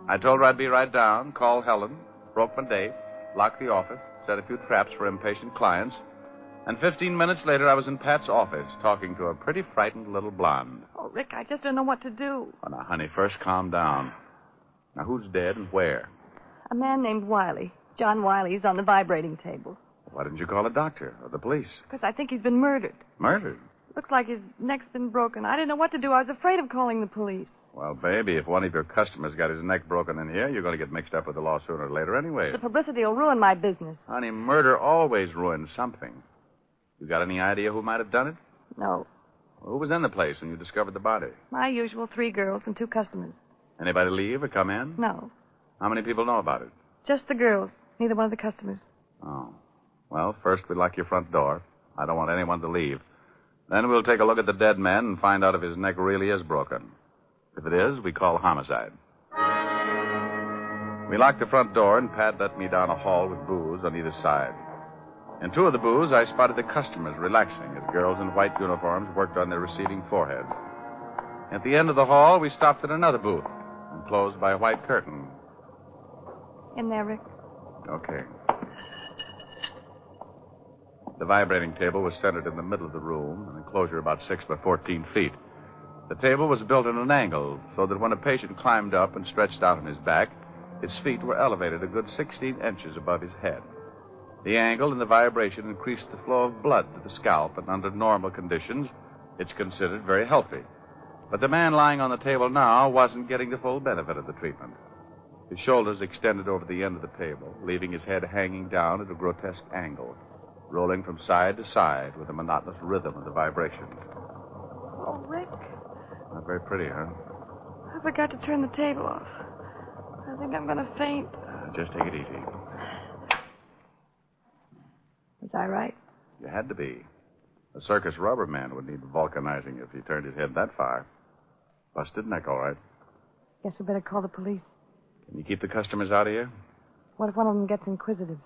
S24: I told her I'd be right down, call Helen, broke my date, locked the office, set a few traps for impatient clients, and 15 minutes later I was in Pat's office talking to a pretty frightened little blonde.
S15: Oh, Rick, I just don't know what to do.
S24: Oh, now, honey, first calm down. Now, who's dead and where?
S15: A man named Wiley. John Wiley's on the vibrating table.
S24: Why didn't you call a doctor or the police?
S15: Because I think he's been murdered.
S24: Murdered?
S15: Looks like his neck's been broken. I didn't know what to do. I was afraid of calling the police.
S24: Well, baby, if one of your customers got his neck broken in here, you're going to get mixed up with the law sooner or later anyway.
S15: The publicity will ruin my business.
S24: Honey, murder always ruins something. You got any idea who might have done it?
S15: No.
S24: Well, who was in the place when you discovered the body?
S15: My usual 3 girls and 2 customers.
S24: Anybody leave or come in?
S15: No.
S24: How many people know about it?
S15: Just the girls. Neither one of the customers.
S24: Oh. Well, first we lock your front door. I don't want anyone to leave. Then we'll take a look at the dead man and find out if his neck really is broken. If it is, we call homicide. We locked the front door, and Pat let me down a hall with booths on either side. In two of the booths, I spotted the customers relaxing as girls in white uniforms worked on their receding foreheads. At the end of the hall, we stopped at another booth, enclosed by a white curtain.
S15: In there, Rick.
S24: Okay. The vibrating table was centered in the middle of the room, an enclosure about 6 by 14 feet. The table was built at an angle so that when a patient climbed up and stretched out on his back, his feet were elevated a good 16 inches above his head. The angle and the vibration increased the flow of blood to the scalp, and under normal conditions, it's considered very healthy. But the man lying on the table now wasn't getting the full benefit of the treatment. His shoulders extended over the end of the table, leaving his head hanging down at a grotesque angle, rolling from side to side with a monotonous rhythm of the vibration.
S15: Oh, Rick,
S24: Not very pretty, huh?
S15: I forgot to turn the table off. I think I'm going to faint.
S24: Just take it easy.
S15: Was I right?
S24: You had to be. A circus rubber man would need vulcanizing if he turned his head that far. Busted neck, all right.
S15: Guess we better call the police.
S24: Can you keep the customers out of here?
S15: What if one of them gets inquisitive?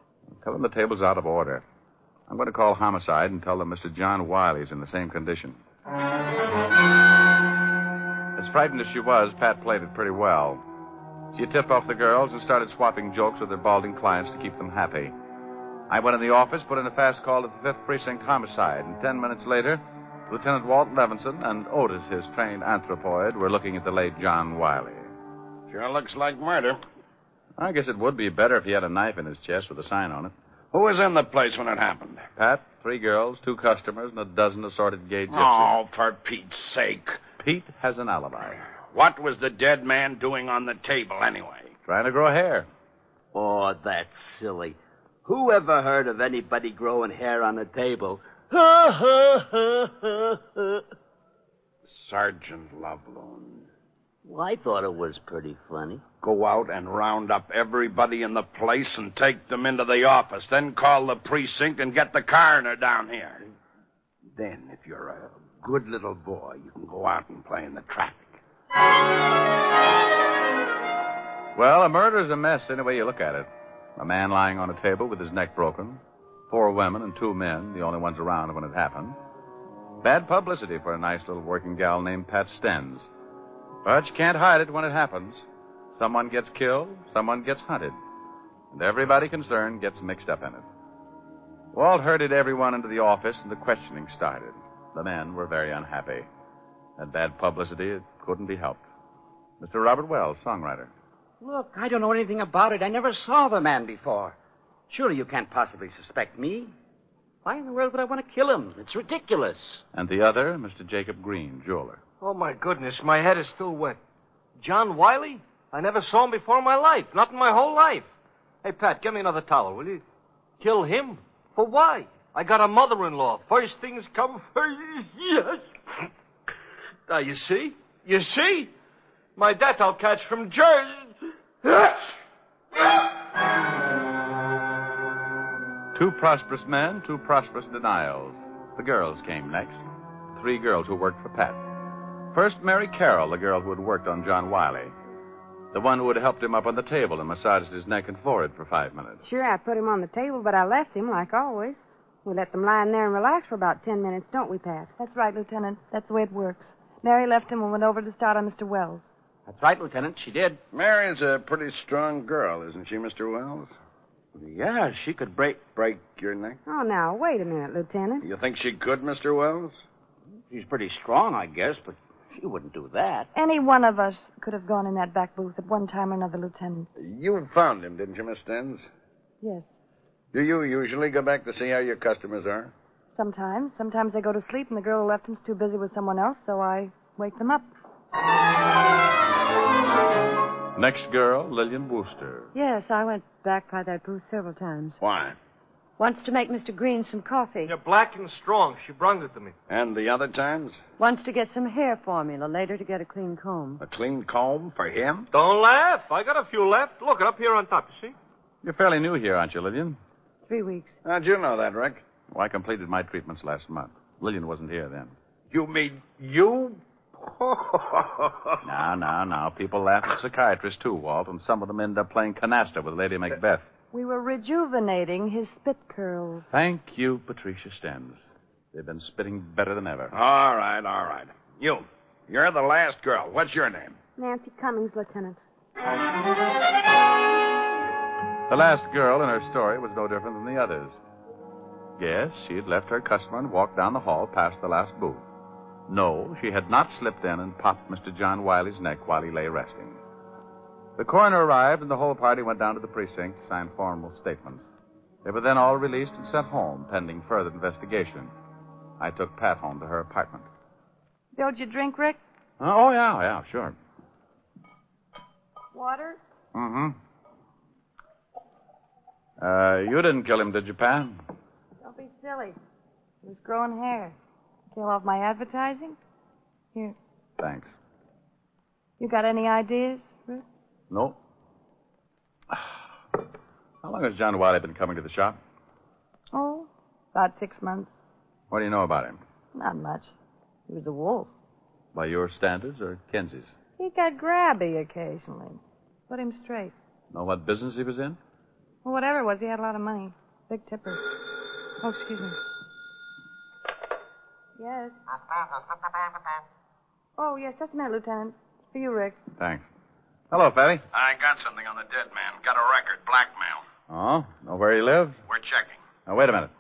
S24: Tell them the table's out of order. I'm going to call homicide and tell them Mr. John Wiley's in the same condition. As frightened as she was, Pat played it pretty well. She tipped off the girls and started swapping jokes with their balding clients to keep them happy. I went in the office, put in a fast call to the 5th Precinct Homicide, and 10 minutes later, Lieutenant Walt Levinson and Otis, his trained anthropoid, were looking at the late John Wiley.
S19: Sure looks like murder.
S24: I guess it would be better if he had a knife in his chest with a sign on it.
S19: Who was in the place when it happened?
S24: Pat, 3 girls, 2 customers, and a dozen assorted gay gypsies.
S19: Oh, for Pete's sake.
S24: Pete has an alibi.
S19: What was the dead man doing on the table, anyway?
S24: Trying to grow hair.
S9: Oh, that's silly. Who ever heard of anybody growing hair on a table?
S19: Sergeant Loveloon.
S9: Well, I thought it was pretty funny.
S19: Go out and round up everybody in the place and take them into the office. Then call the precinct and get the coroner down here. Then, if you're a good little boy, you can go out and play in the traffic.
S24: Well, a murder's a mess any way you look at it. A man lying on a table with his neck broken. 4 women and 2 men, the only ones around when it happened. Bad publicity for a nice little working gal named Pat Stens. But you can't hide it when it happens. Someone gets killed, someone gets hunted. And everybody concerned gets mixed up in it. Walt herded everyone into the office, and the questioning started. The men were very unhappy. That bad publicity, it couldn't be helped. Mr. Robert Wells, songwriter.
S10: Look, I don't know anything about it. I never saw the man before. Surely you can't possibly suspect me. Why in the world would I want to kill him? It's ridiculous.
S24: And the other, Mr. Jacob Green, jeweler.
S5: Oh, my goodness, my head is still wet. John Wiley? I never saw him before in my life. Not in my whole life. Hey, Pat, get me another towel, will you? Kill him? For why? I got a mother-in-law. First things come first. Yes. Now, you see? You see? My death I'll catch from Jersey.
S24: 2 prosperous men, 2 prosperous denials. The girls came next. 3 girls who worked for Pat. First, Mary Carroll, the girl who had worked on John Wiley. The one who had helped him up on the table and massaged his neck and forehead for 5 minutes.
S14: Sure, I put him on the table, but I left him like always. We let them lie in there and relax for about 10 minutes, don't we, Pat?
S13: That's right, Lieutenant. That's the way it works. Mary left him and went over to start on Mr. Wells.
S10: That's right, Lieutenant. She did.
S19: Mary's a pretty strong girl, isn't she, Mr. Wells?
S10: Yeah, she could break
S19: your neck?
S14: Oh, now, wait a minute, Lieutenant.
S19: You think she could, Mr. Wells?
S10: She's pretty strong, I guess, but she wouldn't do that.
S13: Any one of us could have gone in that back booth at one time or another, Lieutenant.
S19: You found him, didn't you, Miss Stens?
S13: Yes.
S19: Do you usually go back to see how your customers are?
S13: Sometimes. Sometimes they go to sleep and the girl who left them's too busy with someone else, so I wake them up.
S24: Next girl, Lillian Wooster.
S14: Yes, I went back by that booth several times.
S19: Why?
S14: Once to make Mr. Green some coffee.
S5: You're black and strong. She brung it to me.
S19: And the other times?
S14: Once to get some hair formula, later to get a clean comb.
S19: A clean comb for him?
S5: Don't laugh. I got a few left. Look, up here on top, you see?
S24: You're fairly new here, aren't you, Lillian?
S14: 3 weeks.
S19: How'd you know that, Rick?
S24: Well, I completed my treatments last month. Lillian wasn't here then.
S19: You mean you
S24: Now. People laugh at psychiatrists, too, Walt, and some of them end up playing canasta with Lady Macbeth.
S8: We were rejuvenating his spit curls.
S24: Thank you, Patricia Stenz. They've been spitting better than ever.
S16: All right. You're the last girl. What's your name?
S14: Nancy Cummings, Lieutenant.
S24: The last girl in her story was no different than the others. Yes, she had left her customer and walked down the hall past the last booth. No, she had not slipped in and popped Mr. John Wiley's neck while he lay resting. The coroner arrived, and the whole party went down to the precinct to sign formal statements. They were then all released and sent home, pending further investigation. I took Pat home to her apartment.
S8: Don't you drink, Rick?
S24: Oh, yeah, sure.
S8: Water?
S24: Mm-hmm. You didn't kill him, did you, Pat?
S8: Don't be silly. He was growing hair. Kill off my advertising? Here.
S24: Thanks.
S8: You got any ideas, Rick?
S24: No. How long has John Wiley been coming to the shop?
S8: Oh, about 6 months.
S24: What do you know about him?
S8: Not much. He was a wolf.
S24: By your standards or Kenzie's?
S8: He got grabby occasionally. Put him straight.
S24: Know what business he was in?
S8: Well, whatever it was, he had a lot of money. Big tipper. Oh, excuse me. Yes. Oh, yes, just a minute, Lieutenant. For you, Rick.
S24: Thanks. Hello, Fatty.
S16: I got something on the dead man. Got a record. Blackmail.
S24: Oh? Know where he lived?
S16: We're checking.
S24: Now, wait a minute.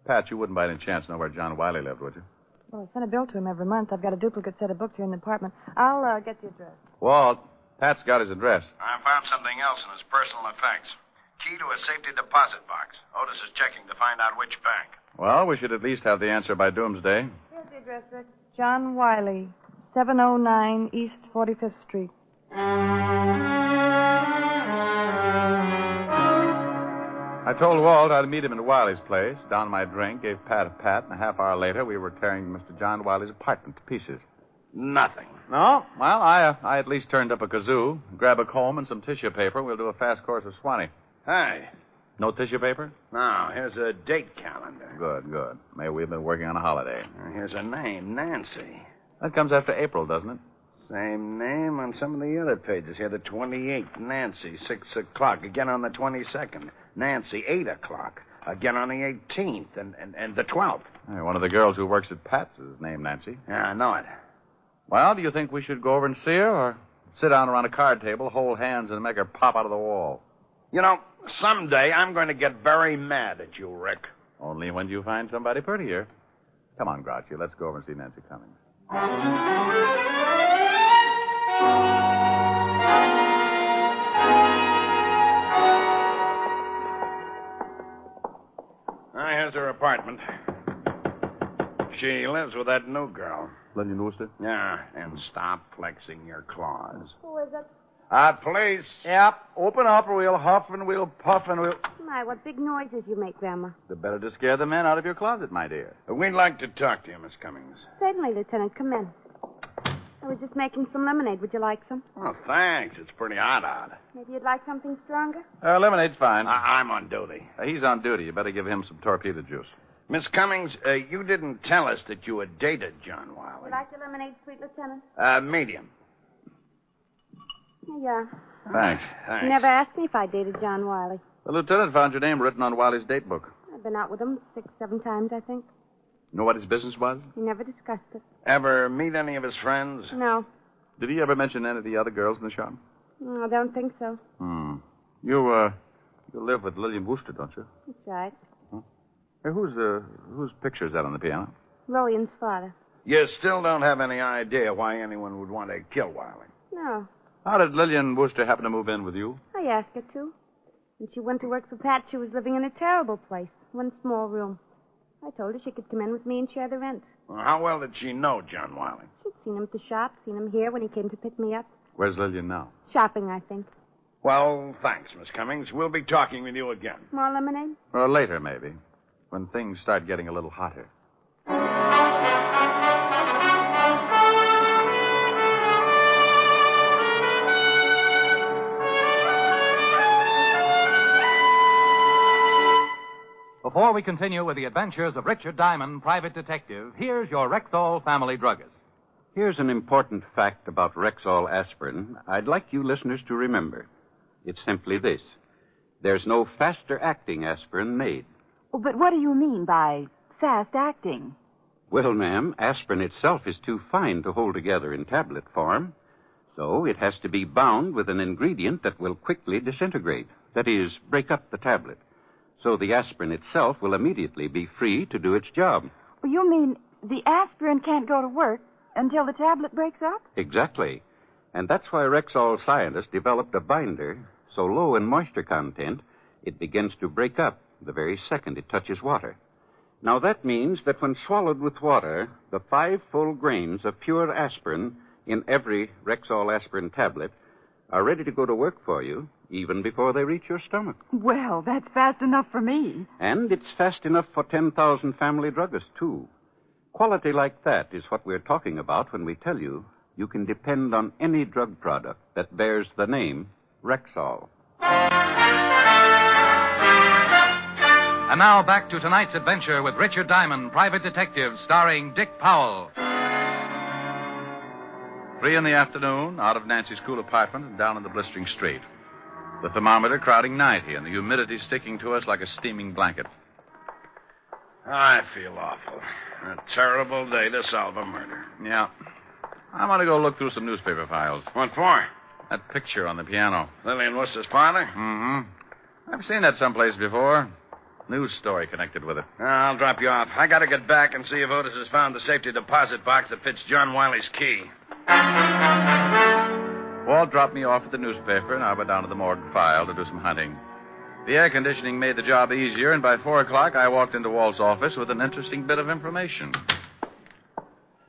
S24: Pat, you wouldn't by any chance know where John Wiley lived, would you?
S8: Well, I send a bill to him every month. I've got a duplicate set of books here in the apartment. I'll get the address.
S24: Walt, Pat's got his address.
S16: I found something else in his personal effects. Key to a safety deposit box. Otis is checking to find out which bank.
S24: Well, we should at least have the answer by doomsday.
S8: Here's the address, Rick. John Wiley, 709 East 45th Street.
S24: I told Walt I'd meet him at Wiley's place, downed my drink, gave Pat a pat, and a half hour later we were tearing Mr. John Wiley's apartment to pieces.
S16: Nothing.
S24: No? Well, I at least turned up a kazoo, grab a comb and some tissue paper. We'll do a fast course of Swanee.
S16: Hey.
S24: No tissue paper?
S16: No, here's a date calendar.
S24: Good. Maybe we've been working on a holiday.
S16: Here's a name, Nancy.
S24: That comes after April, doesn't it?
S16: Same name on some of the other pages here. The 28th, Nancy, 6 o'clock. Again on the 22nd. Nancy, 8 o'clock. Again on the 18th and the 12th.
S24: Hey, one of the girls who works at Pat's is named Nancy.
S16: Yeah, I know it.
S24: Well, do you think we should go over and see her, or sit down around a card table, hold hands, and make her pop out of the wall?
S16: You know, someday I'm going to get very mad at you, Rick.
S24: Only when you find somebody prettier. Come on, Grouchy, let's go over and see Nancy Cummings.
S16: Here's her apartment. She lives with that new girl.
S24: Lillian Wooster?
S16: Yeah, and stop flexing your claws.
S14: Who is it?
S16: Police.
S24: Yep. Open up or we'll huff and we'll puff and we'll...
S14: My, what big noises you make, Grandma.
S24: The better to scare the men out of your closet, my dear.
S16: We'd like to talk to you, Miss Cummings.
S14: Certainly, Lieutenant. Come in. I was just making some lemonade. Would you like some?
S16: Oh, thanks. It's pretty hot out.
S14: Maybe you'd like something stronger?
S24: Lemonade's fine.
S16: I'm on duty.
S24: He's on duty. You better give him some torpedo juice.
S16: Miss Cummings, you didn't tell us that you had dated John Wiley.
S14: Would you like your lemonade, sweet Lieutenant?
S16: Medium.
S14: Yeah.
S16: Thanks.
S14: You never asked me if I dated John Wiley.
S24: The lieutenant found your name written on Wiley's date book.
S14: I've been out with him 6, 7 times, I think.
S24: Know what his business was?
S14: We never discussed it.
S16: Ever meet any of his friends?
S14: No.
S24: Did he ever mention any of the other girls in the shop?
S14: I don't think so.
S24: You live with Lillian Wooster, don't you?
S14: That's right.
S24: Hey, whose picture is that on the piano?
S14: Lillian's father.
S16: You still don't have any idea why anyone would want to kill Wiley?
S14: No.
S24: How did Lillian Wooster happen to move in with you?
S14: I asked her to. When she went to work for Pat, she was living in a terrible place. One small room. I told her she could come in with me and share the rent.
S16: Well, how well did she know John Wiley?
S14: She'd seen him at the shop, seen him here when he came to pick me up.
S24: Where's Lillian now?
S14: Shopping, I think.
S16: Well, thanks, Miss Cummings. We'll be talking with you again.
S14: More lemonade?
S24: Or later, maybe. When things start getting a little hotter.
S21: Before we continue with the adventures of Richard Diamond, private detective, here's your Rexall family druggist.
S23: Here's an important fact about Rexall aspirin I'd like you listeners to remember. It's simply this. There's no faster-acting aspirin made.
S11: Oh, but what do you mean by fast-acting?
S23: Well, ma'am, aspirin itself is too fine to hold together in tablet form. So it has to be bound with an ingredient that will quickly disintegrate. That is, break up the tablet. So the aspirin itself will immediately be free to do its job.
S11: Well, you mean the aspirin can't go to work until the tablet breaks up?
S23: Exactly. And that's why Rexall scientists developed a binder so low in moisture content it begins to break up the very second it touches water. Now, that means that when swallowed with water, the 5 full grains of pure aspirin in every Rexall aspirin tablet are ready to go to work for you even before they reach your stomach.
S11: Well, that's fast enough for me.
S23: And it's fast enough for 10,000 family druggists, too. Quality like that is what we're talking about when we tell you you can depend on any drug product that bears the name Rexall.
S21: And now back to tonight's adventure with Richard Diamond, Private Detective, starring Dick Powell.
S24: 3 in the afternoon, out of Nancy's cool apartment and down in the blistering street. The thermometer crowding 90 and the humidity sticking to us like a steaming blanket.
S16: I feel awful. A terrible day to solve a murder.
S24: Yeah. I want to go look through some newspaper files.
S16: What for?
S24: That picture on the piano.
S16: Lillian Worcester's father?
S24: Mm-hmm. I've seen that someplace before. News story connected with it.
S16: I'll drop you off. I got to get back and see if Otis has found the safety deposit box that fits John Wiley's key.
S24: Walt dropped me off at the newspaper, and I went down to the morgue file to do some hunting. The air conditioning made the job easier, and by 4 o'clock, I walked into Walt's office with an interesting bit of information.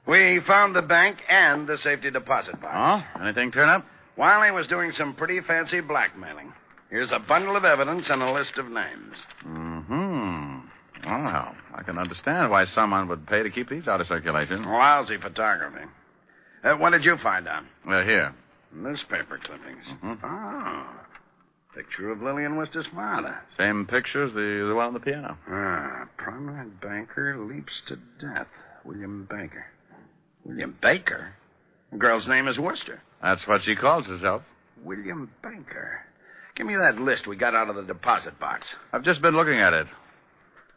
S16: We found the bank and the safety deposit box.
S24: Oh? Anything turn up?
S16: Wiley was doing some pretty fancy blackmailing. Here's a bundle of evidence and a list of names.
S24: Mm-hmm. Well, I can understand why someone would pay to keep these out of circulation.
S16: Lousy photography. What did you find out?
S24: Well, here.
S16: Newspaper clippings. Oh. Picture of Lillian Worcester's father.
S24: Same picture as the one on the piano.
S16: Prominent banker leaps to death. William Baker. William Baker? The girl's name is Worcester.
S24: That's what she calls herself.
S16: William Baker. Give me that list we got out of the deposit box.
S24: I've just been looking at it.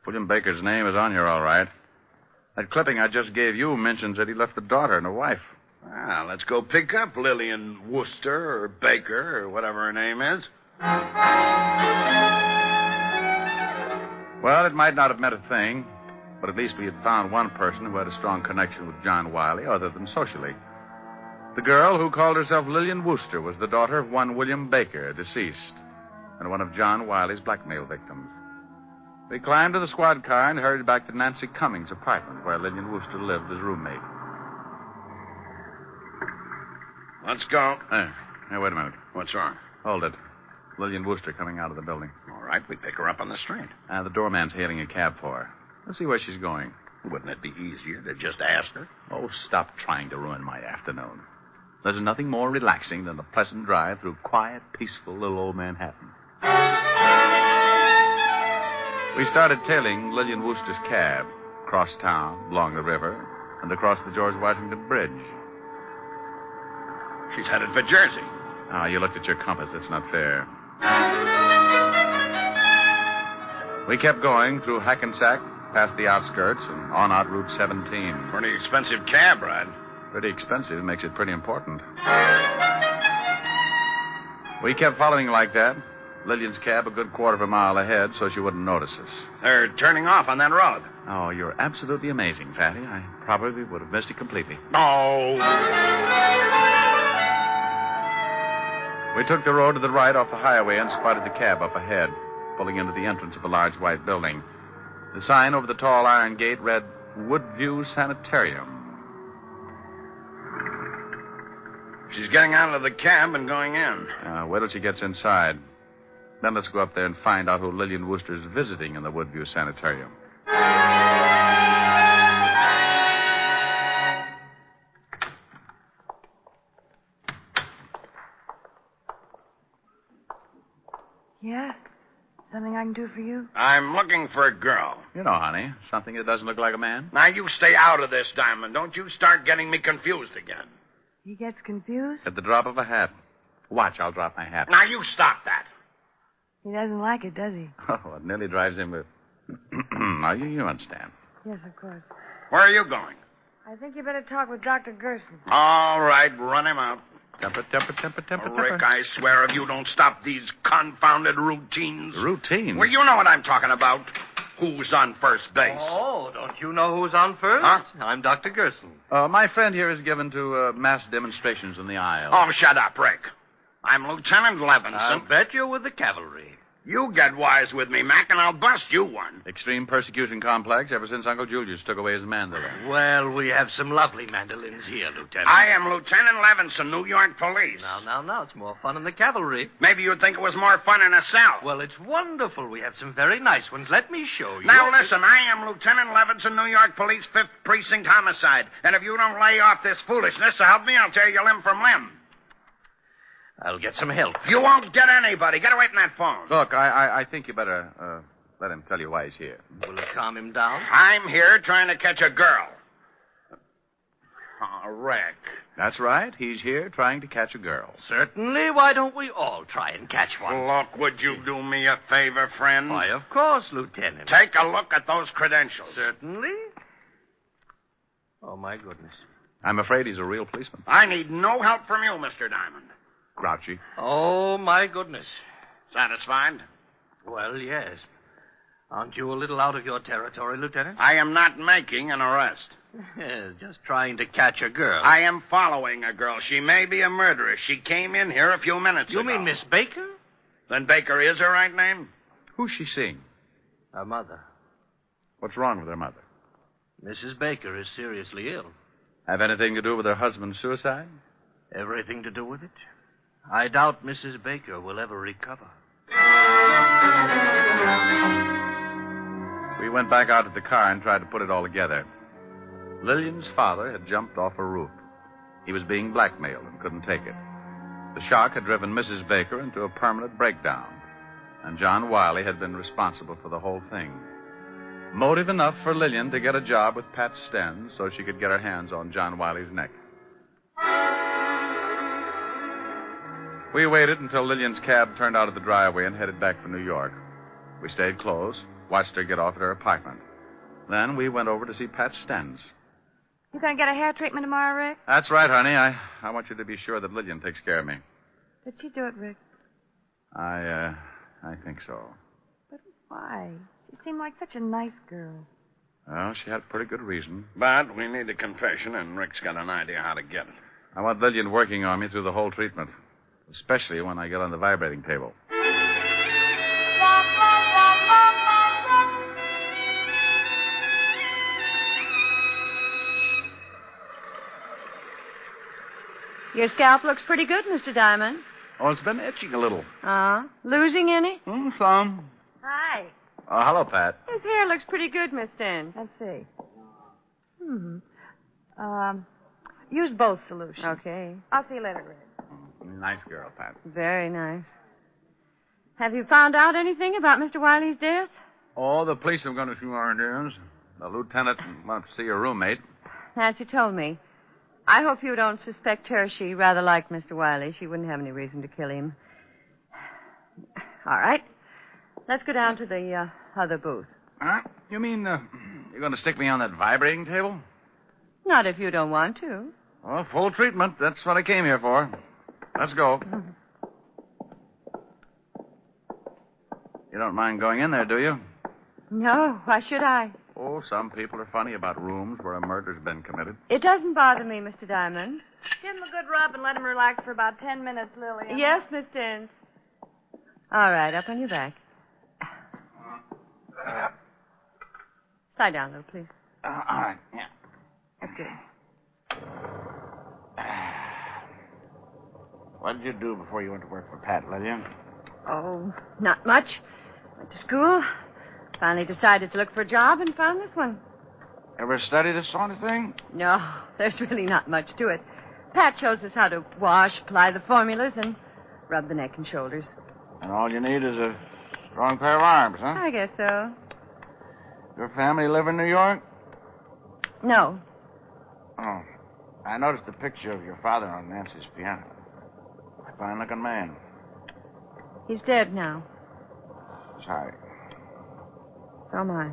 S24: William Baker's name is on here, all right. That clipping I just gave you mentions that he left a daughter and a wife.
S16: Let's go pick up Lillian Worcester or Baker or whatever her name is.
S24: Well, it might not have meant a thing, but at least we had found one person who had a strong connection with John Wiley other than socially. The girl who called herself Lillian Worcester was the daughter of one William Baker, deceased, and one of John Wiley's blackmail victims. We climbed in the squad car and hurried back to Nancy Cummings' apartment, where Lillian Worcester lived as roommate.
S16: Let's go.
S24: Hey, wait a minute.
S16: What's wrong?
S24: Hold it. Lillian Worcester coming out of the building.
S16: All right, we pick her up on the street.
S24: The doorman's hailing a cab for her. Let's see where she's going.
S16: Wouldn't it be easier to just ask her?
S24: Oh, stop trying to ruin my afternoon. There's nothing more relaxing than a pleasant drive through quiet, peaceful little old Manhattan. We started tailing Lillian Worcester's cab, across town, along the river, and across the George Washington Bridge.
S16: She's headed for Jersey.
S24: You looked at your compass. That's not fair. We kept going through Hackensack, past the outskirts, and on out Route 17.
S16: Pretty expensive cab ride.
S24: Pretty expensive makes it pretty important. We kept following like that. Lillian's cab a good quarter of a mile ahead so she wouldn't notice us.
S16: They're turning off on that road.
S24: Oh, you're absolutely amazing, Fatty. I probably would have missed it completely.
S16: No.
S24: We took the road to the right off the highway and spotted the cab up ahead, pulling into the entrance of a large white building. The sign over the tall iron gate read, Woodview Sanitarium.
S16: She's getting out of the cab and going in.
S24: Wait till she gets inside. Then let's go up there and find out who Lillian Worcester's visiting in the Woodview Sanitarium.
S11: Yeah,
S8: Something I can do for you?
S16: I'm looking for a girl.
S24: You know, honey, something that doesn't look like a man.
S16: Now, you stay out of this, Diamond. Don't you start getting me confused again.
S8: He gets confused?
S24: At the drop of a hat. Watch, I'll drop my hat.
S16: Now, you stop that.
S8: He doesn't like it, does he?
S24: Oh, it nearly drives him with... Now, you understand.
S8: Yes, of course.
S16: Where are you going?
S8: I think you better talk with Dr. Gerson.
S16: All right, run him out.
S24: Temper.
S16: Rick, I swear if you don't stop these confounded routines.
S24: Routines?
S16: Well, you know what I'm talking about. Who's on first base?
S5: Oh, don't you know who's on first?
S16: Huh?
S5: I'm Dr. Gerson.
S24: My friend here is given to mass demonstrations in the aisle.
S16: Oh, shut up, Rick. I'm Lieutenant Levinson.
S5: I'll bet you're with the cavalry.
S16: You get wise with me, Mac, and I'll bust you one.
S24: Extreme persecution complex ever since Uncle Julius took away his mandolin.
S5: Well, we have some lovely mandolins here, Lieutenant.
S16: I am Lieutenant Levinson, New York Police.
S5: Now. It's more fun in the cavalry.
S16: Maybe you'd think it was more fun in a cell.
S5: Well, it's wonderful. We have some very nice ones. Let me show you.
S16: Now, listen, I am Lieutenant Levinson, New York Police, 5th Precinct Homicide. And if you don't lay off this foolishness to help me, I'll tear you limb from limb.
S5: I'll get some help.
S16: You won't get anybody. Get away from that phone.
S24: Look, I think you better let him tell you why he's here.
S5: Will it calm him down?
S16: I'm here trying to catch a girl. Oh, Rick.
S24: That's right. He's here trying to catch a girl.
S5: Certainly. Why don't we all try and catch one?
S16: Look, would you do me a favor, friend?
S5: Why, of course, Lieutenant.
S16: Take a look at those credentials.
S5: Certainly. Oh, my goodness.
S24: I'm afraid he's a real policeman.
S16: I need no help from you, Mr. Diamond.
S24: Grouchy.
S5: Oh, my goodness.
S16: Satisfied?
S5: Well, yes. Aren't you a little out of your territory, Lieutenant?
S16: I am not making an arrest.
S5: Just trying to catch a girl.
S16: I am following a girl. She may be a murderess. She came in here a few minutes ago.
S5: You mean Miss Baker?
S16: Then Baker is her right name?
S24: Who's she seeing?
S5: Her mother.
S24: What's wrong with her mother?
S5: Mrs. Baker is seriously ill.
S24: Have anything to do with her husband's suicide?
S5: Everything to do with it? I doubt Mrs. Baker will ever recover.
S24: We went back out to the car and tried to put it all together. Lillian's father had jumped off a roof. He was being blackmailed and couldn't take it. The shock had driven Mrs. Baker into a permanent breakdown, and John Wiley had been responsible for the whole thing. Motive enough for Lillian to get a job with Pat Stenz so she could get her hands on John Wiley's neck. We waited until Lillian's cab turned out of the driveway and headed back for New York. We stayed close, watched her get off at her apartment. Then we went over to see Pat Stenz.
S8: You going to get a hair treatment tomorrow, Rick?
S24: That's right, honey. I want you to be sure that Lillian takes care of me.
S8: Did she do it, Rick?
S24: I think so.
S8: But why? She seemed like such a nice girl.
S24: Well, she had a pretty good reason.
S16: But we need a confession, and Rick's got an idea how to get it.
S24: I want Lillian working on me through the whole treatment, especially when I get on the vibrating table.
S8: Your scalp looks pretty good, Mr. Diamond.
S24: Oh, it's been itching a little.
S8: Losing any?
S24: Some.
S8: Hi.
S24: Oh, hello, Pat.
S8: His hair looks pretty good, Miss Stenz. Let's see. Use both solutions. Okay. I'll see you later, Rick.
S24: Nice girl, Pat.
S8: Very nice. Have you found out anything about Mr. Wiley's death?
S24: Oh, the police have gone to few ideas. The lieutenant wants to see your roommate.
S8: Nancy told me. I hope you don't suspect her. She rather liked Mr. Wiley. She wouldn't have any reason to kill him. All right. Let's go down to the other booth.
S24: Huh? You mean you're going to stick me on that vibrating table?
S8: Not if you don't want to.
S24: Well, full treatment. That's what I came here for. Let's go. You don't mind going in there, do you?
S8: No. Why should I?
S24: Oh, some people are funny about rooms where a murder's been committed.
S8: It doesn't bother me, Mr. Diamond.
S11: Give him a good rub and let him relax for about 10 minutes, Lillian.
S8: Yes, Miss Stenz. All right, up on your back. Lie down, though, please.
S24: All right, yeah.
S8: That's good.
S16: What did you do before you went to work for Pat, Lillian?
S8: Oh, not much. Went to school. Finally decided to look for a job and found this one.
S16: Ever study this sort of thing?
S8: No, there's really not much to it. Pat shows us how to wash, apply the formulas, and rub the neck and shoulders.
S16: And all you need is a
S24: Strong pair of arms, huh?
S8: I guess so.
S24: Your family live in New York?
S8: No.
S24: Oh. I noticed the picture of your father on Nancy's piano. A fine-looking man.
S8: He's dead now.
S24: Sorry.
S8: So am I.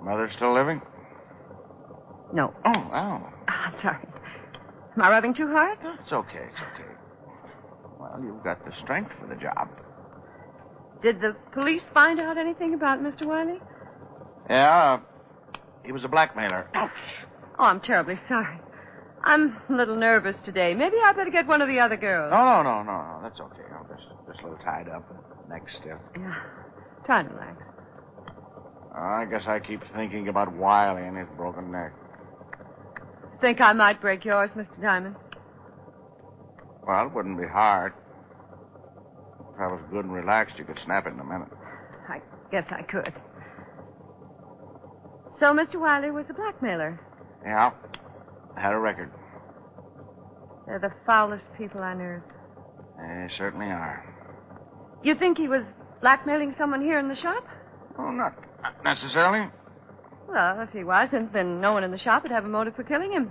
S24: Mother still living?
S8: No.
S24: Oh.
S8: I'm sorry. Am I rubbing too hard?
S24: It's okay. Well, you've got the strength for the job.
S8: Did the police find out anything about Mr. Wiley?
S24: Yeah, he was a blackmailer.
S8: Oh, I'm terribly sorry. I'm a little nervous today. Maybe I better get one of the other girls.
S24: No. That's okay. I'm just a little tied up. Neck stiff.
S8: Yeah. Try and relax.
S24: I guess I keep thinking about Wiley and his broken neck.
S8: Think I might break yours, Mr. Diamond?
S24: Well, it wouldn't be hard. If I was good and relaxed, you could snap it in a minute.
S8: I guess I could. So Mr. Wiley was a blackmailer?
S24: Yeah. I had a record.
S8: They're the foulest people on earth.
S24: They certainly are.
S8: You think he was blackmailing someone here in the shop?
S24: Oh, not necessarily.
S8: Well, if he wasn't, then no one in the shop would have a motive for killing him.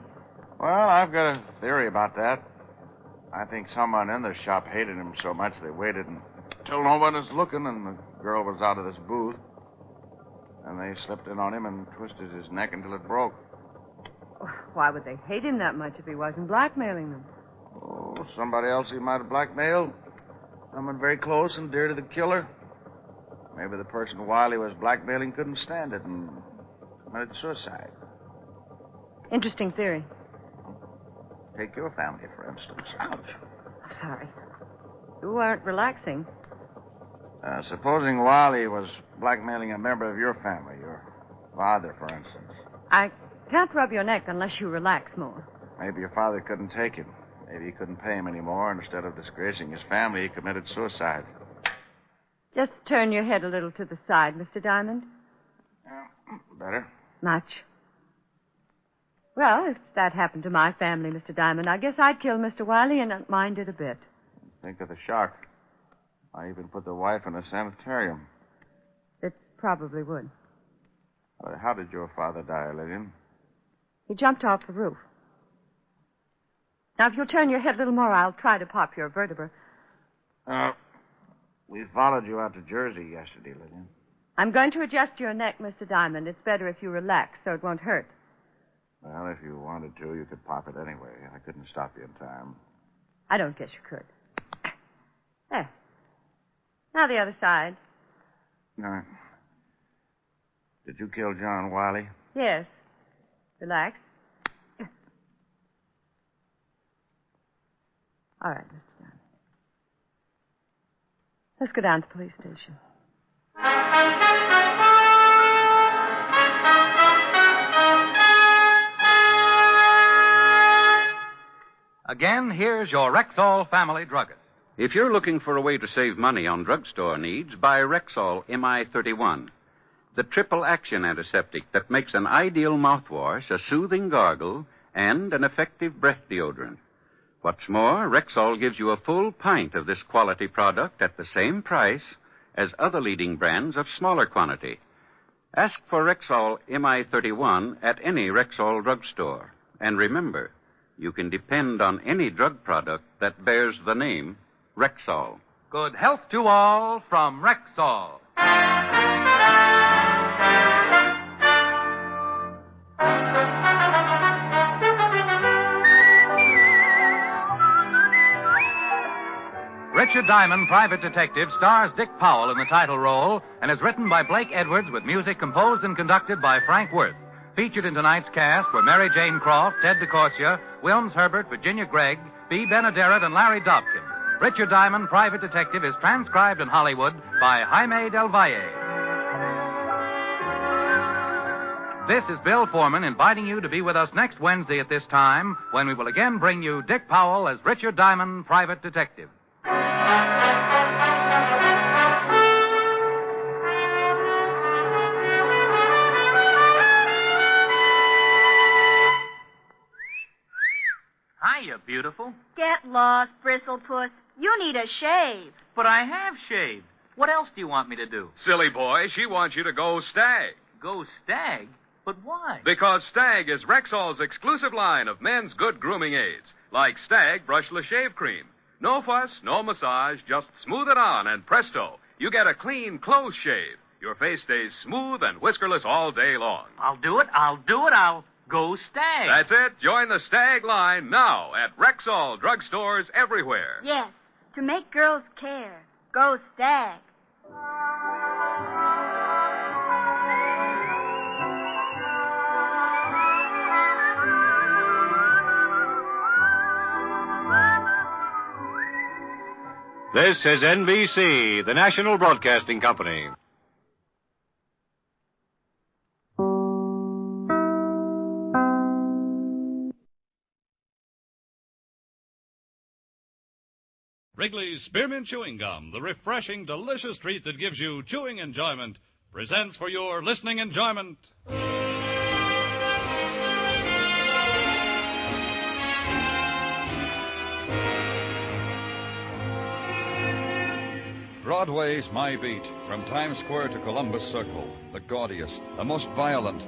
S24: Well, I've got a theory about that. I think someone in the shop hated him so much they waited until no one was looking and the girl was out of this booth. And they slipped in on him and twisted his neck until it broke.
S8: Why would they hate him that much if he wasn't blackmailing them?
S24: Oh, somebody else he might have blackmailed. Someone very close and dear to the killer. Maybe the person Wiley was blackmailing couldn't stand it and committed suicide.
S8: Interesting theory.
S24: Take your family, for instance. Ouch.
S8: I'm sorry. You aren't relaxing.
S24: Supposing Wiley was blackmailing a member of your family, your father, for instance.
S8: I can't rub your neck unless you relax more.
S24: Maybe your father couldn't take it. Maybe he couldn't pay him anymore, and instead of disgracing his family, he committed suicide.
S8: Just turn your head a little to the side, Mr. Diamond.
S24: Better?
S8: Much. Well, if that happened to my family, Mr. Diamond, I guess I'd kill Mr. Wiley and not mind it a bit.
S24: Think of the shock. I even put the wife in a sanitarium.
S8: It probably would.
S24: How did your father die, Lillian?
S8: He jumped off the roof. Now, if you'll turn your head a little more, I'll try to pop your vertebra.
S24: We followed you out to Jersey yesterday, Lillian.
S8: I'm going to adjust your neck, Mr. Diamond. It's better if you relax so it won't hurt.
S24: Well, if you wanted to, you could pop it anyway. I couldn't stop you in time.
S8: I don't guess you could. There. Now the other side.
S24: No. Did you kill John Wiley?
S8: Yes. Relax. All right, Mr. Diamond. Let's go down to the police station.
S21: Again, here's your Rexall family druggist.
S23: If you're looking for a way to save money on drugstore needs, buy Rexall MI31, the triple action antiseptic that makes an ideal mouthwash, a soothing gargle, and an effective breath deodorant. What's more, Rexall gives you a full pint of this quality product at the same price as other leading brands of smaller quantity. Ask for Rexall MI31 at any Rexall drugstore. And remember, you can depend on any drug product that bears the name Rexall.
S21: Good health to all from Rexall. Richard Diamond, Private Detective, stars Dick Powell in the title role and is written by Blake Edwards with music composed and conducted by Frank Worth. Featured in tonight's cast were Mary Jane Croft, Ted DeCorsia, Wilms Herbert, Virginia Gregg, Bea Benaderet, and Larry Dobkin. Richard Diamond, Private Detective, is transcribed in Hollywood by Jaime Del Valle. This is Bill Foreman inviting you to be with us next Wednesday at this time when we will again bring you Dick Powell as Richard Diamond, Private Detective.
S2: Hiya, beautiful.
S18: Get lost, Bristlepuss. You need a shave.
S2: But I have shaved. What else do you want me to do?
S18: Silly boy, she wants you to go Stag.
S2: Go Stag? But why?
S18: Because Stag is Rexall's exclusive line of men's good grooming aids, like Stag Brushless Shave Cream. No fuss, no massage, just smooth it on, and presto, you get a clean, close shave. Your face stays smooth and whiskerless all day long.
S2: I'll do it. I'll go Stag.
S18: That's it. Join the Stag line now at Rexall drugstores everywhere.
S11: Yes, to make girls care. Go Stag.
S5: This is NBC, the National Broadcasting Company.
S20: Wrigley's Spearmint Chewing Gum, the refreshing, delicious treat that gives you chewing enjoyment, presents for your listening enjoyment.
S12: Broadway's my beat, from Times Square to Columbus Circle, the gaudiest, the most violent,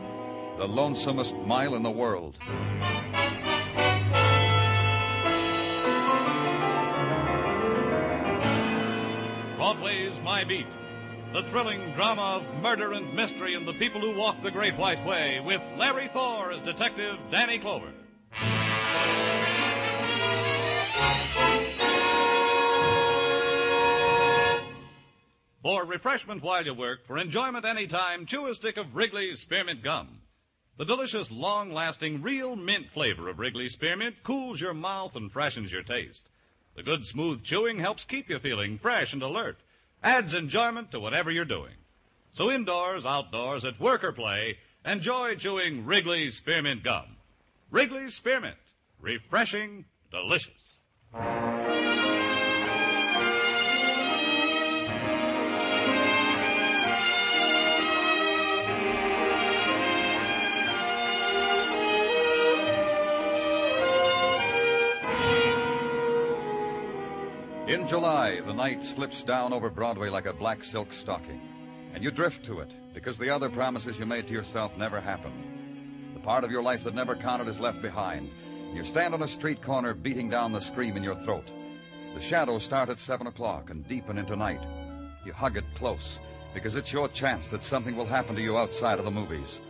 S12: the lonesomest mile in the world.
S20: Broadway's My Beat, the thrilling drama of murder and mystery and the people who walk the Great White Way, with Larry Thor as Detective Danny Clover. For refreshment while you work, for enjoyment anytime, chew a stick of Wrigley's Spearmint Gum. The delicious, long-lasting, real mint flavor of Wrigley's Spearmint cools your mouth and freshens your taste. The good, smooth chewing helps keep you feeling fresh and alert, adds enjoyment to whatever you're doing. So indoors, outdoors, at work or play, enjoy chewing Wrigley's Spearmint Gum. Wrigley's Spearmint, refreshing, delicious.
S12: In July, the night slips down over Broadway like a black silk stocking, and you drift to it because the other promises you made to yourself never happen. The part of your life that never counted is left behind. You stand on a street corner beating down the scream in your throat. The shadows start at 7 o'clock and deepen into night. You hug it close because it's your chance that something will happen to you outside of the movies.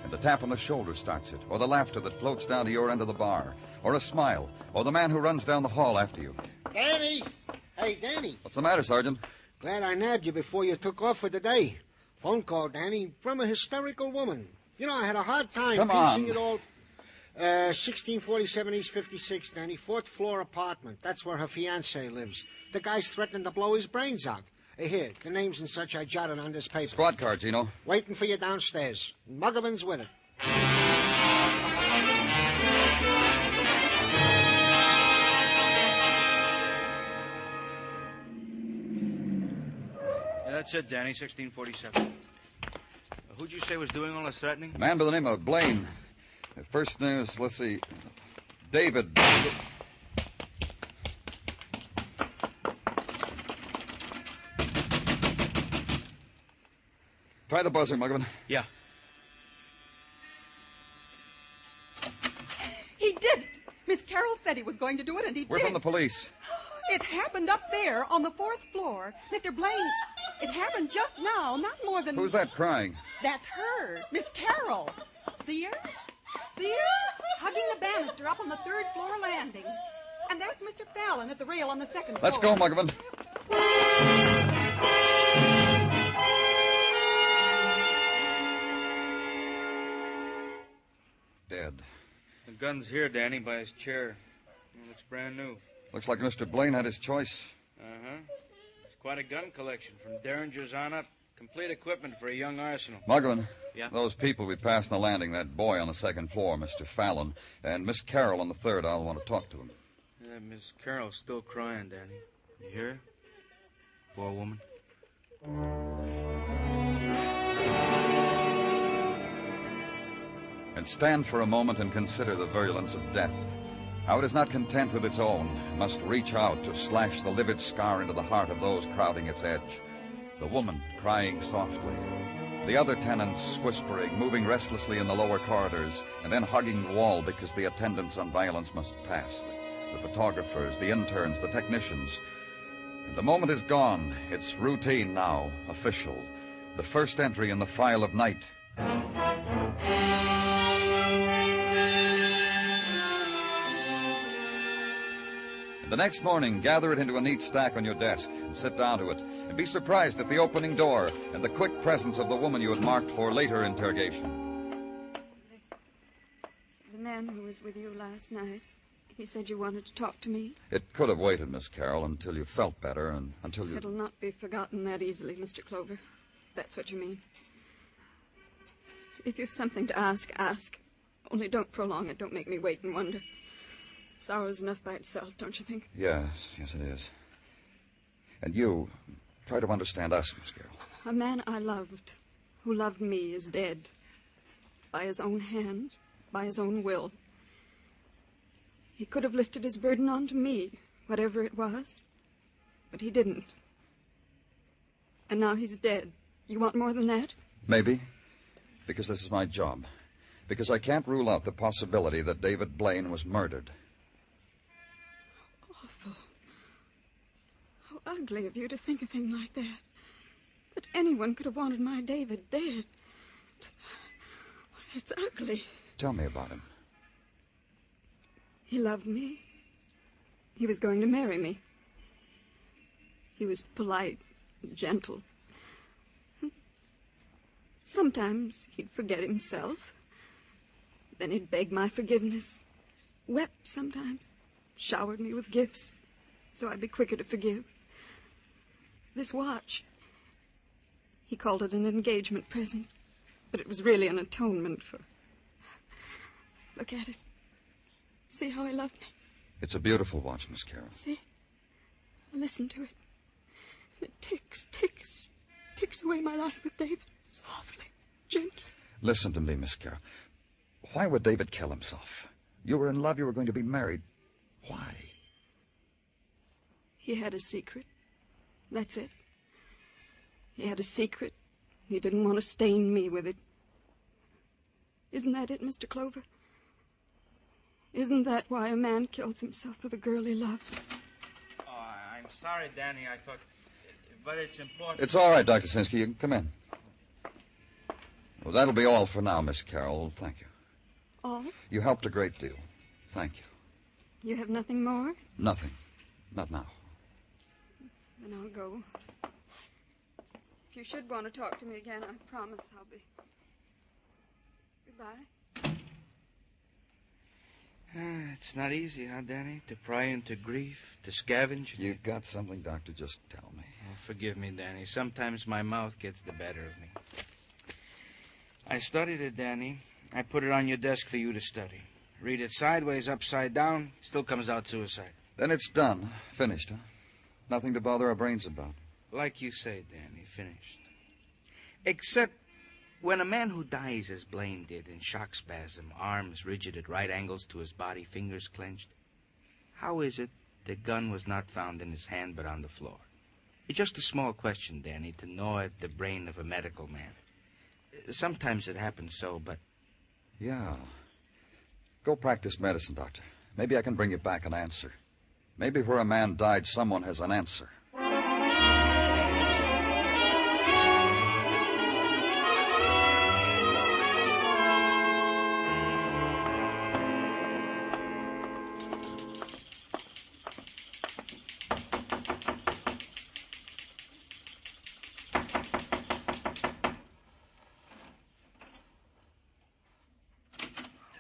S12: And the tap on the shoulder starts it, or the laughter that floats down to your end of the bar, or a smile, or the man who runs down the hall after you.
S22: Danny! Hey, Danny.
S12: What's the matter, Sergeant?
S22: Glad I nabbed you before you took off for the day. Phone call, Danny, from a hysterical woman. You know, I had a hard time piecing it all. 1647 East 56, Danny, 4th floor apartment. That's where her fiancé lives. The guy's threatening to blow his brains out. Here, the names and such I jotted on this paper.
S12: Squad car, Gino.
S22: Waiting for you downstairs. Muggerman's with it.
S25: That's it, Danny, 1647. Who'd you say was doing all this threatening?
S12: A man by the name of Blaine. First name is, let's see, David. Try the buzzer, Muggerman.
S25: Yeah.
S26: He did it. Miss Carroll said he was going to do it, and he did.
S12: We're from the police.
S26: It happened up there on the 4th floor. Mr. Blaine, it happened just now, not more than...
S12: Who's that crying?
S26: That's her, Miss Carroll. See her? See her? Hugging the banister up on the 3rd floor landing. And that's Mr. Fallon at the rail on the 2nd floor.
S12: Let's go, Muggerman. Dead.
S25: The gun's here, Danny, by his chair. It looks brand new.
S12: Looks like Mr. Blaine had his choice.
S25: Uh-huh. It's quite a gun collection, from Derringers on up. Complete equipment for a young arsenal.
S12: Muggerman.
S25: Yeah?
S12: Those people we passed on the landing, that boy on the 2nd floor, Mr. Fallon, and Miss Carroll on the 3rd, I'll want to talk to them.
S25: Yeah, Miss Carroll's still crying, Danny. You hear her? Poor woman.
S12: And stand for a moment and consider the virulence of death. How it is not content with its own, must reach out to slash the livid scar into the heart of those crowding its edge.
S1: The woman crying softly. The other tenants whispering, moving restlessly in the lower corridors, and then hugging the wall because the attendants on violence must pass. The photographers, the interns, the technicians. And the moment is gone. It's routine now, official. The first entry in the file of night. The next morning, gather it into a neat stack on your desk and sit down to it, and be surprised at the opening door and the quick presence of the woman you had marked for later interrogation.
S15: The man who was with you last night, he said you wanted to talk to me.
S1: It could have waited, Miss Carroll, until you felt better and until you...
S15: It'll not be forgotten that easily, Mr. Clover, if that's what you mean. If you've something to ask, ask. Only don't prolong it. Don't make me wait and wonder. Sorrow's enough by itself, don't you think?
S1: Yes, it is. And you, try to understand us, Miss Carroll.
S15: A man I loved, who loved me, is dead. By his own hand, by his own will. He could have lifted his burden onto me, whatever it was, but he didn't. And now he's dead. You want more than that?
S1: Maybe, because this is my job. Because I can't rule out the possibility that David Blaine was murdered.
S15: Awful. How ugly of you to think a thing like that. That anyone could have wanted my David dead. It's ugly.
S1: Tell me about him.
S15: He loved me. He was going to marry me. He was polite, gentle. Sometimes he'd forget himself. Then he'd beg my forgiveness. Wept sometimes. Showered me with gifts, so I'd be quicker to forgive. This watch, he called it an engagement present, but it was really an atonement for... Look at it. See how he loved me?
S1: It's a beautiful watch, Miss Carroll.
S15: See? Listen to it. And it ticks away my life with David. Softly, gently.
S1: Listen to me, Miss Carroll. Why would David kill himself? You were in love, you were going to be married. Why?
S15: He had a secret. That's it. He had a secret. He didn't want to stain me with it. Isn't that it, Mr. Clover? Isn't that why a man kills himself for the girl he loves?
S25: Oh, I'm sorry, Danny. I thought... But it's important...
S1: It's all right, Dr. Sinsky. You can come in. Well, that'll be all for now, Miss Carroll. Thank you.
S15: All?
S1: You helped a great deal. Thank you.
S15: You have nothing more?
S1: Nothing. Not now.
S15: Then I'll go. If you should want to talk to me again, I promise I'll be... Goodbye.
S25: It's not easy, huh, Danny? To pry into grief, to scavenge.
S1: You got something, Doctor? Just tell me.
S25: Oh, forgive me, Danny. Sometimes my mouth gets the better of me. I studied it, Danny. I put it on your desk for you to study. Read it sideways, upside down, still comes out suicide.
S1: Then it's done. Finished, huh? Nothing to bother our brains about.
S25: Like you say, Danny, finished. Except when a man who dies as Blaine did, in shock spasm, arms rigid at right angles to his body, fingers clenched, how is it the gun was not found in his hand but on the floor? It's just a small question, Danny, to gnaw at the brain of a medical man. Sometimes it happens so, but...
S1: Yeah. Go practice medicine, Doctor. Maybe I can bring you back an answer. Maybe where a man died, someone has an answer.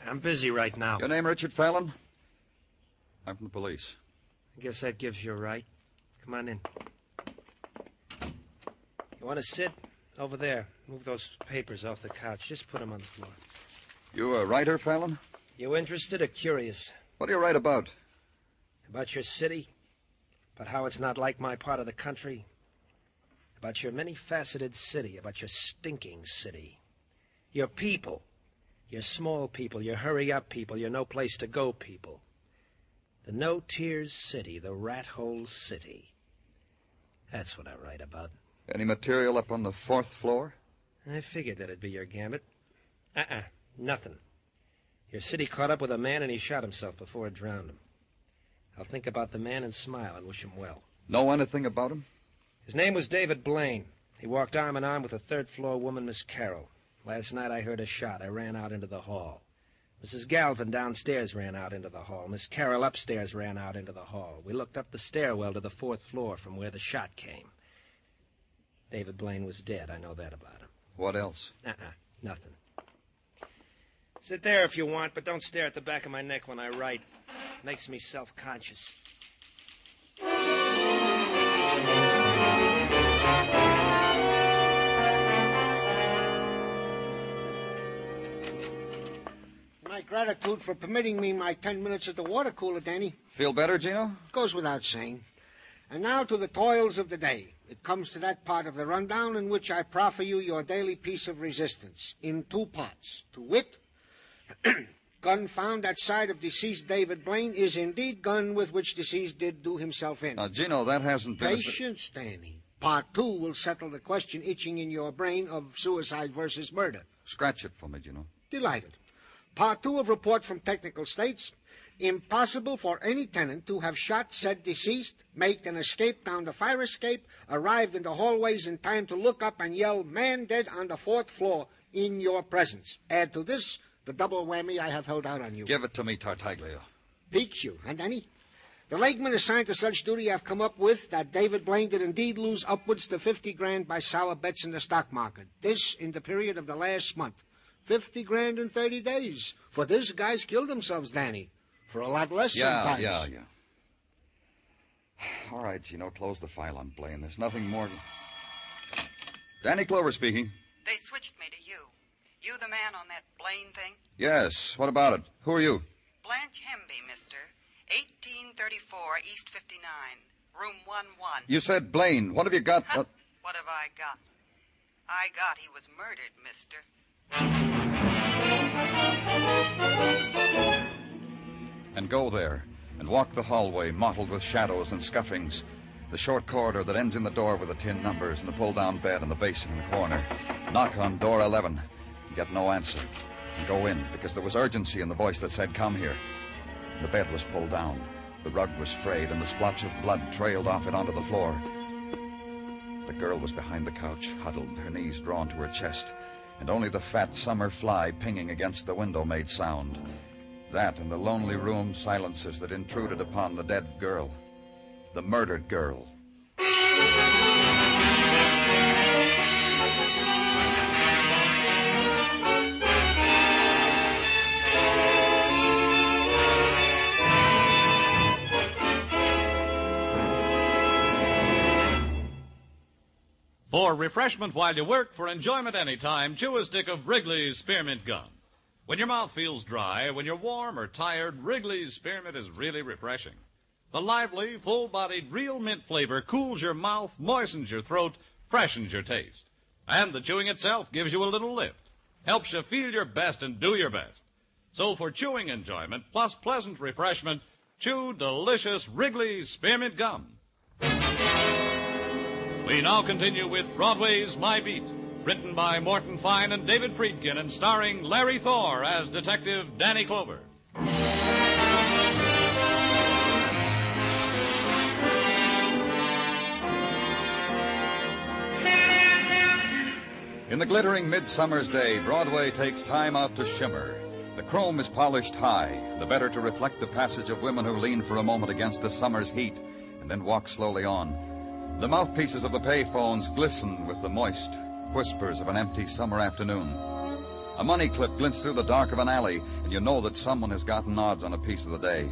S3: I'm busy right now.
S1: Your name, Richard Fallon? I'm from the police.
S3: I guess that gives you a right. Come on in. You want to sit? Over there. Move those papers off the couch. Just put them on the floor.
S1: You a writer, Fallon?
S3: You interested or curious?
S1: What do you write about?
S3: About your city? About how it's not like my part of the country? About your many-faceted city? About your stinking city? Your people? Your small people, your hurry-up people, your no-place-to-go people. The no-tears city, the rat-hole city. That's what I write about.
S1: Any material up on the 4th floor?
S3: I figured that'd be your gambit. Nothing. Your city caught up with a man and he shot himself before it drowned him. I'll think about the man and smile and wish him well.
S1: Know anything about him?
S3: His name was David Blaine. He walked arm in arm with a 3rd-floor woman, Miss Carroll. Last night I heard a shot. I ran out into the hall. Mrs. Galvin downstairs ran out into the hall. Miss Carroll upstairs ran out into the hall. We looked up the stairwell to the 4th floor from where the shot came. David Blaine was dead. I know that about him.
S1: What else?
S3: Nothing. Sit there if you want, but don't stare at the back of my neck when I write. It makes me self-conscious.
S22: My gratitude for permitting me my 10 minutes at the water cooler, Danny.
S1: Feel better, Gino?
S22: Goes without saying. And now to the toils of the day. It comes to that part of the rundown in which I proffer you your daily piece of resistance, in 2 parts. To wit, gun found at side of deceased David Blaine is indeed gun with which deceased did do himself in.
S1: Now, Gino, that hasn't been...
S22: Patience, Danny. Part 2 will settle the question itching in your brain of suicide versus murder.
S1: Scratch it for me, Gino.
S22: Delighted. Part 2 of report from technical states. Impossible for any tenant to have shot said deceased, made an escape down the fire escape, arrived in the hallways in time to look up and yell, "Man dead on the 4th floor," in your presence. Add to this the double whammy I have held out on you.
S1: Give it to me, Tartaglia.
S22: Piques you, huh, Danny? The legman assigned to such duty have come up with that David Blaine did indeed lose upwards to 50 grand by sour bets in the stock market. This in the period of the last month. 50 grand in 30 days. For this, guys killed themselves, Danny. For a lot less sometimes.
S1: Yeah. All right, Gino, close the file on Blaine. There's nothing more... Danny Clover speaking.
S4: They switched me to you. You the man on that Blaine thing?
S1: Yes, what about it? Who are you?
S4: Blanche Hemby, mister. 1834 East 59, room 11.
S1: You said Blaine. What have you got?
S4: What have I got? I got he was murdered, mister.
S1: And go there, and walk the hallway mottled with shadows and scuffings, the short corridor that ends in the door with the tin numbers and the pull-down bed and the basin in the corner. Knock on door 11, and get no answer. And go in, because there was urgency in the voice that said, "Come here." The bed was pulled down, the rug was frayed, and the splotch of blood trailed off it onto the floor. The girl was behind the couch, huddled, her knees drawn to her chest, and only the fat summer fly pinging against the window made sound. That and the lonely room silences that intruded upon the dead girl, the murdered girl.
S20: For refreshment while you work, for enjoyment anytime, chew a stick of Wrigley's Spearmint Gum. When your mouth feels dry, when you're warm or tired, Wrigley's Spearmint is really refreshing. The lively, full-bodied, real mint flavor cools your mouth, moistens your throat, freshens your taste. And the chewing itself gives you a little lift, helps you feel your best and do your best. So for chewing enjoyment plus pleasant refreshment, chew delicious Wrigley's Spearmint Gum. We now continue with Broadway's My Beat, written by Morton Fine and David Friedkin and starring Larry Thor as Detective Danny Clover.
S1: In the glittering midsummer's day, Broadway takes time out to shimmer. The chrome is polished high, the better to reflect the passage of women who lean for a moment against the summer's heat and then walk slowly on. The mouthpieces of the payphones glisten with the moist whispers of an empty summer afternoon. A money clip glints through the dark of an alley, and you know that someone has gotten odds on a piece of the day.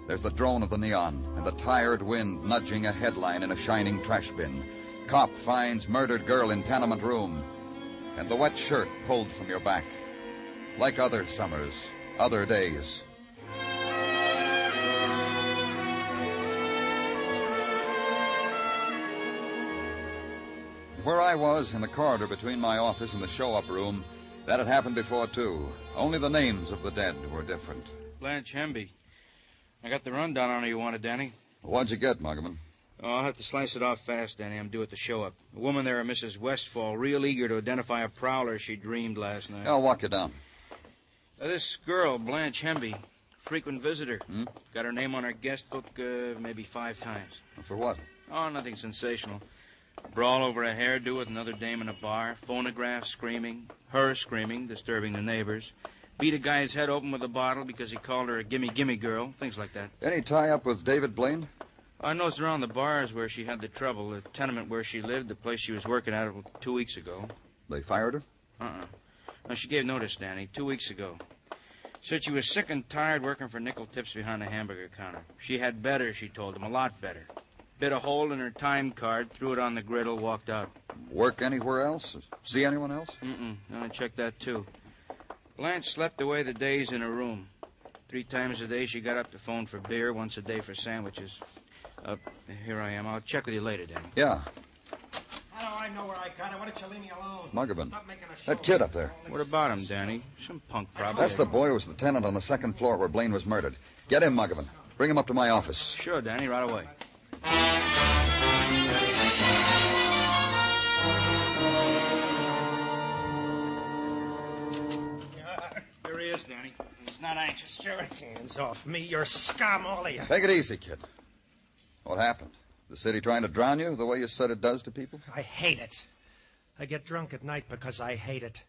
S1: There's the drone of the neon and the tired wind nudging a headline in a shining trash bin. Cop finds murdered girl in tenement room, and the wet shirt pulled from your back. Like other summers, other days. Where I was, in the corridor between my office and the show-up room, that had happened before, too. Only the names of the dead were different.
S25: Blanche Hemby. I got the rundown on her you wanted, Danny.
S1: What'd you get, Muggerman?
S25: Oh, I'll have to slice it off fast, Danny. I'm due at the show-up. A woman there, Mrs. Westfall, real eager to identify a prowler she dreamed last night.
S1: I'll walk you down.
S25: This girl, Blanche Hemby, frequent visitor.
S1: Hmm?
S25: Got her name on her guest book maybe 5 times.
S1: For what?
S25: Oh, nothing sensational. Brawl over a hairdo with another dame in a bar. Phonograph screaming. Her screaming, disturbing the neighbors. Beat a guy's head open with a bottle because he called her a gimme-gimme girl. Things like that.
S1: Any tie-up with David Blaine?
S25: I noticed around the bars where she had the trouble, the tenement where she lived, the place she was working at 2 weeks ago.
S1: They fired her?
S25: No, she gave notice, Danny, 2 weeks ago. Said she was sick and tired working for nickel tips behind the hamburger counter. She had better, she told him, a lot better. Bit a hole in her time card, threw it on the griddle, walked out.
S1: Work anywhere else? See anyone else?
S25: No, I checked that, too. Blanche slept away the days in her room. 3 times a day she got up to phone for beer, once a day for sandwiches. Here I am. I'll check with you later, Danny.
S1: Yeah.
S3: How do I know where I got it? Why don't you leave me alone?
S1: Muggavan. That kid up there.
S25: What about him, Danny? Some punk, probably.
S1: That's the boy who was the tenant on the 2nd floor where Blaine was murdered. Get him, Muggavan. Bring him up to my office.
S25: Sure, Danny, right away. Here he is, Danny. He's not anxious.
S3: Sure, hands off me. You're scum, all of you.
S1: Take it easy, kid. What happened? The city trying to drown you the way you said it does to people?
S3: I hate it. I get drunk at night because I hate it.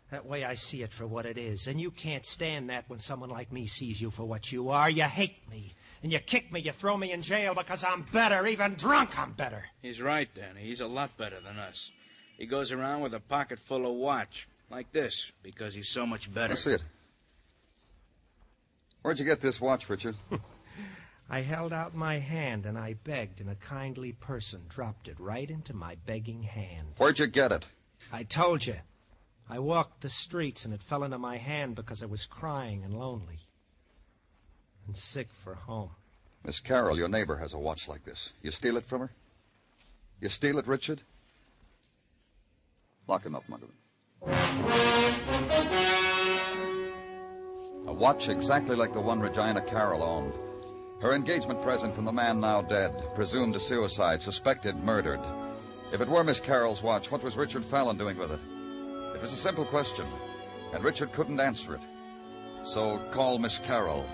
S3: That way I see it for what it is. And you can't stand that when someone like me sees you for what you are. You hate me. And you kick me, you throw me in jail because I'm better. Even drunk, I'm better.
S25: He's right, Danny. He's a lot better than us. He goes around with a pocket full of watch, like this, because he's so much better.
S1: Let's see it. Where'd you get this watch, Richard?
S3: I held out my hand and I begged, and a kindly person dropped it right into my begging hand.
S1: Where'd you get it?
S3: I told you. I walked the streets and it fell into my hand because I was crying and lonely. And sick for home.
S1: Miss Carroll, your neighbor, has a watch like this. You steal it from her? You steal it, Richard? Lock him up, Muggavan. A watch exactly like the one Regina Carroll owned. Her engagement present from the man now dead, presumed a suicide, suspected murdered. If it were Miss Carroll's watch, what was Richard Fallon doing with it? It was a simple question, and Richard couldn't answer it. So call Miss Carroll.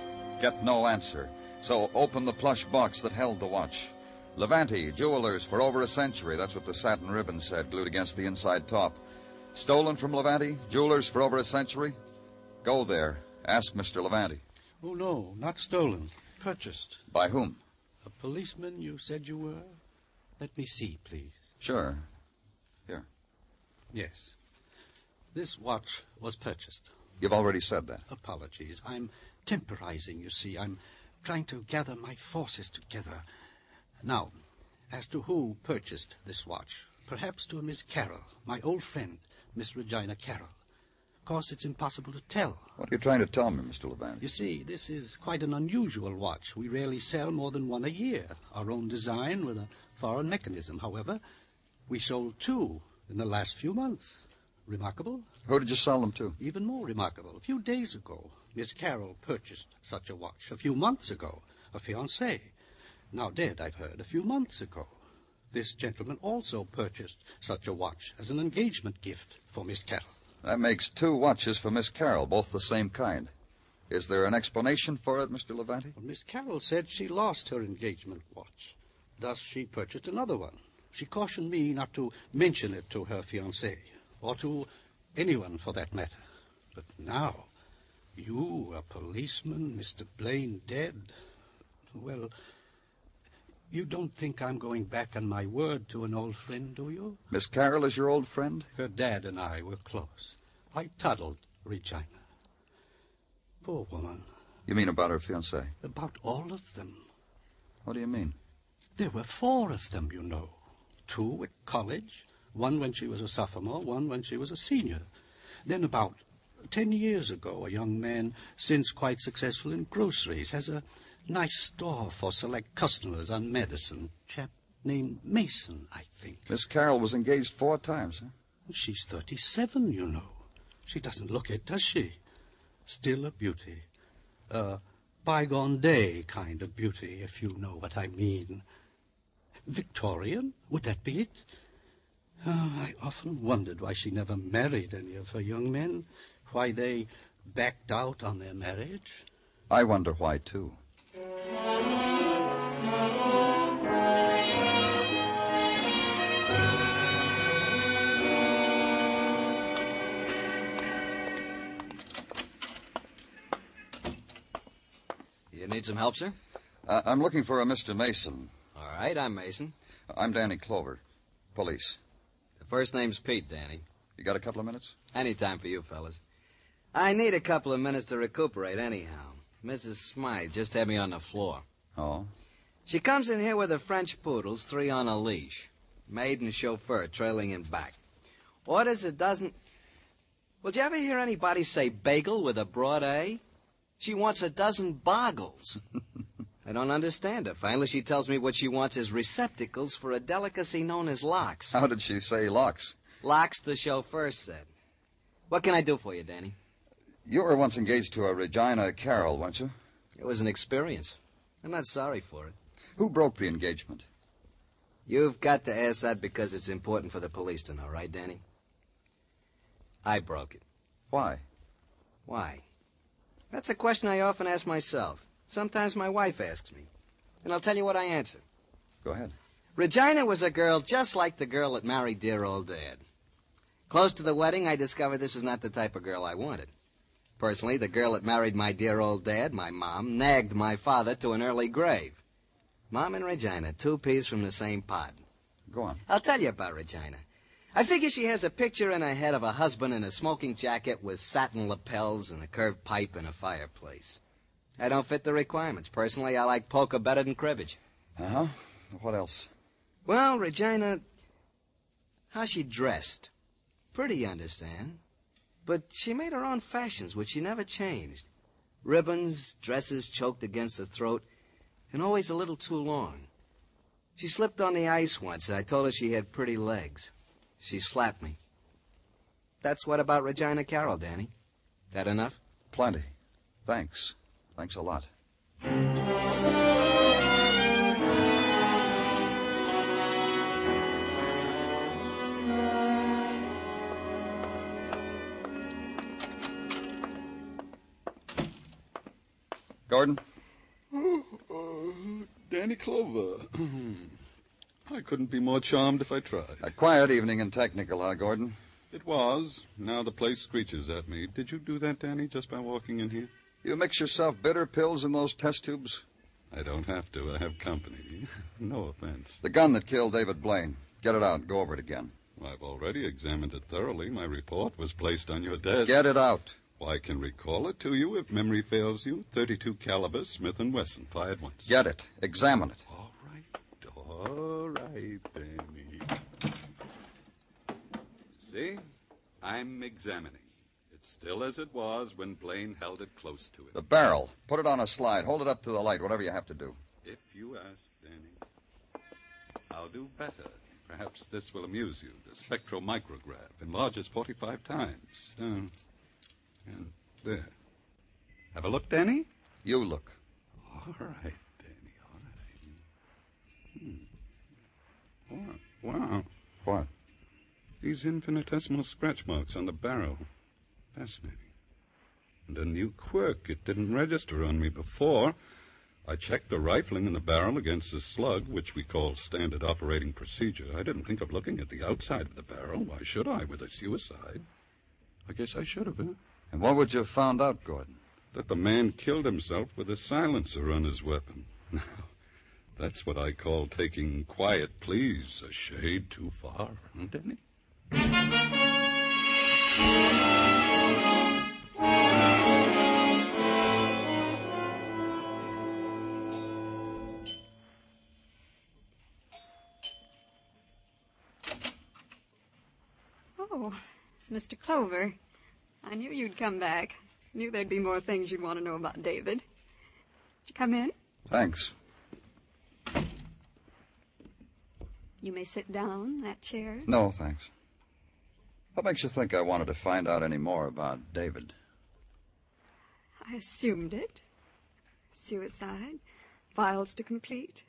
S1: Get no answer. So open the plush box that held the watch. Levante, jewelers for over a century. That's what the satin ribbon said, glued against the inside top. Stolen from Levante, jewelers for over a century? Go there. Ask Mr. Levante.
S6: Oh, no, not stolen. Purchased.
S1: By whom?
S6: A policeman you said you were? Let me see, please.
S1: Sure. Here.
S6: Yes. This watch was purchased.
S1: You've already said that.
S6: Apologies. I'm temporizing, you see. I'm trying to gather my forces together. Now, as to who purchased this watch, perhaps to a Miss Carroll, my old friend, Miss Regina Carroll. Of course, it's impossible to tell.
S1: What are you trying to tell me, Mr. Levante?
S6: You see, this is quite an unusual watch. We rarely sell more than one a year. Our own design with a foreign mechanism, however. We sold 2 in the last few months. Remarkable?
S1: Who did you sell them to?
S6: Even more remarkable. A few days ago, Miss Carroll purchased such a watch. A few months ago, a fiancé. Now dead, I've heard, a few months ago. This gentleman also purchased such a watch as an engagement gift for Miss Carroll.
S1: That makes 2 watches for Miss Carroll, both the same kind. Is there an explanation for it, Mr. Levante?
S6: Well, Miss Carroll said she lost her engagement watch. Thus, she purchased another one. She cautioned me not to mention it to her fiancé, or to anyone for that matter. But now, you, a policeman, Mr. Blaine dead, well, you don't think I'm going back on my word to an old friend, do you?
S1: Miss Carroll is your old friend?
S6: Her dad and I were close. I tuddled Regina. Poor woman.
S1: You mean about her fiancé?
S6: About all of them.
S1: What do you mean?
S6: There were 4 of them, you know. 2 at college, 1 when she was a sophomore, 1 when she was a senior. Then about 10 years ago, a young man, since quite successful in groceries, has a nice store for select customers on Madison. Chap named Mason, I think.
S1: Miss Carroll was engaged 4 times, huh?
S6: She's 37, you know. She doesn't look it, does she? Still a beauty. A bygone day kind of beauty, if you know what I mean. Victorian? Would that be it? Oh, I often wondered why she never married any of her young men, why they backed out on their marriage.
S1: I wonder why, too.
S7: You need some help, sir?
S1: I'm looking for a Mr. Mason.
S7: All right, I'm Mason.
S1: I'm Danny Clover, police.
S7: The first name's Pete, Danny.
S1: You got a couple of minutes?
S7: Any time for you fellas. I need a couple of minutes to recuperate anyhow. Mrs. Smythe just had me on the floor.
S1: Oh?
S7: She comes in here with her French poodles, 3 on a leash. Maid and chauffeur trailing in back. Orders a dozen... Well, did you ever hear anybody say bagel with a broad A? She wants a dozen boggles. I don't understand her. Finally, she tells me what she wants is receptacles for a delicacy known as locks.
S1: How did she say locks?
S7: Locks, the chauffeur said. What can I do for you, Danny?
S1: You were once engaged to a Regina Carroll, weren't you?
S7: It was an experience. I'm not sorry for it.
S1: Who broke the engagement?
S7: You've got to ask that because it's important for the police to know, right, Danny? I broke it.
S1: Why?
S7: Why? That's a question I often ask myself. Sometimes my wife asks me. And I'll tell you what I answer.
S1: Go ahead.
S7: Regina was a girl just like the girl that married dear old Dad. Close to the wedding, I discovered this is not the type of girl I wanted. Personally, the girl that married my dear old Dad, my mom, nagged my father to an early grave. Mom and Regina, 2 peas from the same pod.
S1: Go on.
S7: I'll tell you about Regina. I figure she has a picture in her head of a husband in a smoking jacket with satin lapels and a curved pipe and a fireplace. I don't fit the requirements. Personally, I like poker better than cribbage.
S1: Uh-huh. What else?
S7: Well, Regina, how she dressed. Pretty, you understand. But she made her own fashions, which she never changed. Ribbons, dresses choked against the throat, and always a little too long. She slipped on the ice once, and I told her she had pretty legs. She slapped me. That's what about Regina Carroll, Danny. That enough?
S1: Plenty. Thanks. Thanks a lot. Gordon?
S9: Danny Clover. I couldn't be more charmed if I tried.
S1: A quiet evening and technical, huh, Gordon?
S9: It was. Now the place screeches at me. Did you do that, Danny, just by walking in here?
S1: You mix yourself bitter pills in those test tubes?
S9: I don't have to. I have company. No offense.
S1: The gun that killed David Blaine. Get it out. Go over it again.
S9: I've already examined it thoroughly. My report was placed on your desk.
S1: Get it out.
S9: Well, I can recall it to you if memory fails you. .32 caliber, Smith & Wesson, fired once.
S1: Get it. Examine it.
S9: All right, Danny. See? I'm examining. It's still as it was when Blaine held it close to it.
S1: The barrel. Put it on a slide. Hold it up to the light, whatever you have to do.
S9: If you ask, Danny. I'll do better. Perhaps this will amuse you. The spectromicrograph enlarges 45 times. And there. Have a look, Danny?
S1: You look.
S9: All right, Danny, all right. Wow.
S1: What?
S9: These infinitesimal scratch marks on the barrel. Fascinating. And a new quirk. It didn't register on me before. I checked the rifling in the barrel against the slug, which we call standard operating procedure. I didn't think of looking at the outside of the barrel. Why should I, with a suicide? I guess I should have, huh?
S1: And what would you have found out, Gordon?
S9: That the man killed himself with a silencer on his weapon. Now, that's what I call taking quiet pleas a shade too far, huh, Danny?
S10: Oh, Mr. Clover. I knew you'd come back. Knew there'd be more things you'd want to know about David. Did you come in?
S1: Thanks.
S10: You may sit down, that chair.
S1: No, thanks. What makes you think I wanted to find out any more about David?
S10: I assumed it. Suicide. Files to complete.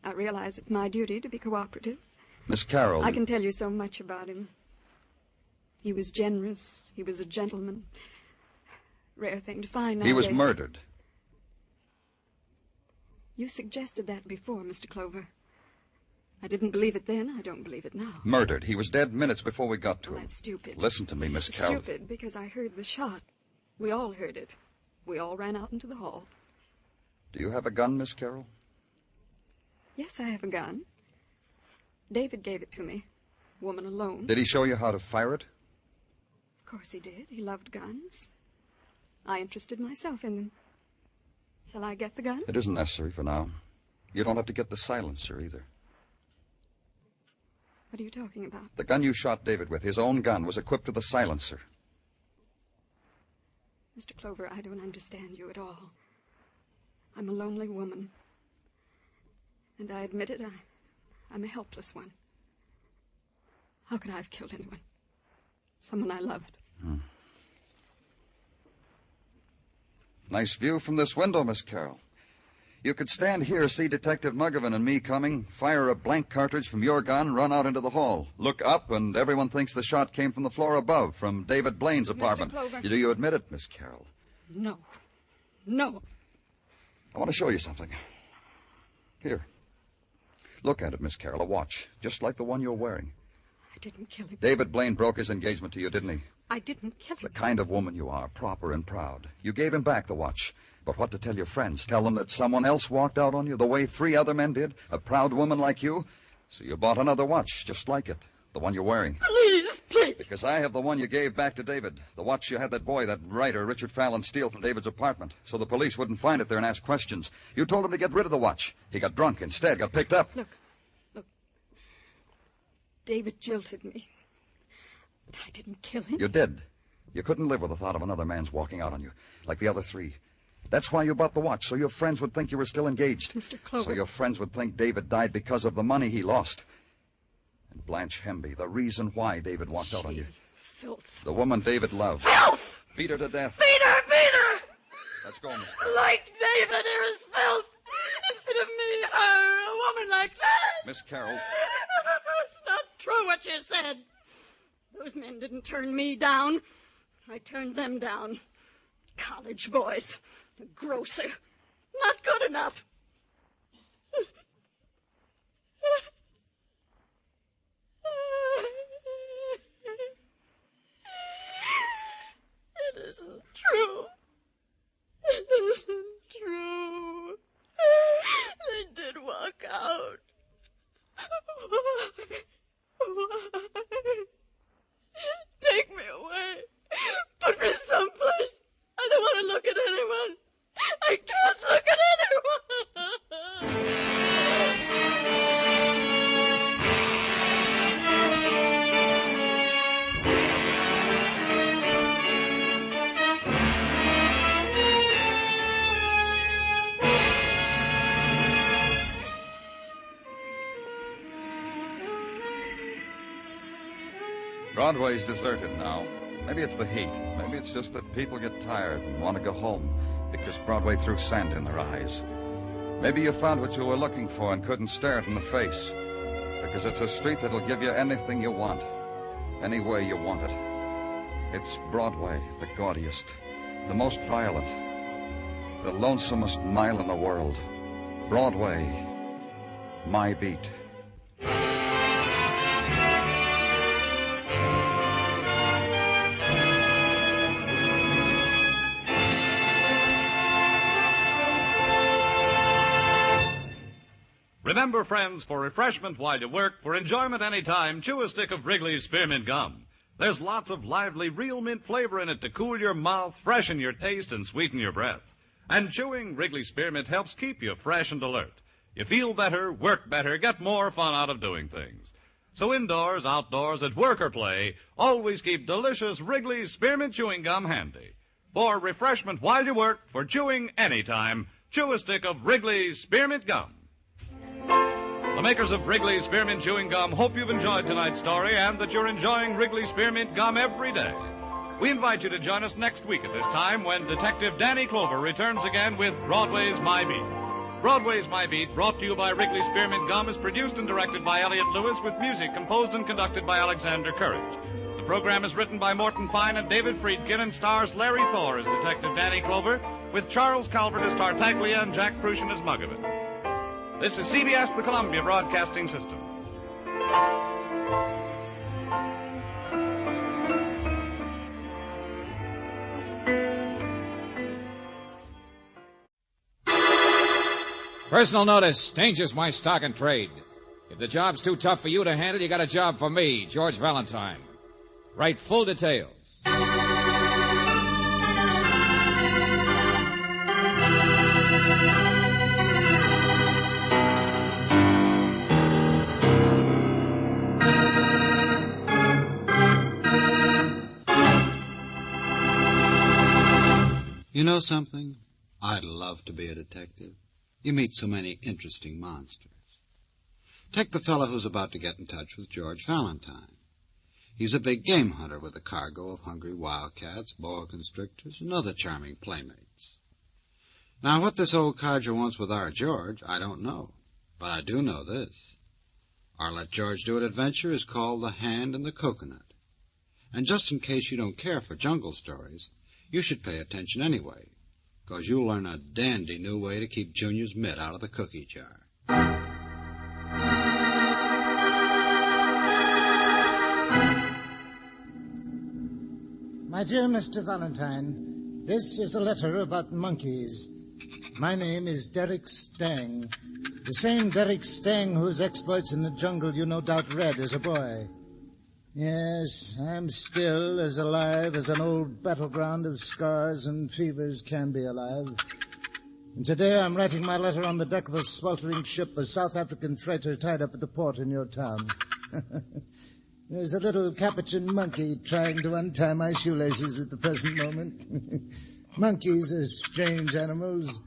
S10: I realize it's my duty to be cooperative.
S1: Miss Carroll.
S10: I can tell you so much about him. He was generous. He was a gentleman. Rare thing to find nowadays.
S1: He was murdered.
S10: You suggested that before, Mr. Clover. I didn't believe it then. I don't believe it now.
S1: Murdered. He was dead minutes before we got to him.
S10: That's stupid.
S1: Listen to me, Miss Carroll.
S10: Stupid, because I heard the shot. We all heard it. We all ran out into the hall.
S1: Do you have a gun, Miss Carroll?
S10: Yes, I have a gun. David gave it to me. Woman alone.
S1: Did he show you how to fire it?
S10: Of course he did. He loved guns. I interested myself in them. Shall I get the gun?
S1: It isn't necessary for now. You don't have to get the silencer either.
S10: What are you talking about?
S1: The gun you shot David with, his own gun, was equipped with a silencer.
S10: Mr. Clover, I don't understand you at all. I'm a lonely woman. And I admit it, I'm a helpless one. How could I have killed anyone? Someone I loved.
S1: Nice view from this window, Miss Carroll. You could stand here, see Detective Muggavan and me coming, fire a blank cartridge from your gun, run out into the hall. Look up, and everyone thinks the shot came from the floor above, from David Blaine's apartment.
S10: Mr. Clover.
S1: Do you admit it, Miss Carroll?
S10: No. No.
S1: I want to show you something. Here. Look at it, Miss Carroll, a watch, just like the one you're wearing.
S10: I didn't kill him.
S1: David Blaine broke his engagement to you, didn't he?
S10: I didn't kill him.
S1: The kind of woman you are, proper and proud. You gave him back the watch. But what to tell your friends? Tell them that someone else walked out on you the way 3 other men did? A proud woman like you? So you bought another watch, just like it. The one you're wearing.
S10: Please, please.
S1: Because I have the one you gave back to David. The watch you had that boy, that writer, Richard Fallon, steal from David's apartment. So the police wouldn't find it there and ask questions. You told him to get rid of the watch. He got drunk instead, got picked up.
S10: Look. David jilted me. But I didn't kill him.
S1: You did. You couldn't live with the thought of another man's walking out on you, like the other 3. That's why you bought the watch, so your friends would think you were still engaged.
S10: Mr. Clover.
S1: So your friends would think David died because of the money he lost. And Blanche Hemby, the reason why David walked out on you.
S10: Filth.
S1: The woman David loved.
S10: Filth!
S1: Beat her to death.
S10: Beat her! Beat her!
S1: Let's go, Miss.
S10: Like David, there is filth. Instead of me, her, a woman like that.
S1: Miss Carroll.
S10: It's not true what you said. Those men didn't turn me down. I turned them down. College boys. A grocer. Not good enough. It isn't true. It isn't true. They did walk out. Why? Take me away. Put me someplace. I don't want to look at anyone. I can't look at anyone.
S1: Broadway's deserted now. Maybe it's the heat. Maybe it's just that people get tired and want to go home because Broadway threw sand in their eyes. Maybe you found what you were looking for and couldn't stare it in the face because it's a street that'll give you anything you want, any way you want it. It's Broadway, the gaudiest, the most violent, the lonesomest mile in the world. Broadway, my beat.
S20: Remember, friends, for refreshment while you work, for enjoyment any time, chew a stick of Wrigley's Spearmint Gum. There's lots of lively real mint flavor in it to cool your mouth, freshen your taste, and sweeten your breath. And chewing Wrigley Spearmint helps keep you fresh and alert. You feel better, work better, get more fun out of doing things. So indoors, outdoors, at work or play, always keep delicious Wrigley's Spearmint Chewing Gum handy. For refreshment while you work, for chewing any time, chew a stick of Wrigley's Spearmint Gum. The makers of Wrigley's Spearmint Chewing Gum hope you've enjoyed tonight's story and that you're enjoying Wrigley's Spearmint Gum every day. We invite you to join us next week at this time when Detective Danny Clover returns again with Broadway's My Beat. Broadway's My Beat, brought to you by Wrigley Spearmint Gum, is produced and directed by Elliott Lewis with music composed and conducted by Alexander Courage. The program is written by Morton Fine and David Friedkin and stars Larry Thor as Detective Danny Clover, with Charles Calvert as Tartaglia and Jack Prussian as Muggavan. This is CBS, the Columbia Broadcasting System.
S13: Personal notice. Danger's my stock and trade. If the job's too tough for you to handle, you got a job for me, George Valentine. Write full details.
S14: You know something? I'd love to be a detective. You meet so many interesting monsters. Take the fellow who's about to get in touch with George Valentine. He's a big game hunter with a cargo of hungry wildcats, boa constrictors, and other charming playmates. Now, what this old codger wants with our George, I don't know. But I do know this. Our Let George Do It adventure is called The Hand in the Coconut. And just in case you don't care for jungle stories, you should pay attention anyway, 'cause you'll learn a dandy new way to keep Junior's mitt out of the cookie jar.
S16: My dear Mr. Valentine, this is a letter about monkeys. My name is Derek Stang, the same Derek Stang whose exploits in the jungle you no doubt read as a boy. Yes, I'm still as alive as an old battleground of scars and fevers can be alive. And today I'm writing my letter on the deck of a sweltering ship, a South African freighter tied up at the port in your town. There's a little capuchin monkey trying to untie my shoelaces at the present moment. Monkeys are strange animals.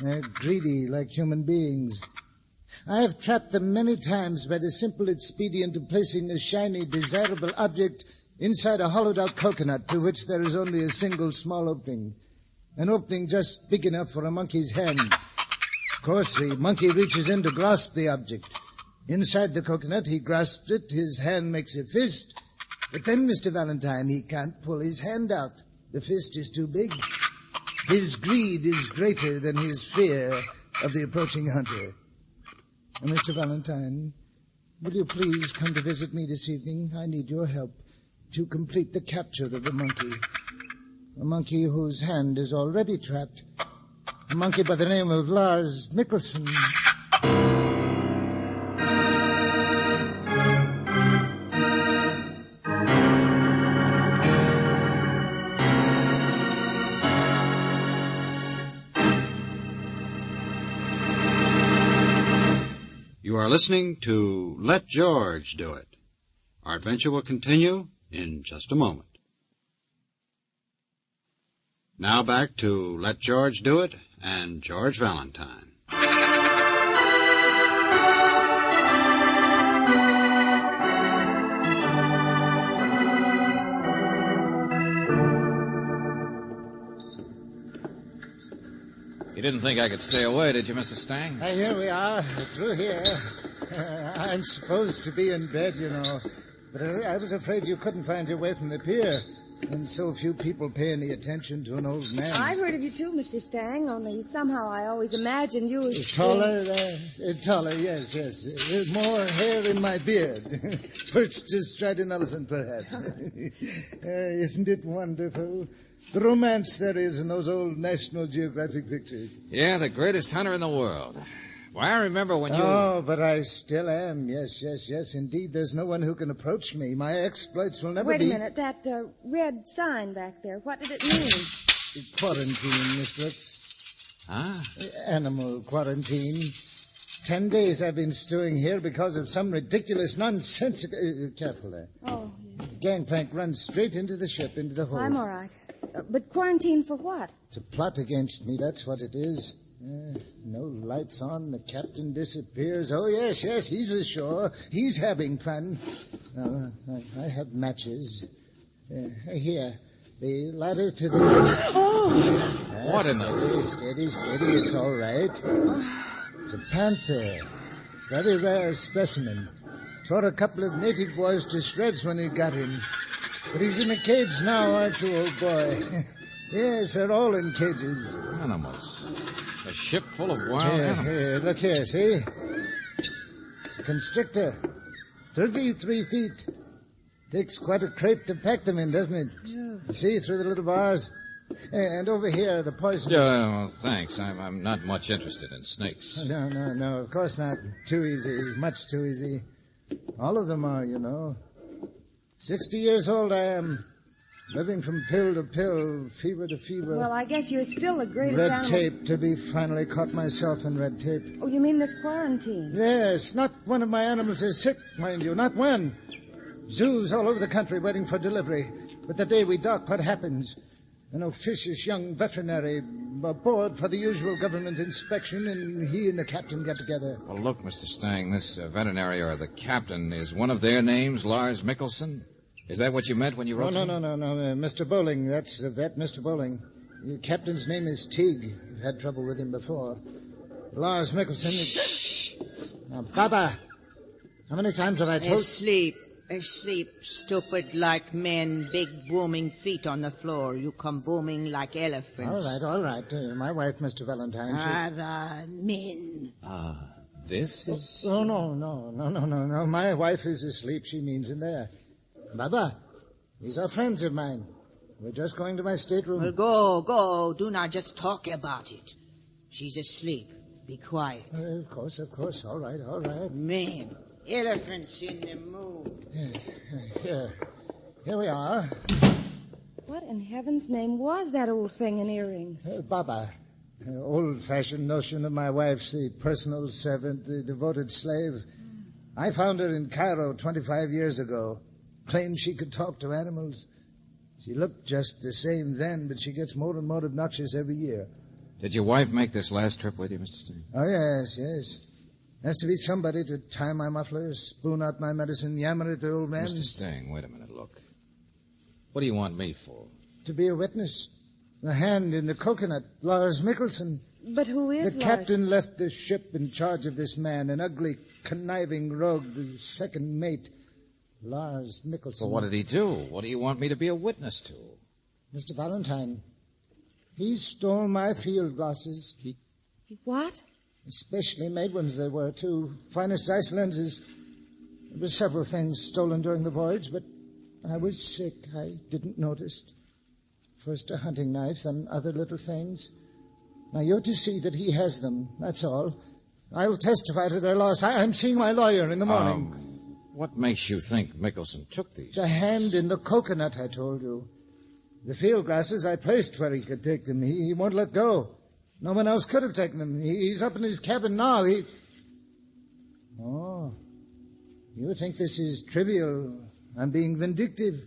S16: They're greedy like human beings. I have trapped them many times by the simple expedient of placing a shiny, desirable object inside a hollowed-out coconut to which there is only a single small opening. An opening just big enough for a monkey's hand. Of course, the monkey reaches in to grasp the object. Inside the coconut, he grasps it, his hand makes a fist. But then, Mr. Valentine, he can't pull his hand out. The fist is too big. His greed is greater than his fear of the approaching hunter. Mr. Valentine, will you please come to visit me this evening? I need your help to complete the capture of a monkey. A monkey whose hand is already trapped. A monkey by the name of Lars Mikkelsen.
S14: You are listening to Let George Do It. Our adventure will continue in just a moment. Now back to Let George Do It and George Valentine.
S13: You didn't think I could stay away, did you, Mr. Stang?
S16: Here we are, through here. I'm supposed to be in bed, you know. But I was afraid you couldn't find your way from the pier. And so few people pay any attention to an old man.
S17: I've heard of you too, Mr. Stang, only somehow I always imagined you as...
S16: Taller, yes. More hair in my beard. Perched astride an elephant, perhaps. Isn't it wonderful? The romance there is in those old National Geographic pictures.
S13: Yeah, the greatest hunter in the world. Why, I remember when you...
S16: Oh, but I still am. Yes. Indeed, there's no one who can approach me. My exploits will never be...
S17: Wait a minute. That red sign back there, what did it mean?
S16: Quarantine, Miss Brooks.
S13: Ah?
S16: Animal quarantine. 10 days I've been stewing here because of some ridiculous, nonsensical... careful there.
S17: Oh, yes.
S16: Gangplank runs straight into the ship, into the hold.
S17: I'm all right. But quarantine for what?
S16: It's a plot against me, that's what it is. No lights on, the captain disappears. Oh, yes, he's ashore. He's having fun. I have matches. Here, The ladder to the...
S13: Oh! What in the...
S16: Steady. It's all right. It's a panther. Very rare specimen. Tore a couple of native boys to shreds when he got him. But he's in a cage now, aren't you, old boy? Yes, they're all in cages.
S13: Animals. A ship full of wild animals.
S16: Here, look here, see? It's a constrictor. 33 feet. Takes quite a crate to pack them in, doesn't it?
S17: Yeah.
S16: You see, through the little bars. And over here, the poisonous...
S13: Well, thanks. I'm not much interested in snakes.
S16: No, of course not. Too easy, much too easy. All of them are, you know. 60 years old I am. Living from pill to pill, fever to fever.
S17: Well, I guess you're still the greatest
S16: Red
S17: animal...
S16: tape, to be finally caught myself in red tape.
S17: Oh, you mean this quarantine?
S16: Yes, not one of my animals is sick, mind you, not one. Zoos all over the country waiting for delivery. But the day we dock, what happens? An officious young veterinary aboard for the usual government inspection, and he and the captain get together.
S13: Well, look, Mr. Stang, this veterinary or the captain, is one of their names Lars Mikkelsen? Is that what you meant when you wrote
S16: No. Mr. Bowling, that's the vet, Mr. Bowling. Your captain's name is Teague. You've had trouble with him before. Lars Mikkelsen is... Now, Baba, how many times have I told...
S2: Asleep, stupid like men, big booming feet on the floor. You come booming like elephants.
S16: All right. My wife, Mr. Valentine,
S2: men.
S13: This is...
S16: Oh, no. My wife is asleep, she means in there. Baba, these are friends of mine. We're just going to my stateroom.
S2: Well, go. Do not just talk about it. She's asleep. Be quiet.
S16: Of course. All right.
S2: Man, elephants in the mood.
S16: Here we are.
S17: What in heaven's name was that old thing in earrings?
S16: Baba. Old-fashioned notion of my wife's the personal servant, the devoted slave. I found her in Cairo 25 years ago. Claimed she could talk to animals. She looked just the same then, but she gets more and more obnoxious every year.
S13: Did your wife make this last trip with you, Mr. Stang?
S16: Oh, yes. Has to be somebody to tie my muffler, spoon out my medicine, yammer at the old man.
S13: Mr. Stang, wait a minute, look. What do you want me for?
S16: To be a witness. The hand in the coconut, Lars Mikkelsen.
S17: But who is
S16: The
S17: Lars?
S16: captain left the ship in charge of this man, an ugly, conniving rogue, the second mate. Lars Mikkelsen.
S13: Well, what did he do? What do you want me to be a witness to?
S16: Mr. Valentine, he stole my field glasses.
S17: What?
S16: Especially made ones they were, too. Finest Zeiss lenses. There were several things stolen during the voyage, but I was sick. I didn't notice. First a hunting knife, then other little things. Now you're to see that he has them, that's all. I'll testify to their loss. I'm seeing my lawyer in the morning.
S13: What makes you think Mikkelsen took these?
S16: The hand in the coconut, I told you. The field glasses I placed where he could take them. He won't let go. No one else could have taken them. He's up in his cabin now. Oh, you think this is trivial. I'm being vindictive.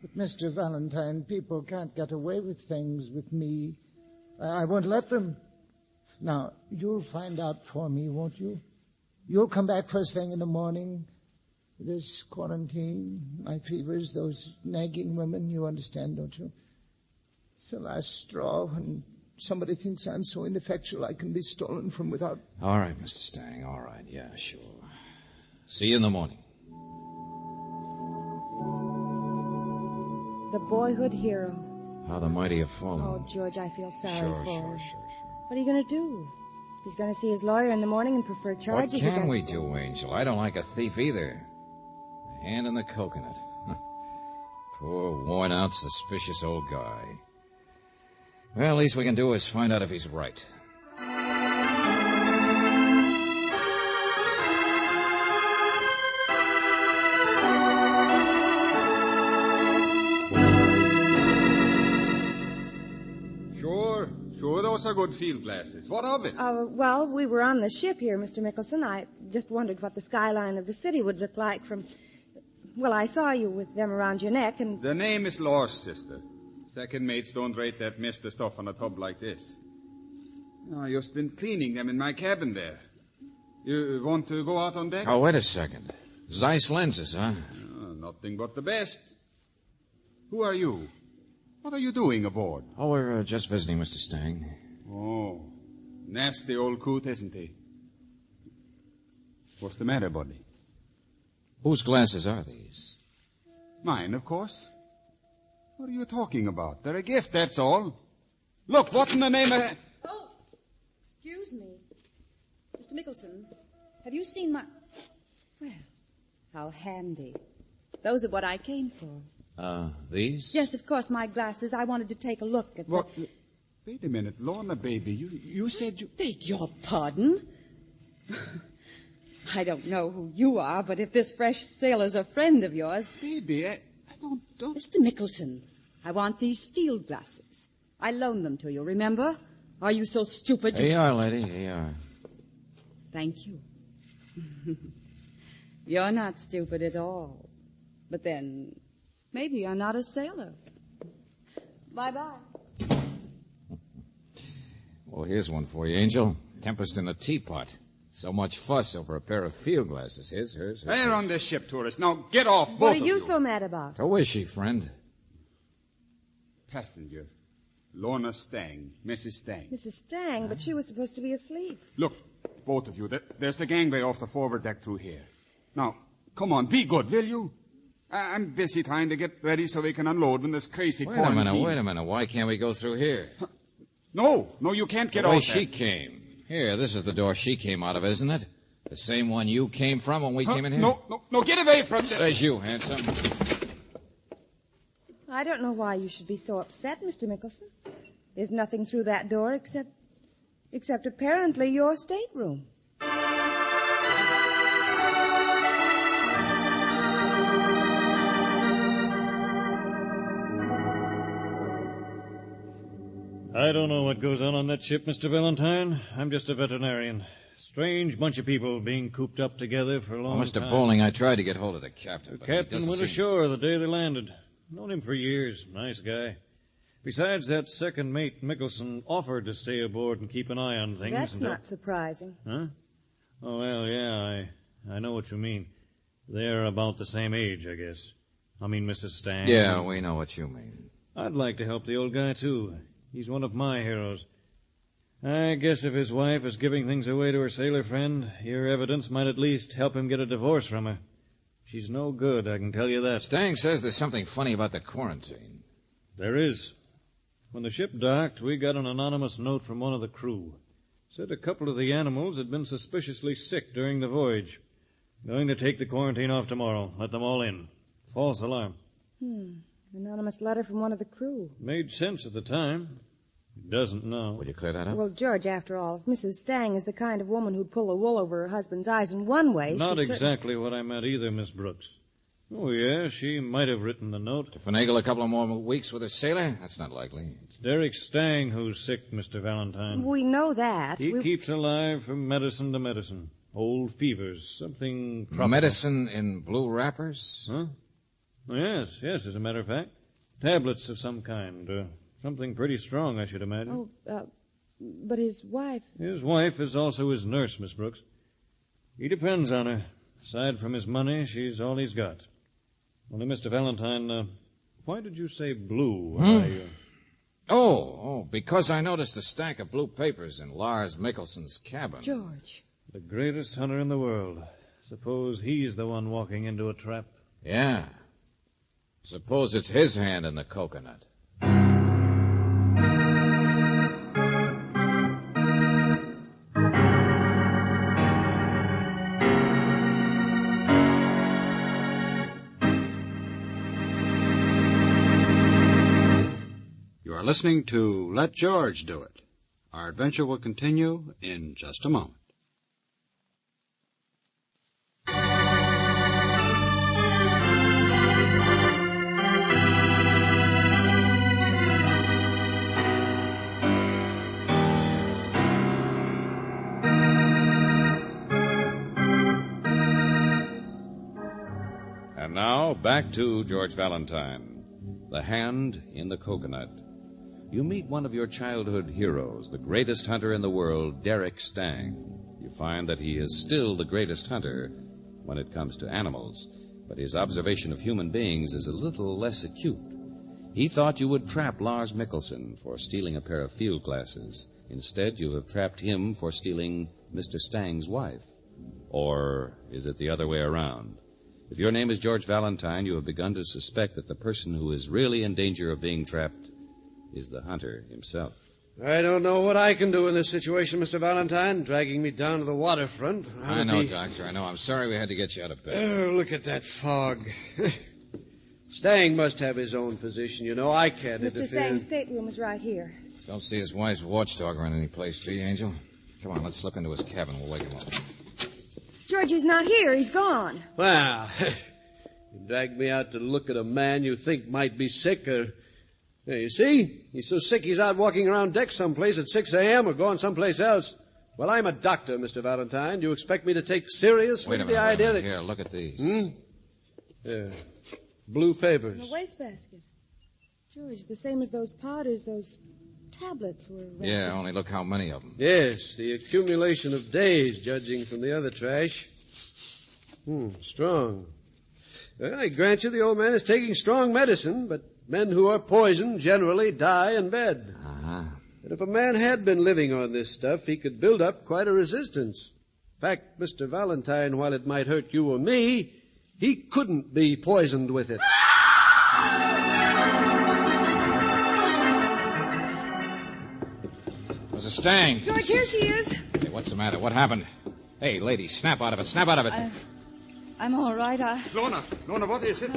S16: But, Mr. Valentine, people can't get away with things with me. I won't let them. Now, you'll find out for me, won't you? You'll come back first thing in the morning. This quarantine, my fevers, those nagging women, you understand, don't you? It's the last straw when somebody thinks I'm so ineffectual I can be stolen from without...
S13: All right, Mr. Stang, all right, yeah, sure. See you in the morning.
S17: The boyhood hero.
S13: How the mighty have fallen.
S17: Oh, George, I feel sorry
S13: Sure.
S17: What are you going to do? He's going to see his lawyer in the morning and prefer charges
S13: What can
S17: against...
S13: we do, Angel? I don't like a thief either. A hand in the coconut. Poor, worn-out, suspicious old guy. Well, least we can do is find out if he's right.
S8: Sure, those are good field glasses. What of it?
S17: Well, we were on the ship here, Mr. Mikkelsen. I just wondered what the skyline of the city would look like from... Well, I saw you with them around your neck, and...
S8: The name is Lars, sister. Second mates don't rate that mister stuff on a tub like this. I just been cleaning them in my cabin there. You want to go out on deck?
S13: Oh, wait a second. Zeiss lenses, huh?
S8: Nothing but the best. Who are you? What are you doing aboard?
S13: Oh, we're just visiting Mr. Stang.
S8: Oh, nasty old coot, isn't he? What's the matter, buddy?
S13: Whose glasses are these?
S8: Mine, of course. What are you talking about? They're a gift, that's all. Look, what's in the name of...
S11: Oh, excuse me. Mr. Mickelson, have you seen my... Well, how handy. Those are what I came for.
S13: These?
S11: Yes, of course, my glasses. I wanted to take a look at
S8: What? Wait a minute, Lorna, baby. You said you...
S11: Beg your pardon? I don't know who you are, but if this fresh sailor's a friend of yours...
S8: Baby, I don't...
S11: Mr. Mickelson, I want these field glasses. I loaned them to you, remember? Are you so stupid?
S13: Here you are, lady. Here you are.
S11: Thank you. You're not stupid at all. But then, maybe you're not a sailor. Bye-bye.
S13: Well, here's one for you, Angel. Tempest in a teapot. So much fuss over a pair of field glasses. Here's.
S8: They're on this ship, tourist. Now, get off, both
S17: What
S8: of
S17: are
S8: you.
S17: you so mad about?
S13: Who is she, friend?
S8: Passenger. Lorna Stang. Mrs. Stang.
S17: Mrs. Stang, but she was supposed to be asleep.
S8: Look, both of you, there's a gangway off the forward deck through here. Now, come on, be good, will you? I'm busy trying to get ready so we can unload when this crazy
S13: Wait
S8: quarantine...
S13: a minute. Why can't we go through here?
S8: No, you can't get
S13: the way
S8: off
S13: she
S8: that.
S13: came. Here, this is the door she came out of, isn't it? The same one you came from when we came in here?
S8: No, get away from there.
S13: Says you, handsome.
S17: I don't know why you should be so upset, Mr. Mickelson. There's nothing through that door except apparently your stateroom.
S5: I don't know what goes on that ship, Mr. Valentine. I'm just a veterinarian. Strange bunch of people being cooped up together for a long
S13: Mr.
S5: time.
S13: Bowling, I tried to get hold of the captain.
S5: The
S13: but he
S5: captain
S13: doesn't
S5: went
S13: seem-
S5: ashore the day they landed. Known him for years. Nice guy. Besides, that second mate, Mickelson, offered to stay aboard and keep an eye on things.
S17: That's not surprising.
S5: Huh? Oh, well, yeah, I know what you mean. They're about the same age, I guess. I mean, Mrs. Stang.
S13: Yeah, we know what you mean.
S5: I'd like to help the old guy, too. He's one of my heroes. I guess if his wife is giving things away to her sailor friend, your evidence might at least help him get a divorce from her. She's no good, I can tell you that.
S13: Stang says there's something funny about the quarantine.
S5: There is. When the ship docked, we got an anonymous note from one of the crew. Said a couple of the animals had been suspiciously sick during the voyage. Going to take the quarantine off tomorrow. Let them all in. False alarm.
S17: Anonymous letter from one of the crew.
S5: Made sense at the time. Doesn't now.
S13: Will you clear that up?
S17: Well, George, after all, if Mrs. Stang is the kind of woman who'd pull the wool over her husband's eyes in one way,
S5: Not
S17: she'd
S5: exactly what I meant either, Miss Brooks. Oh, yeah, she might have written the note.
S13: To finagle a couple of more weeks with a sailor? That's not likely.
S5: It's Derek Stang who's sick, Mr. Valentine.
S17: We know that.
S5: He keeps alive from medicine to medicine. Old fevers, something tropical.
S13: Medicine in blue wrappers?
S5: Huh? Yes, as a matter of fact. Tablets of some kind. Something pretty strong, I should imagine.
S17: But his wife...
S5: His wife is also his nurse, Miss Brooks. He depends on her. Aside from his money, she's all he's got. Only, Mr. Valentine, why did you say blue?
S13: Because I noticed a stack of blue papers in Lars Mickelson's cabin.
S17: George.
S5: The greatest hunter in the world. Suppose he's the one walking into a trap.
S13: Yeah. Suppose it's his hand in the coconut.
S14: You are listening to Let George Do It. Our adventure will continue in just a moment.
S18: And now, back to George Valentine. The Hand in the Coconut. You meet one of your childhood heroes, the greatest hunter in the world, Derek Stang. You find that he is still the greatest hunter when it comes to animals, but his observation of human beings is a little less acute. He thought you would trap Lars Mikkelsen for stealing a pair of field glasses. Instead, you have trapped him for stealing Mr. Stang's wife. Or is it the other way around? If your name is George Valentine, you have begun to suspect that the person who is really in danger of being trapped is the hunter himself.
S12: I don't know what I can do in this situation, Mr. Valentine, dragging me down to the waterfront.
S13: I know, Doctor, I know. I'm sorry we had to get you out of bed.
S12: Oh, look at that fog. Stang must have his own position, you know. I can't interfere.
S17: Mr. Stang's stateroom is right here.
S13: Don't see his wife's watchdog around any place, do you, Angel? Come on, let's slip into his cabin. We'll wake him up.
S17: Georgie's not here. He's gone.
S12: Well, you dragged me out to look at a man you think might be sick or... There, you see? He's so sick he's out walking around deck someplace at 6 a.m. or going someplace else. Well, I'm a doctor, Mr. Valentine. Do you expect me to take seriously the idea that...
S13: Here, look at these.
S12: Yeah. Blue papers.
S17: In the wastebasket. George, the same as those powders, those tablets were...
S13: Yeah, only look how many of them.
S12: Yes, the accumulation of days, judging from the other trash. Strong. Well, I grant you the old man is taking strong medicine, but men who are poisoned generally die in bed.
S13: Uh-huh.
S12: And if a man had been living on this stuff, he could build up quite a resistance. In fact, Mr. Valentine, while it might hurt you or me, he couldn't be poisoned with it.
S13: Mrs. Stang.
S17: George, here she is.
S13: Hey, what's the matter? What happened? Hey, lady, snap out of it. Snap out of it.
S19: I'm all right.
S8: Lorna, what is it?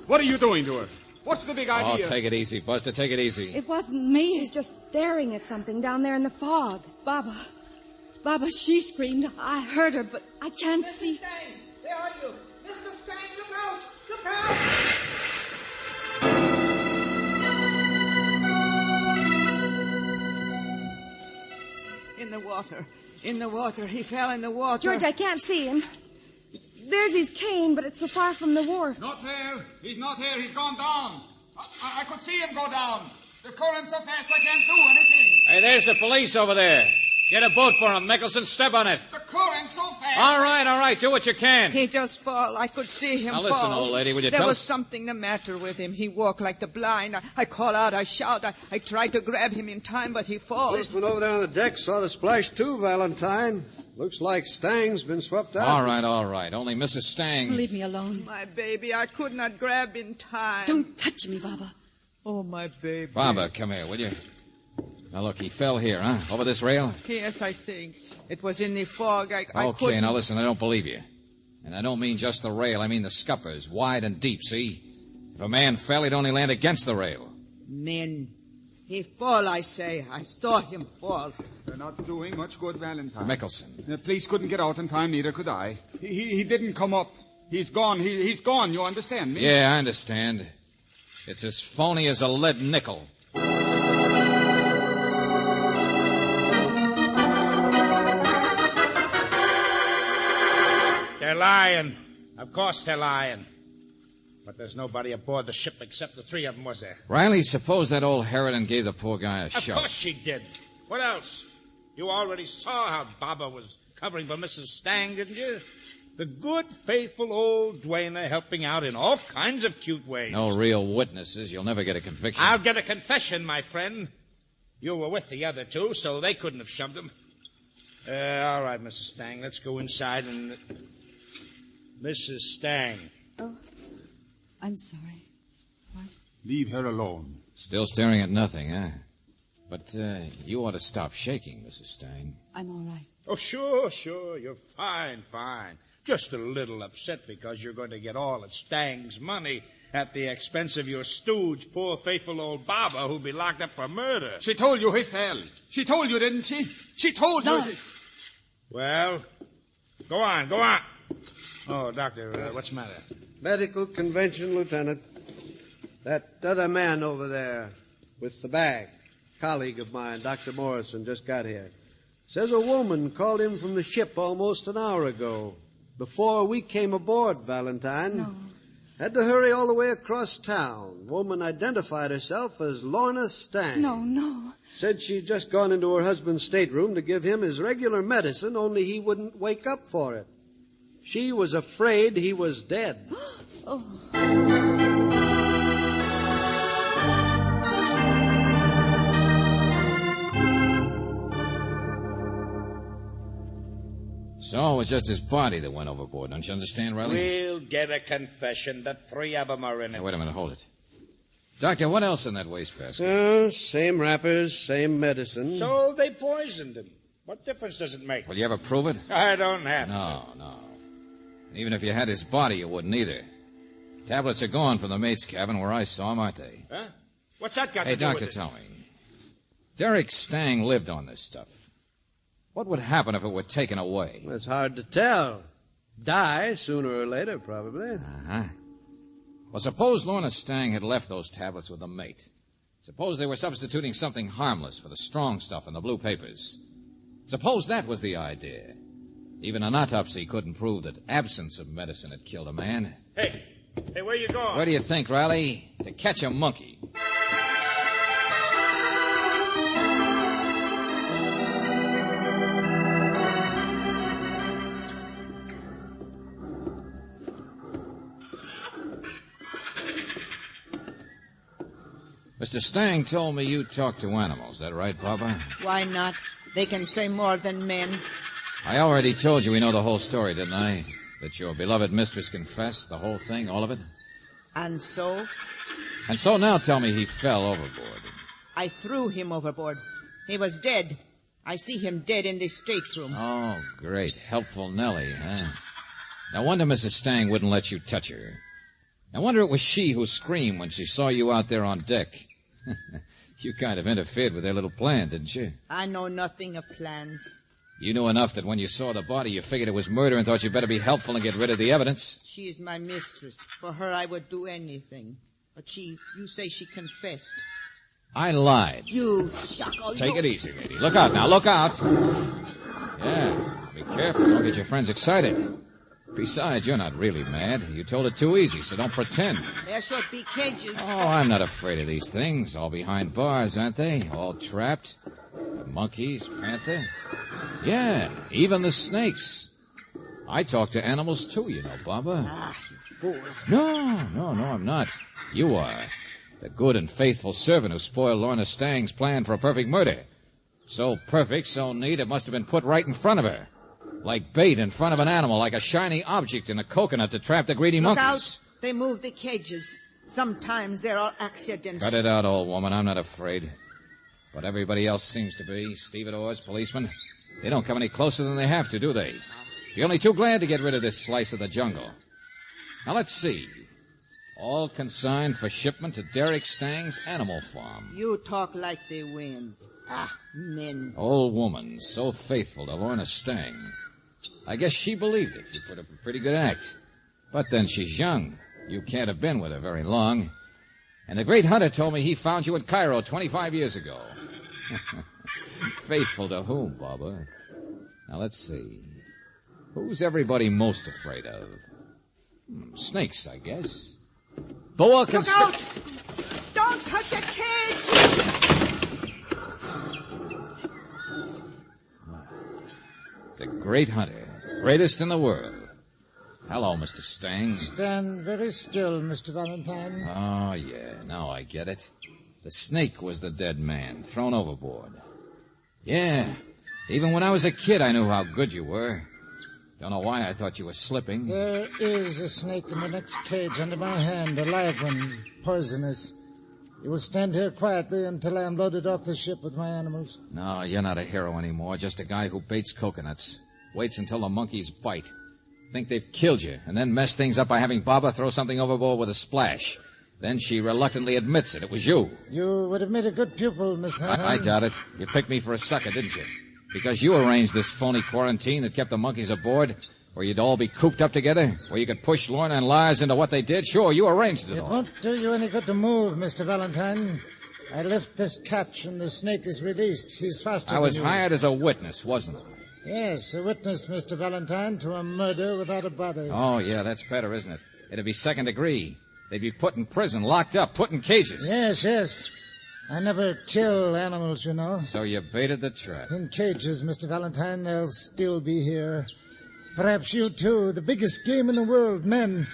S8: What are you doing to her? What's the big idea?
S13: Oh, take it easy, Buster. Take it easy.
S19: It wasn't me.
S17: She's just staring at something down there in the fog.
S19: Baba, she screamed. I heard her, but I can't see.
S2: Stang, where are you? Mr. Stang, look out! Look out! In the water. He fell in the water.
S17: George, I can't see him. There's his cane, but it's so far from the wharf.
S8: Not there. He's not here. He's gone down. I could see him go down. The current's so fast I can't do anything.
S13: Hey, there's the police over there. Get a boat for him, Mickelson. Step on it.
S8: The current's so fast.
S13: All right. Do what you can.
S2: He just fall. I could see him
S13: now,
S2: fall.
S13: listen, old lady, will you
S2: There
S13: tell
S2: was
S13: us?
S2: something the matter with him. He walked like the blind. I call out, I shout. I tried to grab him in time, but he falls.
S12: Policeman over there on the deck saw the splash too, Valentine. Looks like Stang's been swept out.
S13: All right. Only Mrs. Stang.
S19: Leave me alone.
S2: My baby, I could not grab in time.
S19: Don't touch me, Baba.
S2: Oh, my baby.
S13: Baba, come here, will you? Now, look, he fell here, huh? Over this rail?
S2: Yes, I think. It was in the fog. I
S13: Okay,
S2: couldn't...
S13: now listen, I don't believe you. And I don't mean just the rail. I mean the scuppers, wide and deep, see? If a man fell, he'd only land against the rail.
S2: Men. He fall, I say. I saw him fall.
S8: They're not doing much good, Valentine.
S13: Mickelson.
S8: The police couldn't get out in time, neither could I. He didn't come up. He's gone. He's gone, you understand me?
S13: Yeah, I understand. It's as phony as a lead nickel.
S21: They're lying. Of course they're lying. But there's nobody aboard the ship except the three of them, was there?
S13: Riley, suppose that old harridan gave the poor guy a shot.
S21: Of course she did. What else? You already saw how Baba was covering for Mrs. Stang, didn't you? The good, faithful old duenna helping out in all kinds of cute ways.
S13: No real witnesses. You'll never get a conviction.
S21: I'll get a confession, my friend. You were with the other two, so they couldn't have shoved him. All right, Mrs. Stang, let's go inside and... Mrs. Stang.
S19: Oh, I'm sorry. What?
S8: Leave her alone.
S13: Still staring at nothing, huh? But you ought to stop shaking, Mrs. Stang.
S19: I'm all right.
S21: Oh, sure. You're fine. Just a little upset because you're going to get all of Stang's money at the expense of your stooge, poor faithful old Baba, who'll be locked up for murder.
S8: She told you he fell. She told you, didn't she? She told you.
S21: Well, go on. Oh, Doctor, what's the matter?
S12: Medical convention, Lieutenant. That other man over there with the bag, colleague of mine, Dr. Morrison, just got here. Says a woman called him from the ship almost an hour ago. Before we came aboard, Valentine.
S19: No.
S12: Had to hurry all the way across town. Woman identified herself as Lorna Stang.
S19: No.
S12: Said she'd just gone into her husband's stateroom to give him his regular medicine, only he wouldn't wake up for it. She was afraid he was dead.
S19: Oh.
S13: So it was just his body that went overboard. Don't you understand, Riley?
S21: We'll get a confession. The three of them are in it.
S13: Hey, wait a minute, hold it. Doctor, what else in that wastebasket?
S12: Same wrappers, same medicine.
S21: So they poisoned him. What difference does it make?
S13: Will you ever prove it?
S21: I don't have to.
S13: No. Even if you had his body, you wouldn't either. Tablets are gone from the mate's cabin where I saw him, aren't they?
S21: Huh? What's that got
S13: Hey,
S21: to do
S13: Doctor,
S21: with it?
S13: tell me. Derek Stang lived on this stuff. What would happen if it were taken away?
S12: It's hard to tell. Die sooner or later, probably.
S13: Uh-huh. Well, suppose Lorna Stang had left those tablets with the mate. Suppose they were substituting something harmless for the strong stuff in the blue papers. Suppose that was the idea. Even an autopsy couldn't prove that absence of medicine had killed a man.
S21: Hey, where you going?
S13: Where do you think, Riley? To catch a monkey. Mr. Stang told me you talk to animals. Is that right, Papa?
S2: Why not? They can say more than men.
S13: I already told you we know the whole story, didn't I? That your beloved mistress confessed, the whole thing, all of it?
S2: And so?
S13: And so now tell me he fell overboard.
S2: I threw him overboard. He was dead. I see him dead in this stateroom.
S13: Oh, great. Helpful Nellie, huh? No wonder Mrs. Stang wouldn't let you touch her. No wonder it was she who screamed when she saw you out there on deck. You kind of interfered with their little plan, didn't you?
S2: I know nothing of plans.
S13: You knew enough that when you saw the body, you figured it was murder and thought you'd better be helpful and get rid of the evidence.
S2: She is my mistress. For her, I would do anything. But you say she confessed.
S13: I lied.
S2: You shuckle.
S13: Take it easy, lady. Look out now, look out. Yeah, be careful. Don't get your friends excited. Besides, you're not really mad. You told it too easy, so don't pretend.
S2: There should be cages.
S13: Oh, I'm not afraid of these things. All behind bars, aren't they? All trapped. The monkeys, panther. Yeah, even the snakes. I talk to animals too, you know, Baba.
S2: Ah, you fool.
S13: No, I'm not. You are. The good and faithful servant who spoiled Lorna Stang's plan for a perfect murder. So perfect, so neat, it must have been put right in front of her. Like bait in front of an animal, like a shiny object in a coconut to trap the greedy
S2: Look
S13: monkeys.
S2: out. They move the cages. Sometimes there are accidents.
S13: Cut it out, old woman. I'm not afraid. But everybody else seems to be. Stevedores, policemen. They don't come any closer than they have to, do they? You're only too glad to get rid of this slice of the jungle. Now, let's see. All consigned for shipment to Derek Stang's animal farm.
S2: You talk like the wind. Ah, men.
S13: Old woman, so faithful to Lorna Stang. I guess she believed it. You put up a pretty good act. But then she's young. You can't have been with her very long. And the great hunter told me he found you in Cairo 25 years ago. Faithful to whom, Baba? Now, let's see. Who's everybody most afraid of? Snakes, I guess. Boa
S2: Look out! Don't touch a cage!
S13: The great hunter. Greatest in the world. Hello, Mr. Stang.
S16: Stand very still, Mr. Valentine.
S13: Oh, yeah. Now I get it. The snake was the dead man, thrown overboard. Yeah. Even when I was a kid, I knew how good you were. Don't know why I thought you were slipping.
S16: There is a snake in the next cage under my hand, a live one, poisonous. You will stand here quietly until I am loaded off the ship with my animals.
S13: No, you're not a hero anymore, just a guy who baits coconuts. Waits until the monkeys bite. Think they've killed you, and then mess things up by having Baba throw something overboard with a splash. Then she reluctantly admits it. It was you.
S16: You would have made a good pupil, Mr. Hunter.
S13: I doubt it. You picked me for a sucker, didn't you? Because you arranged this phony quarantine that kept the monkeys aboard, where you'd all be cooped up together, where you could push Lorna and Lars into what they did. Sure, you arranged it
S16: It
S13: all.
S16: won't do you any good to move, Mr. Valentine. I lift this catch and the snake is released. He's faster
S13: I was
S16: than you.
S13: hired as a witness, wasn't I?
S16: Yes, a witness, Mr. Valentine, to a murder without a body.
S13: Oh, yeah, that's better, isn't it? It'd be second degree. They'd be put in prison, locked up, put in cages.
S16: Yes. I never kill animals, you know.
S13: So you baited the trap.
S16: In cages, Mr. Valentine, they'll still be here. Perhaps you, too, the biggest game in the world, men.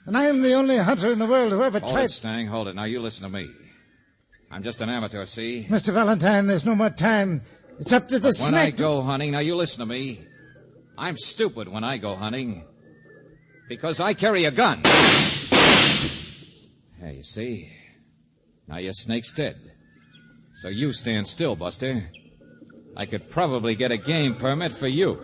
S16: And I am the only hunter in the world who ever
S13: Hold
S16: tried...
S13: it, Stang, hold it. Now you listen to me. I'm just an amateur, see?
S16: Mr. Valentine, there's no more time. It's up to the
S13: When I
S16: snake...
S13: go hunting, now you listen to me. I'm stupid when I go hunting. Because I carry a gun. Hey, you see? Now your snake's dead. So you stand still, Buster. I could probably get a game permit for you.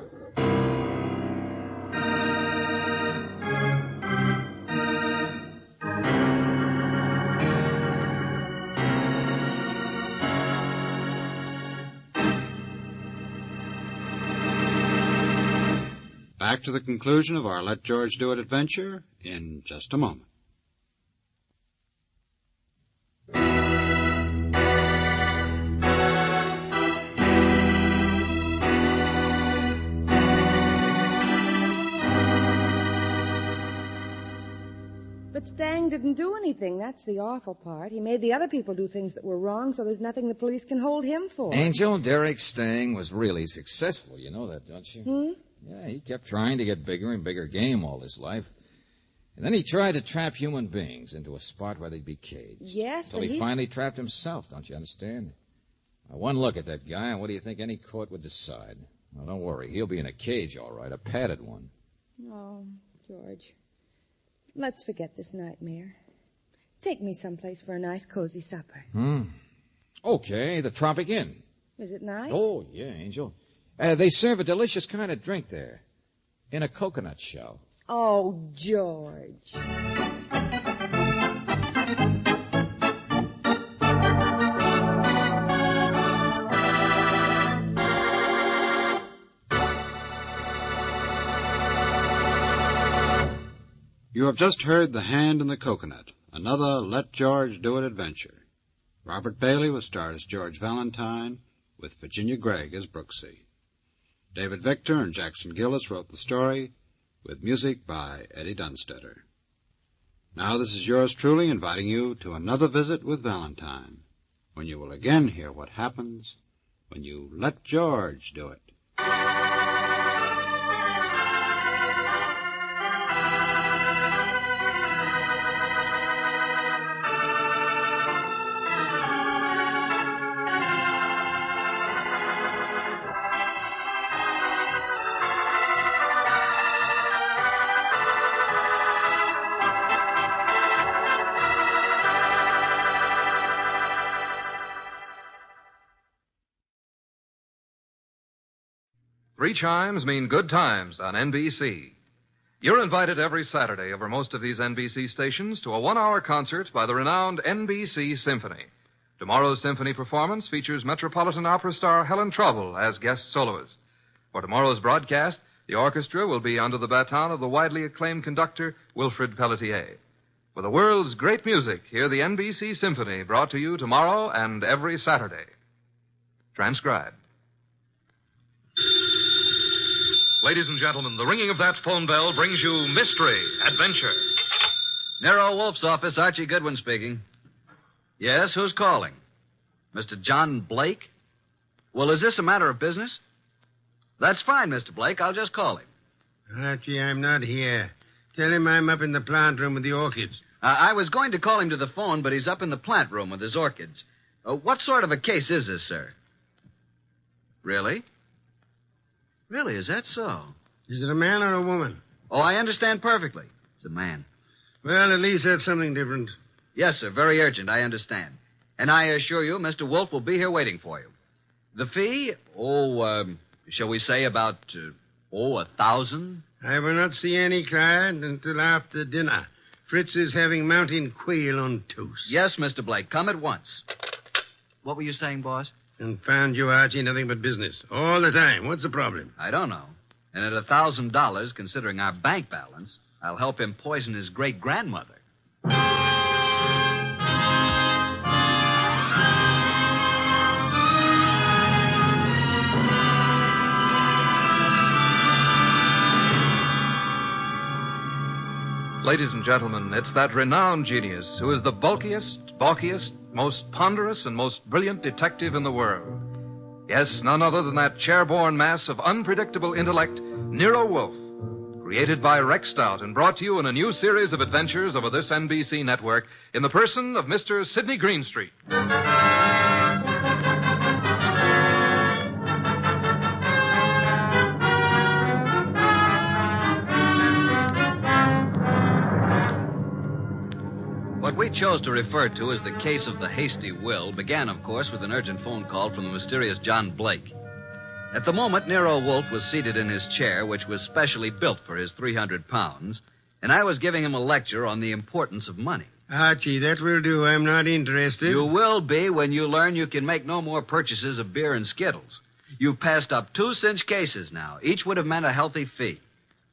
S14: Back to the conclusion of our Let George Do It adventure in just a moment.
S17: But Stang didn't do anything. That's the awful part. He made the other people do things that were wrong, so there's nothing the police can hold him for.
S13: Angel, Derek Stang was really successful. You know that, don't you? Yeah, he kept trying to get bigger and bigger game all his life. And then he tried to trap human beings into a spot where they'd be caged.
S17: Yes,
S13: Until
S17: but
S13: he finally trapped himself, don't you understand? Now, one look at that guy, and what do you think any court would decide? Well, don't worry. He'll be in a cage, all right, a padded one.
S17: Oh, George. Let's forget this nightmare. Take me someplace for a nice, cozy supper.
S13: Okay, the Tropic Inn.
S17: Is it nice?
S13: Oh, yeah, Angel. They serve a delicious kind of drink there. In a coconut shell.
S17: Oh, George.
S14: You have just heard The Hand in the Coconut, another Let George Do It adventure. Robert Bailey was starred as George Valentine, with Virginia Gregg as Brooksy. David Victor and Jackson Gillis wrote the story, with music by Eddie Dunstetter. Now this is yours truly inviting you to another visit with Valentine, when you will again hear what happens when you let George do it.
S4: Three chimes mean good times on NBC. You're invited every Saturday over most of these NBC stations to a one-hour concert by the renowned NBC Symphony. Tomorrow's symphony performance features Metropolitan Opera star Helen Trouble as guest soloist. For tomorrow's broadcast, the orchestra will be under the baton of the widely acclaimed conductor Wilfrid Pelletier. For the world's great music, hear the NBC Symphony brought to you tomorrow and every Saturday. Transcribed. Ladies and gentlemen, the ringing of that phone bell brings you mystery, adventure.
S15: Nero Wolf's office, Archie Goodwin speaking. Yes, who's calling? Mr. John Blake? Well, is this a matter of business? That's fine, Mr. Blake. I'll just call him.
S22: Archie, I'm not here. Tell him I'm up in the plant room with the orchids.
S15: I was going to call him to the phone, but he's up in the plant room with his orchids. What sort of a case is this, sir? Really? Really, is that so?
S22: Is it a man or a woman?
S15: Oh, I understand perfectly. It's a man.
S22: Well, at least that's something different.
S15: Yes, sir. Very urgent, I understand. And I assure you, Mr. Wolf will be here waiting for you. The fee? Shall we say about, $1,000?
S22: I will not see any client until after dinner. Fritz is having mountain quail on toast.
S15: Yes, Mr. Blake. Come at once. What were you saying, boss?
S22: Confound you, Archie, nothing but business. All the time. What's the problem?
S15: I don't know. And at $1,000, considering our bank balance, I'll help him poison his great-grandmother.
S4: Ladies and gentlemen, it's that renowned genius who is the bulkiest, balkiest, most ponderous, and most brilliant detective in the world. Yes, none other than that chair-borne mass of unpredictable intellect, Nero Wolfe, created by Rex Stout and brought to you in a new series of adventures over this NBC network in the person of Mr. Sidney Greenstreet.
S15: we chose to refer to as the case of the hasty will began, of course, with an urgent phone call from the mysterious John Blake. At the moment, Nero Wolfe was seated in his chair, which was specially built for his 300 pounds, and I was giving him a lecture on the importance of money.
S22: Archie, that will do. I'm not interested.
S15: You will be when you learn you can make no more purchases of beer and Skittles. You've passed up 2 cinch cases now. Each would have meant a healthy fee.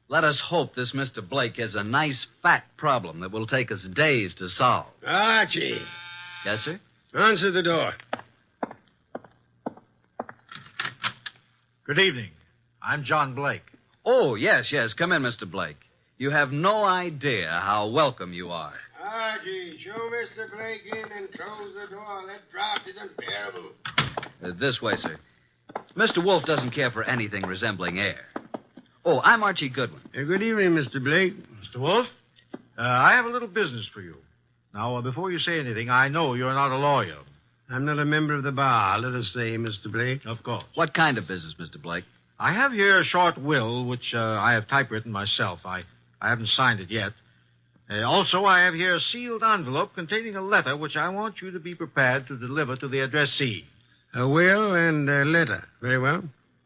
S15: Let us hope this Mr. Blake has a nice, fat problem that will take us days to solve.
S22: Archie.
S15: Yes, sir?
S22: Answer the door.
S3: Good evening. I'm John Blake.
S15: Oh, yes. Come in, Mr. Blake. You have no idea how welcome you are.
S12: Archie, show Mr. Blake in and close the door. That draft is unbearable.
S15: This way, sir. Mr. Wolfe doesn't care for anything resembling air. Oh, I'm Archie Goodwin.
S22: Good evening, Mr. Blake.
S3: Mr. Wolfe, I have a little business for you. Now, before you say anything, I know you're not a lawyer.
S22: I'm not a member of the bar, let us say, Mr. Blake.
S3: Of course.
S15: What kind of business, Mr. Blake?
S3: I have here a short will, which I have typewritten myself. I haven't signed it yet. Also, I have here a sealed envelope containing a letter which I want you to be prepared to deliver to the addressee.
S22: A will and a letter. Very well.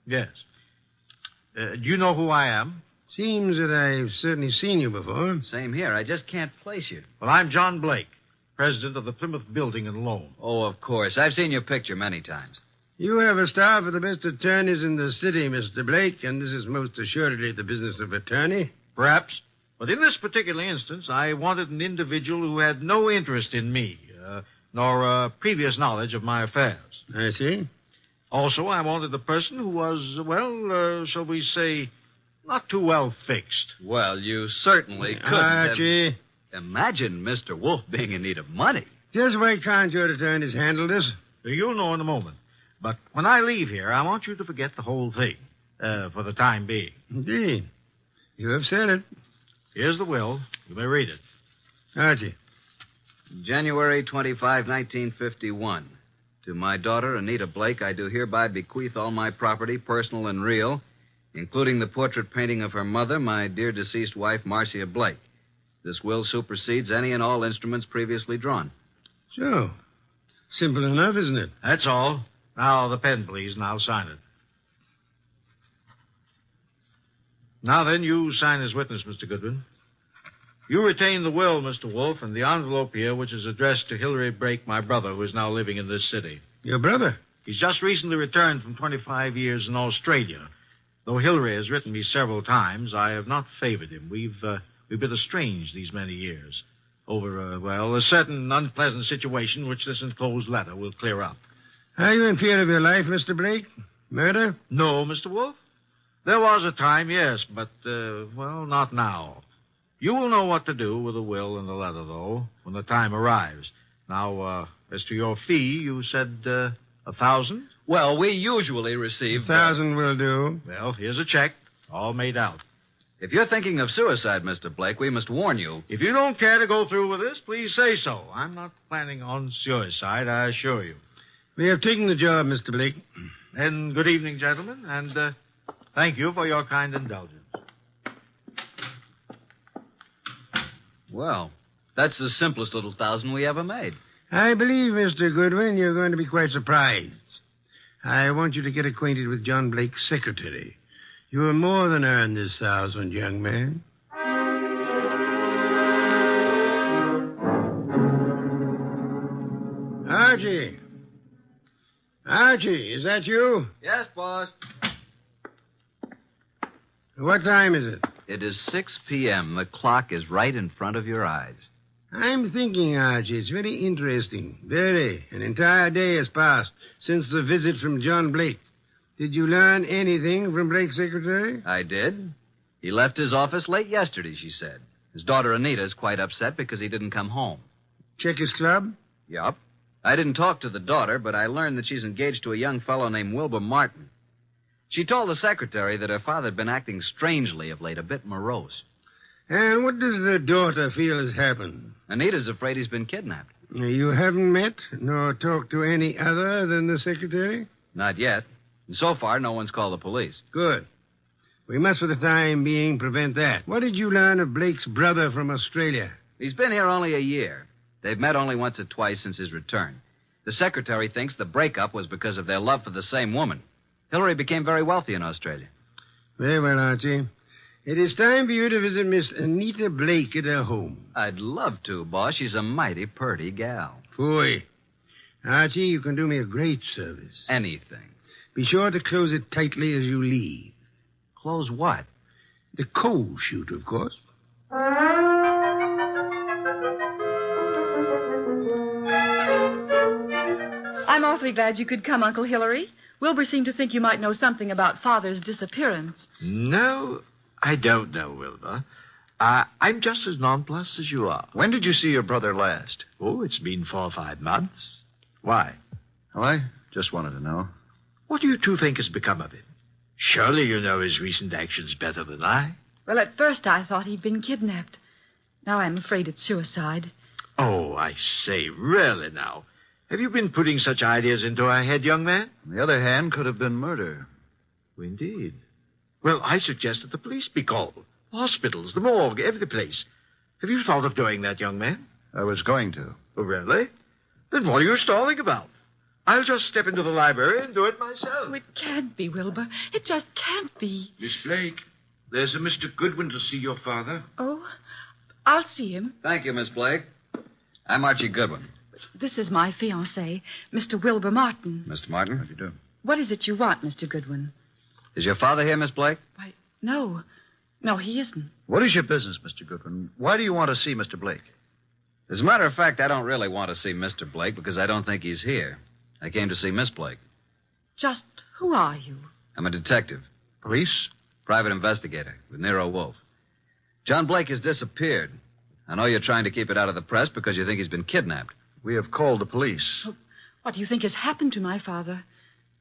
S3: Yes. Do you know who I am?
S22: Seems that I've certainly seen you before.
S15: Same here. I just can't place you.
S3: Well, I'm John Blake, president of the Plymouth Building and Loan.
S15: Oh, of course. I've seen your picture many times.
S22: You have a staff of the best attorneys in the city, Mr. Blake, and this is most assuredly the business of attorney.
S3: Perhaps. But in this particular instance, I wanted an individual who had no interest in me, nor previous knowledge of my affairs.
S22: I see.
S3: Also, I wanted a person who was, well, shall we say, not too well fixed.
S15: Well, you certainly couldn't
S22: Archie.
S15: Imagine Mr. Wolfe being in need of money.
S22: Just why can't your attorneys handle this?
S3: You'll know in a moment. But when I leave here, I want you to forget the whole thing, for the time being.
S22: Indeed. You have said it.
S3: Here's the will. You may read it.
S22: Archie.
S15: January 25, 1951. To my daughter, Anita Blake, I do hereby bequeath all my property, personal and real, including the portrait painting of her mother, my dear deceased wife, Marcia Blake. This will supersedes any and all instruments previously drawn.
S22: So, simple enough, isn't it?
S3: That's all. Now, the pen, please, and I'll sign it. Now then, you sign as witness, Mr. Goodwin. You retain the will, Mr. Wolfe, and the envelope here, which is addressed to Hilary Blake, my brother, who is now living in this city.
S22: Your brother?
S3: He's just recently returned from 25 years in Australia. Though Hilary has written me several times, I have not favored him. We've been estranged these many years over, a certain unpleasant situation which this enclosed letter will clear up.
S22: Are you in fear of your life, Mr. Blake? Murder?
S3: No, Mr. Wolfe. There was a time, yes, but, not now. You will know what to do with the will and the letter, though, when the time arrives. Now, as to your fee, you said, $1,000?
S15: Well, we usually receive...
S22: $1,000 will do.
S3: Well, here's a check, all made out.
S15: If you're thinking of suicide, Mr. Blake, we must warn you.
S3: If you don't care to go through with this, please say so. I'm not planning on suicide, I assure you.
S22: We have taken the job, Mr. Blake.
S3: And good evening, gentlemen, and thank you for your kind indulgence.
S15: Well, that's the simplest little $1,000 we ever made.
S22: I believe, Mr. Goodwin, you're going to be quite surprised. I want you to get acquainted with John Blake's secretary. You have more than earned this $1,000, young man. Archie. Archie, is that you?
S15: Yes, boss.
S22: What time is it?
S15: It is 6 p.m. The clock is right in front of your eyes.
S22: I'm thinking, Archie, it's very interesting. Very. An entire day has passed since the visit from John Blake. Did you learn anything from Blake's secretary?
S15: I did. He left his office late yesterday, she said. His daughter Anita is quite upset because he didn't come home.
S22: Check his club?
S15: Yup. I didn't talk to the daughter, but I learned that she's engaged to a young fellow named Wilbur Martin. She told the secretary that her father had been acting strangely of late, a bit morose.
S22: And what does the daughter feel has happened?
S15: Anita's afraid he's been kidnapped.
S22: You haven't met nor talked to any other than the secretary?
S15: Not yet. And so far, no one's called the police.
S22: Good. We must, for the time being, prevent that. What did you learn of Blake's brother from Australia?
S15: He's been here only a year. They've met only once or twice since his return. The secretary thinks the breakup was because of their love for the same woman. Hillary became very wealthy in Australia.
S22: Very well, Archie. It is time for you to visit Miss Anita Blake at her home.
S15: I'd love to, boss. She's a mighty purty gal.
S22: Phooey. Archie, you can do me a great service.
S15: Anything.
S22: Be sure to close it tightly as you leave.
S15: Close what?
S22: The coal chute, of course.
S6: I'm awfully glad you could come, Uncle Hillary. Wilbur seemed to think you might know something about Father's disappearance.
S7: No, I don't know, Wilbur. I'm just as nonplussed as you are.
S23: When did you see your brother last?
S7: Oh, it's been 4 or 5 months. Why?
S23: Well, I just wanted to know.
S7: What do you two think has become of him? Surely you know his recent actions better than I.
S6: Well, at first I thought he'd been kidnapped. Now I'm afraid it's suicide.
S7: Oh, I say, really now. Have you been putting such ideas into our head, young man?
S23: On the other hand, could have been murder.
S7: Indeed. Well, I suggest that the police be called. Hospitals, the morgue, every place. Have you thought of doing that, young man?
S23: I was going to.
S7: Oh, really? Then what are you stalling about? I'll just step into the library and do it myself.
S6: Oh, it can't be, Wilbur. It just can't be.
S21: Miss Blake, there's a Mr. Goodwin to see your father.
S6: Oh, I'll see him.
S15: Thank you, Miss Blake. I'm Archie Goodwin.
S6: This is my fiancé, Mr. Wilbur Martin.
S15: Mr. Martin?
S23: How do you do?
S6: What is it you want, Mr. Goodwin?
S15: Is your father here, Miss Blake?
S6: Why, no. No, he isn't.
S23: What is your business, Mr. Goodwin? Why do you want to see Mr. Blake?
S15: As a matter of fact, I don't really want to see Mr. Blake because I don't think he's here. I came to see Miss Blake.
S6: Just who are you?
S15: I'm a detective.
S23: Police?
S15: Private investigator with Nero Wolfe. John Blake has disappeared. I know you're trying to keep it out of the press because you think he's been kidnapped.
S23: We have called the police.
S6: Oh, what do you think has happened to my father?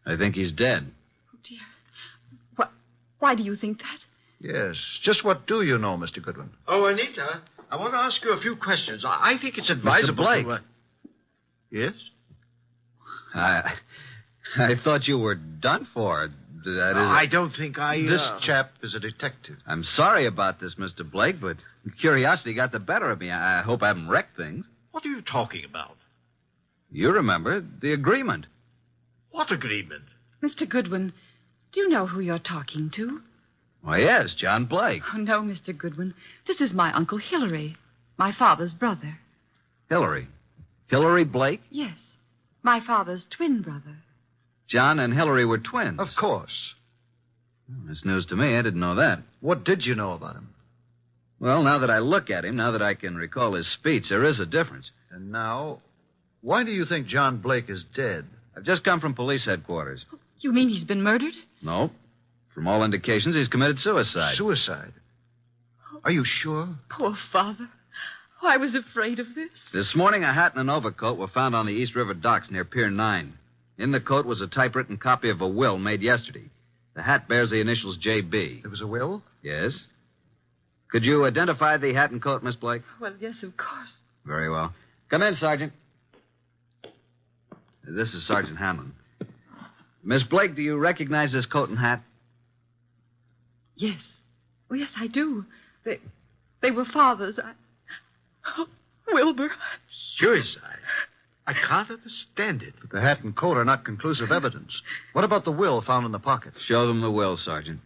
S15: I think he's dead.
S6: Oh, dear. Why do you think that?
S23: Yes. Just what do you know, Mr. Goodwin?
S7: Oh, Anita, I want to ask you a few questions. I think it's advisable.
S15: Mr. Blake.
S23: Yes?
S15: I thought you were done for. That is...
S7: I don't think I...
S23: This chap is a detective.
S15: I'm sorry about this, Mr. Blake, but curiosity got the better of me. I hope I haven't wrecked things.
S7: What are you talking about?
S15: You remember the agreement.
S7: What agreement?
S6: Mr. Goodwin, do you know who you're talking to?
S15: Why, yes, John Blake.
S6: Oh, no, Mr. Goodwin. This is my Uncle Hillary, my father's brother.
S15: Hillary? Hillary Blake?
S6: Yes, my father's twin brother.
S15: John and Hillary were twins.
S23: Of course.
S15: That's news to me. I didn't know that.
S23: What did you know about him?
S15: Well, now that I look at him, now that I can recall his speech, there is a difference.
S23: And now, why do you think John Blake is dead?
S15: I've just come from police headquarters.
S6: You mean he's been murdered?
S15: No. From all indications, he's committed suicide.
S23: Suicide? Are you sure?
S6: Poor father. Oh, I was afraid of this.
S15: This morning, a hat and an overcoat were found on the East River docks near Pier 9. In the coat was a typewritten copy of a will made yesterday. The hat bears the initials J.B.
S23: There was a will?
S15: Yes. Could you identify the hat and coat, Miss Blake?
S6: Well, yes, of course.
S15: Very well. Come in, Sergeant. This is Sergeant Hanlon. Miss Blake, do you recognize this coat and hat?
S6: Yes. Oh, yes, I do. They were father's. Oh, Wilbur.
S7: Suicide? I can't understand it.
S23: But the hat and coat are not conclusive evidence. What about the will found in the pocket?
S15: Show them the will, Sergeant.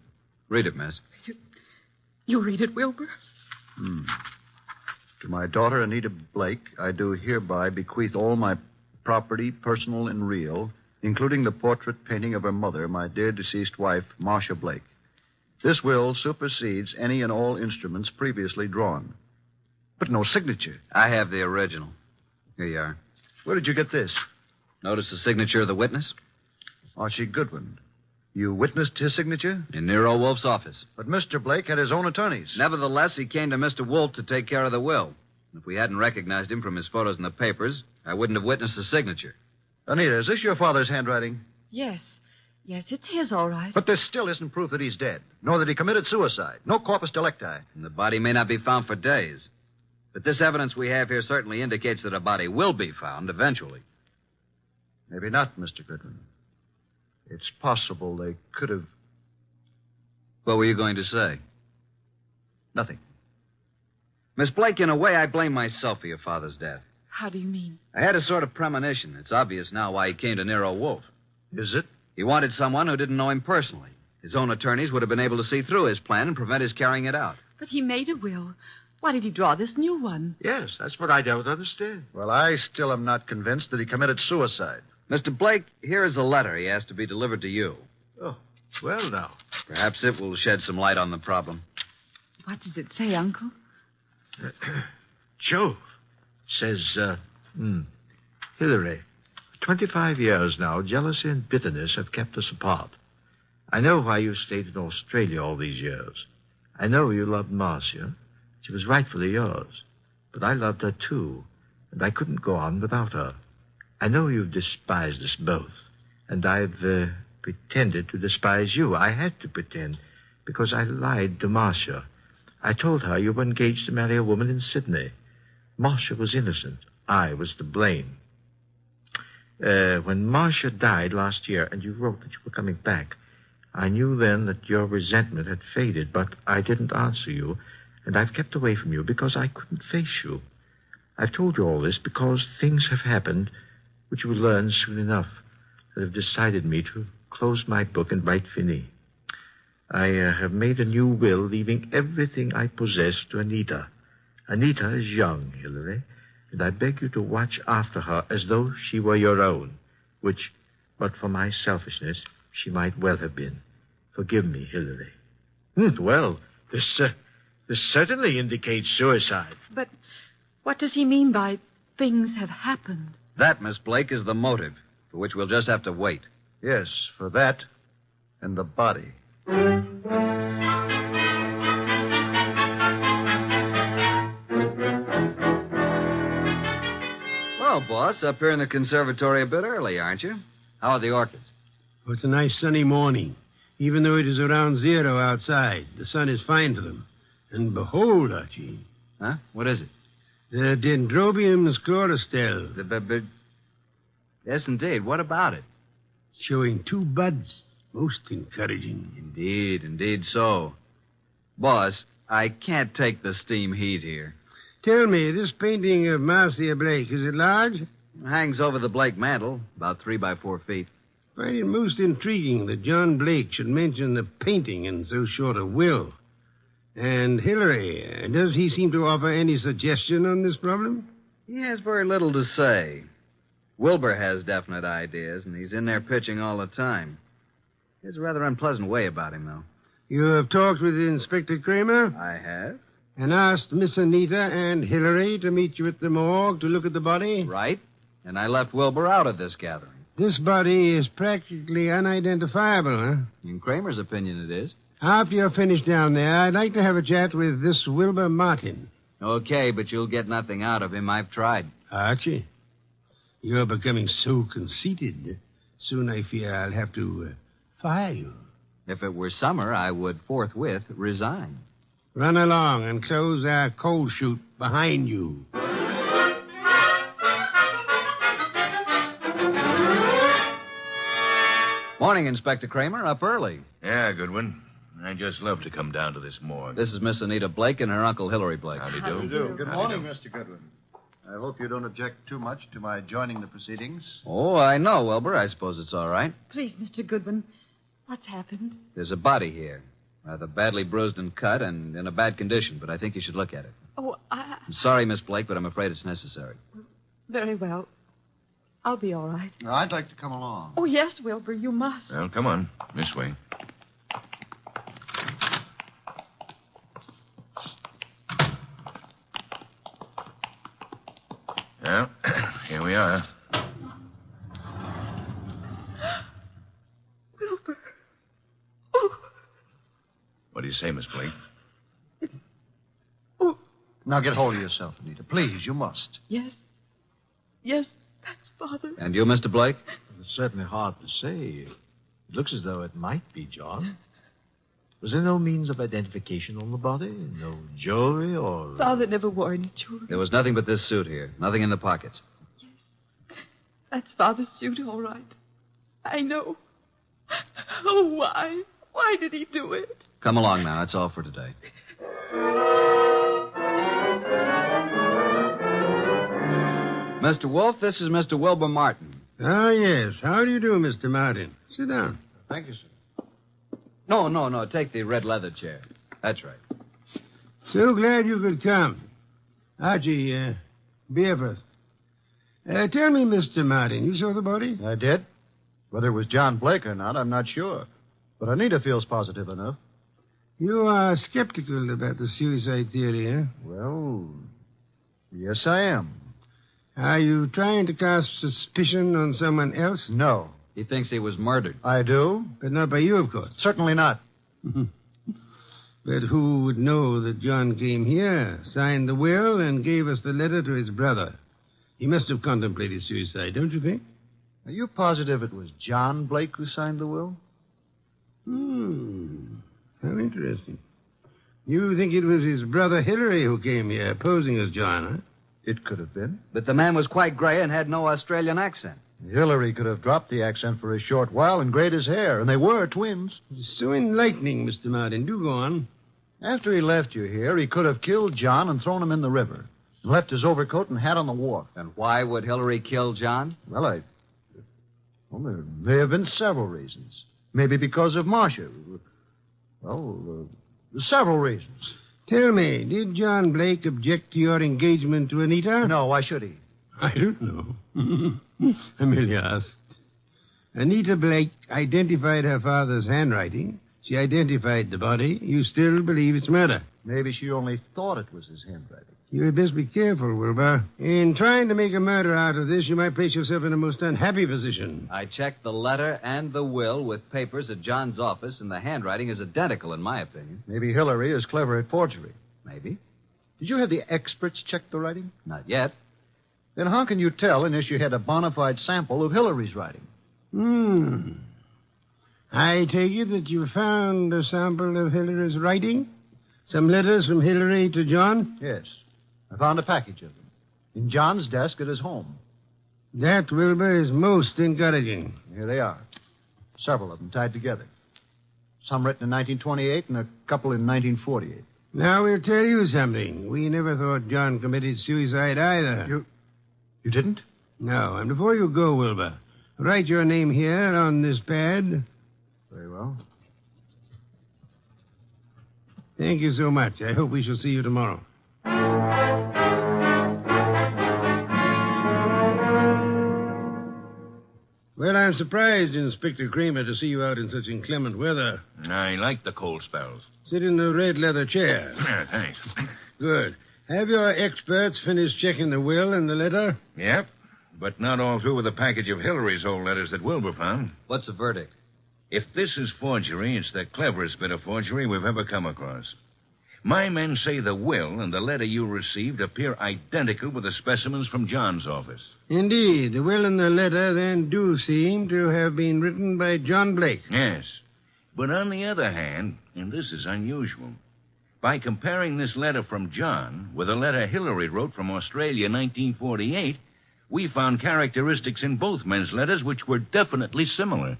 S15: Read it, miss.
S6: You read it, Wilbur?
S23: To my daughter, Anita Blake, I do hereby bequeath all my property, personal and real, including the portrait painting of her mother, my dear deceased wife, Marcia Blake. This will supersedes any and all instruments previously drawn. But no signature.
S15: I have the original. Here you are.
S23: Where did you get this?
S15: Notice the signature of the witness?
S23: Archie Goodwin. You witnessed his signature?
S15: In Nero Wolfe's office.
S23: But Mr. Blake had his own attorneys.
S15: Nevertheless, he came to Mr. Wolfe to take care of the will. If we hadn't recognized him from his photos in the papers, I wouldn't have witnessed the signature.
S23: Anita, is this your father's handwriting?
S6: Yes. Yes, it's his, all right.
S23: But there still isn't proof that he's dead, nor that he committed suicide. No corpus delicti.
S15: And the body may not be found for days. But this evidence we have here certainly indicates that a body will be found eventually.
S23: Maybe not, Mr. Goodwin. It's possible they could have...
S15: What were you going to say?
S23: Nothing.
S15: Miss Blake, in a way, I blame myself for your father's death.
S6: How do you mean?
S15: I had a sort of premonition. It's obvious now why he came to Nero Wolf.
S3: Is it?
S15: He wanted someone who didn't know him personally. His own attorneys would have been able to see through his plan and prevent his carrying it out.
S6: But he made a will. Why did he draw this new one?
S3: Yes, that's what I don't understand.
S23: Well, I still am not convinced that he committed suicide.
S15: Mr. Blake, here is a letter he asked to be delivered to you.
S3: Oh, well, now.
S15: Perhaps it will shed some light on the problem.
S6: What does it say, Uncle?
S3: Jove. It says, Hillary, 25 years now, jealousy and bitterness have kept us apart. I know why you stayed in Australia all these years. I know you loved Marcia. She was rightfully yours. But I loved her, too, and I couldn't go on without her. I know you've despised us both, and I've pretended to despise you. I had to pretend, because I lied to Marcia. I told her you were engaged to marry a woman in Sydney. Marcia was innocent. I was to blame. When Marcia died last year, and you wrote that you were coming back, I knew then that your resentment had faded, but I didn't answer you, and I've kept away from you because I couldn't face you. I've told you all this because things have happened, which you will learn soon enough, that have decided me to close my book and write fini. I have made a new will, leaving everything I possess to Anita. Anita is young, Hillary, and I beg you to watch after her as though she were your own, which, but for my selfishness, she might well have been. Forgive me, Hillary. Well, this certainly indicates suicide.
S6: But what does he mean by things have happened?
S15: That, Miss Blake, is the motive, for which we'll just have to wait.
S23: Yes, for that and the body.
S15: Well, boss, up here in the conservatory a bit early, aren't you? How are the orchids?
S22: Oh, it's a nice sunny morning. Even though it is around 0 outside, the sun is fine for them. And behold, Archie.
S15: Huh? What is it?
S22: The Dendrobium sclerostel.
S15: Yes, indeed. What about it?
S22: Showing 2 buds. Most encouraging.
S15: Indeed so. Boss, I can't take the steam heat here.
S22: Tell me, this painting of Marcia Blake, is it large?
S15: It hangs over the Blake mantel, about 3 by 4 feet.
S22: I find it most intriguing that John Blake should mention the painting in so short a will. And Hillary, does he seem to offer any suggestion on this problem?
S15: He has very little to say. Wilbur has definite ideas, and he's in there pitching all the time. He has a rather unpleasant way about him, though.
S22: You have talked with Inspector Kramer?
S15: I have.
S22: And asked Miss Anita and Hillary to meet you at the morgue to look at the body?
S15: Right. And I left Wilbur out of this gathering.
S22: This body is practically unidentifiable, huh?
S15: In Kramer's opinion, it is.
S22: After you're finished down there, I'd like to have a chat with this Wilbur Martin.
S15: Okay, but you'll get nothing out of him. I've tried.
S22: Archie, you're becoming so conceited. Soon I fear I'll have to fire you.
S15: If it were summer, I would forthwith resign.
S22: Run along and close our coal chute behind you.
S15: Morning, Inspector Kramer. Up early.
S1: Yeah, Goodwin. I just love to come down to this morgue.
S15: This is Miss Anita Blake and her Uncle Hillary Blake.
S1: Howdy do.
S23: Good morning, Mr. Goodwin. I hope you don't object too much to my joining the proceedings.
S15: Oh, I know, Wilbur. I suppose it's all right.
S6: Please, Mr. Goodwin, what's happened?
S15: There's a body here. Rather badly bruised and cut and in a bad condition, but I think you should look at it.
S6: Oh,
S15: I'm sorry, Miss Blake, but I'm afraid it's necessary.
S6: Very well. I'll be all right.
S23: I'd like to come along.
S6: Oh, yes, Wilbur, you must.
S1: Well, come on. This way. Well, here we are.
S6: Wilbur.
S1: What do you say, Miss Blake?
S23: Now get hold of yourself, Anita. Please, you must.
S6: Yes. Yes, that's Father.
S15: And you, Mr. Blake?
S3: It's certainly hard to say. It looks as though it might be John. Was there no means of identification on the body? No jewelry or...
S6: Father never wore any jewelry.
S15: There was nothing but this suit here. Nothing in the pockets.
S6: That's Father's suit, all right. I know. Oh, why? Why did he do it?
S15: Come along now. That's all for today. Mr. Wolf, this is Mr. Wilbur Martin.
S22: Ah, yes. How do you do, Mr. Martin? Sit down.
S15: Thank you, sir. No. Take the red leather chair. That's right.
S22: So glad you could come. Archie, beer first. Tell me, Mr. Martin, you saw the body?
S23: I did. Whether it was John Blake or not, I'm not sure. But Anita feels positive enough.
S22: You are skeptical about the suicide theory, huh?
S23: Well, yes, I am.
S22: Are you trying to cast suspicion on someone else?
S23: No.
S15: He thinks he was murdered.
S23: I do?
S22: But not by you, of course.
S23: Certainly not.
S22: But who would know that John came here, signed the will, and gave us the letter to his brother? He must have contemplated suicide, don't you think?
S23: Are you positive it was John Blake who signed the will?
S22: How interesting. You think it was his brother Hillary who came here, posing as John, huh?
S23: It could have been.
S15: But the man was quite gray and had no Australian accent.
S23: Hillary could have dropped the accent for a short while and grayed his hair, and they were twins.
S22: It's so enlightening, Mr. Martin. Do go on.
S23: After he left you here, he could have killed John and thrown him in the river, and left his overcoat and hat on the wharf.
S15: And why would Hillary kill John?
S23: Well, there may have been several reasons. Maybe because of Marcia. Several reasons.
S22: Tell me, did John Blake object to your engagement to Anita?
S23: No, why should he?
S22: I don't know. Amelia asked. Anita Blake identified her father's handwriting. She identified the body. You still believe it's murder?
S23: Maybe she only thought it was his handwriting.
S22: You had best be careful, Wilbur. In trying to make a murder out of this, you might place yourself in a most unhappy position.
S15: I checked the letter and the will with papers at John's office, and the handwriting is identical, in my opinion.
S23: Maybe Hillary is clever at forgery.
S15: Maybe.
S23: Did you have the experts check the writing?
S15: Not yet.
S23: Then how can you tell unless you had a bona fide sample of Hillary's writing?
S22: I take it that you found a sample of Hillary's writing? Some letters from Hillary to John?
S23: Yes. I found a package of them in John's desk at his home.
S22: That, Wilbur, is most encouraging.
S23: Here they are. Several of them tied together. Some written in 1928 and a couple in 1948.
S22: Now, we'll tell you something. We never thought John committed suicide either.
S23: You didn't?
S22: No, and before you go, Wilbur, write your name here on this pad.
S23: Very well.
S22: Thank you so much. I hope we shall see you tomorrow. Well, I'm surprised, Inspector Kramer, to see you out in such inclement weather.
S1: I like the cold spells.
S22: Sit in the red leather chair.
S1: Yeah, thanks.
S22: Good. Have your experts finished checking the will and the letter?
S1: Yep, but not all through with the package of Hillary's old letters that Wilbur found.
S15: What's the verdict?
S1: If this is forgery, it's the cleverest bit of forgery we've ever come across. My men say the will and the letter you received appear identical with the specimens from John's office.
S22: Indeed. The will and the letter then do seem to have been written by John Blake.
S1: Yes. But on the other hand, and this is unusual, by comparing this letter from John with a letter Hillary wrote from Australia in 1948, we found characteristics in both men's letters which were definitely similar.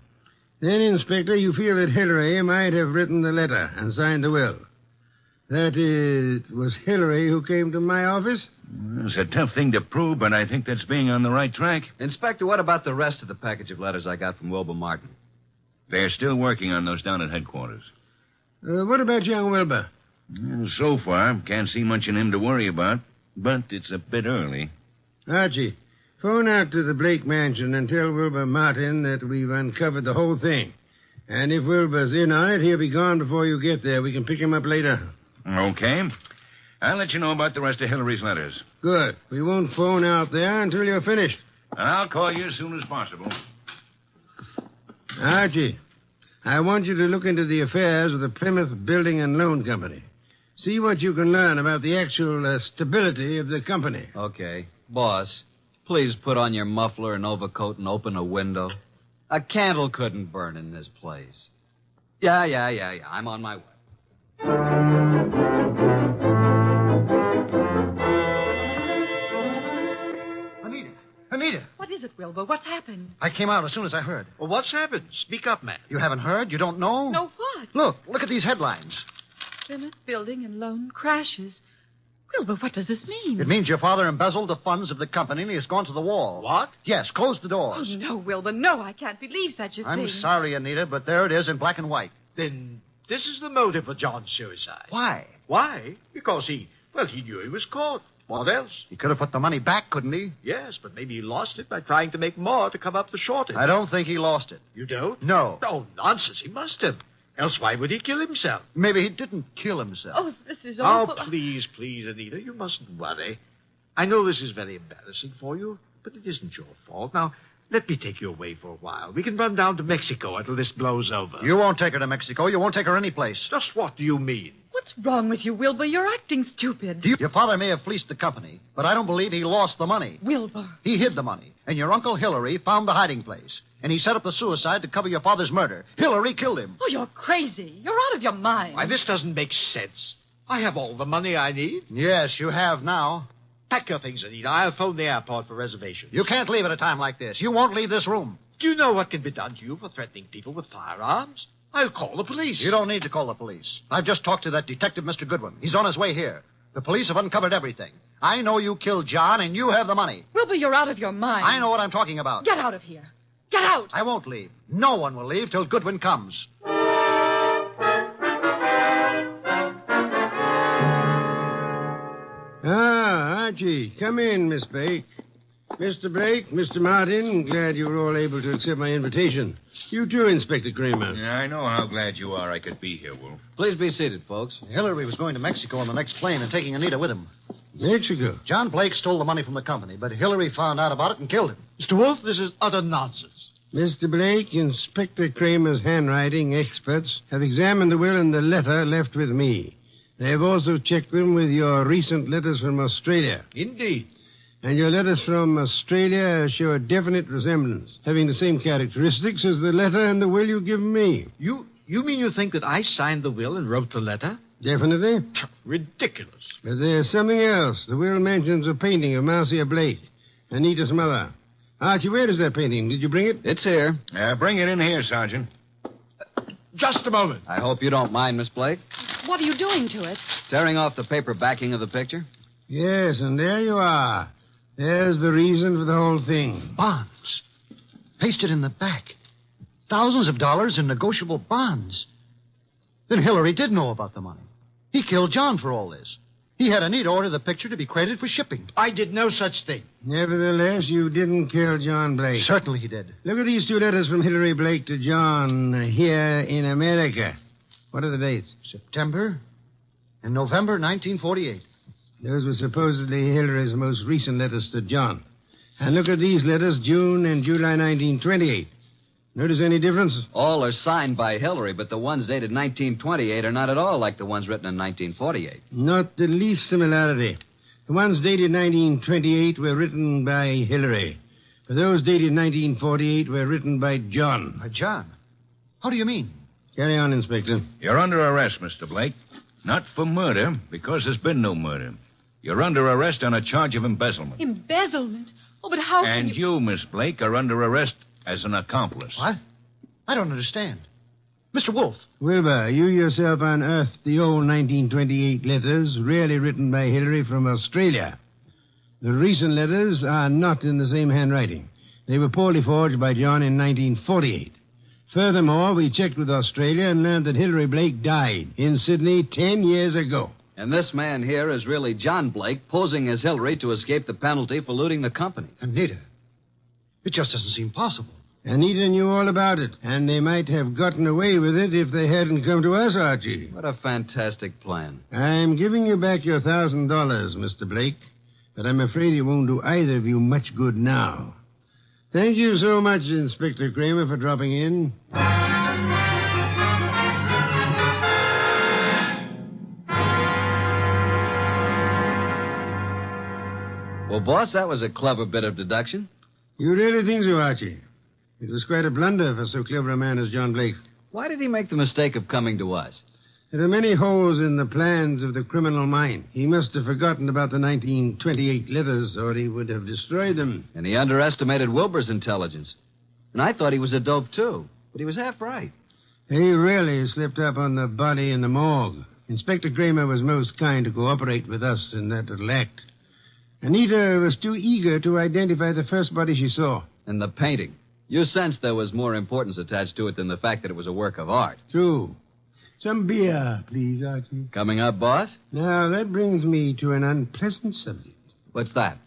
S22: Then, Inspector, you feel that Hillary might have written the letter and signed the will. That it was Hillary who came to my office?
S1: It's a tough thing to prove, but I think that's being on the right track.
S15: Inspector, what about the rest of the package of letters I got from Wilbur Martin?
S1: They're still working on those down at headquarters.
S22: What about young Wilbur?
S1: So far, can't see much in him to worry about, but it's a bit early.
S22: Archie, phone out to the Blake mansion and tell Wilbur Martin that we've uncovered the whole thing. And if Wilbur's in on it, he'll be gone before you get there. We can pick him up later.
S1: Okay. I'll let you know about the rest of Hillary's letters.
S22: Good. We won't phone out there until you're finished.
S1: I'll call you as soon as possible.
S22: Archie, I want you to look into the affairs of the Plymouth Building and Loan Company. See what you can learn about the actual stability of the company.
S15: Okay. Boss, please put on your muffler and overcoat and open a window. A candle couldn't burn in this place. Yeah. I'm on my way.
S9: Anita! What is it, Wilbur? What's happened?
S10: I came out as soon as I heard.
S7: Well, what's happened? Speak up, man.
S10: You haven't heard? You don't know?
S9: No, what?
S10: Look at these headlines.
S9: Plymouth Building and Loan crashes.
S6: Wilbur, what does this mean?
S10: It means your father embezzled the funds of the company and he has gone to the wall.
S9: What?
S10: Yes, close the
S6: Oh,
S10: doors.
S6: no, Wilbur, no, I can't believe such a
S10: I'm
S6: thing.
S10: sorry, Anita, but there it is in black and white.
S7: Then this is the motive for John's suicide.
S10: Why?
S7: Why? Because he knew he was caught. What else?
S10: He could have put the money back, couldn't he?
S7: Yes, but maybe he lost it by trying to make more to cover up the shortage.
S10: I don't think he lost it.
S7: You don't?
S10: No.
S7: Oh, nonsense. He must have. Else why would he kill himself?
S10: Maybe he didn't kill himself.
S6: Oh, this is awful.
S7: Oh, please, Anita, you mustn't worry. I know this is very embarrassing for you, but it isn't your fault. Now, let me take you away for a while. We can run down to Mexico until this blows over.
S10: You won't take her to Mexico. You won't take her any place.
S7: Just what do you mean?
S6: What's wrong with you, Wilbur? You're acting stupid.
S10: Your father may have fleeced the company, but I don't believe he lost the money.
S6: Wilbur.
S10: He hid the money, and your Uncle Hillary found the hiding place. And he set up the suicide to cover your father's murder. Hillary killed him.
S6: Oh, you're crazy. You're out of your mind.
S7: Why, this doesn't make sense. I have all the money I need.
S10: Yes, you have now.
S7: Pack your things, Anita. I'll phone the airport for reservations.
S10: You can't leave at a time like this. You won't leave this room.
S7: Do you know what can be done to you for threatening people with firearms? I'll call the police.
S10: You don't need to call the police. I've just talked to that detective, Mr. Goodwin. He's on his way here. The police have uncovered everything. I know you killed John, and you have the money.
S6: Wilbur, you're out of your mind.
S10: I know what I'm talking about.
S6: Get out of here. Get out.
S10: I won't leave. No one will leave till Goodwin comes.
S22: Ah, Archie, come in, Miss Blake. Mr. Blake, Mr. Martin, glad you were all able to accept my invitation. You too, Inspector Kramer.
S1: Yeah, I know how glad you are I could be here, Wolf.
S15: Please be seated, folks.
S10: Hillary was going to Mexico on the next plane and taking Anita with him.
S22: Mexico?
S10: John Blake stole the money from the company, but Hillary found out about it and killed him.
S7: Mr. Wolf, this is utter nonsense.
S22: Mr. Blake, Inspector Kramer's handwriting experts have examined the will and the letter left with me. They have also checked them with your recent letters from Australia.
S7: Indeed.
S22: And your letters from Australia show a definite resemblance, having the same characteristics as the letter and the will you've given me.
S7: You mean you think that I signed the will and wrote the letter?
S22: Definitely.
S7: Ridiculous.
S22: But there's something else. The will mentions a painting of Marcia Blake, Anita's mother. Archie, where is that painting? Did you bring it?
S15: It's here.
S1: Bring it in here, Sergeant.
S7: Just a moment.
S15: I hope you don't mind, Miss Blake.
S6: What are you doing to it?
S15: Tearing off the paper backing of the picture?
S22: Yes, and there you are. There's the reason for the whole thing.
S10: Bonds. Pasted in the back. Thousands of dollars in negotiable bonds. Then Hillary did know about the money. He killed John for all this. He had Anita order the picture to be credited for shipping.
S7: I did no such thing.
S22: Nevertheless, you didn't kill John Blake.
S10: Certainly he did.
S22: Look at these two letters from Hillary Blake to John here in America. What are the dates?
S10: September and November 1948.
S22: Those were supposedly Hillary's most recent letters to John. And look at these letters, June and July 1928. Notice any difference?
S15: All are signed by Hillary, but the ones dated 1928 are not at all like the ones written in 1948.
S22: Not the least similarity. The ones dated 1928 were written by Hillary. But those dated 1948 were written by John.
S10: By John? How do you mean?
S22: Carry on, Inspector.
S1: You're under arrest, Mr. Blake. Not for murder, because there's been no murder. You're under arrest on a charge of embezzlement.
S6: Embezzlement? Oh, but how can
S1: And you, Miss Blake, are under arrest as an accomplice.
S10: What? I don't understand. Mr. Wolf.
S22: Wilbur, you yourself unearthed the old 1928 letters, really written by Hillary from Australia. The recent letters are not in the same handwriting. They were poorly forged by John in 1948. Furthermore, we checked with Australia and learned that Hillary Blake died in Sydney 10 years ago.
S15: And this man here is really John Blake, posing as Hillary to escape the penalty for looting the company.
S10: Anita. It just doesn't seem possible.
S22: Anita knew all about it, and they might have gotten away with it if they hadn't come to us, Archie.
S15: What a fantastic plan.
S22: I'm giving you back your $1,000, Mr. Blake, but I'm afraid it won't do either of you much good now. Thank you so much, Inspector Kramer, for dropping in.
S15: Well, boss, that was a clever bit of deduction.
S22: You really think so, Archie? It was quite a blunder for so clever a man as John Blake.
S15: Why did he make the mistake of coming to us?
S22: There are many holes in the plans of the criminal mind. He must have forgotten about the 1928 letters, or he would have destroyed them.
S15: And he underestimated Wilbur's intelligence. And I thought he was a dope, too. But he was half right.
S22: He really slipped up on the body in the morgue. Inspector Kramer was most kind to cooperate with us in that little act. Anita was too eager to identify the first body she saw.
S15: And the painting. You sensed there was more importance attached to it than the fact that it was a work of art.
S22: True. Some beer, please, Archie.
S15: Coming up, boss?
S22: Now, that brings me to an unpleasant subject.
S15: What's that?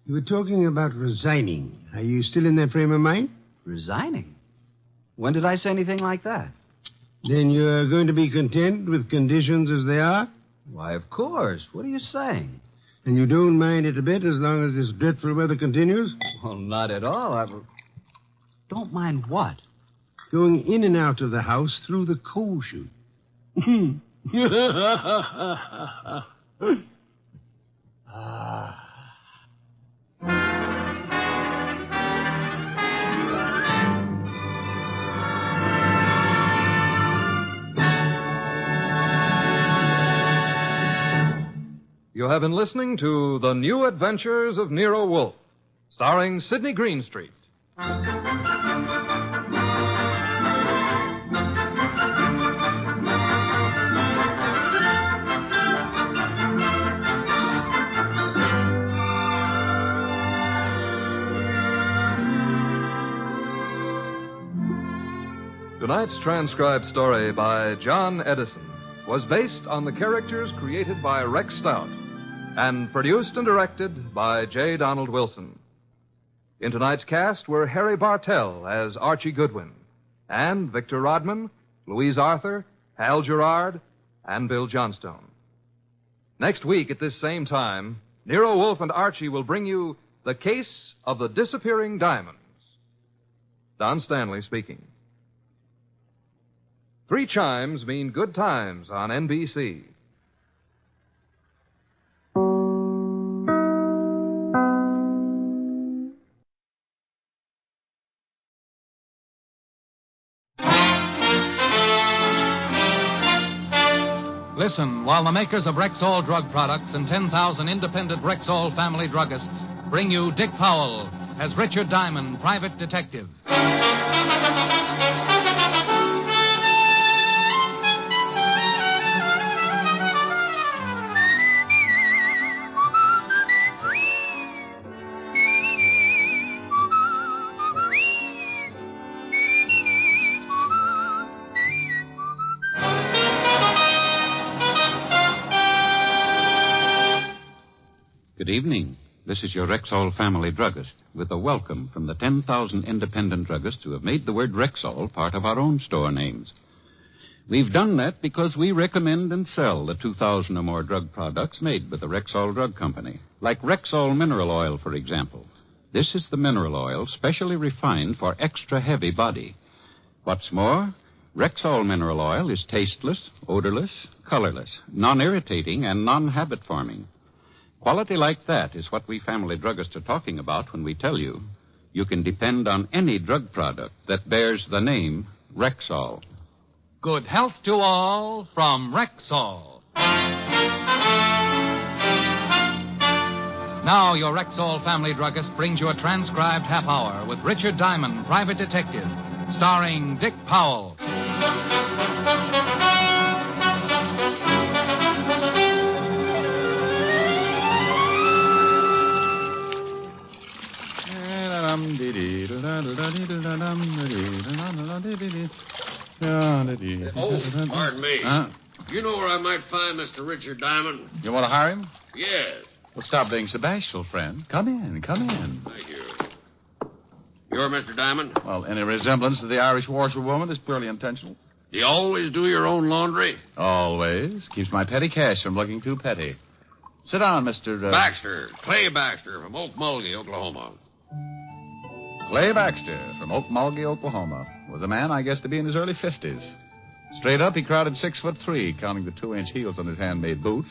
S22: You were talking about resigning. Are you still in that frame of mind?
S15: Resigning? When did I say anything like that?
S22: Then you're going to be content with conditions as they are?
S15: Why, of course. What are you saying?
S22: And you don't mind it a bit as long as this dreadful weather continues?
S15: Well, not at all. Don't mind what?
S22: Going in and out of the house through the coal chute. Ah.
S4: You have been listening to The New Adventures of Nero Wolfe, starring Sidney Greenstreet. Tonight's transcribed story by John Edison was based on the characters created by Rex Stout and produced and directed by J. Donald Wilson. In tonight's cast were Harry Bartell as Archie Goodwin, and Victor Rodman, Louise Arthur, Hal Gerard, and Bill Johnstone. Next week at this same time, Nero Wolfe and Archie will bring you The Case of the Disappearing Diamonds. Don Stanley speaking. 3 chimes mean good times on NBC.
S5: Listen while the makers of Rexall drug products and 10,000 independent Rexall family druggists bring you Dick Powell as Richard Diamond, private detective.
S11: Good evening. This is your Rexall family druggist with a welcome from the 10,000 independent druggists who have made the word Rexall part of our own store names. We've done that because we recommend and sell the 2,000 or more drug products made by the Rexall Drug Company, like Rexall Mineral Oil, for example. This is the mineral oil specially refined for extra heavy body. What's more, Rexall Mineral Oil is tasteless, odorless, colorless, non-irritating, and non-habit forming. Quality like that is what we family druggists are talking about when we tell you you can depend on any drug product that bears the name Rexall.
S5: Good health to all from Rexall. Now your Rexall family druggist brings you a transcribed half hour with Richard Diamond, private detective, starring Dick Powell.
S20: Oh, pardon me.
S11: Huh?
S20: You know where I might find Mr. Richard Diamond?
S11: You want to hire him?
S20: Yes.
S11: Well, stop being so bashful, friend. Come in, come in.
S20: Thank you. You're Mr. Diamond?
S11: Well, any resemblance to the Irish washerwoman is purely intentional.
S20: Do you always do your own laundry?
S11: Always. Keeps my petty cash from looking too petty. Sit down, Mr.
S20: Baxter. Clay Baxter from Oak Mulgee, Oklahoma.
S11: Clay Baxter from Oak Mulgee, Oklahoma. Was a man, I guess, to be in his early 50s. Straight up, he crowded 6'3", counting the 2-inch heels on his handmade boots.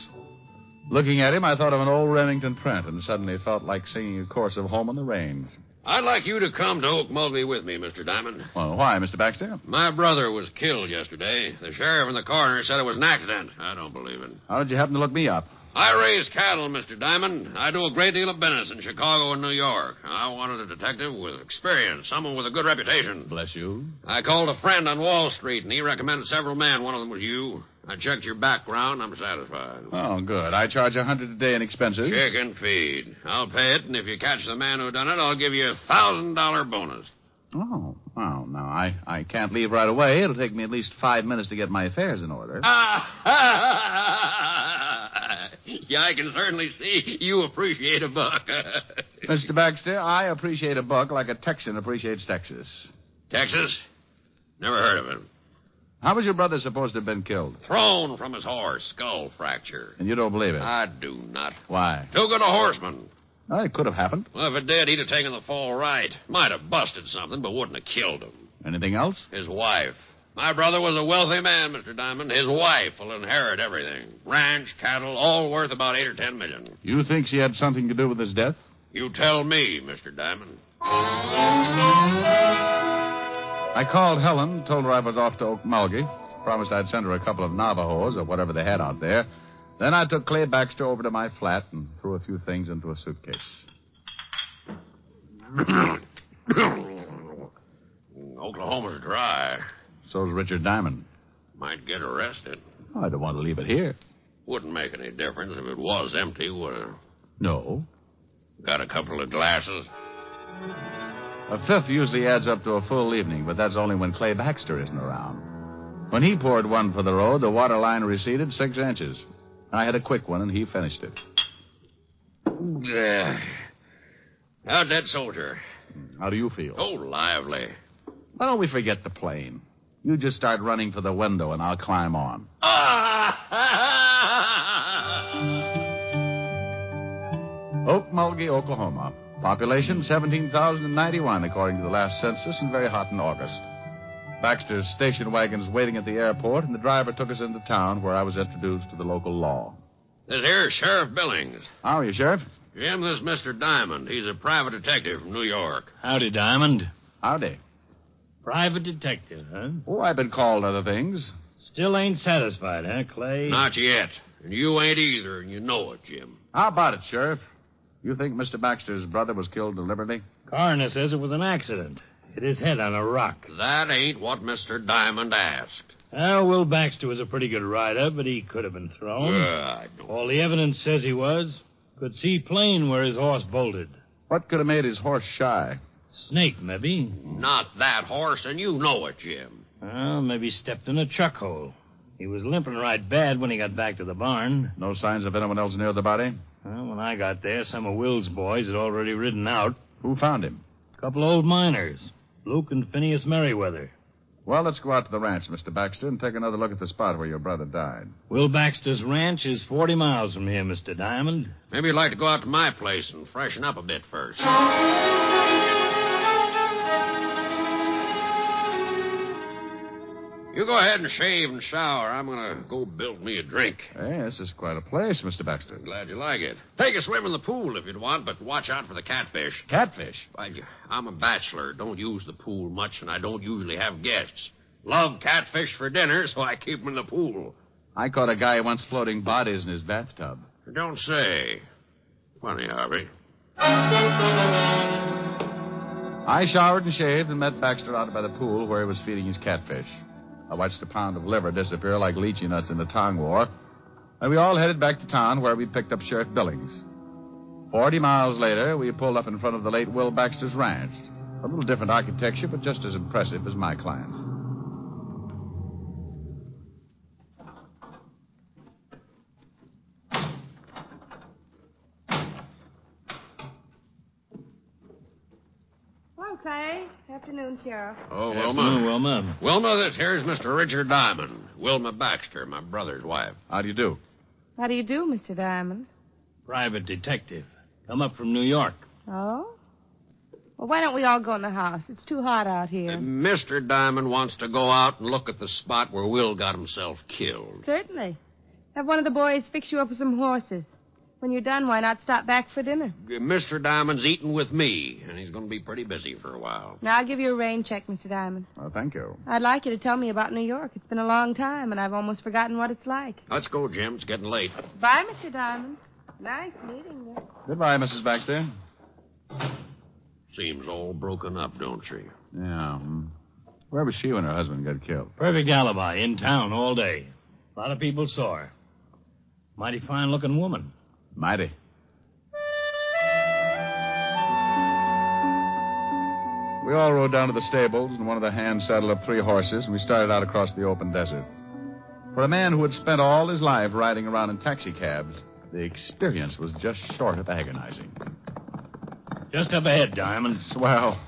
S11: Looking at him, I thought of an old Remington print and suddenly felt like singing a chorus of Home on the Range.
S20: I'd like you to come to Oak Mulgee with me, Mr. Diamond.
S11: Well, why, Mr. Baxter?
S20: My brother was killed yesterday. The sheriff and the coroner said it was an accident. I don't believe it.
S11: How did you happen to look me up?
S20: I raise cattle, Mr. Diamond. I do a great deal of business in Chicago and New York. I wanted a detective with experience, someone with a good reputation.
S11: Bless you.
S20: I called a friend on Wall Street, and he recommended several men. One of them was you. I checked your background. I'm satisfied.
S11: Oh, good. I charge $100 a day in expenses.
S20: Chicken feed. I'll pay it, and if you catch the man who done it, I'll give you a $1,000 bonus.
S11: Oh, well, no, I can't leave right away. It'll take me at least 5 minutes to get my affairs in order.
S20: Yeah, I can certainly see you appreciate a buck.
S11: Mr. Baxter, I appreciate a buck like a Texan appreciates Texas.
S20: Texas? Never heard of it.
S11: How was your brother supposed to have been killed?
S20: Thrown from his horse, skull fracture.
S11: And you don't believe it?
S20: I do not.
S11: Why?
S20: Too good a horseman.
S11: Well, it could have happened.
S20: Well, if it did, he'd have taken the fall right. Might have busted something, but wouldn't have killed him.
S11: Anything else?
S20: His wife. My brother was a wealthy man, Mr. Diamond. His wife will inherit everything. Ranch, cattle, all worth about $8 or $10 million.
S11: You think she had something to do with his death?
S20: You tell me, Mr. Diamond.
S11: I called Helen, told her I was off to Okmulgee, promised I'd send her a couple of Navajos or whatever they had out there. Then I took Clay Baxter over to my flat and threw a few things into a suitcase.
S20: Oklahoma's dry.
S11: So's Richard Diamond.
S20: Might get arrested.
S11: I don't want to leave it here.
S20: Wouldn't make any difference if it was empty, would it?
S11: No.
S20: Got a couple of glasses?
S11: A fifth usually adds up to a full evening, but that's only when Clay Baxter isn't around. When he poured one for the road, the water line receded 6 inches. I had a quick one, and he finished it.
S20: How'd that soldier?
S11: How do you feel?
S20: Oh, lively.
S11: Why don't we forget the plane? You just start running for the window, and I'll climb on. Okmulgee, Oklahoma. Population 17,091, according to the last census, and very hot in August. Baxter's station wagon's waiting at the airport, and the driver took us into town, where I was introduced to the local law.
S20: This here's Sheriff Billings.
S11: How are you, Sheriff?
S20: Jim, this is Mr. Diamond. He's a private detective from New York.
S8: Howdy, Diamond.
S11: Howdy.
S8: Private detective, huh?
S11: Oh, I've been called other things.
S8: Still ain't satisfied, huh, Clay?
S20: Not yet. And you ain't either, and you know it, Jim.
S11: How about it, Sheriff? You think Mr. Baxter's brother was killed deliberately?
S8: Coroner says it was an accident. Hit his head on a rock.
S20: That ain't what Mr. Diamond asked.
S8: Well, Will Baxter was a pretty good rider, but he could have been thrown. All the evidence says he was. Could see plain where his horse bolted.
S11: What could have made his horse shy?
S8: Snake, maybe.
S20: Not that horse, and you know it, Jim.
S8: Well, maybe stepped in a chuck hole. He was limping right bad when he got back to the barn.
S11: No signs of anyone else near the body?
S8: Well, when I got there, some of Will's boys had already ridden out.
S11: Who found him?
S8: A couple old miners, Luke and Phineas Merriweather.
S11: Well, let's go out to the ranch, Mr. Baxter, and take another look at the spot where your brother died.
S8: Will Baxter's ranch is 40 miles from here, Mr. Diamond.
S20: Maybe you'd like to go out to my place and freshen up a bit first. You go ahead and shave and shower. I'm going to go build me a drink.
S11: Hey, this is quite a place, Mr. Baxter.
S20: Glad you like it. Take a swim in the pool if you'd want, but watch out for the catfish.
S11: Catfish?
S20: I'm a bachelor. Don't use the pool much, and I don't usually have guests. Love catfish for dinner, so I keep them in the pool.
S11: I caught a guy once floating bodies in his bathtub.
S20: Don't say. Funny, Harvey.
S11: I showered and shaved and met Baxter out by the pool where he was feeding his catfish. I watched a pound of liver disappear like lychee nuts in the Tong War, and we all headed back to town where we picked up Sheriff Billings. 40 miles later, we pulled up in front of the late Will Baxter's ranch. A little different architecture, but just as impressive as my client's.
S17: Clay. Afternoon, Sheriff.
S20: Oh, Wilma.
S8: Afternoon, Wilma.
S20: Wilma, this here's Mr. Richard Diamond. Wilma Baxter, my brother's wife.
S11: How do you do?
S17: How do you do, Mr. Diamond?
S8: Private detective. Come up from New York.
S17: Oh? Well, why don't we all go in the house? It's too hot out here.
S20: Mr. Diamond wants to go out and look at the spot where Will got himself killed.
S17: Certainly. Have one of the boys fix you up with some horses. When you're done, why not stop back for dinner?
S20: Mr. Diamond's eating with me, and he's going to be pretty busy for a while.
S17: Now, I'll give you a rain check, Mr. Diamond.
S11: Oh, thank you.
S17: I'd like you to tell me about New York. It's been a long time, and I've almost forgotten what it's like.
S20: Let's go, Jim. It's getting late.
S17: Bye, Mr. Diamond. Nice meeting you.
S11: Goodbye, Mrs. Baxter.
S20: Seems all broken up, don't she?
S11: Yeah. Where was she when her husband got killed?
S8: Perfect alibi. In town all day. A lot of people saw her. Mighty fine-looking woman.
S23: Mighty. We all rode down to the stables, and one of the hands saddled up 3 horses, and we started out across the open desert. For a man who had spent all his life riding around in taxicabs, the experience was just short of agonizing.
S8: Just up ahead, Diamond.
S23: Swell.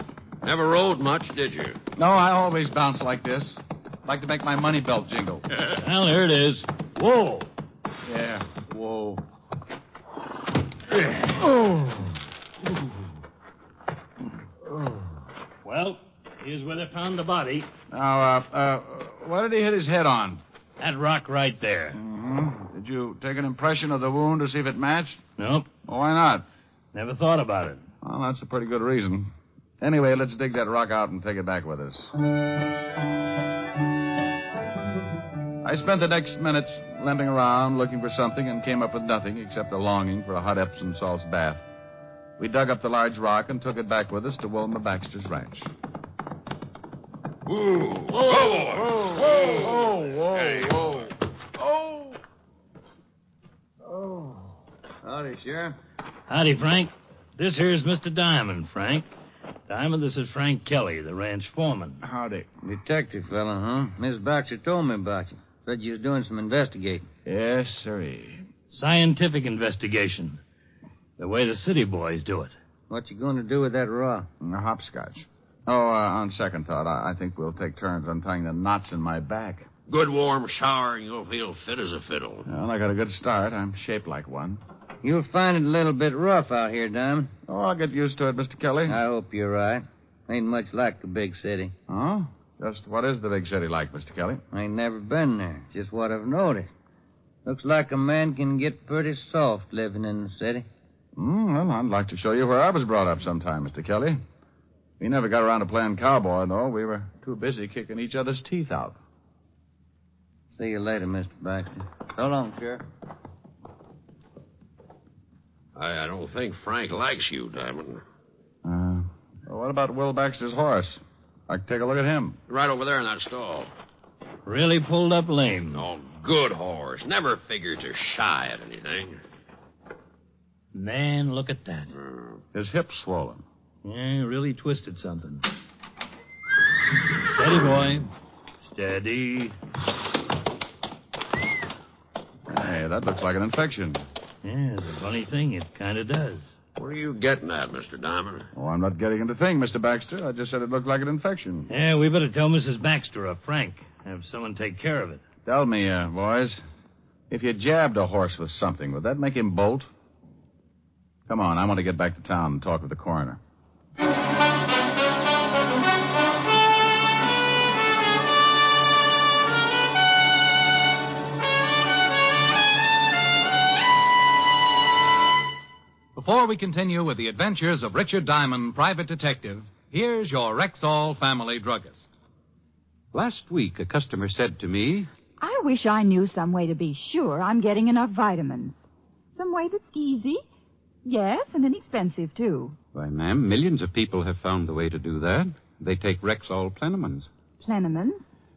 S20: Never rode much, did you?
S23: No, I always bounce like this. Like to make my money belt jingle.
S8: Well, here it is. Whoa.
S23: Yeah, whoa.
S8: Well, here's where they found the body.
S23: Now, what did he hit his head on?
S8: That rock right there.
S23: Mm-hmm. Did you take an impression of the wound to see if it matched?
S8: Nope.
S23: Well, why not?
S8: Never thought about it.
S23: Well, that's a pretty good reason. Anyway, let's dig that rock out and take it back with us. I spent the next minutes limping around looking for something and came up with nothing except a longing for a hot Epsom salts bath. We dug up the large rock and took it back with us to Wilma Baxter's ranch.
S20: Whoa, whoa, whoa, whoa.
S23: Oh. Howdy, Sheriff.
S8: Howdy, Frank. This here's Mr. Diamond, Frank. Diamond, this is Frank Kelly, the ranch foreman.
S23: Howdy.
S2: Detective fella, huh? Miss Baxter told me about you. Said you was doing some investigating.
S23: Yes, sirree.
S8: Scientific investigation. The way the city boys do it.
S2: What you going to do with that rock?
S23: Hopscotch. Oh, on second thought, I think we'll take turns untying the knots in my back.
S20: Good warm shower, and you'll feel fit as a fiddle.
S23: Well, I got a good start. I'm shaped like one.
S2: You'll find it a little bit rough out here, Diamond.
S23: Oh, I'll get used to it, Mr. Kelly.
S2: I hope you're right. Ain't much like the big city.
S23: Oh? Just what is the big city like, Mr. Kelly?
S2: I ain't never been there. Just what I've noticed. Looks like a man can get pretty soft living in the city.
S23: Well, I'd like to show you where I was brought up sometime, Mr. Kelly. We never got around to playing cowboy, though. We were too busy kicking each other's teeth out.
S2: See you later, Mr. Baxter. So long, Sheriff.
S20: I don't think Frank likes you, Diamond.
S23: Well, what about Will Baxter's horse? I can take a look at him.
S20: Right over there in that stall.
S8: Really pulled up lame.
S20: Oh, good horse. Never figured to shy at anything.
S8: Man, look at that.
S23: His hip's swollen.
S8: Yeah, really twisted something. Steady, boy. Steady.
S23: Hey, that looks like an infection.
S8: Yeah, it's a funny thing. It kind of does.
S20: What are you getting at, Mr. Diamond?
S23: Oh, I'm not getting into thing, Mr. Baxter. I just said it looked like an infection.
S8: Yeah, we better tell Mrs. Baxter or Frank. Have someone take care of it.
S23: Tell me, boys, if you jabbed a horse with something, would that make him bolt? Come on, I want to get back to town and talk with the coroner.
S5: Before we continue with the adventures of Richard Diamond, private detective, here's your Rexall family druggist.
S11: Last week, a customer said to me,
S18: I wish I knew some way to be sure I'm getting enough vitamins. Some way that's easy, yes, and inexpensive, too.
S11: Why, ma'am, millions of people have found the way to do that. They take Rexall Plenamins.
S18: Plenamins?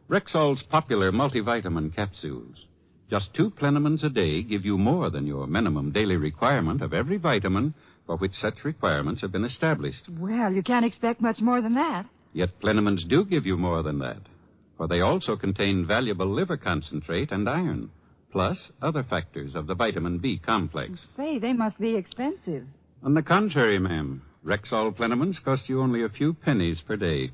S11: Rexall's popular multivitamin capsules. Just 2 Plenamins a day give you more than your minimum daily requirement of every vitamin for which such requirements have been established.
S18: Well, you can't expect much more than that.
S11: Yet Plenamins do give you more than that, for they also contain valuable liver concentrate and iron, plus other factors of the vitamin B complex.
S18: Say, they must be expensive.
S11: On the contrary, ma'am, Rexall Plenamins cost you only a few pennies per day.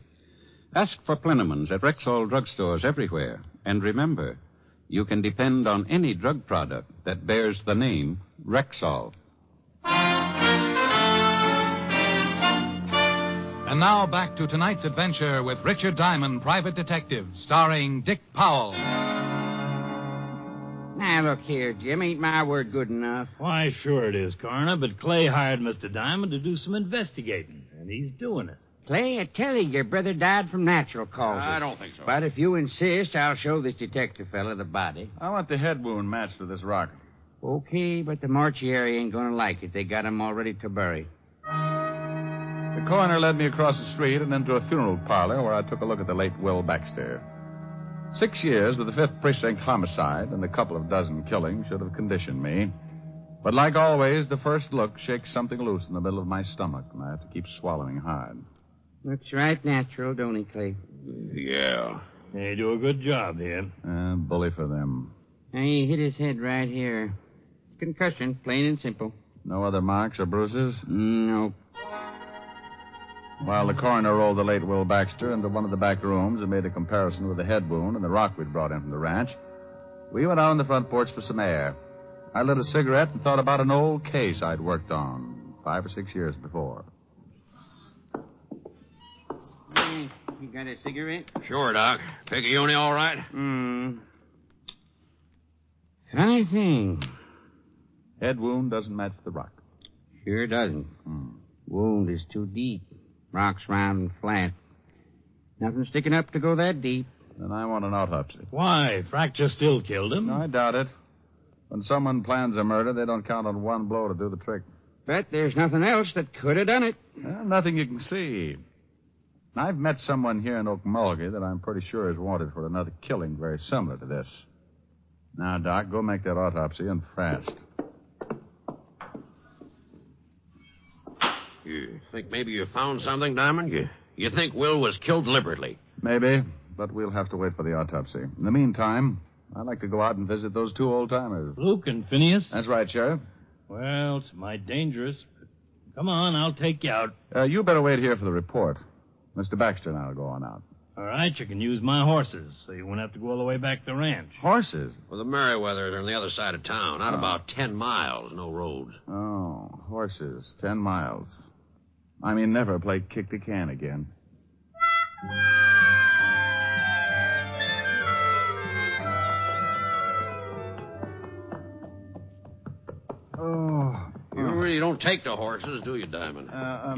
S11: Ask for Plenamins at Rexall drugstores everywhere, and remember, you can depend on any drug product that bears the name Rexall.
S5: And now back to tonight's adventure with Richard Diamond, private detective, starring Dick Powell.
S19: Now, look here, Jim. Ain't my word good enough?
S8: Why, sure it is, Coroner, but Clay hired Mr. Diamond to do some investigating, and he's doing it.
S19: Clay, I tell you, your brother died from natural causes.
S20: I don't think so.
S19: But if you insist, I'll show this detective fella the body.
S23: I want the head wound matched with this rock.
S19: Okay, but the mortuary ain't going to like it. They got him all ready to bury.
S23: The coroner led me across the street and into a funeral parlor where I took a look at the late Will Baxter.
S11: 6 years with the 5th Precinct homicide and a couple of dozen killings should have conditioned me. But like always, the first look shakes something loose in the middle of my stomach, and I have to keep swallowing hard.
S19: Looks right natural, don't he, Clay?
S8: Yeah. They do a good job here.
S11: Bully for them.
S19: He hit his head right here. Concussion, plain and simple.
S11: No other marks or bruises?
S19: No.
S11: While the coroner rolled the late Will Baxter into one of the back rooms and made a comparison with the head wound and the rock we'd brought in from the ranch, we went out on the front porch for some air. I lit a cigarette and thought about an old case I'd worked on 5 or 6 years before.
S19: Hey, you got a cigarette?
S20: Sure, Doc. Picayune all right?
S19: Funny thing.
S11: Head wound doesn't match the rock.
S19: Sure doesn't. Wound is too deep. Rock's round and flat. Nothing sticking up to go that deep.
S11: Then I want an autopsy.
S8: Why? Fracture still killed him.
S11: No, I doubt it. When someone plans a murder, they don't count on one blow to do the trick.
S19: But there's nothing else that could have done it.
S11: Well, nothing you can see. I've met someone here in Okmulgee that I'm pretty sure is wanted for another killing very similar to this. Now, Doc, go make that autopsy and fast.
S20: You think maybe you found something, Diamond? You think Will was killed deliberately?
S11: Maybe, but we'll have to wait for the autopsy. In the meantime, I'd like to go out and visit those 2 old-timers.
S8: Luke and Phineas?
S11: That's right, Sheriff.
S8: Well, it's mighty dangerous. But come on, I'll take you out.
S11: You better wait here for the report. Mr. Baxter and I will go on out.
S8: All right, you can use my horses, so you won't have to go all the way back to the ranch.
S11: Horses?
S20: Well, the Merriweathers are on the other side of town, out about 10 miles, no roads.
S11: Oh, horses, 10 miles. I mean, never play kick the can again.
S20: You really don't take to horses, do you, Diamond?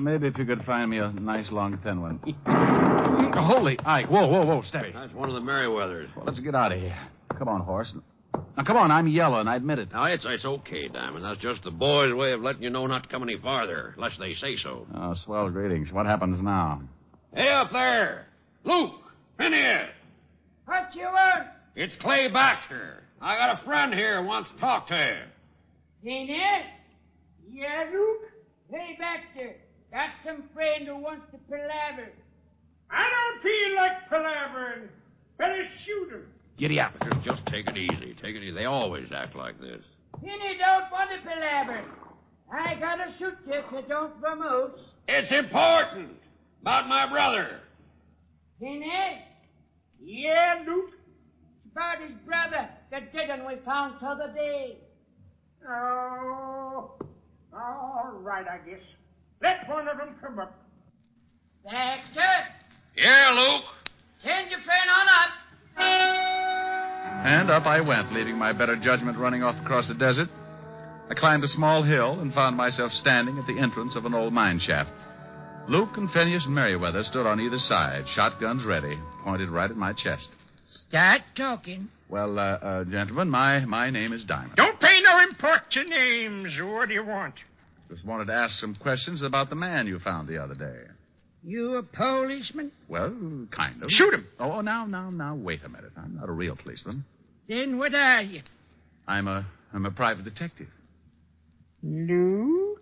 S11: Maybe if you could find me a nice long thin one. Holy Ike. Whoa, steady.
S20: That's one of the Merriweathers.
S11: Well, let's get out of here. Come on, horse. Now, come on, I'm yellow, and I admit it.
S20: Now, it's okay, Diamond. That's just the boys' way of letting you know not to come any farther, unless they say so.
S11: Oh, swell greetings. What happens now?
S20: Hey, up there! Luke! Phineas!
S13: What you want?
S20: It's Clay Baxter. I got a friend here who wants to talk to you.
S13: Phineas? Yeah, Luke? Hey, Baxter. Got some friend who wants to palaver. I don't feel like palavering. Better shoot him.
S11: Giddy up.
S20: Just take it easy. Take it easy. They always act like this.
S13: Phineas don't want to palaver. I got a shoot you if you don't promote.
S20: It's important. About my brother.
S13: Phineas? Yeah, Luke? It's about his brother, the dead one we found t'other day. Oh, all right, I guess. Let one of them come up. Baxter?
S20: Yeah, Luke?
S13: Send your friend on up.
S11: And up I went, leaving my better judgment running off across the desert. I climbed a small hill and found myself standing at the entrance of an old mine shaft. Luke and Phineas and Merriweather stood on either side, shotguns ready, pointed right at my chest.
S13: Start talking.
S11: Well, gentlemen, my name is Diamond.
S13: Don't pay no import to names. What do you want?
S11: Just wanted to ask some questions about the man you found the other day.
S13: You a policeman?
S11: Well, kind of.
S13: Shoot him.
S11: Oh, now, wait a minute. I'm not a real policeman.
S13: Then what are you?
S11: I'm a private detective.
S13: Luke?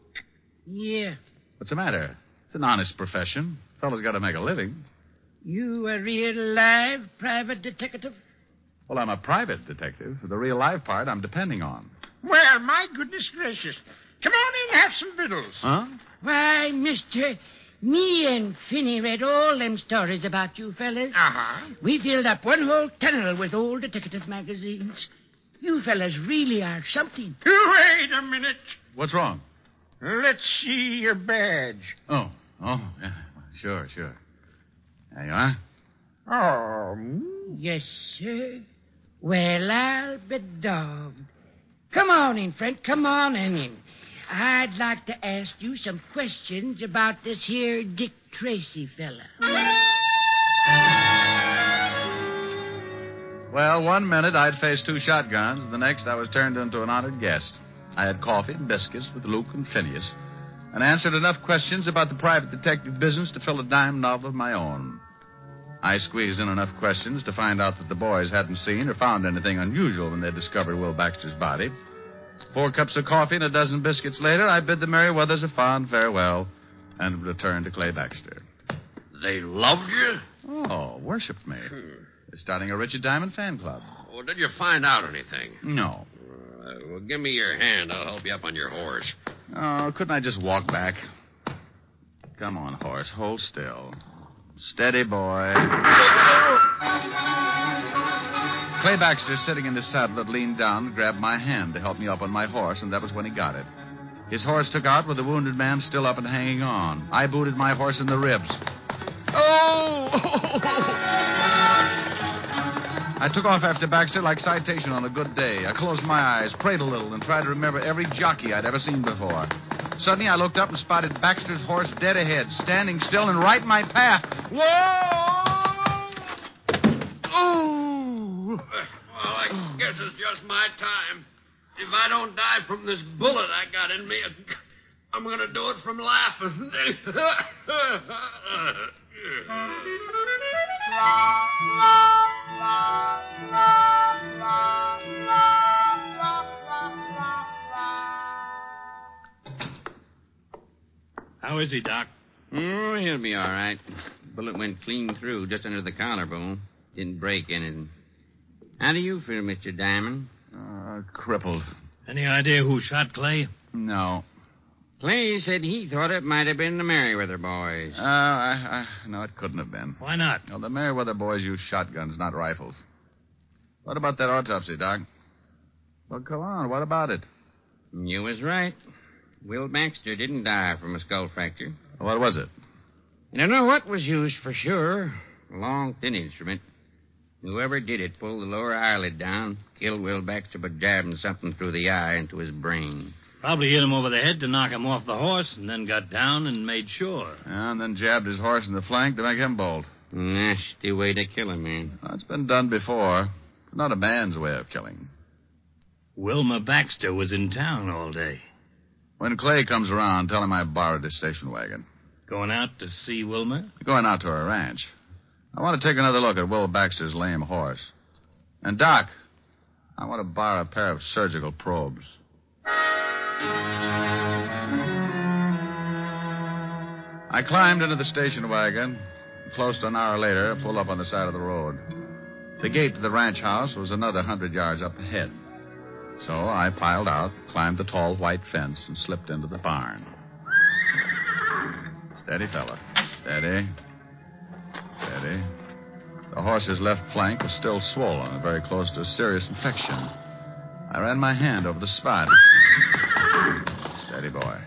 S13: Yeah.
S11: What's the matter? It's an honest profession. Fellow's got to make a living.
S13: You a real live private detective?
S11: Well, I'm a private detective. The real live part I'm depending on.
S13: Well, my goodness gracious. Come on in and have some victuals.
S11: Huh?
S13: Why, mister, me and Finney read all them stories about you fellas.
S7: Uh-huh.
S13: We filled up one whole tunnel with old detective magazines. You fellas really are something.
S7: Wait a minute.
S11: What's wrong?
S7: Let's see your badge.
S11: Oh, yeah. Sure. There you are.
S13: Oh, yes, sir. Well, I'll be dogged. Come on in, friend. Come on in. I'd like to ask you some questions about this here Dick Tracy fella.
S11: Well, 1 minute I'd faced 2 shotguns, and the next I was turned into an honored guest. I had coffee and biscuits with Luke and Phineas, and answered enough questions about the private detective business to fill a dime novel of my own.
S12: I squeezed in enough questions to find out that the boys hadn't seen or found anything unusual when they discovered Will Baxter's body. 4 cups of coffee and a dozen biscuits later, I bid the Merryweathers a fond farewell and returned to Clay Baxter.
S20: They loved you?
S12: Oh, worshipped me. They're starting a Richard Diamond fan club.
S20: Well, did you find out anything?
S12: No.
S20: Well, give me your hand. I'll help you up on your horse.
S12: Oh, couldn't I just walk back? Come on, horse. Hold still. Steady, boy. Clay Baxter, sitting in his saddle, had leaned down and grabbed my hand to help me up on my horse, and that was when he got it. His horse took out with the wounded man still up and hanging on. I booted my horse in the ribs. Oh! I took off after Baxter like citation on a good day. I closed my eyes, prayed a little, and tried to remember every jockey I'd ever seen before. Suddenly, I looked up and spotted Baxter's horse dead ahead, standing still and right in my path. Whoa! Oh!
S20: Well, I guess it's just my time. If I don't die from this bullet I got in me, I'm going to do it from laughing.
S8: How is he, Doc?
S19: Oh, he'll be all right. Bullet went clean through, just under the collarbone. Didn't break anything. How do you feel, Mr. Diamond?
S12: Crippled.
S8: Any idea who shot Clay?
S12: No.
S19: Clay said he thought it might have been the Merryweather boys.
S12: No, it couldn't have been.
S8: Why not?
S12: No, the Merryweather boys use shotguns, not rifles. What about that autopsy, Doc? Well, go on. What about it?
S19: You was right. Will Baxter didn't die from a skull fracture.
S12: What was it?
S19: I don't know what was used for sure. A long, thin instrument. Whoever did it pulled the lower eyelid down, killed Will Baxter by jabbing something through the eye into his brain.
S8: Probably hit him over the head to knock him off the horse, and then got down and made sure.
S12: And then jabbed his horse in the flank to make him bolt.
S19: Nasty way to kill a man.
S12: Well, it's been done before. Not a man's way of killing.
S8: Wilma Baxter was in town all day.
S12: When Clay comes around, tell him I borrowed his station wagon.
S8: Going out to see Wilma?
S12: Going out to her ranch. I want to take another look at Will Baxter's lame horse. And, Doc, I want to borrow a pair of surgical probes. I climbed into the station wagon. Close to an hour later, pulled up on the side of the road. The gate to the ranch house was another 100 yards up ahead. So I piled out, climbed the tall white fence, and slipped into the barn. Steady, fella. Steady. Steady. The horse's left flank was still swollen and very close to a serious infection. I ran my hand over the spot. Steady, boy.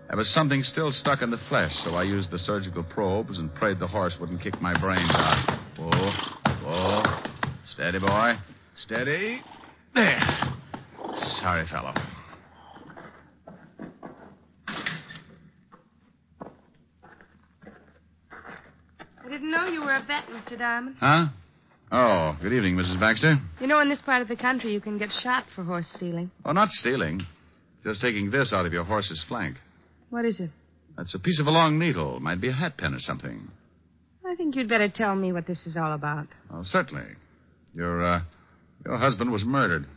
S12: There was something still stuck in the flesh, so I used the surgical probes and prayed the horse wouldn't kick my brains out. Whoa, whoa. Steady, boy. Steady. There. Sorry, fellow.
S6: I didn't know you were a vet, Mr. Diamond.
S12: Huh? Oh, good evening, Mrs. Baxter.
S6: You know, in this part of the country, you can get shot for horse stealing.
S12: Oh, not stealing. Just taking this out of your horse's flank.
S6: What is it?
S12: That's a piece of a long needle. Might be a hat pin or something.
S6: I think you'd better tell me what this is all about.
S12: Oh, certainly. Your husband was murdered.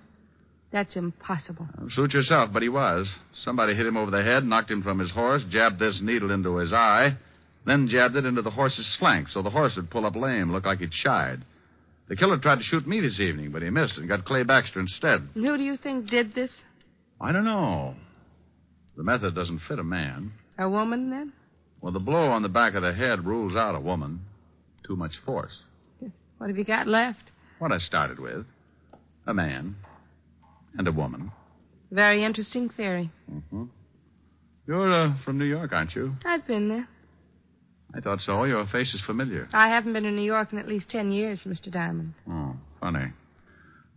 S6: That's impossible.
S12: Suit yourself, but he was. Somebody hit him over the head, knocked him from his horse, jabbed this needle into his eye, then jabbed it into the horse's flank so the horse would pull up lame, look like he'd shied. The killer tried to shoot me this evening, but he missed and got Clay Baxter instead.
S6: And who do you think did this?
S12: I don't know. The method doesn't fit a man.
S6: A woman, then?
S12: Well, the blow on the back of the head rules out a woman. Too much force.
S6: What have you got left?
S12: What I started with. A man. And a woman.
S6: Very interesting theory.
S12: Mm-hmm. You're from New York, aren't you?
S6: I've been there.
S12: I thought so. Your face is familiar.
S6: I haven't been to New York in at least 10 years, Mr. Diamond.
S12: Oh, funny.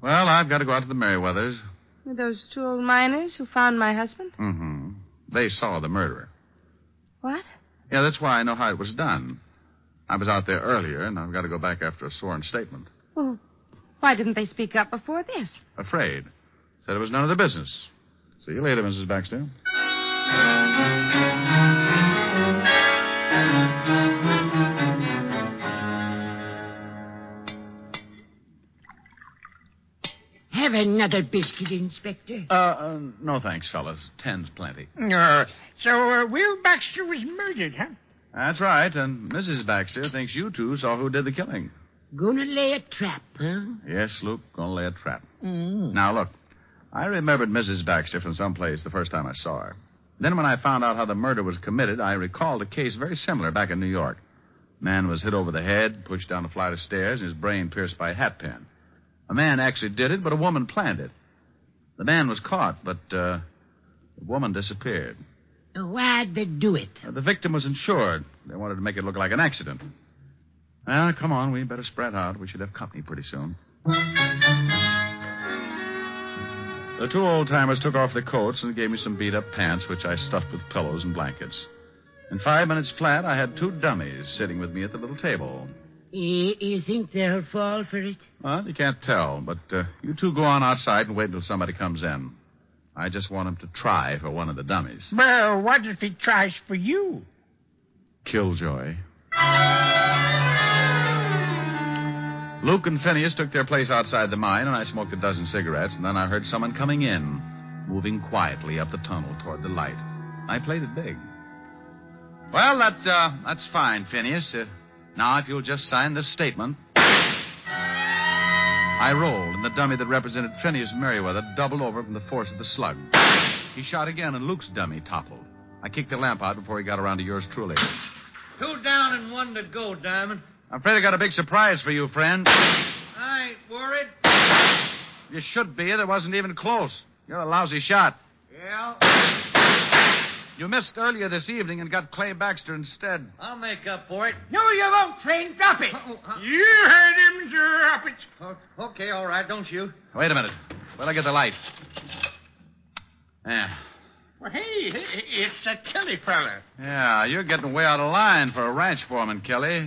S12: Well, I've got to go out to the Merryweathers.
S6: Were those 2 old miners who found my husband?
S12: Mm-hmm. They saw the murderer.
S6: What?
S12: Yeah, that's why I know how it was done. I was out there earlier, and I've got to go back after a sworn statement.
S6: Well, why didn't they speak up before this?
S12: Afraid. Said it was none of their business. See you later, Mrs. Baxter.
S13: another biscuit, Inspector?
S12: No thanks, fellas. 10's plenty.
S14: So Will Baxter was murdered, huh?
S12: That's right, and Mrs. Baxter thinks you two saw who did the killing.
S13: Gonna lay a trap, huh?
S12: Yes, Luke, gonna lay a trap. Now, look, I remembered Mrs. Baxter from someplace the first time I saw her. Then when I found out how the murder was committed, I recalled a case very similar back in New York. Man was hit over the head, pushed down a flight of stairs, and his brain pierced by a hat pin. A man actually did it, but a woman planned it. The man was caught, but the woman disappeared.
S13: Why'd they do it?
S12: The victim was insured. They wanted to make it look like an accident. Well, come on, we better spread out. We should have company pretty soon. The two old-timers took off their coats and gave me some beat-up pants, which I stuffed with pillows and blankets. In 5 minutes flat, I had two dummies sitting with me at the little table.
S13: You think they'll fall for it?
S12: Well, you can't tell, but you two go on outside and wait until somebody comes in. I just want him to try for one of the dummies.
S14: Well, what if he tries for you?
S12: Killjoy. Luke and Phineas took their place outside the mine, and I smoked a dozen cigarettes, and then I heard someone coming in, moving quietly up the tunnel toward the light. I played it big. Well, that's fine, Phineas. Now, if you'll just sign this statement. I rolled, and the dummy that represented Phineas Merriweather doubled over from the force of the slug. He shot again, and Luke's dummy toppled. I kicked the lamp out before he got around to yours truly.
S2: 2 down and 1 to go, Diamond.
S12: I'm afraid I got a big surprise for you, friend.
S2: I ain't worried.
S12: You should be. That wasn't even close. You're a lousy shot.
S2: Yeah?
S12: You missed earlier this evening and got Clay Baxter instead.
S2: I'll make up for it.
S13: No, you won't, friend. Drop it.
S14: You heard him, drop it.
S2: Okay, all right, don't you?
S12: Wait a minute. Wait, I get the light. Yeah.
S14: Well, hey, it's a Kelly fella.
S12: Yeah, you're getting way out of line for a ranch foreman, Kelly.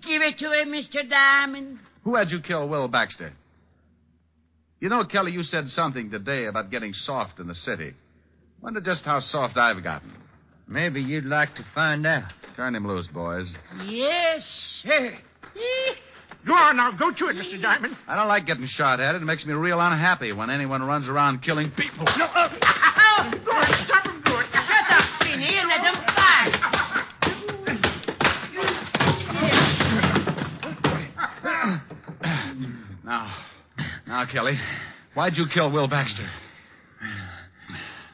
S13: Give it to him, Mr. Diamond.
S12: Who had you kill Will Baxter? You know, Kelly, you said something today about getting soft in the city. Wonder just how soft I've gotten.
S2: Maybe you'd like to find out.
S12: Turn him loose, boys.
S13: Yes, sir.
S14: Go on now. Go to it, Mr. Diamond.
S12: I don't like getting shot at. It makes me real unhappy when anyone runs around killing people.
S14: No, go on. Stop him, go on.
S13: Shut up, Finney, and let him fly.
S12: Now, Kelly, why'd you kill Will Baxter?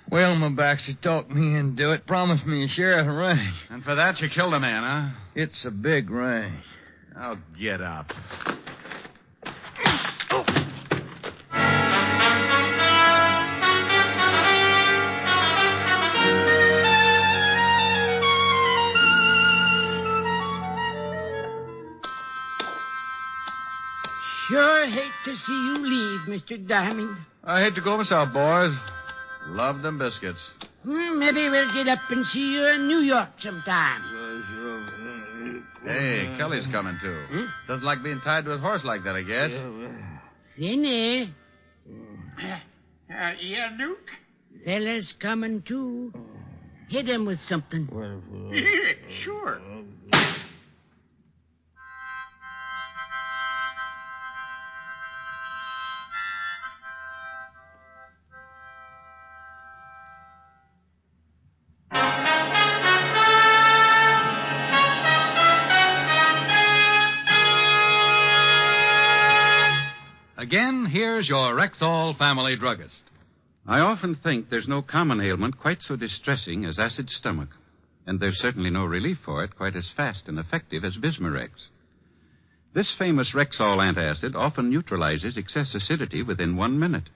S2: Wilma Baxter talked me into it. Promised me a share of the ranch.
S12: And for that, you killed a man, huh?
S2: It's a big ranch.
S12: Now, get up.
S13: Sure hate to see you leave, Mr. Diamond.
S12: I hate to go myself, boys. Love them biscuits.
S13: Maybe we'll get up and see you in New York sometime.
S12: Hey, Kelly's coming, too. Doesn't like being tied to his horse like that, I guess.
S13: Finney.
S14: Yeah, Duke?
S13: Fella's coming, too. Hit him with something.
S14: Yeah, sure.
S5: Again, here's your Rexall family druggist.
S11: I often think there's no common ailment quite so distressing as acid stomach. And there's certainly no relief for it quite as fast and effective as Bismarex. This famous Rexall antacid often neutralizes excess acidity within 1 minute.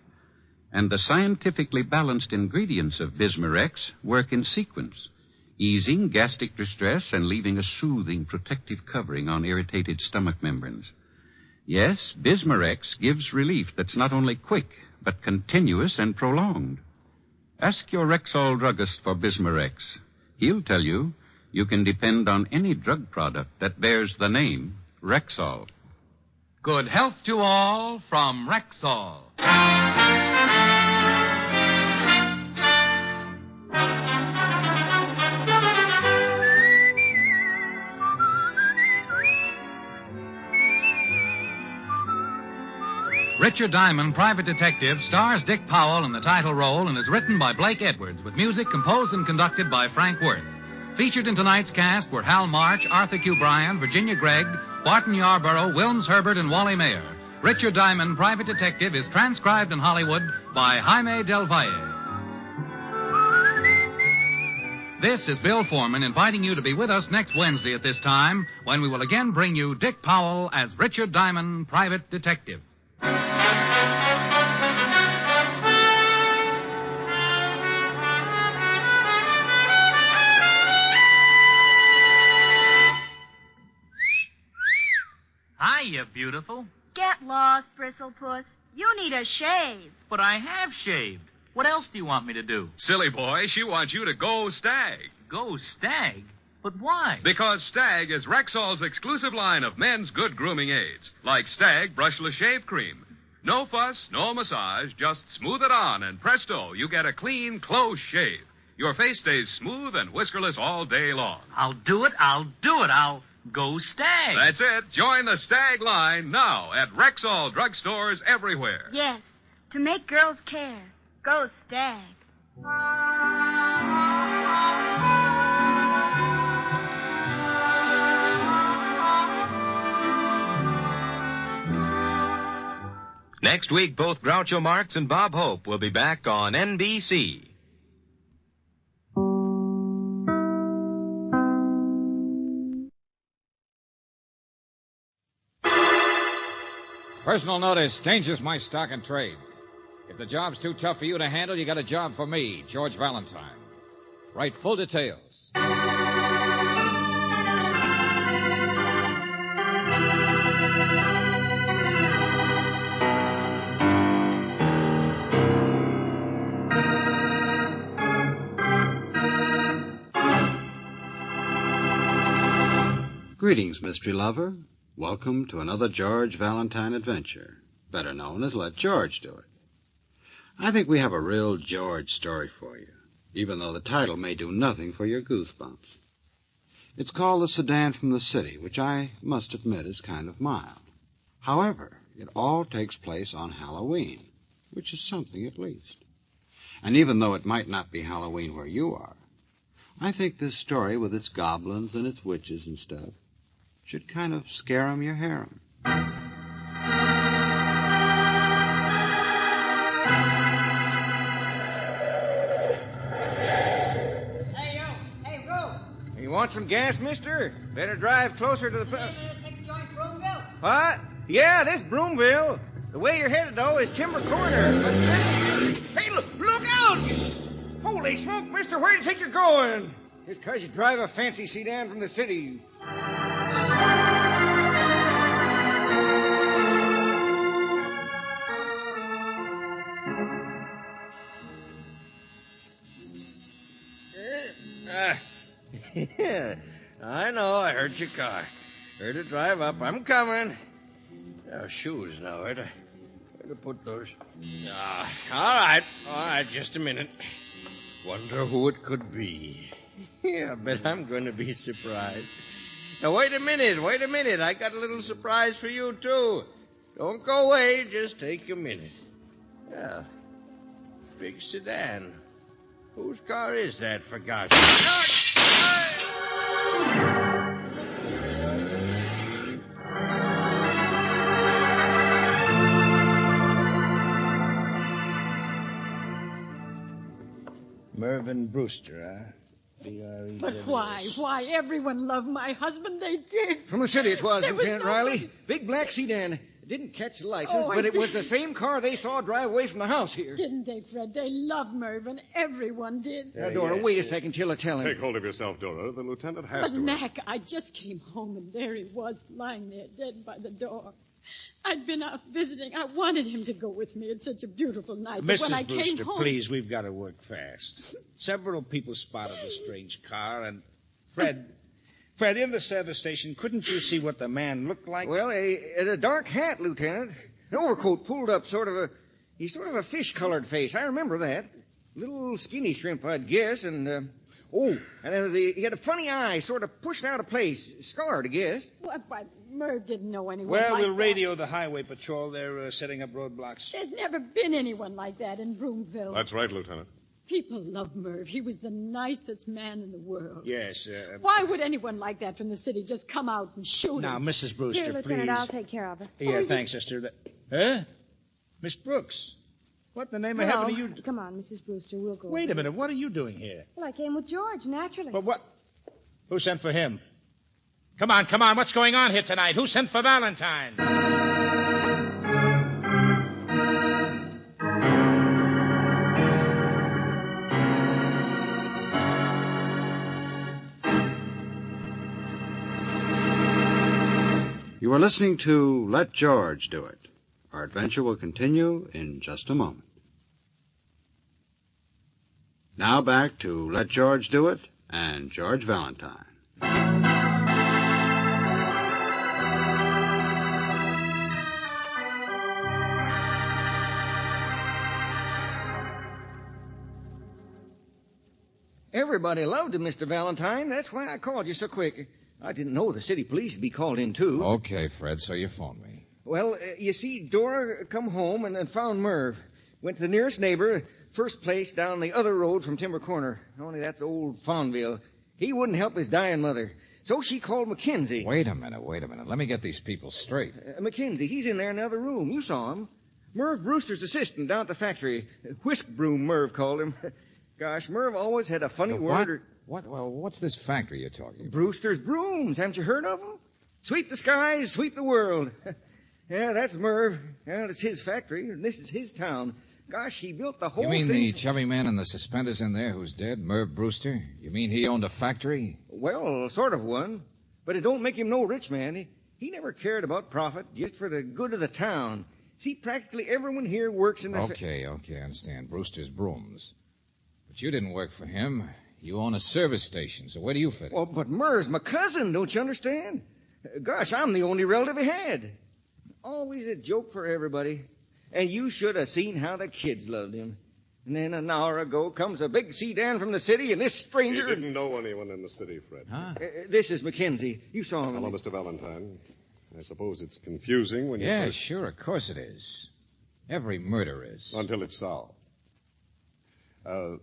S11: And the scientifically balanced ingredients of Bismarex work in sequence, easing gastric distress and leaving a soothing protective covering on irritated stomach membranes. Yes, Bismarex gives relief that's not only quick, but continuous and prolonged. Ask your Rexall druggist for Bismarex. He'll tell you you can depend on any drug product that bears the name Rexall.
S5: Good health to all from Rexall. Richard Diamond, Private Detective, stars Dick Powell in the title role and is written by Blake Edwards, with music composed and conducted by Frank Worth. Featured in tonight's cast were Hal March, Arthur Q. Bryan, Virginia Gregg, Barton Yarborough, Wilms Herbert, and Wally Mayer. Richard Diamond, Private Detective, is transcribed in Hollywood by Jaime Del Valle. This is Bill Foreman inviting you to be with us next Wednesday at this time when we will again bring you Dick Powell as Richard Diamond, Private Detective.
S3: Hiya, beautiful.
S16: Get lost, Bristlepuss. You need a shave.
S3: But I have shaved. What else do you want me to do?
S21: Silly boy, she wants you to go Stag.
S3: Go Stag? But why?
S21: Because Stag is Rexall's exclusive line of men's good grooming aids, like Stag Brushless Shave Cream. No fuss, no massage, just smooth it on, and presto, you get a clean, close shave. Your face stays smooth and whiskerless all day long.
S3: I'll do it. I'll go Stag.
S21: That's it. Join the Stag line now at Rexall drugstores everywhere.
S16: Yes, to make girls care. Go Stag.
S24: Next week, both Groucho Marx and Bob Hope will be back on NBC.
S25: Personal notice changes my stock and trade. If the job's too tough for you to handle, you got a job for me, George Valentine. Write full details.
S26: Greetings, mystery lover. Welcome to another George Valentine adventure, better known as Let George Do It. I think we have a real George story for you, even though the title may do nothing for your goosebumps. It's called The Sedan from the City, which I must admit is kind of mild. However, it all takes place on Halloween, which is something at least. And even though it might not be Halloween where you are, I think this story with its goblins and its witches and stuff should kind of scare 'em your harem.
S27: Hey, Ro. You want some gas, mister? Better drive closer to the...
S9: Take a joint, Broomville?
S27: What? Yeah, this Broomville. The way you're headed, though, is Timber Corner. But hey, look out! Holy smoke, mister, where do you think you're going? Just 'cause you drive a fancy sedan from the city.
S20: Yeah, I know. I heard your car. Heard it drive up. I'm coming. Oh, shoes now. Where to put those? All right. Just a minute. Wonder who it could be. Yeah, I bet I'm going to be surprised. Now, wait a minute. I got a little surprise for you, too. Don't go away. Just take a minute. Yeah, big sedan. Whose car is that, for God's sake? Mervyn Brewster, huh? B-R-E-W-S.
S9: But why? Everyone loved my husband. They did.
S27: From the city it was,
S9: There was
S27: Lieutenant
S9: nobody-
S27: Riley. Big black sedan. It didn't catch the license, but
S9: it
S27: it was
S9: did.
S27: the same car they saw drive away from the house here.
S9: Didn't they, Fred? They loved Mervyn. Everyone did.
S27: Now, Dora, wait a second till I tell him.
S28: Take hold of yourself, Dora. The lieutenant has
S9: But,
S28: to.
S9: Mac, I just came home, and there he was, lying there dead by the door. I'd been out visiting. I wanted him to go with me. It's such a beautiful night. But when I
S14: Mrs.
S9: came
S14: Brewster,
S9: home...
S14: please, we've got to work fast. Several people spotted the strange car, and Fred, in the service station, couldn't you see what the man looked like?
S27: Well, a dark hat, Lieutenant. An overcoat pulled up, he's sort of a fish-colored face. I remember that. Little skinny shrimp, I'd guess, and, Oh, and he had a funny eye, sort of pushed out of place. Scarred, I guess.
S9: But Merv didn't know anyone
S14: Well,
S9: like
S14: we'll
S9: that.
S14: radio the highway patrol. They're setting up roadblocks.
S9: There's never been anyone like that in Broomville.
S28: That's right, Lieutenant.
S9: People love Merv. He was the nicest man in the world.
S14: Yes.
S9: Why would anyone like that from the city just come out and shoot
S14: Now,
S9: him?
S14: Mrs. Brewster,
S1: Here, Lieutenant,
S14: please.
S1: I'll take care of it.
S14: Yeah, thanks, sister. Huh? Miss Brooks. What in the name of
S1: Hello.
S14: heaven are you...
S1: Come on, Mrs. Brewster, we'll go.
S14: Wait a minute. What are you doing here?
S1: Well, I came with George, naturally.
S14: But what... Who sent for him? Come on. What's going on here tonight? Who sent for Valentine?
S26: You are listening to Let George Do It. Our adventure will continue in just a moment. Now back to Let George Do It and George Valentine.
S27: Everybody loved him, Mr. Valentine. That's why I called you so quick. I didn't know the city police would be called in, too.
S25: Okay, Fred, so you phoned me.
S27: Well, you see, Dora come home and found Merv. Went to the nearest neighbor, first place down the other road from Timber Corner. Only that's old Fawnville. He wouldn't help his dying mother. So she called Mackenzie.
S25: Wait a minute. Let me get these people straight.
S27: Mackenzie, he's in there in the other room. You saw him. Merv Brewster's assistant down at the factory. Whisk Broom, Merv called him. Gosh, Merv always had a funny word.
S25: What's this factory you're talking about?
S27: Brewster's Brooms. Haven't you heard of them? Sweep the skies, sweep the world. Yeah, that's Merv. Well, it's his factory, and this is his town. Gosh, he built the whole
S25: You mean
S27: thing.
S25: the chubby man in the suspenders in there who's dead, Merv Brewster? You mean he owned a factory?
S27: Well, sort of one. But it don't make him no rich man. He never cared about profit, just for the good of the town. See, practically everyone here works in the...
S25: Okay, I understand. Brewster's Brooms. But you didn't work for him. You own a service station, so where do you fit in?
S27: Well, but Merv's my cousin, don't you understand? Gosh, I'm the only relative he had. Always a joke for everybody. And you should have seen how the kids loved him. And then an hour ago comes a big sedan from the city, and this stranger...
S28: He didn't know anyone in the city, Fred.
S25: Huh?
S27: This is Mackenzie. You saw him.
S28: Hello, Mr. Valentine. I suppose it's confusing when you...
S25: Yeah, sure, of course it is. Every murder is.
S28: Until it's solved.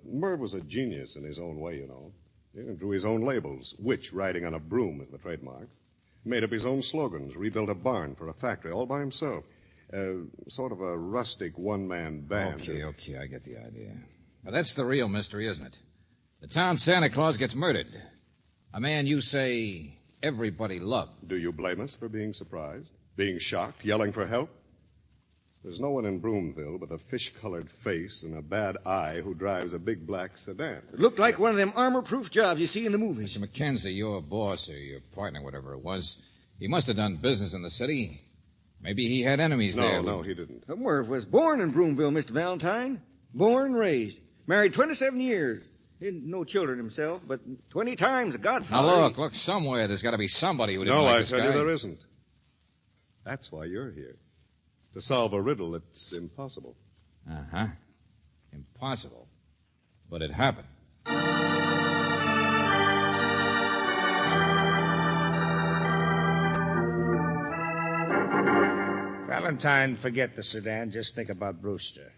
S28: Merv was a genius in his own way, you know. He drew his own labels. Witch riding on a broom is the trademark. Made up his own slogans. Rebuilt a barn for a factory all by himself. Sort of a rustic one-man band.
S25: Okay, I get the idea. Now, that's the real mystery, isn't it? The town Santa Claus gets murdered. A man you say everybody loved.
S28: Do you blame us for being surprised? Being shocked? Yelling for help? There's no one in Broomville with a fish-colored face and a bad eye who drives a big black sedan.
S27: It looked like one of them armor-proof jobs you see in the movies.
S25: Mr. Mackenzie, your boss or your partner, whatever it was, he must have done business in the city. Maybe he had enemies there.
S28: No, he didn't.
S27: Merv was born in Broomville, Mr. Valentine. Born and raised. Married 27 years. Didn't no children himself, but 20 times a godfather.
S25: Now, look, somewhere there's got to be somebody who didn't
S28: No,
S25: like
S28: I
S25: this
S28: tell
S25: guy.
S28: you there isn't. That's why you're here. To solve a riddle that's impossible.
S25: Uh-huh. Impossible. But it happened.
S14: Valentine, forget the sedan. Just think about Brewster.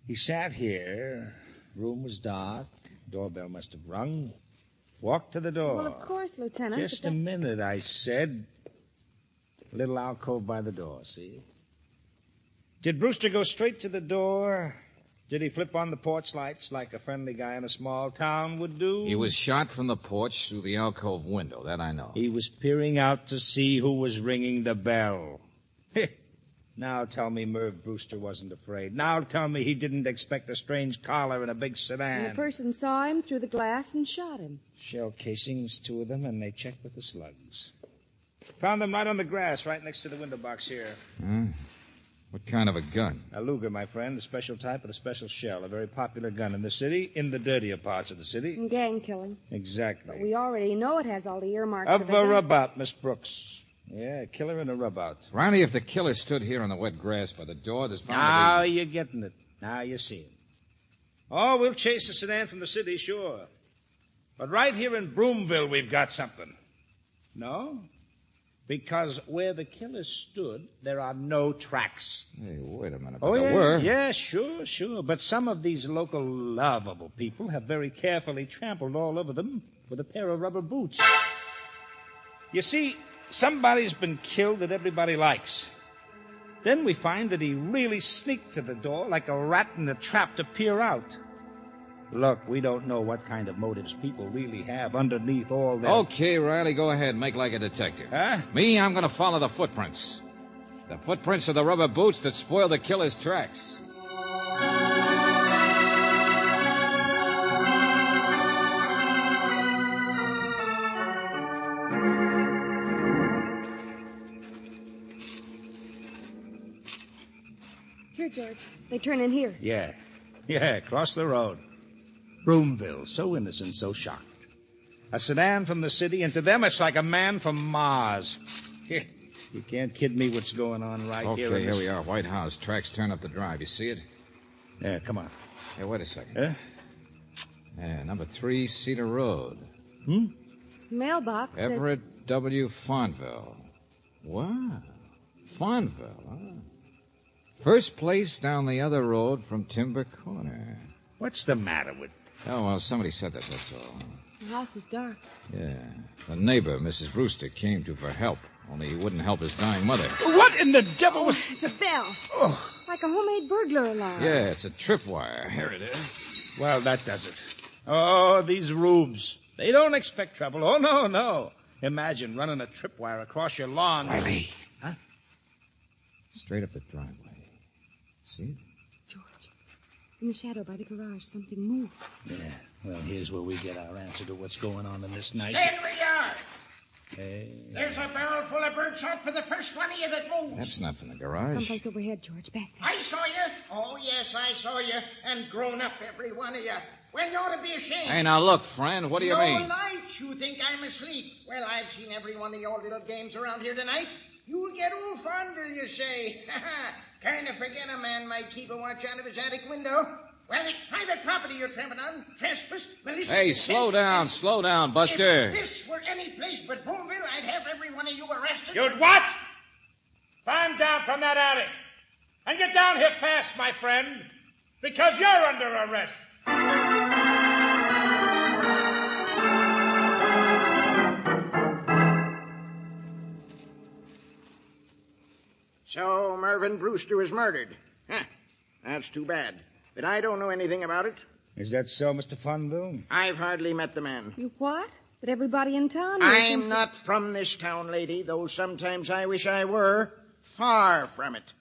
S14: He sat here. Room was dark. Doorbell must have rung. Walked to the door.
S1: Well, of course, Lieutenant.
S14: Just a minute, I said. Little alcove by the door, see? Did Brewster go straight to the door? Did he flip on the porch lights like a friendly guy in a small town would do?
S25: He was shot from the porch through the alcove window, that I know.
S14: He was peering out to see who was ringing the bell. Now tell me Merv Brewster wasn't afraid. Now tell me he didn't expect a strange caller in a big sedan.
S1: And the person saw him through the glass and shot him.
S14: Shell casings, 2 of them, and they checked with the slugs. Found them right on the grass, right next to the window box here.
S25: What kind of a gun?
S14: A Luger, my friend, a special type with a special shell. A very popular gun in the city, in the dirtier parts of the city.
S1: And gang killing.
S14: Exactly.
S1: But we already know it has all the earmarks
S14: Of
S1: of
S14: a rubabout, Miss Brooks. Yeah, a killer and a rubabout.
S25: Ronnie, if the killer stood here in the wet grass by the door, there's bound
S14: Now
S25: to be...
S14: you're getting it. Now you see him. Oh, we'll chase the sedan from the city, sure. But right here in Broomville, we've got something. No? Because where the killer stood, there are no tracks.
S25: Hey, wait a minute.
S14: Oh,
S25: But there
S14: yeah?
S25: were.
S14: Yeah, sure. But some of these local lovable people have very carefully trampled all over them with a pair of rubber boots. You see, somebody's been killed that everybody likes. Then we find that he really sneaked to the door like a rat in a trap to peer out. Look, we don't know what kind of motives people really have underneath all that.
S25: Okay, Riley, go ahead. Make like a detective.
S14: Huh?
S25: Me, I'm going to follow the footprints. The footprints of the rubber boots that spoiled the killer's tracks.
S1: Here, George. They turn in here.
S14: Yeah, across the road. Broomville, so innocent, so shocked. A sedan from the city, and to them it's like a man from Mars. You can't kid me what's going on right here.
S25: Okay, here we are. White House. Tracks turn up the drive. You see it?
S14: Yeah, come on.
S25: Hey, wait a second.
S14: Huh?
S25: Yeah, number 3, Cedar Road.
S1: Mailbox says...
S25: Everett W. Fonville. Wow. Fonville, huh? First place down the other road from Timber Corner.
S14: What's the matter with...
S25: Oh, well, somebody said that, that's all.
S1: The house is dark.
S25: Yeah. The neighbor, Mrs. Brewster, came to for help. Only he wouldn't help his dying mother.
S14: What in the devil was...
S1: It's a bell.
S14: Oh.
S1: Like a homemade burglar alarm.
S25: Yeah, it's a tripwire. Here it is.
S14: Well, that does it. Oh, these rubes. They don't expect trouble. Oh, no. Imagine running a tripwire across your lawn.
S25: Riley.
S14: Huh?
S25: Straight up the driveway. See?
S1: George, in the shadow by the garage, something moved.
S14: Yeah, well, here's where we get our answer to what's going on in this nice...
S13: There we are.
S14: Hey.
S13: There's a barrel full of birdshot for the first one of you that moves.
S25: That's not from the garage.
S1: Someplace overhead, George. Back there.
S13: I saw you. Oh, yes, I saw you. And grown up, every one of you. Well, you ought to be ashamed.
S25: Hey, now look, friend, what do you
S13: no
S25: mean?
S13: light. You think I'm asleep. Well, I've seen every one of your little games around here tonight. You'll get old fonder, you say. Kind of forget a man might keep a watch out of his attic window. Well, it's private property you're trampling on. Trespass, malicious...
S25: Hey, slow down, Buster.
S13: If this were any place but Boomville, I'd have every one of you arrested.
S14: You'd what? Climb down from that attic. And get down here fast, my friend. Because you're under arrest.
S13: So Mervyn Brewster was murdered. Huh. That's too bad. But I don't know anything about it.
S14: Is that so, Mr. Fonville?
S13: I've hardly met the man.
S1: You what? But everybody in town...
S13: I'm not from this town, lady, though sometimes I wish I were. Far from it.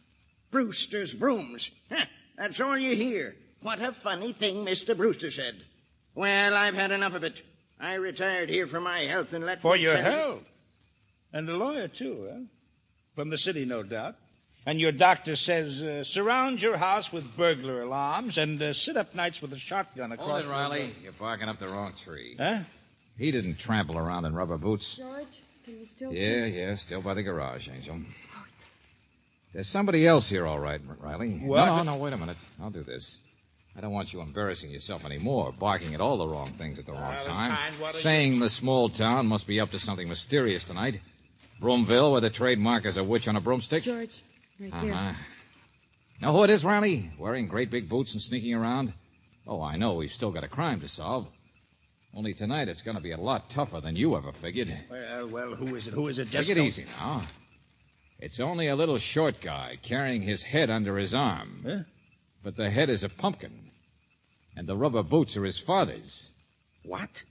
S13: Brewster's brooms. Huh. That's all you hear. What a funny thing Mr. Brewster said. Well, I've had enough of it. I retired here for my health and let
S14: For
S13: me
S14: your
S13: tell you-
S14: health? And a lawyer, too, huh? From the city, no doubt. And your doctor says surround your house with burglar alarms and sit up nights with a shotgun across...
S25: Hold it, Riley. You're barking up the wrong tree.
S14: Huh?
S25: He didn't trample around in rubber boots.
S1: George, can you still
S25: Yeah, still by the garage, Angel. There's somebody else here, all right, Riley.
S14: What?
S25: No, wait a minute. I'll do this. I don't want you embarrassing yourself anymore, barking at all the wrong things at the wrong time.
S14: what are
S25: Saying the small town must be up to something mysterious tonight. Broomville with a trademark as a witch on a broomstick.
S1: George, right there.
S25: Know who it is, Riley? Wearing great big boots and sneaking around? Oh, I know. We've still got a crime to solve. Only tonight it's going to be a lot tougher than you ever figured.
S14: Well, who is it? Who is it? Just
S25: Take it easy now. It's only a little short guy carrying his head under his arm.
S14: Huh?
S25: But the head is a pumpkin. And the rubber boots are his father's.
S14: What?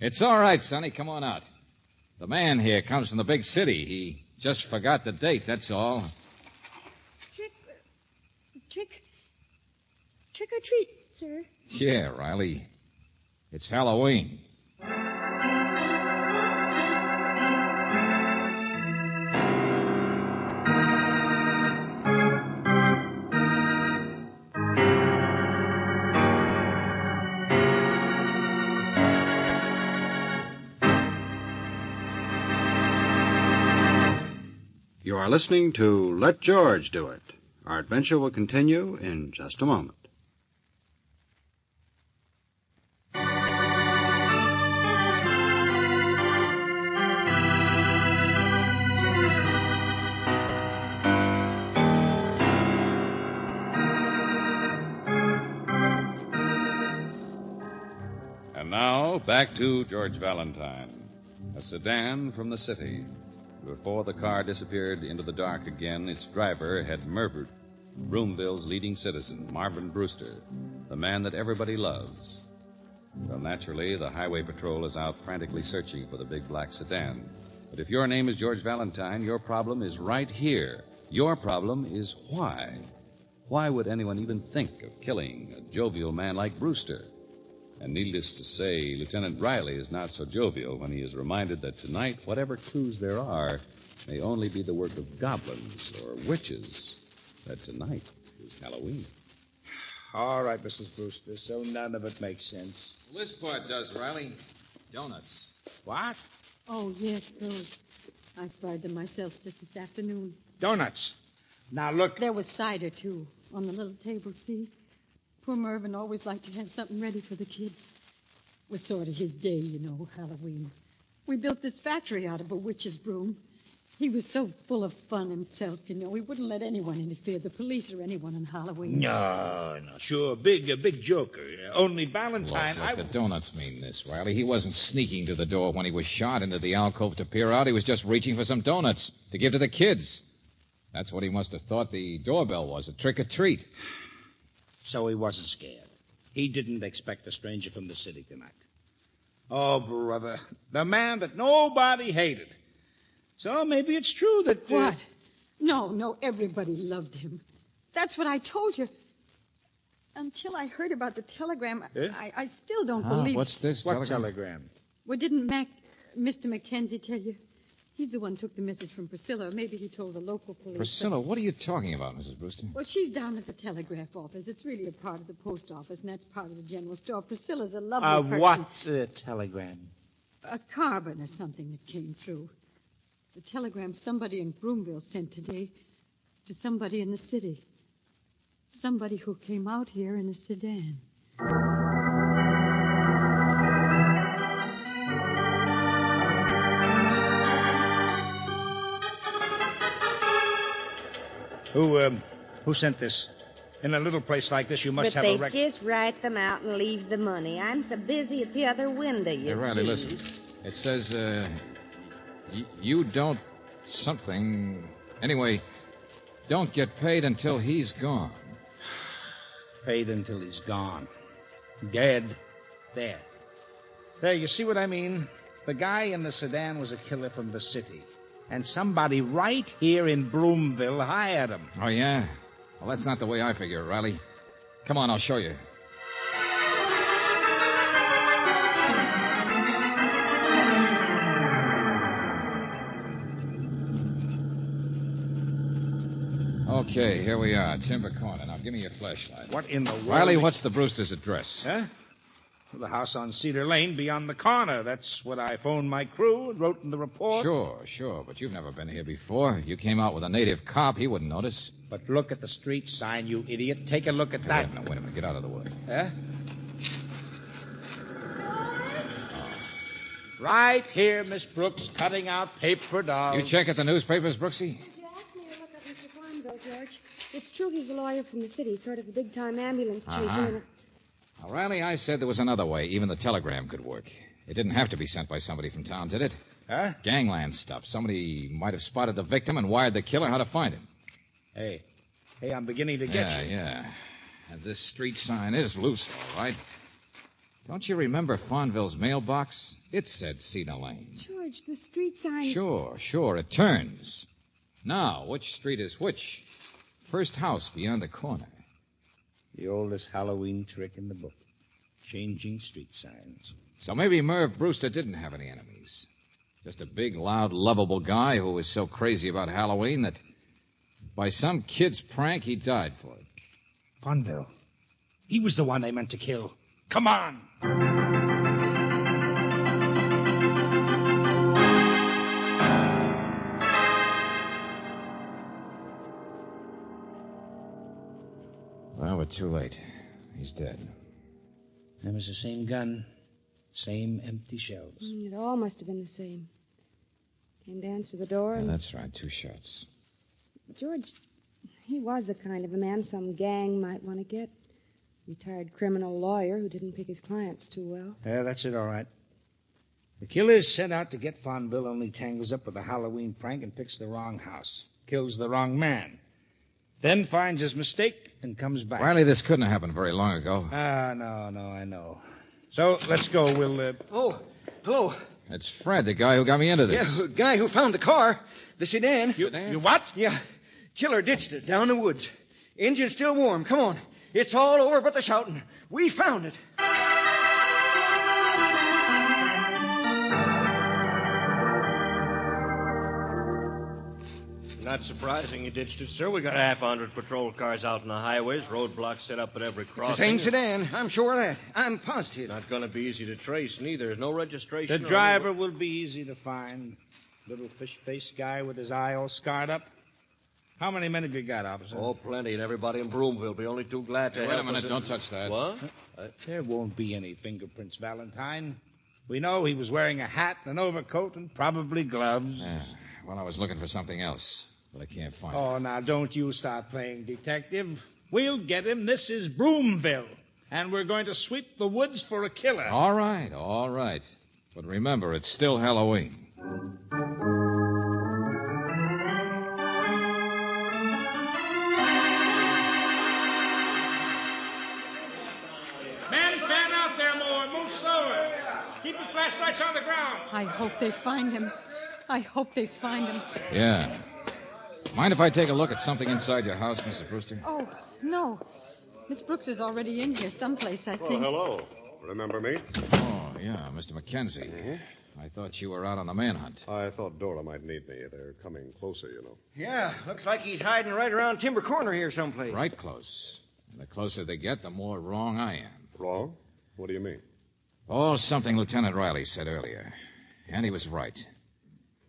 S25: It's all right, Sonny. Come on out. The man here comes from the big city. He just forgot the date, that's all.
S1: Trick or treat, sir.
S25: Yeah, Riley. It's Halloween.
S26: You are listening to Let George Do It. Our adventure will continue in just a moment.
S11: And now, back to George Valentine. A sedan from the city. Before the car disappeared into the dark again, its driver had murdered Broomville's leading citizen, Marvin Brewster, the man that everybody loves. Well, naturally, the highway patrol is out frantically searching for the big black sedan. But if your name is George Valentine, your problem is right here. Your problem is why. Why would anyone even think of killing a jovial man like Brewster? And needless to say, Lieutenant Riley is not so jovial when he is reminded that tonight, whatever clues there are, may only be the work of goblins or witches. That tonight is Halloween.
S14: All right, Mrs. Brewster, so none of it makes sense.
S25: Well, this part does, Riley. Donuts.
S14: What?
S9: Oh, yes, those. I fried them myself just this afternoon.
S14: Donuts. Now, look.
S9: There was cider, too, on the little table, see? Poor Mervyn always liked to have something ready for the kids. It was sort of his day, you know, Halloween. We built this factory out of a witch's broom. He was so full of fun himself, you know. He wouldn't let anyone interfere, the police or anyone on Halloween.
S14: No, sure. A big joker. Only Valentine...
S25: Look, the donuts mean this, Riley. He wasn't sneaking to the door when he was shot into the alcove to peer out. He was just reaching for some donuts to give to the kids. That's what he must have thought the doorbell was, a trick-or-treat.
S14: So he wasn't scared. He didn't expect a stranger from the city tonight. Oh, brother, the man that nobody hated. So maybe it's true that...
S9: What? No, everybody loved him. That's what I told you. Until I heard about the telegram, I still don't believe...
S25: What's this
S14: What telegram?
S9: Well, didn't Mr. Mackenzie tell you? He's the one who took the message from Priscilla. Maybe he told the local police.
S25: Priscilla, what are you talking about, Mrs. Brewster?
S9: Well, she's down at the telegraph office. It's really a part of the post office, and that's part of the general store. Priscilla's a lovely person.
S14: What telegram?
S9: A carbon or something that came through. The telegram somebody in Broomville sent today to somebody in the city. Somebody who came out here in a sedan.
S14: Who sent this? In a little place like this, you must
S4: but
S14: have a
S4: they just write them out and leave the money. I'm so busy at the other window, you
S25: Riley,
S4: see.
S25: listen. It says, you don't something... Anyway, don't get paid until he's gone.
S14: Paid until he's gone. Dead. There, you see what I mean? The guy in the sedan was a killer from the city. And somebody right here in Broomville hired him.
S25: Oh, yeah? Well, that's not the way I figure it, Riley. Come on, I'll show you. Okay, here we are, Timber Corner. Now, give me your flashlight.
S14: What in the world?
S25: Riley, what's the Brewster's address?
S14: Huh? The house on Cedar Lane beyond the corner. That's what I phoned my crew and wrote in the report.
S25: Sure, but you've never been here before. You came out with a native cop. He wouldn't notice.
S14: But look at the street sign, you idiot. Take a look at that.
S25: Wait a minute. Get out of the way.
S14: Huh? Right here, Miss Brooks, cutting out paper dolls.
S25: You check at the newspapers, Brooksy?
S1: Would you ask me to look up Mr. Farmville, George? It's true he's a lawyer from the city, sort of a big-time ambulance chaser.
S25: Uh-huh. Now, Riley, I said there was another way. Even the telegram could work. It didn't have to be sent by somebody from town, did it?
S14: Huh?
S25: Gangland stuff. Somebody might have spotted the victim and wired the killer how to find him.
S14: Hey, I'm beginning to get you.
S25: Yeah. And this street sign is loose, all right. Don't you remember Farmville's mailbox? It said Cedar Lane.
S1: George, the street sign...
S25: Sure. It turns. Now, which street is which? First house beyond the corner.
S14: The oldest Halloween trick in the book. Changing street signs.
S25: So maybe Merv Brewster didn't have any enemies. Just a big, loud, lovable guy who was so crazy about Halloween that by some kid's prank, he died for it.
S14: Farmville. He was the one they meant to kill. Come on!
S25: Well, we're too late. He's dead.
S14: It was the same gun, same empty shells.
S1: It all must have been the same. Came to answer the door and...
S25: Yeah, that's right, 2 shots.
S1: George, he was the kind of a man some gang might want to get. Retired criminal lawyer who didn't pick his clients too well.
S14: Yeah, that's it, all right. The killer's set out to get Fonville, only tangles up with a Halloween prank and picks the wrong house. Kills the wrong man. Then finds his mistake and comes back.
S25: Riley, this couldn't have happened very long ago.
S14: No, I know. So, let's go. We'll,
S27: Oh, hello.
S25: It's Fred, the guy who got me into this.
S27: Yeah, the guy who found the car. The sedan.
S14: You what?
S27: Yeah. Killer ditched it down the woods. Engine's still warm. Come on. It's all over but the shouting. We found it.
S20: Not surprising you ditched it, sir. We got 100 patrol cars out on the highways, roadblocks set up at every
S27: It's
S20: crossing.
S27: the same sedan. I'm sure of that. I'm positive.
S20: Not going to be easy to trace, neither. There's no registration.
S14: The driver will be easy to find. Little fish-faced guy with his eye all scarred up. How many men have you got, officer?
S20: Oh, plenty, and everybody in Broomville will be only too glad to
S25: Hey,
S20: help
S25: wait a minute.
S20: us.
S25: Don't touch that.
S20: What?
S14: There won't be any fingerprints, Valentine. We know he was wearing a hat, an overcoat, and probably gloves.
S25: Yeah. Well, I was looking for something else, but I can't find it.
S14: Oh, now, don't you start playing detective. We'll get him. This is Broomville. And we're going to sweep the woods for a killer.
S25: All right. But remember, it's still Halloween.
S14: Men, fan out there more. Move slower. Keep the flashlights on the ground.
S9: I hope they find him.
S25: Yeah. Mind if I take a look at something inside your house, Mrs. Brewster?
S9: Oh, no. Miss Brooks is already in here someplace, I
S28: Oh,
S9: think.
S28: hello. Remember me?
S25: Oh, yeah, Mr. Mackenzie. I thought you were out on a manhunt.
S28: I thought Dora might need me. They're coming closer, you know.
S27: Yeah, looks like he's hiding right around Timber Corner here someplace.
S25: Right close. And the closer they get, the more wrong I am.
S28: Wrong? What do you mean?
S25: Oh, something Lieutenant Riley said earlier. And he was right.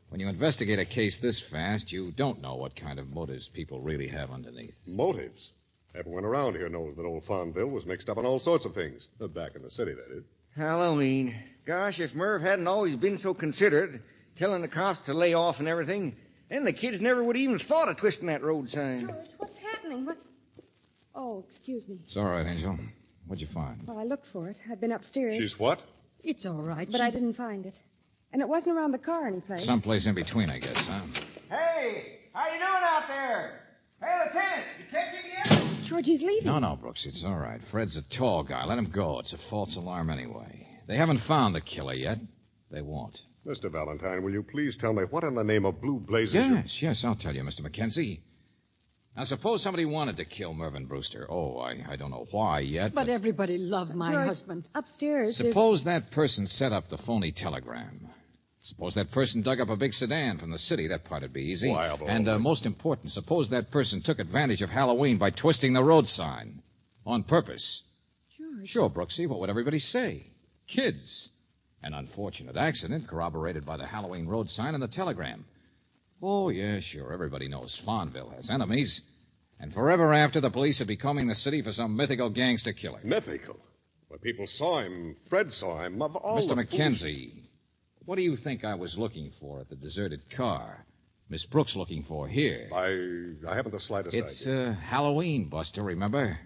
S25: When you investigate a case this fast, you don't know what kind of motives people really have underneath.
S28: Motives? Everyone around here knows that old Fonville was mixed up in all sorts of things. Back in the city, that is.
S27: Halloween. Gosh, if Merv hadn't always been so considerate, telling the cops to lay off and everything, then the kids never would even thought of twisting that road sign.
S1: George, what's happening? What? Oh, excuse me.
S25: It's all right, Angel. What'd you find?
S1: Well, I looked for it. I've been upstairs.
S28: She's what?
S9: It's all right.
S1: But I didn't find it. And it wasn't around the car anyplace.
S25: Someplace in between, I guess, huh?
S27: Hey, how you doing out there? Hey, Lieutenant, you catching yet?
S1: George, he's leaving.
S25: No, Brooks, it's all right. Fred's a tall guy. Let him go. It's a false alarm anyway. They haven't found the killer yet. They won't.
S28: Mr. Valentine, will you please tell me what in the name of blue blazes...
S25: Yes, I'll tell you, Mr. Mackenzie. Now, suppose somebody wanted to kill Mervyn Brewster. Oh, I don't know why yet.
S9: But everybody loved my
S1: George,
S9: husband.
S1: Upstairs.
S25: Suppose that person set up the phony telegram. Suppose that person dug up a big sedan from the city. That part'd be easy.
S28: Why, of all
S25: and
S28: things.
S25: most important, suppose that person took advantage of Halloween by twisting the road sign. On purpose.
S1: George.
S25: Sure, Brooksy. What would everybody say? Kids. An unfortunate accident corroborated by the Halloween road sign and the telegram. Oh, yeah, sure. Everybody knows Fonville has enemies. And forever after, the police would be combing the city for some mythical gangster killer.
S28: Mythical? Well, people saw him. Fred saw him. Of all
S25: Mr.
S28: the
S25: Mackenzie, what do you think I was looking for at the deserted car? Miss Brooks looking for here?
S28: I haven't the slightest
S25: It's
S28: idea.
S25: Halloween, Buster, remember?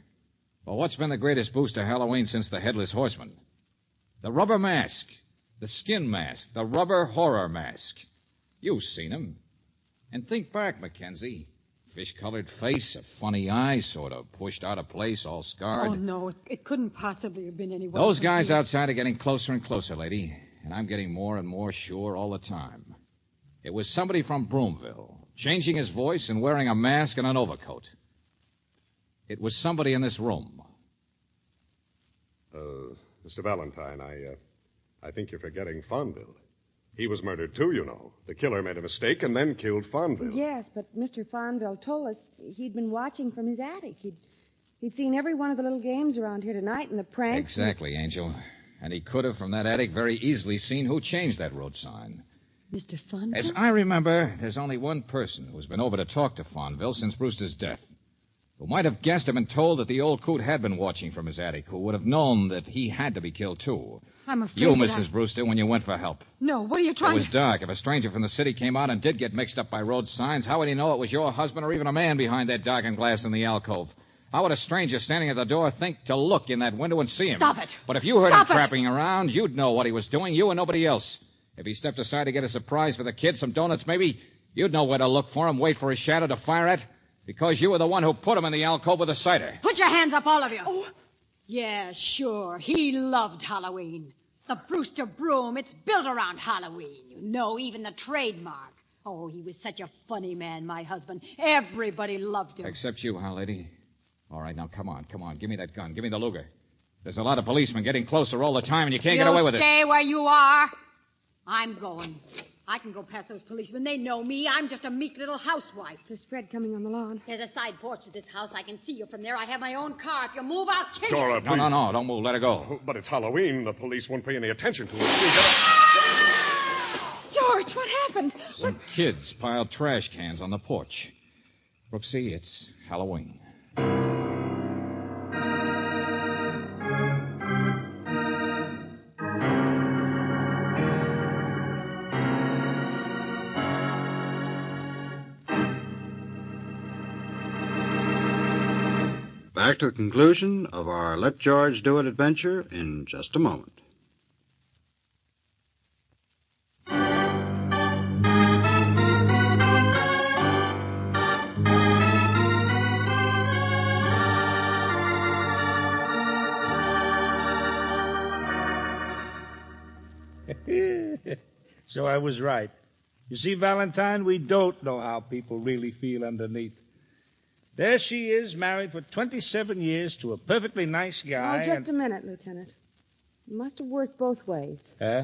S25: Well, what's been the greatest boost to Halloween since the Headless Horseman? The rubber mask. The skin mask. The rubber horror mask. You've seen him. And think back, Mackenzie. Fish-colored face, a funny eye, sort of pushed out of place, all scarred.
S9: Oh, no, it couldn't possibly have been anyone.
S25: Those
S9: from
S25: guys
S9: here.
S25: outside are getting closer and closer, lady. And I'm getting more and more sure all the time. It was somebody from Broomville, changing his voice and wearing a mask and an overcoat. It was somebody in this room.
S28: Mr. Valentine, I think you're forgetting Fonville. He was murdered, too, you know. The killer made a mistake and then killed Fonville.
S1: Yes, but Mr. Fonville told us he'd been watching from his attic. He'd seen every one of the little games around here tonight and the pranks.
S25: Exactly, Angel. And he could have, from that attic, very easily seen who changed that road sign.
S9: Mr. Fonville?
S25: As I remember, there's only one person who's been over to talk to Fonville since Brewster's death. Who might have guessed and been told that the old coot had been watching from his attic, who would have known that he had to be killed, too.
S9: I'm afraid
S25: You,
S9: that
S25: Mrs. Brewster, when you went for help.
S9: No, what are you
S25: It
S9: trying
S25: was
S9: to...
S25: dark. If a stranger from the city came out and did get mixed up by road signs, how would he know it was your husband or even a man behind that darkened glass in the alcove? How would a stranger standing at the door think to look in that window and see him?
S9: Stop it.
S25: But if you heard
S9: Stop
S25: him
S9: it.
S25: trapping around, you'd know what he was doing, you and nobody else. If he stepped aside to get a surprise for the kids, some donuts maybe, you'd know where to look for him, wait for his shadow to fire at, because you were the one who put him in the alcove with the cider.
S9: Put your hands up, all of you. Oh. Yeah, sure. He loved Halloween. The Brewster broom, it's built around Halloween. You know, even the trademark. Oh, he was such a funny man, my husband. Everybody loved him.
S25: Except you, huh, lady? All right, now, come on. Give me that gun. Give me the Luger. There's a lot of policemen getting closer all the time, and you can't get away with it.
S9: Stay where you are. I'm going. I can go past those policemen. They know me. I'm just a meek little housewife.
S1: There's Fred coming on the lawn.
S9: There's a side porch to this house. I can see you from there. I have my own car. If you move, I'll kill you.
S28: Dora, please.
S25: No. Don't move. Let her go.
S28: But it's Halloween. The police won't pay any attention to it.
S1: George, what happened?
S25: Some kids piled trash cans on the porch. Brooksy, it's Halloween.
S26: Back to the conclusion of our Let George Do It adventure in just a moment.
S14: So I was right. You see, Valentine, we don't know how people really feel underneath. There she is, married for 27 years to a perfectly nice guy.
S1: Oh, just a minute, Lieutenant. It must have worked both ways.
S14: Huh?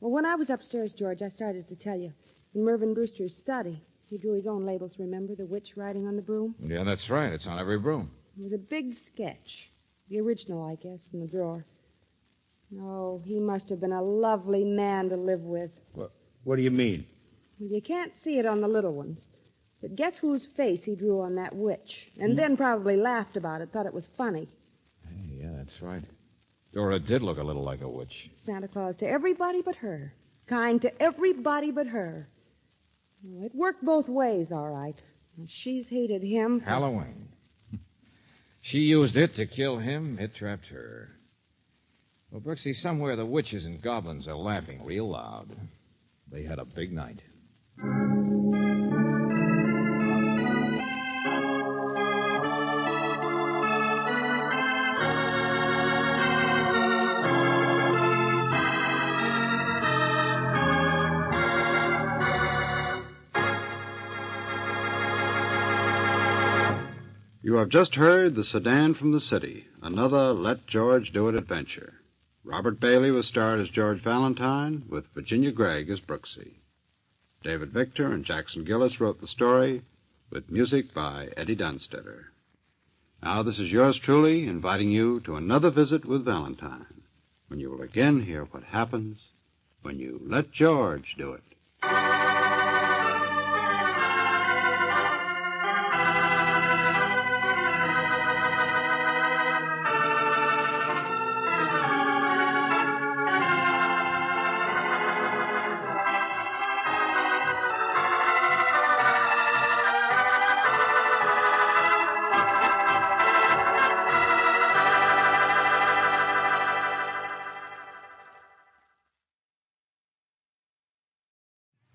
S1: Well, when I was upstairs, George, I started to tell you. In Mervyn Brewster's study, he drew his own labels, remember? The witch riding on the broom.
S25: Yeah, that's right. It's on every broom.
S1: It was a big sketch. The original, I guess, in the drawer. Oh, he must have been a lovely man to live with.
S14: What do you mean?
S1: Well, you can't see it on the little ones. But guess whose face he drew on that witch? And then probably laughed about it, thought it was funny.
S25: Hey, yeah, that's right. Dora did look a little like a witch.
S1: Santa Claus to everybody but her. Kind to everybody but her. Well, it worked both ways, all right. She's hated him.
S25: Halloween. She used it to kill him. It trapped her. Well, Brooksy, somewhere the witches and goblins are laughing real loud. They had a big night.
S26: You have just heard The Sedan from the City, another Let George Do It adventure. Robert Bailey was starred as George Valentine, with Virginia Gregg as Brooksy. David Victor and Jackson Gillis wrote the story, with music by Eddie Dunstetter. Now, this is yours truly, inviting you to another visit with Valentine, when you will again hear what happens when you let George do it.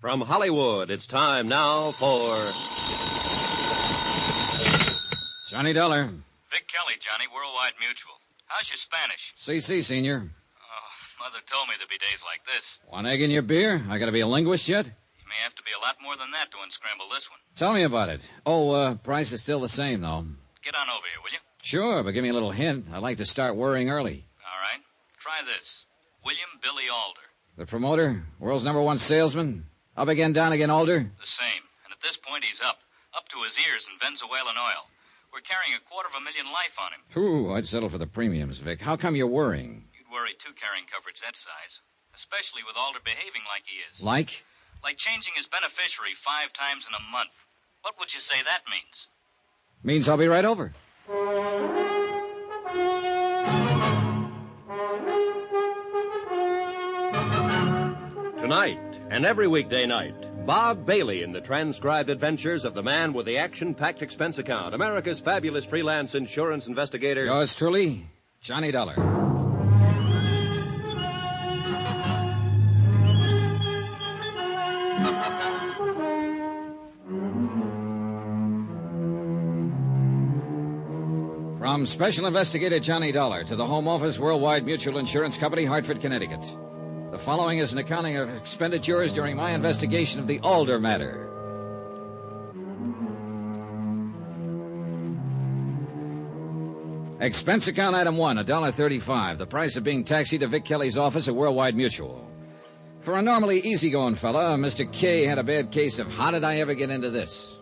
S7: From Hollywood, it's time now for...
S25: Johnny Dollar.
S10: Vic Kelly, Johnny, Worldwide Mutual. How's your Spanish?
S25: CC, Senior.
S10: Oh, Mother told me there'd be days like this.
S25: Want egg in your beer? I gotta be a linguist yet?
S10: You may have to be a lot more than that to unscramble this one.
S25: Tell me about it. Oh, price is still the same, though.
S10: Get on over here, will you?
S25: Sure, but give me a little hint. I'd like to start worrying early.
S10: All right. Try this. William Billy Alder.
S25: The promoter? World's #1 salesman? Up again, down again, Alder?
S10: The same. And at this point, he's up. Up to his ears in Venezuelan oil. We're carrying $250,000 life on him.
S25: Ooh, I'd settle for the premiums, Vic. How come you're worrying?
S10: You'd worry, too, carrying coverage that size. Especially with Alder behaving like he is.
S25: Like?
S10: Like changing his beneficiary 5 times in a month. What would you say that means?
S25: Means I'll be right over.
S7: Tonight and every weekday night, Bob Bailey in the transcribed adventures of the man with the action-packed expense account, America's fabulous freelance insurance investigator.
S25: Yours truly, Johnny Dollar. From Special Investigator Johnny Dollar to the Home Office, Worldwide Mutual Insurance Company, Hartford, Connecticut. The following is an accounting of expenditures during my investigation of the Alder matter. Expense account item 1, $1.35. The price of being taxied to Vic Kelly's office at Worldwide Mutual. For a normally easygoing fella, Mr. K had a bad case of how did I ever get into this?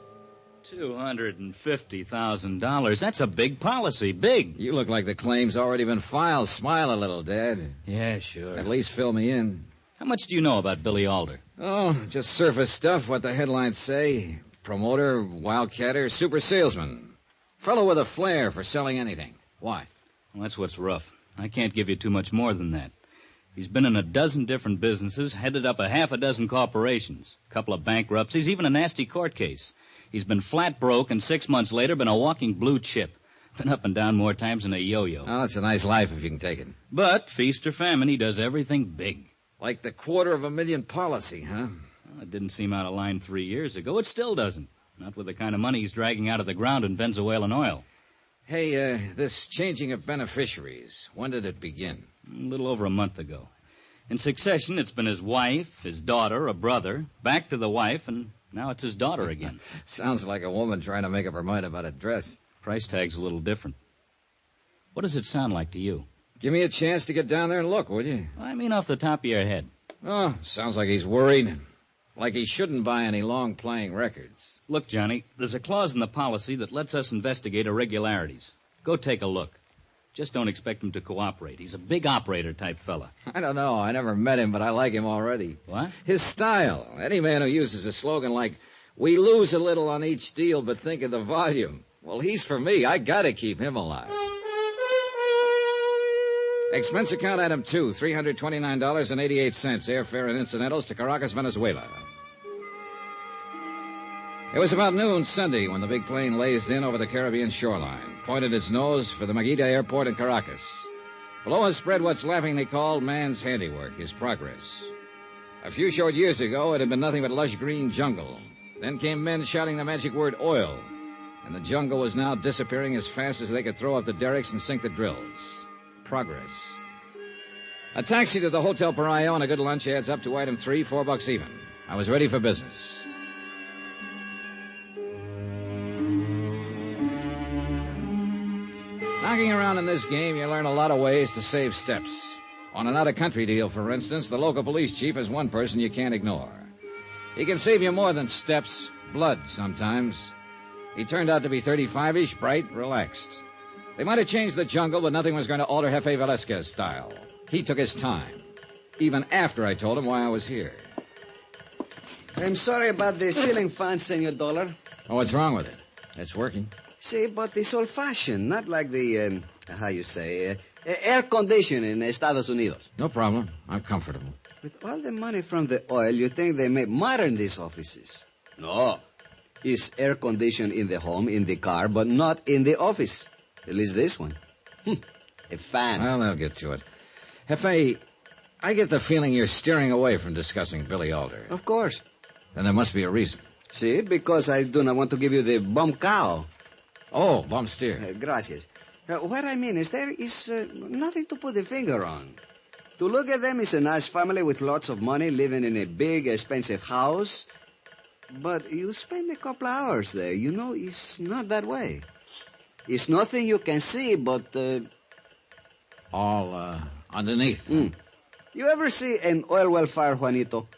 S10: $250,000. That's a big policy. Big.
S25: You look like the claim's already been filed. Smile a little, Dad.
S10: Yeah, sure.
S25: At least fill me in.
S10: How much do you know about Billy Alder?
S25: Oh, just surface stuff, what the headlines say. Promoter, wildcatter, super salesman. Fellow with a flair for selling anything. Why?
S10: Well, that's what's rough. I can't give you too much more than that. He's been in a dozen different businesses, headed up a half a dozen corporations, a couple of bankruptcies, even a nasty court case. He's been flat broke, and 6 months later been a walking blue chip. Been up and down more times than a yo-yo.
S25: Oh, it's a nice life if you can take it.
S10: But, feast or famine, he does everything big.
S25: Like the $250,000 policy, huh?
S10: Well, it didn't seem out of line 3 years ago. It still doesn't. Not with the kind of money he's dragging out of the ground in Venezuelan oil.
S25: Hey, this changing of beneficiaries, when did it begin?
S10: A little over a month ago. In succession, it's been his wife, his daughter, a brother, back to the wife, and now it's his daughter again.
S25: Sounds like a woman trying to make up her mind about a dress.
S10: Price tag's a little different. What does it sound like to you?
S25: Give me a chance to get down there and look, would you?
S10: I mean off the top of your head.
S25: Oh, sounds like he's worried. Like he shouldn't buy any long-playing records.
S10: Look, Johnny, there's a clause in the policy that lets us investigate irregularities. Go take a look. Just don't expect him to cooperate. He's a big operator-type fella.
S25: I don't know. I never met him, but I like him already.
S10: What?
S25: His style. Any man who uses a slogan like, we lose a little on each deal, but think of the volume. Well, he's for me. I gotta keep him alive. Expense account item 2, $329.88. Airfare and incidentals to Caracas, Venezuela. It was about noon Sunday when the big plane lazed in over the Caribbean shoreline, pointed its nose for the Maguita Airport in Caracas. Below us spread what's laughingly called man's handiwork, his progress. A few short years ago, it had been nothing but lush green jungle. Then came men shouting the magic word oil, and the jungle was now disappearing as fast as they could throw up the derricks and sink the drills. Progress. A taxi to the Hotel Parayo and a good lunch adds up to item 3, $4 even. I was ready for business. Knocking around in this game, you learn a lot of ways to save steps. On an out-of-country deal, for instance, the local police chief is one person you can't ignore. He can save you more than steps, blood sometimes. He turned out to be 35-ish, bright, relaxed. They might have changed the jungle, but nothing was going to alter Jefe Velasquez style. He took his time, even after I told him why I was here.
S6: I'm sorry about the ceiling fan, Senor Dollar.
S25: Oh, what's wrong with it? It's working.
S6: See, but it's old-fashioned, not like the, air conditioning in Estados Unidos.
S25: No problem. I'm comfortable.
S6: With all the money from the oil, you think they make modern these offices. No. It's air conditioned in the home, in the car, but not in the office. At least this one. A fan.
S25: Well, I'll get to it. Jefe, I get the feeling you're steering away from discussing Billy Alder.
S6: Of course.
S25: Then there must be a reason.
S6: See, because I do not want to give you the bum cow.
S25: Oh, bum steer.
S6: Gracias. What I mean is there is nothing to put the finger on. To look at them is a nice family with lots of money living in a big, expensive house. But you spend a couple hours there. You know, it's not that way. It's nothing you can see but...
S25: all underneath.
S6: You ever see an oil well fire, Juanito?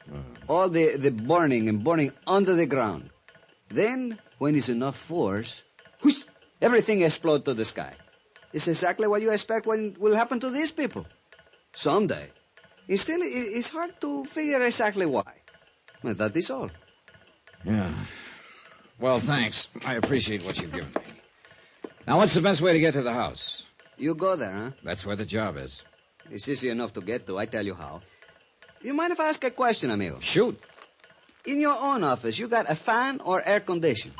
S6: All the burning and burning under the ground. Then, when it's enough force... whoosh, everything explodes to the sky. It's exactly what you expect will happen to these people. Someday. And still, it's hard to figure exactly why. But that is all.
S25: Yeah. Well, thanks. I appreciate what you've given me. Now, what's the best way to get to the house?
S6: You go there, huh?
S25: That's where the job is.
S6: It's easy enough to get to. I tell you how. You mind if I ask a question, amigo?
S25: Shoot.
S6: In your own office, you got a fan or air condition?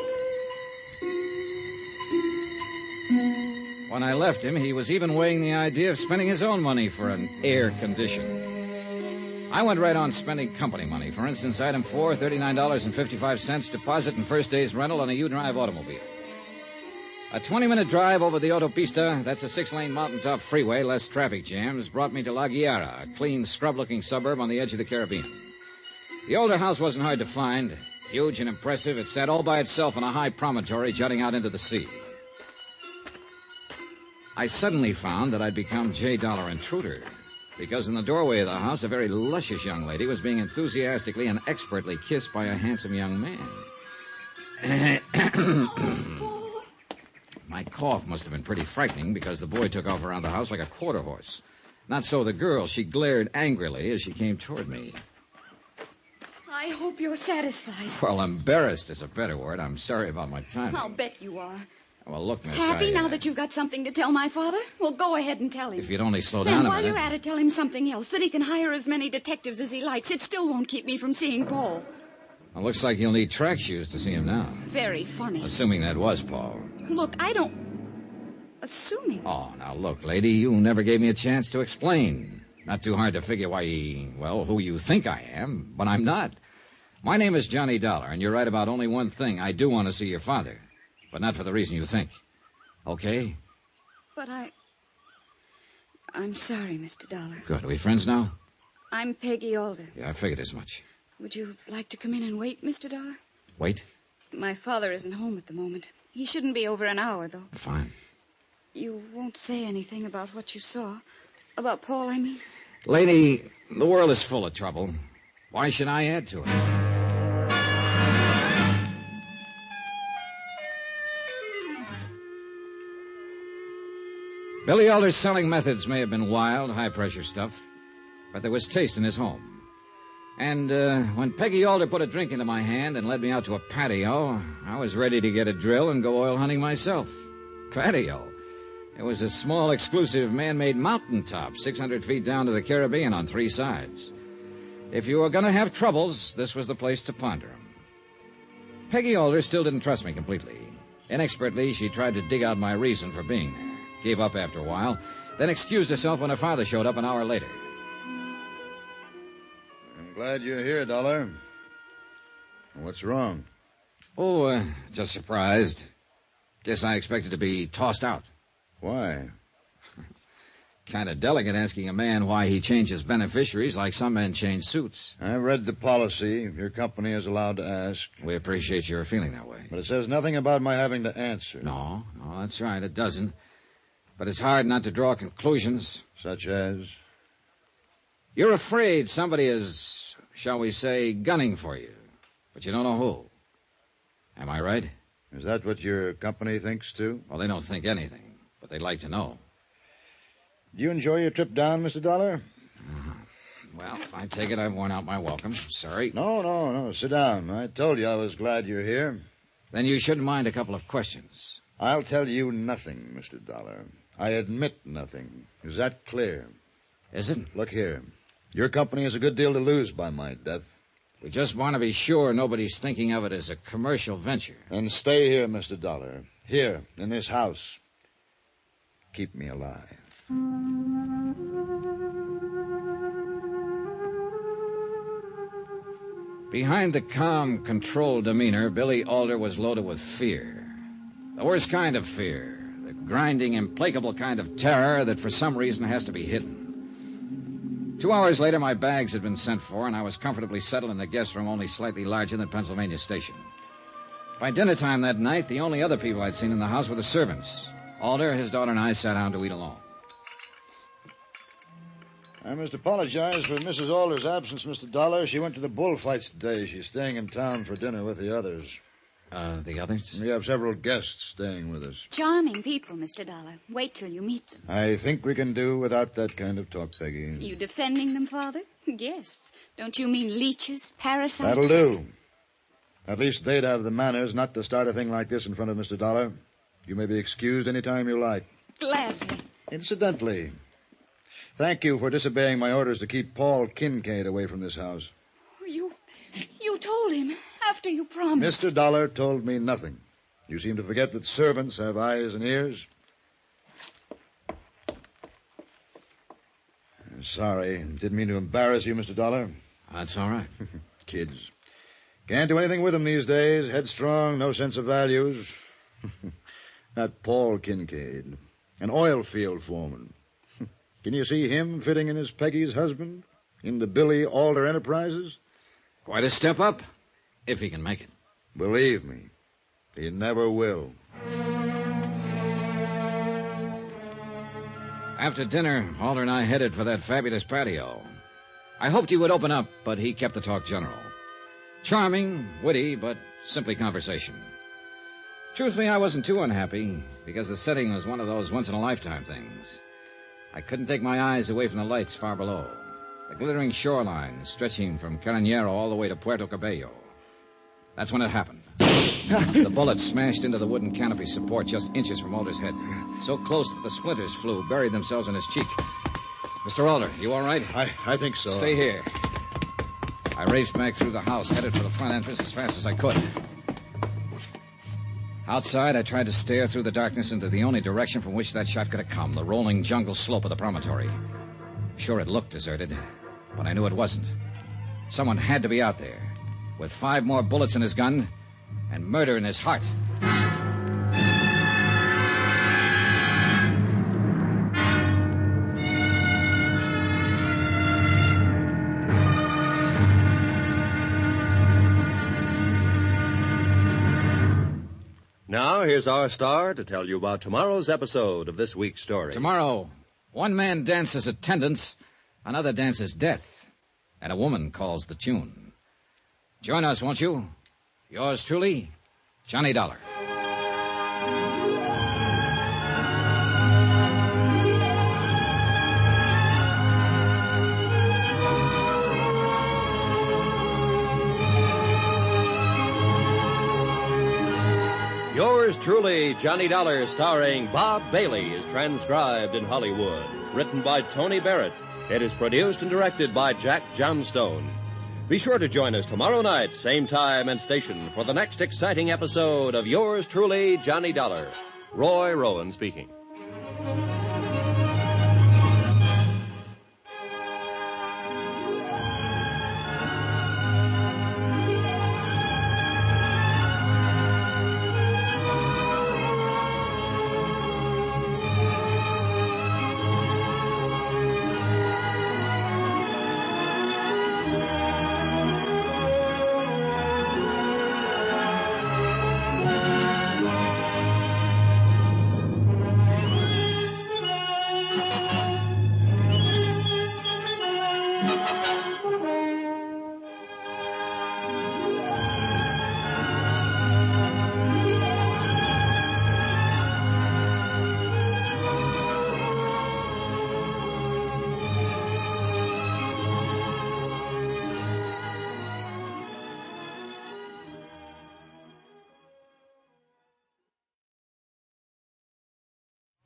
S25: When I left him, he was even weighing the idea of spending his own money for an air condition. I went right on spending company money. For instance, item 4, $39.55 deposit and first day's rental on a U-Drive automobile. A 20-minute drive over the autopista, that's a 6-lane mountaintop freeway, less traffic jams, brought me to La Guiara, a clean, scrub-looking suburb on the edge of the Caribbean. The older house wasn't hard to find. Huge and impressive, it sat all by itself on a high promontory jutting out into the sea. I suddenly found that I'd become J. Dollar Intruder, because in the doorway of the house, a very luscious young lady was being enthusiastically and expertly kissed by a handsome young man. My cough must have been pretty frightening, because the boy took off around the house like a quarter horse. Not so the girl. She glared angrily as she came toward me.
S2: I hope you're satisfied.
S25: Well, embarrassed is a better word. I'm sorry about my timing.
S2: I'll bet you are.
S25: Well, look, miss,
S2: Happy now that you've got something to tell my father? Well, go ahead and tell him.
S25: If you'd only slow
S2: Then
S25: down a
S2: while
S25: minute.
S2: you're at it, tell him something else, that he can hire as many detectives as he likes. It still won't keep me from seeing Paul.
S25: Well, looks like you'll need track shoes to see him now.
S2: Very funny.
S25: Assuming that was Paul.
S2: Look, I don't... Assuming.
S25: Oh, now look, lady, you never gave me a chance to explain. Not too hard to figure who you think I am, but I'm not. My name is Johnny Dollar, and you're right about only one thing. I do want to see your father, but not for the reason you think. Okay?
S2: But I'm sorry, Mr. Dollar.
S25: Good. Are we friends now?
S2: I'm Peggy Alder.
S25: Yeah, I figured as much.
S2: Would you like to come in and wait, Mr. Dollar?
S25: Wait?
S2: My father isn't home at the moment. He shouldn't be over an hour, though.
S25: Fine.
S2: You won't say anything about what you saw? About Paul, I mean?
S25: Lady, the world is full of trouble. Why should I add to it? Billy Alder's selling methods may have been wild, high-pressure stuff, but there was taste in his home. And when Peggy Alder put a drink into my hand and led me out to a patio, I was ready to get a drill and go oil hunting myself. Patio? It was a small, exclusive, man-made mountaintop, 600 feet down to the Caribbean on 3 sides. If you were going to have troubles, this was the place to ponder them. Peggy Alder still didn't trust me completely. Inexpertly, she tried to dig out my reason for being there. Gave up after a while, then excused herself when her father showed up an hour later.
S8: I'm glad you're here, Dollar. What's wrong?
S25: Oh, just surprised. Guess I expected to be tossed out.
S8: Why?
S25: Kind of delicate asking a man why he changes beneficiaries like some men change suits.
S8: I've read the policy. Your company is allowed to ask.
S25: We appreciate your feeling that way.
S8: But it says nothing about my having to answer.
S25: No, that's right, it doesn't. But it's hard not to draw conclusions.
S8: Such as?
S25: You're afraid somebody is, shall we say, gunning for you. But you don't know who. Am I right?
S8: Is that what your company thinks, too?
S25: Well, they don't think anything, but they'd like to know.
S8: Do you enjoy your trip down, Mr. Dollar?
S25: Well, I take it I've worn out my welcome. Sorry.
S8: No. Sit down. I told you I was glad you're here.
S25: Then you shouldn't mind a couple of questions.
S8: I'll tell you nothing, Mr. Dollar. I admit nothing. Is that clear?
S25: Is it?
S8: Look here. Your company has a good deal to lose by my death.
S25: We just want to be sure nobody's thinking of it as a commercial venture.
S8: Then stay here, Mr. Dollar. Here, in this house. Keep me alive.
S25: Behind the calm, controlled demeanor, Billy Alder was loaded with fear. The worst kind of fear. The grinding, implacable kind of terror that for some reason has to be hidden. 2 hours later, my bags had been sent for, and I was comfortably settled in the guest room only slightly larger than Pennsylvania Station. By dinner time that night, the only other people I'd seen in the house were the servants. Alder, his daughter, and I sat down to eat alone.
S8: I must apologize for Mrs. Alder's absence, Mr. Dollar. She went to the bullfights today. She's staying in town for dinner with the others.
S25: The others?
S8: We have several guests staying with us.
S2: Charming people, Mr. Dollar. Wait till you meet them.
S8: I think we can do without that kind of talk, Peggy.
S2: You defending them, Father? Guests. Don't you mean leeches, parasites?
S8: That'll do. At least they'd have the manners not to start a thing like this in front of Mr. Dollar. You may be excused any time you like.
S2: Gladly.
S8: Incidentally, thank you for disobeying my orders to keep Paul Kincaid away from this house.
S2: You told him after you promised.
S8: Mr. Dollar told me nothing. You seem to forget that servants have eyes and ears. I'm sorry. Didn't mean to embarrass you, Mr. Dollar.
S25: That's all right.
S8: Kids. Can't do anything with them these days. Headstrong, no sense of values. That Paul Kincaid, an oil field foreman. Can you see him fitting in as Peggy's husband? Into Billy Alder Enterprises?
S25: Quite a step up, if he can make it.
S8: Believe me, he never will.
S25: After dinner, Alder and I headed for that fabulous patio. I hoped he would open up, but he kept the talk general. Charming, witty, but simply conversation. Truthfully, I wasn't too unhappy, because the setting was one of those once-in-a-lifetime things. I couldn't take my eyes away from the lights far below. The glittering shoreline stretching from Carabinero all the way to Puerto Cabello. That's when it happened. The bullet smashed into the wooden canopy support just inches from Alder's head. So close that the splinters flew, buried themselves in his cheek. Mr. Alder, you all right?
S8: I think so.
S25: Stay here. I raced back through the house, headed for the front entrance as fast as I could. Outside, I tried to stare through the darkness into the only direction from which that shot could have come, the rolling jungle slope of the promontory. Sure, it looked deserted, but I knew it wasn't. Someone had to be out there, with 5 more bullets in his gun and murder in his heart.
S7: Now, here's our star to tell you about tomorrow's episode of this week's story.
S25: Tomorrow, one man dances attendance, another dances death, and a woman calls the tune. Join us, won't you? Yours truly, Johnny Dollar.
S7: Yours truly, Johnny Dollar, starring Bob Bailey, is transcribed in Hollywood. Written by Tony Barrett. It is produced and directed by Jack Johnstone. Be sure to join us tomorrow night, same time and station, for the next exciting episode of Yours truly, Johnny Dollar. Roy Rowan speaking.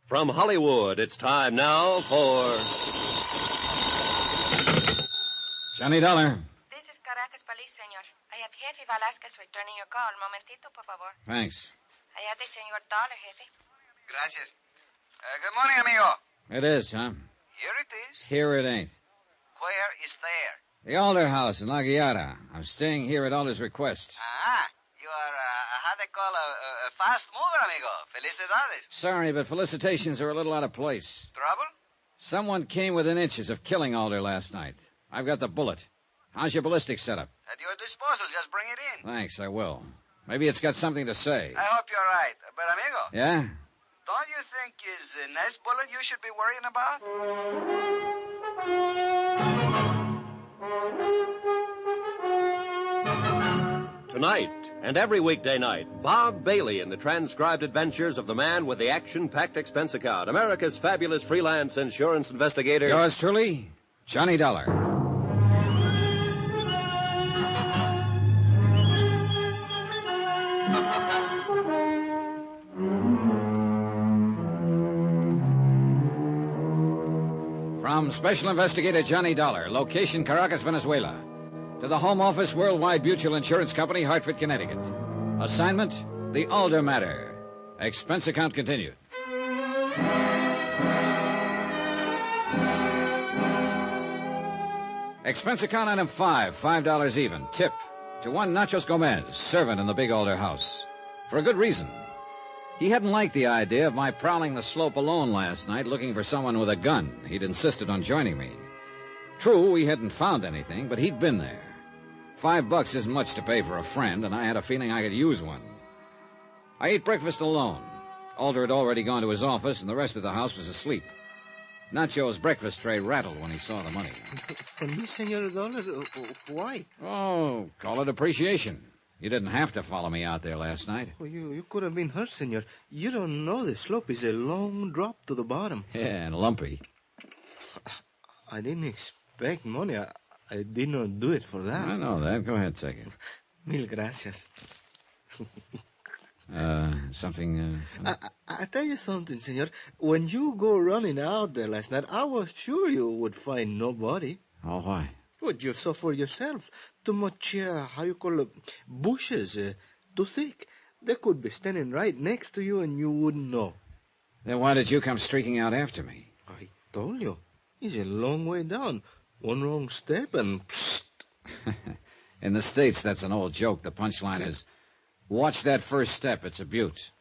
S7: From Hollywood, it's time now for...
S25: Johnny Dollar.
S5: This is Caracas Police, senor. I have Jefe Velasquez returning your call. Momentito, por favor.
S25: Thanks.
S5: Allá de senor Dollar, Jefe.
S12: Gracias. Good morning, amigo.
S25: It is, huh?
S12: Here it is.
S25: Here it ain't.
S12: Where is there?
S25: The Alder House in La Guiara. I'm staying here at Alder's request.
S12: Ah, you are, how they call a fast mover, amigo. Felicidades.
S25: Sorry, but felicitations are a little out of place.
S12: Trouble?
S25: Someone came within inches of killing Alder last night. I've got the bullet. How's your ballistic setup?
S12: At your disposal. Just bring it in.
S25: Thanks, I will. Maybe it's got something to say.
S12: I hope you're right. But, amigo.
S25: Yeah?
S12: Don't you think it's a nice bullet you should be worrying about?
S7: Tonight, and every weekday night, Bob Bailey in the transcribed adventures of the man with the action-packed expense account, America's fabulous freelance insurance investigator.
S25: Yours truly, Johnny Dollar. From Special Investigator Johnny Dollar, location Caracas, Venezuela, to the Home Office, Worldwide Mutual Insurance Company, Hartford, Connecticut. Assignment, the Alder matter. Expense account continued. Expense account item 5, $5 even. Tip to one Nachos Gomez, servant in the Big Alder house. For a good reason. He hadn't liked the idea of my prowling the slope alone last night looking for someone with a gun. He'd insisted on joining me. True, we hadn't found anything, but he'd been there. $5 isn't much to pay for a friend, and I had a feeling I could use one. I ate breakfast alone. Alder had already gone to his office, and the rest of the house was asleep. Nacho's breakfast tray rattled when he saw the money.
S3: For me, Senor Dollar, why?
S25: Oh, call it appreciation. You didn't have to follow me out there last night.
S3: Oh, you could have been hurt, Senor. You don't know the slope is a long drop to the bottom.
S25: Yeah, and lumpy.
S3: I didn't expect money. I did not do it for that.
S25: I know that. Go ahead, take it.
S3: Mil gracias.
S25: Something...
S3: I tell you something, senor. When you go running out there last night, I was sure you would find nobody.
S25: Oh, why?
S3: Well, you saw for yourself. Too much, how you call it, bushes, too thick. They could be standing right next to you and you wouldn't know.
S25: Then why did you come streaking out after me?
S3: I told you. It's a long way down. One wrong step and... Psst.
S25: In the States, that's an old joke. The punchline is, watch that first step. It's a beaut.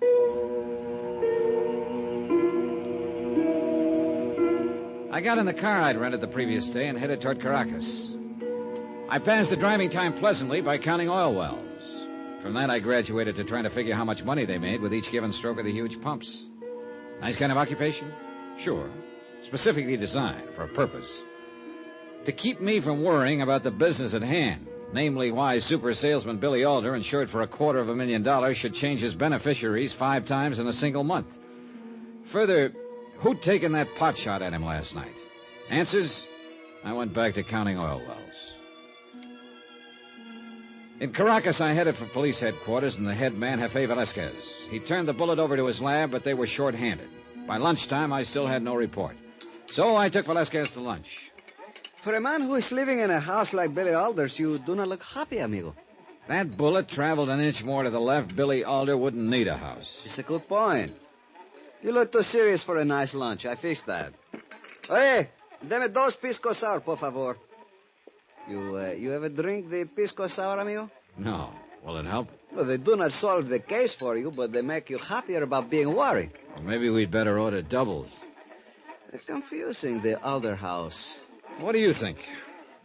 S25: I got in the car I'd rented the previous day and headed toward Caracas. I passed the driving time pleasantly by counting oil wells. From that, I graduated to trying to figure how much money they made with each given stroke of the huge pumps. Nice kind of occupation? Sure. Specifically designed for a purpose. To keep me from worrying about the business at hand, namely why super salesman Billy Alder, insured for $250,000, should change his beneficiaries 5 times in a single month. Further, who'd taken that pot shot at him last night? Answers? I went back to counting oil wells. In Caracas, I headed for police headquarters and the head man, Jefe Velasquez. He turned the bullet over to his lab, but they were short-handed. By lunchtime, I still had no report. So I took Velasquez to lunch.
S6: For a man who is living in a house like Billy Alder's, you do not look happy, amigo.
S25: That bullet traveled an inch more to the left. Billy Alder wouldn't need a house.
S6: It's a good point. You look too serious for a nice lunch. I fixed that. Oye, deme 2 pisco sour, por favor. You ever drink the pisco sour, amigo?
S25: No. Will it help?
S6: Well, they do not solve the case for you, but they make you happier about being worried.
S25: Well, maybe we'd better order doubles.
S6: It's confusing, the Alder house.
S25: What do you think?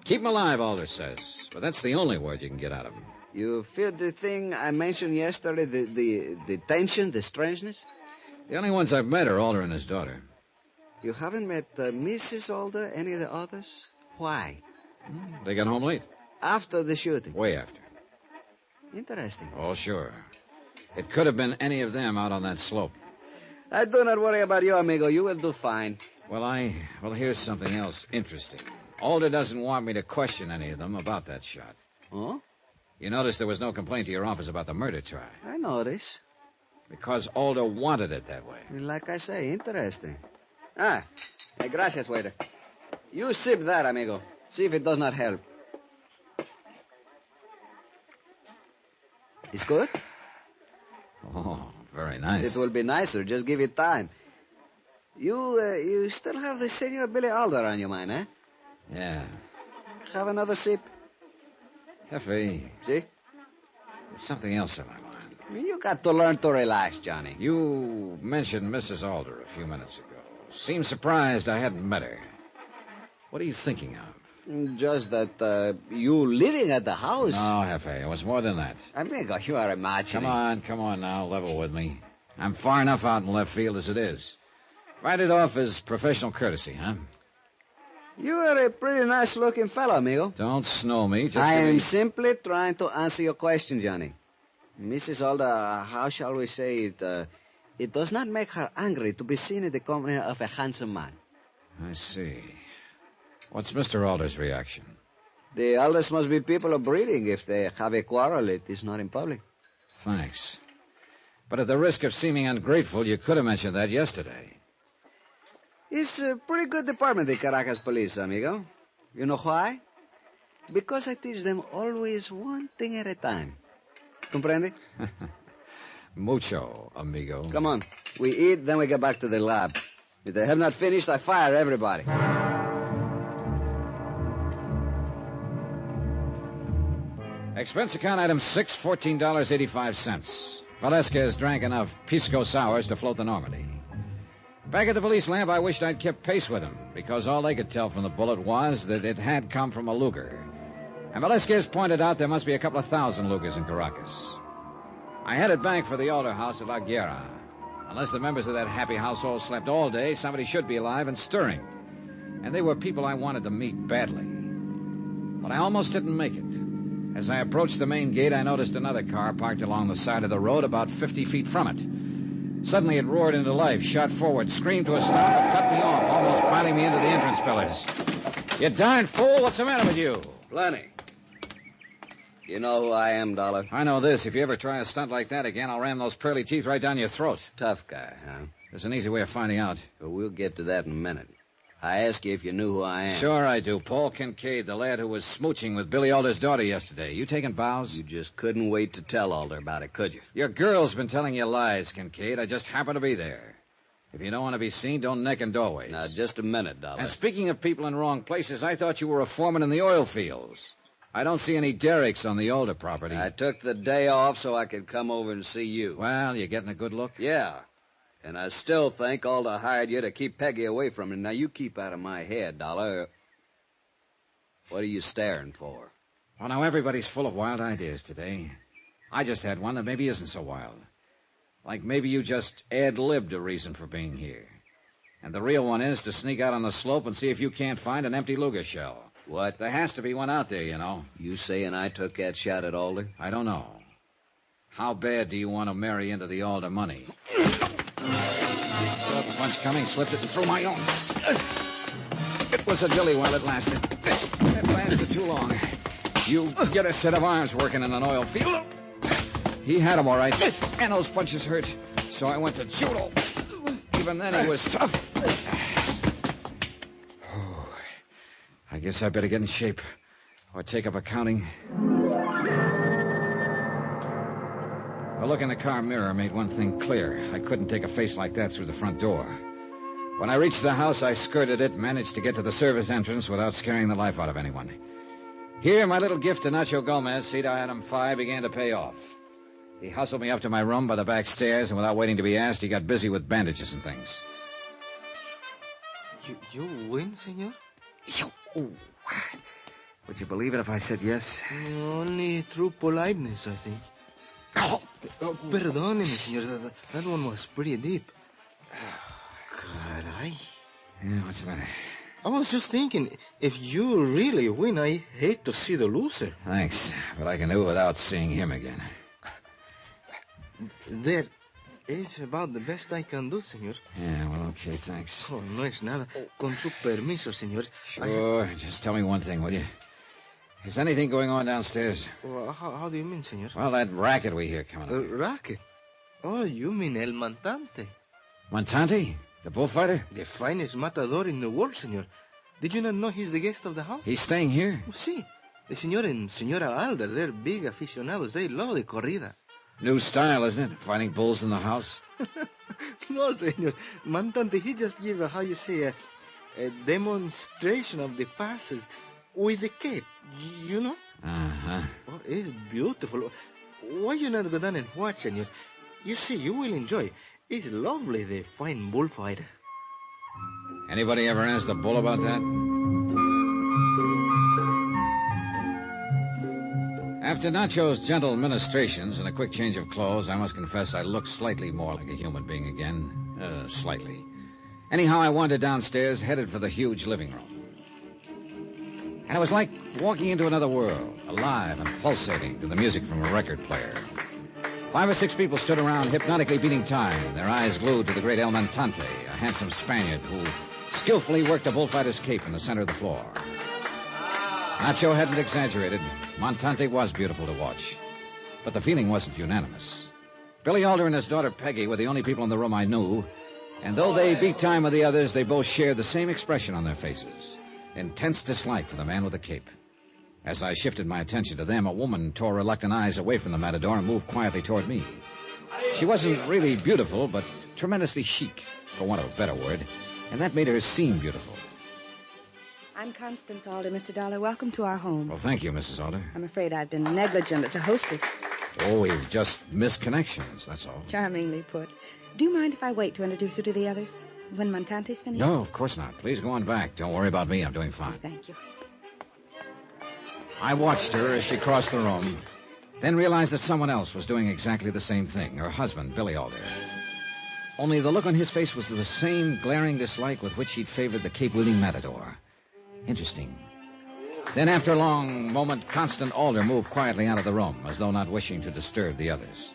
S25: Keep him alive, Alder says. But that's the only word you can get out of him.
S6: You feel the thing I mentioned yesterday, the tension, the strangeness?
S25: The only ones I've met are Alder and his daughter.
S6: You haven't met Mrs. Alder, any of the others? Why?
S25: They got home late.
S6: After the shooting?
S25: Way after.
S6: Interesting.
S25: Oh, sure. It could have been any of them out on that slope.
S6: I do not worry about you, amigo. You will do fine.
S25: Well, here's something else interesting. Alder doesn't want me to question any of them about that shot.
S6: Oh?
S25: You notice there was no complaint to your office about the murder try.
S6: I notice.
S25: Because Alder wanted it that way.
S6: Like I say, interesting. Gracias, waiter. You sip that, amigo. See if it does not help. It's good?
S25: Oh, very nice.
S6: It will be nicer. Just give it time. You still have the Senor Billy Alder on your mind, eh?
S25: Yeah.
S6: Have another sip?
S25: Jefe.
S6: See?
S25: There's something else on my mind.
S6: You got to learn to relax, Johnny.
S25: You mentioned Mrs. Alder a few minutes ago. Seemed surprised I hadn't met her. What are you thinking of?
S6: Just that you living at the house.
S25: No, Jefe, it was more than that.
S6: Amigo, you are imagining.
S25: Come on now, level with me. I'm far enough out in left field as it is. Write it off as professional courtesy, huh?
S6: You are a pretty nice-looking fellow, amigo.
S25: Don't snow me.
S6: I am simply trying to answer your question, Johnny. Mrs. Alder, how shall we say it? It does not make her angry to be seen in the company of a handsome man.
S25: I see. What's Mr. Alder's reaction?
S6: The Alders must be people of breeding. If they have a quarrel, it is not in public.
S25: Thanks. But at the risk of seeming ungrateful, you could have mentioned that yesterday.
S6: It's a pretty good department, the Caracas police, amigo. You know why? Because I teach them always one thing at a time. Comprende?
S25: Mucho, amigo.
S6: Come on. We eat, then we get back to the lab. If they have not finished, I fire everybody.
S25: Expense account item 6, $14.85. Velasquez drank enough Pisco sours to float the Normandy. Back at the police lab, I wished I'd kept pace with him, because all they could tell from the bullet was that it had come from a Luger. And Velasquez pointed out there must be a couple of thousand Lugers in Caracas. I headed back for the Alder house at La Guerra. Unless the members of that happy household slept all day, somebody should be alive and stirring. And they were people I wanted to meet badly. But I almost didn't make it. As I approached the main gate, I noticed another car parked along the side of the road about 50 feet from it. Suddenly it roared into life, shot forward, screamed to a stop, and cut me off, almost piling me into the entrance pillars. You darn fool, what's the matter with you?
S6: Plenty. You know who I am, Dollar?
S25: I know this. If you ever try a stunt like that again, I'll ram those pearly teeth right down your throat.
S6: Tough guy, huh?
S25: There's an easy way of finding out.
S6: Well, we'll get to that in a minute. I asked you if you knew who I am.
S25: Sure I do. Paul Kincaid, the lad who was smooching with Billy Alder's daughter yesterday. You taking bows?
S6: You just couldn't wait to tell Alder about it, could you?
S25: Your girl's been telling you lies, Kincaid. I just happened to be there. If you don't want to be seen, don't neck in doorways.
S6: Now, just a minute, Dollar.
S25: And speaking of people in wrong places, I thought you were a foreman in the oil fields. I don't see any derricks on the Alder property.
S6: I took the day off so I could come over and see you.
S25: Well, you getting a good look?
S6: Yeah. And I still think Alder hired you to keep Peggy away from me. Now, you keep out of my head, Dollar. What are you staring for?
S25: Well, now, everybody's full of wild ideas today. I just had one that maybe isn't so wild. Like maybe you just ad-libbed a reason for being here. And the real one is to sneak out on the slope and see if you can't find an empty Luger shell.
S6: What?
S25: There has to be one out there, you know.
S6: You saying I took that shot at Alder?
S25: I don't know. How bad do you want to marry into the Alder money? Saw the punch coming, slipped it, and threw my own. It was a dilly while it lasted. It lasted too long. You get a set of arms working in an oil field. He had them all right, and those punches hurt. So I went to judo. Even then, he was tough. I guess I better get in shape or take up accounting. A look in the car mirror made one thing clear. I couldn't take a face like that through the front door. When I reached the house, I skirted it, managed to get to the service entrance without scaring the life out of anyone. Here, my little gift to Nacho Gomez, seat item 5, began to pay off. He hustled me up to my room by the back stairs, and without waiting to be asked, he got busy with bandages and things.
S3: You win, senor?
S25: Oh. Would you believe it if I said yes?
S3: Only through politeness, I think. Oh, perdóneme, senor. That one was pretty deep. Caray.
S25: Yeah, what's the matter?
S3: I was just thinking, if you really win, I hate to see the loser.
S25: Thanks, but I can do it without seeing him again.
S3: That is about the best I can do, senor.
S25: Yeah, well, okay, thanks.
S3: Oh, no es nada. Con su permiso, senor.
S25: Sure, just tell me one thing, will you? Is anything going on downstairs?
S3: Well, how do you mean, senor?
S25: Well, that racket we hear coming up.
S3: Racket? Oh, you mean El Montante.
S25: Montante? The bullfighter?
S3: The finest matador in the world, senor. Did you not know he's the guest of the house?
S25: He's staying here?
S3: Oh, sí. The senor and señora Alder, they're big aficionados. They love the corrida.
S25: New style, isn't it? Fighting bulls in the house?
S3: No, senor. Montante, he just gave a demonstration of the passes with the cape, you know?
S25: Uh-huh.
S3: Oh, it's beautiful. Why you not go down and watch, senor? You see, you will enjoy. It's lovely, the fine bullfighter.
S25: Anybody ever asked the bull about that? After Nacho's gentle ministrations and a quick change of clothes, I must confess I looked slightly more like a human being again. Slightly. Anyhow, I wandered downstairs, headed for the huge living room. And it was like walking into another world, alive and pulsating to the music from a record player. 5 or 6 people stood around, hypnotically beating time, their eyes glued to the great El Montante, a handsome Spaniard who skillfully worked a bullfighter's cape in the center of the floor. Nacho hadn't exaggerated. Montante was beautiful to watch. But the feeling wasn't unanimous. Billy Alder and his daughter Peggy were the only people in the room I knew, and though they beat time with the others, they both shared the same expression on their faces. Intense dislike for the man with the cape. As I shifted my attention to them, a woman tore reluctant eyes away from the matador and moved quietly toward me. She wasn't really beautiful, but tremendously chic, for want of a better word, and that made her seem beautiful.
S2: I'm Constance Alder, Mr. Dollar. Welcome to our home.
S25: Well, thank you, Mrs. Alder.
S2: I'm afraid I've been negligent as a hostess.
S25: Oh, we've just missed connections, that's all.
S2: Charmingly put. Do you mind if I wait to introduce you to the others? When Montante's finished?
S25: No, of course not. Please go on back. Don't worry about me. I'm doing fine.
S2: Thank you.
S25: I watched her as she crossed the room, then realized that someone else was doing exactly the same thing, her husband, Billy Alder. Only the look on his face was the same glaring dislike with which he'd favored the cape-wielding matador. Interesting. Then, after a long moment, Constant Alder moved quietly out of the room, as though not wishing to disturb the others.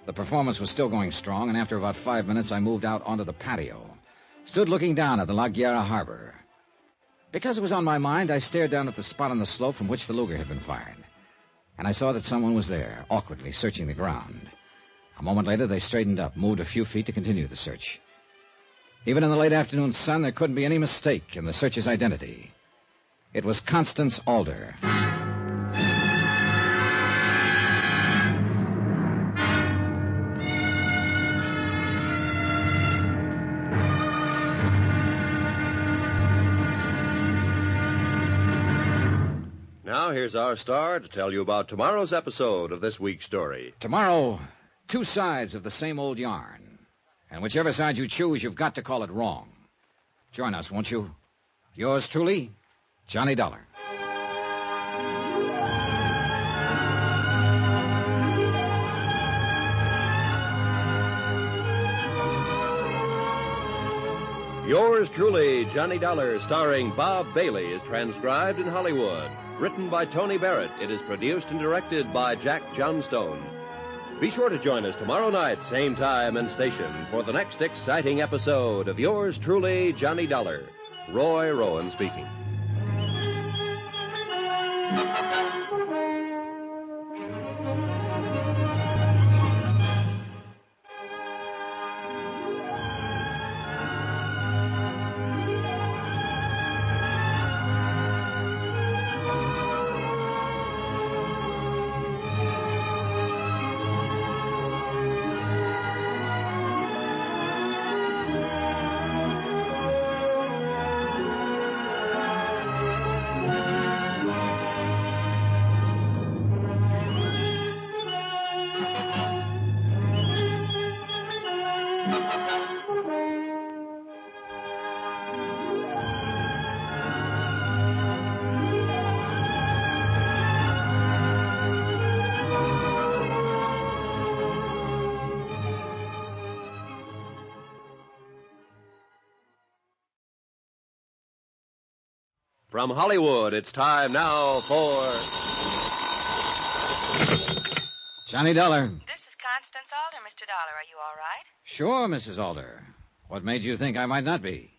S25: The performance was still going strong, and after about 5 minutes, I moved out onto the patio, stood looking down at the La Guerra harbor. Because it was on my mind, I stared down at the spot on the slope from which the Luger had been fired. And I saw that someone was there, awkwardly searching the ground. A moment later, they straightened up, moved a few feet to continue the search. Even in the late afternoon sun, there couldn't be any mistake in the searcher's identity. It was Constance Alder.
S7: Now, here's our star to tell you about tomorrow's episode of this week's story.
S25: Tomorrow, two sides of the same old yarn. And whichever side you choose, you've got to call it wrong. Join us, won't you? Yours truly, Johnny Dollar.
S7: Yours truly, Johnny Dollar, starring Bob Bailey, is transcribed in Hollywood. Written by Tony Barrett, it is produced and directed by Jack Johnstone. Be sure to join us tomorrow night, same time and station, for the next exciting episode of Yours truly, Johnny Dollar. Roy Rowan speaking. From Hollywood, it's time now for...
S25: Johnny Dollar.
S5: This is Constance Alder, Mr. Dollar. Are you all right?
S25: Sure, Mrs. Alder. What made you think I might not be?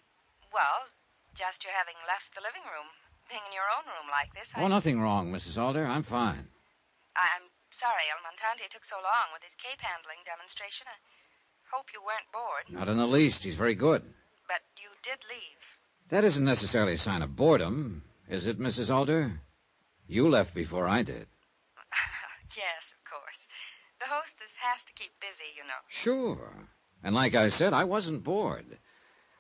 S5: Well, just your having left the living room. Being in your own room like this,
S25: Oh, nothing wrong, Mrs. Alder. I'm fine.
S5: I'm sorry El Montante took so long with his cape handling demonstration. I hope you weren't bored.
S25: Not in the least. He's very good.
S5: But you did leave.
S25: That isn't necessarily a sign of boredom, is it, Mrs. Alder? You left before I did.
S5: Yes, of course. The hostess has to keep busy, you know.
S25: Sure. And like I said, I wasn't bored.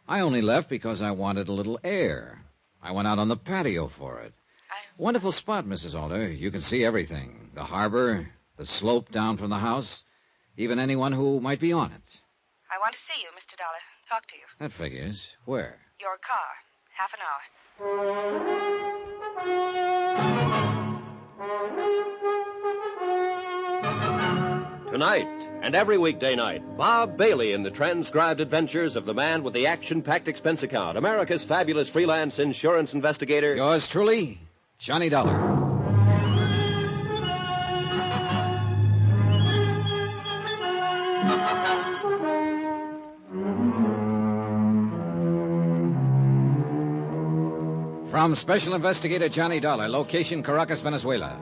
S25: I only left because I wanted a little air. I went out on the patio for it. Wonderful spot, Mrs. Alder. You can see everything. The harbor, the slope down from the house, even anyone who might be on it.
S5: I want to see you, Mr. Dollar. Talk to you.
S25: That figures. Where?
S5: Your car. Half an hour.
S7: Tonight and every weekday night, Bob Bailey in the transcribed adventures of the man with the action-packed expense account, America's fabulous freelance insurance investigator.
S25: Yours truly, Johnny Dollar. From Special Investigator Johnny Dollar, location Caracas, Venezuela,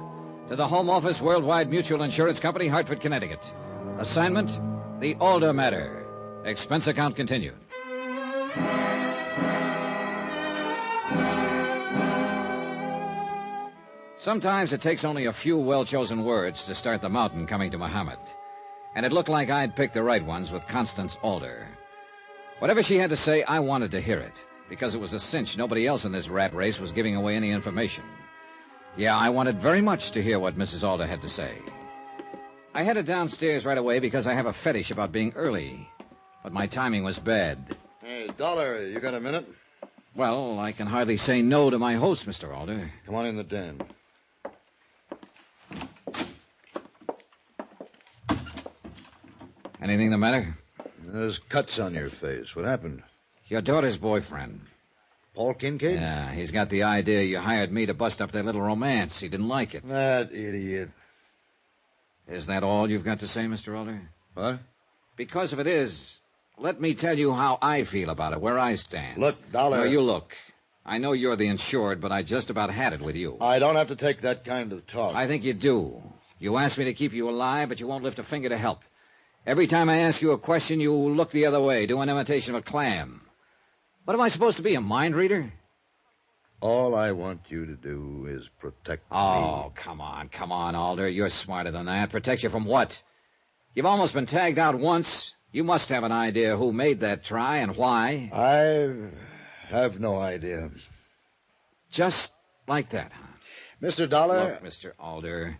S25: to the Home Office, Worldwide Mutual Insurance Company, Hartford, Connecticut. Assignment, the Alder Matter. Expense account continued. Sometimes it takes only a few well-chosen words to start the mountain coming to Muhammad. And it looked like I'd picked the right ones with Constance Alder. Whatever she had to say, I wanted to hear it, because it was a cinch nobody else in this rat race was giving away any information. Yeah, I wanted very much to hear what Mrs. Alder had to say. I headed downstairs right away because I have a fetish about being early. But my timing was bad.
S8: Hey, Dollar, you got a minute?
S25: Well, I can hardly say no to my host, Mr. Alder.
S8: Come on in the den.
S25: Anything the matter?
S8: There's cuts on your face. What happened?
S25: Your daughter's boyfriend.
S8: Paul Kincaid?
S25: Yeah, he's got the idea you hired me to bust up their little romance. He didn't like it.
S8: That idiot.
S25: Is that all you've got to say, Mr. Alder?
S8: What?
S25: Because if it is, let me tell you how I feel about it, where I stand.
S8: Look, Dollar.
S25: No, you look. I know you're the insured, but I just about had it with you.
S8: I don't have to take that kind of talk.
S25: I think you do. You asked me to keep you alive, but you won't lift a finger to help. Every time I ask you a question, you look the other way, do an imitation of a clam. What am I supposed to be, a mind reader?
S8: All I want you to do is protect me.
S25: Oh, come on, Alder. You're smarter than that. Protect you from what? You've almost been tagged out once. You must have an idea who made that try and why.
S8: I have no idea.
S25: Just like that, huh?
S8: Mr. Dollar...
S25: Look, Mr. Alder,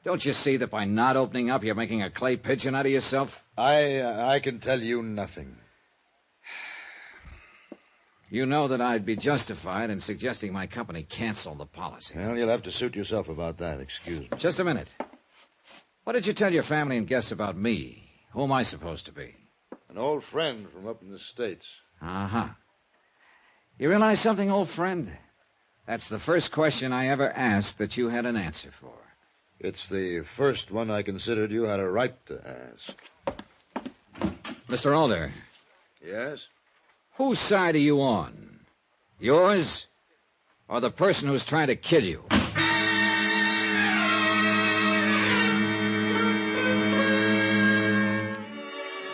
S25: don't you see that by not opening up, you're making a clay pigeon out of yourself?
S8: I can tell you nothing.
S25: You know that I'd be justified in suggesting my company cancel the policy.
S8: Well, you'll have to suit yourself about that. Excuse me.
S25: Just a minute. What did you tell your family and guests about me? Who am I supposed to be?
S8: An old friend from up in the States.
S25: Uh-huh. You realize something, old friend? That's the first question I ever asked that you had an answer for.
S8: It's the first one I considered you had a right to ask.
S25: Mr. Alder.
S8: Yes?
S25: Whose side are you on? Yours or the person who's trying to kill you?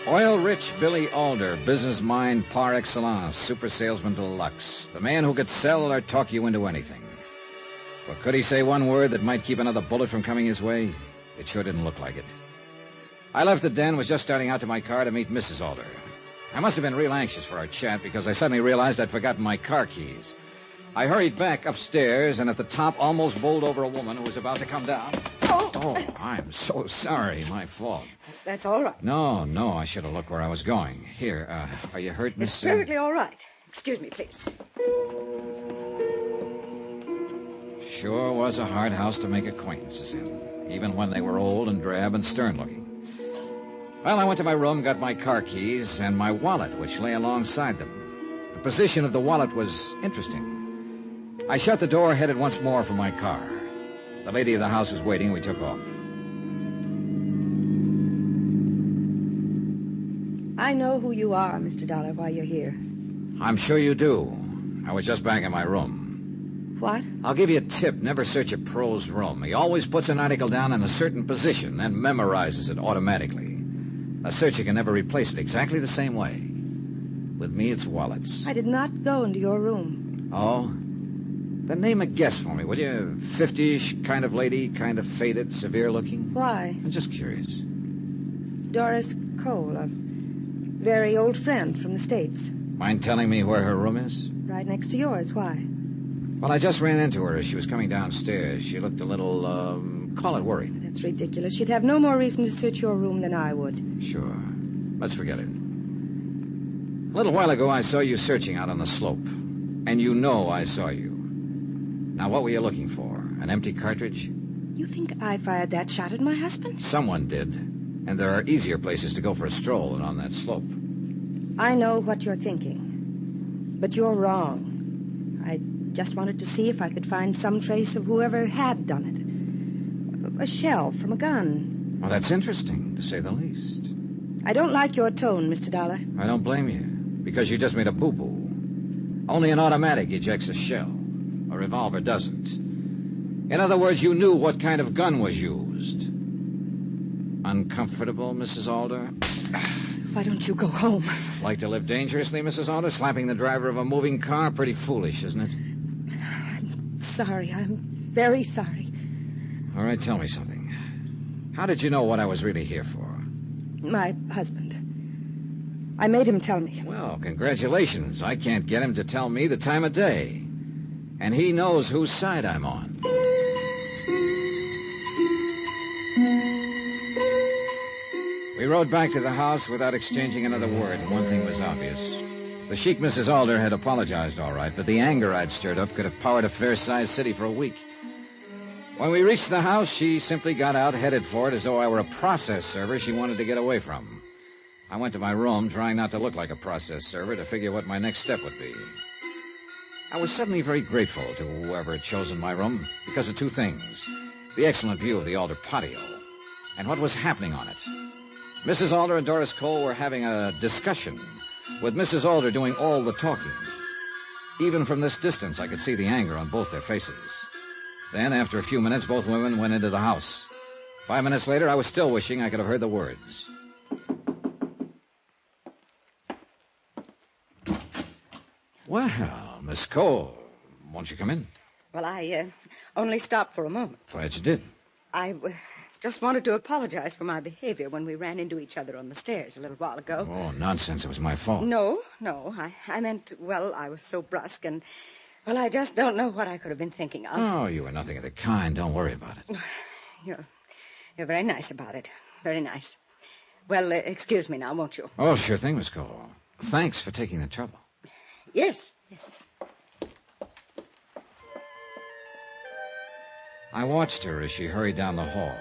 S25: Oil-rich Billy Alder, business mind par excellence, super salesman deluxe. The man who could sell or talk you into anything. But could he say one word that might keep another bullet from coming his way? It sure didn't look like it. I left the den, was just starting out to my car to meet Mrs. Alder. I must have been real anxious for our chat because I suddenly realized I'd forgotten my car keys. I hurried back upstairs and at the top almost bowled over a woman who was about to come down. Oh, I'm so sorry. My fault.
S15: That's all right.
S25: No, I should have looked where I was going. Here, are you hurt, Miss...
S15: It's perfectly all right. Excuse me, please.
S25: Sure was a hard house to make acquaintances in, even when they were old and drab and stern-looking. Well, I went to my room, got my car keys, and my wallet, which lay alongside them. The position of the wallet was interesting. I shut the door, headed once more for my car. The lady of the house was waiting. We took off.
S15: I know who you are, Mr. Dollar, why you're here.
S25: I'm sure you do. I was just back in my room.
S15: What?
S25: I'll give you a tip. Never search a pro's room. He always puts an article down in a certain position, then memorizes it automatically. A searcher can never replace it exactly the same way. With me, it's wallets.
S15: I did not go into your room.
S25: Oh? Then name a guess for me, will you? 50-ish kind of lady, kind of faded, severe-looking?
S15: Why?
S25: I'm just curious.
S15: Doris Cole, a very old friend from the States.
S25: Mind telling me where her room is?
S15: Right next to yours. Why?
S25: Well, I just ran into her as she was coming downstairs. She looked a little, call it worried.
S15: That's ridiculous. She'd have no more reason to search your room than I would.
S25: Sure. Let's forget it. A little while ago, I saw you searching out on the slope. And you know I saw you. Now, what were you looking for? An empty cartridge?
S15: You think I fired that shot at my husband?
S25: Someone did. And there are easier places to go for a stroll than on that slope.
S15: I know what you're thinking. But you're wrong. I just wanted to see if I could find some trace of whoever had done it. A shell from a gun.
S25: Well, that's interesting, to say the least.
S15: I don't like your tone, Mr. Dollar.
S25: I don't blame you, because you just made a boo-boo. Only an automatic ejects a shell. A revolver doesn't. In other words, you knew what kind of gun was used. Uncomfortable, Mrs. Alder?
S15: Why don't you go home?
S25: Like to live dangerously, Mrs. Alder? Slapping the driver of a moving car? Pretty foolish, isn't it?
S15: I'm sorry. I'm very sorry.
S25: All right, tell me something. How did you know what I was really here for?
S15: My husband. I made him tell me.
S25: Well, congratulations. I can't get him to tell me the time of day. And he knows whose side I'm on. We rode back to the house without exchanging another word, and one thing was obvious. The chic Mrs. Alder had apologized all right, but the anger I'd stirred up could have powered a fair-sized city for a week. When we reached the house, she simply got out, headed for it as though I were a process server she wanted to get away from. I went to my room, trying not to look like a process server, to figure what my next step would be. I was suddenly very grateful to whoever had chosen my room because of two things. The excellent view of the Alder patio, and what was happening on it. Mrs. Alder and Doris Cole were having a discussion, with Mrs. Alder doing all the talking. Even from this distance, I could see the anger on both their faces. Then, after a few minutes, both women went into the house. 5 minutes later, I was still wishing I could have heard the words. Well, Miss Cole, won't you come in?
S16: Well, I only stopped for a moment.
S25: Glad you did.
S16: I just wanted to apologize for my behavior when we ran into each other on the stairs a little while ago.
S25: Oh, nonsense. It was my fault.
S16: No. I meant, well, I was so brusque and, well, I just don't know what I could have been thinking of.
S25: Oh, you were nothing of the kind. Don't worry about it.
S16: You're very nice about it. Very nice. Well, excuse me now, won't you?
S25: Oh, sure thing, Miss Cole. Thanks for taking the trouble.
S16: Yes.
S25: I watched her as she hurried down the hall.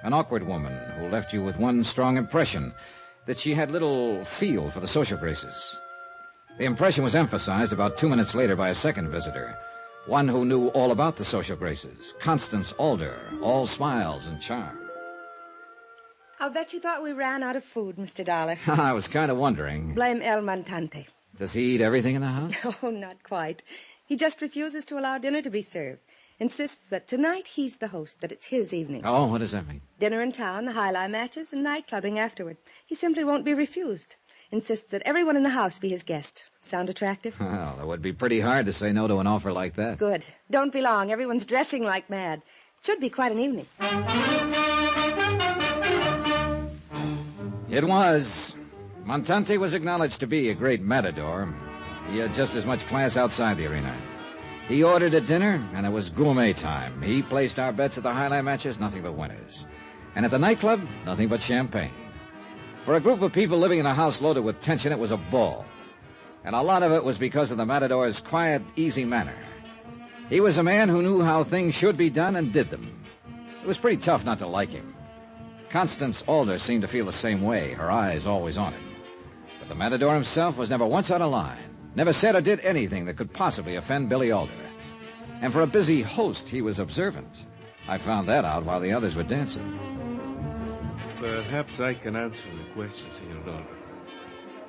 S25: An awkward woman who left you with one strong impression, that she had little feel for the social graces. The impression was emphasized about 2 minutes later by a second visitor, one who knew all about the social graces, Constance Alder, all smiles and charm.
S15: I'll bet you thought we ran out of food, Mr. Dollar.
S25: I was kind of wondering.
S15: Blame El Montante.
S25: Does he eat everything in the house?
S15: Oh, not quite. He just refuses to allow dinner to be served. Insists that tonight he's the host, that it's his evening.
S25: Oh, what does that mean?
S15: Dinner in town, the high-lie matches, and night clubbing afterward. He simply won't be refused. Insists that everyone in the house be his guest. Sound attractive?
S25: Well, it would be pretty hard to say no to an offer like that.
S15: Good. Don't be long. Everyone's dressing like mad. Should be quite an evening.
S25: It was. Montante was acknowledged to be a great matador. He had just as much class outside the arena. He ordered a dinner, and it was gourmet time. He placed our bets at the highlight matches, nothing but winners. And at the nightclub, nothing but champagne. For a group of people living in a house loaded with tension, it was a ball. And a lot of it was because of the matador's quiet, easy manner. He was a man who knew how things should be done and did them. It was pretty tough not to like him. Constance Alder seemed to feel the same way, her eyes always on him. But the matador himself was never once out of line. Never said or did anything that could possibly offend Billy Alder. And for a busy host, he was observant. I found that out while the others were dancing.
S3: Perhaps I can answer the question, Senor Dollar.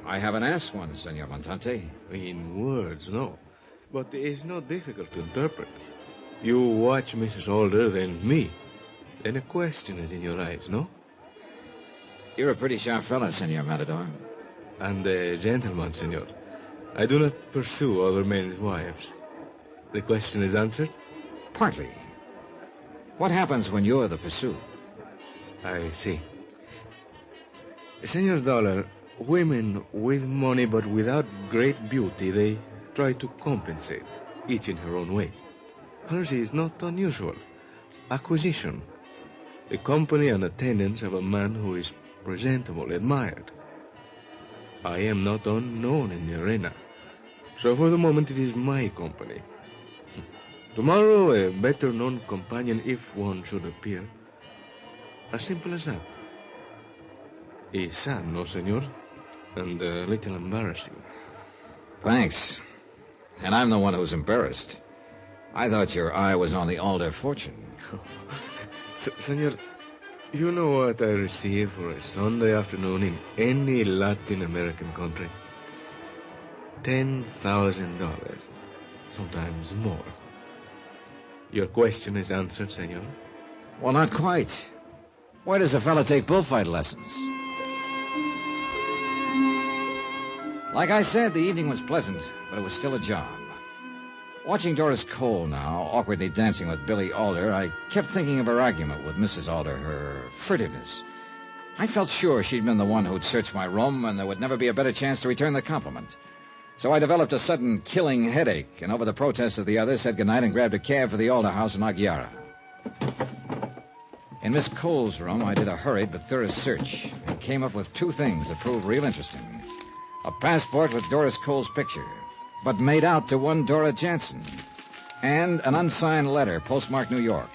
S25: I haven't asked one, Senor Montante.
S3: In words, no. But it's not difficult to interpret. You watch Mrs. Alder, then me. Then a question is in your eyes, no?
S25: You're a pretty sharp fellow, Senor Matador.
S3: And a gentleman, senor. I do not pursue other men's wives. The question is answered?
S25: Partly. What happens when you're the pursued?
S3: I see. Senor Dollar, women with money but without great beauty, they try to compensate, each in her own way. Hers is not unusual. Acquisition. The company and attendance of a man who is presentable, admired. I am not unknown in the arena. So for the moment it is my company. Tomorrow a better-known companion, if one should appear. As simple as that. It's sad, no, senor? And a little embarrassing.
S25: Thanks. And I'm the one who's embarrassed. I thought your eye was on the Alder fortune.
S3: Senor, you know what I receive for a Sunday afternoon in any Latin American country? $10,000. Sometimes more. Your question is answered, senor?
S25: Well, not quite. Where does a fellow take bullfight lessons? Like I said, the evening was pleasant, but it was still a job. Watching Doris Cole now, awkwardly dancing with Billy Alder, I kept thinking of her argument with Mrs. Alder, her furtiveness. I felt sure she'd been the one who'd searched my room, and there would never be a better chance to return the compliment. So I developed a sudden killing headache, and over the protests of the others, said goodnight and grabbed a cab for the Alder house in Aguilera. In Miss Cole's room, I did a hurried but thorough search and came up with two things that proved real interesting. A passport with Doris Cole's picture, but made out to one Dora Jansen, and an unsigned letter postmarked New York.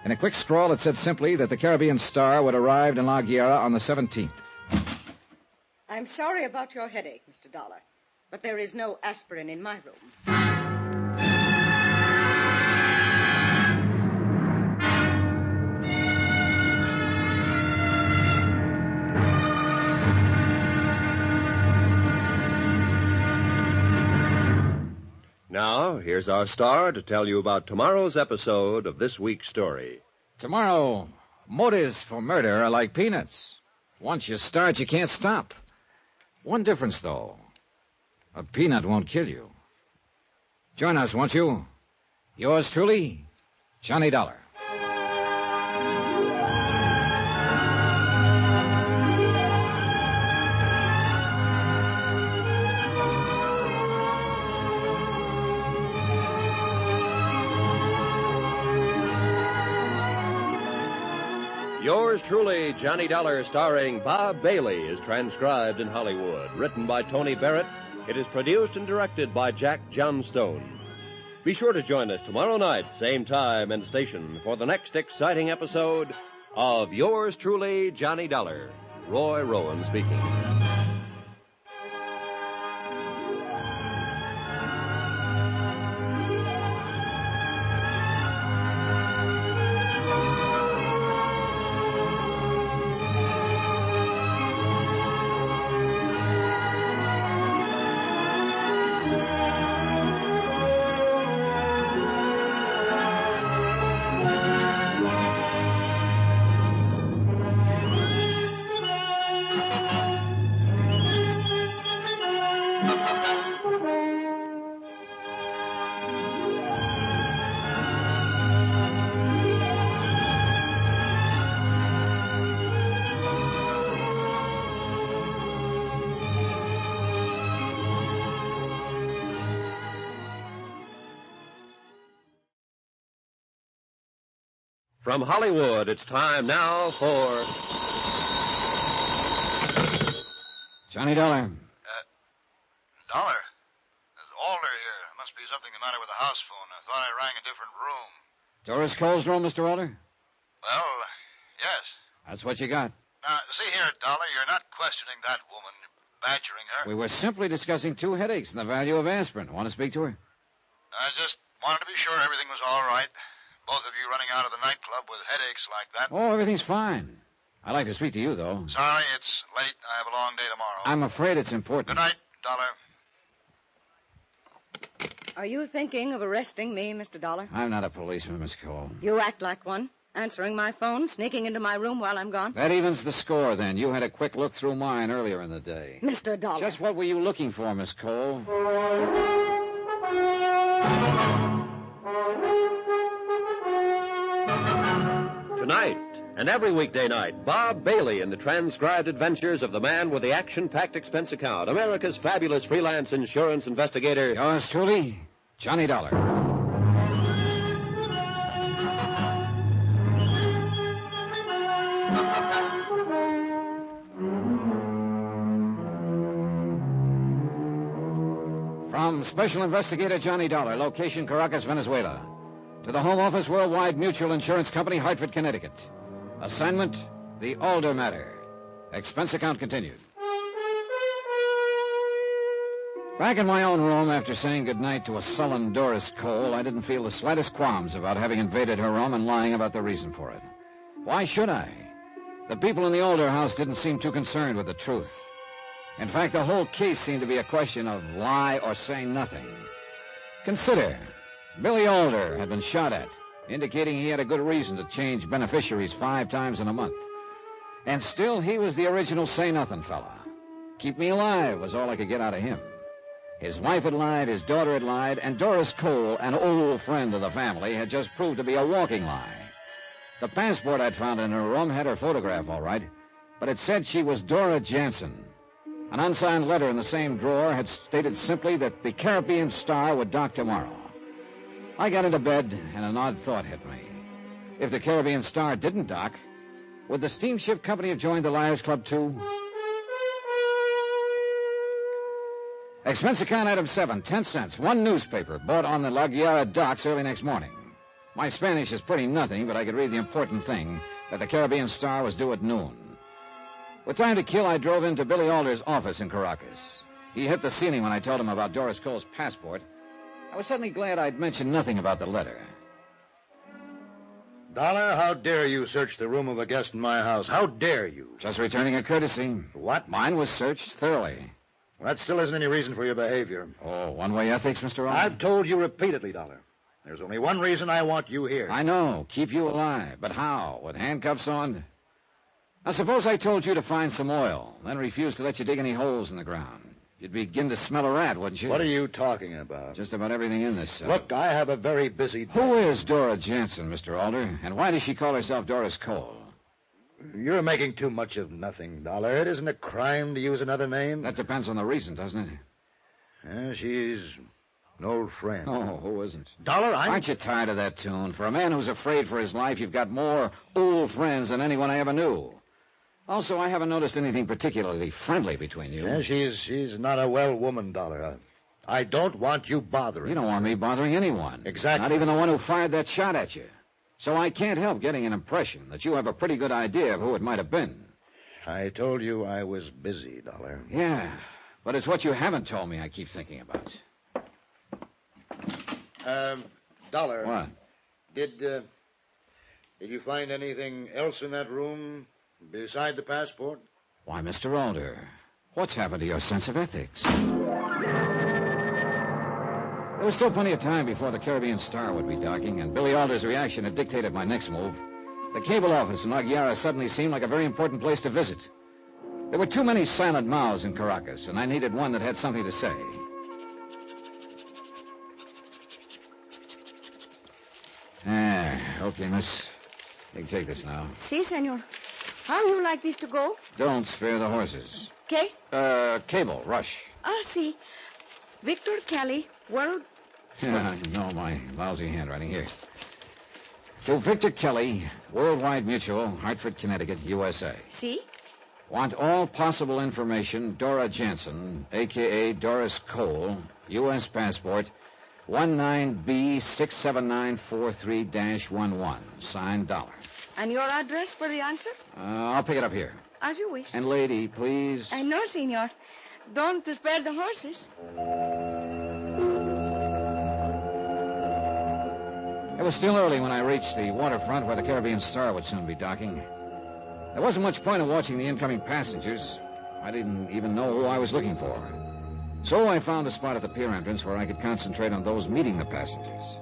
S25: In a quick scrawl, it said simply that the Caribbean Star would arrive in La Guerra on the 17th.
S16: I'm sorry about your headache, Mr. Dollar, but there is no aspirin in my room.
S7: Now, here's our star to tell you about tomorrow's episode of this week's story.
S25: Tomorrow, motives for murder are like peanuts. Once you start, you can't stop. One difference, though. A peanut won't kill you. Join us, won't you? Yours truly, Johnny Dollar.
S7: Yours truly, Johnny Dollar, starring Bob Bailey, is transcribed in Hollywood. Written by Tony Barrett, it is produced and directed by Jack Johnstone. Be sure to join us tomorrow night, same time and station, for the next exciting episode of Yours truly, Johnny Dollar. Roy Rowan speaking. From Hollywood, it's time now for...
S25: Johnny Dollar.
S8: Dollar? There's Alder here. There must be something the matter with the house phone. I thought I rang a different room.
S25: Doris Cole's room, Mr. Alder?
S8: Well, yes.
S25: That's what you got.
S8: Now, see here, Dollar, you're not questioning that woman, badgering her.
S25: We were simply discussing two headaches and the value of aspirin. Want to speak to her?
S8: I just wanted to be sure everything was all right. Both of you running out of the nightclub with headaches like that.
S25: Oh, everything's fine. I'd like to speak to you, though.
S8: Sorry, it's late. I have a long day tomorrow.
S25: I'm afraid it's important.
S8: Good night, Dollar.
S16: Are you thinking of arresting me, Mr. Dollar?
S25: I'm not a policeman, Miss Cole.
S16: You act like one. Answering my phone, sneaking into my room while I'm gone.
S25: That evens the score, then. You had a quick look through mine earlier in the day.
S16: Mr. Dollar.
S25: Just what were you looking for, Miss Cole?
S7: Tonight, and every weekday night, Bob Bailey in the transcribed adventures of the man with the action-packed expense account, America's fabulous freelance insurance investigator.
S25: Yours truly, Johnny Dollar. From Special Investigator Johnny Dollar, location Caracas, Venezuela. To the Home Office, Worldwide Mutual Insurance Company, Hartford, Connecticut. Assignment, the Alder matter. Expense account continued. Back in my own room, after saying goodnight to a sullen Doris Cole, I didn't feel the slightest qualms about having invaded her room and lying about the reason for it. Why should I? The people in the Alder house didn't seem too concerned with the truth. In fact, the whole case seemed to be a question of lie or say nothing. Consider, Billy Alder had been shot at, indicating he had a good reason to change beneficiaries 5 times in a month. And still, he was the original say-nothing fella. Keep me alive was all I could get out of him. His wife had lied, his daughter had lied, and Doris Cole, an old friend of the family, had just proved to be a walking lie. The passport I'd found in her room had her photograph, all right, but it said she was Dora Jansen. An unsigned letter in the same drawer had stated simply that the Caribbean Star would dock tomorrow. I got into bed, and an odd thought hit me. If the Caribbean Star didn't dock, would the steamship company have joined the Liars Club, too? Expense account item 7, 10 cents. One newspaper bought on the La Guiara docks early next morning. My Spanish is pretty nothing, but I could read the important thing, that the Caribbean Star was due at noon. With time to kill, I drove into Billy Alder's office in Caracas. He hit the ceiling when I told him about Doris Cole's passport. I was suddenly glad I'd mentioned nothing about the letter.
S8: Dollar, how dare you search the room of a guest in my house? How dare you?
S25: Just returning a courtesy.
S8: What?
S25: Mine was searched thoroughly.
S8: Well, that still isn't any reason for your behavior.
S25: Oh, one-way ethics, Mr. Alder?
S8: I've told you repeatedly, Dollar. There's only one reason I want you here.
S25: I know. Keep you alive. But how? With handcuffs on? Now, suppose I told you to find some oil, then refused to let you dig any holes in the ground. You'd begin to smell a rat, wouldn't you?
S8: What are you talking about?
S25: Just about everything in this cell.
S8: Look, I have a very busy day.
S25: Who is Dora Jansen, Mr. Alder? And why does she call herself Doris Cole?
S8: You're making too much of nothing, Dollar. It isn't a crime to use another name.
S25: That depends on the reason, doesn't it?
S8: Yeah, she's an old friend.
S25: Oh, who isn't?
S8: Dollar,
S25: Aren't you tired of that tune? For a man who's afraid for his life, you've got more old friends than anyone I ever knew. Also, I haven't noticed anything particularly friendly between you.
S8: Yeah, she's not a well woman, Dollar. I don't want you bothering.
S25: You don't want me bothering anyone.
S8: Exactly.
S25: Not even the one who fired that shot at you. So I can't help getting an impression that you have a pretty good idea of who it might have been.
S8: I told you I was busy, Dollar.
S25: Yeah, but it's what you haven't told me I keep thinking about.
S8: Dollar.
S25: What?
S8: Did you find anything else in that room beside the passport?
S25: Why, Mr. Alder, what's happened to your sense of ethics? There was still plenty of time before the Caribbean Star would be docking, and Billy Alder's reaction had dictated my next move. The cable office in La Guiara suddenly seemed like a very important place to visit. There were too many silent mouths in Caracas, and I needed one that had something to say. Okay, miss. You can take this now.
S16: Si, senor. How would you like this to go?
S25: Don't spare the horses.
S16: Okay.
S25: Cable, rush.
S16: Ah, si. Victor Kelly, World...
S25: Yeah, I know my lousy handwriting. Here. To Victor Kelly, Worldwide Mutual, Hartford, Connecticut, USA.
S16: Si?
S25: Want all possible information, Dora Jansen, a.k.a. Doris Cole, U.S. passport, 19B67943-11, signed Dollar.
S16: And your address for the answer?
S25: I'll pick it up here.
S16: As you wish.
S25: And lady, please.
S16: No, senor. Don't spare the horses.
S25: It was still early when I reached the waterfront where the Caribbean Star would soon be docking. There wasn't much point in watching the incoming passengers. I didn't even know who I was looking for. So I found a spot at the pier entrance where I could concentrate on those meeting the passengers.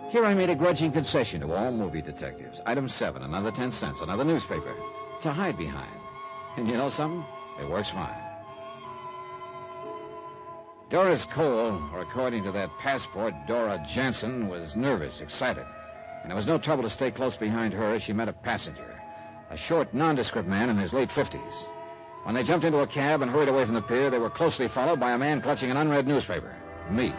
S25: Here I made a grudging concession to all movie detectives. Item 7, another 10 cents, another newspaper to hide behind. And you know something? It works fine. Doris Cole, or according to that passport, Dora Jansen, was nervous, excited. And it was no trouble to stay close behind her as she met a passenger, a short, nondescript man in his late 50s. When they jumped into a cab and hurried away from the pier, they were closely followed by a man clutching an unread newspaper. Me.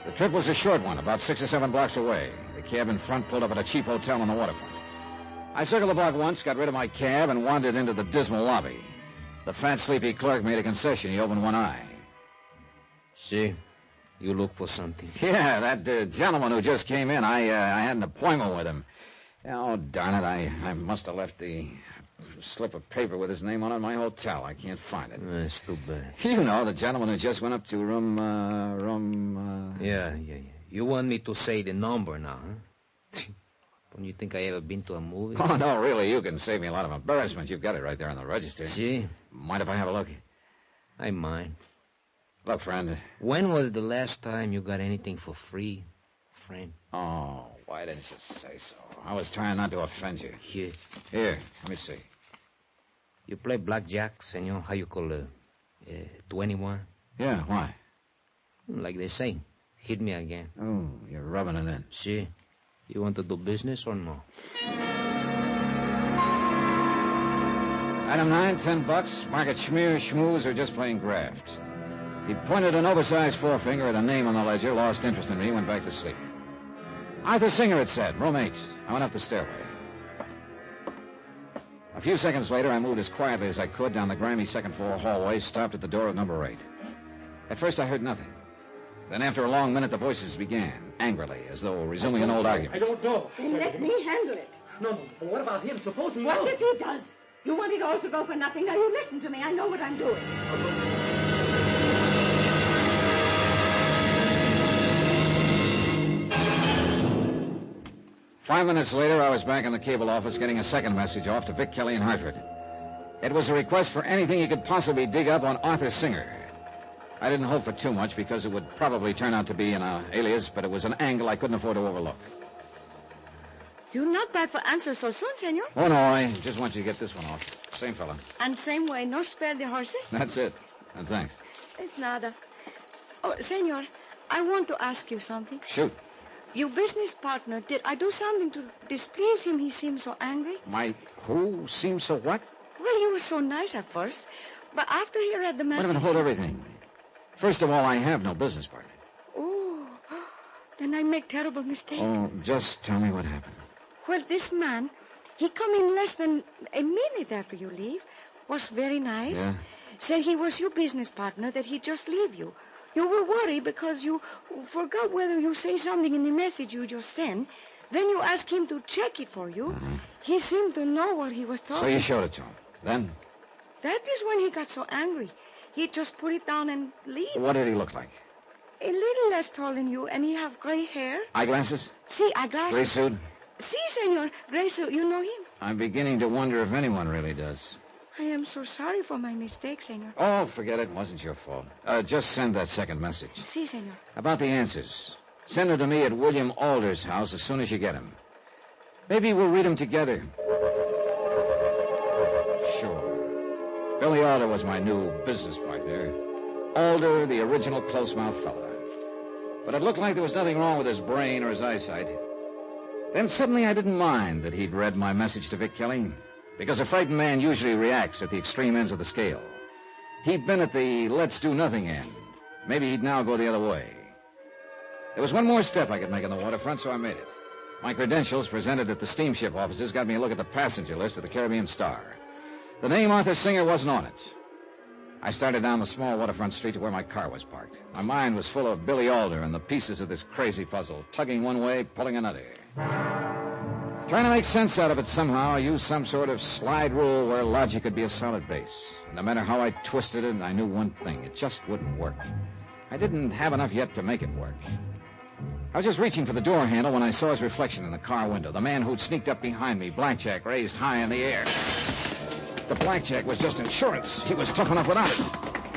S25: The trip was a short one, about 6 or 7 blocks away. The cab in front pulled up at a cheap hotel on the waterfront. I circled the block once, got rid of my cab, and wandered into the dismal lobby. The fat, sleepy clerk made a concession. He opened one eye.
S20: See, you look for something.
S25: Yeah, that gentleman who just came in, I had an appointment with him. Oh, darn it, I must have left the slip of paper with his name on it in my hotel. I can't find it.
S20: That's too bad.
S25: You know, the gentleman who just went up to room...
S20: Yeah. You want me to say the number now, huh? Don't you think I ever been to a movie?
S25: Oh, no, really, you can save me a lot of embarrassment. You've got it right there on the register.
S20: See?
S25: Mind if I have a look?
S20: I mind.
S25: Look, friend.
S20: When was the last time you got anything for free, friend?
S25: Oh, why didn't you say so? I was trying not to offend you.
S20: Here.
S25: Here, let me see.
S13: You play blackjack, senor? How you call it? 21?
S25: Yeah, why?
S13: Like they say. Hit me again.
S25: Oh, you're rubbing it in.
S13: See? You want to do business or no?
S25: Item 9, $10. Market schmear, schmooze, or just plain graft. He pointed an oversized forefinger at a name on the ledger, lost interest in me, went back to sleep. Arthur Singer, it said. Room 8. I went up the stairway. A few seconds later, I moved as quietly as I could down the grimy second-floor hallway, stopped at the door of number 8. At first, I heard nothing. Then, after a long minute, the voices began, angrily, as though resuming an old argument.
S17: I don't know.
S16: Then let me handle it.
S17: No, but what about him? Suppose he
S16: What
S17: knows.
S16: if he does? You want it all to go for nothing. Now, you listen to me. I know what I'm doing.
S25: 5 minutes later, I was back in the cable office getting a second message off to Vic Kelly in Hartford. It was a request for anything he could possibly dig up on Arthur Singer. I didn't hope for too much because it would probably turn out to be an alias, but it was an angle I couldn't afford to overlook.
S16: You're not bad for answer so soon, senor.
S25: Oh, no, I just want you to get this one off. Same fella.
S16: And same way, no spare the horses?
S25: That's it. And thanks.
S16: It's nada. Oh, senor, I want to ask you something.
S25: Shoot.
S16: Your business partner, did I do something to displease him? He seemed so angry.
S25: My who seems so what?
S16: Well, he was so nice at first, but after he read the message...
S25: Wait a minute, hold everything. First of all, I have no business partner.
S16: Oh, then I make terrible mistake.
S25: Oh, just tell me what happened.
S16: Well, this man, he come in less than a minute after you leave, was very nice.
S25: Yeah?
S16: Said he was your business partner, that he just leave you. You were worried because you forgot whether you say something in the message you just sent. Then you asked him to check it for you.
S25: Uh-huh.
S16: He seemed to know what he was talking.
S25: So you showed it to him. Then?
S16: That is when he got so angry. He just put it down and leave.
S25: What did he look like?
S16: A little less tall than you, and he have gray hair.
S25: Eyeglasses?
S16: See, eyeglasses.
S25: Gray suit?
S16: See, senor, gray suit. You know him?
S25: I'm beginning to wonder if anyone really does.
S16: I am so sorry for my mistake, senor.
S25: Oh, forget it. It wasn't your fault. Just send that second message.
S16: Si, senor.
S25: About the answers. Send them to me at William Alder's house as soon as you get them. Maybe we'll read them together. Sure. Billy Alder was my new business partner. Alder, the original close-mouthed fella. But it looked like there was nothing wrong with his brain or his eyesight. Then suddenly I didn't mind that he'd read my message to Vic Kelly, because a frightened man usually reacts at the extreme ends of the scale. He'd been at the let's-do-nothing end. Maybe he'd now go the other way. There was one more step I could make on the waterfront, so I made it. My credentials presented at the steamship offices got me a look at the passenger list of the Caribbean Star. The name Arthur Singer wasn't on it. I started down the small waterfront street to where my car was parked. My mind was full of Billy Alder and the pieces of this crazy puzzle, tugging one way, pulling another. Trying to make sense out of it somehow, I used some sort of slide rule where logic could be a solid base. No matter how I twisted it, I knew one thing. It just wouldn't work. I didn't have enough yet to make it work. I was just reaching for the door handle when I saw his reflection in the car window. The man who'd sneaked up behind me, blackjack raised high in the air. The blackjack was just insurance. He was tough enough without it.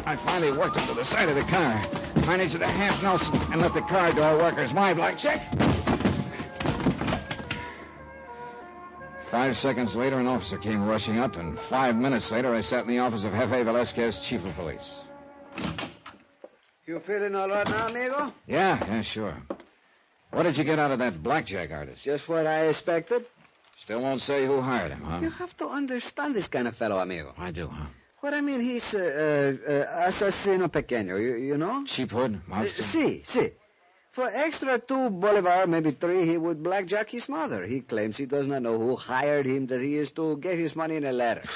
S25: I finally worked him to the side of the car, managed a half Nelson, and let the car door workers my blackjack. 5 seconds later, an officer came rushing up, and 5 minutes later, I sat in the office of Jefe Velasquez, chief of police.
S6: You feeling all right now, amigo?
S25: Yeah, sure. What did you get out of that blackjack artist?
S6: Just what I expected.
S25: Still won't say who hired him, huh?
S6: You have to understand this kind of fellow, amigo.
S25: I do, huh?
S6: What I mean, he's asesino pequeño, you know?
S25: Cheap hood, monster?
S6: Si. For extra $2, maybe 3, he would blackjack his mother. He claims he does not know who hired him, that he is to get his money in a letter.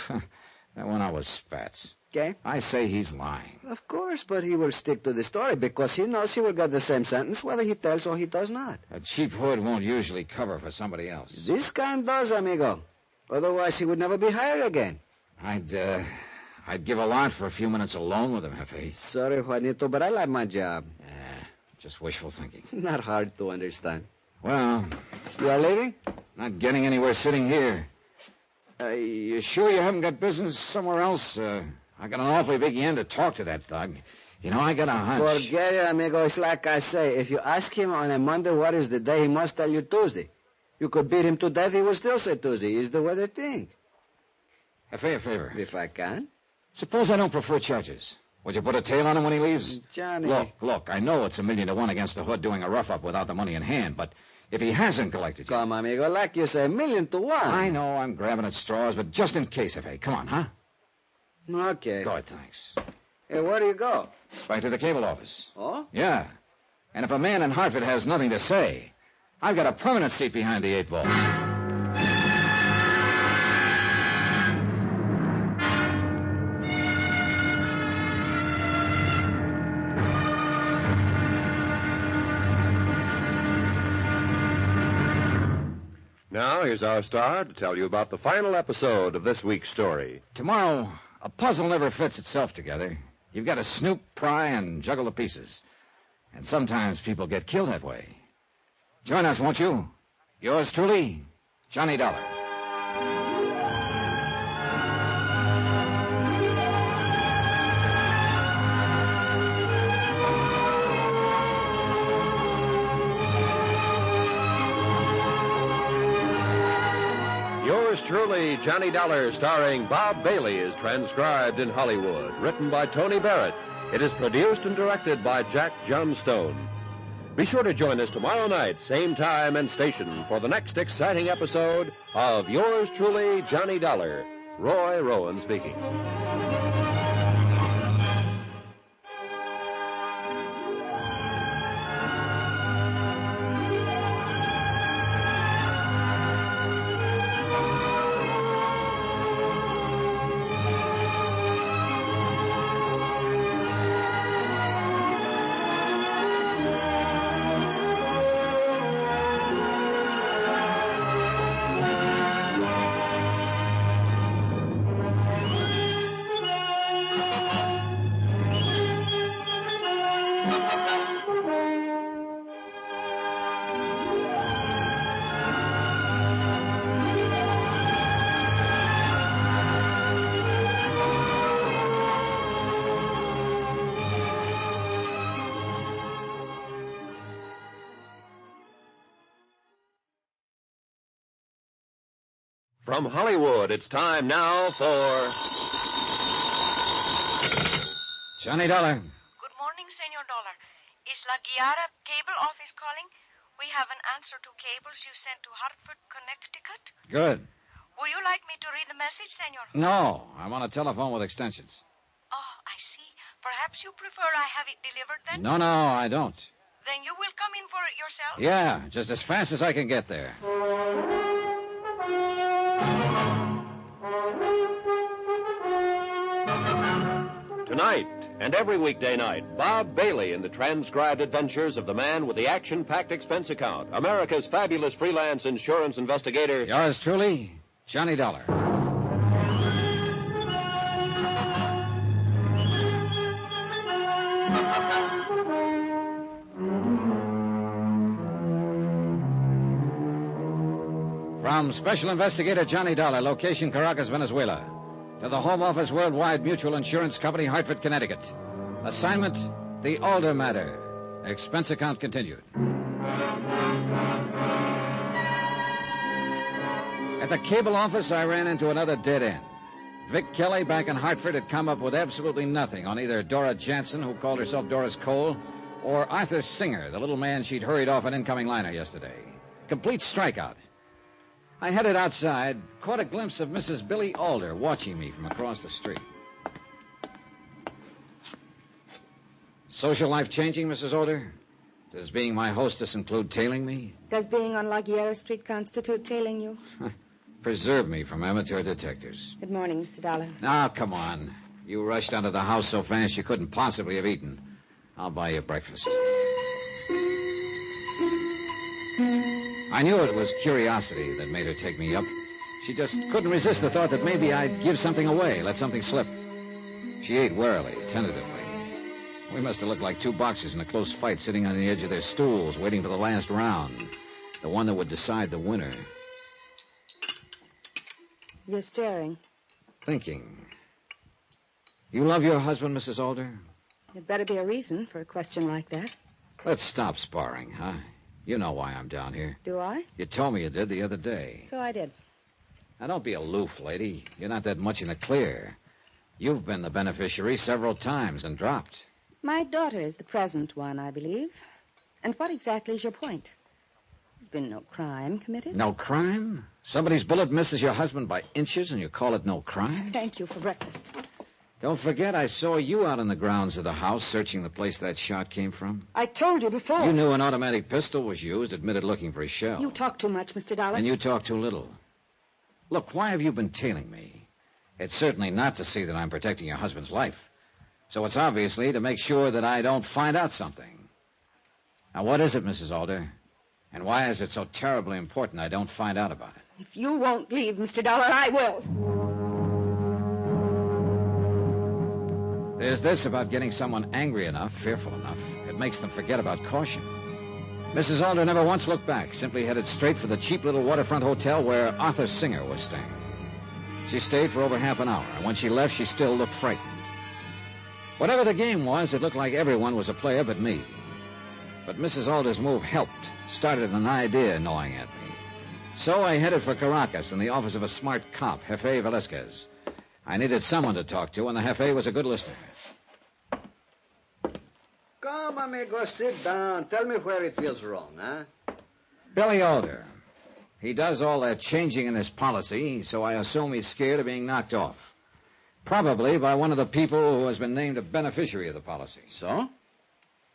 S25: That one was spats.
S6: Okay?
S25: I say he's lying.
S6: Of course, but he will stick to the story because he knows he will get the same sentence whether he tells or he does not.
S25: A cheap hood won't usually cover for somebody else.
S6: This kind does, amigo. Otherwise, he would never be hired again.
S25: I'd give a lot for a few minutes alone with him, Jefe.
S6: Sorry, Juanito, but I like my job.
S25: Just wishful thinking.
S6: Not hard to understand.
S25: Well...
S6: You are leaving?
S25: Not getting anywhere sitting here. You sure you haven't got business somewhere else? I got an awfully big yen to talk to that thug. You know, I got a hunch.
S6: Forget it, amigo. It's like I say. If you ask him on a Monday what is the day, he must tell you Tuesday. You could beat him to death, he will still say Tuesday. Is the way they think.
S25: A favor.
S6: If I can.
S25: Suppose I don't prefer charges. Would you put a tail on him when he leaves?
S6: Johnny.
S25: Look, I know it's $1 million to 1 against the hood doing a rough-up without the money in hand, but if he hasn't collected you...
S6: Come, amigo, like you say, $1 million to 1.
S25: I know I'm grabbing at straws, but just in case, F.A. Come on, huh?
S6: Okay.
S25: Good, thanks.
S6: Hey, where do you go?
S25: Back to the cable office.
S6: Oh?
S25: Yeah. And if a man in Hartford has nothing to say, I've got a permanent seat behind the 8 ball.
S7: Now, here's our star to tell you about the final episode of this week's story.
S25: Tomorrow, a puzzle never fits itself together. You've got to snoop, pry, and juggle the pieces. And sometimes people get killed that way. Join us, won't you? Yours truly, Johnny Dollar.
S7: Yours truly, Johnny Dollar, starring Bob Bailey, is transcribed in Hollywood. Written by Tony Barrett. It is produced and directed by Jack Johnstone. Be sure to join us tomorrow night, same time and station, for the next exciting episode of Yours truly, Johnny Dollar. Roy Rowan speaking. From Hollywood, it's time now for...
S25: Johnny Dollar.
S16: Good morning, Senor Dollar. Is La Guiara Cable Office calling? We have an answer to cables you sent to Hartford, Connecticut.
S25: Good.
S16: Would you like me to read the message, Senor?
S25: No, I'm on a telephone with extensions.
S16: Oh, I see. Perhaps you prefer I have it delivered then?
S25: No, I don't.
S16: Then you will come in for it yourself?
S25: Yeah, just as fast as I can get there.
S7: Tonight and every weekday night, Bob Bailey in the transcribed adventures of the man with the action-packed expense account, America's fabulous freelance insurance investigator.
S25: Yours truly, Johnny Dollar. From Special Investigator Johnny Dollar, location Caracas, Venezuela, to the Home Office Worldwide Mutual Insurance Company, Hartford, Connecticut. Assignment, the Alder matter. Expense account continued. At the cable office, I ran into another dead end. Vic Kelly back in Hartford had come up with absolutely nothing on either Dora Jansen, who called herself Doris Cole, or Arthur Singer, the little man she'd hurried off an incoming liner yesterday. Complete strikeout. I headed outside, caught a glimpse of Mrs. Billy Alder watching me from across the street. Social life changing, Mrs. Alder? Does being my hostess include tailing me?
S15: Does being on La Guiara Street constitute tailing you?
S25: Preserve me from amateur detectives.
S15: Good morning, Mr. Dollar.
S25: Now, come on. You rushed out of the house so fast you couldn't possibly have eaten. I'll buy you breakfast. I knew it was curiosity that made her take me up. She just couldn't resist the thought that maybe I'd give something away, let something slip. She ate warily, tentatively. We must have looked like two boxers in a close fight sitting on the edge of their stools, waiting for the last round, the one that would decide the winner.
S15: You're staring.
S25: Thinking. You love your husband, Mrs. Alder?
S15: There'd better be a reason for a question like that.
S25: Let's stop sparring, huh? You know why I'm down here.
S15: Do I?
S25: You told me you did the other day.
S15: So I did.
S25: Now, don't be aloof, lady. You're not that much in the clear. You've been the beneficiary several times and dropped.
S15: My daughter is the present one, I believe. And what exactly is your point? There's been no crime committed.
S25: No crime? Somebody's bullet misses your husband by inches and you call it no crime?
S15: Thank you for breakfast.
S25: Don't forget, I saw you out on the grounds of the house searching the place that shot came from.
S15: I told you before.
S25: You knew an automatic pistol was used, admitted looking for a shell.
S15: You talk too much, Mr. Dollar.
S25: And you talk too little. Look, why have you been tailing me? It's certainly not to see that I'm protecting your husband's life. So it's obviously to make sure that I don't find out something. Now, what is it, Mrs. Alder? And why is it so terribly important I don't find out about it?
S15: If you won't leave, Mr. Dollar, I will.
S25: There's this about getting someone angry enough, fearful enough, it makes them forget about caution. Mrs. Alder never once looked back, simply headed straight for the cheap little waterfront hotel where Arthur Singer was staying. She stayed for over half an hour, and when she left, she still looked frightened. Whatever the game was, it looked like everyone was a player but me. But Mrs. Alder's move helped, started an idea gnawing at me. So I headed for Caracas in the office of a smart cop, Jefe Velasquez. I needed someone to talk to, and the Jefe was a good listener.
S6: Come, amigo, sit down. Tell me where it feels wrong, huh?
S25: Billy Alder. He does all that changing in his policy, so I assume he's scared of being knocked off. Probably by one of the people who has been named a beneficiary of the policy.
S6: So?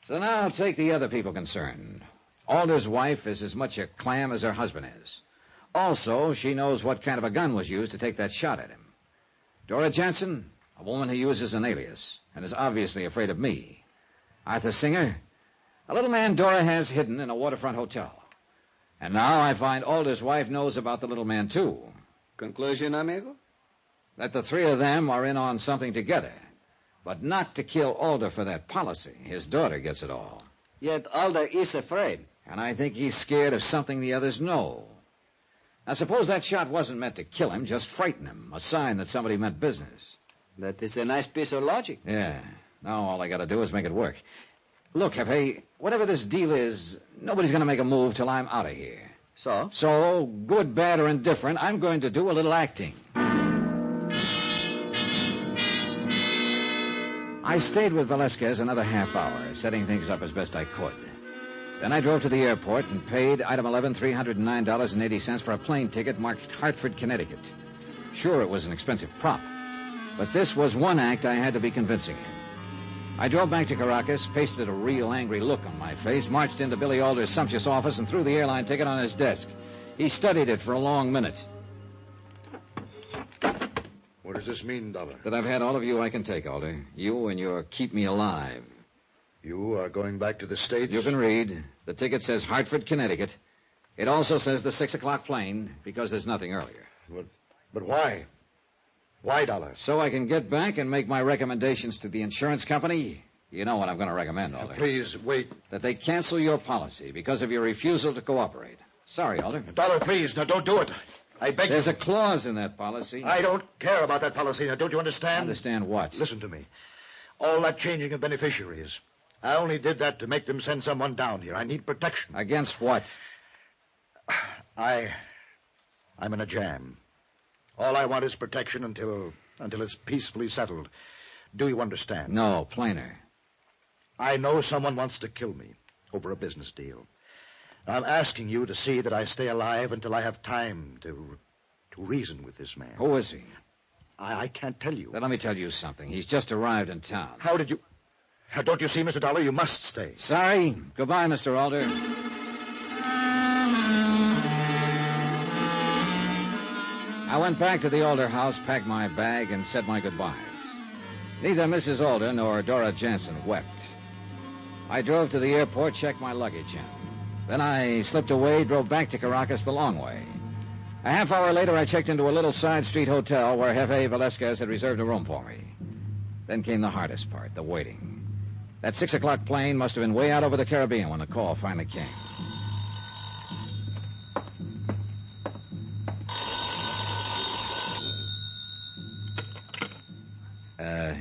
S25: So now I'll take the other people concerned. Alder's wife is as much a clam as her husband is. Also, she knows what kind of a gun was used to take that shot at him. Dora Jansen, a woman who uses an alias and is obviously afraid of me. Arthur Singer, a little man Dora has hidden in a waterfront hotel. And now I find Alder's wife knows about the little man, too.
S6: Conclusion, amigo?
S25: That the three of them are in on something together. But not to kill Alder for that policy. His daughter gets it all.
S6: Yet Alder is afraid.
S25: And I think he's scared of something the others know. Now, suppose that shot wasn't meant to kill him, just frighten him. A sign that somebody meant business.
S6: That is a nice piece of logic.
S25: Yeah. Now all I got to do is make it work. Look, Jefe, whatever this deal is, nobody's going to make a move till I'm out of here.
S6: So?
S25: So, good, bad, or indifferent, I'm going to do a little acting. I stayed with Velasquez another half hour, setting things up as best I could. Then I drove to the airport and paid item 11 $309.80 for a plane ticket marked Hartford, Connecticut. Sure, it was an expensive prop, but this was one act I had to be convincing him. I drove back to Caracas, pasted a real angry look on my face, marched into Billy Alder's sumptuous office, and threw the airline ticket on his desk. He studied it for a long minute.
S8: What does this mean, Dollar?
S25: That I've had all of you I can take, Alder. You and your keep me alive.
S8: You are going back to the States?
S25: You can read. The ticket says Hartford, Connecticut. It also says the 6 o'clock plane, because there's nothing earlier.
S8: But why? Why, Dollar?
S25: So I can get back and make my recommendations to the insurance company. You know what I'm going to recommend, Alder.
S8: Please, wait.
S25: That they cancel your policy because of your refusal to cooperate. Sorry, Alder.
S8: Dollar, please, now don't do it. I beg you.
S25: There's a clause in that policy.
S8: I don't care about that policy. Now, don't you understand?
S25: Understand what?
S8: Listen to me. All that changing of beneficiaries. I only did that to make them send someone down here. I need protection.
S25: Against what?
S8: I'm in a jam. All I want is protection until it's peacefully settled. Do you understand?
S25: No, plainer.
S8: I know someone wants to kill me over a business deal. I'm asking you to see that I stay alive until I have time to reason with this man.
S25: Who is he?
S8: I can't tell you.
S25: Then let me tell you something. He's just arrived in town.
S8: How did you... Don't you see, Mr. Dollar? You must stay.
S25: Sorry. Goodbye, Mr. Alder. I went back to the Alder house, packed my bag, and said my goodbyes. Neither Mrs. Alder nor Dora Jansen wept. I drove to the airport, checked my luggage in. Then I slipped away, drove back to Caracas the long way. A half hour later, I checked into a little side street hotel where Jefe Velasquez had reserved a room for me. Then came the hardest part, the waiting. That 6 o'clock plane must have been way out over the Caribbean when the call finally came.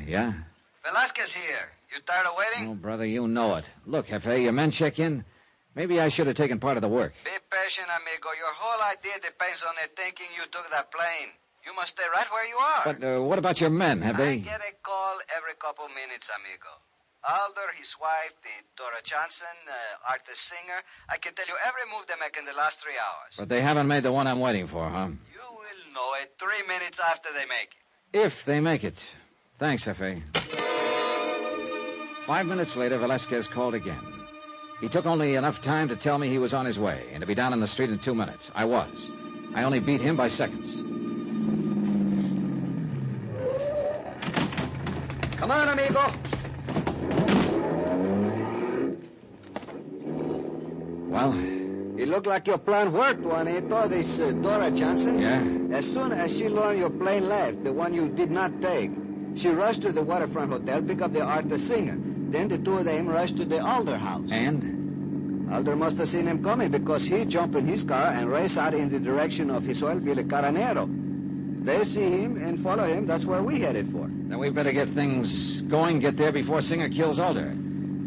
S25: Yeah?
S12: Velasquez here. You tired of waiting?
S25: Oh, brother, you know it. Look, Jefe, your men check in. Maybe I should have taken part of the work.
S12: Be patient. discretion, amigo. Your whole idea depends on their thinking you took that plane. You must stay right where you are.
S25: But what about your men? Have they...
S12: I get a call every couple minutes, amigo. Alder, his wife, the Dora Johnson, Arthur Singer. I can tell you every move they make in the last 3 hours.
S25: But they haven't made the one I'm waiting for, huh?
S12: You will know it 3 minutes after they make it.
S25: If they make it. Thanks, F.A. 5 minutes later, Velasquez called again. He took only enough time to tell me he was on his way and to be down in the street in 2 minutes. I was. I only beat him by seconds.
S6: Come on, amigo.
S25: Well?
S6: It looked like your plan worked, Juanito. This Dora Johnson.
S25: Yeah?
S6: As soon as she learned your plane left, the one you did not take, she rushed to the waterfront hotel, picked up the Arthur Singer. Then the two of them rushed to the Alder house.
S25: And?
S6: Alder must have seen him coming because he jumped in his car and raced out in the direction of his oil field at Carranero. They see him and follow him. That's where we headed for.
S25: Then we better get things going, get there before Singer kills Alder.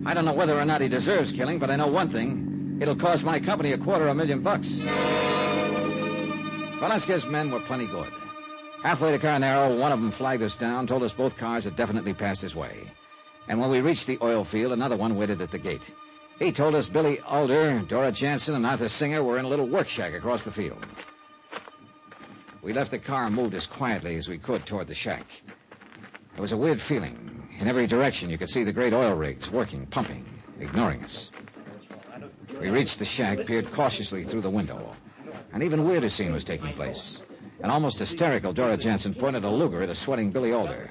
S25: I don't know whether or not he deserves killing, but I know one thing. It'll cost my company $250,000. Velasquez's men were plenty good. Halfway to Carnero, one of them flagged us down, told us both cars had definitely passed his way. And when we reached the oil field, another one waited at the gate. He told us Billy Alder, Dora Jansen, and Arthur Singer were in a little work shack across the field. We left the car and moved as quietly as we could toward the shack. There was a weird feeling. In every direction, you could see the great oil rigs working, pumping, ignoring us. We reached the shack, peered cautiously through the window. An even weirder scene was taking place. An almost hysterical Dora Jansen pointed a Luger at a sweating Billy Alder.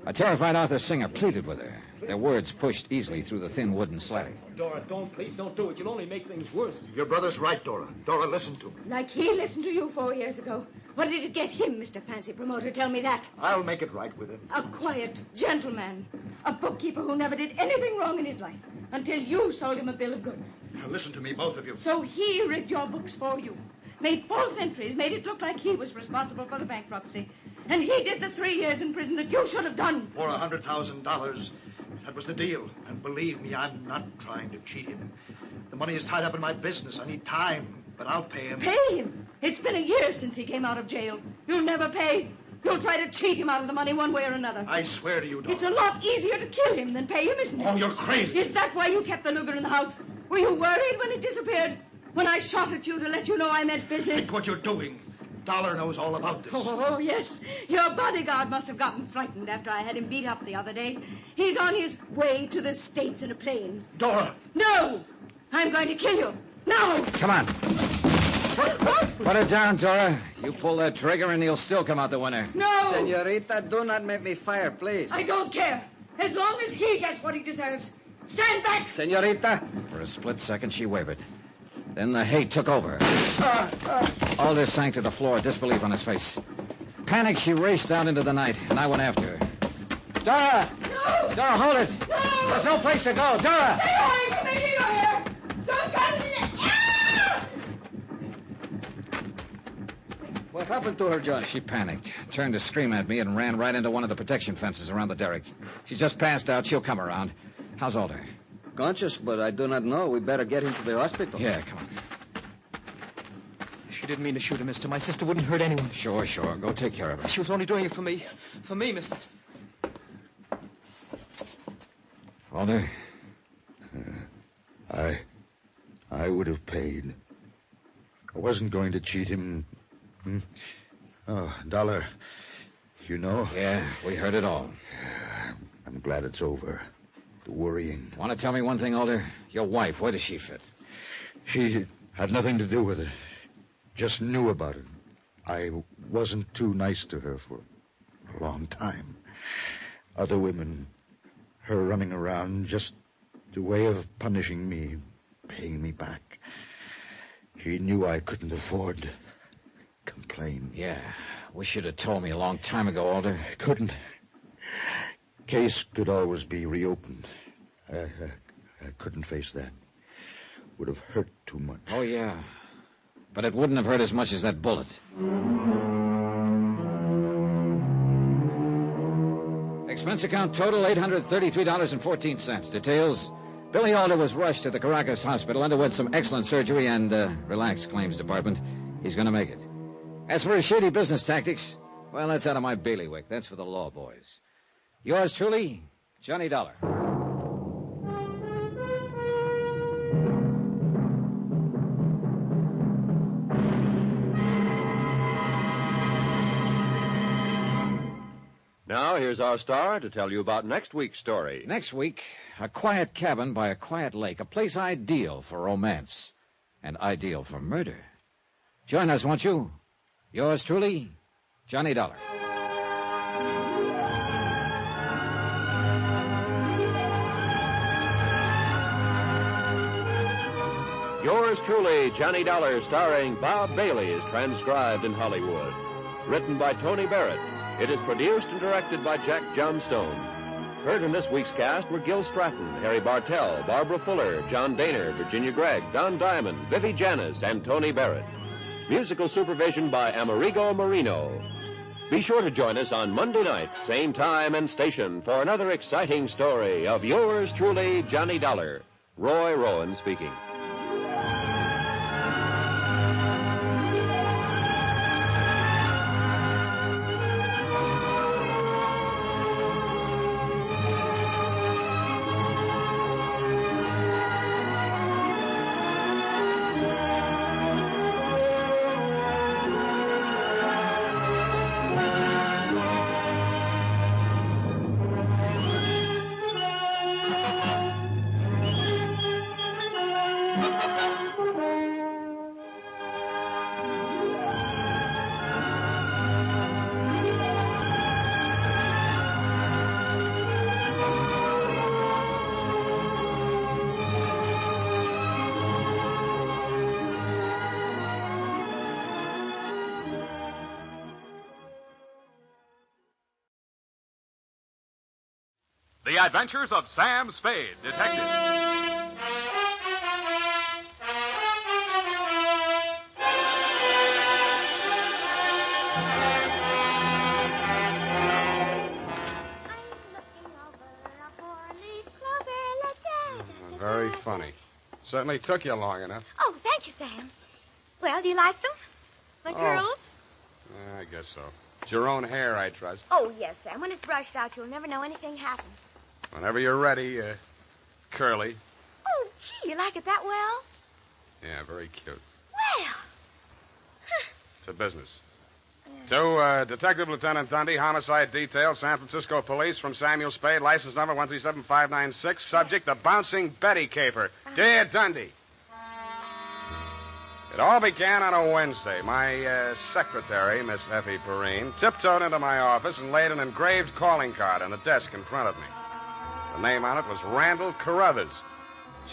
S25: A terrified Arthur Singer pleaded with her. Their words pushed easily through the thin wooden slatting.
S17: Dora, please don't do it. You'll only make things worse.
S8: Your brother's right, Dora. Dora, listen to me.
S16: Like he listened to you 4 years ago. What did it get him, Mr. Fancy Promoter? Tell me that.
S8: I'll make it right with him.
S16: A quiet gentleman. A bookkeeper who never did anything wrong in his life until you sold him a bill of goods.
S8: Now, listen to me, both of you.
S16: So he rigged your books for you. Made false entries, made it look like he was responsible for the bankruptcy. And he did the 3 years in prison that you should have done.
S8: For $100,000. That was the deal. And believe me, I'm not trying to cheat him. The money is tied up in my business. I need time, but I'll pay him.
S16: Pay him? It's been a year since he came out of jail. You'll never pay. You'll try to cheat him out of the money one way or another.
S8: I swear to you, Dora.
S16: It's a lot easier to kill him than pay him, isn't it?
S8: Oh, you're crazy.
S16: Is that why you kept the Luger in the house? Were you worried when it disappeared? When I shot at you to let you know I meant business?
S8: Think what you're doing. Dollar knows all about this.
S16: Oh, yes. Your bodyguard must have gotten frightened after I had him beat up the other day. He's on his way to the States in a plane.
S8: Dora!
S16: No! I'm going to kill you. Now!
S25: Come on. Put her down, Dora. You pull that trigger and he'll still come out the winner.
S16: No!
S6: Senorita, do not make me fire, please.
S16: I don't care. As long as he gets what he deserves. Stand back!
S6: Senorita!
S25: For a split second, she wavered. Then the hate took over. Alder sank to the floor, disbelief on his face. Panicked, she raced out into the night, and I went after her. Dora!
S16: No!
S25: Dora, hold it!
S16: No!
S25: There's no place to go. Dora!
S16: Stay away from me, you here! Don't come in it!
S6: What happened to her, Johnny?
S25: She panicked, turned to scream at me, and ran right into one of the protection fences around the derrick. She's just passed out. She'll come around. How's Alder?
S6: Conscious, but I do not know. We better get him to the hospital.
S25: Yeah, come on.
S17: She didn't mean to shoot him, mister. My sister wouldn't hurt anyone.
S25: Sure. Go take care of her.
S17: She was only doing it for me. For me, mister.
S25: Alder?
S8: I would have paid. I wasn't going to cheat him. Oh, Dollar. You know?
S25: Yeah, we heard it all.
S8: I'm glad it's over. The worrying.
S25: Want to tell me one thing, Alder? Your wife, where does she fit?
S8: She had nothing to do with it. Just knew about it. I wasn't too nice to her for a long time. Other women, her running around, just a way of punishing me, paying me back. She knew I couldn't afford to complain.
S25: Yeah, wish you'd have told me a long time ago, Alder.
S8: I couldn't. Case could always be reopened. I couldn't face that. Would have hurt too much.
S25: Oh, yeah. But it wouldn't have hurt as much as that bullet. Expense account total $833.14. Details: Billy Alder was rushed to the Caracas hospital, underwent some excellent surgery, and, relax, claims department. He's going to make it. As for his shady business tactics, well, that's out of my bailiwick. That's for the law boys. Yours truly, Johnny Dollar.
S7: Now, here's our star to tell you about next week's story.
S25: Next week, a quiet cabin by a quiet lake, a place ideal for romance and ideal for murder. Join us, won't you? Yours truly, Johnny Dollar.
S7: Yours truly, Johnny Dollar, starring Bob Bailey, is transcribed in Hollywood. Written by Tony Barrett. It is produced and directed by Jack Johnstone. Heard in this week's cast were Gil Stratton, Harry Bartell, Barbara Fuller, John Daner, Virginia Gregg, Don Diamond, Vivi Janis, and Tony Barrett. Musical supervision by Amerigo Marino. Be sure to join us on Monday night, same time and station, for another exciting story of yours truly, Johnny Dollar. Roy Rowan speaking.
S4: The Adventures of Sam Spade, Detective.
S28: Very funny. Certainly took you long enough.
S11: Oh, thank you, Sam. Well, do you like them? My curls?
S28: I guess so. It's your own hair, I trust.
S11: Oh, yes, Sam. When it's brushed out, you'll never know anything happened.
S28: Whenever you're ready, Curly.
S11: Oh, gee, you like it that well?
S28: Yeah, very cute.
S11: Well.
S28: It's a business. To Detective Lieutenant Dundee, Homicide Detail, San Francisco Police, from Samuel Spade, license number 137596, subject the Bouncing Betty Caper. Dear Dundee. It all began on a Wednesday. My secretary, Miss Effie Perrine, tiptoed into my office and laid an engraved calling card on the desk in front of me. The name on it was Randall Carruthers.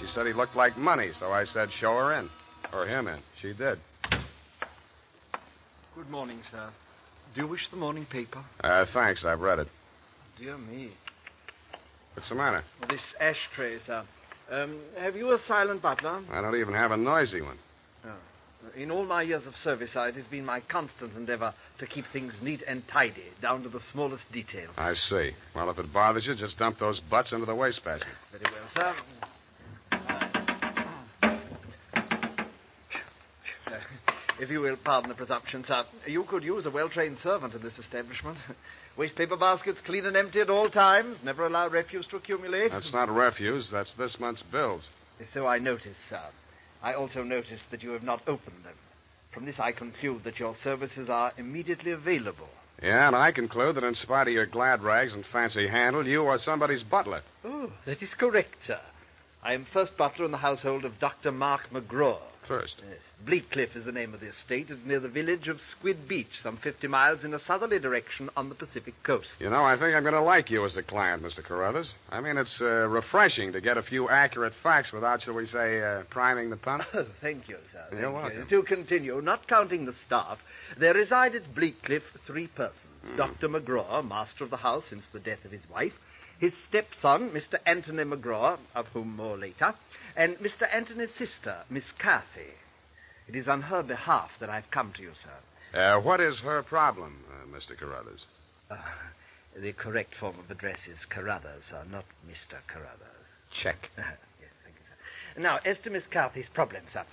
S28: She said he looked like money, so I said, show her in. Or him in. She did.
S18: Good morning, sir. Do you wish the morning paper?
S28: Thanks, I've read it.
S18: Dear me.
S28: What's the matter?
S18: This ashtray, sir. Have you a silent butler?
S28: I don't even have a noisy one.
S18: Oh. In all my years of service, it has been my constant endeavor to keep things neat and tidy, down to the smallest detail.
S28: I see. Well, if it bothers you, just dump those butts into the wastebasket.
S18: Very well, sir. If you will pardon the presumption, sir, you could use a well-trained servant in this establishment. Wastepaper baskets clean and empty at all times. Never allow refuse to accumulate.
S28: That's not refuse. That's this month's bills.
S18: So I noticed, sir. I also noticed that you have not opened them. From this, I conclude that your services are immediately available.
S28: Yeah, and I conclude that in spite of your glad rags and fancy handle, you are somebody's butler.
S18: Oh, that is correct, sir. I am first butler in the household of Dr. Mark McGraw.
S28: First?
S18: Yes. Bleak Cliff is the name of the estate. It's near the village of Squid Beach, some 50 miles in a southerly direction on the Pacific coast.
S28: You know, I think I'm going to like you as a client, Mr. Carruthers. I mean, it's refreshing to get a few accurate facts without, shall we say, priming the pump.
S18: Oh, thank you, sir.
S28: You're welcome.
S18: To continue, not counting the staff, there reside at Bleak Cliff 3 persons. Dr. McGraw, master of the house since the death of his wife, his stepson, Mr. Anthony McGraw, of whom more later, and Mr. Anthony's sister, Miss Cathy. It is on her behalf that I've come to you, sir.
S28: What is her problem, Mr. Carruthers?
S18: The correct form of address is Carruthers, sir, not Mr. Carruthers.
S28: Check.
S18: Yes. Now, as to Miss Carthy's problem, sir,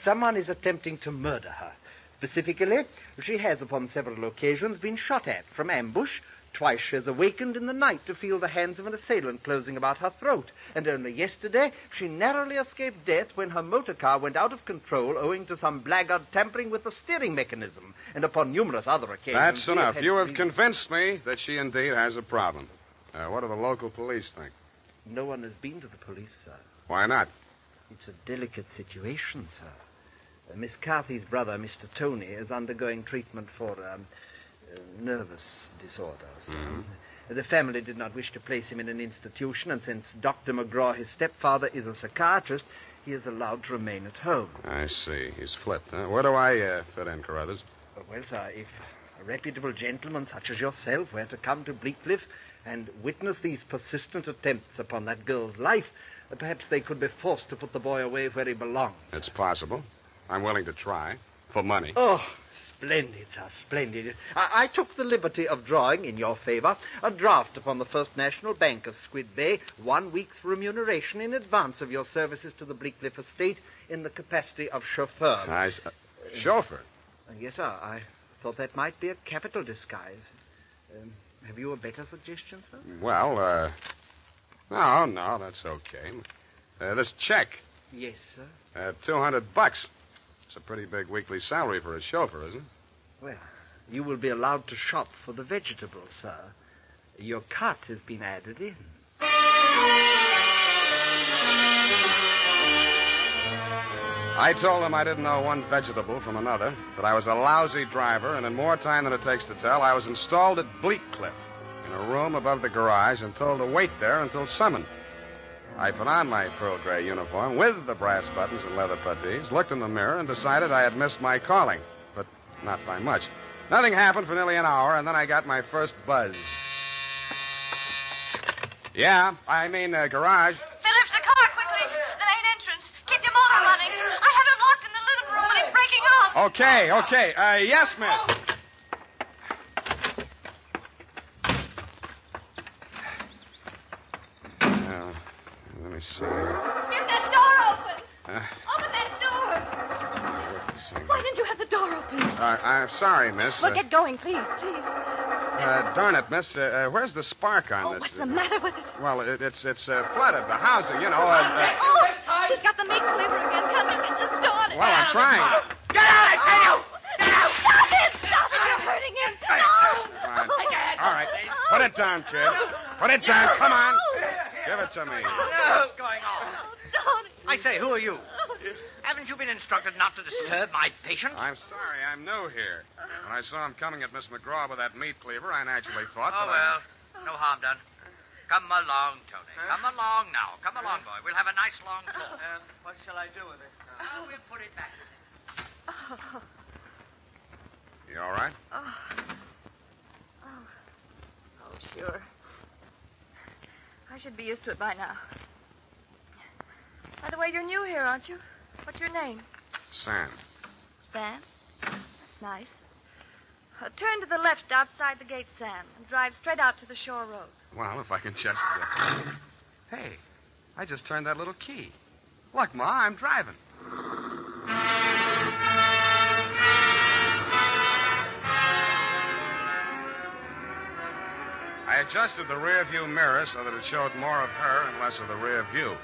S18: someone is attempting to murder her. Specifically, she has upon several occasions been shot at from ambush. Twice she has awakened in the night to feel the hands of an assailant closing about her throat. And only yesterday, she narrowly escaped death when her motor car went out of control owing to some blackguard tampering with the steering mechanism. And upon numerous other occasions...
S9: That's enough. You have convinced me that she indeed has a problem. What do the local police think?
S18: No one has been to the police, sir.
S9: Why not?
S18: It's a delicate situation, sir. Miss Carthy's brother, Mr. Tony, is undergoing treatment for nervous disorder, sir.
S9: Mm-hmm.
S18: The family did not wish to place him in an institution, and since Dr. McGraw, his stepfather, is a psychiatrist, he is allowed to remain at home.
S9: I see. He's flipped, huh? Where do I fit in, Carruthers?
S18: Well, sir, if a reputable gentleman such as yourself were to come to Bleakcliff and witness these persistent attempts upon that girl's life, perhaps they could be forced to put the boy away where he belongs.
S9: It's possible. I'm willing to try. For money.
S18: Oh, splendid, sir, splendid. I took the liberty of drawing, in your favor, a draft upon the First National Bank of Squid Bay, 1 week's remuneration in advance of your services to the Bleakcliff estate in the capacity of chauffeur.
S9: Chauffeur?
S18: Yes, sir. I thought that might be a capital disguise. Have you a better suggestion, sir?
S9: Well, no, that's okay. This check.
S18: Yes, sir.
S9: $200. It's a pretty big weekly salary for a chauffeur, isn't it?
S18: Well, you will be allowed to shop for the vegetables, sir. Your cut has been added in.
S9: I told him I didn't know one vegetable from another, that I was a lousy driver, and in more time than it takes to tell, I was installed at Bleakcliff in a room above the garage and told to wait there until summoned. I put on my pearl gray uniform with the brass buttons and leather puttees, looked in the mirror, and decided I had missed my calling, but not by much. Nothing happened for nearly an hour, and then I got my first buzz. Yeah, I mean, garage.
S11: Phillips, the car, quickly. The main entrance. Keep your motor running. I have him locked in the living room, and he's breaking off.
S9: Okay. Yes, miss. Let me see.
S11: Get that door open. Open that door. Why didn't you have the door open?
S9: I'm sorry, miss.
S11: Well, get going, please.
S9: Darn it, miss. Where's the spark on this?
S11: What's the matter with it?
S9: Well, it's flooded. The house, you know.
S11: He's got the meat cleaver again. Can't you get this door?
S9: Well, I'm trying.
S11: Get out, I tell you! Get out! Stop it! Stop it! You're hurting him. No!
S9: All right. Put it down, kid. Put it down. Come on. Give it to me.
S12: What's going on?
S11: Tony.
S12: I say, who are you? Haven't you been instructed not to disturb my patient?
S9: I'm sorry. I'm new here. When I saw him coming at Miss McGraw with that meat cleaver, I naturally thought
S12: Oh, well, no harm done. Come along, Tony. Come along now. Come along, boy. We'll have a nice long talk.
S14: What shall I do with this now?
S12: We'll put it back.
S9: You all right?
S11: Oh, sure. I should be used to it by now. By the way, you're new here, aren't you? What's your name?
S9: Sam.
S11: Sam? That's nice. Turn to the left outside the gate, Sam, and drive straight out to the shore road.
S9: Well, if I can just... Hey, I just turned that little key. Look, Ma, I'm driving. I adjusted the rear view mirror so that it showed more of her and less of the rear view.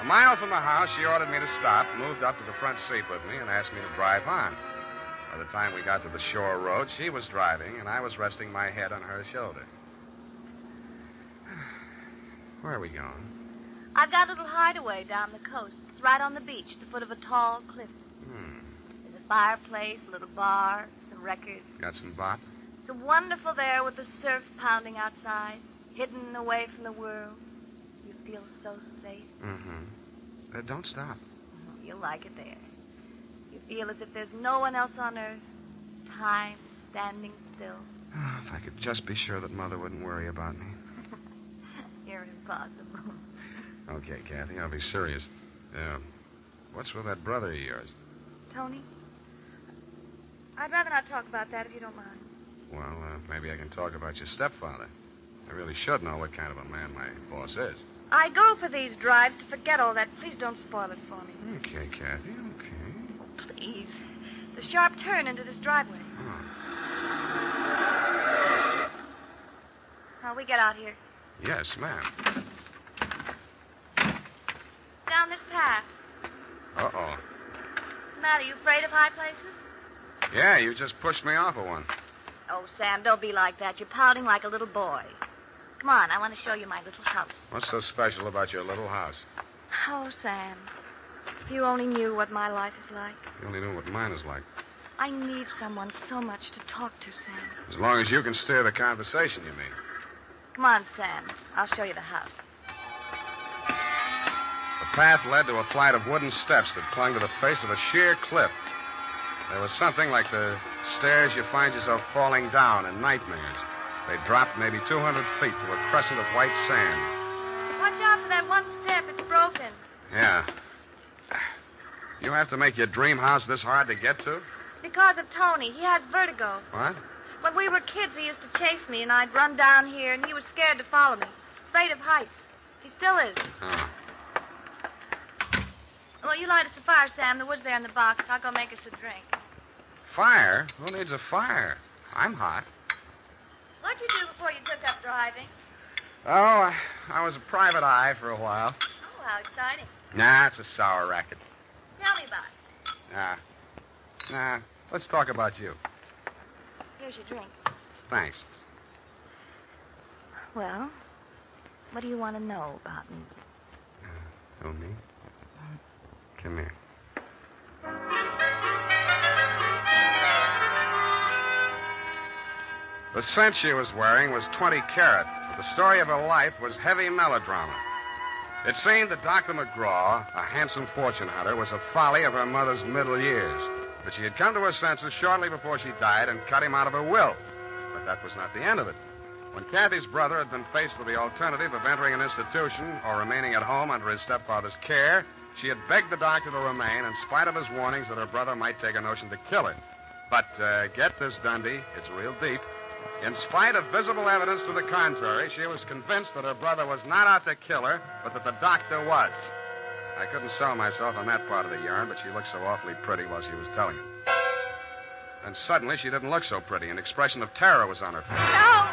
S9: A mile from the house, she ordered me to stop, moved up to the front seat with me, and asked me to drive on. By the time we got to the shore road, she was driving, and I was resting my head on her shoulder. Where are we going?
S11: I've got a little hideaway down the coast. It's right on the beach, at the foot of a tall cliff. There's a fireplace, a little bar, some records.
S9: Got some bop?
S11: It's wonderful there with the surf pounding outside, hidden away from the world. You feel so safe.
S9: Don't stop.
S11: You'll like it there. You feel as if there's no one else on earth. Time standing still.
S9: Oh, if I could just be sure that Mother wouldn't worry about me.
S11: You're impossible.
S9: Okay, Kathy, I'll be serious. What's with that brother of yours?
S11: Tony? I'd rather not talk about that if you don't mind.
S9: Well, maybe I can talk about your stepfather. I really should know what kind of a man my boss is.
S11: I go for these drives to forget all that. Please don't spoil it for me.
S9: Okay, Kathy, okay.
S11: Please. The sharp turn into this driveway. Now, we get out here.
S9: Yes, ma'am.
S11: Down this path.
S9: Uh-oh.
S11: What's the matter? You afraid of high places?
S9: Yeah, you just pushed me off of one.
S11: Oh, Sam, don't be like that. You're pouting like a little boy. Come on, I want to show you my little house.
S9: What's so special about your little house?
S11: Oh, Sam, if you only knew what my life is like.
S9: You only knew what mine is like.
S11: I need someone so much to talk to, Sam.
S9: As long as you can steer the conversation, you mean.
S11: Come on, Sam. I'll show you the house.
S9: The path led to a flight of wooden steps that clung to the face of a sheer cliff. There was something like the stairs you find yourself falling down in nightmares. They dropped maybe 200 feet to a crescent of white sand.
S11: Watch out for that one step. It's broken.
S9: Yeah. You have to make your dream house this hard to get to?
S11: Because of Tony. He has vertigo.
S9: What?
S11: When we were kids, he used to chase me, and I'd run down here, and he was scared to follow me. Afraid of heights. He still is.
S9: Oh.
S11: Well, you light us a fire, Sam. The wood's there in the box. I'll go make us a drink.
S9: Fire? Who needs a fire? I'm hot.
S11: What'd you do before you took up driving?
S9: Oh, I was a private eye for a while.
S11: Oh, how exciting.
S9: Nah, it's a sour racket.
S11: Tell me about it.
S9: Nah. Let's talk about you.
S11: Here's your drink.
S9: Thanks.
S11: Well, what do you want to know about me?
S9: Oh, me? Come here. The cinch she was wearing was 20 carat, but the story of her life was heavy melodrama. It seemed that Dr. McGraw, a handsome fortune hunter, was a folly of her mother's middle years. But she had come to her senses shortly before she died and cut him out of her will. But that was not the end of it. When Kathy's brother had been faced with the alternative of entering an institution or remaining at home under his stepfather's care, she had begged the doctor to remain in spite of his warnings that her brother might take a notion to kill her. But get this, Dundee, it's real deep. In spite of visible evidence to the contrary, she was convinced that her brother was not out to kill her, but that the doctor was. I couldn't sell myself on that part of the yarn, but she looked so awfully pretty while she was telling it. Then suddenly, she didn't look so pretty. An expression of terror was on her face.
S11: No!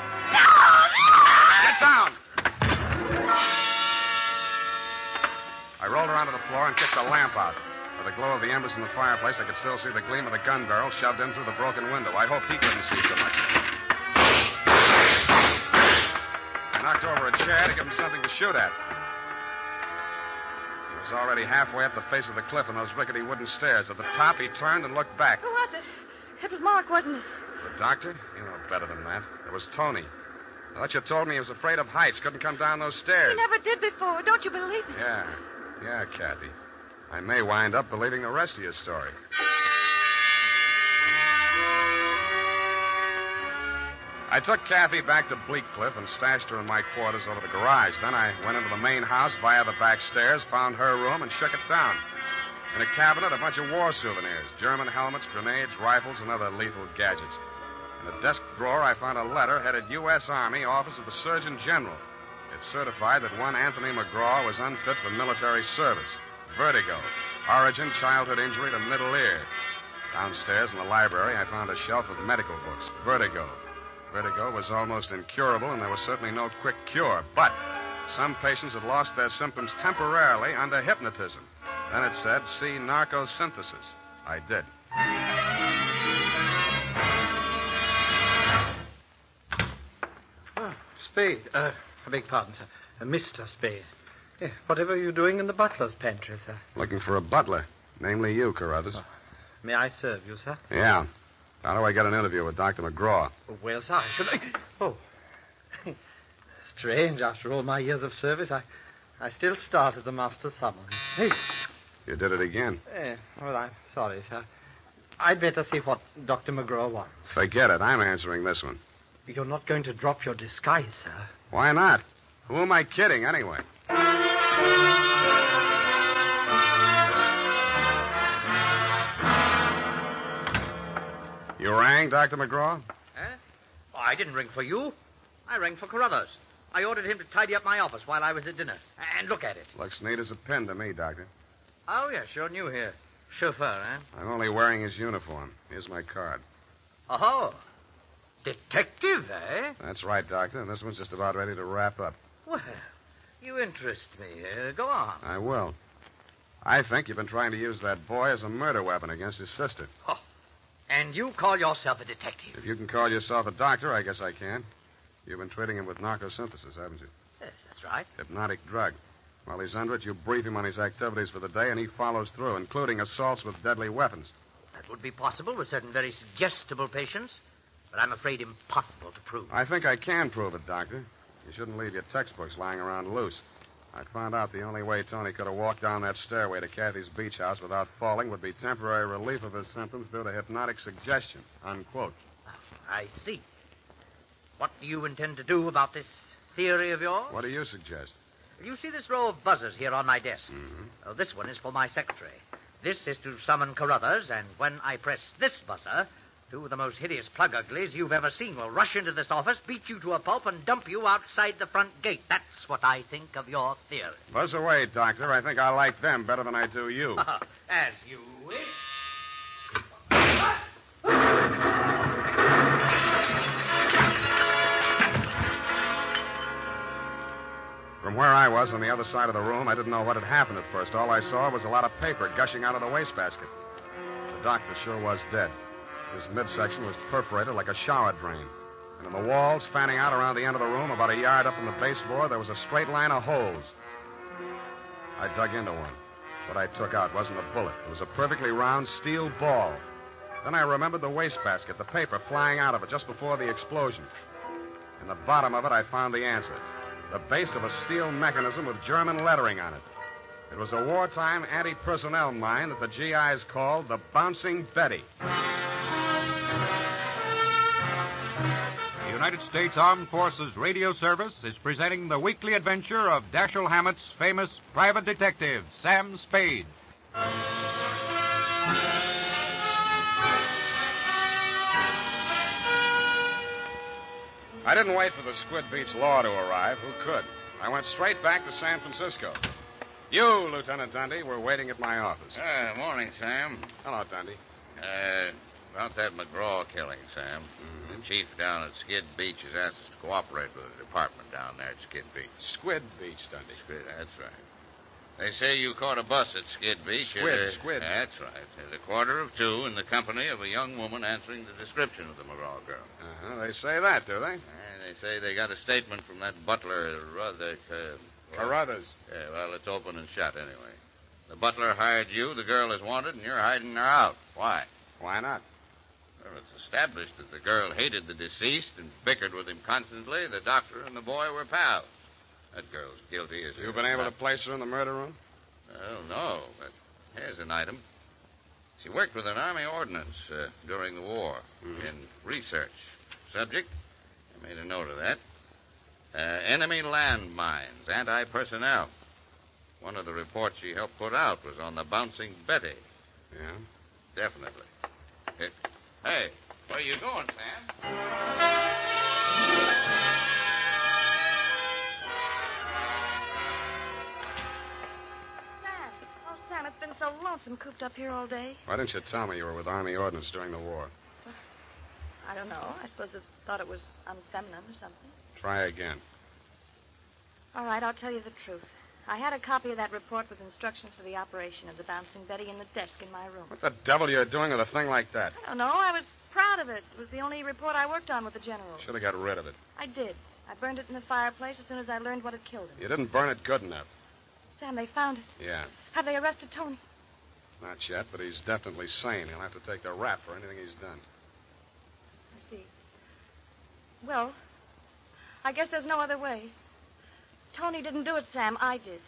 S9: Get down! I rolled her onto the floor and kicked the lamp out. By the glow of the embers in the fireplace, I could still see the gleam of the gun barrel shoved in through the broken window. I hoped he couldn't see so much. I knocked over a chair to give him something to shoot at. He was already halfway up the face of the cliff on those rickety wooden stairs. At the top, he turned and looked back.
S11: Who was it? It was Mark, wasn't it?
S9: The doctor? You know better than that. It was Tony. I thought you told me he was afraid of heights, couldn't come down those stairs.
S11: He never did before. Don't you believe it?
S9: Yeah, Kathy. I may wind up believing the rest of your story. I took Kathy back to Bleakcliff and stashed her in my quarters over the garage. Then I went into the main house via the back stairs, found her room, and shook it down. In a cabinet, a bunch of war souvenirs, German helmets, grenades, rifles, and other lethal gadgets. In a desk drawer, I found a letter headed U.S. Army, Office of the Surgeon General. It certified that one Anthony McGraw was unfit for military service. Vertigo. Origin, childhood injury to middle ear. Downstairs in the library, I found a shelf of medical books. Vertigo. Vertigo was almost incurable, and there was certainly no quick cure. But some patients had lost their symptoms temporarily under hypnotism. Then it said, see narcosynthesis. I did.
S18: Spade. I beg pardon, sir. Mr. Spade. Whatever are you doing in the butler's pantry, sir?
S9: Looking for a butler. Namely you, Carruthers.
S18: May I serve you, sir?
S9: Yeah. How do I get an interview with Dr. McGraw?
S18: Well, sir, I should... Oh. Strange, after all my years of service, I still start as a master summons. Hey.
S9: You did it again.
S18: Well, I'm sorry, sir. I'd better see what Dr. McGraw wants.
S9: Forget it. I'm answering this one.
S18: You're not going to drop your disguise, sir.
S9: Why not? Who am I kidding, anyway? You rang, Dr. McGraw?
S20: Huh? Oh, I didn't ring for you.
S18: I rang for Carruthers. I ordered him to tidy up my office while I was at dinner. And look at it.
S9: Looks neat as a pin to me, Doctor.
S18: Oh, yeah, sure new here. Chauffeur, eh?
S9: I'm only wearing his uniform. Here's my card.
S18: Oh, detective, eh?
S9: That's right, Doctor. And this one's just about ready to wrap up.
S18: Well, you interest me. Go on.
S9: I will. I think you've been trying to use that boy as a murder weapon against his sister.
S18: Oh, and you call yourself a detective?
S9: If you can call yourself a doctor, I guess I can. You've been treating him with narcosynthesis, haven't you?
S18: Yes, that's right.
S9: Hypnotic drug. While he's under it, you brief him on his activities for the day, and he follows through, including assaults with deadly weapons.
S18: That would be possible with certain very suggestible patients, but I'm afraid impossible to prove.
S9: I think I can prove it, Doctor. You shouldn't leave your textbooks lying around loose. I found out the only way Tony could have walked down that stairway to Kathy's beach house without falling would be temporary relief of his symptoms due to hypnotic suggestion. Unquote.
S18: I see. What do you intend to do about this theory of yours?
S9: What do you suggest?
S18: You see this row of buzzers here on my desk?
S9: Mm-hmm.
S18: This one is for my secretary. This is to summon Carruthers, and when I press this buzzer, two of the most hideous plug uglies you've ever seen will rush into this office, beat you to a pulp, and dump you outside the front gate. That's what I think of your theory.
S9: Buzz away, Doctor. I think I like them better than I do you.
S18: As you wish.
S9: From where I was on the other side of the room, I didn't know what had happened at first. All I saw was a lot of paper gushing out of the wastebasket. The doctor sure was dead. His midsection was perforated like a shower drain. And in the walls, fanning out around the end of the room, about a yard up from the baseboard, there was a straight line of holes. I dug into one. What I took out wasn't a bullet. It was a perfectly round steel ball. Then I remembered the wastebasket, the paper flying out of it just before the explosion. In the bottom of it, I found the answer. The base of a steel mechanism with German lettering on it. It was a wartime anti-personnel mine that the GIs called the Bouncing Betty.
S4: The United States Armed Forces Radio Service is presenting the weekly adventure of Dashiell Hammett's famous private detective, Sam Spade.
S9: I didn't wait for the Squid Beach law to arrive. Who could? I went straight back to San Francisco. You, Lieutenant Dundee, were waiting at my office.
S20: Morning, Sam.
S9: Hello, Dundee.
S20: About that McGraw killing, Sam.
S9: Mm-hmm.
S20: The chief down at Skid Beach has asked us to cooperate with the department down there at Skid Beach.
S9: Squid Beach, Dundee.
S20: Squid, that's right. They say you caught a bus at Skid Beach.
S9: Squid.
S20: That's right. At 1:45 in the company of a young woman answering the description of the McGraw girl.
S9: They say that, do they?
S20: They say they got a statement from that butler,
S9: Carruthers.
S20: Yeah, well, it's open and shut anyway. The butler hired you, the girl is wanted, and you're hiding her out. Why?
S9: Why not?
S20: Well, it's established that the girl hated the deceased and bickered with him constantly. The doctor and the boy were pals. That girl's guilty as...
S9: You've been able to place her in the murder room?
S20: Well, no, but here's an item. She worked with an Army ordnance during the war in research. Subject, I made a note of that. Enemy landmines, anti-personnel. One of the reports she helped put out was on the Bouncing Betty.
S9: Yeah?
S20: Definitely. Hey, where you going, Sam?
S16: Sam, it's been so lonesome cooped up here all day.
S9: Why didn't you tell me you were with Army Ordnance during the war?
S16: I don't know. I suppose it thought it was unfeminine or something.
S9: Try again.
S16: All right, I'll tell you the truth. I had a copy of that report with instructions for the operation of the Bouncing Betty in the desk in my room.
S9: What the devil are you doing with a thing like that?
S16: I don't know. I was proud of it. It was the only report I worked on with the general.
S9: Should have got rid of it.
S16: I did. I burned it in the fireplace as soon as I learned what had killed him.
S9: You didn't burn it good enough.
S16: Sam, they found it.
S9: Yeah.
S16: Have they arrested Tony?
S9: Not yet, but he's definitely sane. He'll have to take the rap for anything he's done.
S16: I see. Well, I guess there's no other way. Tony didn't do it, Sam. I did.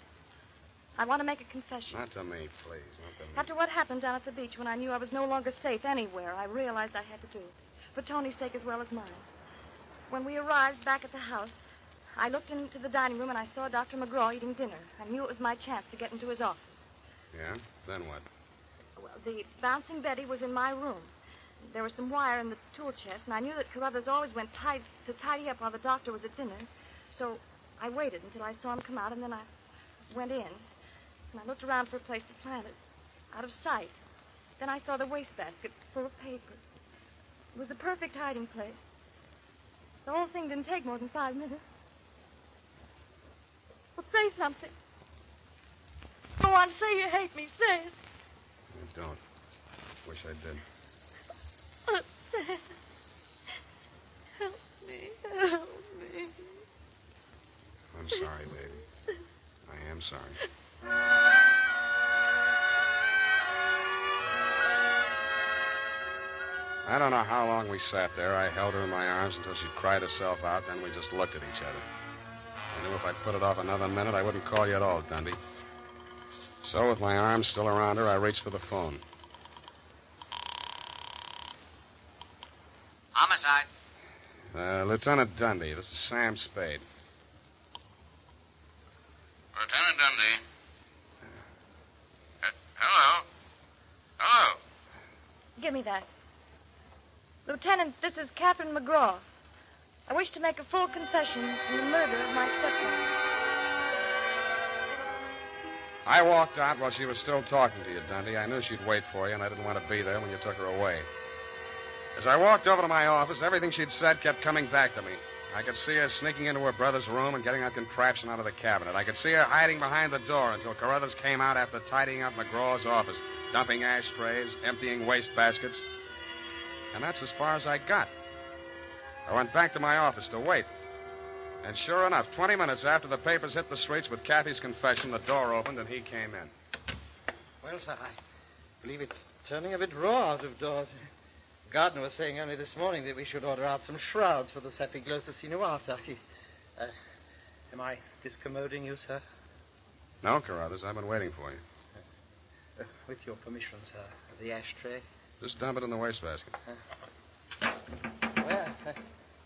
S16: I want to make a confession.
S9: Not to me, please. Not to me.
S16: After what happened down at the beach when I knew I was no longer safe anywhere, I realized I had to do it. For Tony's sake as well as mine. When we arrived back at the house, I looked into the dining room and I saw Dr. McGraw eating dinner. I knew it was my chance to get into his office.
S9: Yeah? Then what?
S16: Well, the Bouncing Betty was in my room. there was some wire in the tool chest, and I knew that Carruthers always went to tidy up while the doctor was at dinner. So I waited until I saw him come out, and then I went in. And I looked around for a place to plant it, out of sight. Then I saw the wastebasket full of papers. It was the perfect hiding place. The whole thing didn't take more than 5 minutes. Well, say something. Go on, say you hate me. Say it.
S9: I don't. Wish I did.
S16: Oh, Sam. Help me. Help me.
S9: I'm sorry, baby. I am sorry. I don't know how long we sat there. I held her in my arms until she cried herself out, then we just looked at each other. I knew if I put it off another minute, I wouldn't call you at all, Dundee. So, with my arms still around her, I reached for the phone.
S1: Homicide.
S9: Lieutenant Dundee, this is Sam Spade.
S1: Lieutenant Dundee. Hello? Hello?
S16: Give me that. Lieutenant, this is Catherine McGraw. I wish to make a full confession in the murder of my stepmother.
S9: I walked out while she was still talking to you, Dundee. I knew she'd wait for you, and I didn't want to be there when you took her away. As I walked over to my office, everything she'd said kept coming back to me. I could see her sneaking into her brother's room and getting a contraption out of the cabinet. I could see her hiding behind the door until Carruthers came out after tidying up McGraw's office, dumping ashtrays, emptying waste baskets. And that's as far as I got. I went back to my office to wait. And sure enough, 20 minutes after the papers hit the streets with Kathy's confession, the door opened and he came in.
S18: Well, sir, I believe it's turning a bit raw out of doors. The gardener was saying only this morning that we should order out some shrouds for the Sappy-Glossa sinuata. Am I discommoding you, sir?
S9: No, Carruthers, I've been waiting for you.
S18: With your permission, sir, the ashtray.
S9: Just dump it in the wastebasket.
S18: Well,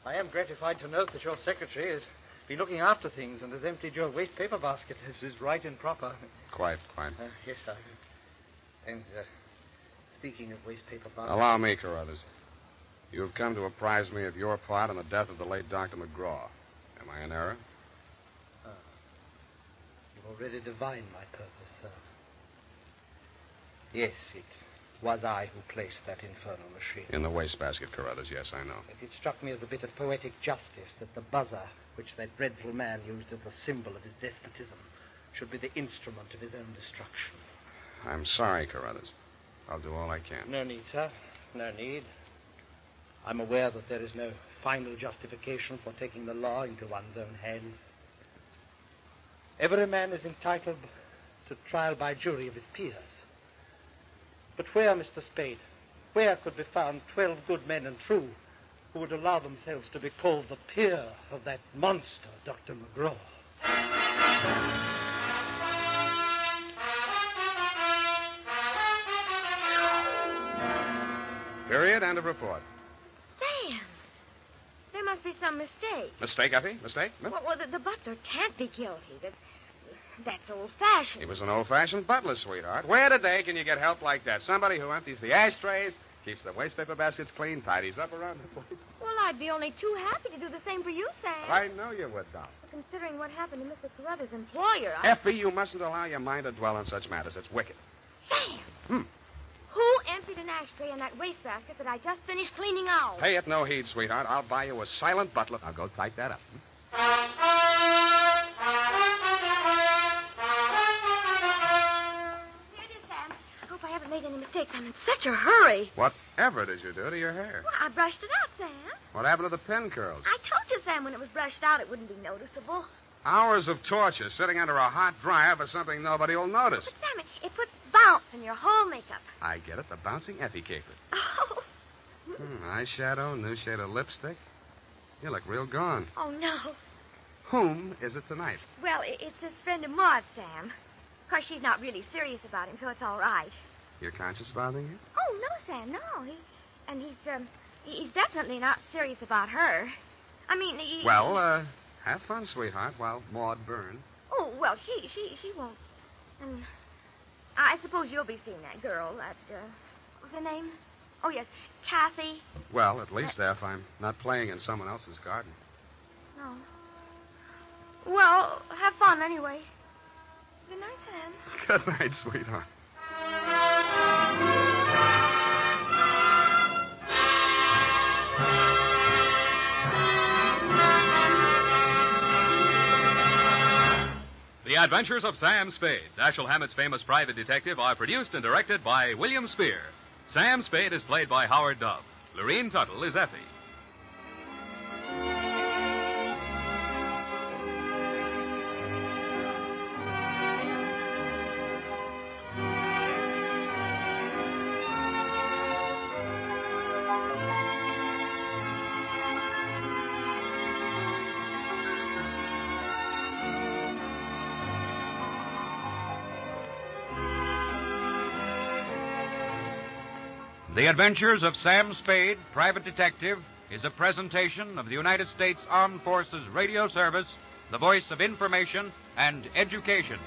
S18: I am gratified to note that your secretary has been looking after things and has emptied your waste paper basket. This is right and proper.
S9: Quite.
S18: Yes, sir. And, speaking of waste paper basket...
S9: Allow me, Carruthers. You have come to apprise me of your part in the death of the late Dr. McGraw. Am I in error?
S18: You've already divined my purpose, sir. Yes, it was I who placed that infernal machine.
S9: In the wastebasket, Carruthers, yes, I know.
S18: It struck me as a bit of poetic justice that the buzzer, which that dreadful man used as a symbol of his despotism, should be the instrument of his own destruction.
S9: I'm sorry, Carruthers. I'll do all I can.
S18: No need, sir. No need. I'm aware that there is no final justification for taking the law into one's own hands. Every man is entitled to trial by jury of his peers. But where, Mr. Spade, where could be found 12 good men and true who would allow themselves to be called the peer of that monster, Dr. McGraw?
S9: Period. End of report.
S11: Sam, there must be some mistake.
S9: Mistake, Effie? Mistake?
S11: Well, the butler can't be guilty. That's old-fashioned.
S9: He was an old-fashioned butler, sweetheart. Where today can you get help like that? Somebody who empties the ashtrays, keeps the waste paper baskets clean, tidies up around the place.
S11: Well, I'd be only too happy to do the same for you, Sam.
S9: I know you would, Doc.
S11: Considering what happened to Mr. Carruthers' employer,
S9: Effie, you mustn't allow your mind to dwell on such matters. It's wicked.
S11: Sam! Who emptied an ashtray in that wastebasket that I just finished cleaning out?
S9: Pay it no heed, sweetheart. I'll buy you a silent butler. Now go type that up.
S11: I haven't made any mistakes. I'm in such a hurry.
S9: Whatever did you do to your hair?
S11: Well, I brushed it out, Sam.
S9: What happened to the pin curls?
S11: I told you, Sam, when it was brushed out, it wouldn't be noticeable.
S9: Hours of torture sitting under a hot dryer for something nobody will notice.
S11: But, Sam, it puts bounce in your whole makeup.
S9: I get it. The bouncing Effie caper.
S11: Oh.
S9: Eyeshadow, new shade of lipstick. You look real gone.
S11: Oh, no.
S9: Whom is it tonight?
S11: Well, it's this friend of Maud's, Sam. Of course, she's not really serious about him, so it's all right.
S9: Your conscience bothering you?
S11: Oh, no, Sam, no. He's definitely not serious about her. I mean,
S9: Well, have fun, sweetheart, while Maud burns.
S11: Oh, well, she won't. And I suppose you'll be seeing that girl, what's her name? Oh, yes. Kathy.
S9: Well, at least if I'm not playing in someone else's garden.
S11: No. Well, have fun anyway. Good night, Sam.
S9: Good night, sweetheart.
S10: The Adventures of Sam Spade, Dashiell Hammett's famous private detective, are produced and directed by William Spear. Sam Spade is played by Howard Dove. Lorene Tuttle is Effie.
S4: The Adventures of Sam Spade, Private Detective, is a presentation of the United States Armed Forces Radio Service, the voice of information and education.